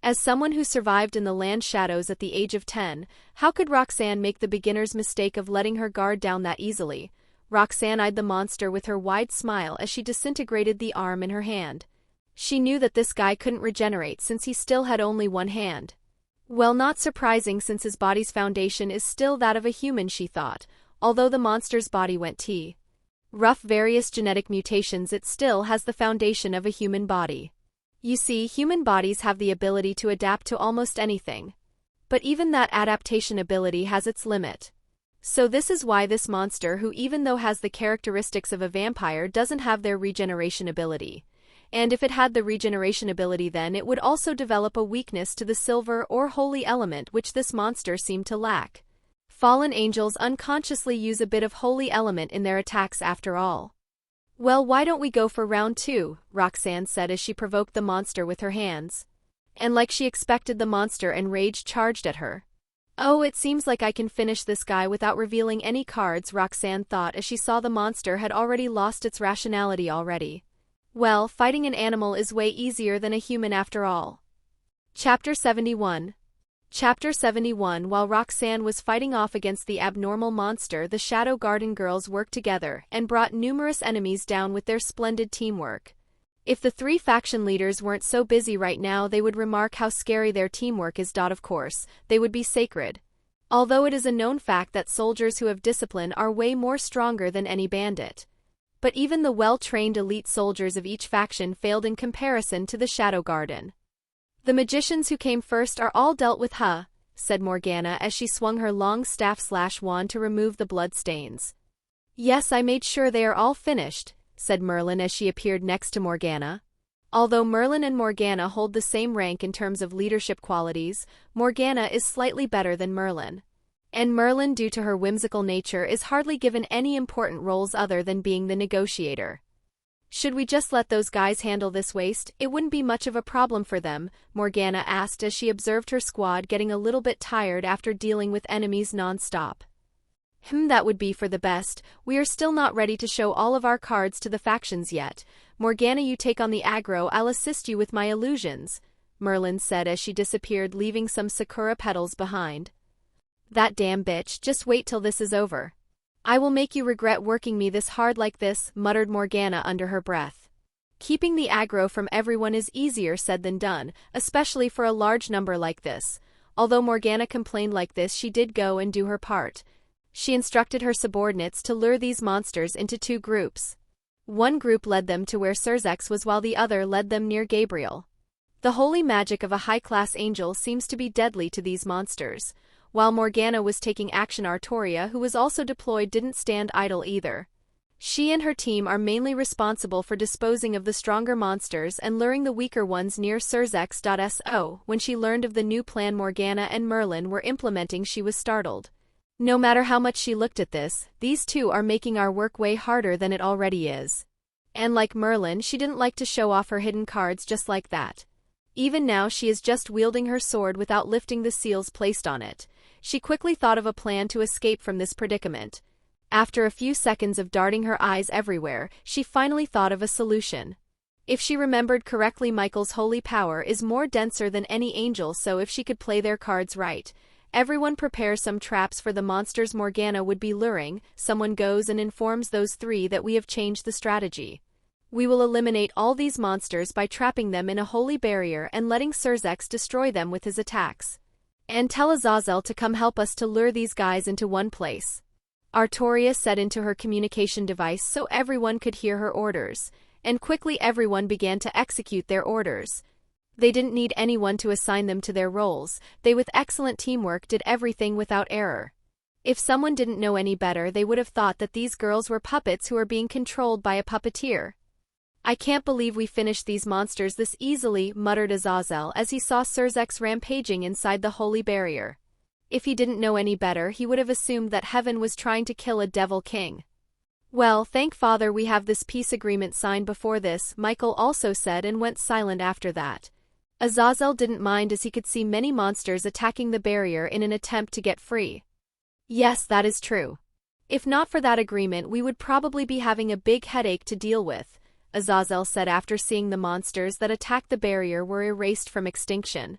As someone who survived in the land shadows at the age of 10, how could Roxanne make the beginner's mistake of letting her guard down that easily? Roxanne eyed the monster with her wide smile as she disintegrated the arm in her hand. She knew that this guy couldn't regenerate since he still had only one hand. Well, not surprising since his body's foundation is still that of a human, she thought. Although the monster's body went rough various genetic mutations, it still has the foundation of a human body. You see, human bodies have the ability to adapt to almost anything. But even that adaptation ability has its limit. So this is why this monster, who even though has the characteristics of a vampire, doesn't have their regeneration ability. And if it had the regeneration ability, then it would also develop a weakness to the silver or holy element, which this monster seemed to lack. Fallen angels unconsciously use a bit of holy element in their attacks after all. Well, why don't we go for round 2, Roxanne said as she provoked the monster with her hands. And like she expected, the monster in rage charged at her. Oh, it seems like I can finish this guy without revealing any cards, Roxanne thought as she saw the monster had already lost its rationality already. Well, fighting an animal is way easier than a human after all. Chapter 71. Chapter 71. While Roxanne was fighting off against the abnormal monster, the Shadow Garden girls worked together and brought numerous enemies down with their splendid teamwork. If the 3 faction leaders weren't so busy right now, they would remark how scary their teamwork is. Of course, they would be sacred. Although it is a known fact that soldiers who have discipline are way more stronger than any bandit. But even the well-trained elite soldiers of each faction failed in comparison to the Shadow Garden. The magicians who came first are all dealt with, said Morgana as she swung her long staff/wand to remove the blood stains. Yes, I made sure they are all finished, said Merlin as she appeared next to Morgana. Although Merlin and Morgana hold the same rank in terms of leadership qualities, Morgana is slightly better than Merlin. And Merlin, due to her whimsical nature, is hardly given any important roles other than being the negotiator. Should we just let those guys handle this waste? It wouldn't be much of a problem for them, Morgana asked as she observed her squad getting a little bit tired after dealing with enemies non-stop. That would be for the best. We are still not ready to show all of our cards to the factions yet. Morgana, you take on the aggro, I'll assist you with my illusions, Merlin said as she disappeared, leaving some sakura petals behind. That damn bitch, just wait till this is over. I will make you regret working me this hard like this, muttered Morgana under her breath. Keeping the aggro from everyone is easier said than done, especially for a large number like this. Although Morgana complained like this, she did go and do her part. She instructed her subordinates to lure these monsters into 2 groups. One group led them to where Surzex was while the other led them near Gabriel. The holy magic of a high-class angel seems to be deadly to these monsters. While Morgana was taking action, Artoria, who was also deployed, didn't stand idle either. She and her team are mainly responsible for disposing of the stronger monsters and luring the weaker ones near Surzex.so. When she learned of the new plan Morgana and Merlin were implementing, she was startled. No matter how much she looked at this, these two are making our work way harder than it already is. And like Merlin, she didn't like to show off her hidden cards just like that. Even now she is just wielding her sword without lifting the seals placed on it. She quickly thought of a plan to escape from this predicament. After a few seconds of darting her eyes everywhere, she finally thought of a solution. If she remembered correctly, Michael's holy power is more denser than any angel, so if she could play their cards right, everyone prepares some traps for the monsters Morgana would be luring. Someone goes and informs those 3 that we have changed the strategy. We will eliminate all these monsters by trapping them in a holy barrier and letting Surzex destroy them with his attacks. And tell Azazel to come help us to lure these guys into one place. Artoria said into her communication device so everyone could hear her orders, and quickly everyone began to execute their orders. They didn't need anyone to assign them to their roles. They, with excellent teamwork, did everything without error. If someone didn't know any better, they would have thought that these girls were puppets who are being controlled by a puppeteer. I can't believe we finished these monsters this easily, muttered Azazel as he saw Surzex rampaging inside the holy barrier. If he didn't know any better, he would have assumed that heaven was trying to kill a devil king. Well, thank Father we have this peace agreement signed before this, Michael also said, and went silent after that. Azazel didn't mind as he could see many monsters attacking the barrier in an attempt to get free. Yes, that is true. If not for that agreement, we would probably be having a big headache to deal with, Azazel said after seeing the monsters that attacked the barrier were erased from extinction.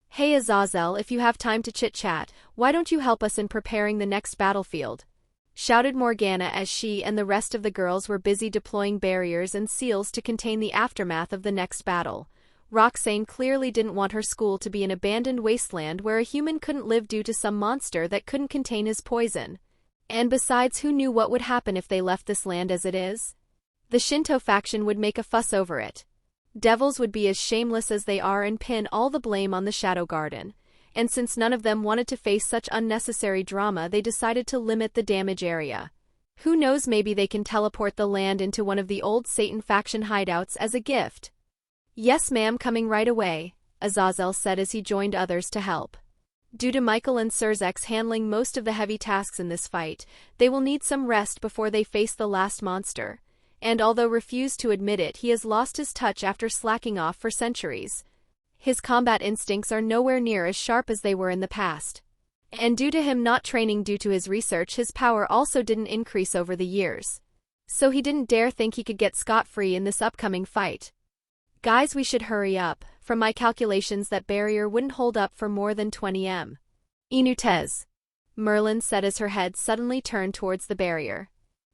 Hey Azazel, if you have time to chit-chat, why don't you help us in preparing the next battlefield? Shouted Morgana as she and the rest of the girls were busy deploying barriers and seals to contain the aftermath of the next battle. Roxanne clearly didn't want her school to be an abandoned wasteland where a human couldn't live due to some monster that couldn't contain his poison. And besides, who knew what would happen if they left this land as it is? The Shinto faction would make a fuss over it. Devils would be as shameless as they are and pin all the blame on the Shadow Garden. And since none of them wanted to face such unnecessary drama, they decided to limit the damage area. Who knows, maybe they can teleport the land into one of the old Satan faction hideouts as a gift. Yes ma'am, coming right away, Azazel said as he joined others to help. Due to Michael and Surzex handling most of the heavy tasks in this fight, they will need some rest before they face the last monster. And although refused to admit it, he has lost his touch after slacking off for centuries. His combat instincts are nowhere near as sharp as they were in the past. And due to him not training due to his research, his power also didn't increase over the years. So he didn't dare think he could get scot-free in this upcoming fight. Guys, we should hurry up. From my calculations, that barrier wouldn't hold up for more than 20 m. Inutez, Merlin said as her head suddenly turned towards the barrier.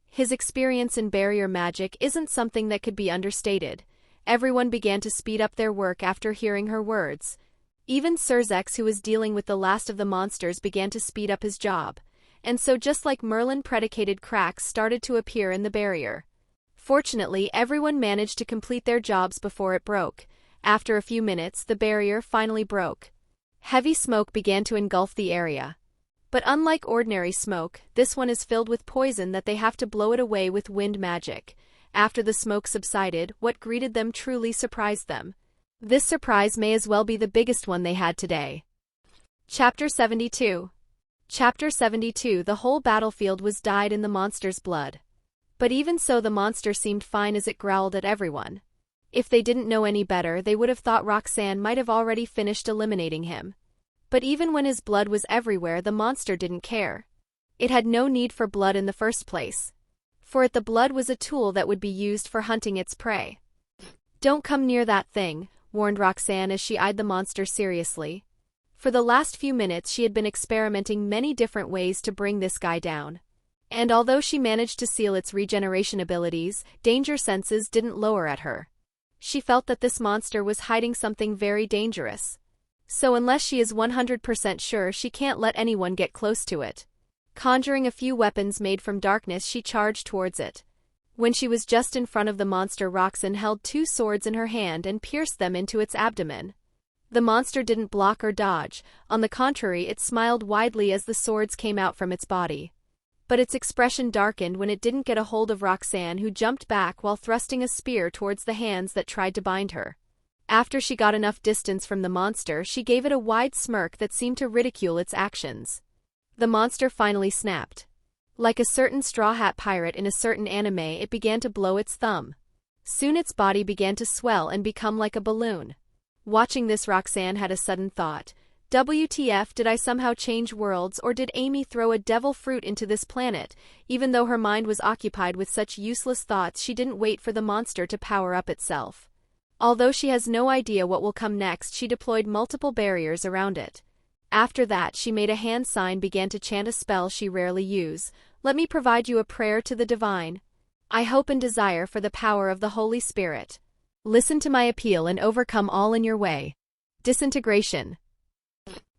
His experience in barrier magic isn't something that could be understated. Everyone began to speed up their work after hearing her words. Even Surzex, who was dealing with the last of the monsters, began to speed up his job. And so, just like Merlin predicated, cracks started to appear in the barrier. Fortunately, everyone managed to complete their jobs before it broke. After a few minutes, the barrier finally broke. Heavy smoke began to engulf the area. But unlike ordinary smoke, this one is filled with poison that they have to blow it away with wind magic. After the smoke subsided, what greeted them truly surprised them. This surprise may as well be the biggest one they had today. Chapter 72. Chapter 72. The whole battlefield was dyed in the monster's blood. But even so, the monster seemed fine as it growled at everyone. If they didn't know any better, they would have thought Roxanne might have already finished eliminating him. But even when his blood was everywhere, the monster didn't care. It had no need for blood in the first place. For it, the blood was a tool that would be used for hunting its prey. "Don't come near that thing," warned Roxanne as she eyed the monster seriously. For the last few minutes she had been experimenting many different ways to bring this guy down. And although she managed to seal its regeneration abilities, danger senses didn't lower at her. She felt that this monster was hiding something very dangerous. So unless she is 100% sure, she can't let anyone get close to it. Conjuring a few weapons made from darkness, she charged towards it. When she was just in front of the monster, Roxanne held 2 swords in her hand and pierced them into its abdomen. The monster didn't block or dodge. On the contrary, it smiled widely as the swords came out from its body. But its expression darkened when it didn't get a hold of Roxanne, who jumped back while thrusting a spear towards the hands that tried to bind her. After she got enough distance from the monster, she gave it a wide smirk that seemed to ridicule its actions. The monster finally snapped. Like a certain Straw Hat Pirate in a certain anime, it began to blow its thumb. Soon its body began to swell and become like a balloon. Watching this, Roxanne had a sudden thought. WTF, did I somehow change worlds, or did Amy throw a devil fruit into this planet? Even though her mind was occupied with such useless thoughts, she didn't wait for the monster to power up itself. Although she has no idea what will come next, she deployed multiple barriers around it. After that, she made a hand sign, began to chant a spell she rarely used. "Let me provide you a prayer to the divine. I hope and desire for the power of the Holy Spirit. Listen to my appeal and overcome all in your way." Disintegration.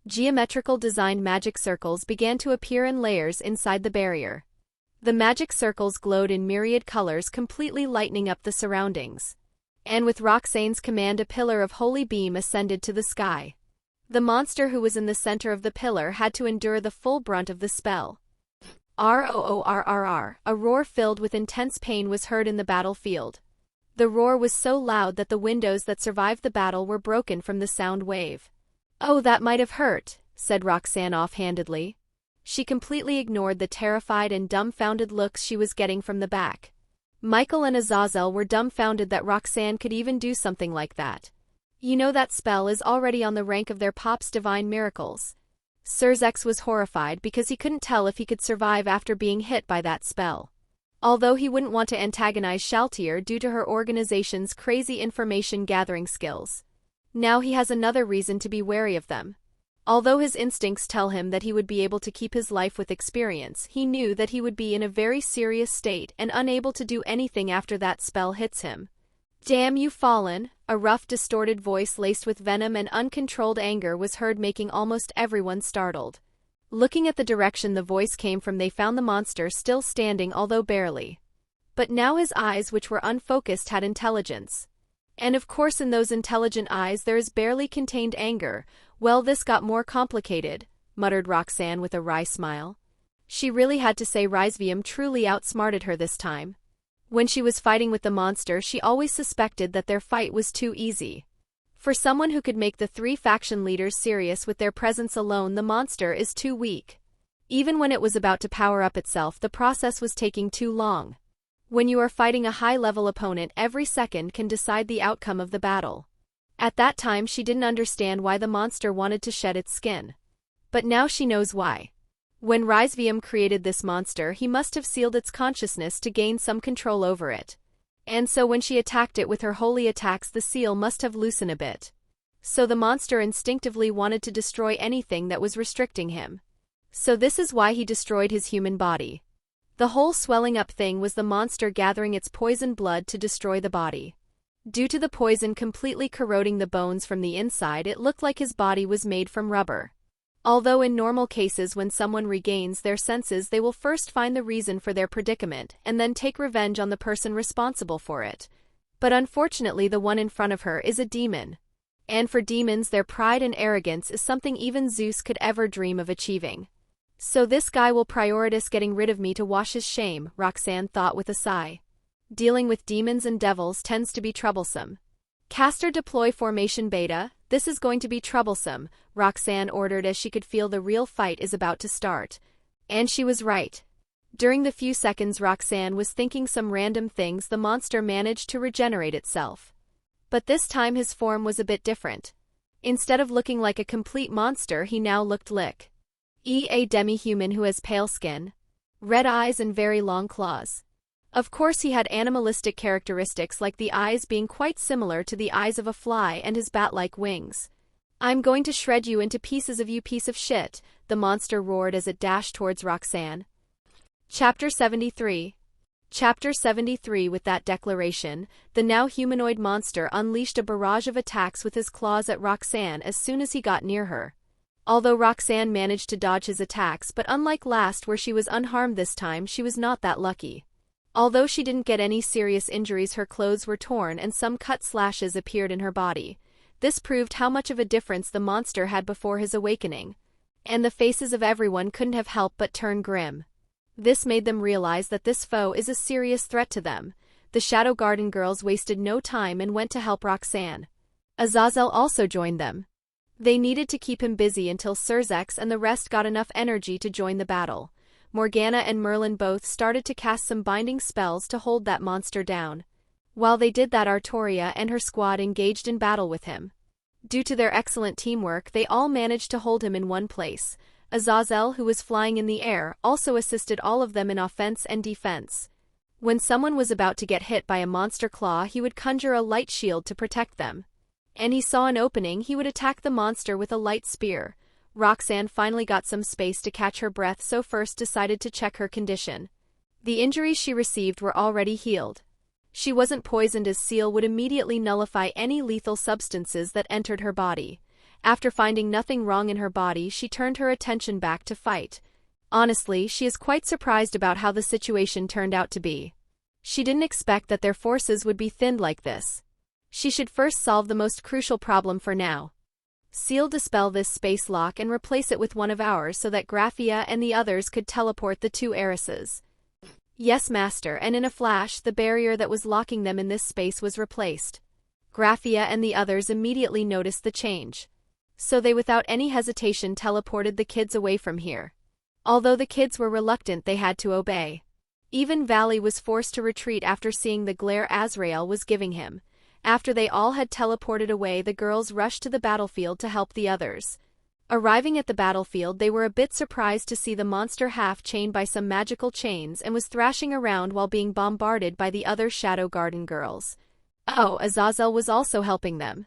Geometrical designed magic circles began to appear in layers inside the barrier. The magic circles glowed in myriad colors, completely lightening up the surroundings. And with Roxanne's command, a pillar of holy beam ascended to the sky. The monster who was in the center of the pillar had to endure the full brunt of the spell. Roorrr, a roar filled with intense pain was heard in the battlefield. The roar was so loud that the windows that survived the battle were broken from the sound wave. "Oh, that might have hurt," said Roxanne offhandedly. She completely ignored the terrified and dumbfounded looks she was getting from the back. Michael and Azazel were dumbfounded that Roxanne could even do something like that. "You know that spell is already on the rank of their pop's divine miracles." Sirzex was horrified because he couldn't tell if he could survive after being hit by that spell. Although he wouldn't want to antagonize Shaltier due to her organization's crazy information-gathering skills. Now he has another reason to be wary of them. Although his instincts tell him that he would be able to keep his life with experience, he knew that he would be in a very serious state and unable to do anything after that spell hits him. "Damn you, Fallen!" A rough, distorted voice laced with venom and uncontrolled anger was heard, making almost everyone startled. Looking at the direction the voice came from, they found the monster still standing, although barely. But now his eyes, which were unfocused, had intelligence. And of course in those intelligent eyes there is barely contained anger. "Well, this got more complicated," muttered Roxanne with a wry smile. She really had to say Rizevim truly outsmarted her this time. When she was fighting with the monster, she always suspected that their fight was too easy. For someone who could make the 3 faction leaders serious with their presence alone, the monster is too weak. Even when it was about to power up itself, the process was taking too long. When you are fighting a high-level opponent, every second can decide the outcome of the battle. At that time she didn't understand why the monster wanted to shed its skin. But now she knows why. When Rizevim created this monster, he must have sealed its consciousness to gain some control over it. And so when she attacked it with her holy attacks, the seal must have loosened a bit. So the monster instinctively wanted to destroy anything that was restricting him. So this is why he destroyed his human body. The whole swelling up thing was the monster gathering its poison blood to destroy the body. Due to the poison completely corroding the bones from the inside, it looked like his body was made from rubber. Although in normal cases when someone regains their senses, they will first find the reason for their predicament and then take revenge on the person responsible for it. But unfortunately the one in front of her is a demon. And for demons, their pride and arrogance is something even Zeus could ever dream of achieving. "So this guy will prioritize getting rid of me to wash his shame," Roxanne thought with a sigh. Dealing with demons and devils tends to be troublesome. "Caster deploy formation beta, this is going to be troublesome," Roxanne ordered as she could feel the real fight is about to start. And she was right. During the few seconds Roxanne was thinking some random things, the monster managed to regenerate itself. But this time his form was a bit different. Instead of looking like a complete monster, he now looked like a demi-human who has pale skin, red eyes and very long claws. Of course he had animalistic characteristics, like the eyes being quite similar to the eyes of a fly and his bat-like wings. "I'm going to shred you into pieces of you piece of shit," the monster roared as it dashed towards Roxanne. Chapter 73. Chapter 73. With that declaration, the now humanoid monster unleashed a barrage of attacks with his claws at Roxanne as soon as he got near her. Although Roxanne managed to dodge his attacks, but unlike last where she was unharmed, this time she was not that lucky. Although she didn't get any serious injuries, her clothes were torn and some cut slashes appeared in her body. This proved how much of a difference the monster had before his awakening. And the faces of everyone couldn't have helped but turn grim. This made them realize that this foe is a serious threat to them. The Shadow Garden girls wasted no time and went to help Roxanne. Azazel also joined them. They needed to keep him busy until Cerzex and the rest got enough energy to join the battle. Morgana and Merlin both started to cast some binding spells to hold that monster down. While they did that, Artoria and her squad engaged in battle with him. Due to their excellent teamwork, they all managed to hold him in one place. Azazel, who was flying in the air, also assisted all of them in offense and defense. When someone was about to get hit by a monster claw, he would conjure a light shield to protect them. And he saw an opening, he would attack the monster with a light spear. Roxanne finally got some space to catch her breath, so first decided to check her condition. The injuries she received were already healed. She wasn't poisoned, as Ciel would immediately nullify any lethal substances that entered her body. After finding nothing wrong in her body, she turned her attention back to fight. Honestly, she is quite surprised about how the situation turned out to be. She didn't expect that their forces would be thinned like this. She should first solve the most crucial problem for now. Ciel, dispel this space lock and replace it with one of ours so that Graphia and the others could teleport the two heiresses. Yes, Master, and in a flash, the barrier that was locking them in this space was replaced. Graphia and the others immediately noticed the change. So they without any hesitation teleported the kids away from here. Although the kids were reluctant, they had to obey. Even Valley was forced to retreat after seeing the glare Azrael was giving him. After they all had teleported away, the girls rushed to the battlefield to help the others. Arriving at the battlefield, they were a bit surprised to see the monster half chained by some magical chains and was thrashing around while being bombarded by the other Shadow Garden girls. Oh, Azazel was also helping them.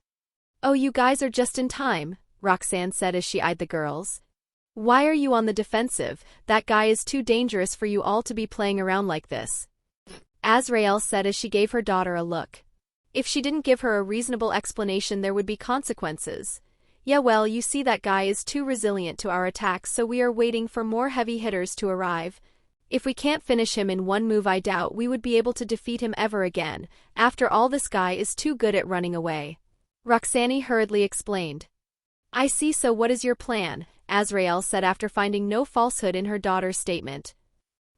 "Oh, you guys are just in time," Roxanne said as she eyed the girls. "Why are you on the defensive? That guy is too dangerous for you all to be playing around like this," Azrael said as she gave her daughter a look. If she didn't give her a reasonable explanation, there would be consequences. "Yeah, well, you see, that guy is too resilient to our attacks, so we are waiting for more heavy hitters to arrive. If we can't finish him in one move, I doubt we would be able to defeat him ever again. After all, this guy is too good at running away," Roxanne hurriedly explained. "I see, so what is your plan?" Azrael said after finding no falsehood in her daughter's statement.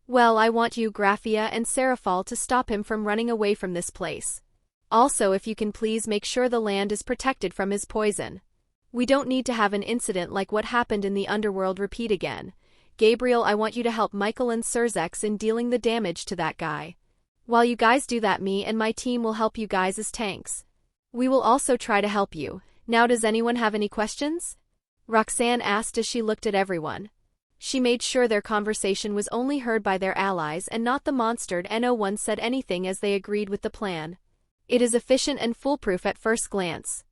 "Well, I want you, Graphia and Seraphal, to stop him from running away from this place. Also, if you can please make sure the land is protected from his poison. We don't need to have an incident like what happened in the underworld repeat again. Gabriel, I want you to help Michael and Cerzex in dealing the damage to that guy. While you guys do that, me and my team will help you guys as tanks. We will also try to help you. Now, does anyone have any questions?" Roxanne asked as she looked at everyone. She made sure their conversation was only heard by their allies and not the monster, and no one said anything as they agreed with the plan. It is efficient and foolproof at first glance.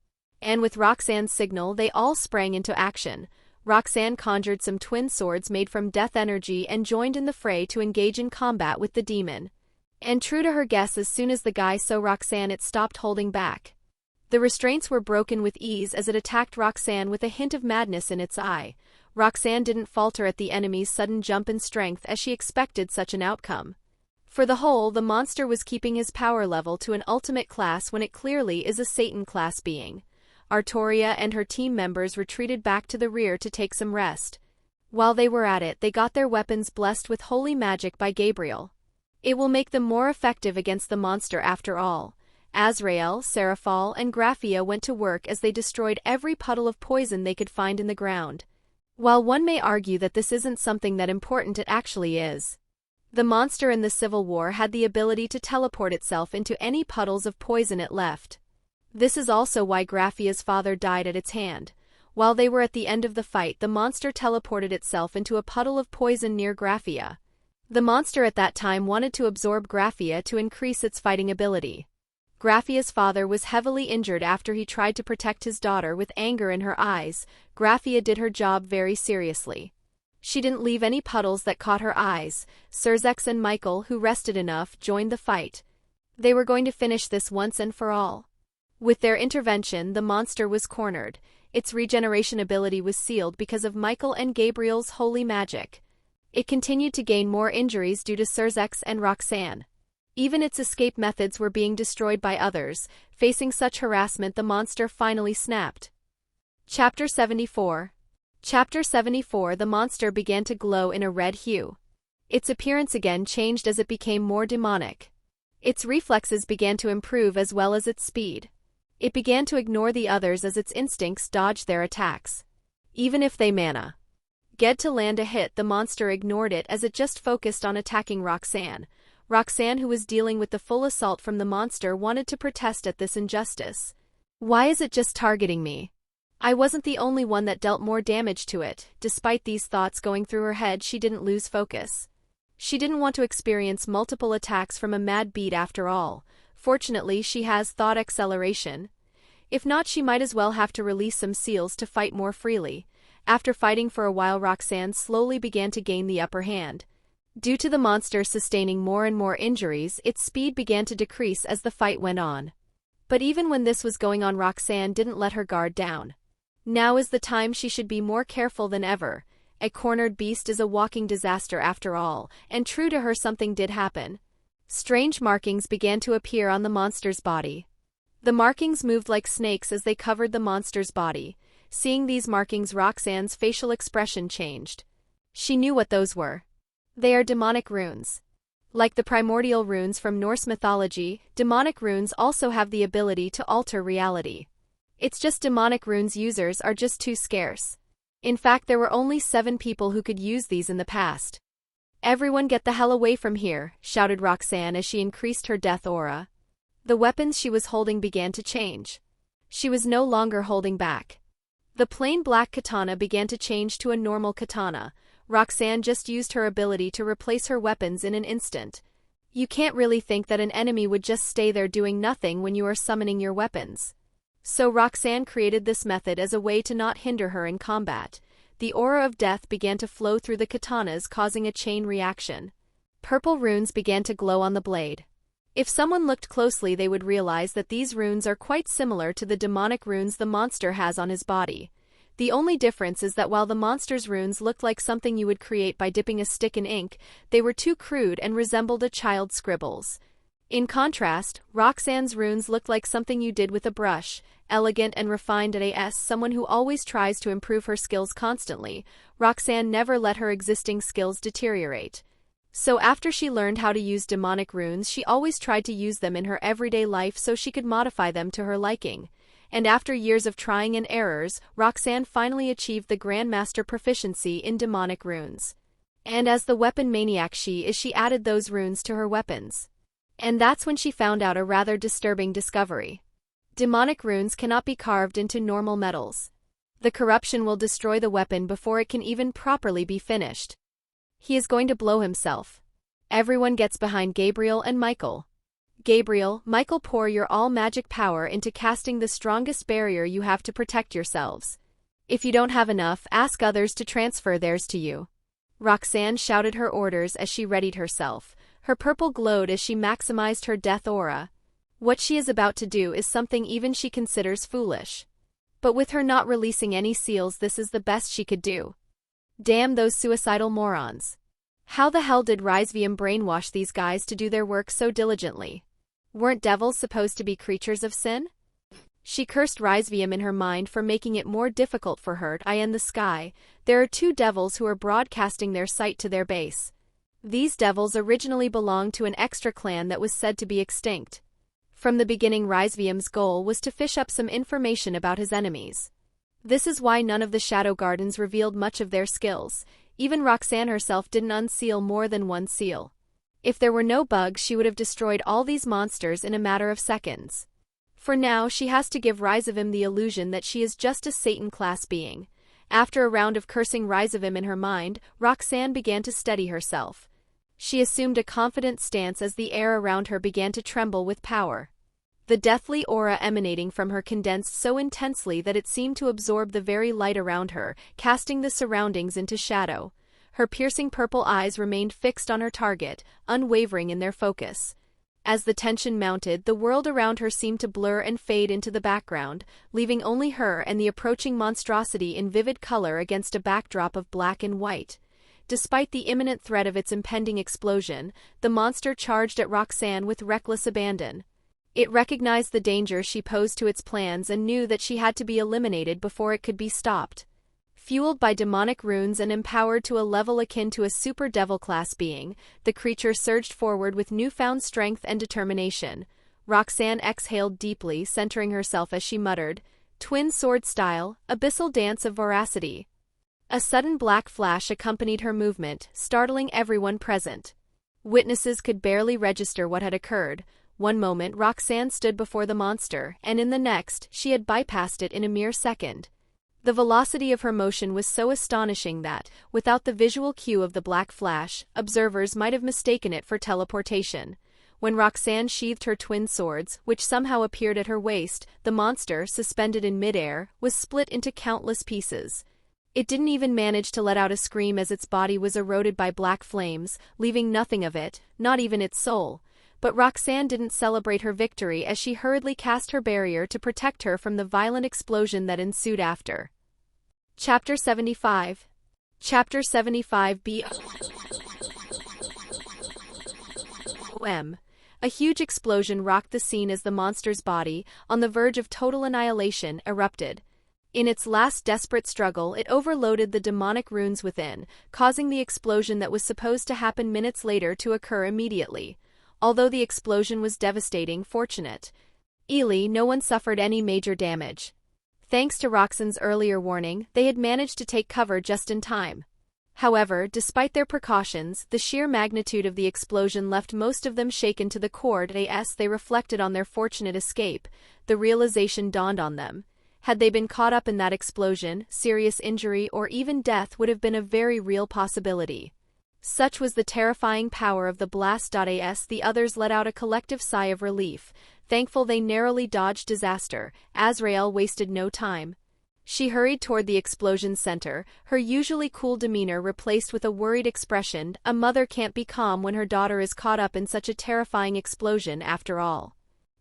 And with Roxanne's signal, they all sprang into action. Roxanne conjured some twin swords made from death energy and joined in the fray to engage in combat with the demon. And true to her guess, as soon as the guy saw Roxanne, it stopped holding back. The restraints were broken with ease as it attacked Roxanne with a hint of madness in its eye. Roxanne didn't falter at the enemy's sudden jump in strength, as she expected such an outcome. For the whole, the monster was keeping his power level to an ultimate class when it clearly is a Satan class being. Artoria and her team members retreated back to the rear to take some rest. While they were at it, they got their weapons blessed with holy magic by Gabriel. It will make them more effective against the monster after all. Azrael, Seraphal, and Graphia went to work as they destroyed every puddle of poison they could find in the ground. While one may argue that this isn't something that important, it actually is. The monster in the Civil War had the ability to teleport itself into any puddles of poison it left. This is also why Graphia's father died at its hand. While they were at the end of the fight, the monster teleported itself into a puddle of poison near Graphia. The monster at that time wanted to absorb Graphia to increase its fighting ability. Graphia's father was heavily injured after he tried to protect his daughter with anger in her eyes. Graphia did her job very seriously. She didn't leave any puddles that caught her eyes. Cerzex and Michael, who rested enough, joined the fight. They were going to finish this once and for all. With their intervention, the monster was cornered. Its regeneration ability was sealed because of Michael and Gabriel's holy magic. It continued to gain more injuries due to Cerzex and Roxanne. Even its escape methods were being destroyed by others. Facing such harassment, the monster finally snapped. Chapter 74. Chapter 74. The monster began to glow in a red hue. Its appearance again changed as it became more demonic. Its reflexes began to improve as well as its speed. It began to ignore the others as its instincts dodged their attacks. Even if they get to land a hit, the monster ignored it as it just focused on attacking Roxanne. Roxanne, who was dealing with the full assault from the monster, wanted to protest at this injustice. Why is it just targeting me? I wasn't the only one that dealt more damage to it. Despite these thoughts going through her head, she didn't lose focus. She didn't want to experience multiple attacks from a mad beat after all. Fortunately, she has thought acceleration. If not, she might as well have to release some seals to fight more freely. After fighting for a while, Roxanne slowly began to gain the upper hand. Due to the monster sustaining more and more injuries, its speed began to decrease as the fight went on. But even when this was going on, Roxanne didn't let her guard down. Now is the time she should be more careful than ever. A cornered beast is a walking disaster after all, and true to her, something did happen. Strange markings began to appear on the monster's body. The markings moved like snakes as they covered the monster's body. Seeing these markings, Roxanne's facial expression changed. She knew what those were. They are demonic runes. Like the primordial runes from Norse mythology, demonic runes also have the ability to alter reality. It's just demonic runes users are just too scarce. In fact, there were only 7 people who could use these in the past. "Everyone get the hell away from here," shouted Roxanne as she increased her death aura. The weapons she was holding began to change. She was no longer holding back. The plain black katana began to change to a normal katana. Roxanne just used her ability to replace her weapons in an instant. You can't really think that an enemy would just stay there doing nothing when you are summoning your weapons. So Roxanne created this method as a way to not hinder her in combat. The aura of death began to flow through the katanas, causing a chain reaction. Purple runes began to glow on the blade. If someone looked closely, they would realize that these runes are quite similar to the demonic runes the monster has on his body. The only difference is that while the monster's runes looked like something you would create by dipping a stick in ink, they were too crude and resembled a child's scribbles. In contrast, Roxanne's runes looked like something you did with a brush, elegant and refined as someone who always tries to improve her skills constantly. Roxanne never let her existing skills deteriorate. So after she learned how to use demonic runes, she always tried to use them in her everyday life so she could modify them to her liking. And after years of trying and errors, Roxanne finally achieved the Grandmaster proficiency in demonic runes. And as the weapon maniac she added those runes to her weapons. And that's when she found out a rather disturbing discovery. Demonic runes cannot be carved into normal metals. The corruption will destroy the weapon before it can even properly be finished. He is going to blow himself. Everyone gets behind Gabriel and Michael. Gabriel, Michael, pour your all-magic power into casting the strongest barrier you have to protect yourselves. If you don't have enough, ask others to transfer theirs to you. Roxanne shouted her orders as she readied herself. Her purple glowed as she maximized her death aura. What she is about to do is something even she considers foolish. But with her not releasing any seals, this is the best she could do. Damn those suicidal morons. How the hell did Rizevim brainwash these guys to do their work so diligently? Weren't devils supposed to be creatures of sin? She cursed Rizevim in her mind for making it more difficult for her. In the sky, there are 2 devils who are broadcasting their sight to their base. These devils originally belonged to an extra clan that was said to be extinct. From the beginning, Rizevim's goal was to fish up some information about his enemies. This is why none of the Shadow Gardens revealed much of their skills. Even Roxanne herself didn't unseal more than 1 seal. If there were no bugs, she would have destroyed all these monsters in a matter of seconds. For now, she has to give Rizevim the illusion that she is just a Satan-class being. After a round of cursing Rizevim in her mind, Roxanne began to steady herself. She assumed a confident stance as the air around her began to tremble with power. The deathly aura emanating from her condensed so intensely that it seemed to absorb the very light around her, casting the surroundings into shadow. Her piercing purple eyes remained fixed on her target, unwavering in their focus. As the tension mounted, the world around her seemed to blur and fade into the background, leaving only her and the approaching monstrosity in vivid color against a backdrop of black and white. Despite the imminent threat of its impending explosion, the monster charged at Roxanne with reckless abandon. It recognized the danger she posed to its plans and knew that she had to be eliminated before it could be stopped. Fueled by demonic runes and empowered to a level akin to a super devil-class being, the creature surged forward with newfound strength and determination. Roxanne exhaled deeply, centering herself as she muttered, "Twin sword style, abyssal dance of voracity." A sudden black flash accompanied her movement, startling everyone present. Witnesses could barely register what had occurred. One moment Roxanne stood before the monster, and in the next, she had bypassed it in a mere second. The velocity of her motion was so astonishing that, without the visual cue of the black flash, observers might have mistaken it for teleportation. When Roxanne sheathed her twin swords, which somehow appeared at her waist, the monster, suspended in midair, was split into countless pieces. It didn't even manage to let out a scream as its body was eroded by black flames, leaving nothing of it, not even its soul. But Roxanne didn't celebrate her victory as she hurriedly cast her barrier to protect her from the violent explosion that ensued after. Chapter 75. Chapter 75b. A huge explosion rocked the scene as the monster's body, on the verge of total annihilation, erupted. In its last desperate struggle, it overloaded the demonic runes within, causing the explosion that was supposed to happen minutes later to occur immediately. Although the explosion was devastating, fortunately, no one suffered any major damage. Thanks to Roxanne's earlier warning, they had managed to take cover just in time. However, despite their precautions, the sheer magnitude of the explosion left most of them shaken to the core. As they reflected on their fortunate escape, the realization dawned on them. Had they been caught up in that explosion, serious injury or even death would have been a very real possibility. Such was the terrifying power of the blast. As the others let out a collective sigh of relief, thankful they narrowly dodged disaster. Azrael wasted no time. She hurried toward the explosion's center, her usually cool demeanor replaced with a worried expression. A mother can't be calm when her daughter is caught up in such a terrifying explosion after all.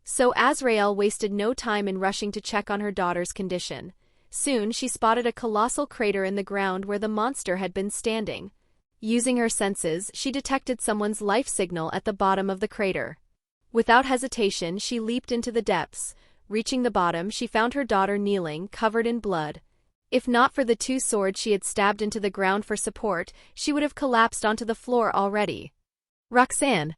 So Azrael wasted no time in rushing to check on her daughter's condition. Soon she spotted a colossal crater in the ground where the monster had been standing. Using her senses, she detected someone's life signal at the bottom of the crater. Without hesitation, she leaped into the depths. Reaching the bottom, she found her daughter kneeling, covered in blood. If not for the two swords she had stabbed into the ground for support, she would have collapsed onto the floor already. "Roxanne!"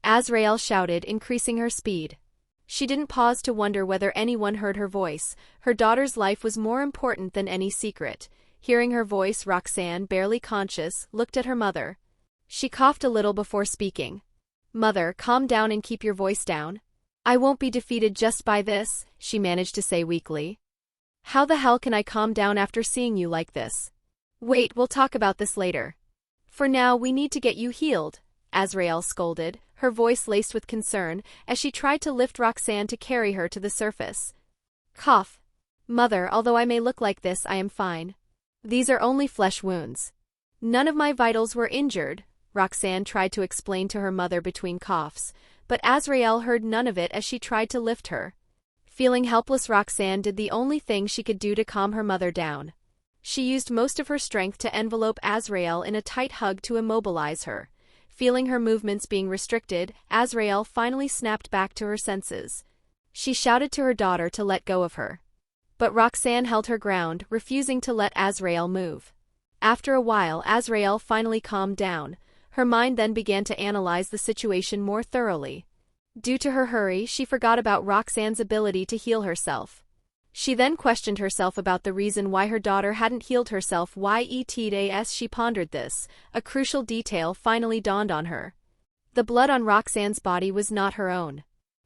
Azrael shouted, increasing her speed. She didn't pause to wonder whether anyone heard her voice. Her daughter's life was more important than any secret. Hearing her voice, Roxanne, barely conscious, looked at her mother. She coughed a little before speaking. "Mother, calm down and keep your voice down. I won't be defeated just by this," she managed to say weakly. "How the hell can I calm down after seeing you like this?" "Wait, we'll talk about this later. For now, we need to get you healed," Azrael scolded, her voice laced with concern, as she tried to lift Roxanne to carry her to the surface. Cough. "Mother, although I may look like this, I am fine. These are only flesh wounds. None of my vitals were injured," Roxanne tried to explain to her mother between coughs, but Azrael heard none of it as she tried to lift her. Feeling helpless, Roxanne did the only thing she could do to calm her mother down. She used most of her strength to envelope Azrael in a tight hug to immobilize her. Feeling her movements being restricted, Azrael finally snapped back to her senses. She shouted to her daughter to let go of her. But Roxanne held her ground, refusing to let Azrael move. After a while, Azrael finally calmed down. Her mind then began to analyze the situation more thoroughly. Due to her hurry, she forgot about Roxanne's ability to heal herself. She then questioned herself about the reason why her daughter hadn't healed herself. As she pondered this, a crucial detail finally dawned on her. The blood on Roxanne's body was not her own.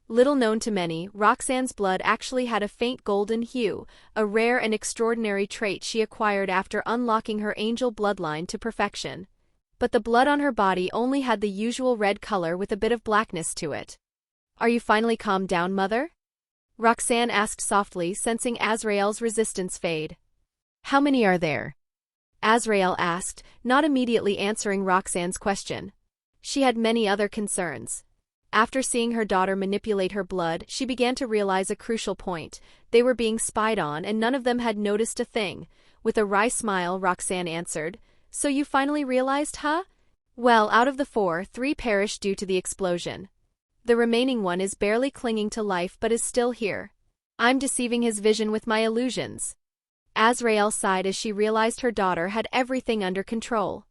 Little known to many, Roxanne's blood actually had a faint golden hue, a rare and extraordinary trait she acquired after unlocking her angel bloodline to perfection. But the blood on her body only had the usual red color with a bit of blackness to it. "Are you finally calmed down, Mother?" Roxanne asked softly, sensing Azrael's resistance fade. "How many are there?" Azrael asked, not immediately answering Roxanne's question. She had many other concerns. After seeing her daughter manipulate her blood, she began to realize a crucial point. They were being spied on and none of them had noticed a thing. With a wry smile, Roxanne answered, "So you finally realized, huh? Well, out of the 4, 3 perished due to the explosion. The remaining one is barely clinging to life but is still here. I'm deceiving his vision with my illusions." Azrael sighed as she realized her daughter had everything under control.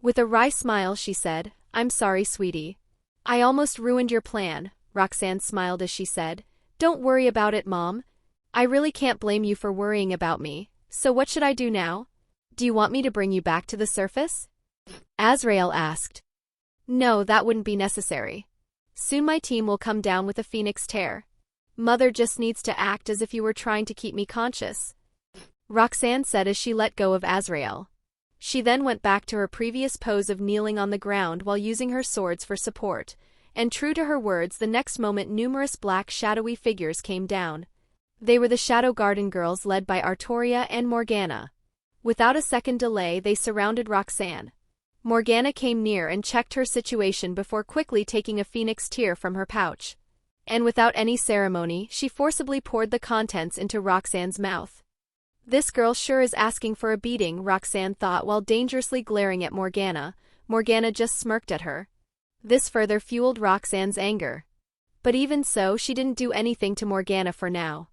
With a wry smile she said, "I'm sorry, sweetie. I almost ruined your plan." Roxanne smiled as she said, "Don't worry about it, Mom. I really can't blame you for worrying about me. So what should I do now? Do you want me to bring you back to the surface?" Azrael asked. "No, that wouldn't be necessary. Soon my team will come down with a phoenix tear. Mother just needs to act as if you were trying to keep me conscious," Roxanne said as she let go of Azrael. She then went back to her previous pose of kneeling on the ground while using her swords for support, and true to her words, the next moment numerous black shadowy figures came down. They were the Shadow Garden girls led by Artoria and Morgana. Without a second delay, they surrounded Roxanne. Morgana came near and checked her situation before quickly taking a phoenix tear from her pouch. And without any ceremony, she forcibly poured the contents into Roxanne's mouth. "This girl sure is asking for a beating," Roxanne thought while dangerously glaring at Morgana. Morgana just smirked at her. This further fueled Roxanne's anger. But even so, she didn't do anything to Morgana for now.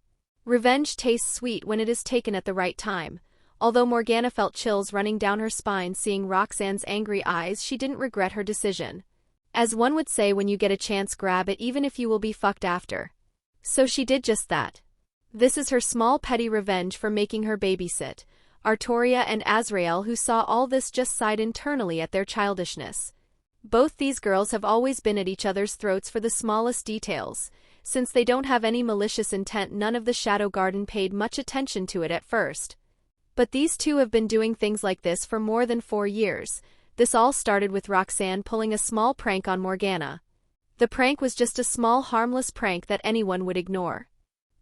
Revenge tastes sweet when it is taken at the right time. Although Morgana felt chills running down her spine seeing Roxanne's angry eyes, she didn't regret her decision. As one would say, when you get a chance, grab it even if you will be fucked after. So she did just that. This is her small petty revenge for making her babysit. Artoria and Azrael, who saw all this, just sighed internally at their childishness. Both these girls have always been at each other's throats for the smallest details. Since they don't have any malicious intent, none of the Shadow Garden paid much attention to it at first. But these two have been doing things like this for more than 4 years. This all started with Roxanne pulling a small prank on Morgana. The prank was just a small harmless prank that anyone would ignore.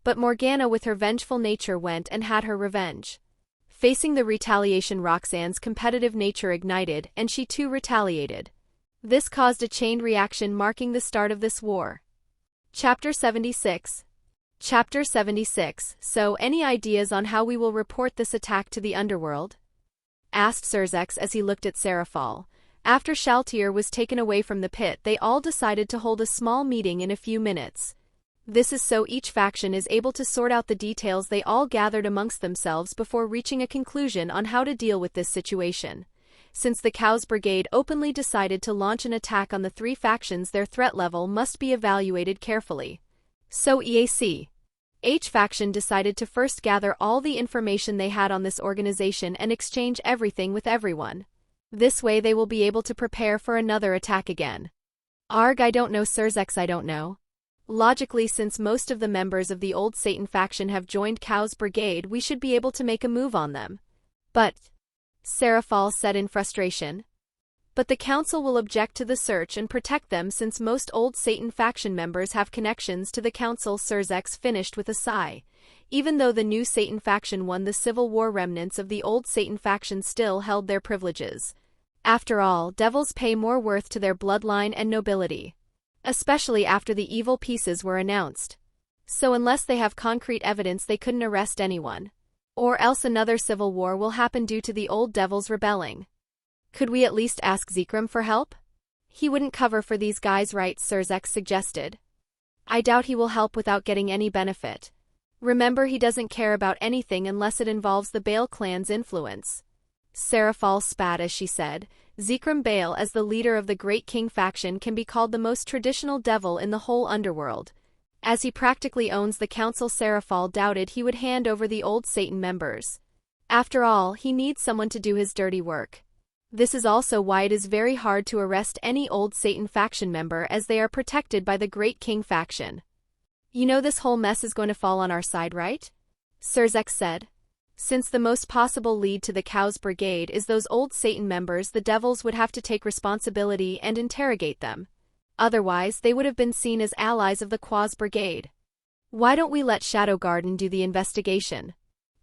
But Morgana, with her vengeful nature, went and had her revenge. Facing the retaliation, Roxanne's competitive nature ignited, and she too retaliated. This caused a chain reaction, marking the start of this war. Chapter 76. Chapter 76. "So, any ideas on how we will report this attack to the underworld?" asked Surzex as he looked at Seraphal. After Shaltir was taken away from the pit, they all decided to hold a small meeting in a few minutes. This is so each faction is able to sort out the details. They all gathered amongst themselves before reaching a conclusion on how to deal with this situation. Since the Cows Brigade openly decided to launch an attack on the 3 factions, their threat level must be evaluated carefully. So each faction decided to first gather all the information they had on this organization and exchange everything with everyone. This way they will be able to prepare for another attack again. "Arg, I don't know, Surzex, I don't know. Logically, since most of the members of the old Satan faction have joined Cows Brigade, we should be able to make a move on them." "But," Seraphal said in frustration. "But the council will object to the search and protect them since most old Satan faction members have connections to the council," Surzex finished with a sigh. Even though the new Satan faction won the civil war, remnants of the old Satan faction still held their privileges. After all, devils pay more worth to their bloodline and nobility. Especially after the evil pieces were announced. So unless they have concrete evidence, they couldn't arrest anyone. Or else another civil war will happen due to the old devils rebelling. "Could we at least ask Zekrom for help? He wouldn't cover for these guys, right?" Surzex suggested. "I doubt he will help without getting any benefit. Remember, he doesn't care about anything unless it involves the Bale clan's influence." Seraphal spat as she said, "Zekrom Bale, as the leader of the Great King faction, can be called the most traditional devil in the whole underworld. As he practically owns the council, Seraphal doubted he would hand over the old Satan members. After all, he needs someone to do his dirty work. This is also why it is very hard to arrest any old Satan faction member, as they are protected by the Great King faction. You know this whole mess is going to fall on our side, right? Ciel said. Since the most possible lead to the Cow's Brigade is those old Satan members, the devils would have to take responsibility and interrogate them. Otherwise, they would have been seen as allies of the Cow's Brigade. Why don't we let Shadow Garden do the investigation?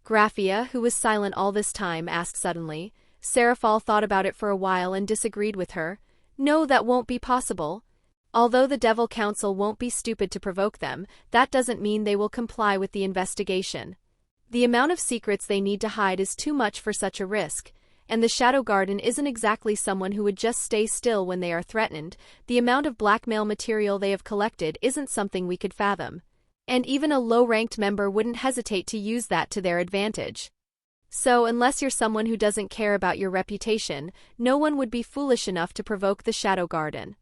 Graphia, who was silent all this time, asked suddenly. Seraphal thought about it for a while and disagreed with her. No, that won't be possible. Although the Devil Council won't be stupid to provoke them, that doesn't mean they will comply with the investigation. The amount of secrets they need to hide is too much for such a risk, and the Shadow Garden isn't exactly someone who would just stay still when they are threatened. The amount of blackmail material they have collected isn't something we could fathom. And even a low-ranked member wouldn't hesitate to use that to their advantage. So, unless you're someone who doesn't care about your reputation, no one would be foolish enough to provoke the Shadow Garden.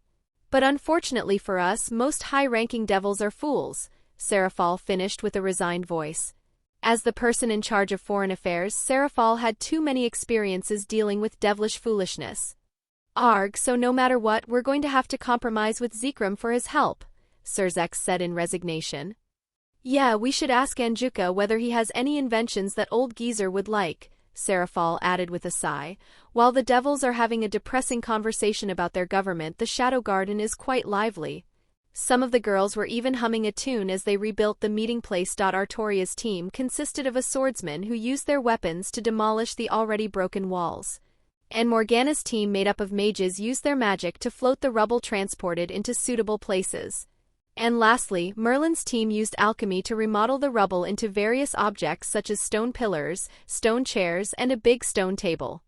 But unfortunately for us, most high-ranking devils are fools, Seraphal finished with a resigned voice. As the person in charge of foreign affairs, Seraphal had too many experiences dealing with devilish foolishness. Arg, so no matter what, we're going to have to compromise with Zekrom for his help, Ciel said in resignation. Yeah, we should ask Anjuka whether he has any inventions that old geezer would like, Seraphal added with a sigh. While the devils are having a depressing conversation about their government, the Shadow Garden is quite lively. Some of the girls were even humming a tune as they rebuilt the meeting place. Artoria's team consisted of a swordsman who used their weapons to demolish the already broken walls. And Morgana's team, made up of mages, used their magic to float the rubble transported into suitable places. And lastly, Merlin's team used alchemy to remodel the rubble into various objects such as stone pillars, stone chairs, and a big stone table.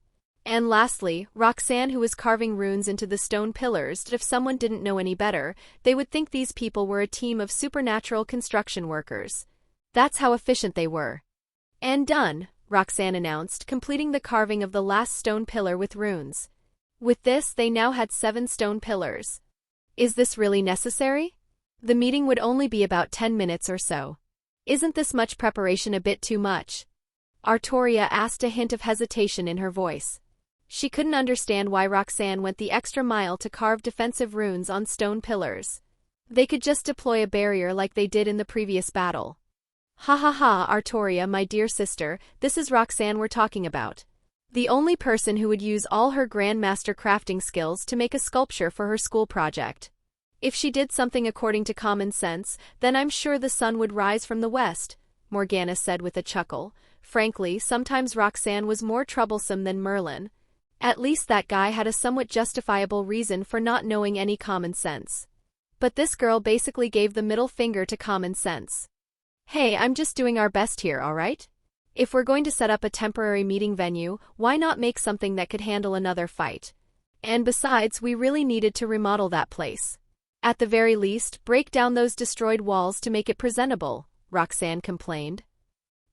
And lastly, Roxanne, who was carving runes into the stone pillars. If someone didn't know any better, they would think these people were a team of supernatural construction workers. That's how efficient they were. And done, Roxanne announced, completing the carving of the last stone pillar with runes. With this, they now had 7 stone pillars. Is this really necessary? The meeting would only be about 10 minutes or so. Isn't this much preparation a bit too much? Artoria asked, a hint of hesitation in her voice. She couldn't understand why Roxanne went the extra mile to carve defensive runes on stone pillars. They could just deploy a barrier like they did in the previous battle. Ha ha ha, Artoria, my dear sister, this is Roxanne we're talking about. The only person who would use all her grandmaster crafting skills to make a sculpture for her school project. If she did something according to common sense, then I'm sure the sun would rise from the west, Morgana said with a chuckle. Frankly, sometimes Roxanne was more troublesome than Merlin. At least that guy had a somewhat justifiable reason for not knowing any common sense. But this girl basically gave the middle finger to common sense. Hey, I'm just doing our best here, alright? If we're going to set up a temporary meeting venue, why not make something that could handle another fight? And besides, we really needed to remodel that place. At the very least, break down those destroyed walls to make it presentable, Roxanne complained.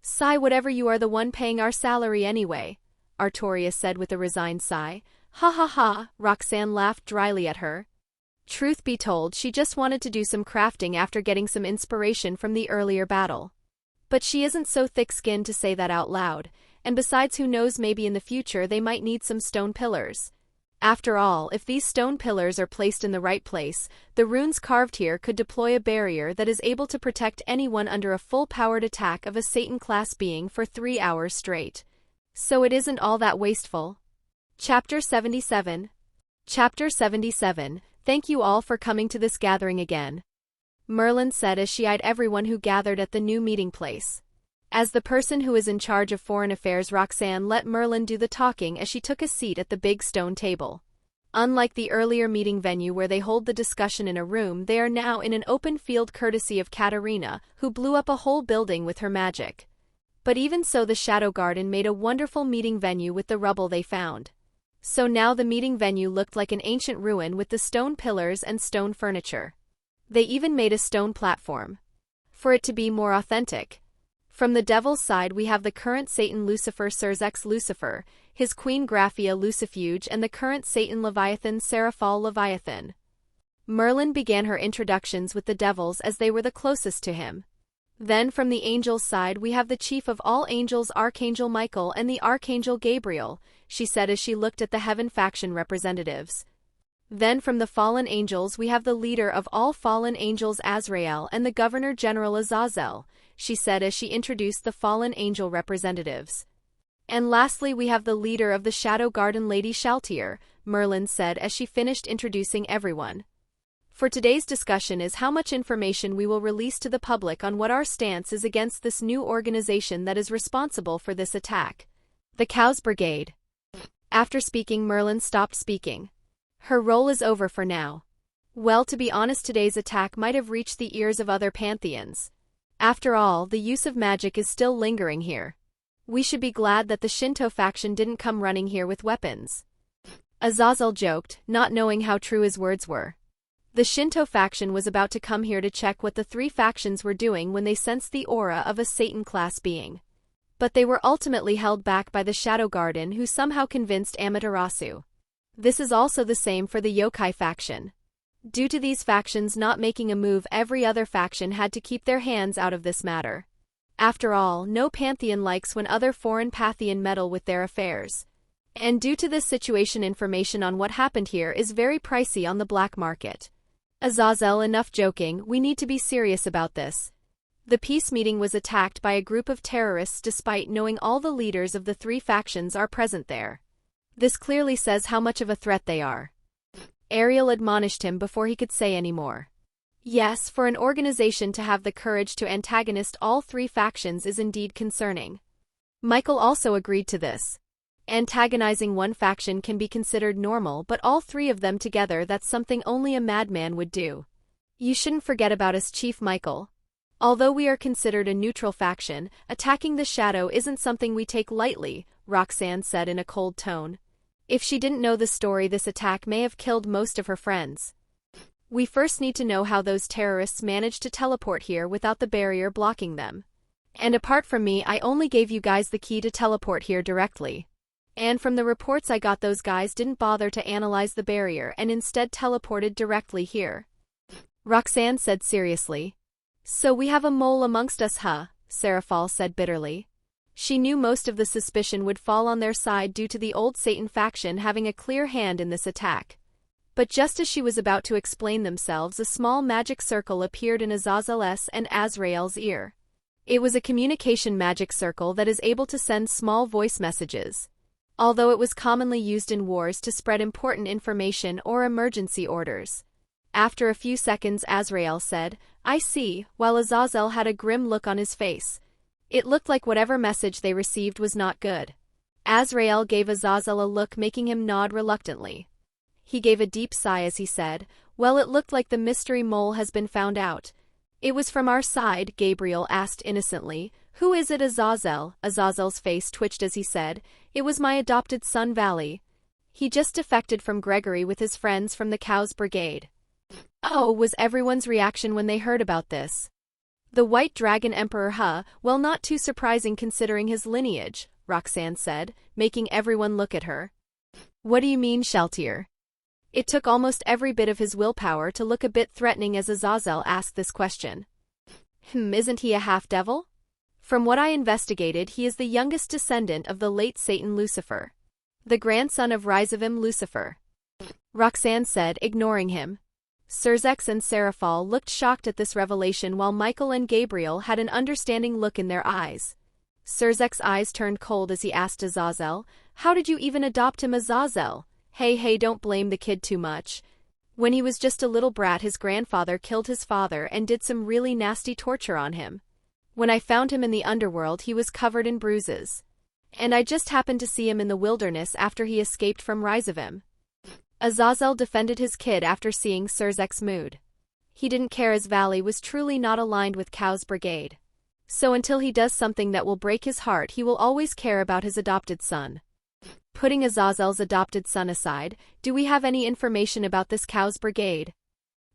Sigh, whatever, you are the one paying our salary anyway, Artoria said with a resigned sigh. Ha ha ha, Roxanne laughed dryly at her. Truth be told, she just wanted to do some crafting after getting some inspiration from the earlier battle. But she isn't so thick-skinned to say that out loud, and besides, who knows, maybe in the future they might need some stone pillars. After all, if these stone pillars are placed in the right place, the runes carved here could deploy a barrier that is able to protect anyone under a full-powered attack of a Satan-class being for 3 hours straight. So it isn't all that wasteful. Chapter 77. Chapter 77. Thank you all for coming to this gathering again, Merlin said as she eyed everyone who gathered at the new meeting place. As the person who is in charge of foreign affairs, Roxanne let Merlin do the talking as she took a seat at the big stone table. Unlike the earlier meeting venue where they hold the discussion in a room, they are now in an open field courtesy of Katarina, who blew up a whole building with her magic. But even so, the Shadow Garden made a wonderful meeting venue with the rubble they found. So now the meeting venue looked like an ancient ruin with the stone pillars and stone furniture. They even made a stone platform for it to be more authentic. From the devil's side we have the current Satan Lucifer Ciel Lucifer, his queen Graphia Lucifuge, and the current Satan Leviathan Seraphal Leviathan. Merlin began her introductions with the devils as they were the closest to him. Then from the angels' side we have the chief of all angels Archangel Michael and the Archangel Gabriel, she said as she looked at the heaven faction representatives. Then from the fallen angels we have the leader of all fallen angels Azrael and the Governor-General Azazel, she said as she introduced the fallen angel representatives. And lastly we have the leader of the Shadow Garden Lady Shaltier, Merlin said as she finished introducing everyone. For today's discussion is how much information we will release to the public on what our stance is against this new organization that is responsible for this attack. The Chaos Brigade. After speaking, Merlin stopped speaking. Her role is over for now. Well, to be honest, today's attack might have reached the ears of other pantheons. After all, the use of magic is still lingering here. We should be glad that the Shinto faction didn't come running here with weapons. Azazel joked, not knowing how true his words were. The Shinto faction was about to come here to check what the three factions were doing when they sensed the aura of a Satan-class being. But they were ultimately held back by the Shadow Garden, who somehow convinced Amaterasu. This is also the same for the Yokai faction. Due to these factions not making a move, every other faction had to keep their hands out of this matter. After all, no pantheon likes when other foreign pantheon meddle with their affairs. And due to this situation, information on what happened here is very pricey on the black market. Azazel, enough joking, we need to be serious about this. The peace meeting was attacked by a group of terrorists despite knowing all the leaders of the three factions are present there. This clearly says how much of a threat they are. Ariel admonished him before he could say any more. Yes, for an organization to have the courage to antagonist all three factions is indeed concerning. Michael also agreed to this. Antagonizing one faction can be considered normal, but all three of them together, that's something only a madman would do. You shouldn't forget about us, Chief Michael. Although we are considered a neutral faction, attacking the Shadow isn't something we take lightly, Roxanne said in a cold tone. If she didn't know the story, this attack may have killed most of her friends. We first need to know how those terrorists managed to teleport here without the barrier blocking them. And apart from me, I only gave you guys the key to teleport here directly. And from the reports I got, those guys didn't bother to analyze the barrier and instead teleported directly here. Roxanne said seriously. So we have a mole amongst us, huh? Seraphal said bitterly. She knew most of the suspicion would fall on their side due to the old Satan faction having a clear hand in this attack. But just as she was about to explain themselves, a small magic circle appeared in Azazel's and Azrael's ear. It was a communication magic circle that is able to send small voice messages. Although it was commonly used in wars to spread important information or emergency orders. After a few seconds, Azrael said, I see, while Azazel had a grim look on his face. It looked like whatever message they received was not good. Azrael gave Azazel a look, making him nod reluctantly. He gave a deep sigh as he said, Well, it looked like the mystery mole has been found out. It was from our side, Gabriel asked innocently. Who is it, Azazel? Azazel's face twitched as he said, It was my adopted son Valley. He just defected from Gregory with his friends from the Chaos Brigade. Oh, was everyone's reaction when they heard about this. The White Dragon Emperor, huh? Well, not too surprising considering his lineage, Roxanne said, making everyone look at her. What do you mean, Shaltier? It took almost every bit of his willpower to look a bit threatening as Azazel asked this question. Isn't he a half-devil? From what I investigated, he is the youngest descendant of the late Satan Lucifer. The grandson of Rizevim Lucifer. Roxanne said, ignoring him. Sirzex and Seraphal looked shocked at this revelation while Michael and Gabriel had an understanding look in their eyes. Sirzek's eyes turned cold as he asked Azazel, How did you even adopt him, Azazel? Hey, don't blame the kid too much. When he was just a little brat, his grandfather killed his father and did some really nasty torture on him. When I found him in the underworld, he was covered in bruises. And I just happened to see him in the wilderness after he escaped from Rizevim. Azazel defended his kid after seeing Sirzek's mood. He didn't care as Valley was truly not aligned with Chaos Brigade. So until he does something that will break his heart, he will always care about his adopted son. Putting Azazel's adopted son aside, do we have any information about this Chaos Brigade?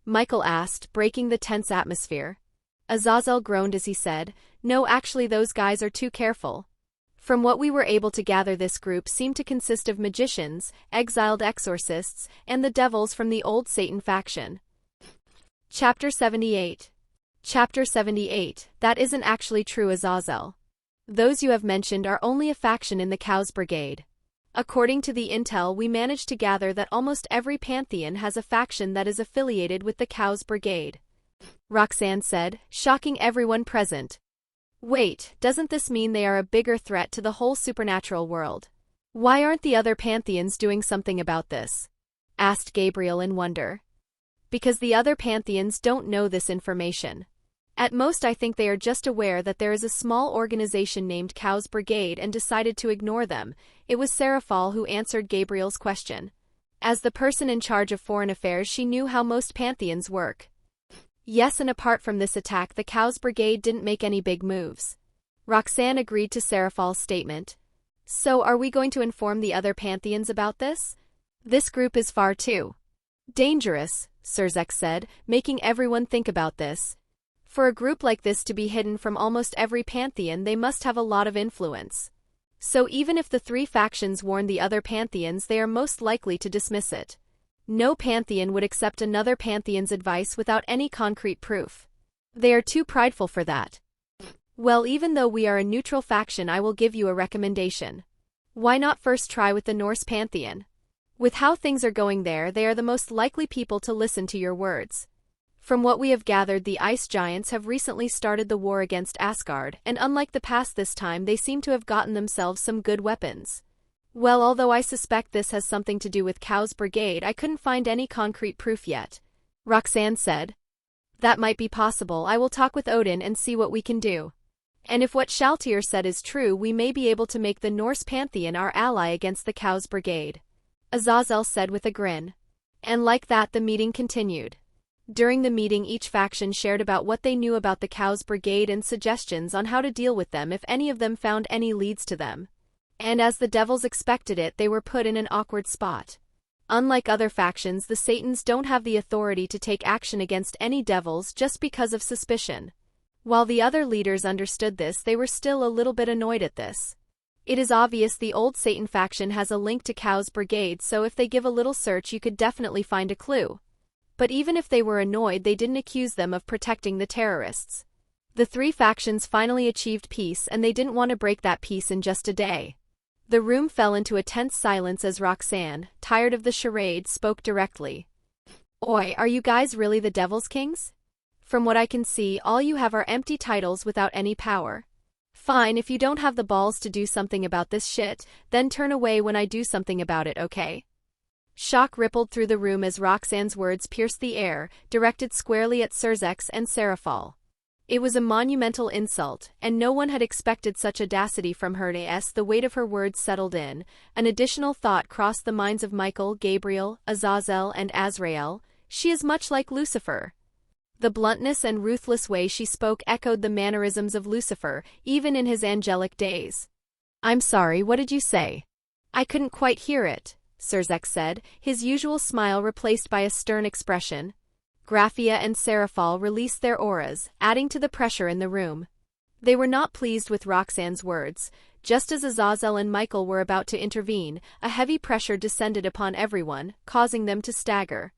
Michael asked, breaking the tense atmosphere. Azazel groaned as he said, No, actually those guys are too careful. From what we were able to gather, this group seemed to consist of magicians, exiled exorcists, and the devils from the old Satan faction. Chapter 78. Chapter 78. That isn't actually true, Azazel. Those you have mentioned are only a faction in the Cows Brigade. According to the intel we managed to gather that almost every pantheon has a faction that is affiliated with the Cows Brigade. Roxanne said, shocking everyone present. Wait, doesn't this mean they are a bigger threat to the whole supernatural world? Why aren't the other pantheons doing something about this? Asked Gabriel in wonder. Because the other pantheons don't know this information. At most I think they are just aware that there is a small organization named Cows Brigade and decided to ignore them. It was Serafal who answered Gabriel's question. As the person in charge of foreign affairs, she knew how most pantheons work. Yes, and apart from this attack, the Cows Brigade didn't make any big moves. Roxanne agreed to Serafal's statement. So are we going to inform the other pantheons about this? This group is far too dangerous, Ciel said, making everyone think about this. For a group like this to be hidden from almost every pantheon, they must have a lot of influence. So even if the three factions warn the other pantheons, they are most likely to dismiss it. No pantheon would accept another pantheon's advice without any concrete proof. They are too prideful for that. Well, even though we are a neutral faction, I will give you a recommendation. Why not first try with the Norse pantheon? With how things are going there, they are the most likely people to listen to your words. From what we have gathered, the ice giants have recently started the war against Asgard, and unlike the past this time, they seem to have gotten themselves some good weapons. Well, although I suspect this has something to do with Cows Brigade, I couldn't find any concrete proof yet. Roxanne said. That might be possible. I will talk with Odin and see what we can do. And if what Shaltir said is true, we may be able to make the Norse pantheon our ally against the Cows Brigade. Azazel said with a grin. And like that, the meeting continued. During the meeting, each faction shared about what they knew about the Cows Brigade and suggestions on how to deal with them if any of them found any leads to them. And as the devils expected it, they were put in an awkward spot. Unlike other factions, the Satans don't have the authority to take action against any devils just because of suspicion. While the other leaders understood this, they were still a little bit annoyed at this. It is obvious the old Satan faction has a link to Cows Brigade, so if they give a little search you could definitely find a clue. But even if they were annoyed, they didn't accuse them of protecting the terrorists. The three factions finally achieved peace, and they didn't want to break that peace in just a day. The room fell into a tense silence as Roxanne, tired of the charade, spoke directly. Oi, are you guys really the Devil's Kings? From what I can see, all you have are empty titles without any power. Fine, if you don't have the balls to do something about this shit, then turn away when I do something about it, okay? Shock rippled through the room as Roxanne's words pierced the air, directed squarely at Ciel and Serafal. It was a monumental insult, and no one had expected such audacity from her. As the weight of her words settled in, an additional thought crossed the minds of Michael, Gabriel, Azazel, and Azrael. She is much like Lucifer. The bluntness and ruthless way she spoke echoed the mannerisms of Lucifer, even in his angelic days. I'm sorry, what did you say? I couldn't quite hear it, Ciel said, his usual smile replaced by a stern expression. Graphia and Serafal released their auras, adding to the pressure in the room. They were not pleased with Roxanne's words. Just as Azazel and Michael were about to intervene, a heavy pressure descended upon everyone, causing them to stagger.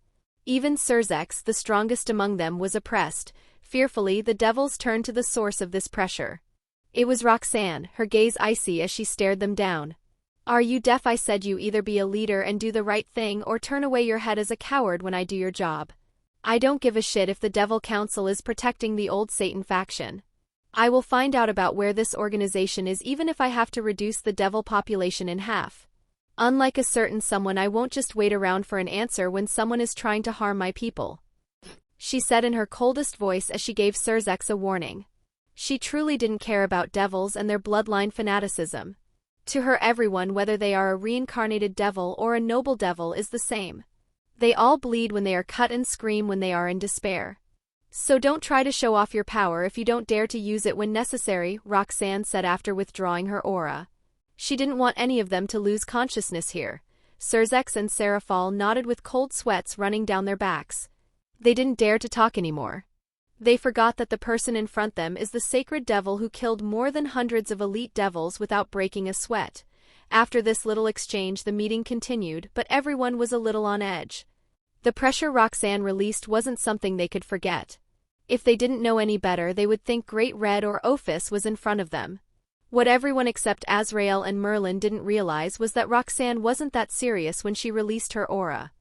Even Ciel, the strongest among them, was oppressed. Fearfully, the devils turned to the source of this pressure. It was Roxanne, her gaze icy as she stared them down. Are you deaf? I said you either be a leader and do the right thing or turn away your head as a coward when I do your job. I don't give a shit if the Devil Council is protecting the old Satan faction. I will find out about where this organization is, even if I have to reduce the devil population in half. Unlike a certain someone, I won't just wait around for an answer when someone is trying to harm my people. She said in her coldest voice as she gave Ciel a warning. She truly didn't care about devils and their bloodline fanaticism. To her, everyone, whether they are a reincarnated devil or a noble devil, is the same. They all bleed when they are cut and scream when they are in despair. So don't try to show off your power if you don't dare to use it when necessary, Roxanne said after withdrawing her aura. She didn't want any of them to lose consciousness here. Ciel and Serafal nodded with cold sweats running down their backs. They didn't dare to talk anymore. They forgot that the person in front them is the sacred devil who killed more than hundreds of elite devils without breaking a sweat. After this little exchange, the meeting continued, but everyone was a little on edge. The pressure Roxanne released wasn't something they could forget. If they didn't know any better, they would think Great Red or Ophis was in front of them. What everyone except Azrael and Merlin didn't realize was that Roxanne wasn't that serious when she released her aura.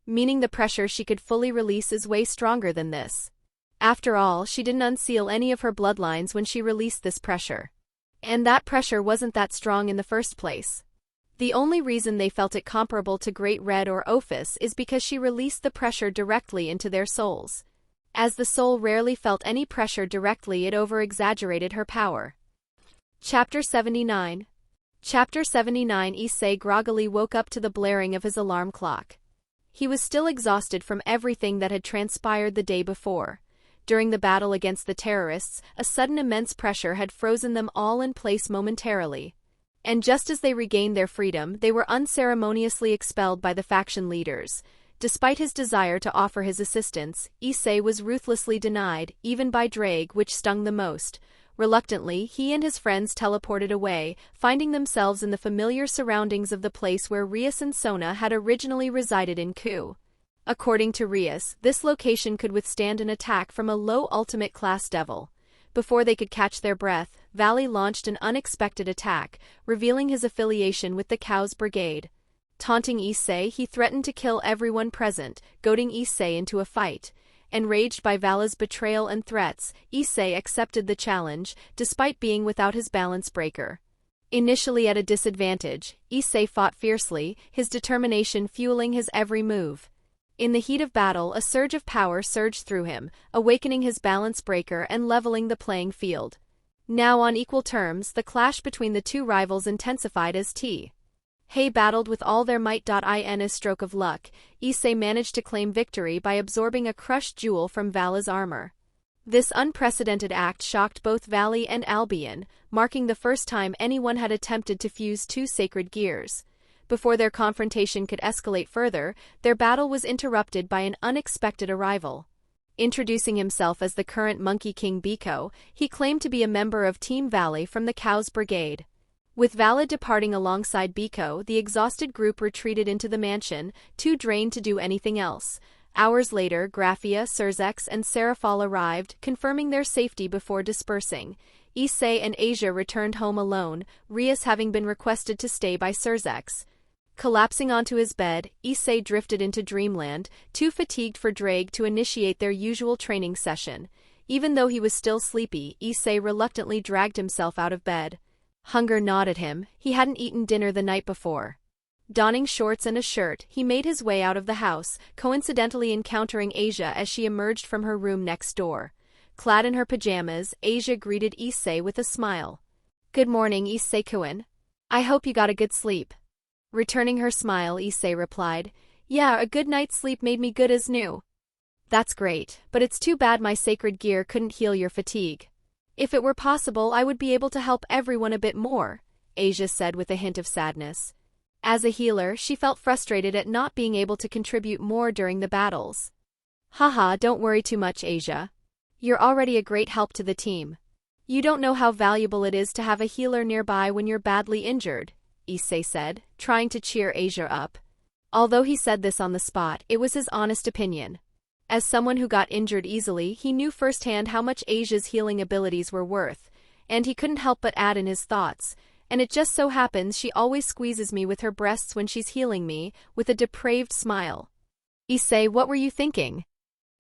Meaning the pressure she could fully release is way stronger than this. After all, she didn't unseal any of her bloodlines when she released this pressure. And that pressure wasn't that strong in the first place. The only reason they felt it comparable to Great Red or Ophis is because she released the pressure directly into their souls. As the soul rarely felt any pressure directly, it over-exaggerated her power. Chapter 79. Chapter 79. Issei groggily woke up to the blaring of his alarm clock. He was still exhausted from everything that had transpired the day before. During the battle against the terrorists, a sudden immense pressure had frozen them all in place momentarily. And just as they regained their freedom, they were unceremoniously expelled by the faction leaders. Despite his desire to offer his assistance, Issei was ruthlessly denied, even by Drake, which stung the most. Reluctantly, he and his friends teleported away, finding themselves in the familiar surroundings of the place where Rias and Sona had originally resided in Ku. According to Rias, this location could withstand an attack from a low ultimate class devil. Before they could catch their breath, Valley launched an unexpected attack, revealing his affiliation with the Cow's Brigade. Taunting Issei, he threatened to kill everyone present, goading Issei into a fight. Enraged by Vala's betrayal and threats, Issei accepted the challenge, despite being without his balance breaker. Initially at a disadvantage, Issei fought fiercely, his determination fueling his every move. In the heat of battle, a surge of power surged through him, awakening his balance breaker and leveling the playing field. Now on equal terms, the clash between the two rivals intensified as Hay battled with all their might. In a stroke of luck, Issei managed to claim victory by absorbing a crushed jewel from Vala's armor. This unprecedented act shocked both Valley and Albion, marking the first time anyone had attempted to fuse two sacred gears. Before their confrontation could escalate further, their battle was interrupted by an unexpected arrival. Introducing himself as the current Monkey King Biko, he claimed to be a member of Team Valley from the Cow's Brigade. With Vala departing alongside Biko, the exhausted group retreated into the mansion, too drained to do anything else. Hours later, Graphia, Surzex, and Seraphal arrived, confirming their safety before dispersing. Issei and Asia returned home alone, Rias having been requested to stay by Surzex. Collapsing onto his bed, Issei drifted into dreamland, too fatigued for Drake to initiate their usual training session. Even though he was still sleepy, Issei reluctantly dragged himself out of bed. Hunger gnawed at him, he hadn't eaten dinner the night before. Donning shorts and a shirt, he made his way out of the house, coincidentally encountering Asia as she emerged from her room next door. Clad in her pajamas, Asia greeted Issei with a smile. "Good morning, Issei-kun. I hope you got a good sleep." Returning her smile, Issei replied, "Yeah, a good night's sleep made me good as new." "That's great, but it's too bad my sacred gear couldn't heal your fatigue. If it were possible, I would be able to help everyone a bit more," Asia said with a hint of sadness. As a healer, she felt frustrated at not being able to contribute more during the battles. "Haha, don't worry too much, Asia. You're already a great help to the team. You don't know how valuable it is to have a healer nearby when you're badly injured," Issei said, trying to cheer Asia up. Although he said this on the spot, it was his honest opinion. As someone who got injured easily, he knew firsthand how much Asia's healing abilities were worth, and he couldn't help but add in his thoughts, "And it just so happens she always squeezes me with her breasts when she's healing me," with a depraved smile. "Issei, what were you thinking?"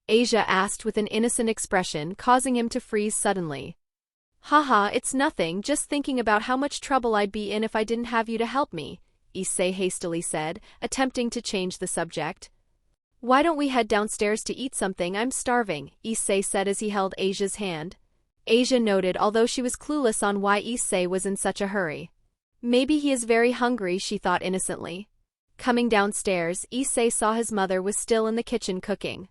Asia asked with an innocent expression, causing him to freeze suddenly. "Haha, it's nothing, just thinking about how much trouble I'd be in if I didn't have you to help me," Issei hastily said, attempting to change the subject. "Why don't we head downstairs to eat something? I'm starving," Issei said as he held Asia's hand. Asia noted, although she was clueless on why Issei was in such a hurry. Maybe he is very hungry, she thought innocently. Coming downstairs, Issei saw his mother was still in the kitchen cooking.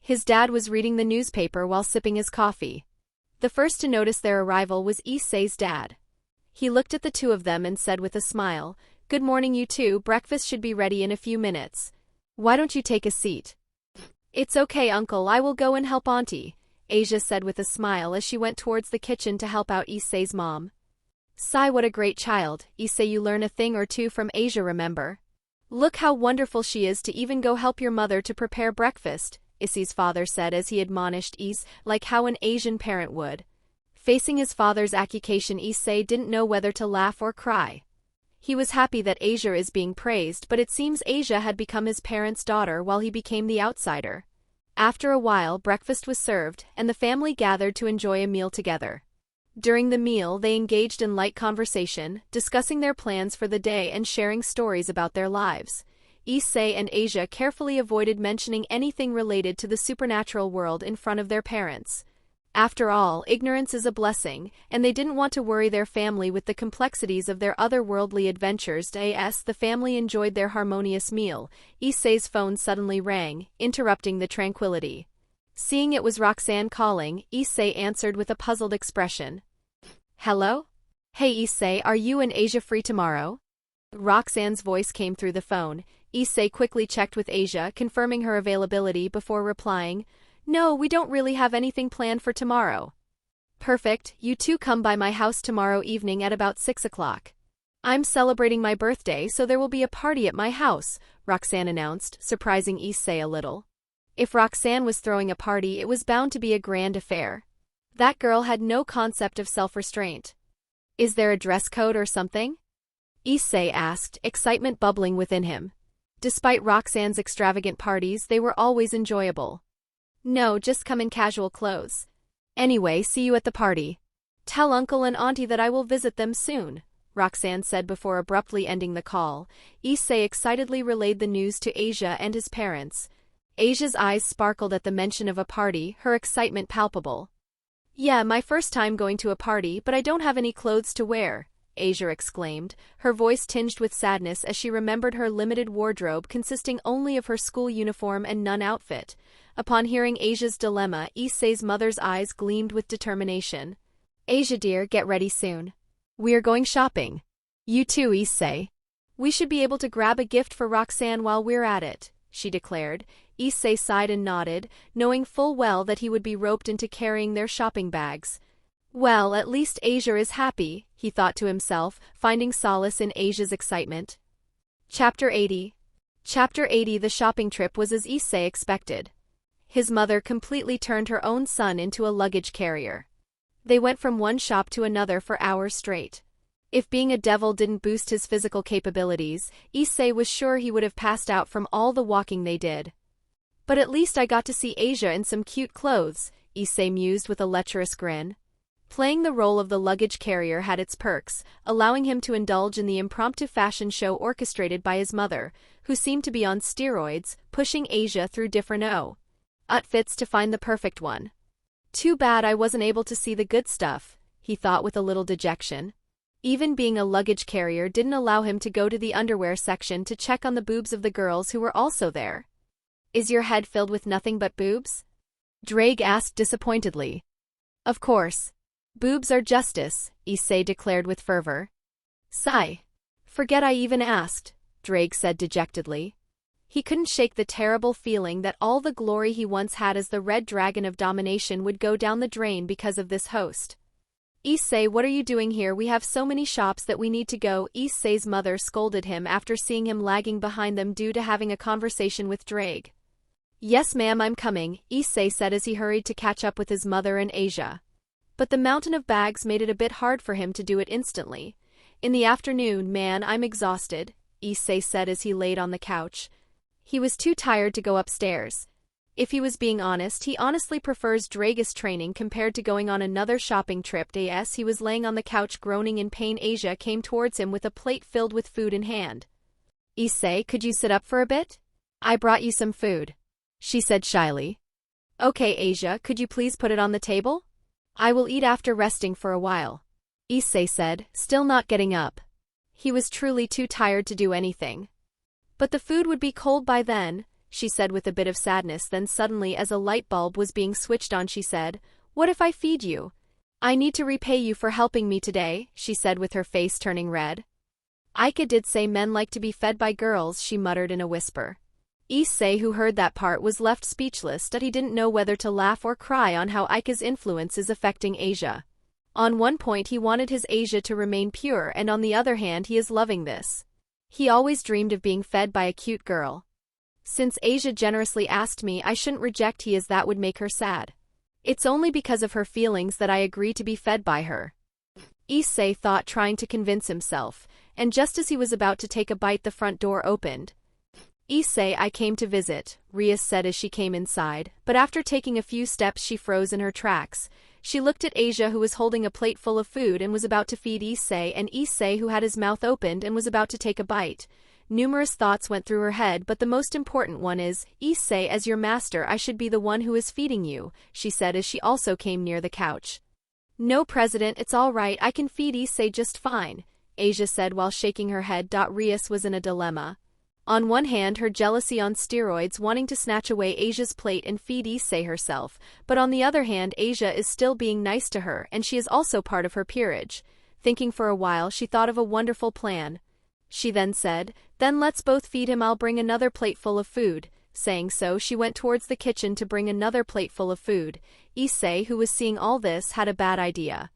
His dad was reading the newspaper while sipping his coffee. The first to notice their arrival was Issei's dad. He looked at the two of them and said with a smile, "Good morning, you two. Breakfast should be ready in a few minutes. Why don't you take a seat?" "It's okay, Uncle, I will go and help Auntie," Asia said with a smile as she went towards the kitchen to help out Issei's mom. "Sigh, what a great child, Issei, you learn a thing or two from Asia, remember? Look how wonderful she is to even go help your mother to prepare breakfast," Isse's father said as he admonished Isse like how an Asian parent would. Facing his father's accusation, Isse didn't know whether to laugh or cry. He was happy that Asia is being praised, but it seems Asia had become his parents' daughter while he became the outsider. After a while, breakfast was served, and the family gathered to enjoy a meal together. During the meal, they engaged in light conversation, discussing their plans for the day and sharing stories about their lives. Isse and Asia carefully avoided mentioning anything related to the supernatural world in front of their parents. After all, ignorance is a blessing, and they didn't want to worry their family with the complexities of their otherworldly adventures. As the family enjoyed their harmonious meal, Isse's phone suddenly rang, interrupting the tranquility. Seeing it was Roxanne calling, Isse answered with a puzzled expression. "Hello? Hey Isse, are you and Asia free tomorrow?" Roxanne's voice came through the phone. Isse quickly checked with Asia, confirming her availability before replying, "No, we don't really have anything planned for tomorrow." "Perfect, you two come by my house tomorrow evening at about 6 o'clock. I'm celebrating my birthday, so there will be a party at my house," Roxanne announced, surprising Isse a little. If Roxanne was throwing a party, it was bound to be a grand affair. That girl had no concept of self-restraint. "Is there a dress code or something?" Isse asked, excitement bubbling within him. Despite Roxanne's extravagant parties, they were always enjoyable. "No, just come in casual clothes. Anyway, see you at the party. Tell Uncle and Auntie that I will visit them soon," Roxanne said before abruptly ending the call. Isse excitedly relayed the news to Asia and his parents. Asia's eyes sparkled at the mention of a party, her excitement palpable. "Yeah, my first time going to a party, but I don't have any clothes to wear," Asia exclaimed, her voice tinged with sadness as she remembered her limited wardrobe consisting only of her school uniform and nun outfit. Upon hearing Asia's dilemma, Isse's mother's eyes gleamed with determination. "Asia dear, get ready soon. We are going shopping. You too, Isse. We should be able to grab a gift for Roxanne while we're at it," she declared. Isse sighed and nodded, knowing full well that he would be roped into carrying their shopping bags. "Well, at least Asia is happy," he thought to himself, finding solace in Asia's excitement. Chapter 80. Chapter 80. The shopping trip was as Isse expected. His mother completely turned her own son into a luggage carrier. They went from one shop to another for hours straight. If being a devil didn't boost his physical capabilities, Isse was sure he would have passed out from all the walking they did. "But at least I got to see Asia in some cute clothes," Isse mused with a lecherous grin. Playing the role of the luggage carrier had its perks, allowing him to indulge in the impromptu fashion show orchestrated by his mother, who seemed to be on steroids, pushing Asia through different outfits to find the perfect one. "Too bad I wasn't able to see the good stuff," he thought with a little dejection. Even being a luggage carrier didn't allow him to go to the underwear section to check on the boobs of the girls who were also there. "Is your head filled with nothing but boobs?" Drake asked disappointedly. "Of course. Boobs are justice," Isse declared with fervor. "Sigh. Forget I even asked," Drake said dejectedly. He couldn't shake the terrible feeling that all the glory he once had as the Red Dragon of Domination would go down the drain because of this host. "Isse, what are you doing here? We have so many shops that we need to go," Isse's mother scolded him after seeing him lagging behind them due to having a conversation with Drake. "Yes ma'am, I'm coming," Isse said as he hurried to catch up with his mother and Asia. But the mountain of bags made it a bit hard for him to do it instantly. "In the afternoon, man, I'm exhausted," Isse said as he laid on the couch. He was too tired to go upstairs. If he was being honest, he honestly prefers Dragus training compared to going on another shopping trip. As he was laying on the couch groaning in pain, Asia came towards him with a plate filled with food in hand. "Isse, could you sit up for a bit? I brought you some food," she said shyly. "Okay, Asia, could you please put it on the table? I will eat after resting for a while," Isse said, still not getting up. He was truly too tired to do anything. "But the food would be cold by then," she said with a bit of sadness. Then suddenly, as a light bulb was being switched on, she said, "What if I feed you? I need to repay you for helping me today," she said with her face turning red. "Ika did say men like to be fed by girls," she muttered in a whisper. Isse, who heard that part, was left speechless, that he didn't know whether to laugh or cry on how Ika's influence is affecting Asia. On one point he wanted his Asia to remain pure, and on the other hand he is loving this. He always dreamed of being fed by a cute girl. Since Asia generously asked me, I shouldn't reject he as that would make her sad. It's only because of her feelings that I agree to be fed by her. Issei thought, trying to convince himself, and just as he was about to take a bite the front door opened. Issei, I came to visit, Rias said as she came inside, but after taking a few steps she froze in her tracks. She looked at Asia, who was holding a plate full of food and was about to feed Issei, and Issei, who had his mouth opened and was about to take a bite. Numerous thoughts went through her head, but the most important one is, Issei, as your master I should be the one who is feeding you, she said as she also came near the couch. No, President, it's all right, I can feed Issei just fine, Asia said while shaking her head. Rias was in a dilemma. On one hand, her jealousy on steroids, wanting to snatch away Asia's plate and feed Issei herself, but on the other hand, Asia is still being nice to her and she is also part of her peerage. Thinking for a while, she thought of a wonderful plan. She then said, then let's both feed him, I'll bring another plate full of food. Saying so, she went towards the kitchen to bring another plate full of food. Issei, who was seeing all this, had a bad idea.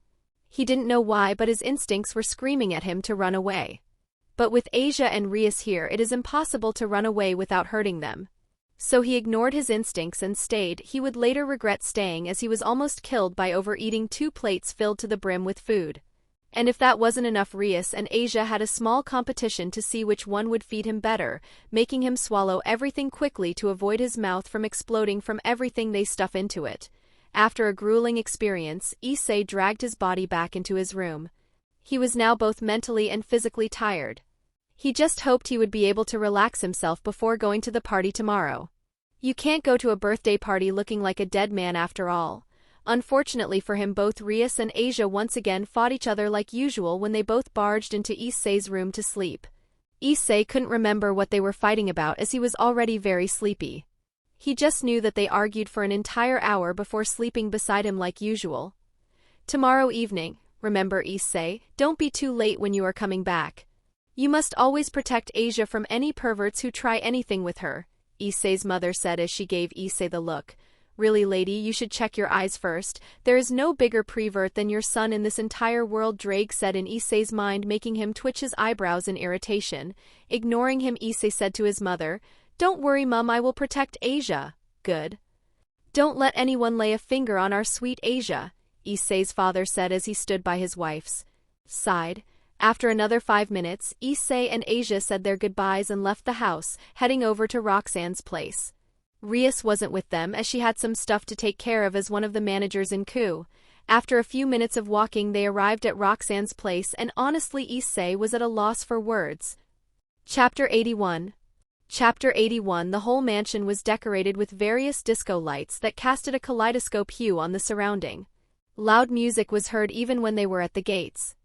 He didn't know why, but his instincts were screaming at him to run away. But with Asia and Rias here, it is impossible to run away without hurting them. So he ignored his instincts and stayed. He would later regret staying, as he was almost killed by overeating 2 plates filled to the brim with food. And if that wasn't enough, Rias and Asia had a small competition to see which one would feed him better, making him swallow everything quickly to avoid his mouth from exploding from everything they stuff into it. After a grueling experience, Issei dragged his body back into his room. He was now both mentally and physically tired. He just hoped he would be able to relax himself before going to the party tomorrow. You can't go to a birthday party looking like a dead man after all. Unfortunately for him, both Rias and Asia once again fought each other like usual when they both barged into Issei's room to sleep. Issei couldn't remember what they were fighting about as he was already very sleepy. He just knew that they argued for an entire hour before sleeping beside him like usual. Tomorrow evening, remember, Issei, don't be too late when you are coming back. You must always protect Asia from any perverts who try anything with her, Issei's mother said as she gave Issei the look. Really, lady, you should check your eyes first. There is no bigger pervert than your son in this entire world, Drake said in Issei's mind, making him twitch his eyebrows in irritation. Ignoring him, Issei said to his mother, Don't worry, Mum, I will protect Asia. Good. Don't let anyone lay a finger on our sweet Asia, Issei's father said as he stood by his wife's side. After another 5 minutes, Issei and Asia said their goodbyes and left the house, heading over to Roxanne's place. Rias wasn't with them as she had some stuff to take care of as one of the managers in Ku. After a few minutes of walking, they arrived at Roxanne's place, and honestly, Issei was at a loss for words. Chapter 81. Chapter 81. The whole mansion was decorated with various disco lights that casted a kaleidoscope hue on the surrounding. Loud music was heard even when they were at the gates.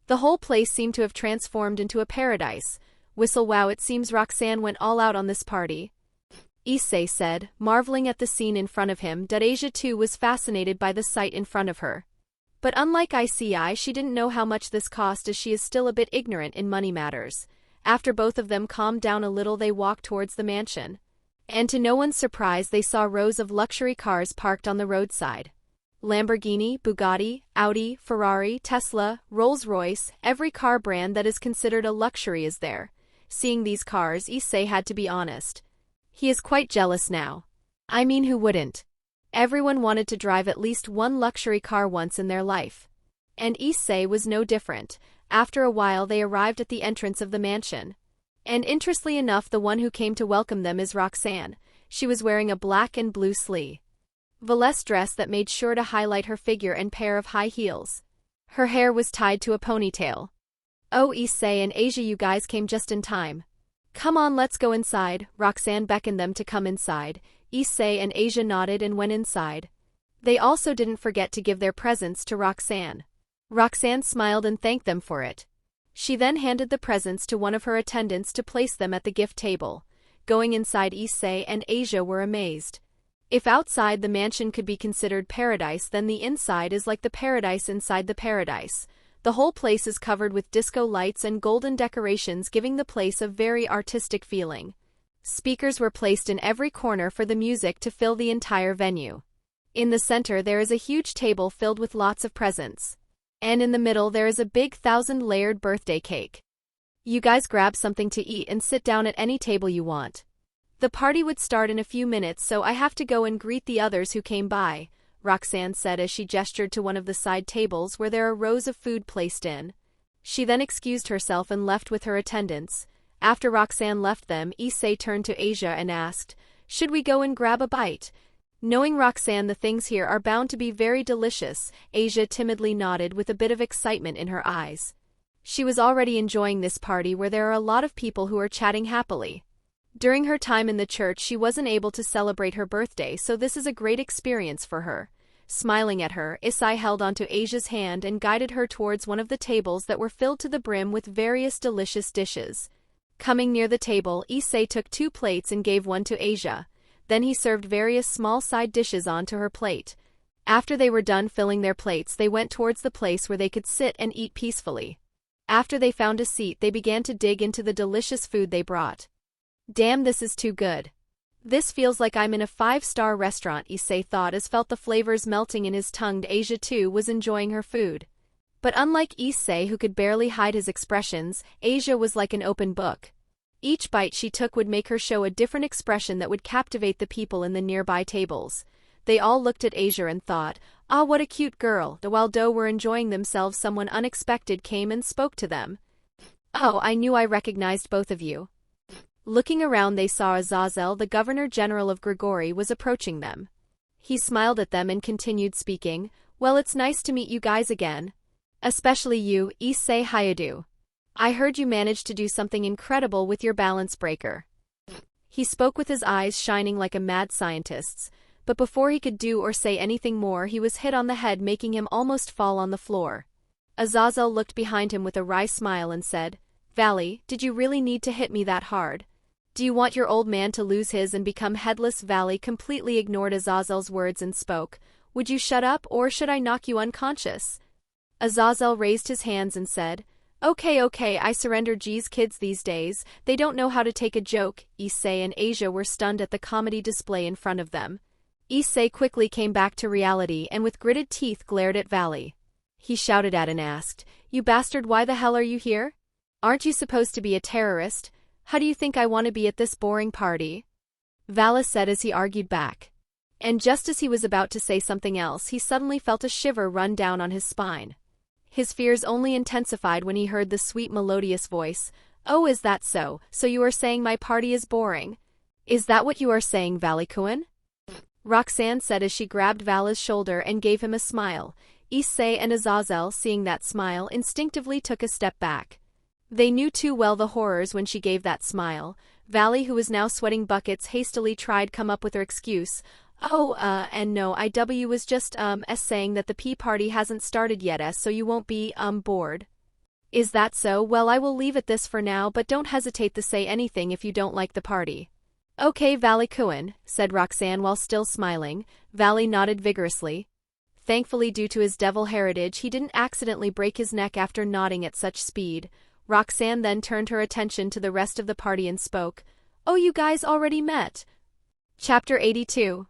The whole place seemed to have transformed into a paradise. Whistle, wow, it seems Roxanne went all out on this party, Issei said, marveling at the scene in front of him. Asia too was fascinated by the sight in front of her. But unlike Ici, she didn't know how much this cost, as she is still a bit ignorant in money matters. After both of them calmed down a little, they walked towards the mansion. And to no one's surprise, they saw rows of luxury cars parked on the roadside. Lamborghini, Bugatti, Audi, Ferrari, Tesla, Rolls-Royce, every car brand that is considered a luxury is there. Seeing these cars, Issei had to be honest. He is quite jealous now. I mean, who wouldn't? Everyone wanted to drive at least one luxury car once in their life. And Issei was no different. After a while, they arrived at the entrance of the mansion. And interestingly enough, the one who came to welcome them is Roxanne. She was wearing a black and blue sleeveless dress that made sure to highlight her figure and pair of high heels. Her hair was tied to a ponytail. Oh, Issei and Asia, you guys came just in time. Come on, let's go inside. Roxanne beckoned them to come inside. Issei and Asia nodded and went inside. They also didn't forget to give their presents to Roxanne. Roxanne smiled and thanked them for it. She then handed the presents to one of her attendants to place them at the gift table. Going inside, Issei and Asia were amazed. If outside the mansion could be considered paradise, then the inside is like the paradise inside the paradise. The whole place is covered with disco lights and golden decorations, giving the place a very artistic feeling. Speakers were placed in every corner for the music to fill the entire venue. In the center there is a huge table filled with lots of presents. And in the middle there is a big 1,000-layered birthday cake. You guys grab something to eat and sit down at any table you want. The party would start in a few minutes, so I have to go and greet the others who came by, Roxanne said as she gestured to one of the side tables where there are rows of food placed in. She then excused herself and left with her attendants. After Roxanne left them, Issei turned to Asia and asked, "Should we go and grab a bite?" Knowing Roxanne, the things here are bound to be very delicious, Asia timidly nodded with a bit of excitement in her eyes. She was already enjoying this party where there are a lot of people who are chatting happily. During her time in the church, she wasn't able to celebrate her birthday, so this is a great experience for her. Smiling at her, Issei held onto Asia's hand and guided her towards one of the tables that were filled to the brim with various delicious dishes. Coming near the table, Issei took 2 plates and gave one to Asia. Then he served various small side dishes onto her plate. After they were done filling their plates, they went towards the place where they could sit and eat peacefully. After they found a seat, they began to dig into the delicious food they brought. "Damn, this is too good. This feels like I'm in a 5-star restaurant," Issei thought as felt the flavors melting in his tongue. Asia too was enjoying her food. But unlike Issei, who could barely hide his expressions, Asia was like an open book. Each bite she took would make her show a different expression that would captivate the people in the nearby tables. They all looked at Asia and thought, "Ah, what a cute girl." While they were enjoying themselves, someone unexpected came and spoke to them. "Oh, I knew I recognized both of you." Looking around, they saw Azazel, the Governor-General of Grigori, was approaching them. He smiled at them and continued speaking, "Well, it's nice to meet you guys again. Especially you, Issei Hayadu. I heard you managed to do something incredible with your balance breaker." He spoke with his eyes shining like a mad scientist's, but before he could do or say anything more, he was hit on the head, making him almost fall on the floor. Azazel looked behind him with a wry smile and said, "Valley, did you really need to hit me that hard? Do you want your old man to lose his and become headless?" Valley completely ignored Azazel's words and spoke, "Would you shut up, or should I knock you unconscious?" Azazel raised his hands and said, Okay, I surrender. Geez, kids these days, they don't know how to take a joke." Issei and Asia were stunned at the comedy display in front of them. Issei quickly came back to reality and with gritted teeth glared at Valley. He shouted at and asked, "You bastard, why the hell are you here? Aren't you supposed to be a terrorist? How do you think I want to be at this boring party?" Valley said as he argued back. And just as he was about to say something else, he suddenly felt a shiver run down on his spine. His fears only intensified when he heard the sweet melodious voice. "Oh, is that so? So you are saying my party is boring? Is that what you are saying, Valley-kun?" Roxanne said as she grabbed Vala's shoulder and gave him a smile. Issei and Azazel, seeing that smile, instinctively took a step back. They knew too well the horrors when she gave that smile. Valley, who was now sweating buckets, hastily tried come up with her excuse. And no, IW was just, saying that the pea party hasn't started yet, so you won't be, bored." "Is that so? Well, I will leave it this for now, but don't hesitate to say anything if you don't like the party." "Okay, Valley-kun," said Roxanne while still smiling. Valley nodded vigorously. Thankfully, due to his devil heritage, he didn't accidentally break his neck after nodding at such speed. Roxanne then turned her attention to the rest of the party and spoke. "Oh, you guys already met." Chapter 82.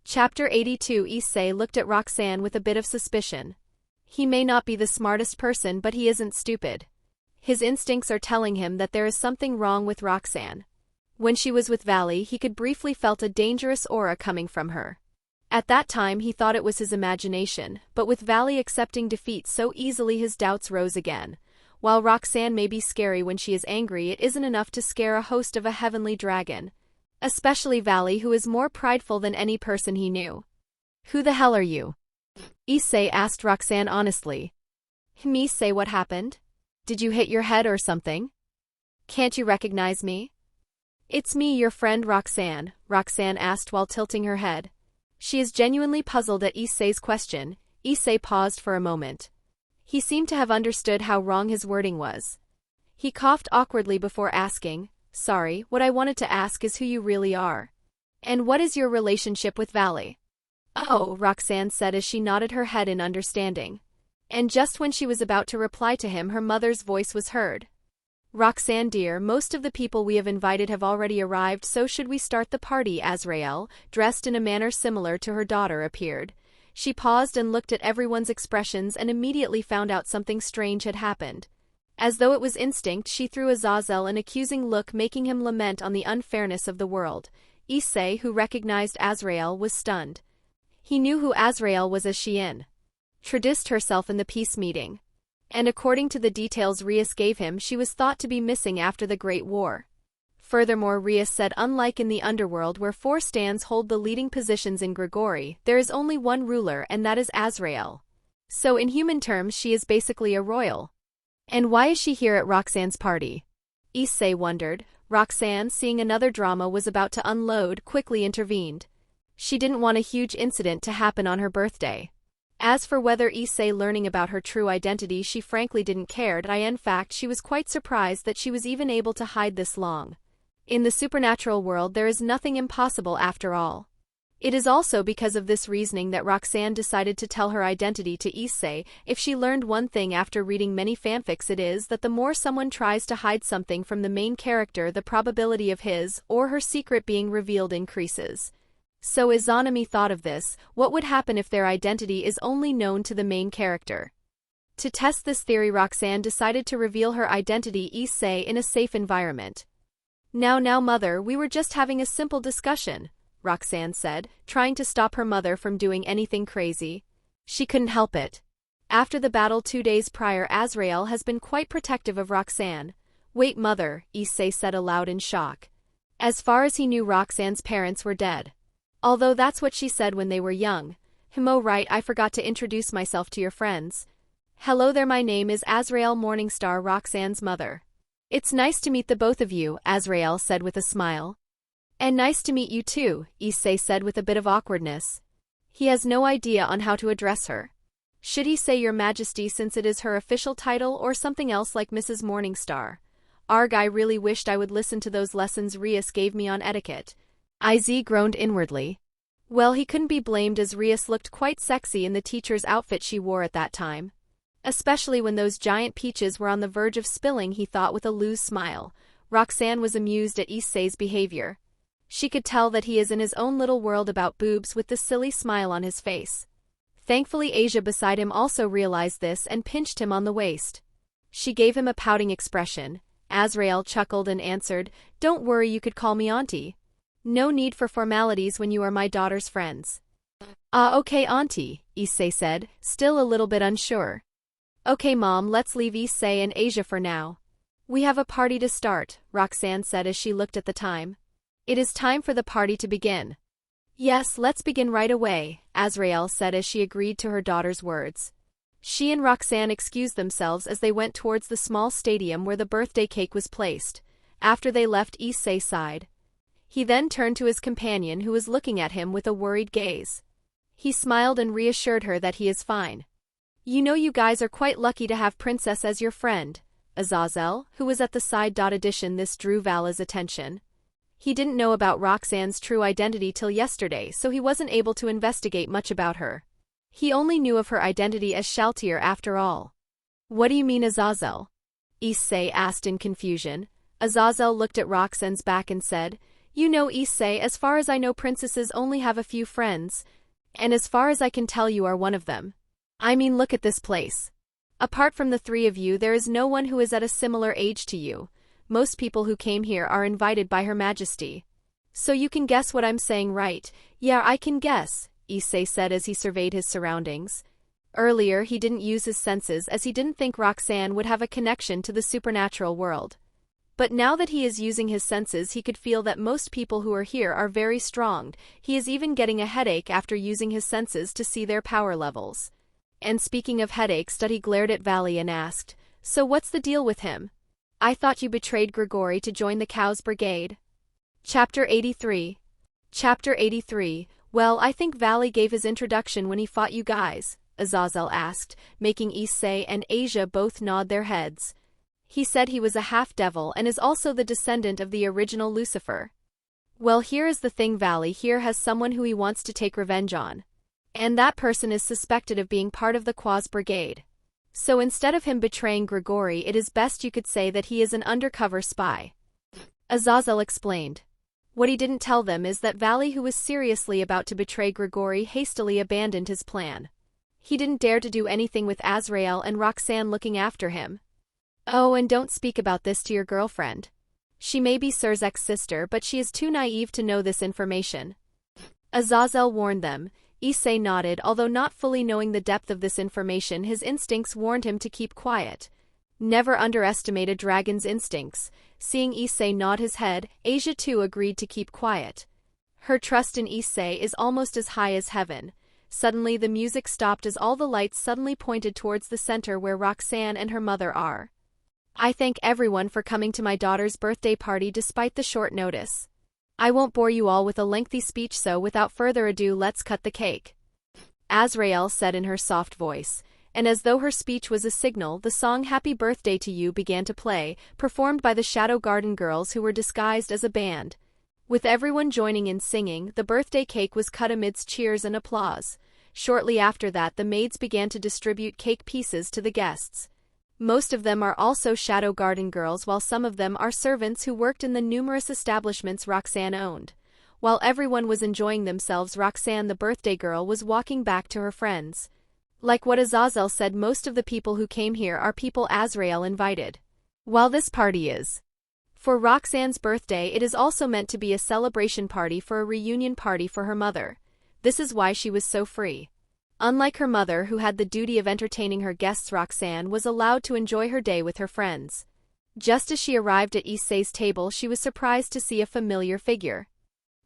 Chapter 82. Issei looked at Roxanne with a bit of suspicion. He may not be the smartest person, but he isn't stupid. His instincts are telling him that there is something wrong with Roxanne. When she was with Valley, he could briefly felt a dangerous aura coming from her. At that time he thought it was his imagination, but with Valley accepting defeat so easily, his doubts rose again. While Roxanne may be scary when she is angry, it isn't enough to scare a host of a heavenly dragon. Especially Valley, who is more prideful than any person he knew. "Who the hell are you?" Issei asked Roxanne honestly. "Me, say what happened? Did you hit your head or something? Can't you recognize me?" "It's me, your friend Roxanne," Roxanne asked while tilting her head. She is genuinely puzzled at Issei's question. Issei paused for a moment. He seemed to have understood how wrong his wording was. He coughed awkwardly before asking, "Sorry, what I wanted to ask is who you really are. And what is your relationship with Valley?" "Oh," Roxanne said as she nodded her head in understanding. And just when she was about to reply to him, her mother's voice was heard. "Roxanne dear, most of the people we have invited have already arrived, so should we start the party?" Azrael, dressed in a manner similar to her daughter, appeared. She paused and looked at everyone's expressions and immediately found out something strange had happened. As though it was instinct, she threw Azazel an accusing look, making him lament on the unfairness of the world. Issei, who recognized Azrael, was stunned. He knew who Azrael was as she introduced herself in the peace meeting. And according to the details Rias gave him, she was thought to be missing after the Great War. Furthermore, Rias said unlike in the underworld where 4 stands hold the leading positions in Grigori, there is only one ruler and that is Azrael. So in human terms she is basically a royal. And why is she here at Roxanne's party? Issei wondered. Roxanne, seeing another drama was about to unload, quickly intervened. She didn't want a huge incident to happen on her birthday. As for whether Issei learning about her true identity, she frankly didn't care. In fact, she was quite surprised that she was even able to hide this long. In the supernatural world there is nothing impossible after all. It is also because of this reasoning that Roxanne decided to tell her identity to Issei. If she learned one thing after reading many fanfics, it is that the more someone tries to hide something from the main character, the probability of his or her secret being revealed increases. So Izanami thought of this: what would happen if their identity is only known to the main character? To test this theory, Roxanne decided to reveal her identity to Issei in a safe environment. Now mother, we were just having a simple discussion, Roxanne said, trying to stop her mother from doing anything crazy. She couldn't help it. After the battle 2 days prior, Azrael has been quite protective of Roxanne. Wait mother, Issei said aloud in shock. As far as he knew, Roxanne's parents were dead. Although that's what she said when they were young. Oh right, I forgot to introduce myself to your friends. Hello there, my name is Azrael Morningstar, Roxanne's mother. It's nice to meet the both of you, Azrael said with a smile. And nice to meet you too, Issei said with a bit of awkwardness. He has no idea on how to address her. Should he say Your Majesty since it is her official title, or something else like Mrs. Morningstar? Arg, I really wished I would listen to those lessons Rias gave me on etiquette. Iz groaned inwardly. Well, he couldn't be blamed as Rias looked quite sexy in the teacher's outfit she wore at that time. Especially when those giant peaches were on the verge of spilling, he thought with a loose smile. Roxanne was amused at Issei's behavior. She could tell that he is in his own little world about boobs with the silly smile on his face. Thankfully Asia beside him also realized this and pinched him on the waist. She gave him a pouting expression. Azrael chuckled and answered, Don't worry, you could call me auntie. No need for formalities when you are my daughter's friends. Okay auntie, Issei said, still a little bit unsure. Okay mom, let's leave Issei and Asia for now. We have a party to start, Roxanne said as she looked at the time. It is time for the party to begin. Yes, let's begin right away, Azrael said as she agreed to her daughter's words. She and Roxanne excused themselves as they went towards the small stadium where the birthday cake was placed. After they left, Issei sighed. He then turned to his companion, who was looking at him with a worried gaze. He smiled and reassured her that he is fine. You know, you guys are quite lucky to have Princess as your friend, Azazel, who was at the side. Addition, this drew Vala's attention. He didn't know about Roxanne's true identity till yesterday, so he wasn't able to investigate much about her. He only knew of her identity as Shaltir after all. What do you mean, Azazel? Issei asked in confusion. Azazel looked at Roxanne's back and said, You know, Issei, as far as I know, princesses only have a few friends. And as far as I can tell, you are one of them. I mean, look at this place. Apart from the 3 of you, there is no one who is at a similar age to you. Most people who came here are invited by Her Majesty. So you can guess what I'm saying, right? Yeah, I can guess, Issei said as he surveyed his surroundings. Earlier, he didn't use his senses as he didn't think Roxanne would have a connection to the supernatural world. But now that he is using his senses, he could feel that most people who are here are very strong. He is even getting a headache after using his senses to see their power levels. And speaking of headaches, he glared at Valley and asked, So what's the deal with him? I thought you betrayed Grigori to join the Cows Brigade. Chapter 83. Chapter 83. Well, I think Valley gave his introduction when he fought you guys, Azazel asked, making Issei and Asia both nod their heads. He said he was a half-devil and is also the descendant of the original Lucifer. Well, here is the thing, Valley here has someone who he wants to take revenge on. And that person is suspected of being part of the Quaz Brigade. So instead of him betraying Grigori, it is best you could say that he is an undercover spy. Azazel explained. What he didn't tell them is that Valley, who was seriously about to betray Grigori, hastily abandoned his plan. He didn't dare to do anything with Azrael and Roxanne looking after him. Oh, and don't speak about this to your girlfriend. She may be Surzek's sister, but she is too naive to know this information. Azazel warned them. Issei nodded, although not fully knowing the depth of this information. His instincts warned him to keep quiet. Never underestimate a dragon's instincts. Seeing Issei nod his head, Asia too agreed to keep quiet. Her trust in Issei is almost as high as heaven. Suddenly the music stopped as all the lights suddenly pointed towards the center where Roxanne and her mother are. I thank everyone for coming to my daughter's birthday party despite the short notice. I won't bore you all with a lengthy speech, so without further ado let's cut the cake. Azrael said in her soft voice, and as though her speech was a signal, the song Happy Birthday to You began to play, performed by the Shadow Garden Girls who were disguised as a band. With everyone joining in singing, the birthday cake was cut amidst cheers and applause. Shortly after that the maids began to distribute cake pieces to the guests. Most of them are also Shadow Garden Girls, while some of them are servants who worked in the numerous establishments Roxanne owned. While everyone was enjoying themselves, Roxanne, the birthday girl, was walking back to her friends. Like what Azazel said, most of the people who came here are people Azrael invited. While this party is for Roxanne's birthday, it is also meant to be a celebration party, for a reunion party for her mother. This is why she was so free. Unlike her mother, who had the duty of entertaining her guests, Roxanne was allowed to enjoy her day with her friends. Just as she arrived at Issei's table, she was surprised to see a familiar figure.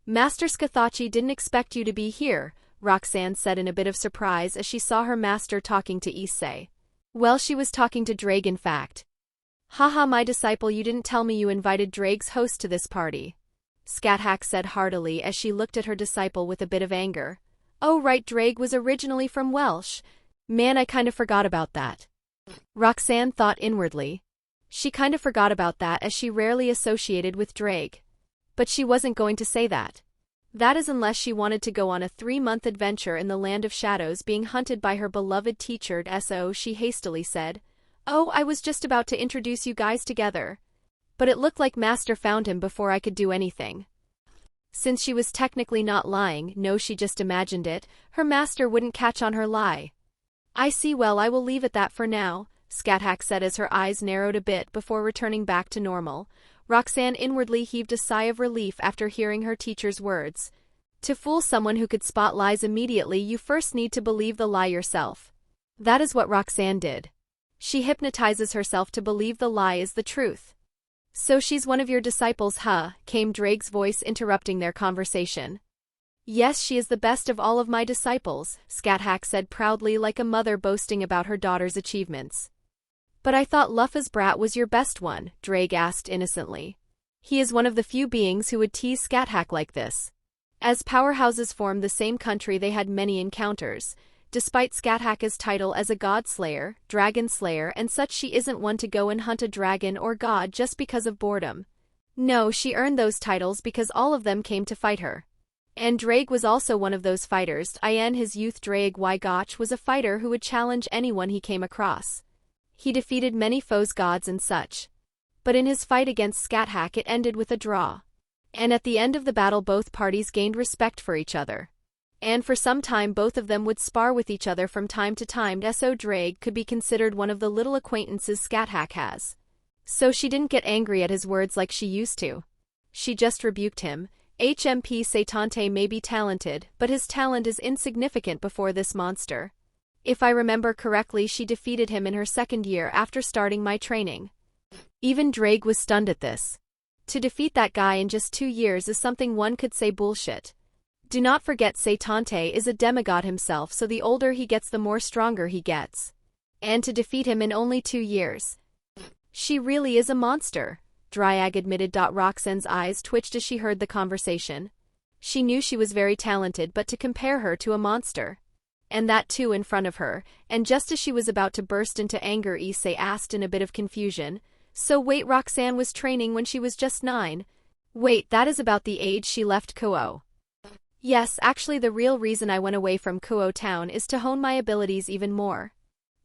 Master Skathachi didn't expect you to be here, Roxanne said in a bit of surprise as she saw her master talking to Issei. Well, she was talking to Drake, in fact. Haha, my disciple, you didn't tell me you invited Drake's host to this party. Skathak said heartily as she looked at her disciple with a bit of anger. Oh right, Drake was originally from Welsh. Man, I kind of forgot about that. Roxanne thought inwardly. She kind of forgot about that, as she rarely associated with Drake. But she wasn't going to say that. That is, unless she wanted to go on a 3-month adventure in the land of shadows, being hunted by her beloved teacher. So she hastily said, Oh, I was just about to introduce you guys together. But it looked like Master found him before I could do anything. Since she was technically not lying, no, she just imagined it, her master wouldn't catch on her lie. I see, well, I will leave it that for now, Skathak said as her eyes narrowed a bit before returning back to normal. Roxanne inwardly heaved a sigh of relief after hearing her teacher's words. To fool someone who could spot lies immediately, you first need to believe the lie yourself. That is what Roxanne did. She hypnotizes herself to believe the lie is the truth. So she's one of your disciples, huh? Came Drake's voice, interrupting their conversation. Yes, she is the best of all of my disciples, Skathak said proudly, like a mother boasting about her daughter's achievements. But I thought Lufa's brat was your best one, Drake asked innocently. He is one of the few beings who would tease Skathak like this. As powerhouses formed the same country, they had many encounters. Despite Skathak's title as a god-slayer, dragon-slayer and such, she isn't one to go and hunt a dragon or god just because of boredom. No, she earned those titles because all of them came to fight her. And Drake was also one of those fighters. In his youth, Drake Wygotch was a fighter who would challenge anyone he came across. He defeated many foes, gods and such. But in his fight against Skathak, it ended with a draw. And at the end of the battle, both parties gained respect for each other. And for some time both of them would spar with each other from time to time. So Drake could be considered one of the little acquaintances Skathak has. So she didn't get angry at his words like she used to. She just rebuked him. HMP Satante may be talented, but his talent is insignificant before this monster. If I remember correctly, she defeated him in her 2nd year after starting my training. Even Drake was stunned at this. To defeat that guy in just 2 years is something one could say bullshit. Do not forget, Satante is a demigod himself, so the older he gets the more stronger he gets. And to defeat him in only 2 years. She really is a monster, Dryag admitted. Roxanne's eyes twitched as she heard the conversation. She knew she was very talented, but to compare her to a monster. And that too in front of her, and just as she was about to burst into anger, Issei asked in a bit of confusion, So wait, Roxanne was training when she was just 9? Wait, that is about the age she left Kuo. Yes, actually the real reason I went away from Kuo town is to hone my abilities even more.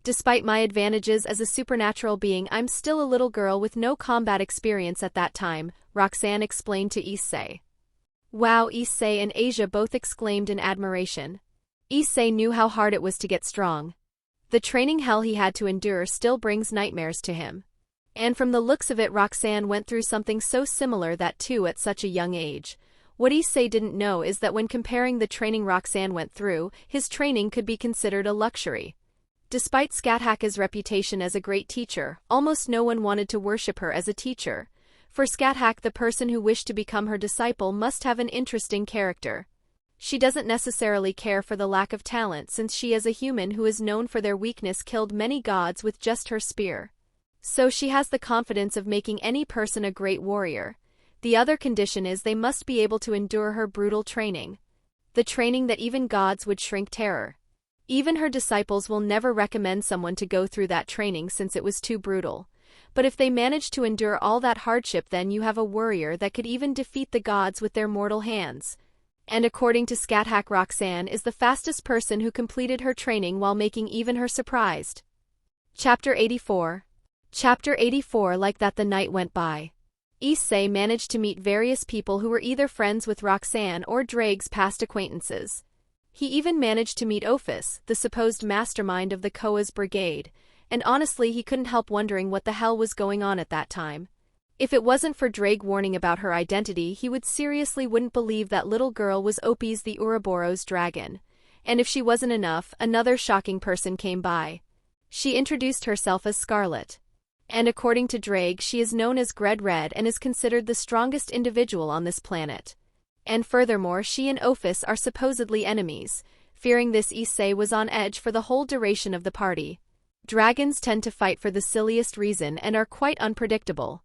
Despite my advantages as a supernatural being, I'm still a little girl with no combat experience at that time, Roxanne explained to Issei. Wow, Issei and Asia both exclaimed in admiration. Issei knew how hard it was to get strong. The training hell he had to endure still brings nightmares to him. And from the looks of it, Roxanne went through something so similar that too at such a young age. What Issei didn't know is that when comparing the training Roxanne went through, his training could be considered a luxury. Despite Skathaka's reputation as a great teacher, almost no one wanted to worship her as a teacher. For Skathak, the person who wished to become her disciple must have an interesting character. She doesn't necessarily care for the lack of talent, since she as a human who is known for their weakness killed many gods with just her spear. So she has the confidence of making any person a great warrior. The other condition is they must be able to endure her brutal training. The training that even gods would shrink terror. Even her disciples will never recommend someone to go through that training since it was too brutal. But if they manage to endure all that hardship, then you have a warrior that could even defeat the gods with their mortal hands. And according to Skathak, Roxanne is the fastest person who completed her training while making even her surprised. Chapter 84. Chapter 84. Like that the night went by. Issei managed to meet various people who were either friends with Roxanne or Drake's past acquaintances. He even managed to meet Ophis, the supposed mastermind of the Koa's brigade, and honestly he couldn't help wondering what the hell was going on at that time. If it wasn't for Drake warning about her identity, he would seriously wouldn't believe that little girl was Opis the Ouroboros dragon. And if she wasn't enough, another shocking person came by. She introduced herself as Scarlet. And according to Drake, she is known as Gred Red and is considered the strongest individual on this planet. And furthermore, she and Ophis are supposedly enemies. Fearing this, Issei was on edge for the whole duration of the party. Dragons tend to fight for the silliest reason and are quite unpredictable.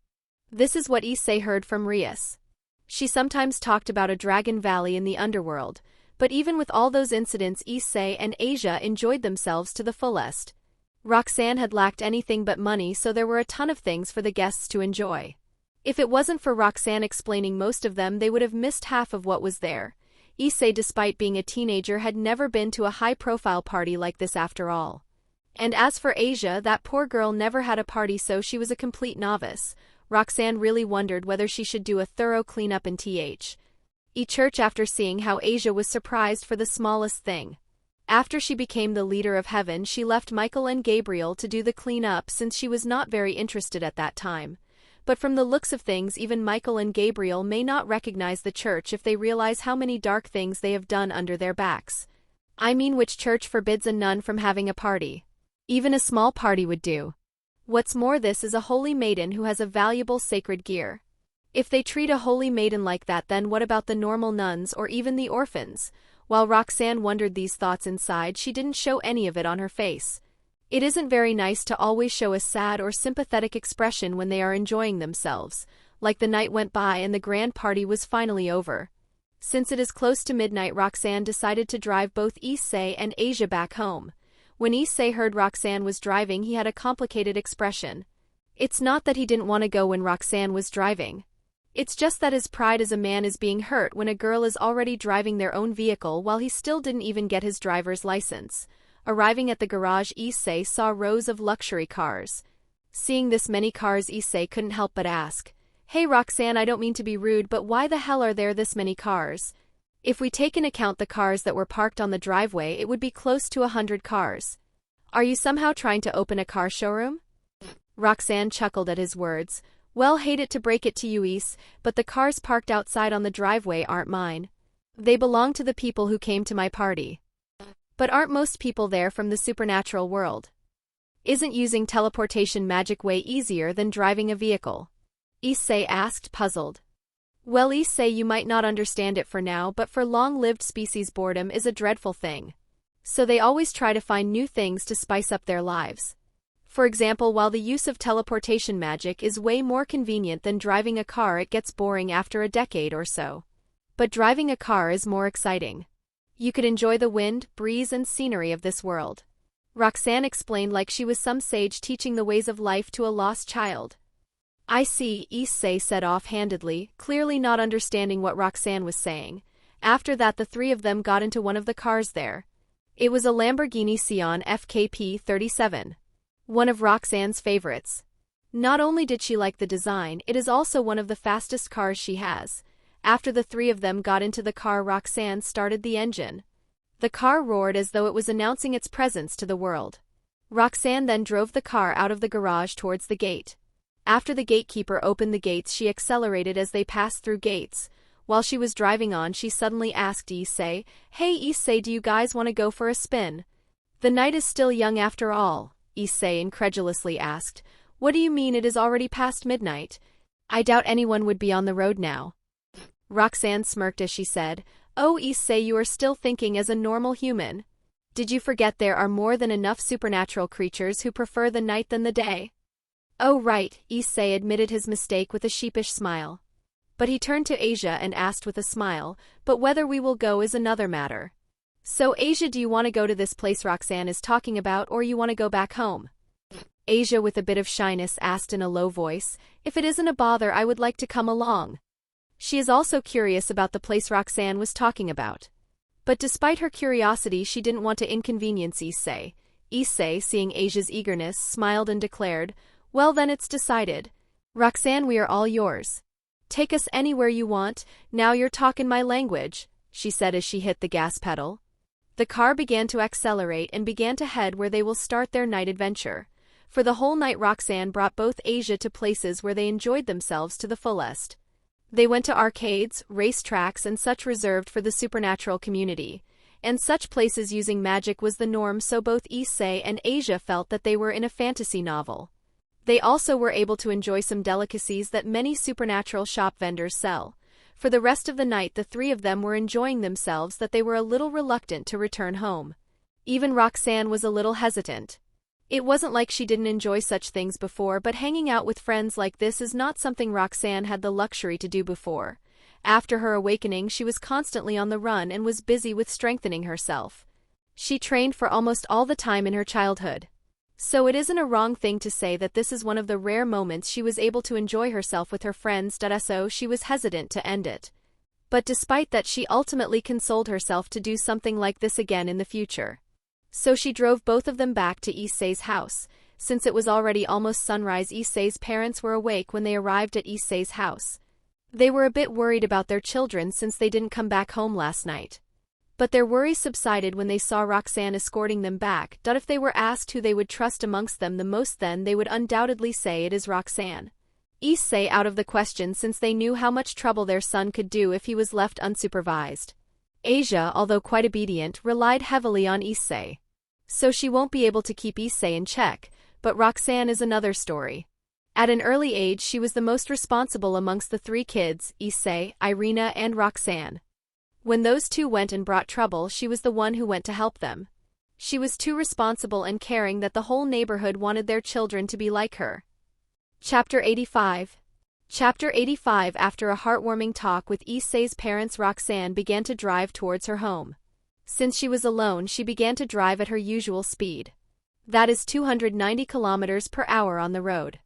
This is what Issei heard from Rias. She sometimes talked about a dragon valley in the underworld, but even with all those incidents, Issei and Asia enjoyed themselves to the fullest. Roxanne had lacked anything but money, so there were a ton of things for the guests to enjoy. If it wasn't for Roxanne explaining most of them, they would have missed half of what was there. Issei, despite being a teenager, had never been to a high-profile party like this after all. And as for Asia, that poor girl never had a party, so she was a complete novice. Roxanne really wondered whether she should do a thorough cleanup in church after seeing how Asia was surprised for the smallest thing. After she became the leader of heaven, she left Michael and Gabriel to do the cleanup since she was not very interested at that time. But from the looks of things, even Michael and Gabriel may not recognize the church if they realize how many dark things they have done under their backs. I mean, which church forbids a nun from having a party? Even a small party would do. What's more, this is a holy maiden who has a valuable sacred gear. If they treat a holy maiden like that, then what about the normal nuns or even the orphans? While Roxanne wondered these thoughts inside, she didn't show any of it on her face. It isn't very nice to always show a sad or sympathetic expression when they are enjoying themselves. Like the night went by and the grand party was finally over. Since it is close to midnight, Roxanne decided to drive both Issei and Asia back home. When Issei heard Roxanne was driving, he had a complicated expression. It's not that he didn't want to go when Roxanne was driving. It's just that his pride as a man is being hurt when a girl is already driving their own vehicle while he still didn't even get his driver's license. Arriving at the garage, Issei saw rows of luxury cars. Seeing this many cars, Issei couldn't help but ask, "Hey Roxanne, I don't mean to be rude, but why the hell are there this many cars? If we take into account the cars that were parked on the driveway, it would be close to 100 cars. Are you somehow trying to open a car showroom?" Roxanne chuckled at his words. "Well, hate it to break it to you, Is, but the cars parked outside on the driveway aren't mine. They belong to the people who came to my party." "But aren't most people there from the supernatural world? Isn't using teleportation magic way easier than driving a vehicle?" Issei asked, puzzled. "Well, Issei, you might not understand it for now, but for long-lived species, boredom is a dreadful thing. So they always try to find new things to spice up their lives. For example, while the use of teleportation magic is way more convenient than driving a car, it gets boring after a decade or so. But driving a car is more exciting. You could enjoy the wind, breeze, and scenery of this world." Roxanne explained like she was some sage teaching the ways of life to a lost child. "I see," Issei said offhandedly, clearly not understanding what Roxanne was saying. After that, the three of them got into one of the cars there. It was a Lamborghini Ciel FKP 37. One of Roxanne's favorites. Not only did she like the design, it is also one of the fastest cars she has. After the three of them got into the car, Roxanne started the engine. The car roared as though it was announcing its presence to the world. Roxanne then drove the car out of the garage towards the gate. After the gatekeeper opened the gates, she accelerated as they passed through gates. While she was driving on, she suddenly asked Issei, "Hey Issei, do you guys want to go for a spin?" "The night is still young after all," Issei incredulously asked. "What do you mean it is already past midnight? I doubt anyone would be on the road now." Roxanne smirked as she said, "Oh Issei, you are still thinking as a normal human. Did you forget there are more than enough supernatural creatures who prefer the night than the day?" "Oh right," Issei admitted his mistake with a sheepish smile. But he turned to Asia and asked with a smile, "But whether we will go is another matter. So Asia, do you want to go to this place Roxanne is talking about, or you want to go back home?" Asia, with a bit of shyness, asked in a low voice, "If it isn't a bother, I would like to come along." She is also curious about the place Roxanne was talking about. But despite her curiosity, she didn't want to inconvenience Issei. Issei, seeing Asia's eagerness, smiled and declared, "Well then, it's decided. Roxanne, we are all yours. Take us anywhere you want, now you're talking my language," she said as she hit the gas pedal. The car began to accelerate and began to head where they will start their night adventure. For the whole night, Roxanne brought both Asia to places where they enjoyed themselves to the fullest. They went to arcades, racetracks, and such reserved for the supernatural community. And such places using magic was the norm, so both Issei and Asia felt that they were in a fantasy novel. They also were able to enjoy some delicacies that many supernatural shop vendors sell. For the rest of the night, the three of them were enjoying themselves that they were a little reluctant to return home. Even Roxanne was a little hesitant. It wasn't like she didn't enjoy such things before, but hanging out with friends like this is not something Roxanne had the luxury to do before. After her awakening, she was constantly on the run and was busy with strengthening herself. She trained for almost all the time in her childhood. So it isn't a wrong thing to say that this is one of the rare moments she was able to enjoy herself with her friends. So she was hesitant to end it. But despite that, she ultimately consoled herself to do something like this again in the future. So she drove both of them back to Issei's house. Since it was already almost sunrise, Issei's parents were awake when they arrived at Issei's house. They were a bit worried about their children since they didn't come back home last night. But their worries subsided when they saw Roxanne escorting them back. If they were asked who they would trust amongst them the most, then they would undoubtedly say it is Roxanne. Issei out of the question, since they knew how much trouble their son could do if he was left unsupervised. Asia, although quite obedient, relied heavily on Issei. So she won't be able to keep Issei in check, but Roxanne is another story. At an early age, she was the most responsible amongst the three kids, Issei, Irina, and Roxanne. When those two went and brought trouble, she was the one who went to help them. She was too responsible and caring that the whole neighborhood wanted their children to be like her. Chapter 85. Chapter 85. After a heartwarming talk with Issei's parents, Roxanne began to drive towards her home. Since she was alone, she began to drive at her usual speed. That is 290 kilometers per hour on the road.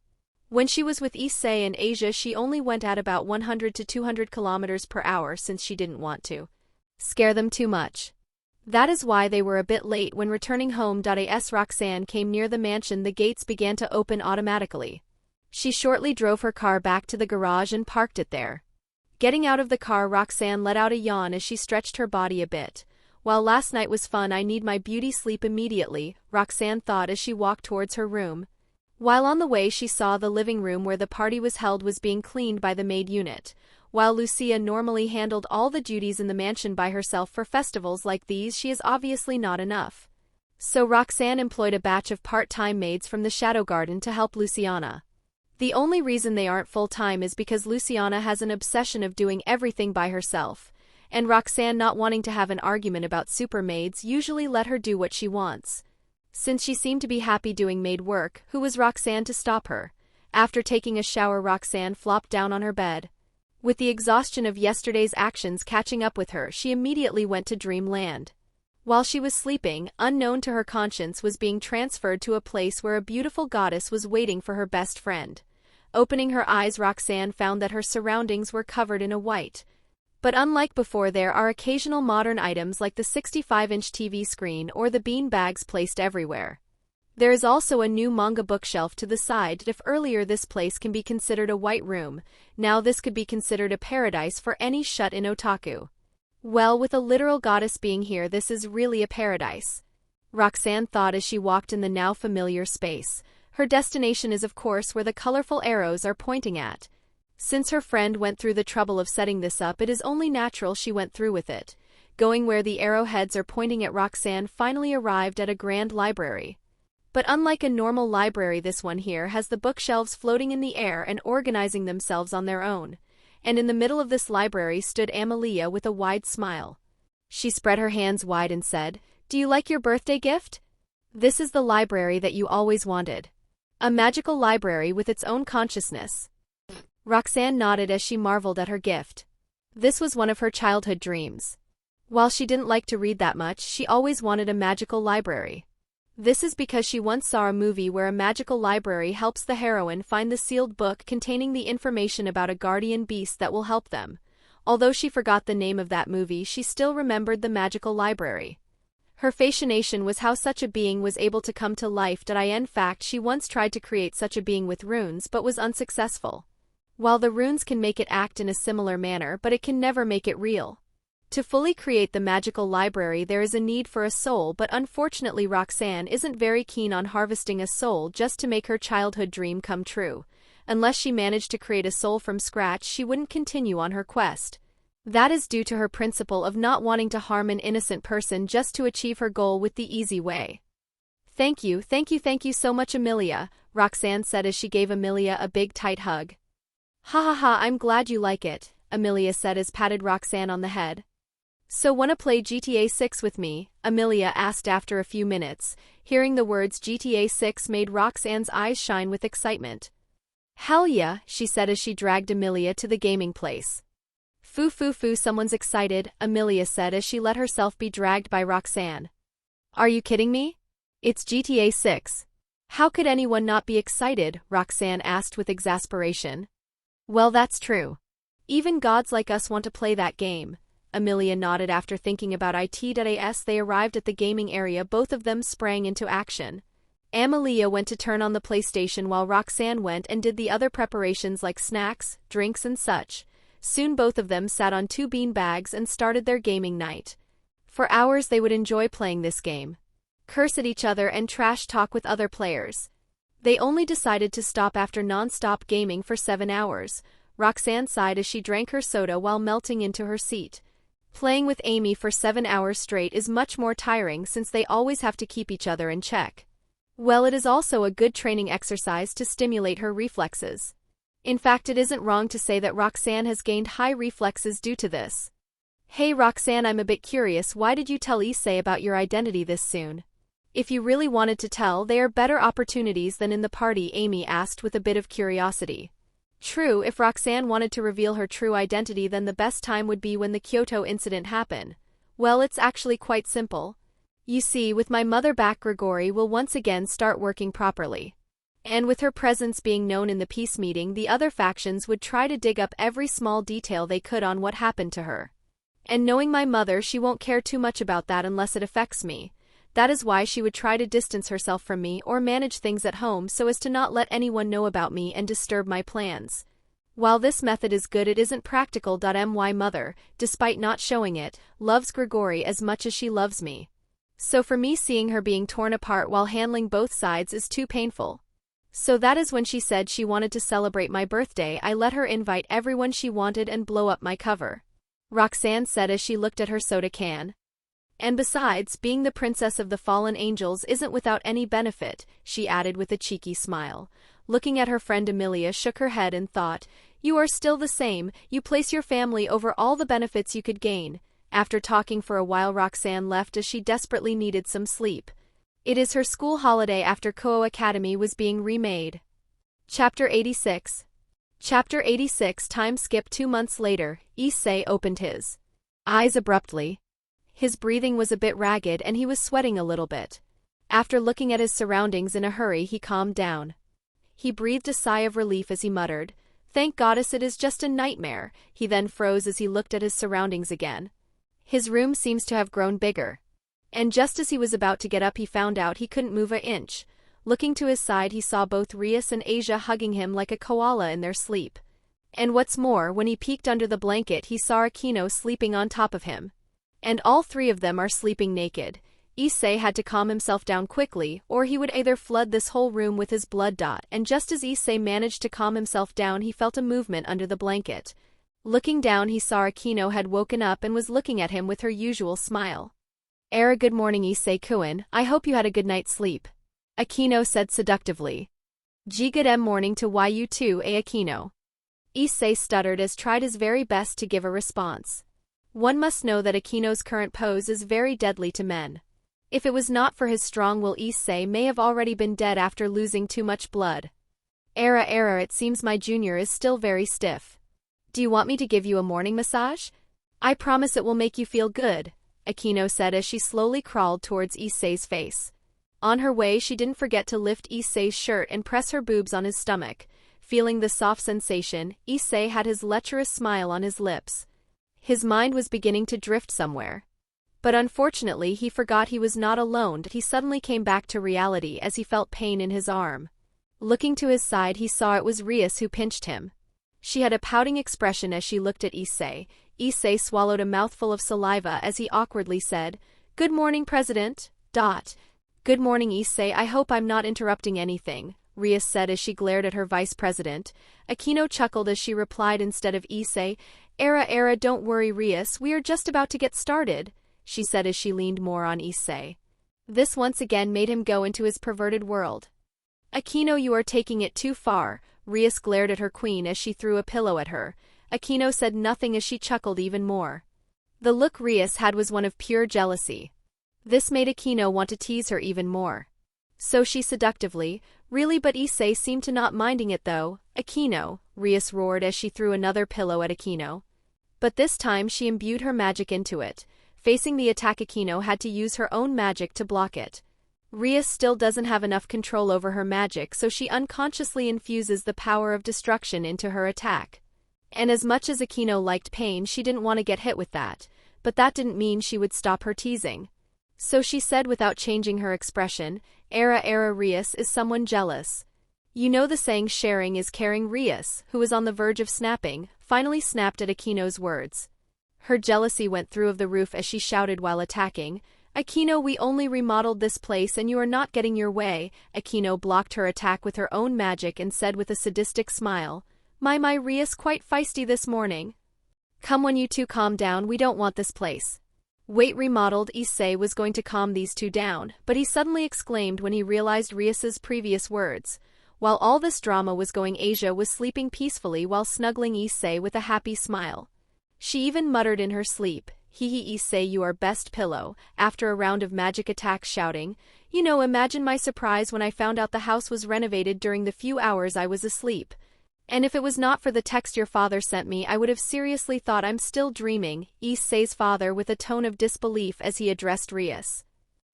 When she was with Issei and Asia, she only went at about 100 to 200 kilometers per hour since she didn't want to scare them too much. That is why they were a bit late when returning home. As Roxanne came near the mansion, the gates began to open automatically. She shortly drove her car back to the garage and parked it there. Getting out of the car, Roxanne let out a yawn as she stretched her body a bit. While last night was fun, I need my beauty sleep immediately, Roxanne thought as she walked towards her room. While on the way, she saw the living room where the party was held was being cleaned by the maid unit. While Lucia normally handled all the duties in the mansion by herself, for festivals like these she is obviously not enough. So Roxanne employed a batch of part-time maids from the Shadow Garden to help Luciana. The only reason they aren't full-time is because Luciana has an obsession of doing everything by herself, and Roxanne, not wanting to have an argument about super maids, usually let her do what she wants. Since she seemed to be happy doing maid work, who was Roxanne to stop her? After taking a shower, Roxanne flopped down on her bed. With the exhaustion of yesterday's actions catching up with her, she immediately went to dreamland. While she was sleeping, unknown to her, conscience was being transferred to a place where a beautiful goddess was waiting for her best friend. Opening her eyes, Roxanne found that her surroundings were covered in a white. But unlike before, there are occasional modern items like the 65-inch TV screen or the bean bags placed everywhere. There is also a new manga bookshelf to the side. If earlier this place can be considered a white room, now this could be considered a paradise for any shut-in otaku. Well, with a literal goddess being here, this is really a paradise, Roxanne thought as she walked in the now familiar space. Her destination is of course where the colorful arrows are pointing at. Since her friend went through the trouble of setting this up, it is only natural she went through with it. Going where the arrowheads are pointing at, Roxanne finally arrived at a grand library. But unlike a normal library, this one here has the bookshelves floating in the air and organizing themselves on their own. And in the middle of this library stood Amelia with a wide smile. She spread her hands wide and said, "Do you like your birthday gift? This is the library that you always wanted. A magical library with its own consciousness." Roxanne nodded as she marveled at her gift. This was one of her childhood dreams. While she didn't like to read that much, she always wanted a magical library. This is because she once saw a movie where a magical library helps the heroine find the sealed book containing the information about a guardian beast that will help them. Although she forgot the name of that movie, she still remembered the magical library. Her fascination was how such a being was able to come to life. In fact, she once tried to create such a being with runes but was unsuccessful. While the runes can make it act in a similar manner, but it can never make it real. To fully create the magical library, there is a need for a soul, but unfortunately Roxanne isn't very keen on harvesting a soul just to make her childhood dream come true. Unless she managed to create a soul from scratch, she wouldn't continue on her quest. That is due to her principle of not wanting to harm an innocent person just to achieve her goal with the easy way. Thank you so much, Amelia," Roxanne said as she gave Amelia a big tight hug. "Ha ha ha, I'm glad you like it," Amelia said as patted Roxanne on the head. "So wanna play GTA 6 with me?" Amelia asked after a few minutes. Hearing the words GTA 6 made Roxanne's eyes shine with excitement. "Hell yeah," she said as she dragged Amelia to the gaming place. Foo, someone's excited," Amelia said as she let herself be dragged by Roxanne. "Are you kidding me? It's GTA 6. How could anyone not be excited?" Roxanne asked with exasperation. "Well, that's true. Even gods like us want to play that game." Amelia nodded after thinking about it. As they arrived at the gaming area, both of them sprang into action. Amelia went to turn on the PlayStation while Roxanne went and did the other preparations like snacks, drinks and such. Soon both of them sat on 2 bean bags and started their gaming night. For hours they would enjoy playing this game, curse at each other and trash talk with other players. They only decided to stop after non-stop gaming for 7 hours. Roxanne sighed as she drank her soda while melting into her seat. Playing with Amy for 7 hours straight is much more tiring since they always have to keep each other in check. Well, it is also a good training exercise to stimulate her reflexes. In fact, it isn't wrong to say that Roxanne has gained high reflexes due to this. "Hey Roxanne, I'm a bit curious, why did you tell Issei about your identity this soon? If you really wanted to tell, there are better opportunities than in the party," Amy asked with a bit of curiosity. True, if Roxanne wanted to reveal her true identity, then the best time would be when the Kyoto incident happened. Well, it's actually quite simple. You see, with my mother back, Grigori will once again start working properly. And with her presence being known in the peace meeting, the other factions would try to dig up every small detail they could on what happened to her. And knowing my mother, she won't care too much about that unless it affects me. That is why she would try to distance herself from me or manage things at home so as to not let anyone know about me and disturb my plans. While this method is good, it isn't practical. My mother, despite not showing it, loves Grigori as much as she loves me. So for me, seeing her being torn apart while handling both sides is too painful. So that is when she said she wanted to celebrate my birthday. I let her invite everyone she wanted and blow up my cover," Roxanne said as she looked at her soda can. "And besides, being the princess of the fallen angels isn't without any benefit," she added with a cheeky smile. Looking at her friend, Amelia shook her head and thought, "You are still the same, you place your family over all the benefits you could gain." After talking for a while, Roxanne left as she desperately needed some sleep. It is her school holiday after Koa Academy was being remade. Chapter 86. Chapter 86. Time skip 2 months later, Issei opened his eyes abruptly. His breathing was a bit ragged and he was sweating a little bit. After looking at his surroundings in a hurry, he calmed down. He breathed a sigh of relief as he muttered, "Thank goddess it is just a nightmare." He then froze as he looked at his surroundings again. His room seems to have grown bigger. And just as he was about to get up, he found out he couldn't move an inch. Looking to his side, he saw both Rias and Asia hugging him like a koala in their sleep. And what's more, when he peeked under the blanket, he saw Akino sleeping on top of him. And all 3 of them are sleeping naked. Issei had to calm himself down quickly, or he would either flood this whole room with his blood. And just as Issei managed to calm himself down, he felt a movement under the blanket. Looking down, he saw Akino had woken up and was looking at him with her usual smile. Good morning, Issei-kun. I hope you had a good night's sleep. Akino said seductively. Good morning to you too, Akino. Issei stuttered as tried his very best to give a response. One must know that Akino's current pose is very deadly to men. If it was not for his strong will, Issei may have already been dead after losing too much blood. It seems my junior is still very stiff. Do you want me to give you a morning massage? I promise it will make you feel good, Akino said as she slowly crawled towards Issei's face. On her way, she didn't forget to lift Issei's shirt and press her boobs on his stomach. Feeling the soft sensation, Issei had his lecherous smile on his lips. His mind was beginning to drift somewhere. But unfortunately, he forgot he was not alone. He suddenly came back to reality as he felt pain in his arm. Looking to his side, he saw it was Rias who pinched him. She had a pouting expression as she looked at Issei. Issei swallowed a mouthful of saliva as he awkwardly said, "Good morning, President." Good morning, Issei. I hope I'm not interrupting anything, Rias said as she glared at her vice president. Akino chuckled as she replied instead of Issei, Don't worry, Rias, we are just about to get started, she said as she leaned more on Issei. This once again made him go into his perverted world. Akino, you are taking it too far, Rias glared at her queen as she threw a pillow at her. Akino said nothing as she chuckled even more. The look Rias had was one of pure jealousy. This made Akino want to tease her even more. So she seductively, "Really, but Issei seemed to not minding it though." "Akino," Rias roared as she threw another pillow at Akino. But this time she imbued her magic into it. Facing the attack, Akino had to use her own magic to block it. Rias still doesn't have enough control over her magic, so she unconsciously infuses the power of destruction into her attack. And as much as Akino liked pain, she didn't want to get hit with that, but that didn't mean she would stop her teasing. So she said without changing her expression, Rias is someone jealous. You know the saying sharing is caring. Rias, who was on the verge of snapping, finally snapped at Akino's words. Her jealousy went through of the roof as she shouted while attacking, "Akino, we only remodeled this place and you are not getting your way." Akino blocked her attack with her own magic and said with a sadistic smile, My Rias quite feisty this morning. Come, when you two calm down, we don't want this place. Wait, remodeled. Issei was going to calm these two down, but he suddenly exclaimed when he realized Rias's previous words. While all this drama was going, Asia was sleeping peacefully while snuggling Issei with a happy smile. She even muttered in her sleep, "Hee Issei, you are best pillow," after a round of magic attacks, shouting, "Imagine my surprise when I found out the house was renovated during the few hours I was asleep. And if it was not for the text your father sent me, I would have seriously thought I'm still dreaming," Issei's father with a tone of disbelief as he addressed Rias.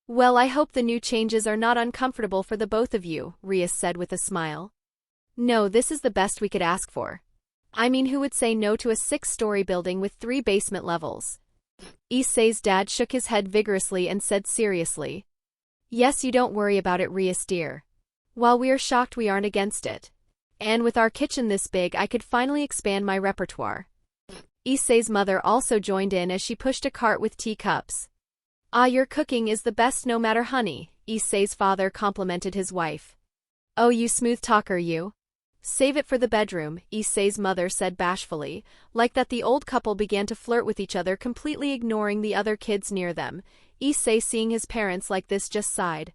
"Well, I hope the new changes are not uncomfortable for the both of you," Rias said with a smile. "No, this is the best we could ask for. I mean, who would say no to a 6-story building with 3 basement levels?" Issei's dad shook his head vigorously and said seriously, "Yes, you don't worry about it, Rias dear. While we are shocked, we aren't against it. And with our kitchen this big, I could finally expand my repertoire." Issei's mother also joined in as she pushed a cart with teacups. Your cooking is the best no matter, honey," Issei's father complimented his wife. "Oh, you smooth talker, you. Save it for the bedroom," Issei's mother said bashfully. Like that, the old couple began to flirt with each other, completely ignoring the other kids near them. Issei, seeing his parents like this, just sighed.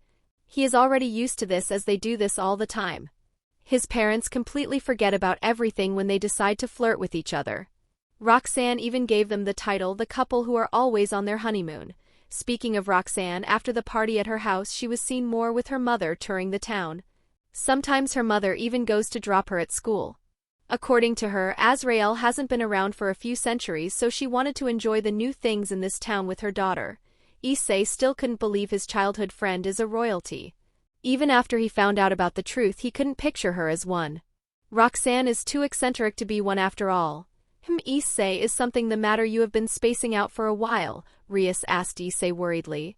He is already used to this, as they do this all the time. His parents completely forget about everything when they decide to flirt with each other. Roxanne even gave them the title the couple who are always on their honeymoon. Speaking of Roxanne, after the party at her house, she was seen more with her mother touring the town. Sometimes her mother even goes to drop her at school. According to her, Azrael hasn't been around for a few centuries, so she wanted to enjoy the new things in this town with her daughter. Issei still couldn't believe his childhood friend is a royalty. Even after he found out about the truth, he couldn't picture her as one. Roxanne is too eccentric to be one after all. Issei, is something the matter? You have been spacing out for a while," Rias asked Issei worriedly.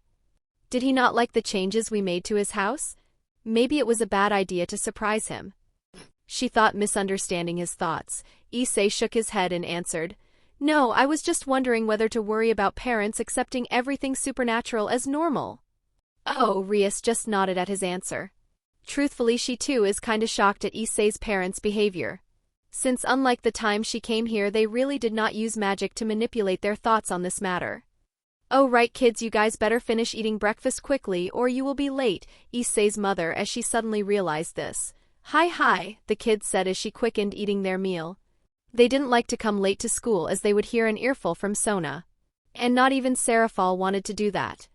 "Did he not like the changes we made to his house? Maybe it was a bad idea to surprise him." She thought, misunderstanding his thoughts. Issei shook his head and answered, "No, I was just wondering whether to worry about parents accepting everything supernatural as normal." Oh, Rias just nodded at his answer. Truthfully, she too is kinda shocked at Issei's parents' behavior. Since unlike the time she came here, they really did not use magic to manipulate their thoughts on this matter. Oh right kids, you guys better finish eating breakfast quickly or you will be late, Issei's mother as she suddenly realized this. Hi, the kids said as she quickened eating their meal. They didn't like to come late to school as they would hear an earful from Sona. And not even Serafal wanted to do that.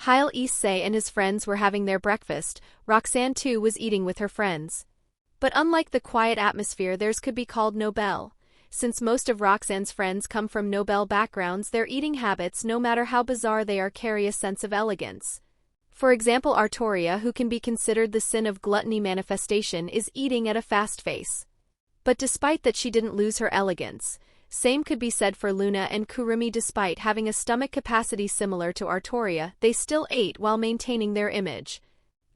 While Issei and his friends were having their breakfast, Roxanne too was eating with her friends. But unlike the quiet atmosphere theirs could be called noble. Since most of Roxanne's friends come from noble backgrounds, their eating habits, no matter how bizarre they are, carry a sense of elegance. For example, Artoria, who can be considered the sin of gluttony manifestation, is eating at a fast pace. But despite that, she didn't lose her elegance. Same could be said for Luna and Kurumi. Despite having a stomach capacity similar to Artoria, they still ate while maintaining their image.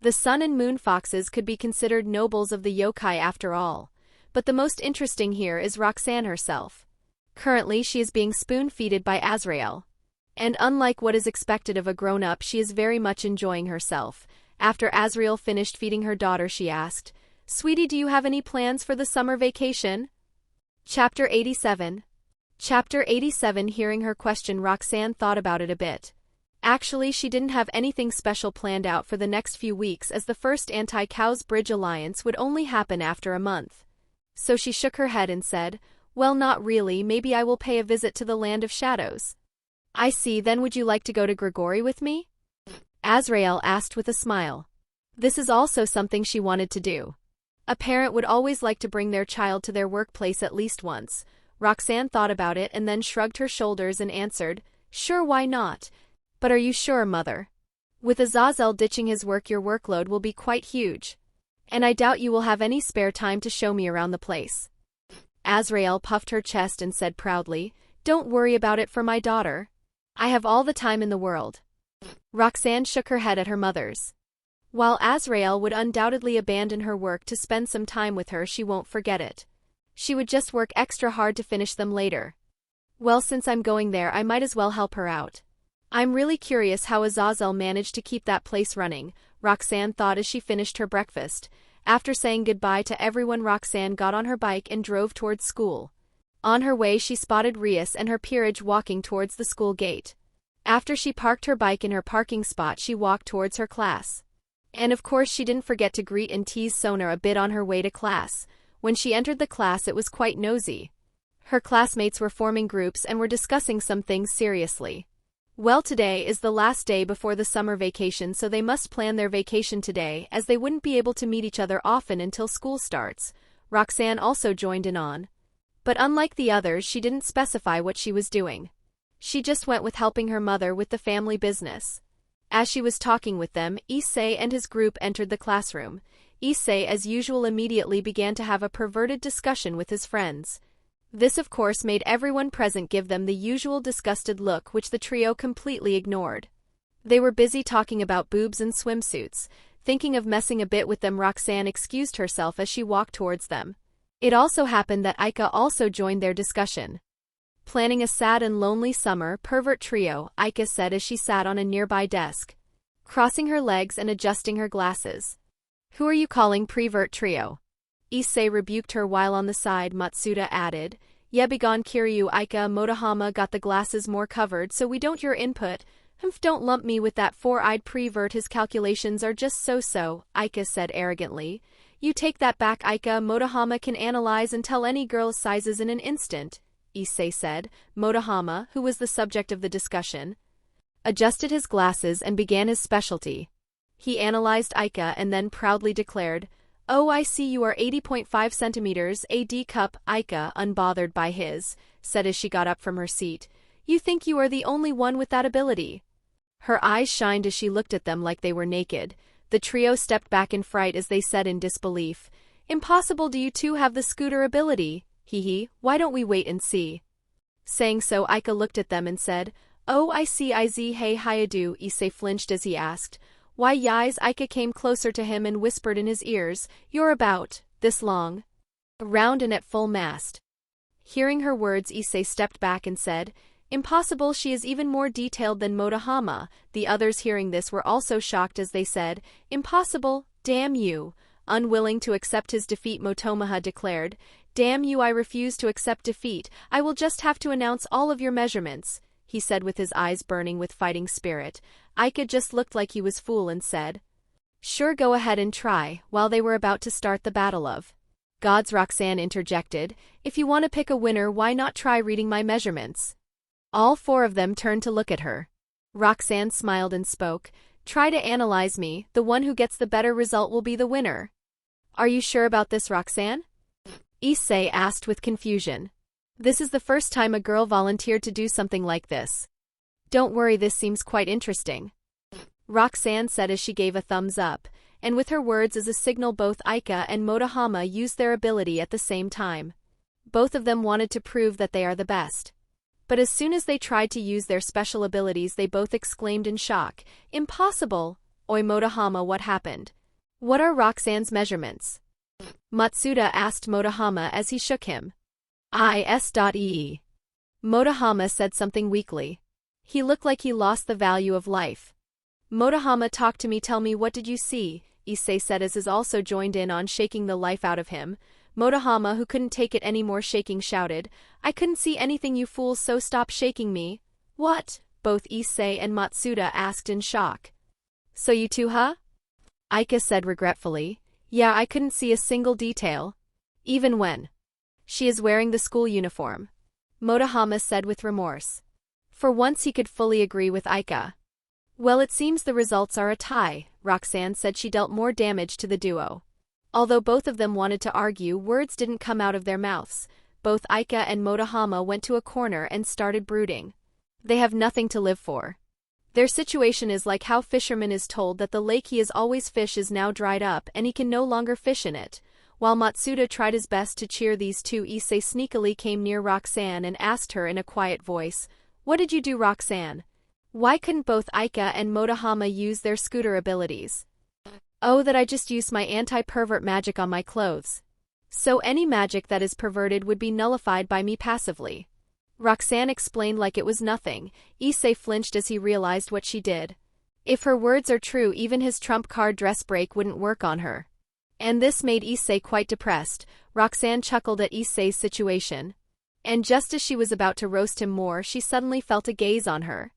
The sun and moon foxes could be considered nobles of the yokai after all. But the most interesting here is Roxanne herself. Currently she is being spoon-feeded by Azrael. And unlike what is expected of a grown-up, she is very much enjoying herself. After Azrael finished feeding her daughter, she asked, "Sweetie, do you have any plans for the summer vacation?" Chapter 87. Chapter 87. Hearing her question, Roxanne thought about it a bit. Actually, she didn't have anything special planned out for the next few weeks, as the first Anti-Cows Bridge Alliance would only happen after a month. So she shook her head and said, "Well, not really, maybe I will pay a visit to the Land of Shadows." "I see, then would you like to go to Grigori with me?" Azrael asked with a smile. This is also something she wanted to do. A parent would always like to bring their child to their workplace at least once. Roxanne thought about it and then shrugged her shoulders and answered, "Sure, why not? But are you sure, mother? With Azazel ditching his work, your workload will be quite huge. And I doubt you will have any spare time to show me around the place." Azrael puffed her chest and said proudly, "Don't worry about it for my daughter. I have all the time in the world." Roxanne shook her head at her mother's. While Azrael would undoubtedly abandon her work to spend some time with her, she won't forget it. She would just work extra hard to finish them later. Well, since I'm going there, I might as well help her out. I'm really curious how Azazel managed to keep that place running, Roxanne thought as she finished her breakfast. After saying goodbye to everyone, Roxanne got on her bike and drove towards school. On her way, she spotted Rias and her peerage walking towards the school gate. After she parked her bike in her parking spot, she walked towards her class. And of course she didn't forget to greet and tease Sona a bit on her way to class. When she entered the class, it was quite nosy. Her classmates were forming groups and were discussing some things seriously. Well, today is the last day before the summer vacation, so they must plan their vacation today, as they wouldn't be able to meet each other often until school starts. Roxanne also joined in on. But unlike the others, she didn't specify what she was doing. She just went with helping her mother with the family business. As she was talking with them, Issei and his group entered the classroom. Issei, as usual, immediately began to have a perverted discussion with his friends. This of course made everyone present give them the usual disgusted look, which the trio completely ignored. They were busy talking about boobs and swimsuits. Thinking of messing a bit with them, Roxanne excused herself as she walked towards them. It also happened that Aika also joined their discussion. "Planning a sad and lonely summer, pervert trio," Aika said as she sat on a nearby desk, crossing her legs and adjusting her glasses. "Who are you calling prevert trio?" Issei rebuked her, while on the side Matsuda added, "Yeah, begone Kiryu." Aika Motohama got the glasses more covered, "So we don't your input. Don't lump me with that four-eyed prevert, his calculations are just so-so," Aika said arrogantly. "You take that back, Aika. Motohama can analyze and tell any girl's sizes in an instant," Issei said. Motohama, who was the subject of the discussion, adjusted his glasses and began his specialty. He analyzed Aika and then proudly declared, "Oh, I see you are 80.5 centimeters, a D cup." Aika, unbothered by his, said as she got up from her seat, "You think you are the only one with that ability?" Her eyes shined as she looked at them like they were naked. The trio stepped back in fright as they said in disbelief, "Impossible, do you two have the scooter ability? Hee, why don't we wait and see?" Saying so, Aika looked at them and said, "Oh, I see, hey Hayadu." Issei flinched as he asked, "Why, yis?" Aika came closer to him and whispered in his ears, "You're about this long, round and at full mast." Hearing her words, Issei stepped back and said, Impossible, she is even more detailed than Motohama. The others hearing this were also shocked as they said, Impossible, damn you. Unwilling to accept his defeat, Motomaha declared, Damn you, I refuse to accept defeat. I will just have to announce all of your measurements, he said with his eyes burning with fighting spirit. Aika just looked like he was fool and said, Sure, go ahead and try. While they were about to start the battle of gods, Roxanne interjected, If you want to pick a winner, why not try reading my measurements? All four of them turned to look at her. Roxanne smiled and spoke, Try to analyze me, the one who gets the better result will be the winner. Are you sure about this, Roxanne? Issei asked with confusion. This is the first time a girl volunteered to do something like this. Don't worry, this seems quite interesting, Roxanne said as she gave a thumbs up, and with her words as a signal both Aika and Motohama used their ability at the same time. Both of them wanted to prove that they are the best. But as soon as they tried to use their special abilities, they both exclaimed in shock, Impossible! Oi, Motohama, what happened? What are Roxanne's measurements? Matsuda asked Motohama as he shook him. Is.ee. Motohama said something weakly. He looked like he lost the value of life. Motohama, talk to me, tell me, what did you see? Issei said as his also joined in on shaking the life out of him. Motohama, who couldn't take it any more shaking, shouted, I couldn't see anything, you fools, so stop shaking me. What? Both Issei and Matsuda asked in shock. So you too, huh? Aika said regretfully. Yeah, I couldn't see a single detail. Even when she is wearing the school uniform. Motohama said with remorse. For once he could fully agree with Aika. Well, it seems the results are a tie, Roxanne said. She dealt more damage to the duo. Although both of them wanted to argue, words didn't come out of their mouths. Both Aika and Motohama went to a corner and started brooding. They have nothing to live for. Their situation is like how fisherman is told that the lake he is always fish is now dried up and he can no longer fish in it. While Matsuda tried his best to cheer these two, Issei sneakily came near Roxanne and asked her in a quiet voice, What did you do, Roxanne? Why couldn't both Aika and Motohama use their scooter abilities? Oh, that I just used my anti-pervert magic on my clothes. So any magic that is perverted would be nullified by me passively. Roxanne explained like it was nothing. Issei flinched as he realized what she did. If her words are true, even his trump card dress break wouldn't work on her. And this made Issei quite depressed. Roxanne chuckled at Issei's situation. And just as she was about to roast him more, she suddenly felt a gaze on her.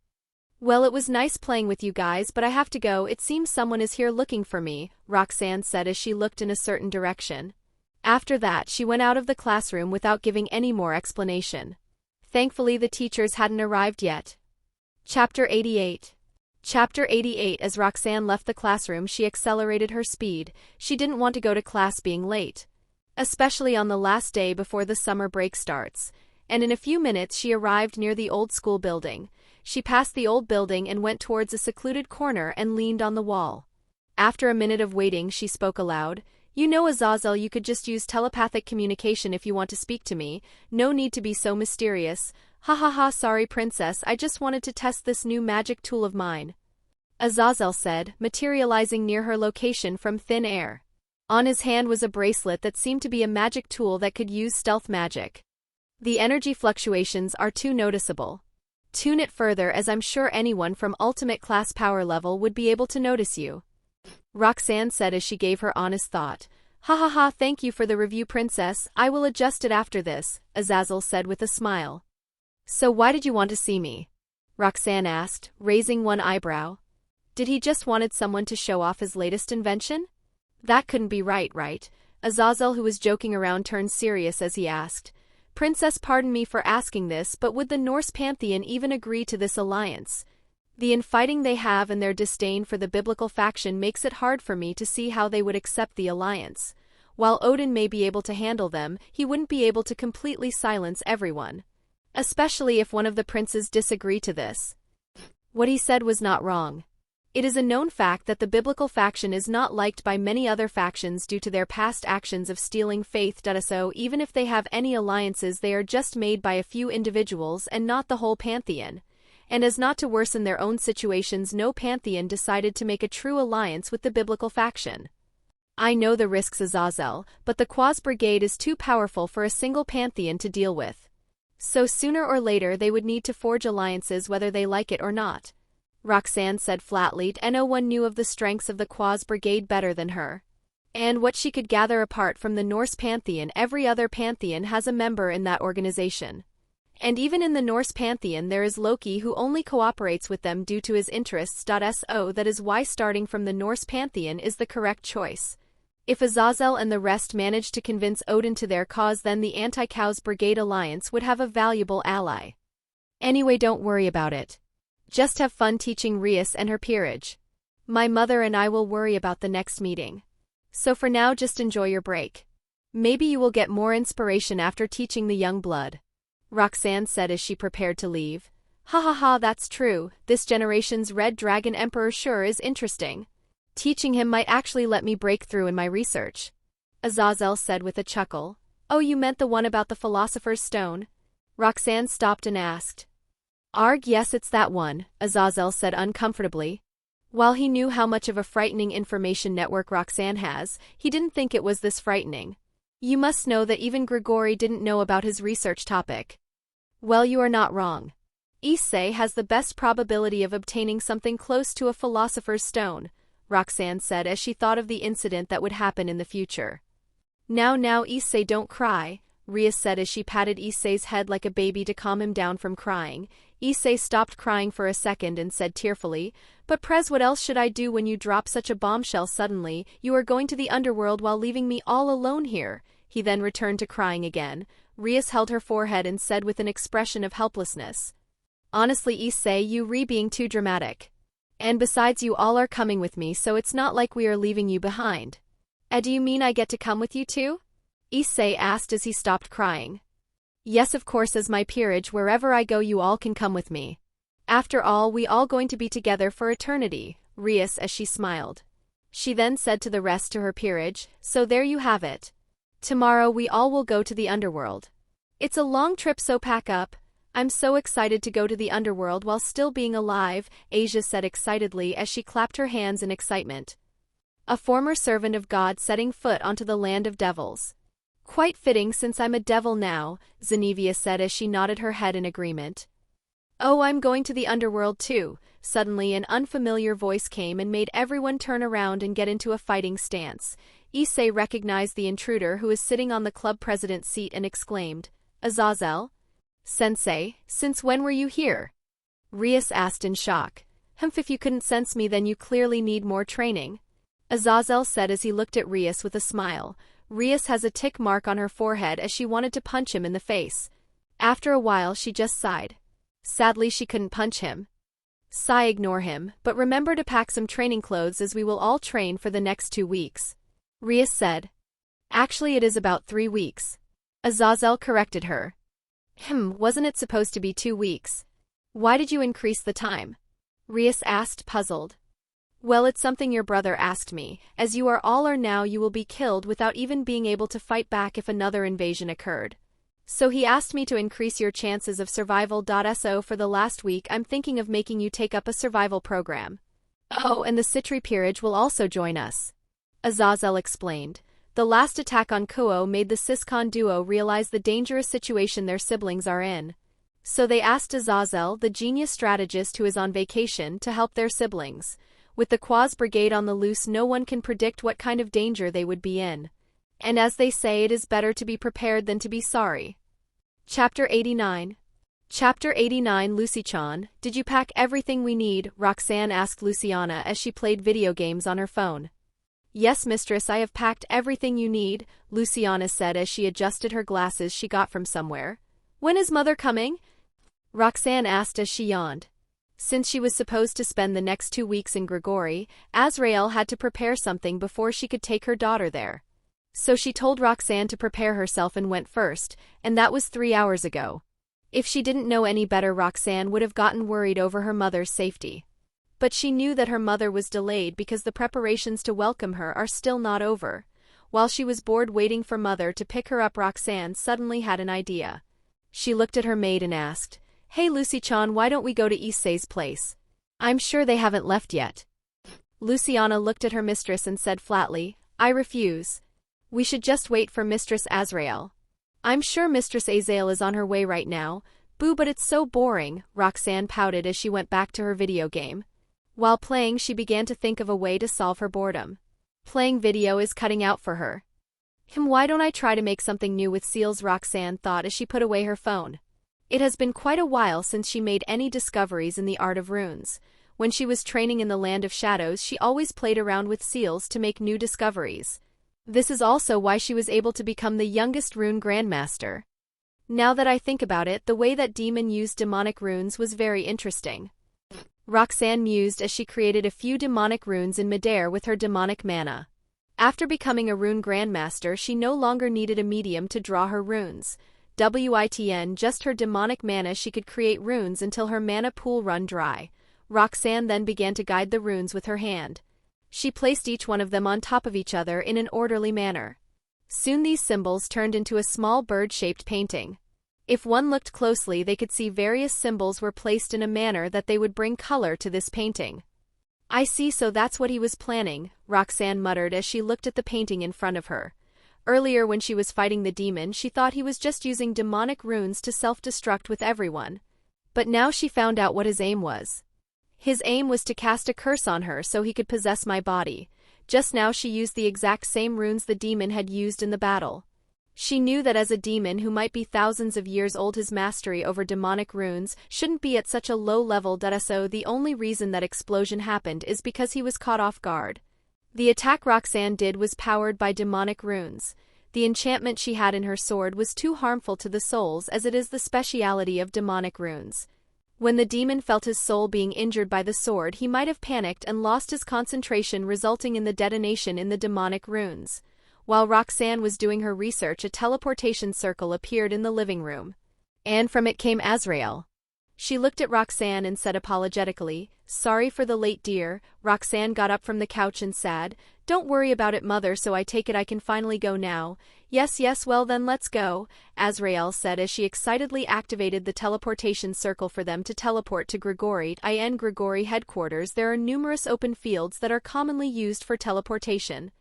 Well, it was nice playing with you guys, but I have to go. It seems someone is here looking for me, Roxanne said as she looked in a certain direction. After that, she went out of the classroom without giving any more explanation. Thankfully, the teachers hadn't arrived yet. Chapter 88. Chapter 88. As Roxanne left the classroom, she accelerated her speed. She didn't want to go to class being late, especially on the last day before the summer break starts. And in a few minutes she arrived near the old school building. She passed the old building and went towards a secluded corner and leaned on the wall. After a minute of waiting, she spoke aloud. You know, Azazel, you could just use telepathic communication if you want to speak to me. No need to be so mysterious. Ha ha ha, sorry princess, I just wanted to test this new magic tool of mine, Azazel said, materializing near her location from thin air. On his hand was a bracelet that seemed to be a magic tool that could use stealth magic. The energy fluctuations are too noticeable. Tune it further, as I'm sure anyone from ultimate class power level would be able to notice you, Roxanne said as she gave her honest thought. Ha ha ha, thank you for the review, princess. I will adjust it after this, Azazel said with a smile. So why did you want to see me? Roxanne asked, raising one eyebrow. Did he just wanted someone to show off his latest invention? That couldn't be right? Azazel, who was joking around, turned serious as he asked. Princess, pardon me for asking this, but would the Norse pantheon even agree to this alliance? The infighting they have and their disdain for the biblical faction makes it hard for me to see how they would accept the alliance. While Odin may be able to handle them, he wouldn't be able to completely silence everyone, especially if one of the princes disagree to this. What he said was not wrong. It is a known fact that the biblical faction is not liked by many other factions due to their past actions of stealing faith. So even if they have any alliances, they are just made by a few individuals and not the whole pantheon. And as not to worsen their own situations, no pantheon decided to make a true alliance with the biblical faction. I know the risks, Azazel, but the Quaz Brigade is too powerful for a single pantheon to deal with. So sooner or later they would need to forge alliances whether they like it or not. Roxanne said flatly, and no one knew of the strengths of the Quaz Brigade better than her. And what she could gather apart from the Norse pantheon, every other pantheon has a member in that organization. And even in the Norse pantheon there is Loki, who only cooperates with them due to his interests. So that is why starting from the Norse pantheon is the correct choice. If Azazel and the rest manage to convince Odin to their cause, then the Anti-Cows Brigade Alliance would have a valuable ally. Anyway, don't worry about it. Just have fun teaching Rias and her peerage. My mother and I will worry about the next meeting. So for now, just enjoy your break. Maybe you will get more inspiration after teaching the young blood. Roxanne said as she prepared to leave. Ha ha ha, that's true. This generation's Red Dragon Emperor sure is interesting. Teaching him might actually let me break through in my research. Azazel said with a chuckle. Oh, you meant the one about the Philosopher's Stone? Roxanne stopped and asked. Arg, yes, it's that one, Azazel said uncomfortably. While he knew how much of a frightening information network Roxanne has, he didn't think it was this frightening. You must know that even Grigori didn't know about his research topic. Well, you are not wrong. Issei has the best probability of obtaining something close to a Philosopher's Stone, Roxanne said as she thought of the incident that would happen in the future. Now, Issei, don't cry, Rias said as she patted Issei's head like a baby to calm him down from crying. Issei stopped crying for a second and said tearfully, But Prez, what else should I do when you drop such a bombshell suddenly? You are going to the underworld while leaving me all alone here. He then returned to crying again. Rias held her forehead and said with an expression of helplessness. Honestly, Issei, you being too dramatic. And besides, you all are coming with me, so it's not like we are leaving you behind. Do you mean I get to come with you too? Issei asked as he stopped crying. Yes, of course, as my peerage, wherever I go you all can come with me. After all, we all going to be together for eternity, Rias as she smiled. She then said to the rest to her peerage, so there you have it. Tomorrow we all will go to the underworld. It's a long trip, so pack up. I'm so excited to go to the underworld while still being alive, Asia said excitedly as she clapped her hands in excitement. A former servant of God setting foot onto the land of devils. Quite fitting since I'm a devil now, Zenevia said as she nodded her head in agreement. Oh, I'm going to the underworld too. Suddenly an unfamiliar voice came and made everyone turn around and get into a fighting stance. Issei recognized the intruder who was sitting on the club president's seat and exclaimed, Azazel? Sensei, since when were you here? Rias asked in shock. If you couldn't sense me, then you clearly need more training. Azazel said as he looked at Rias with a smile. Rias has a tick mark on her forehead as she wanted to punch him in the face. After a while she just sighed. Sadly she couldn't punch him. Sigh, ignore him, but remember to pack some training clothes as we will all train for the next 2 weeks. Rias said. Actually it is about 3 weeks. Azazel corrected her. Wasn't it supposed to be 2 weeks? Why did you increase the time? Rias asked, puzzled. Well, it's something your brother asked me. As you are now, you will be killed without even being able to fight back if another invasion occurred. So he asked me to increase your chances of survival. So for the last week I'm thinking of making you take up a survival program. Oh, and the Citri peerage will also join us. Azazel explained. The last attack on Kuo made the Siscon duo realize the dangerous situation their siblings are in. So they asked Azazel, the genius strategist who is on vacation, to help their siblings. With the Quaz Brigade on the loose, no one can predict what kind of danger they would be in. And as they say, it is better to be prepared than to be sorry. Chapter 89. Chapter 89. Lucy-chan, did you pack everything we need? Roxanne asked Luciana as she played video games on her phone. Yes, mistress, I have packed everything you need, Luciana said as she adjusted her glasses she got from somewhere. When is mother coming? Roxanne asked as she yawned. Since she was supposed to spend the next 2 weeks in Grigori, Azrael had to prepare something before she could take her daughter there. So she told Roxanne to prepare herself and went first, and that was 3 hours ago. If she didn't know any better, Roxanne would have gotten worried over her mother's safety. But she knew that her mother was delayed because the preparations to welcome her are still not over. While she was bored waiting for mother to pick her up, Roxanne suddenly had an idea. She looked at her maid and asked, Hey Lucy-chan, why don't we go to Issei's place? I'm sure they haven't left yet. Luciana looked at her mistress and said flatly, I refuse. We should just wait for Mistress Azrael. I'm sure Mistress Azael is on her way right now. Boo, but it's so boring, Roxanne pouted as she went back to her video game. While playing, she began to think of a way to solve her boredom. Playing video is cutting out for her. Why don't I try to make something new with seals, Roxanne thought as she put away her phone. It has been quite a while since she made any discoveries in the art of runes. When she was training in the Land of Shadows, she always played around with seals to make new discoveries. This is also why she was able to become the youngest rune grandmaster. Now that I think about it, the way that demon used demonic runes was very interesting. Roxanne mused as she created a few demonic runes in midair with her demonic mana. After becoming a rune grandmaster, she no longer needed a medium to draw her runes. Just her demonic mana, she could create runes until her mana pool run dry. Roxanne then began to guide the runes with her hand. She placed each one of them on top of each other in an orderly manner. Soon these symbols turned into a small bird-shaped painting. If one looked closely, they could see various symbols were placed in a manner that they would bring color to this painting. I see, so that's what he was planning, Roxanne muttered as she looked at the painting in front of her. Earlier when she was fighting the demon, she thought he was just using demonic runes to self-destruct with everyone. But now she found out what his aim was. His aim was to cast a curse on her so he could possess my body. Just now she used the exact same runes the demon had used in the battle. She knew that as a demon who might be thousands of years old, his mastery over demonic runes shouldn't be at such a low level. So the only reason that explosion happened is because he was caught off guard. The attack Roxanne did was powered by demonic runes. The enchantment she had in her sword was too harmful to the souls, as it is the speciality of demonic runes. When the demon felt his soul being injured by the sword, he might have panicked and lost his concentration, resulting in the detonation in the demonic runes. While Roxanne was doing her research, a teleportation circle appeared in the living room. And from it came Azrael. She looked at Roxanne and said apologetically, "Sorry for the late, dear." Roxanne got up from the couch and said, "Don't worry about it, mother, so I take it I can finally go now." Yes, well then let's go," Azrael said as she excitedly activated the teleportation circle for them to teleport to Grigori headquarters. There are numerous open fields that are commonly used for teleportation.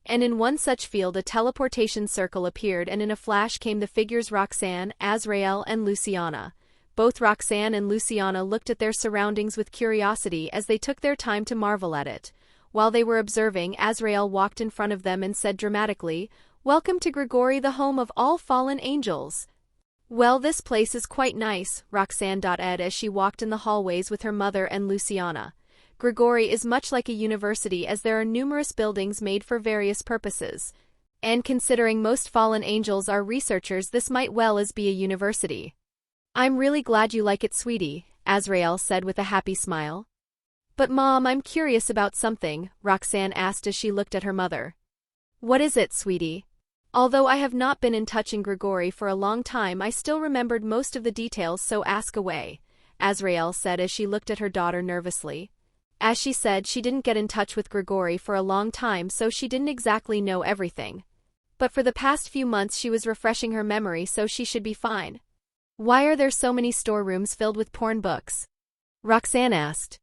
And in one such field a teleportation circle appeared, and in a flash came the figures Roxanne, Azrael, and Luciana. Both Roxanne and Luciana looked at their surroundings with curiosity as they took their time to marvel at it. While they were observing, Azrael walked in front of them and said dramatically, "Welcome to Grigori, the home of all fallen angels." "Well, this place is quite nice," Roxanne added as she walked in the hallways with her mother and Luciana. Grigori is much like a university, as there are numerous buildings made for various purposes. And considering most fallen angels are researchers, this might well as be a university. "I'm really glad you like it, sweetie," Azrael said with a happy smile. "But Mom, I'm curious about something," Roxanne asked as she looked at her mother. "What is it, sweetie?" "Although I have not been in touch in Grigori for a long time, I still remembered most of the details, so ask away," Azrael said as she looked at her daughter nervously. As she said, she didn't get in touch with Grigori for a long time, so she didn't exactly know everything. But for the past few months she was refreshing her memory, so she should be fine. "Why are there so many storerooms filled with porn books?" Roxanne asked.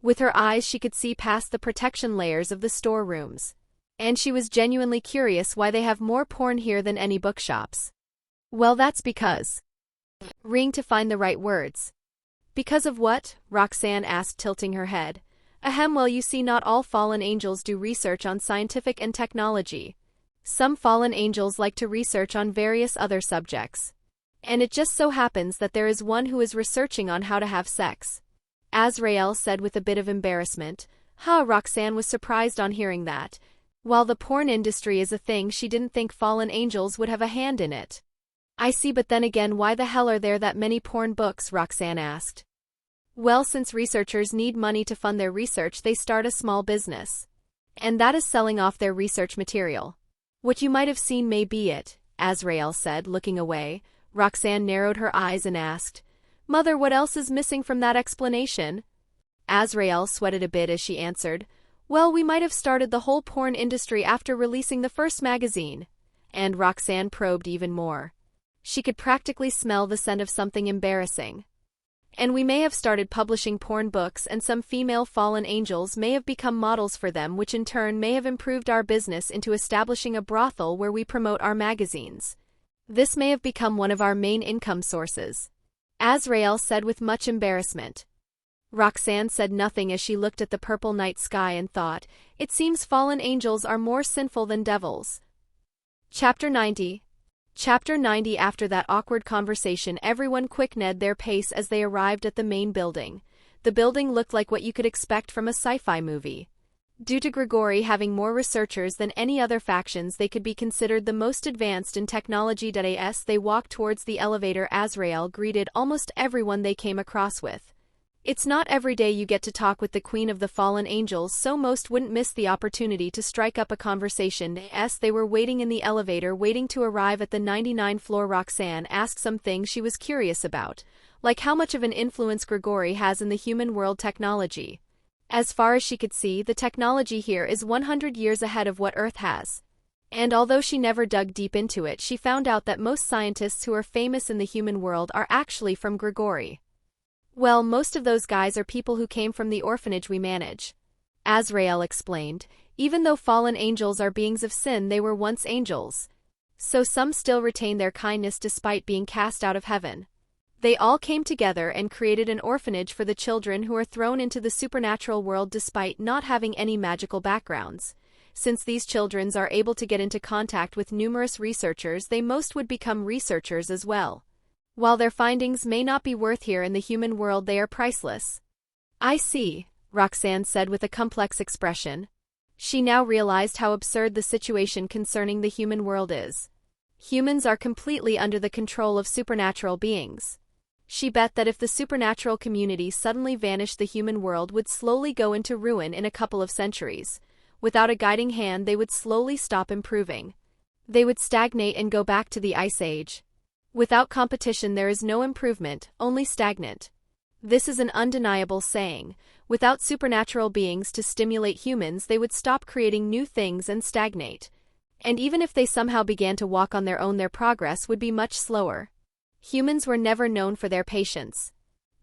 With her eyes she could see past the protection layers of the storerooms. And she was genuinely curious why they have more porn here than any bookshops. "Well, that's because..." Ring to find the right words. "Because of what?" Roxanne asked, tilting her head. Well, you see, not all fallen angels do research on scientific and technology. Some fallen angels like to research on various other subjects. And it just so happens that there is one who is researching on how to have sex," Azrael said with a bit of embarrassment. Roxanne was surprised on hearing that. While the porn industry is a thing, she didn't think fallen angels would have a hand in it. "I see, but then again, why the hell are there that many porn books?" Roxanne asked. "Well, since researchers need money to fund their research, they start a small business. And that is selling off their research material. What you might have seen may be it," Azrael said, looking away. Roxanne narrowed her eyes and asked, "Mother, what else is missing from that explanation?" Azrael sweated a bit as she answered, "Well, we might have started the whole porn industry after releasing the first magazine." And Roxanne probed even more. She could practically smell the scent of something embarrassing. "And we may have started publishing porn books, and some female fallen angels may have become models for them, which in turn may have improved our business into establishing a brothel where we promote our magazines." This may have become one of our main income sources, Azrael said with much embarrassment. Roxanne said nothing as she looked at the purple night sky and thought, it seems fallen angels are more sinful than devils. Chapter 90. Chapter 90. After that awkward conversation, everyone quick-kned their pace as they arrived at the main building. The building looked like what you could expect from a sci-fi movie. Due to Grigori having more researchers than any other factions, they could be considered the most advanced in technology. As they walked towards the elevator, Azrael greeted almost everyone they came across with. It's not every day you get to talk with the Queen of the Fallen Angels, so most wouldn't miss the opportunity to strike up a conversation. As they were waiting in the elevator, waiting to arrive at the 99th floor, Roxanne asked some things she was curious about, like how much of an influence Grigori has in the human world technology. As far as she could see, the technology here is 100 years ahead of what Earth has. And although she never dug deep into it, she found out that most scientists who are famous in the human world are actually from Grigori. Well, most of those guys are people who came from the orphanage we manage. Azrael explained, even though fallen angels are beings of sin, they were once angels. So some still retain their kindness despite being cast out of heaven. They all came together and created an orphanage for the children who are thrown into the supernatural world despite not having any magical backgrounds. Since these children are able to get into contact with numerous researchers, they most would become researchers as well. While their findings may not be worth here in the human world, they are priceless. I see, Roxanne said with a complex expression. She now realized how absurd the situation concerning the human world is. Humans are completely under the control of supernatural beings. She bet that if the supernatural community suddenly vanished, the human world would slowly go into ruin in a couple of centuries. Without a guiding hand, they would slowly stop improving. They would stagnate and go back to the Ice Age. Without competition there is no improvement, only stagnant. This is an undeniable saying. Without supernatural beings to stimulate humans, they would stop creating new things and stagnate. And even if they somehow began to walk on their own, their progress would be much slower. Humans were never known for their patience.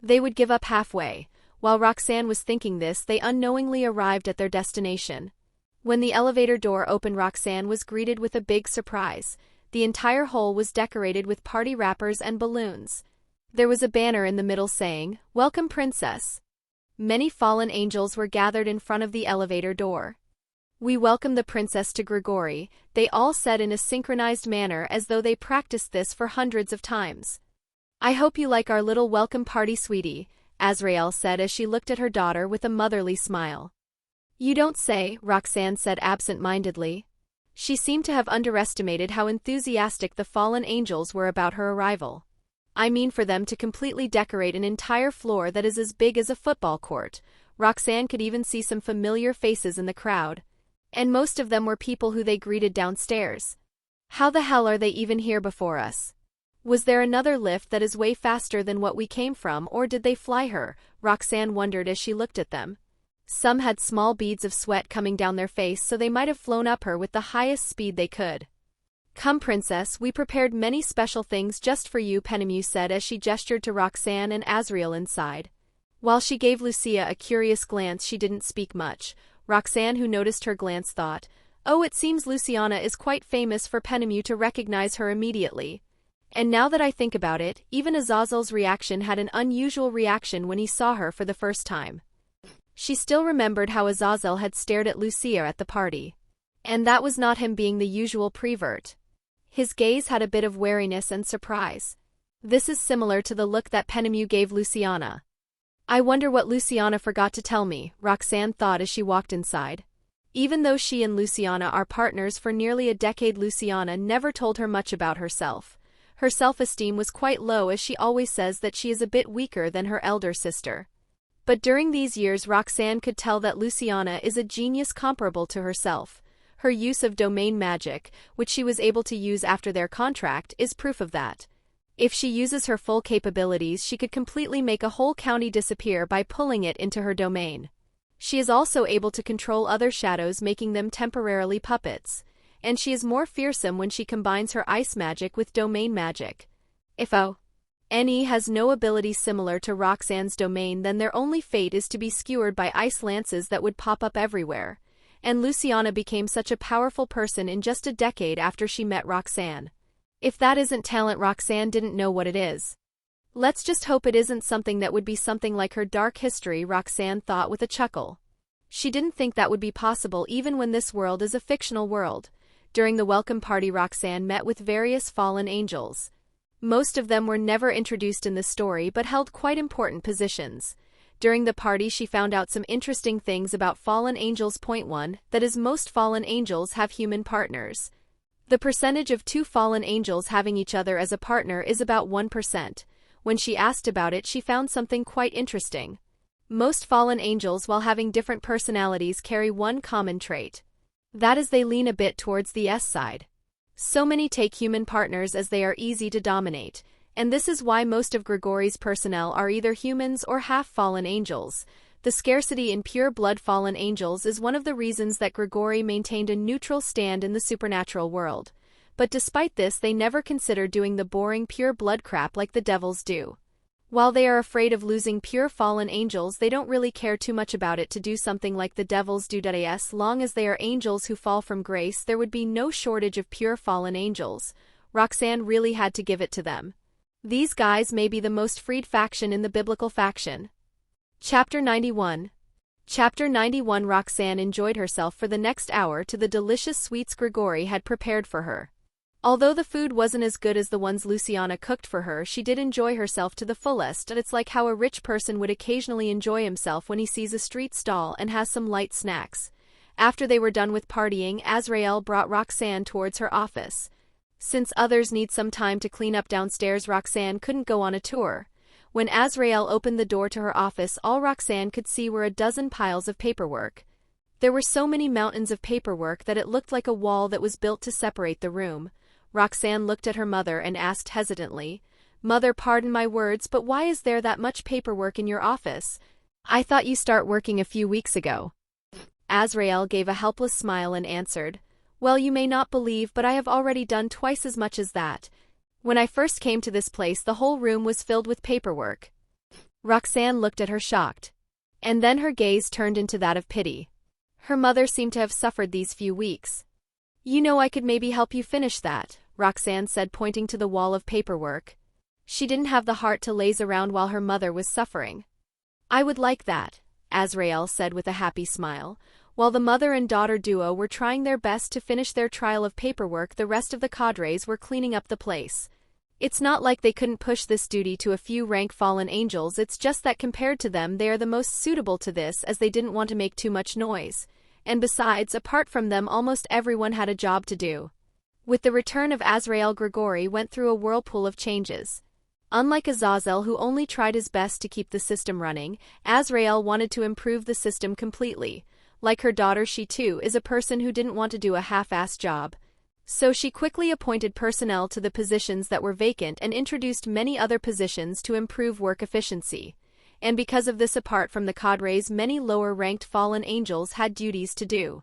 They would give up halfway. While Roxanne was thinking this, they unknowingly arrived at their destination. When the elevator door opened, Roxanne was greeted with a big surprise. The entire hall was decorated with party wrappers and balloons. There was a banner in the middle saying, "Welcome, Princess." Many fallen angels were gathered in front of the elevator door. "We welcome the princess to Grigori," they all said in a synchronized manner as though they practiced this for hundreds of times. "I hope you like our little welcome party, sweetie," Azrael said as she looked at her daughter with a motherly smile. "You don't say," Roxanne said absent-mindedly. She seemed to have underestimated how enthusiastic the fallen angels were about her arrival. "I mean for them to completely decorate an entire floor that is as big as a football court." Roxanne could even see some familiar faces in the crowd. And most of them were people who they greeted downstairs. How the hell are they even here before us? Was there another lift that is way faster than what we came from, or did they fly her? Roxanne wondered as she looked at them. Some had small beads of sweat coming down their face, so they might have flown up her with the highest speed they could. "Come, princess, we prepared many special things just for you," Penemu said as she gestured to Roxanne and Azrael inside. While she gave Lucia a curious glance, she didn't speak much. Roxanne, who noticed her glance, thought, "Oh, it seems Luciana is quite famous for Penemu to recognize her immediately." And now that I think about it, even Azazel's reaction had an unusual reaction when he saw her for the first time. She still remembered how Azazel had stared at Lucia at the party. And that was not him being the usual prevert. His gaze had a bit of wariness and surprise. This is similar to the look that Penemu gave Luciana. "I wonder what Luciana forgot to tell me," Roxanne thought as she walked inside. Even though she and Luciana are partners for nearly a decade, Luciana never told her much about herself. Her self-esteem was quite low, as she always says that she is a bit weaker than her elder sister. But during these years, Roxanne could tell that Luciana is a genius comparable to herself. Her use of domain magic, which she was able to use after their contract, is proof of that. If she uses her full capabilities, she could completely make a whole county disappear by pulling it into her domain. She is also able to control other shadows, making them temporarily puppets. And she is more fearsome when she combines her ice magic with domain magic. If any has no ability similar to Roxanne's domain, then their only fate is to be skewered by ice lances that would pop up everywhere. And Luciana became such a powerful person in just a decade after she met Roxanne. If that isn't talent, Roxanne didn't know what it is. Let's just hope it isn't something that would be something like her dark history, Roxanne thought with a chuckle. She didn't think that would be possible even when this world is a fictional world. During the welcome party, Roxanne met with various fallen angels. Most of them were never introduced in the story but held quite important positions. During the party, she found out some interesting things about fallen angels. Point 1, that is, most fallen angels have human partners. The percentage of two fallen angels having each other as a partner is about 1%. When she asked about it, she found something quite interesting. Most fallen angels, while having different personalities, carry one common trait. That is, they lean a bit towards the S side. So many take human partners as they are easy to dominate, and this is why most of Grigori's personnel are either humans or half-fallen angels. The scarcity in pure-blood fallen angels is one of the reasons that Grigori maintained a neutral stand in the supernatural world. But despite this, they never consider doing the boring pure-blood crap like the devils do. While they are afraid of losing pure fallen angels, they don't really care too much about it to do something like the devils do. As long as they are angels who fall from grace, there would be no shortage of pure fallen angels. Roxanne really had to give it to them. These guys may be the most freed faction in the biblical faction. Chapter 91. Chapter 91. Roxanne enjoyed herself for the next hour to the delicious sweets Grigori had prepared for her. Although the food wasn't as good as the ones Luciana cooked for her, she did enjoy herself to the fullest, and it's like how a rich person would occasionally enjoy himself when he sees a street stall and has some light snacks. After they were done with partying, Azrael brought Roxanne towards her office. Since others need some time to clean up downstairs, Roxanne couldn't go on a tour. When Azrael opened the door to her office, all Roxanne could see were a dozen piles of paperwork. There were so many mountains of paperwork that it looked like a wall that was built to separate the room. Roxanne looked at her mother and asked hesitantly, "Mother, pardon my words, but why is there that much paperwork in your office? I thought you start working a few weeks ago." Azrael gave a helpless smile and answered, "Well, you may not believe, but I have already done twice as much as that. When I first came to this place, the whole room was filled with paperwork." Roxanne looked at her shocked. And then her gaze turned into that of pity. Her mother seemed to have suffered these few weeks. "You know, I could maybe help you finish that," Roxanne said, pointing to the wall of paperwork. She didn't have the heart to laze around while her mother was suffering. "I would like that," Azrael said with a happy smile. While the mother and daughter duo were trying their best to finish their trial of paperwork, the rest of the cadres were cleaning up the place. It's not like they couldn't push this duty to a few rank fallen angels, it's just that compared to them they are the most suitable to this, as they didn't want to make too much noise. And besides, apart from them, almost everyone had a job to do. With the return of Azrael, Grigori went through a whirlpool of changes. Unlike Azazel, who only tried his best to keep the system running, Azrael wanted to improve the system completely. Like her daughter, she too is a person who didn't want to do a half-assed job. So she quickly appointed personnel to the positions that were vacant and introduced many other positions to improve work efficiency. And because of this, apart from the cadres, many lower-ranked fallen angels had duties to do.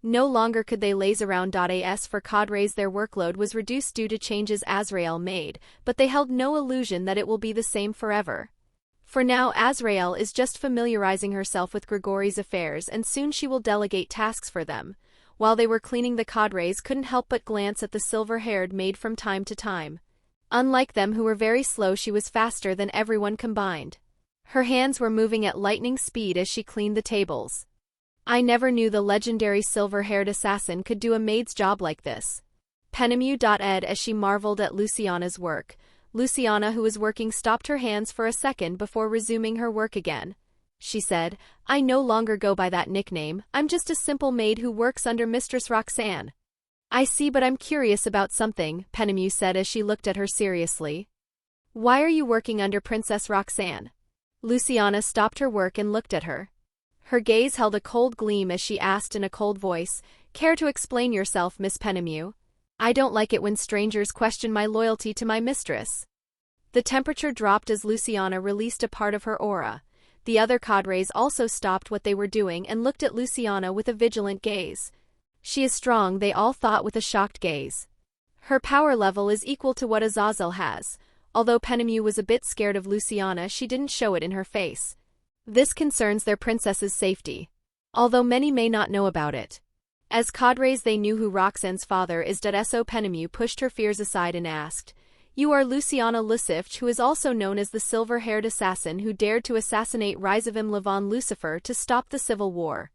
No longer could they laze around. As for cadres, their workload was reduced due to changes Azrael made, but they held no illusion that it will be the same forever. For now, Azrael is just familiarizing herself with Grigori's affairs, and soon she will delegate tasks for them. While they were cleaning, the cadres couldn't help but glance at the silver-haired maid from time to time. Unlike them, who were very slow, she was faster than everyone combined. Her hands were moving at lightning speed as she cleaned the tables. "I never knew the legendary silver-haired assassin could do a maid's job like this," Penemu.ed as she marveled at Luciana's work. Luciana, who was working, stopped her hands for a second before resuming her work again. She said, "I no longer go by that nickname, I'm just a simple maid who works under Mistress Roxanne." "I see, but I'm curious about something," Penemu said as she looked at her seriously. "Why are you working under Princess Roxanne?" Luciana stopped her work and looked at her. Her gaze held a cold gleam as she asked in a cold voice, "Care to explain yourself, Miss Penemu? I don't like it when strangers question my loyalty to my mistress." The temperature dropped as Luciana released a part of her aura. The other cadres also stopped what they were doing and looked at Luciana with a vigilant gaze. "She is strong," they all thought with a shocked gaze. "Her power level is equal to what Azazel has." Although Penemu was a bit scared of Luciana, she didn't show it in her face. This concerns their princess's safety. Although many may not know about it. As cadres they knew who Roxanne's father is. So Penemu pushed her fears aside and asked, "You are Luciana Lucifer, who is also known as the silver-haired assassin who dared to assassinate Rizevim Livan Lucifer to stop the civil war.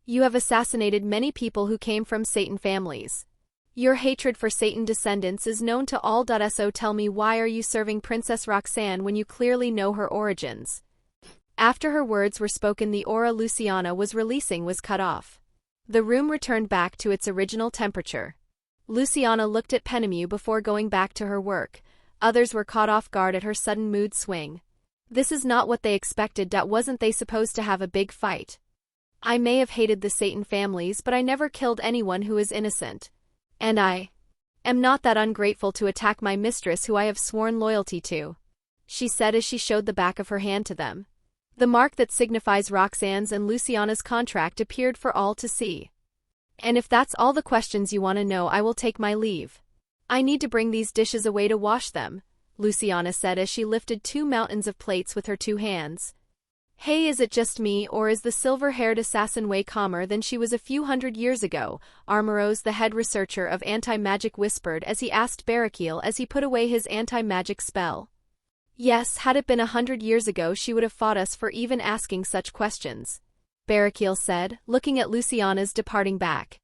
You have assassinated many people who came from Satan families. Your hatred for Satan descendants is known to all. So tell me, why are you serving Princess Roxanne when you clearly know her origins?" After her words were spoken, the aura Luciana was releasing was cut off. The room returned back to its original temperature. Luciana looked at Penemu before going back to her work. Others were caught off guard at her sudden mood swing. This is not what they expected. Wasn't they supposed to have a big fight? I may have hated the Satan families, but I never killed anyone who is innocent. And I am not that ungrateful to attack my mistress who I have sworn loyalty to, she said as she showed the back of her hand to them. The mark that signifies Roxanne's and Luciana's contract appeared for all to see. And if that's all the questions you want to know, I will take my leave. I need to bring these dishes away to wash them, Luciana said as she lifted 2 mountains of plates with her 2 hands. Hey, is it just me, or is the silver-haired assassin way calmer than she was a few hundred years ago? Armoros, the head researcher of anti-magic, whispered as he asked Barakiel as he put away his anti-magic spell. Yes, had it been 100 years ago she would have fought us for even asking such questions, Barakiel said, looking at Luciana's departing back.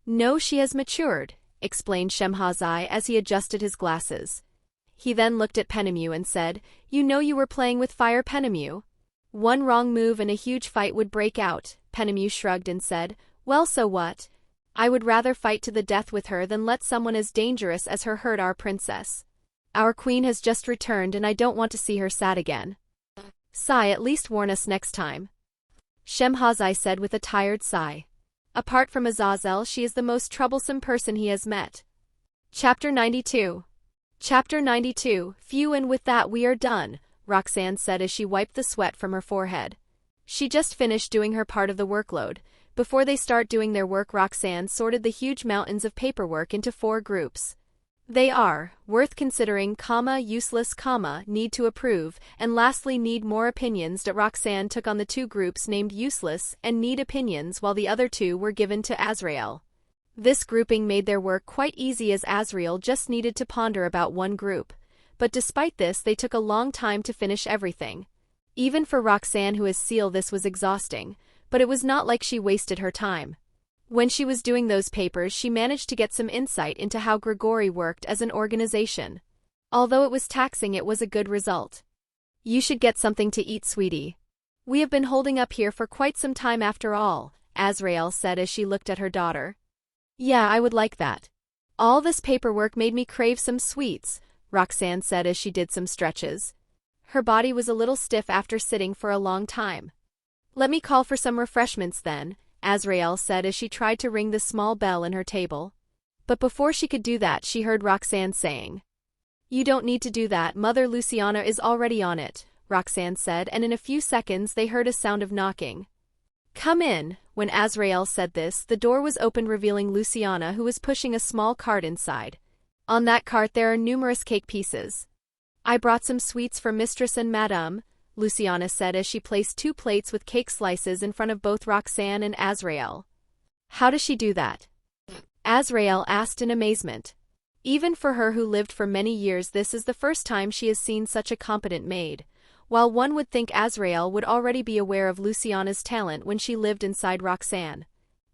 No, she has matured, explained Shemhazai as he adjusted his glasses. He then looked at Penemu and said, "You know you were playing with fire, Penemu. One wrong move and a huge fight would break out." Penemu shrugged and said, "Well, so what? I would rather fight to the death with her than let someone as dangerous as her hurt our princess. Our queen has just returned and I don't want to see her sad again. Sigh, at least warn us next time," Shemhazai said with a tired sigh. Apart from Azazel, she is the most troublesome person he has met. Chapter 92. Chapter 92. Phew, and with that we are done, Roxanne said as she wiped the sweat from her forehead. She just finished doing her part of the workload. Before they start doing their work, Roxanne sorted the huge mountains of paperwork into 4 groups. They are, worth considering, useless, need to approve, and lastly need more opinions. Roxanne took on the 2 groups named useless and need opinions, while the other 2 were given to Azrael. This grouping made their work quite easy as Azrael just needed to ponder about 1 group. But despite this, they took a long time to finish everything. Even for Roxanne, who is Ciel, this was exhausting, but it was not like she wasted her time. When she was doing those papers, she managed to get some insight into how Grigori worked as an organization. Although it was taxing, it was a good result. "You should get something to eat, sweetie. We have been holding up here for quite some time after all," Azrael said as she looked at her daughter. "Yeah, I would like that. All this paperwork made me crave some sweets," Roxanne said as she did some stretches. Her body was a little stiff after sitting for a long time. "Let me call for some refreshments then," Azrael said as she tried to ring the small bell in her table. But before she could do that, she heard Roxanne saying, "You don't need to do that, Mother Luciana is already on it," Roxanne said, and in a few seconds they heard a sound of knocking. "Come in." When Azrael said this, the door was opened, revealing Luciana, who was pushing a small cart inside. On that cart there are numerous cake pieces. "I brought some sweets for Mistress and Madame," Luciana said as she placed 2 plates with cake slices in front of both Roxanne and Azrael. "How does she do that?" Azrael asked in amazement. Even for her, who lived for many years, this is the first time she has seen such a competent maid. While one would think Azrael would already be aware of Luciana's talent when she lived inside Roxanne.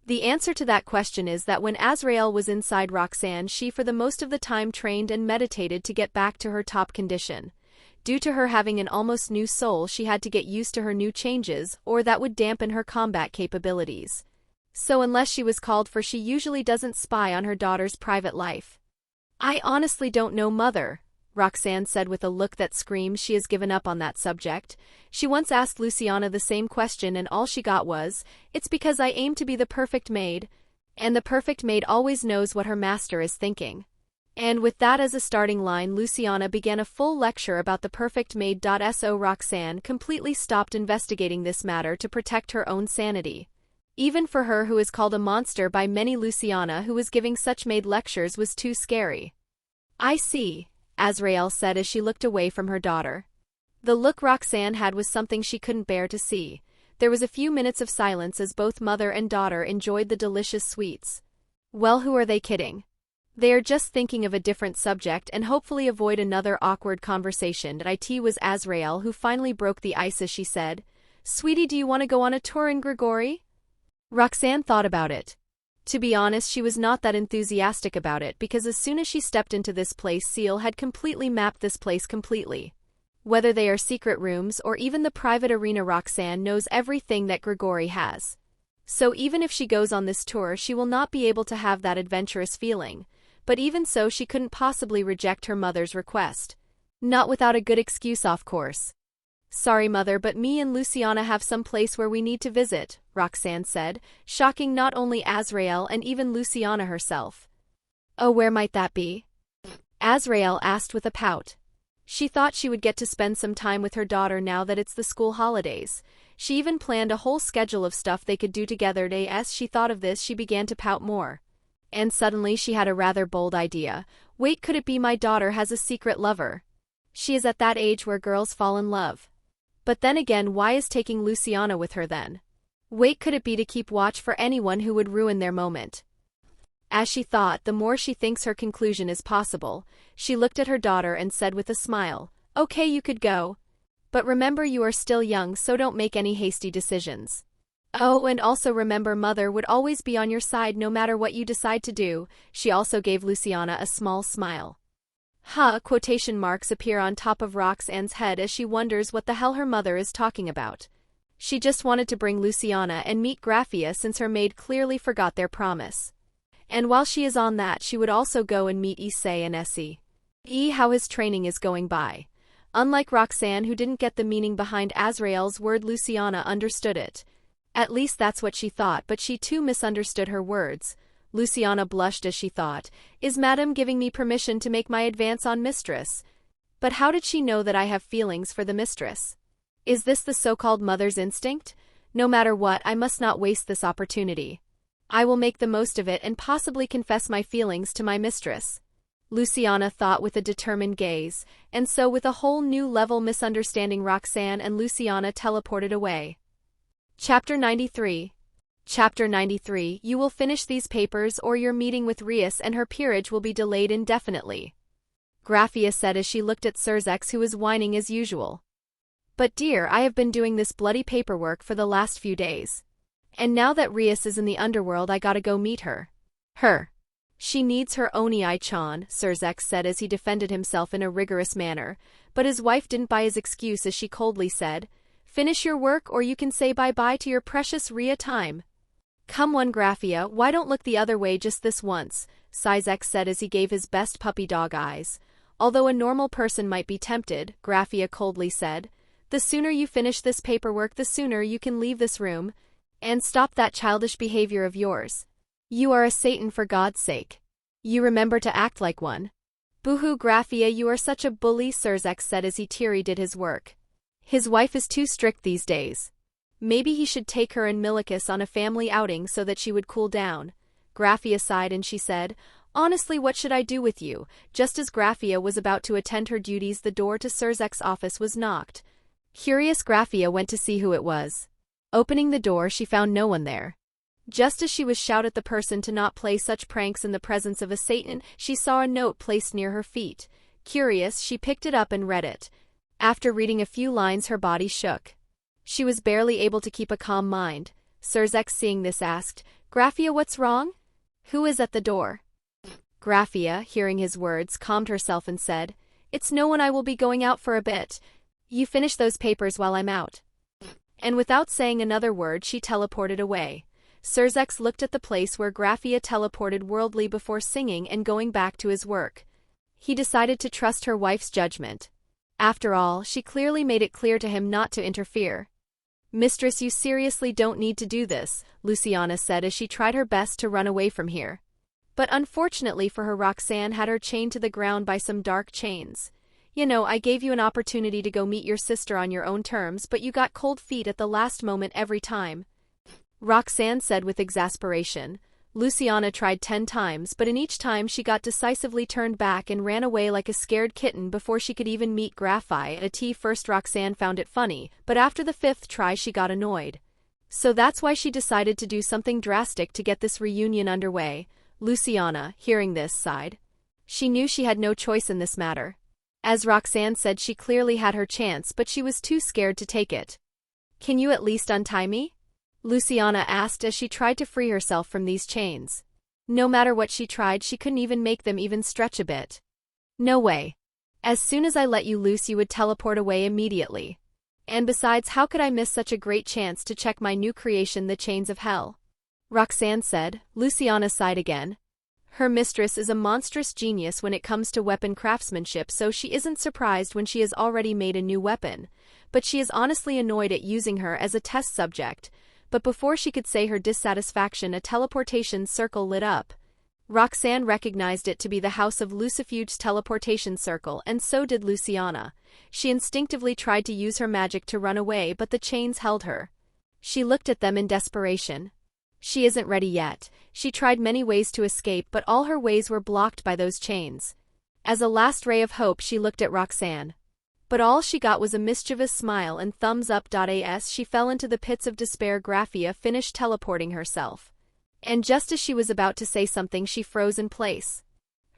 The answer to that question is that when Azrael was inside Roxanne, she for the most of the time trained and meditated to get back to her top condition. Due to her having an almost new soul, she had to get used to her new changes, or that would dampen her combat capabilities. So unless she was called for, she usually doesn't spy on her daughter's private life. "I honestly don't know, Mother," Roxanne said with a look that screams she has given up on that subject. She once asked Luciana the same question and all she got was, "It's because I aim to be the perfect maid." And the perfect maid always knows what her master is thinking. And with that as a starting line, Luciana began a full lecture about the perfect maid. So Roxanne completely stopped investigating this matter to protect her own sanity. Even for her, who is called a monster by many, Luciana, who was giving such maid lectures, was too scary. "I see," Azrael said as she looked away from her daughter. The look Roxanne had was something she couldn't bear to see. There was a few minutes of silence as both mother and daughter enjoyed the delicious sweets. Well, who are they kidding? They are just thinking of a different subject and hopefully avoid another awkward conversation. It was Azrael who finally broke the ice as she said, "Sweetie, do you want to go on a tour in Grigori?" Roxanne thought about it. To be honest, she was not that enthusiastic about it because as soon as she stepped into this place, Ciel had completely mapped this place completely. Whether they are secret rooms or even the private arena, Roxanne knows everything that Grigori has. So even if she goes on this tour, she will not be able to have that adventurous feeling. But even so, she couldn't possibly reject her mother's request. Not without a good excuse, of course. "Sorry, mother, but me and Luciana have some place where we need to visit," Roxanne said, shocking not only Azrael and even Luciana herself. "Oh, where might that be?" Azrael asked with a pout. She thought she would get to spend some time with her daughter now that it's the school holidays. She even planned a whole schedule of stuff they could do together. As she thought of this, she began to pout more. And suddenly she had a rather bold idea. Wait, could it be my daughter has a secret lover? She is at that age where girls fall in love. But then again, why is taking Luciana with her then? Wait, could it be to keep watch for anyone who would ruin their moment? As she thought, the more she thinks her conclusion is possible, she looked at her daughter and said with a smile, "Okay, you could go. But remember, you are still young, so don't make any hasty decisions. Oh, and also remember, mother would always be on your side no matter what you decide to do." She also gave Luciana a small smile. Quotation marks appear on top of Roxanne's head as she wonders what the hell her mother is talking about. She just wanted to bring Luciana and meet Grafia since her maid clearly forgot their promise. And while she is on that, she would also go and meet Issei and Essie. How his training is going by. Unlike Roxanne, who didn't get the meaning behind Azrael's word, Luciana understood it. At least that's what she thought, but she too misunderstood her words. Luciana blushed as she thought, "Is Madame giving me permission to make my advance on Mistress? But how did she know that I have feelings for the Mistress? Is this the so-called mother's instinct? No matter what, I must not waste this opportunity. I will make the most of it and possibly confess my feelings to my Mistress," Luciana thought with a determined gaze, and so with a whole new level misunderstanding, Roxanne and Luciana teleported away. Chapter 93. Chapter 93. You will finish these papers or your meeting with Rias and her peerage will be delayed indefinitely, Grafia said as she looked at Surzex, who was whining as usual. "But dear, I have been doing this bloody paperwork for the last few days. And now that Rias is in the underworld, I gotta go meet her." She needs her Onii-chan, Surzex said as he defended himself in a rigorous manner, but his wife didn't buy his excuse as she coldly said, "Finish your work or you can say bye-bye to your precious Ria time." "Come on, Grafia, why don't look the other way just this once," Surzex said as he gave his best puppy dog eyes. "Although a normal person might be tempted," Grafia coldly said, "the sooner you finish this paperwork, the sooner you can leave this room. And stop that childish behavior of yours. You are a Satan, for God's sake. You remember to act like one." "Boo-hoo, Grafia, you are such a bully," Surzex said as he teary did his work. His wife is too strict these days. Maybe he should take her and Milikis on a family outing so that she would cool down. Grafia sighed and she said, "Honestly, what should I do with you?" Just as Grafia was about to attend her duties, the door to Surzek's office was knocked. Curious, Grafia went to see who it was. Opening the door, she found no one there. Just as she was shouted at the person to not play such pranks in the presence of a Satan, she saw a note placed near her feet. Curious, she picked it up and read it. After reading a few lines, her body shook. She was barely able to keep a calm mind. Surzex, seeing this, asked, "Grafia, what's wrong? Who is at the door?" Grafia, hearing his words, calmed herself and said, "It's no one. I will be going out for a bit. You finish those papers while I'm out." And without saying another word, she teleported away. Surzex looked at the place where Grafia teleported worldly before singing and going back to his work. He decided to trust her wife's judgment. After all, she clearly made it clear to him not to interfere. "Mistress, you seriously don't need to do this," Luciana said as she tried her best to run away from here. But unfortunately for her, Roxanne had her chained to the ground by some dark chains. "You know, I gave you an opportunity to go meet your sister on your own terms, but you got cold feet at the last moment every time," Roxanne said with exasperation. Luciana tried 10 times, but in each time she got decisively turned back and ran away like a scared kitten before she could even meet Grafia. At first Roxanne found it funny, but after the 5th try she got annoyed. So that's why she decided to do something drastic to get this reunion underway. Luciana, hearing this, sighed. She knew she had no choice in this matter. As Roxanne said, she clearly had her chance, but she was too scared to take it. "Can you at least untie me?" Luciana asked as she tried to free herself from these chains. No matter what she tried, she couldn't even make them even stretch a bit. "No way. As soon as I let you loose, you would teleport away immediately. And besides, how could I miss such a great chance to check my new creation, the chains of hell?" Roxanne said. Luciana sighed again. Her mistress is a monstrous genius when it comes to weapon craftsmanship, so she isn't surprised when she has already made a new weapon, but she is honestly annoyed at using her as a test subject. But before she could say her dissatisfaction, a teleportation circle lit up. Roxanne recognized it to be the House of Lucifuge's teleportation circle, and so did Luciana. She instinctively tried to use her magic to run away, but the chains held her. She looked at them in desperation. She isn't ready yet. She tried many ways to escape, but all her ways were blocked by those chains. As a last ray of hope, she looked at Roxanne. But all she got was a mischievous smile and thumbs up. As she fell into the pits of despair, Graphia finished teleporting herself. And just as she was about to say something, she froze in place.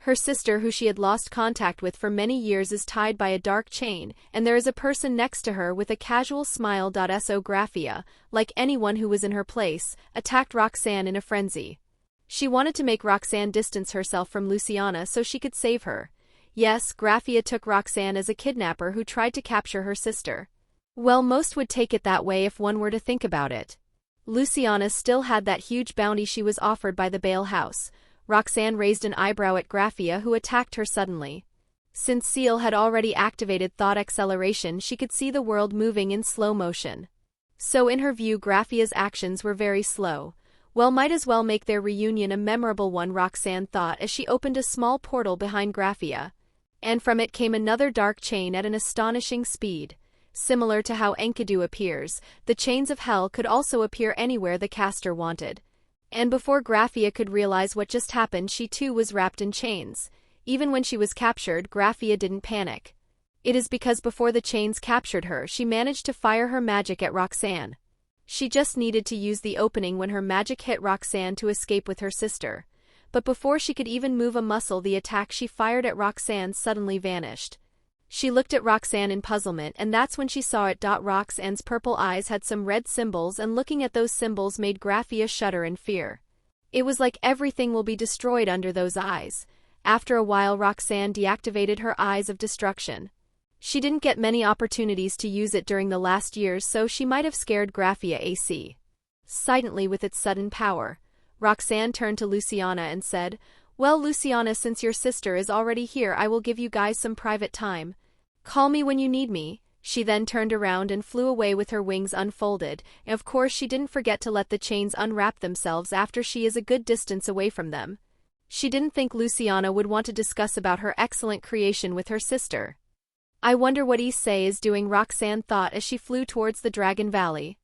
Her sister, who she had lost contact with for many years, is tied by a dark chain, and there is a person next to her with a casual smile. So Graphia, like anyone who was in her place, attacked Roxanne in a frenzy. She wanted to make Roxanne distance herself from Luciana so she could save her. Yes, Graphia took Roxanne as a kidnapper who tried to capture her sister. Well, most would take it that way if one were to think about it. Luciana still had that huge bounty she was offered by the Bale House. Roxanne raised an eyebrow at Graphia, who attacked her suddenly. Since Ciel had already activated thought acceleration, she could see the world moving in slow motion. So in her view, Graphia's actions were very slow. Well, might as well make their reunion a memorable one, Roxanne thought as she opened a small portal behind Graphia. And from it came another dark chain at an astonishing speed. Similar to how Enkidu appears, the chains of hell could also appear anywhere the caster wanted. And before Graphia could realize what just happened, she too was wrapped in chains. Even when she was captured, Graphia didn't panic. It is because before the chains captured her, she managed to fire her magic at Roxanne. She just needed to use the opening when her magic hit Roxanne to escape with her sister. But before she could even move a muscle, the attack she fired at Roxanne suddenly vanished. She looked at Roxanne in puzzlement, and that's when she saw it. Roxanne's purple eyes had some red symbols, and looking at those symbols made Graphia shudder in fear. It was like everything will be destroyed under those eyes. After a while, Roxanne deactivated her eyes of destruction. She didn't get many opportunities to use it during the last years, so she might have scared Graphia AC. Silently, with its sudden power, Roxanne turned to Luciana and said, "Well, Luciana, since your sister is already here, I will give you guys some private time. Call me when you need me." She then turned around and flew away with her wings unfolded, and of course she didn't forget to let the chains unwrap themselves after she is a good distance away from them. She didn't think Luciana would want to discuss about her excellent creation with her sister. "I wonder what Issei is doing," Roxanne thought as she flew towards the Dragon Valley.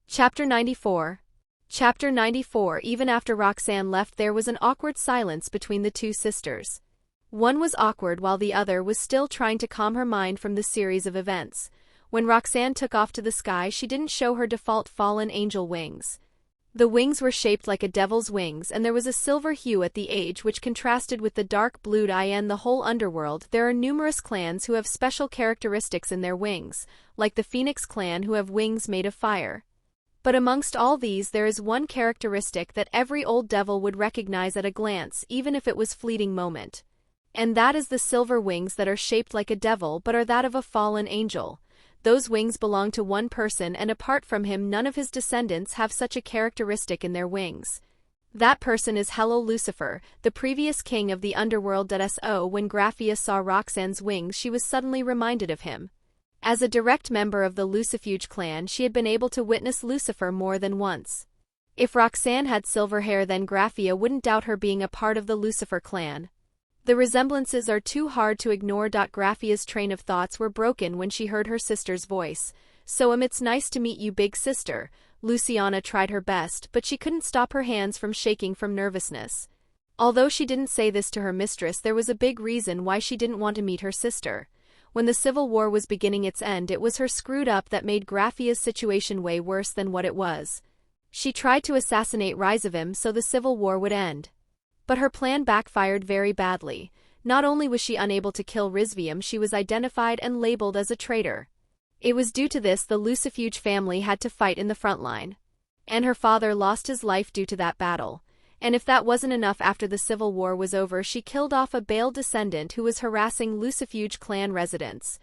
Chapter 94. Chapter 94. Even after Roxanne left, there was an awkward silence between the two sisters. One was awkward while the other was still trying to calm her mind from the series of events. When Roxanne took off to the sky, she didn't show her default fallen angel wings. The wings were shaped like a devil's wings, and there was a silver hue at the edge which contrasted with the dark blue eye and the whole underworld. There are numerous clans who have special characteristics in their wings, like the Phoenix clan, who have wings made of fire. But amongst all these, there is one characteristic that every old devil would recognize at a glance, even if it was a fleeting moment. And that is the silver wings that are shaped like a devil but are that of a fallen angel. Those wings belong to one person, and apart from him, none of his descendants have such a characteristic in their wings. That person is Lucifer, the previous king of the underworld. So when Graphia saw Roxanne's wings, she was suddenly reminded of him. As a direct member of the Lucifuge clan, she had been able to witness Lucifer more than once. If Roxanne had silver hair, then Graphia wouldn't doubt her being a part of the Lucifer clan. The resemblances are too hard to ignore. Graphia's train of thoughts were broken when she heard her sister's voice. "So it's nice to meet you, big sister." Luciana tried her best, but she couldn't stop her hands from shaking from nervousness. Although she didn't say this to her mistress, there was a big reason why she didn't want to meet her sister. When the civil war was beginning its end, it was her screwed up that made Graphia's situation way worse than what it was. She tried to assassinate Rizevim so the civil war would end. But her plan backfired very badly. Not only was she unable to kill Rizevim, she was identified and labeled as a traitor. It was due to this the Lucifuge family had to fight in the front line. And her father lost his life due to that battle. And if that wasn't enough, after the civil war was over, she killed off a Baal descendant who was harassing Lucifuge clan residents.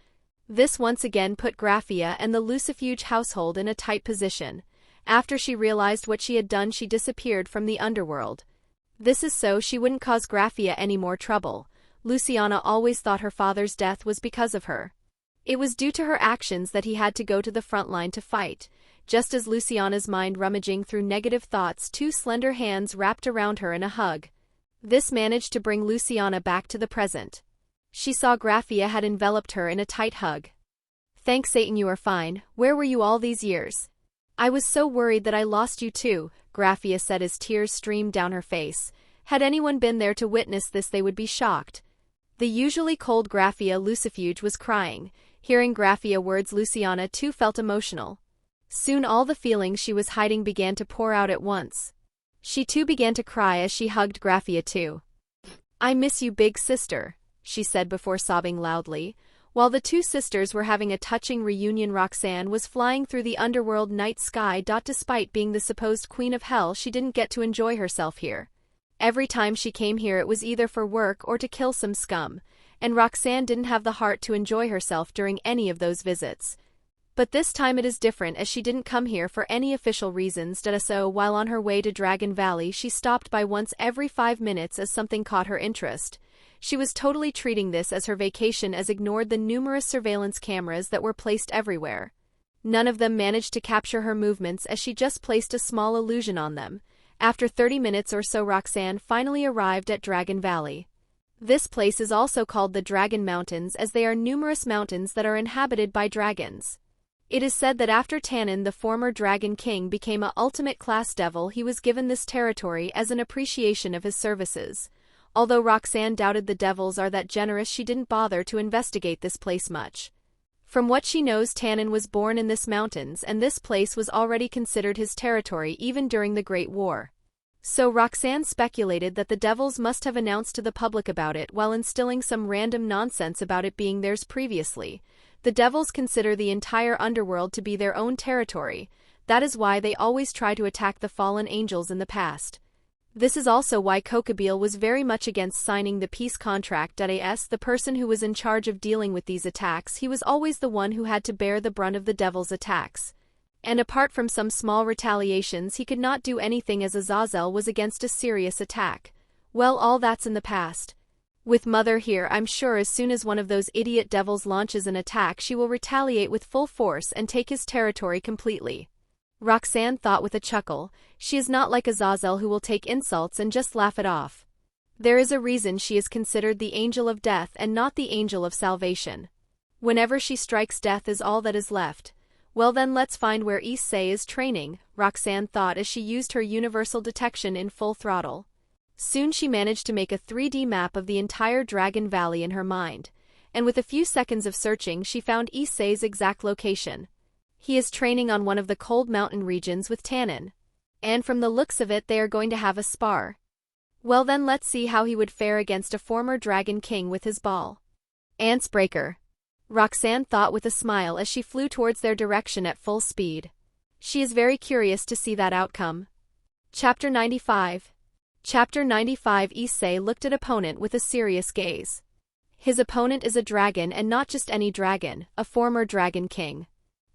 This once again put Graphia and the Lucifuge household in a tight position. After she realized what she had done, she disappeared from the underworld. This is so she wouldn't cause Graphia any more trouble. Luciana always thought her father's death was because of her. It was due to her actions that he had to go to the front line to fight. Just as Luciana's mind rummaging through negative thoughts, two slender hands wrapped around her in a hug. This managed to bring Luciana back to the present. She saw Graphia had enveloped her in a tight hug. "Thanks Satan, you are fine. Where were you all these years?" "I was so worried that I lost you too," Graphia said as tears streamed down her face. Had anyone been there to witness this, they would be shocked. The usually cold Graphia Lucifuge was crying. Hearing Graphia words, Luciana too felt emotional. Soon all the feelings she was hiding began to pour out at once. She too began to cry as she hugged Graphia too. "I miss you, big sister," she said before sobbing loudly. While the two sisters were having a touching reunion, Roxanne was flying through the underworld night sky. Despite being the supposed queen of hell, she didn't get to enjoy herself here. Every time she came here, it was either for work or to kill some scum, and Roxanne didn't have the heart to enjoy herself during any of those visits. But this time it is different, as she didn't come here for any official reasons. So while on her way to Dragon Valley, she stopped by once every 5 minutes as something caught her interest. She was totally treating this as her vacation, as ignored the numerous surveillance cameras that were placed everywhere. None of them managed to capture her movements, as she just placed a small illusion on them. After 30 minutes or so, Roxanne finally arrived at Dragon Valley. This place is also called the Dragon Mountains, as they are numerous mountains that are inhabited by dragons. It is said that after Tannen, the former Dragon King, became a ultimate class devil, he was given this territory as an appreciation of his services. Although Roxanne doubted the devils are that generous, she didn't bother to investigate this place much. From what she knows, Tannen was born in this mountains, and this place was already considered his territory even during the Great War. So Roxanne speculated that the devils must have announced to the public about it while instilling some random nonsense about it being theirs previously. The devils consider the entire underworld to be their own territory. That is why they always try to attack the fallen angels in the past. This is also why Kokabeel was very much against signing the peace contract. As the person who was in charge of dealing with these attacks, he was always the one who had to bear the brunt of the devil's attacks. And apart from some small retaliations, he could not do anything, as Azazel was against a serious attack. Well, all that's in the past. With Mother here, I'm sure as soon as one of those idiot devils launches an attack, she will retaliate with full force and take his territory completely. Roxanne thought with a chuckle. She is not like Azazel, who will take insults and just laugh it off. There is a reason she is considered the angel of death and not the angel of salvation. Whenever she strikes, death is all that is left. Well then, let's find where Issei is training, Roxanne thought as she used her universal detection in full throttle. Soon she managed to make a 3D map of the entire Dragon Valley in her mind, and with a few seconds of searching she found Issei's exact location. He is training on one of the cold mountain regions with Tannen. And from the looks of it, they are going to have a spar. Well then, let's see how he would fare against a former Dragon King with his ball. Ants breaker, Roxanne thought with a smile as she flew towards their direction at full speed. She is very curious to see that outcome. Chapter 95. Chapter 95. Issei looked at opponent with a serious gaze. His opponent is a dragon, and not just any dragon, a former Dragon King.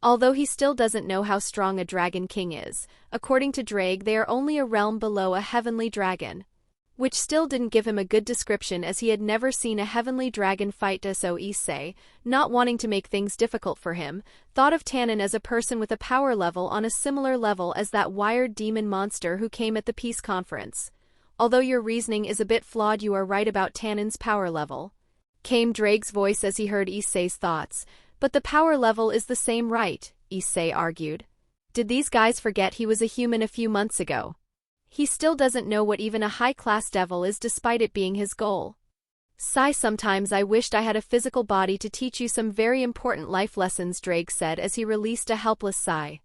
Although he still doesn't know how strong a Dragon King is, according to Drake they are only a realm below a heavenly dragon. Which still didn't give him a good description, as he had never seen a heavenly dragon fight. So Issei, not wanting to make things difficult for him, thought of Tannen as a person with a power level on a similar level as that wired demon monster who came at the peace conference. Although your reasoning is a bit flawed, you are right about Tannen's power level, came Drake's voice as he heard Issei's thoughts. But the power level is the same, right? Issei argued. Did these guys forget he was a human a few months ago? He still doesn't know what even a high-class devil is, despite it being his goal. Sigh, sometimes I wished I had a physical body to teach you some very important life lessons, Drake said as he released a helpless sigh.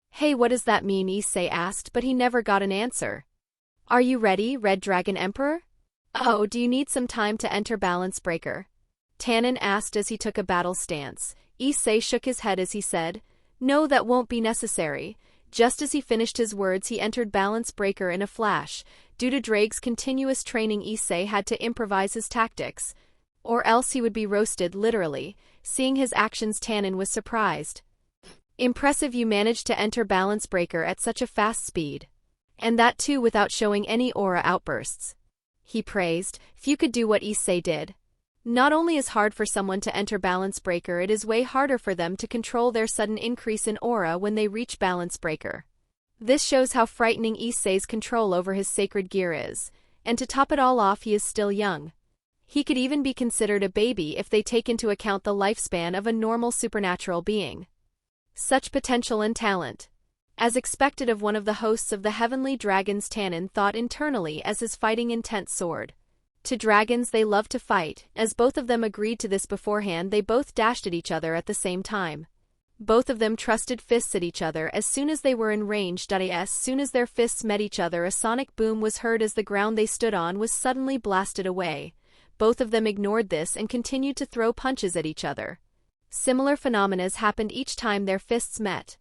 Hey, what does that mean? Issei asked, but he never got an answer. Are you ready, Red Dragon Emperor? Oh, do you need some time to enter Balance Breaker? Tannen asked as he took a battle stance. Issei shook his head as he said, No, that won't be necessary. Just as he finished his words, he entered Balance Breaker in a flash. Due to Drake's continuous training, Issei had to improvise his tactics, or else he would be roasted, literally. Seeing his actions, Tannen was surprised. Impressive, you managed to enter Balance Breaker at such a fast speed. And that too without showing any aura outbursts. He praised. Few could do what Issei did. Not only is hard for someone to enter Balance Breaker, it is way harder for them to control their sudden increase in aura when they reach Balance Breaker. This shows how frightening Issei's control over his sacred gear is, and to top it all off, he is still young. He could even be considered a baby if they take into account the lifespan of a normal supernatural being. Such potential and talent. As expected of one of the hosts of the heavenly dragons, Tannen thought internally as his fighting intent soared. To dragons, they love to fight. As both of them agreed to this beforehand, they both dashed at each other at the same time. Both of them trusted fists at each other as soon as they were in range. As soon as their fists met each other, a sonic boom was heard as the ground they stood on was suddenly blasted away. Both of them ignored this and continued to throw punches at each other. Similar phenomena happened each time their fists met.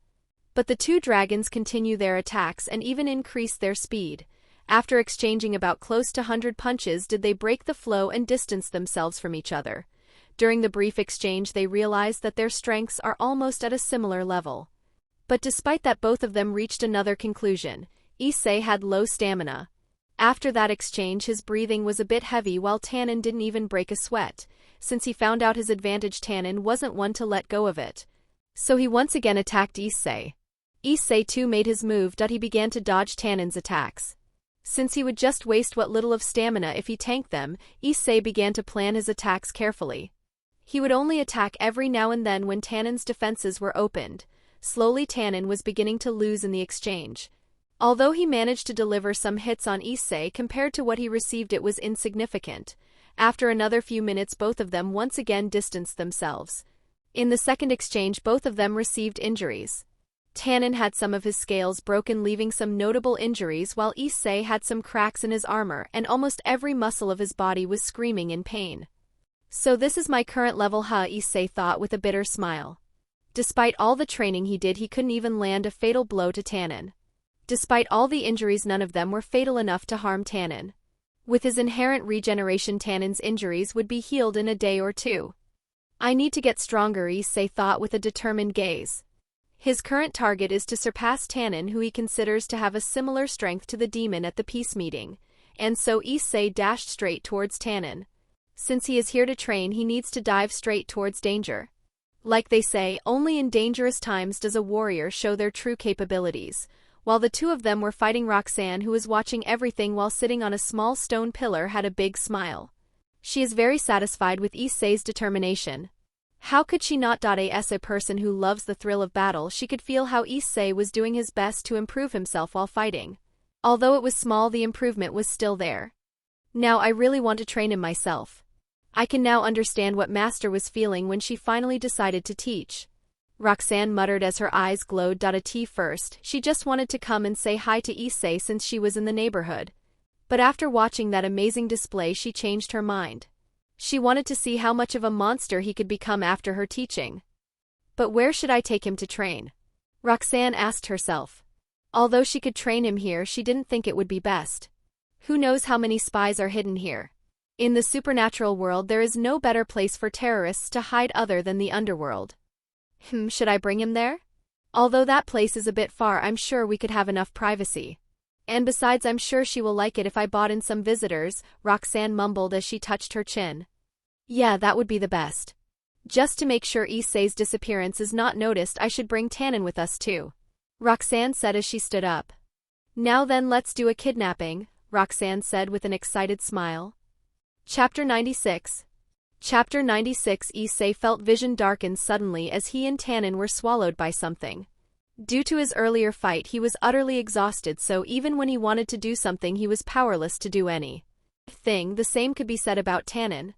But the two dragons continue their attacks and even increase their speed. After exchanging about close to 100 punches, did they break the flow and distance themselves from each other. During the brief exchange, they realized that their strengths are almost at a similar level. But despite that, both of them reached another conclusion. Issei had low stamina. After that exchange, his breathing was a bit heavy, while Tannen didn't even break a sweat. Since he found out his advantage, Tannen wasn't one to let go of it. So he once again attacked Issei. Issei too made his move. He began to dodge Tannen's attacks. Since he would just waste what little of stamina if he tanked them, Issei began to plan his attacks carefully. He would only attack every now and then when Tannen's defenses were opened. Slowly, Tannen was beginning to lose in the exchange. Although he managed to deliver some hits on Issei, compared to what he received it was insignificant. After another few minutes, both of them once again distanced themselves. In the second exchange, both of them received injuries. Tannen had some of his scales broken, leaving some notable injuries, while Issei had some cracks in his armor and almost every muscle of his body was screaming in pain. So this is my current level, huh? Issei thought with a bitter smile. Despite all the training he did, he couldn't even land a fatal blow to Tannen. Despite all the injuries, none of them were fatal enough to harm Tannen. With his inherent regeneration, Tannen's injuries would be healed in a day or two. I need to get stronger, Issei thought with a determined gaze. His current target is to surpass Tannen, who he considers to have a similar strength to the demon at the peace meeting, and so Issei dashed straight towards Tannen. Since he is here to train, he needs to dive straight towards danger. Like they say, only in dangerous times does a warrior show their true capabilities. While the two of them were fighting, Roxanne, who was watching everything while sitting on a small stone pillar, had a big smile. She is very satisfied with Issei's determination. How could she not? As a person who loves the thrill of battle, she could feel how Issei was doing his best to improve himself while fighting. Although it was small, the improvement was still there. Now I really want to train him myself. I can now understand what Master was feeling when she finally decided to teach. Roxanne muttered as her eyes glowed. At first, she just wanted to come and say hi to Issei since she was in the neighborhood. But after watching that amazing display, she changed her mind. She wanted to see how much of a monster he could become after her teaching. But where should I take him to train? Roxanne asked herself. Although she could train him here, she didn't think it would be best. Who knows how many spies are hidden here? In the supernatural world, there is no better place for terrorists to hide other than the underworld. Should I bring him there? Although that place is a bit far, I'm sure we could have enough privacy. And besides, I'm sure she will like it if I brought in some visitors, Roxanne mumbled as she touched her chin. Yeah, that would be the best. Just to make sure Issei's disappearance is not noticed, I should bring Tannen with us too, Roxanne said as she stood up. Now then, let's do a kidnapping, Roxanne said with an excited smile. Chapter 96. Chapter 96. Issei felt vision darken suddenly as he and Tannen were swallowed by something. Due to his earlier fight, he was utterly exhausted, so even when he wanted to do something, he was powerless to do any. The same could be said about Tannen.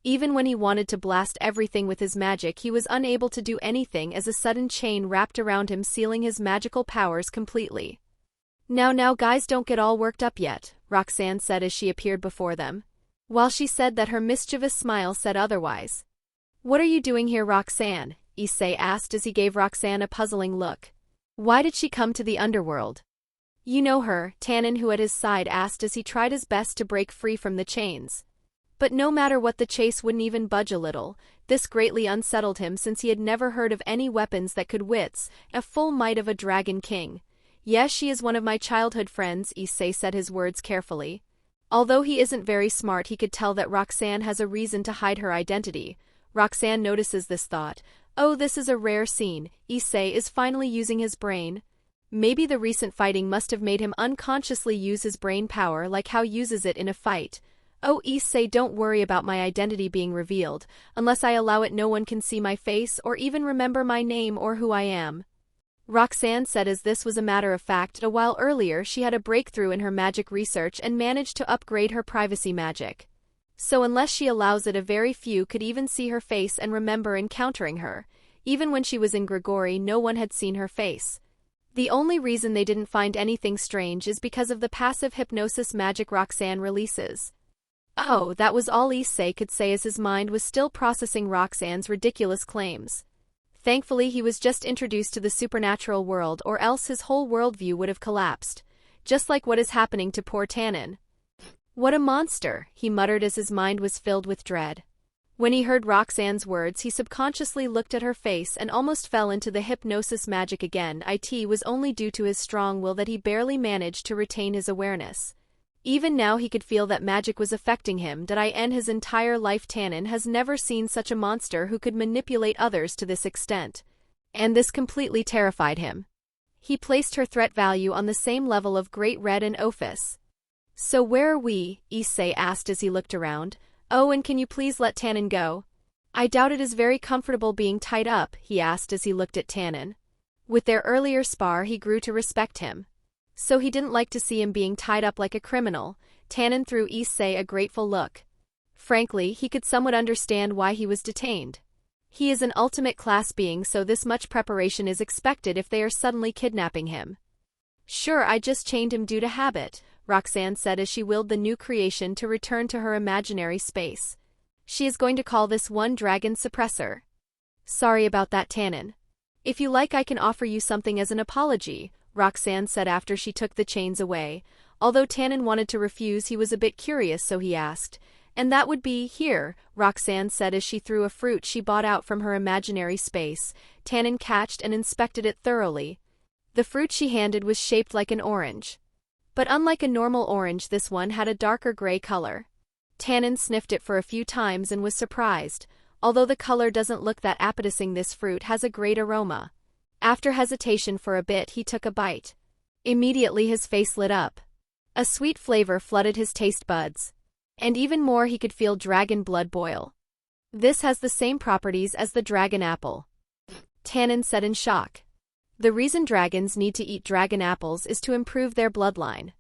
Even when he wanted to blast everything with his magic, he was unable to do anything as a sudden chain wrapped around him, sealing his magical powers completely. Now guys, don't get all worked up yet, Roxanne said as she appeared before them. While she said that, her mischievous smile said otherwise. What are you doing here, Roxanne? Issei asked as he gave Roxanne a puzzling look. Why did she come to the underworld? You know her, Tannen, who at his side asked as he tried his best to break free from the chains. But no matter what, the chase wouldn't even budge a little. This greatly unsettled him since he had never heard of any weapons that could withstand a full might of a dragon king. Yes, she is one of my childhood friends, Issei said his words carefully. Although he isn't very smart, he could tell that Roxanne has a reason to hide her identity. Roxanne notices this thought. Oh, this is a rare scene. Issei is finally using his brain. Maybe the recent fighting must have made him unconsciously use his brain power like how uses it in a fight. Oh, Issei, don't worry about my identity being revealed. Unless I allow it, no one can see my face or even remember my name or who I am. Roxanne said as this was a matter of fact. A while earlier she had a breakthrough in her magic research and managed to upgrade her privacy magic. So unless she allows it, a very few could even see her face and remember encountering her. Even when she was in Grigori, no one had seen her face. The only reason they didn't find anything strange is because of the passive hypnosis magic Roxanne releases. Oh, that was all Issei could say as his mind was still processing Roxanne's ridiculous claims. Thankfully, he was just introduced to the supernatural world, or else his whole worldview would have collapsed. Just like what is happening to poor Tannen. What a monster, he muttered as his mind was filled with dread. When he heard Roxanne's words, he subconsciously looked at her face and almost fell into the hypnosis magic again. It was only due to his strong will that he barely managed to retain his awareness. Even now he could feel that magic was affecting him. In his entire life, Tannen has never seen such a monster who could manipulate others to this extent. And this completely terrified him. He placed her threat value on the same level of Great Red and Ophis. So where are we? Issei asked as he looked around. Oh, and can you please let Tannen go? I doubt it is very comfortable being tied up, he asked as he looked at Tannen. With their earlier spar, he grew to respect him. So he didn't like to see him being tied up like a criminal. Tannen threw Issei a grateful look. Frankly, he could somewhat understand why he was detained. He is an ultimate class being, so this much preparation is expected if they are suddenly kidnapping him. Sure, I just chained him due to habit, Roxanne said as she willed the new creation to return to her imaginary space. She is going to call this one Dragon Suppressor. Sorry about that, Tannen. If you like, I can offer you something as an apology, Roxanne said after she took the chains away. Although Tannen wanted to refuse, he was a bit curious, so he asked. And that would be, here, Roxanne said as she threw a fruit she bought out from her imaginary space. Tannen catched and inspected it thoroughly. The fruit she handed was shaped like an orange. But unlike a normal orange, this one had a darker gray color. Tannen sniffed it for a few times and was surprised. Although the color doesn't look that appetizing, this fruit has a great aroma. After hesitation for a bit, he took a bite. Immediately his face lit up. A sweet flavor flooded his taste buds. And even more, he could feel dragon blood boil. This has the same properties as the dragon apple, Tannen said in shock. The reason dragons need to eat dragon apples is to improve their bloodline.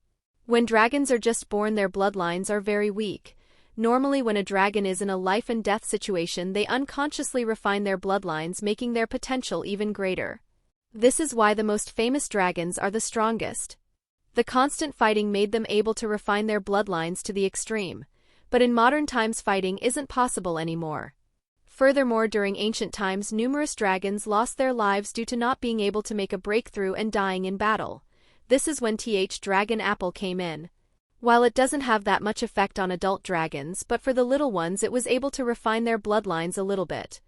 When dragons are just born, their bloodlines are very weak. Normally when a dragon is in a life and death situation, they unconsciously refine their bloodlines, making their potential even greater. This is why the most famous dragons are the strongest. The constant fighting made them able to refine their bloodlines to the extreme. But in modern times, fighting isn't possible anymore. Furthermore, during ancient times, numerous dragons lost their lives due to not being able to make a breakthrough and dying in battle. This is when dragon apple came in. While it doesn't have that much effect on adult dragons, but for the little ones it was able to refine their bloodlines a little bit.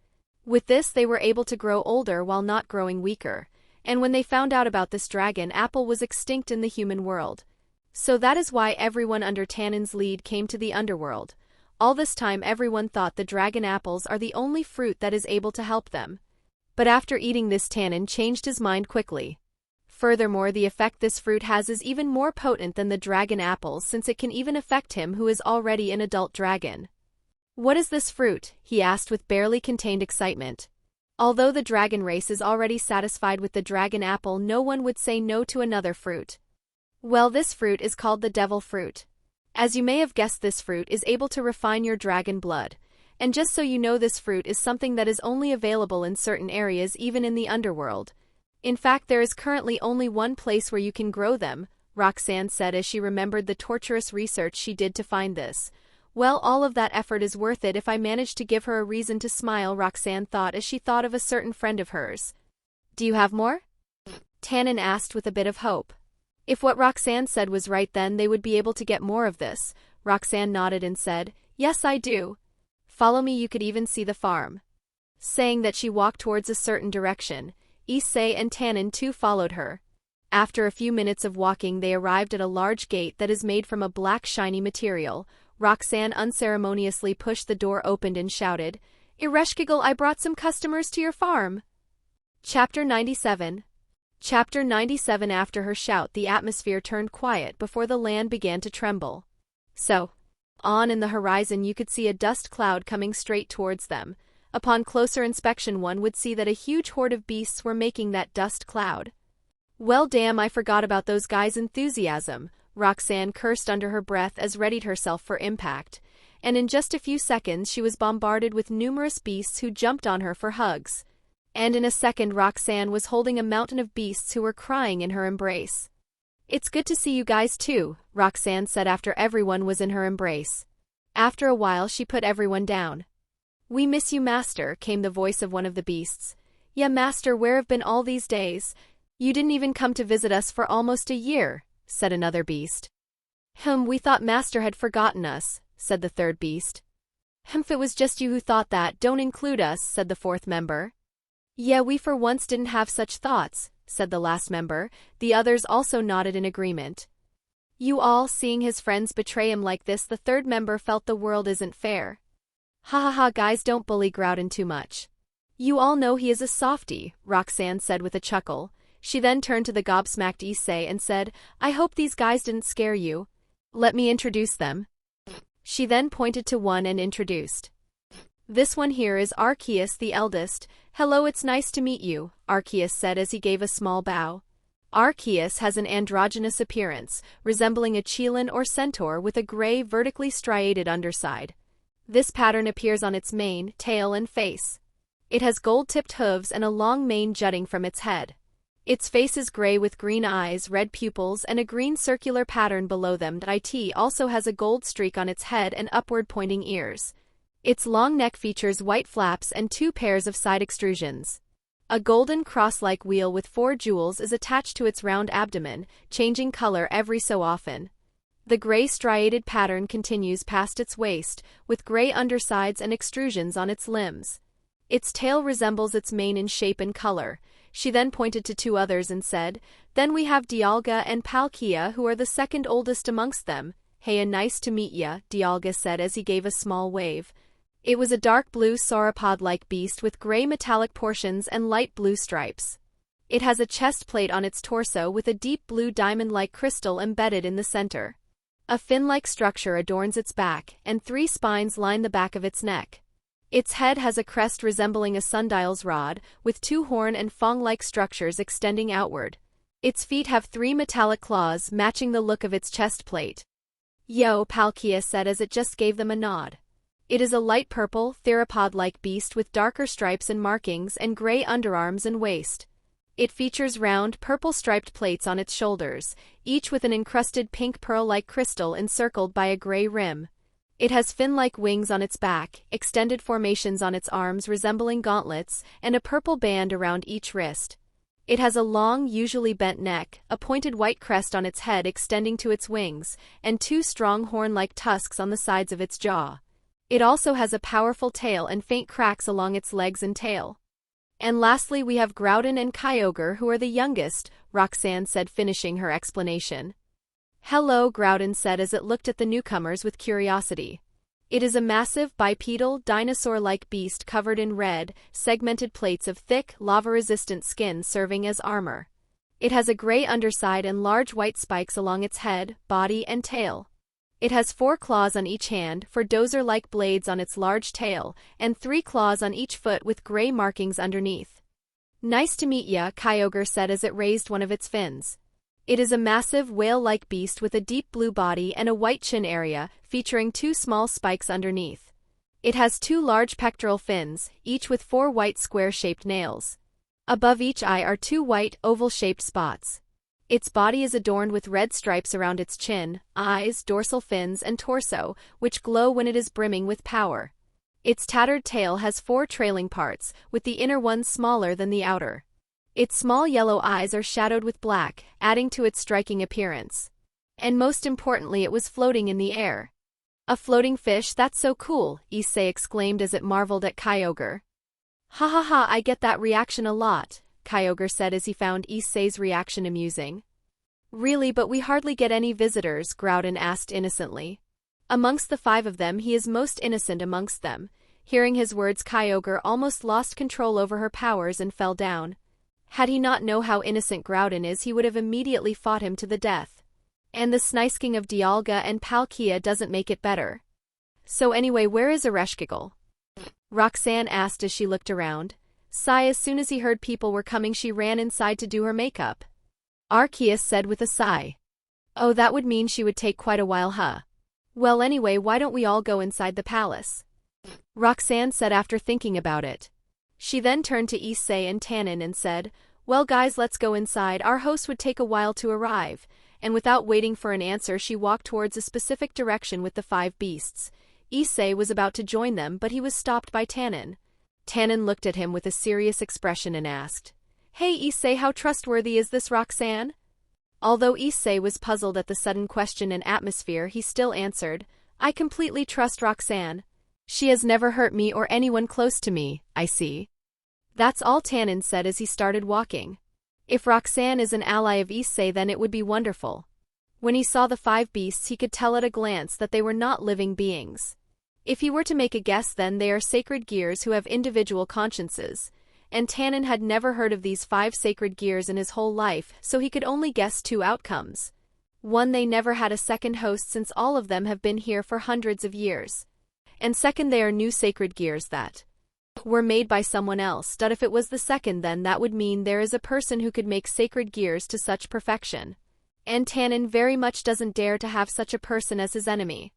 With this, they were able to grow older while not growing weaker. And when they found out about this, dragon apple was extinct in the human world. So that is why everyone under Tannen's lead came to the underworld. All this time everyone thought the dragon apples are the only fruit that is able to help them. But after eating this, Tannen changed his mind quickly. Furthermore, the effect this fruit has is even more potent than the dragon apples, since it can even affect him who is already an adult dragon. What is this fruit? He asked with barely contained excitement. Although the dragon race is already satisfied with the dragon apple, no one would say no to another fruit. Well, this fruit is called the devil fruit. As you may have guessed, this fruit is able to refine your dragon blood. And just so you know, this fruit is something that is only available in certain areas, even in the underworld. In fact, there is currently only one place where you can grow them, Roxanne said as she remembered the torturous research she did to find this. Well, all of that effort is worth it if I manage to give her a reason to smile, Roxanne thought as she thought of a certain friend of hers. Do you have more? Tannen asked with a bit of hope. If what Roxanne said was right, then they would be able to get more of this. Roxanne nodded and said, Yes, I do. Follow me, you could even see the farm. Saying that, she walked towards a certain direction. Issei and Tannen too followed her. After a few minutes of walking, they arrived at a large gate that is made from a black shiny material. Roxanne unceremoniously pushed the door open and shouted, Ereshkigal, I brought some customers to your farm. Chapter 97. Chapter 97. After her shout, the atmosphere turned quiet before the land began to tremble. So, on in the horizon you could see a dust cloud coming straight towards them. Upon closer inspection, one would see that a huge horde of beasts were making that dust cloud. Well, damn, I forgot about those guys' enthusiasm, Roxanne cursed under her breath as readied herself for impact. And in just a few seconds she was bombarded with numerous beasts who jumped on her for hugs. And in a second Roxanne was holding a mountain of beasts who were crying in her embrace. It's good to see you guys too, Roxanne said after everyone was in her embrace. After a while she put everyone down. We miss you, Master, came the voice of one of the beasts. Yeah, Master, where have been all these days? You didn't even come to visit us for almost a year, said another beast. We thought Master had forgotten us, said the third beast. If it was just you who thought that, don't include us, said the fourth member. Yeah, we for once didn't have such thoughts, said the last member. The others also nodded in agreement. You all, seeing his friends betray him like this, the third member felt the world isn't fair. Ha ha ha, guys, don't bully Groudon too much. You all know he is a softie, Roxanne said with a chuckle. She then turned to the gobsmacked Issei and said, I hope these guys didn't scare you. Let me introduce them. She then pointed to one and introduced. This one here is Arceus, the eldest. Hello, it's nice to meet you, Arceus said as he gave a small bow. Arceus has an androgynous appearance, resembling a Chielin or centaur with a gray, vertically striated underside. This pattern appears on its mane, tail, and face. It has gold-tipped hooves and a long mane jutting from its head. Its face is gray with green eyes, red pupils, and a green circular pattern below them. It also has a gold streak on its head and upward-pointing ears. Its long neck features white flaps and 2 pairs of side extrusions. A golden cross-like wheel with 4 jewels is attached to its round abdomen, changing color every so often. The gray striated pattern continues past its waist, with gray undersides and extrusions on its limbs. Its tail resembles its mane in shape and color. She then pointed to 2 others and said, Then we have Dialga and Palkia, who are the second oldest amongst them. Hey, nice to meet ya, Dialga said as he gave a small wave. It was a dark blue sauropod-like beast with gray metallic portions and light blue stripes. It has a chest plate on its torso with a deep blue diamond-like crystal embedded in the center. A fin-like structure adorns its back, and 3 spines line the back of its neck. Its head has a crest resembling a sundial's rod, with 2 horn and fong-like structures extending outward. Its feet have 3 metallic claws matching the look of its chest plate. Yo, Palkia said as it just gave them a nod. It is a light purple, theropod-like beast with darker stripes and markings and gray underarms and waist. It features round, purple-striped plates on its shoulders, each with an encrusted pink pearl-like crystal encircled by a gray rim. It has fin-like wings on its back, extended formations on its arms resembling gauntlets, and a purple band around each wrist. It has a long, usually bent neck, a pointed white crest on its head extending to its wings, and 2 strong horn-like tusks on the sides of its jaw. It also has a powerful tail and faint cracks along its legs and tail. And lastly we have Groudon and Kyogre, who are the youngest, Roxanne said, finishing her explanation. Hello, Groudon said as it looked at the newcomers with curiosity. It is a massive, bipedal, dinosaur-like beast covered in red, segmented plates of thick, lava-resistant skin serving as armor. It has a gray underside and large white spikes along its head, body, and tail. It has 4 claws on each hand, 4 dozer-like blades on its large tail, and 3 claws on each foot with gray markings underneath. Nice to meet ya, Kyogre said as it raised one of its fins. It is a massive whale-like beast with a deep blue body and a white chin area, featuring 2 small spikes underneath. It has 2 large pectoral fins, each with 4 white square-shaped nails. Above each eye are 2 white, oval-shaped spots. Its body is adorned with red stripes around its chin, eyes, dorsal fins, and torso, which glow when it is brimming with power. Its tattered tail has 4 trailing parts, with the inner one smaller than the outer. Its small yellow eyes are shadowed with black, adding to its striking appearance. And most importantly, it was floating in the air. A floating fish, that's so cool, Issei exclaimed as it marveled at Kyogre. Ha ha ha, I get that reaction a lot, Kyogre said as he found Issei's reaction amusing. Really, but we hardly get any visitors, Groudon asked innocently. Amongst the 5 of them he is most innocent amongst them. Hearing his words, Kyogre almost lost control over her powers and fell down. Had he not known how innocent Groudon is, he would have immediately fought him to the death. And the snisking of Dialga and Palkia doesn't make it better. So anyway, where is Ereshkigal? Roxanne asked as she looked around. As soon as he heard people were coming, she ran inside to do her makeup. Arceus said with a sigh. Oh, that would mean she would take quite a while, huh? Well anyway, why don't we all go inside the palace? Roxanne said after thinking about it. She then turned to Issei and Tannen and said, well guys, let's go inside, our host would take a while to arrive, and without waiting for an answer she walked towards a specific direction with the 5 beasts. Issei was about to join them, but he was stopped by Tannen. Tannen looked at him with a serious expression and asked, Hey Issei, how trustworthy is this Roxanne? Although Issei was puzzled at the sudden question and atmosphere, he still answered, I completely trust Roxanne. She has never hurt me or anyone close to me, I see. That's all Tannen said as he started walking. If Roxanne is an ally of Issei, then it would be wonderful. When he saw the 5 beasts, he could tell at a glance that they were not living beings. If he were to make a guess, then they are sacred gears who have individual consciences, and Tannen had never heard of these 5 sacred gears in his whole life, so he could only guess 2 outcomes. 1, they never had a second host since all of them have been here for hundreds of years. And second, they are new sacred gears that were made by someone else. But if it was the second, then that would mean there is a person who could make sacred gears to such perfection. And Tannen very much doesn't dare to have such a person as his enemy.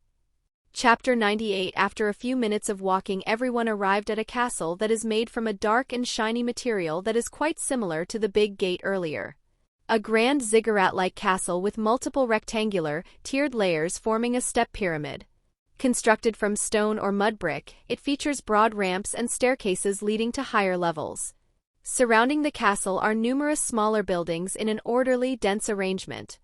Chapter 98. After a few minutes of walking, everyone arrived at a castle that is made from a dark and shiny material that is quite similar to the big gate earlier. A grand ziggurat-like castle with multiple rectangular, tiered layers forming a step pyramid. Constructed from stone or mud brick, it features broad ramps and staircases leading to higher levels. Surrounding the castle are numerous smaller buildings in an orderly, dense arrangement.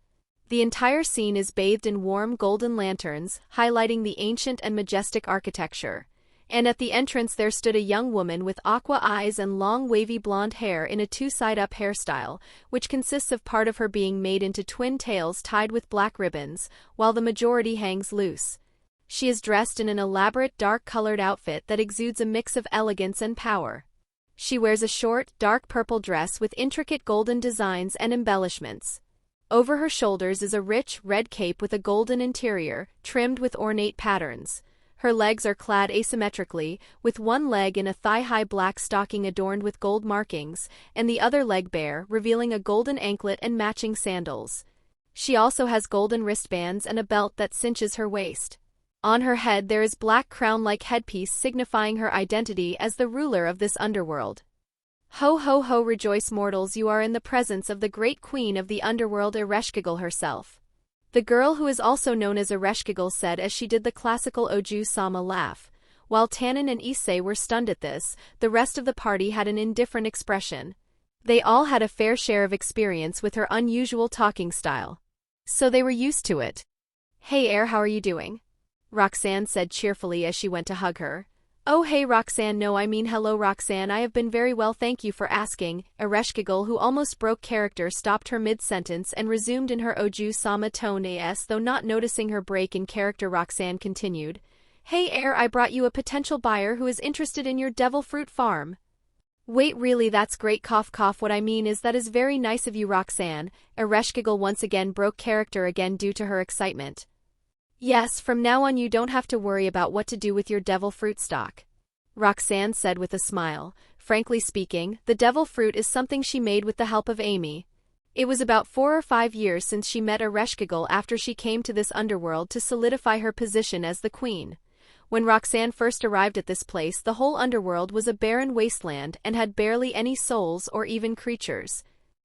The entire scene is bathed in warm golden lanterns, highlighting the ancient and majestic architecture. And at the entrance there stood a young woman with aqua eyes and long wavy blonde hair in a 2-side-up hairstyle, which consists of part of her being made into twin tails tied with black ribbons, while the majority hangs loose. She is dressed in an elaborate dark-colored outfit that exudes a mix of elegance and power. She wears a short, dark purple dress with intricate golden designs and embellishments. Over her shoulders is a rich, red cape with a golden interior, trimmed with ornate patterns. Her legs are clad asymmetrically, with one leg in a thigh-high black stocking adorned with gold markings, and the other leg bare, revealing a golden anklet and matching sandals. She also has golden wristbands and a belt that cinches her waist. On her head there is black crown-like headpiece signifying her identity as the ruler of this underworld. Ho ho ho, rejoice mortals, you are in the presence of the great queen of the underworld, Ereshkigal herself. The girl who is also known as Ereshkigal said as she did the classical Oju-sama laugh. While Tannen and Issei were stunned at this, the rest of the party had an indifferent expression. They all had a fair share of experience with her unusual talking style. So they were used to it. Hey how are you doing? Roxanne said cheerfully as she went to hug her. Oh hey Roxanne, no I mean hello Roxanne, I have been very well, thank you for asking. Ereshkigal, who almost broke character, stopped her mid-sentence and resumed in her Oju-sama tone though not noticing her break in character. Roxanne continued. Hey I brought you a potential buyer who is interested in your devil fruit farm. Wait, really, that's great, cough cough, what I mean is that is very nice of you Roxanne. Ereshkigal once again broke character again due to her excitement. Yes, from now on you don't have to worry about what to do with your devil fruit stock. Roxanne said with a smile. Frankly speaking, the devil fruit is something she made with the help of Amy. It was about 4 or 5 years since she met Ereshkigal after she came to this underworld to solidify her position as the queen. When Roxanne first arrived at this place, the whole underworld was a barren wasteland and had barely any souls or even creatures.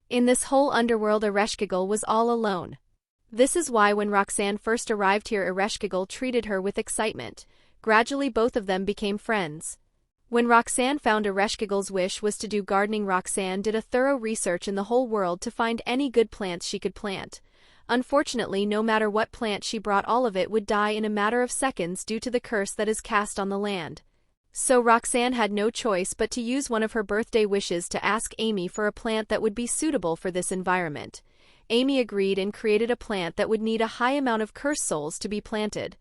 In this whole underworld, Ereshkigal was all alone. This is why when Roxanne first arrived here, Ereshkigal treated her with excitement. Gradually both of them became friends. When Roxanne found Ereshkigal's wish was to do gardening, Roxanne did a thorough research in the whole world to find any good plants she could plant. Unfortunately, no matter what plant she brought, all of it would die in a matter of seconds due to the curse that is cast on the land. So Roxanne had no choice but to use one of her birthday wishes to ask Amy for a plant that would be suitable for this environment. Amy agreed and created a plant that would need a high amount of cursed souls to be planted.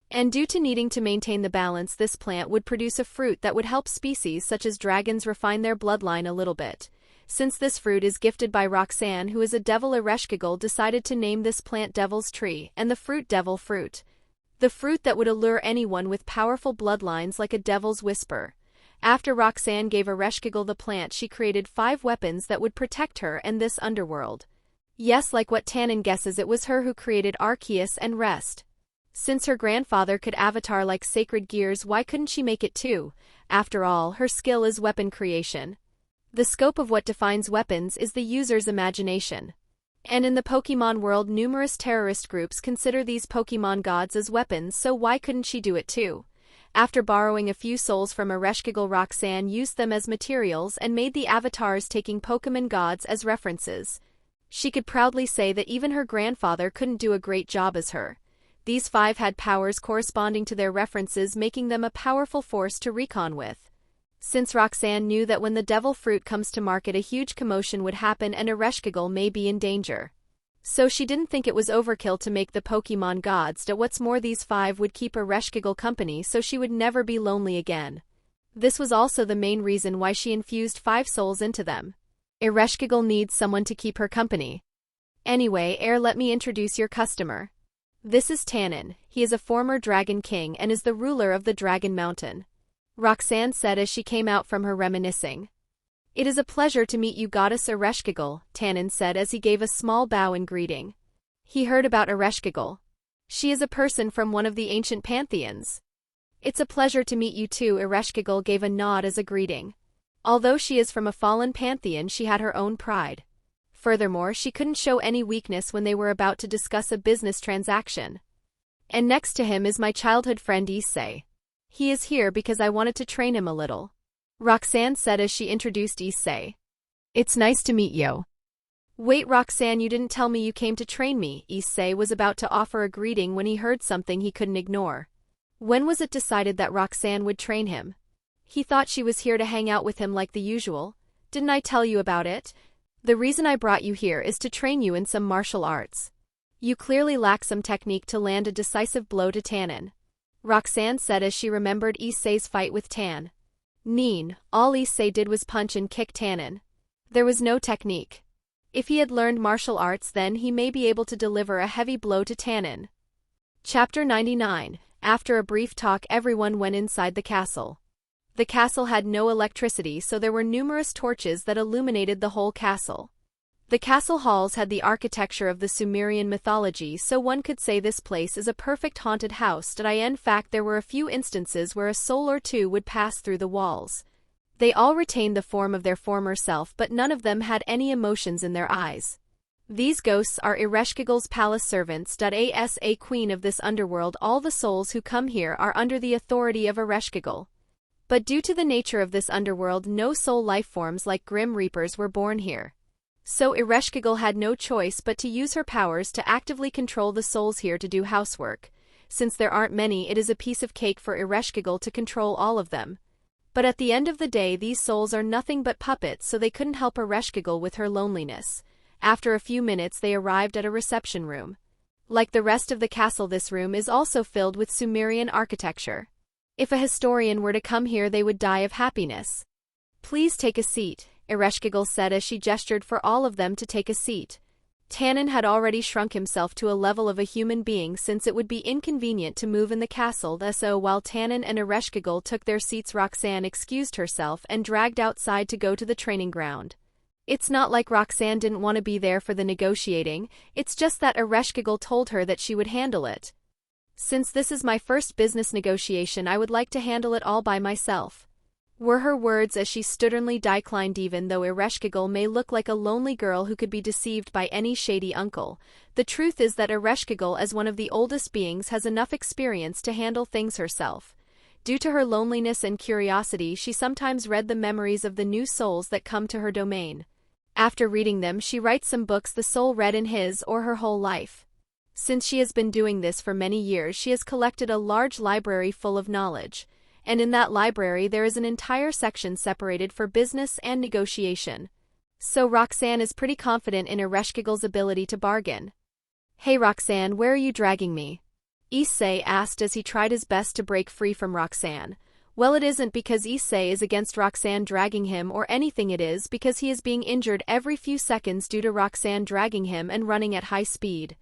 And due to needing to maintain the balance, this plant would produce a fruit that would help species such as dragons refine their bloodline a little bit. Since this fruit is gifted by Roxanne, who is a devil, Ereshkigal decided to name this plant Devil's Tree and the fruit Devil Fruit. The fruit that would allure anyone with powerful bloodlines like a devil's whisper. After Roxanne gave Ereshkigal the plant, she created 5 weapons that would protect her and this underworld. Yes, like what Tannen guesses, it was her who created Arceus and Rest. Since her grandfather could avatar like sacred gears, why couldn't she make it too? After all, her skill is weapon creation. The scope of what defines weapons is the user's imagination. And in the Pokemon world, numerous terrorist groups consider these Pokemon gods as weapons, so why couldn't she do it too? After borrowing a few souls from Ereshkigal, Roxanne used them as materials and made the avatars, taking Pokemon gods as references. She could proudly say that even her grandfather couldn't do a great job as her. These 5 had powers corresponding to their references, making them a powerful force to recon with. Since Roxanne knew that when the devil fruit comes to market, a huge commotion would happen and Ereshkigal may be in danger. So she didn't think it was overkill to make the Pokemon gods. What's more, these 5 would keep Ereshkigal company, so she would never be lonely again. This was also the main reason why she infused 5 souls into them. Ereshkigal needs someone to keep her company. Anyway, let me introduce your customer. This is Tannen. He is a former Dragon King and is the ruler of the Dragon Mountain. Roxanne said as she came out from her reminiscing. It is a pleasure to meet you, Goddess Ereshkigal, Tannen said as he gave a small bow in greeting. He heard about Ereshkigal. She is a person from one of the ancient pantheons. It's a pleasure to meet you too, Ereshkigal gave a nod as a greeting. Although she is from a fallen pantheon, she had her own pride. Furthermore, she couldn't show any weakness when they were about to discuss a business transaction. And next to him is my childhood friend Issei. He is here because I wanted to train him a little. Roxanne said as she introduced Issei. It's nice to meet you. Wait, Roxanne, you didn't tell me you came to train me. Issei was about to offer a greeting when he heard something he couldn't ignore. When was it decided that Roxanne would train him? He thought she was here to hang out with him like the usual. Didn't I tell you about it? The reason I brought you here is to train you in some martial arts. You clearly lack some technique to land a decisive blow to Tannen. Roxanne said as she remembered Issei's fight with Tan. All Issei did was punch and kick Tannen. There was no technique. If he had learned martial arts, then he may be able to deliver a heavy blow to Tannen. Chapter 99. After a brief talk, everyone went inside the castle. The castle had no electricity, so there were numerous torches that illuminated the whole castle. The castle halls had the architecture of the Sumerian mythology, so one could say this place is a perfect haunted house. In fact, there were a few instances where a soul or two would pass through the walls. They all retained the form of their former self, but none of them had any emotions in their eyes. These ghosts are Ereshkigal's palace servants. As a queen of this underworld, all the souls who come here are under the authority of Ereshkigal. But due to the nature of this underworld, no soul life forms like Grim Reapers were born here. So Ereshkigal had no choice but to use her powers to actively control the souls here to do housework. Since there aren't many, it is a piece of cake for Ereshkigal to control all of them. But at the end of the day, these souls are nothing but puppets, so they couldn't help Ereshkigal with her loneliness. After a few minutes, they arrived at a reception room. Like the rest of the castle, this room is also filled with Sumerian architecture. If a historian were to come here, they would die of happiness. Please take a seat, Ereshkigal said as she gestured for all of them to take a seat. Tannen had already shrunk himself to a level of a human being since it would be inconvenient to move in the castle, so while Tannen and Ereshkigal took their seats, Roxanne excused herself and dragged outside to go to the training ground. It's not like Roxanne didn't want to be there for the negotiating, it's just that Ereshkigal told her that she would handle it. Since this is my first business negotiation, I would like to handle it all by myself, were her words as she stubbornly declined. Even though Ereshkigal may look like a lonely girl who could be deceived by any shady uncle, the truth is that Ereshkigal, as one of the oldest beings, has enough experience to handle things herself. Due to her loneliness and curiosity, she sometimes read the memories of the new souls that come to her domain. After reading them, she writes some books the soul read in his or her whole life. Since she has been doing this for many years, she has collected a large library full of knowledge, and in that library there is an entire section separated for business and negotiation. So Roxanne is pretty confident in Ereshkigal's ability to bargain. "Hey Roxanne, where are you dragging me?" Issei asked as he tried his best to break free from Roxanne. Well, it isn't because Issei is against Roxanne dragging him or anything, it is because he is being injured every few seconds due to Roxanne dragging him and running at high speed.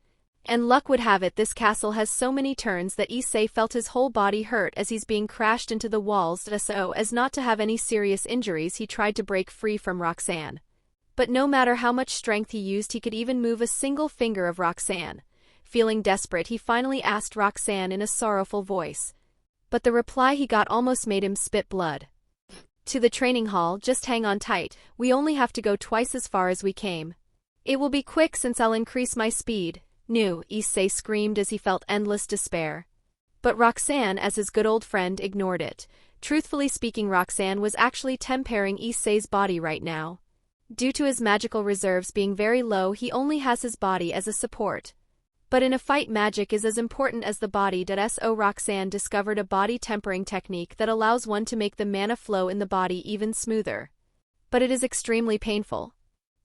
And luck would have it, this castle has so many turns that Issei felt his whole body hurt as he's being crashed into the walls. So as not to have any serious injuries, he tried to break free from Roxanne. But no matter how much strength he used, he could even move a single finger of Roxanne. Feeling desperate, he finally asked Roxanne in a sorrowful voice. But the reply he got almost made him spit blood. "To the training hall, just hang on tight, we only have to go twice as far as we came. It will be quick since I'll increase my speed." "No," Issei screamed as he felt endless despair. But Roxanne, as his good old friend, ignored it. Truthfully speaking, Roxanne was actually tempering Issei's body right now. Due to his magical reserves being very low, he only has his body as a support. But in a fight, magic is as important as the body. So Roxanne discovered a body tempering technique that allows one to make the mana flow in the body even smoother. But it is extremely painful.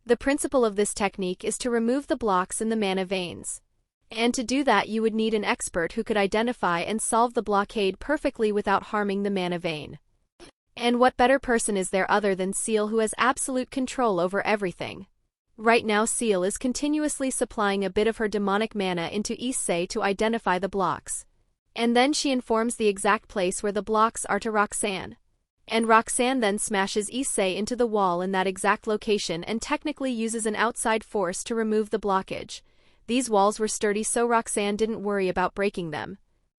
The principle of this technique is to remove the blocks in the mana veins. And to do that you would need an expert who could identify and solve the blockade perfectly without harming the mana vein. And what better person is there other than Ciel, who has absolute control over everything? Right now Ciel is continuously supplying a bit of her demonic mana into Issei to identify the blocks. And then she informs the exact place where the blocks are to Roxanne. And Roxanne then smashes Issei into the wall in that exact location and technically uses an outside force to remove the blockage. These walls were sturdy, so Roxanne didn't worry about breaking them.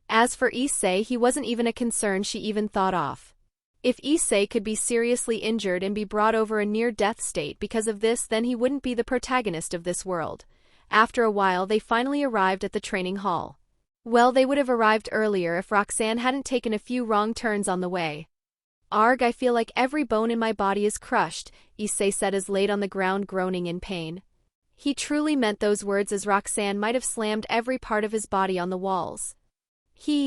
As for Issei, he wasn't even a concern she even thought of. If Issei could be seriously injured and be brought over a near-death state because of this, then he wouldn't be the protagonist of this world. After a while they finally arrived at the training hall. Well, they would have arrived earlier if Roxanne hadn't taken a few wrong turns on the way. "Arg, I feel like every bone in my body is crushed," Issei said as laid on the ground groaning in pain. He truly meant those words, as Roxanne might have slammed every part of his body on the walls.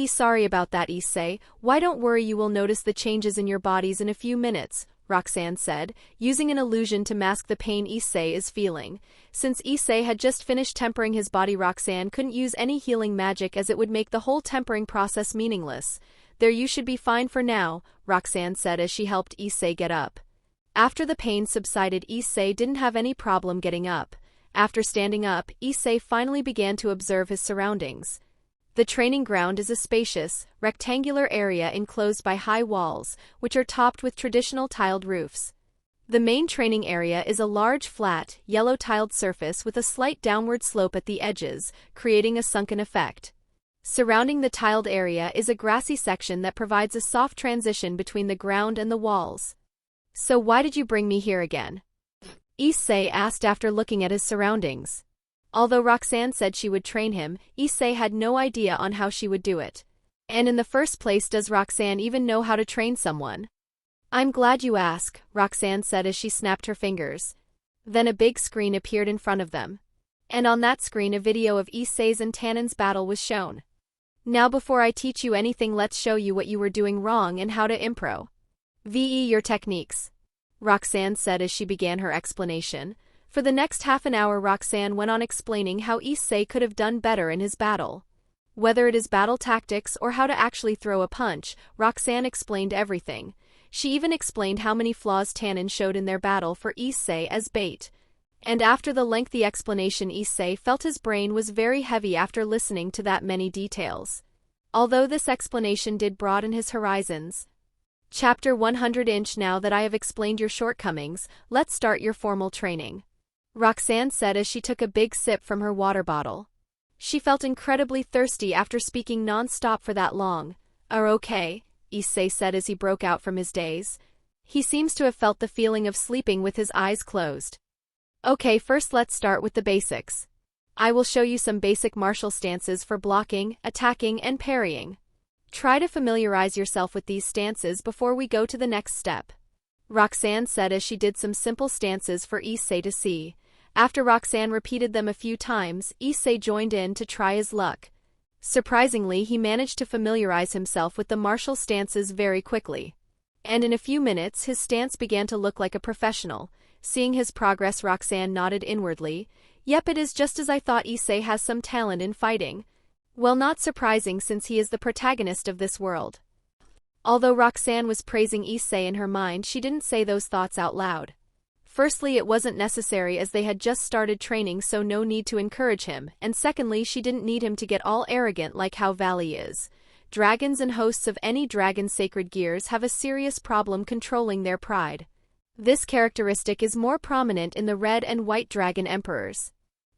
Sorry about that, Issei. Why, don't worry, you will notice the changes in your bodies in a few minutes," Roxanne said, using an illusion to mask the pain Issei is feeling. Since Issei had just finished tempering his body, Roxanne couldn't use any healing magic as it would make the whole tempering process meaningless. "There, you should be fine for now," Roxanne said as she helped Issei get up. After the pain subsided, Issei didn't have any problem getting up. After standing up, Issei finally began to observe his surroundings. The training ground is a spacious, rectangular area enclosed by high walls, which are topped with traditional tiled roofs. The main training area is a large, flat, yellow-tiled surface with a slight downward slope at the edges, creating a sunken effect. Surrounding the tiled area is a grassy section that provides a soft transition between the ground and the walls. "So why did you bring me here again?" Issei asked after looking at his surroundings. Although Roxanne said she would train him, Issei had no idea on how she would do it. And in the first place, does Roxanne even know how to train someone? "I'm glad you ask," Roxanne said as she snapped her fingers. Then a big screen appeared in front of them. And on that screen a video of Issei's and Tannen's battle was shown. "Now before I teach you anything, let's show you what you were doing wrong and how to improve your techniques," Roxanne said as she began her explanation. For the next half an hour Roxanne went on explaining how Issei could have done better in his battle. Whether it is battle tactics or how to actually throw a punch, Roxanne explained everything. She even explained how many flaws Tannen showed in their battle for Issei as bait. And after the lengthy explanation, Issei felt his brain was very heavy after listening to that many details. Although this explanation did broaden his horizons, Chapter 100. Now that I have explained your shortcomings, let's start your formal training. Roxanne said as she took a big sip from her water bottle. She felt incredibly thirsty after speaking non-stop for that long. Okay, Issei said as he broke out from his daze. He seems to have felt the feeling of sleeping with his eyes closed. Okay, first let's start with the basics. I will show you some basic martial stances for blocking, attacking, and parrying. Try to familiarize yourself with these stances before we go to the next step. Roxanne said as she did some simple stances for Issei to see. After Roxanne repeated them a few times, Issei joined in to try his luck. Surprisingly, he managed to familiarize himself with the martial stances very quickly. And in a few minutes his stance began to look like a professional. Seeing his progress, Roxanne nodded inwardly. Yep, it is just as I thought. Issei has some talent in fighting. Well, not surprising since he is the protagonist of this world. Although Roxanne was praising Issei in her mind, she didn't say those thoughts out loud. Firstly, it wasn't necessary as they had just started training, so no need to encourage him, and secondly, she didn't need him to get all arrogant like how Valley is. Dragons and hosts of any dragon sacred gears have a serious problem controlling their pride. This characteristic is more prominent in the red and white dragon emperors.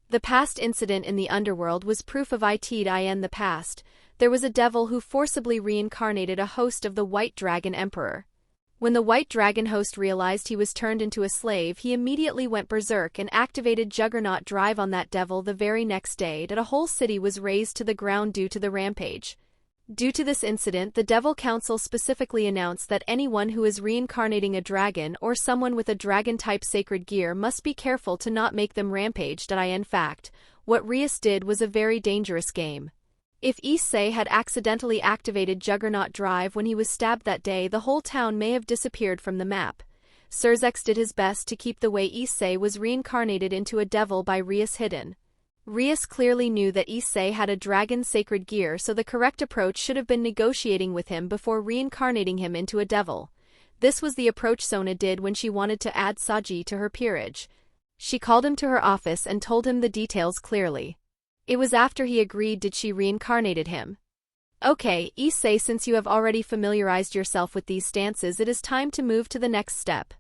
The past incident in the underworld was proof of it. In the past, there was a devil who forcibly reincarnated a host of the white dragon emperor. When the white dragon host realized he was turned into a slave, he immediately went berserk and activated Juggernaut Drive on that devil. The very next day, a whole city was razed to the ground due to the rampage. Due to this incident, the Devil Council specifically announced that anyone who is reincarnating a dragon or someone with a dragon-type sacred gear must be careful to not make them rampage. In fact, what Rias did was a very dangerous game. If Issei had accidentally activated Juggernaut Drive when he was stabbed that day, the whole town may have disappeared from the map. Surzex did his best to keep the way Issei was reincarnated into a devil by Rias hidden. Rias clearly knew that Issei had a dragon sacred gear, so the correct approach should have been negotiating with him before reincarnating him into a devil. This was the approach Sona did when she wanted to add Saji to her peerage. She called him to her office and told him the details clearly. It was after he agreed did she reincarnated him. Okay, Issei, since you have already familiarized yourself with these stances, it is time to move to the next step.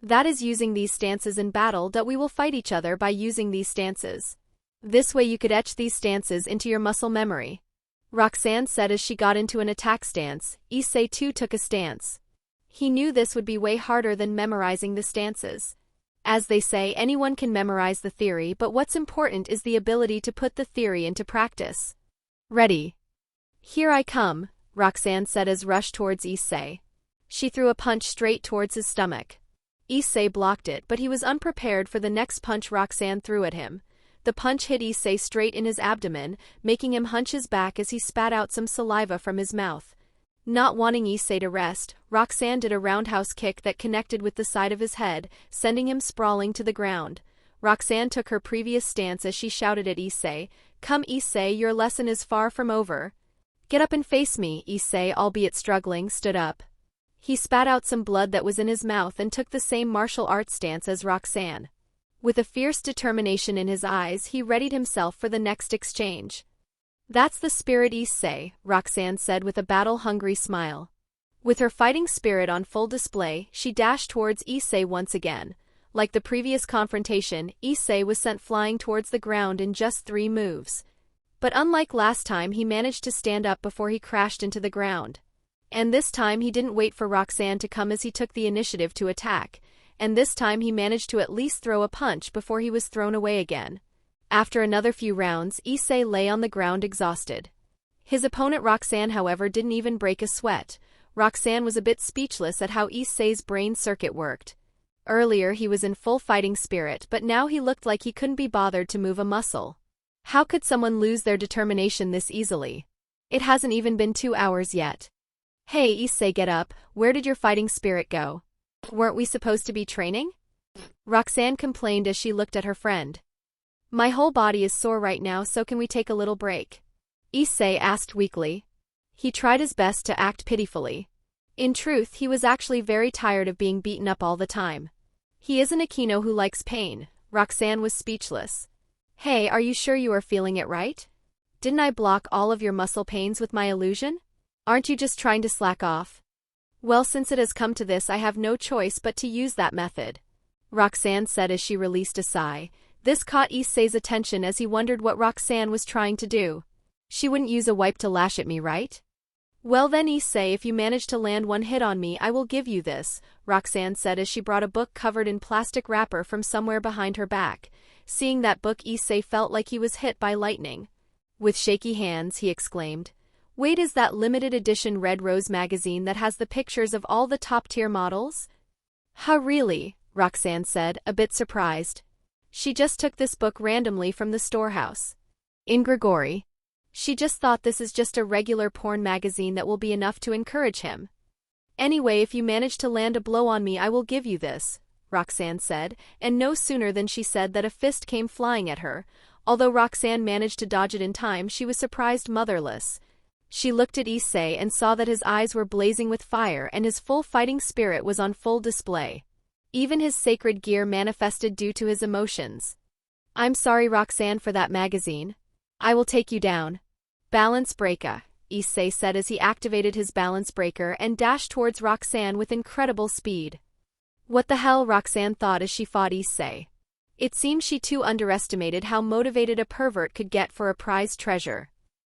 That is using these stances in battle. We will fight each other by using these stances. This way you could etch these stances into your muscle memory. Roxanne said as she got into an attack stance. Issei too took a stance. He knew this would be way harder than memorizing the stances. As they say, anyone can memorize the theory, but what's important is the ability to put the theory into practice. Ready. Here I come, Roxanne said as rushed towards Issei. She threw a punch straight towards his stomach. Issei blocked it, but he was unprepared for the next punch Roxanne threw at him. The punch hit Issei straight in his abdomen, making him hunch his back as he spat out some saliva from his mouth. Not wanting Issei to rest, Roxanne did a roundhouse kick that connected with the side of his head, sending him sprawling to the ground. Roxanne took her previous stance as she shouted at Issei, "Come Issei, your lesson is far from over. Get up and face me." Issei, albeit struggling, stood up. He spat out some blood that was in his mouth and took the same martial arts stance as Roxanne. With a fierce determination in his eyes, he readied himself for the next exchange. "That's the spirit, Issei," Roxanne said with a battle-hungry smile. With her fighting spirit on full display, she dashed towards Issei once again. Like the previous confrontation, Issei was sent flying towards the ground in just 3 moves. But unlike last time, he managed to stand up before he crashed into the ground. And this time he didn't wait for Roxanne to come as he took the initiative to attack. And this time he managed to at least throw a punch before he was thrown away again. After another few rounds, Issei lay on the ground exhausted. His opponent Roxanne, however, didn't even break a sweat. Roxanne was a bit speechless at how Issei's brain circuit worked. Earlier he was in full fighting spirit, but now he looked like he couldn't be bothered to move a muscle. How could someone lose their determination this easily? It hasn't even been 2 hours yet. "Hey Issei, get up, where did your fighting spirit go? Weren't we supposed to be training?" Roxanne complained as she looked at her friend. "My whole body is sore right now, so can we take a little break?" Issei asked weakly. He tried his best to act pitifully. In truth, he was actually very tired of being beaten up all the time. He isn't a Kino who likes pain. Roxanne was speechless. "Hey, are you sure you are feeling it right? Didn't I block all of your muscle pains with my illusion? Aren't you just trying to slack off?" Well, since it has come to this, I have no choice but to use that method, Roxanne said as she released a sigh. This caught Issei's attention as he wondered what Roxanne was trying to do. She wouldn't use a wipe to lash at me, right? Well then, Issei, if you manage to land one hit on me, I will give you this, Roxanne said as she brought a book covered in plastic wrapper from somewhere behind her back. Seeing that book, Issei felt like he was hit by lightning. With shaky hands, he exclaimed, "Wait, is that limited edition Red Rose magazine that has the pictures of all the top-tier models?" "Huh, really?" Roxanne said, a bit surprised. She just took this book randomly from the storehouse. In Grigori. She just thought this is just a regular porn magazine that will be enough to encourage him. "Anyway, if you manage to land a blow on me, I will give you this," Roxanne said, and no sooner than she said that a fist came flying at her. Although Roxanne managed to dodge it in time, she was surprised motherless. She looked at Issei and saw that his eyes were blazing with fire and his full fighting spirit was on full display. Even his sacred gear manifested due to his emotions. "I'm sorry, Roxanne, for that magazine. I will take you down." "Balance breaker," Issei said as he activated his balance breaker and dashed towards Roxanne with incredible speed. What the hell, Roxanne thought as she fought Issei. It seemed she too underestimated how motivated a pervert could get for a prized treasure.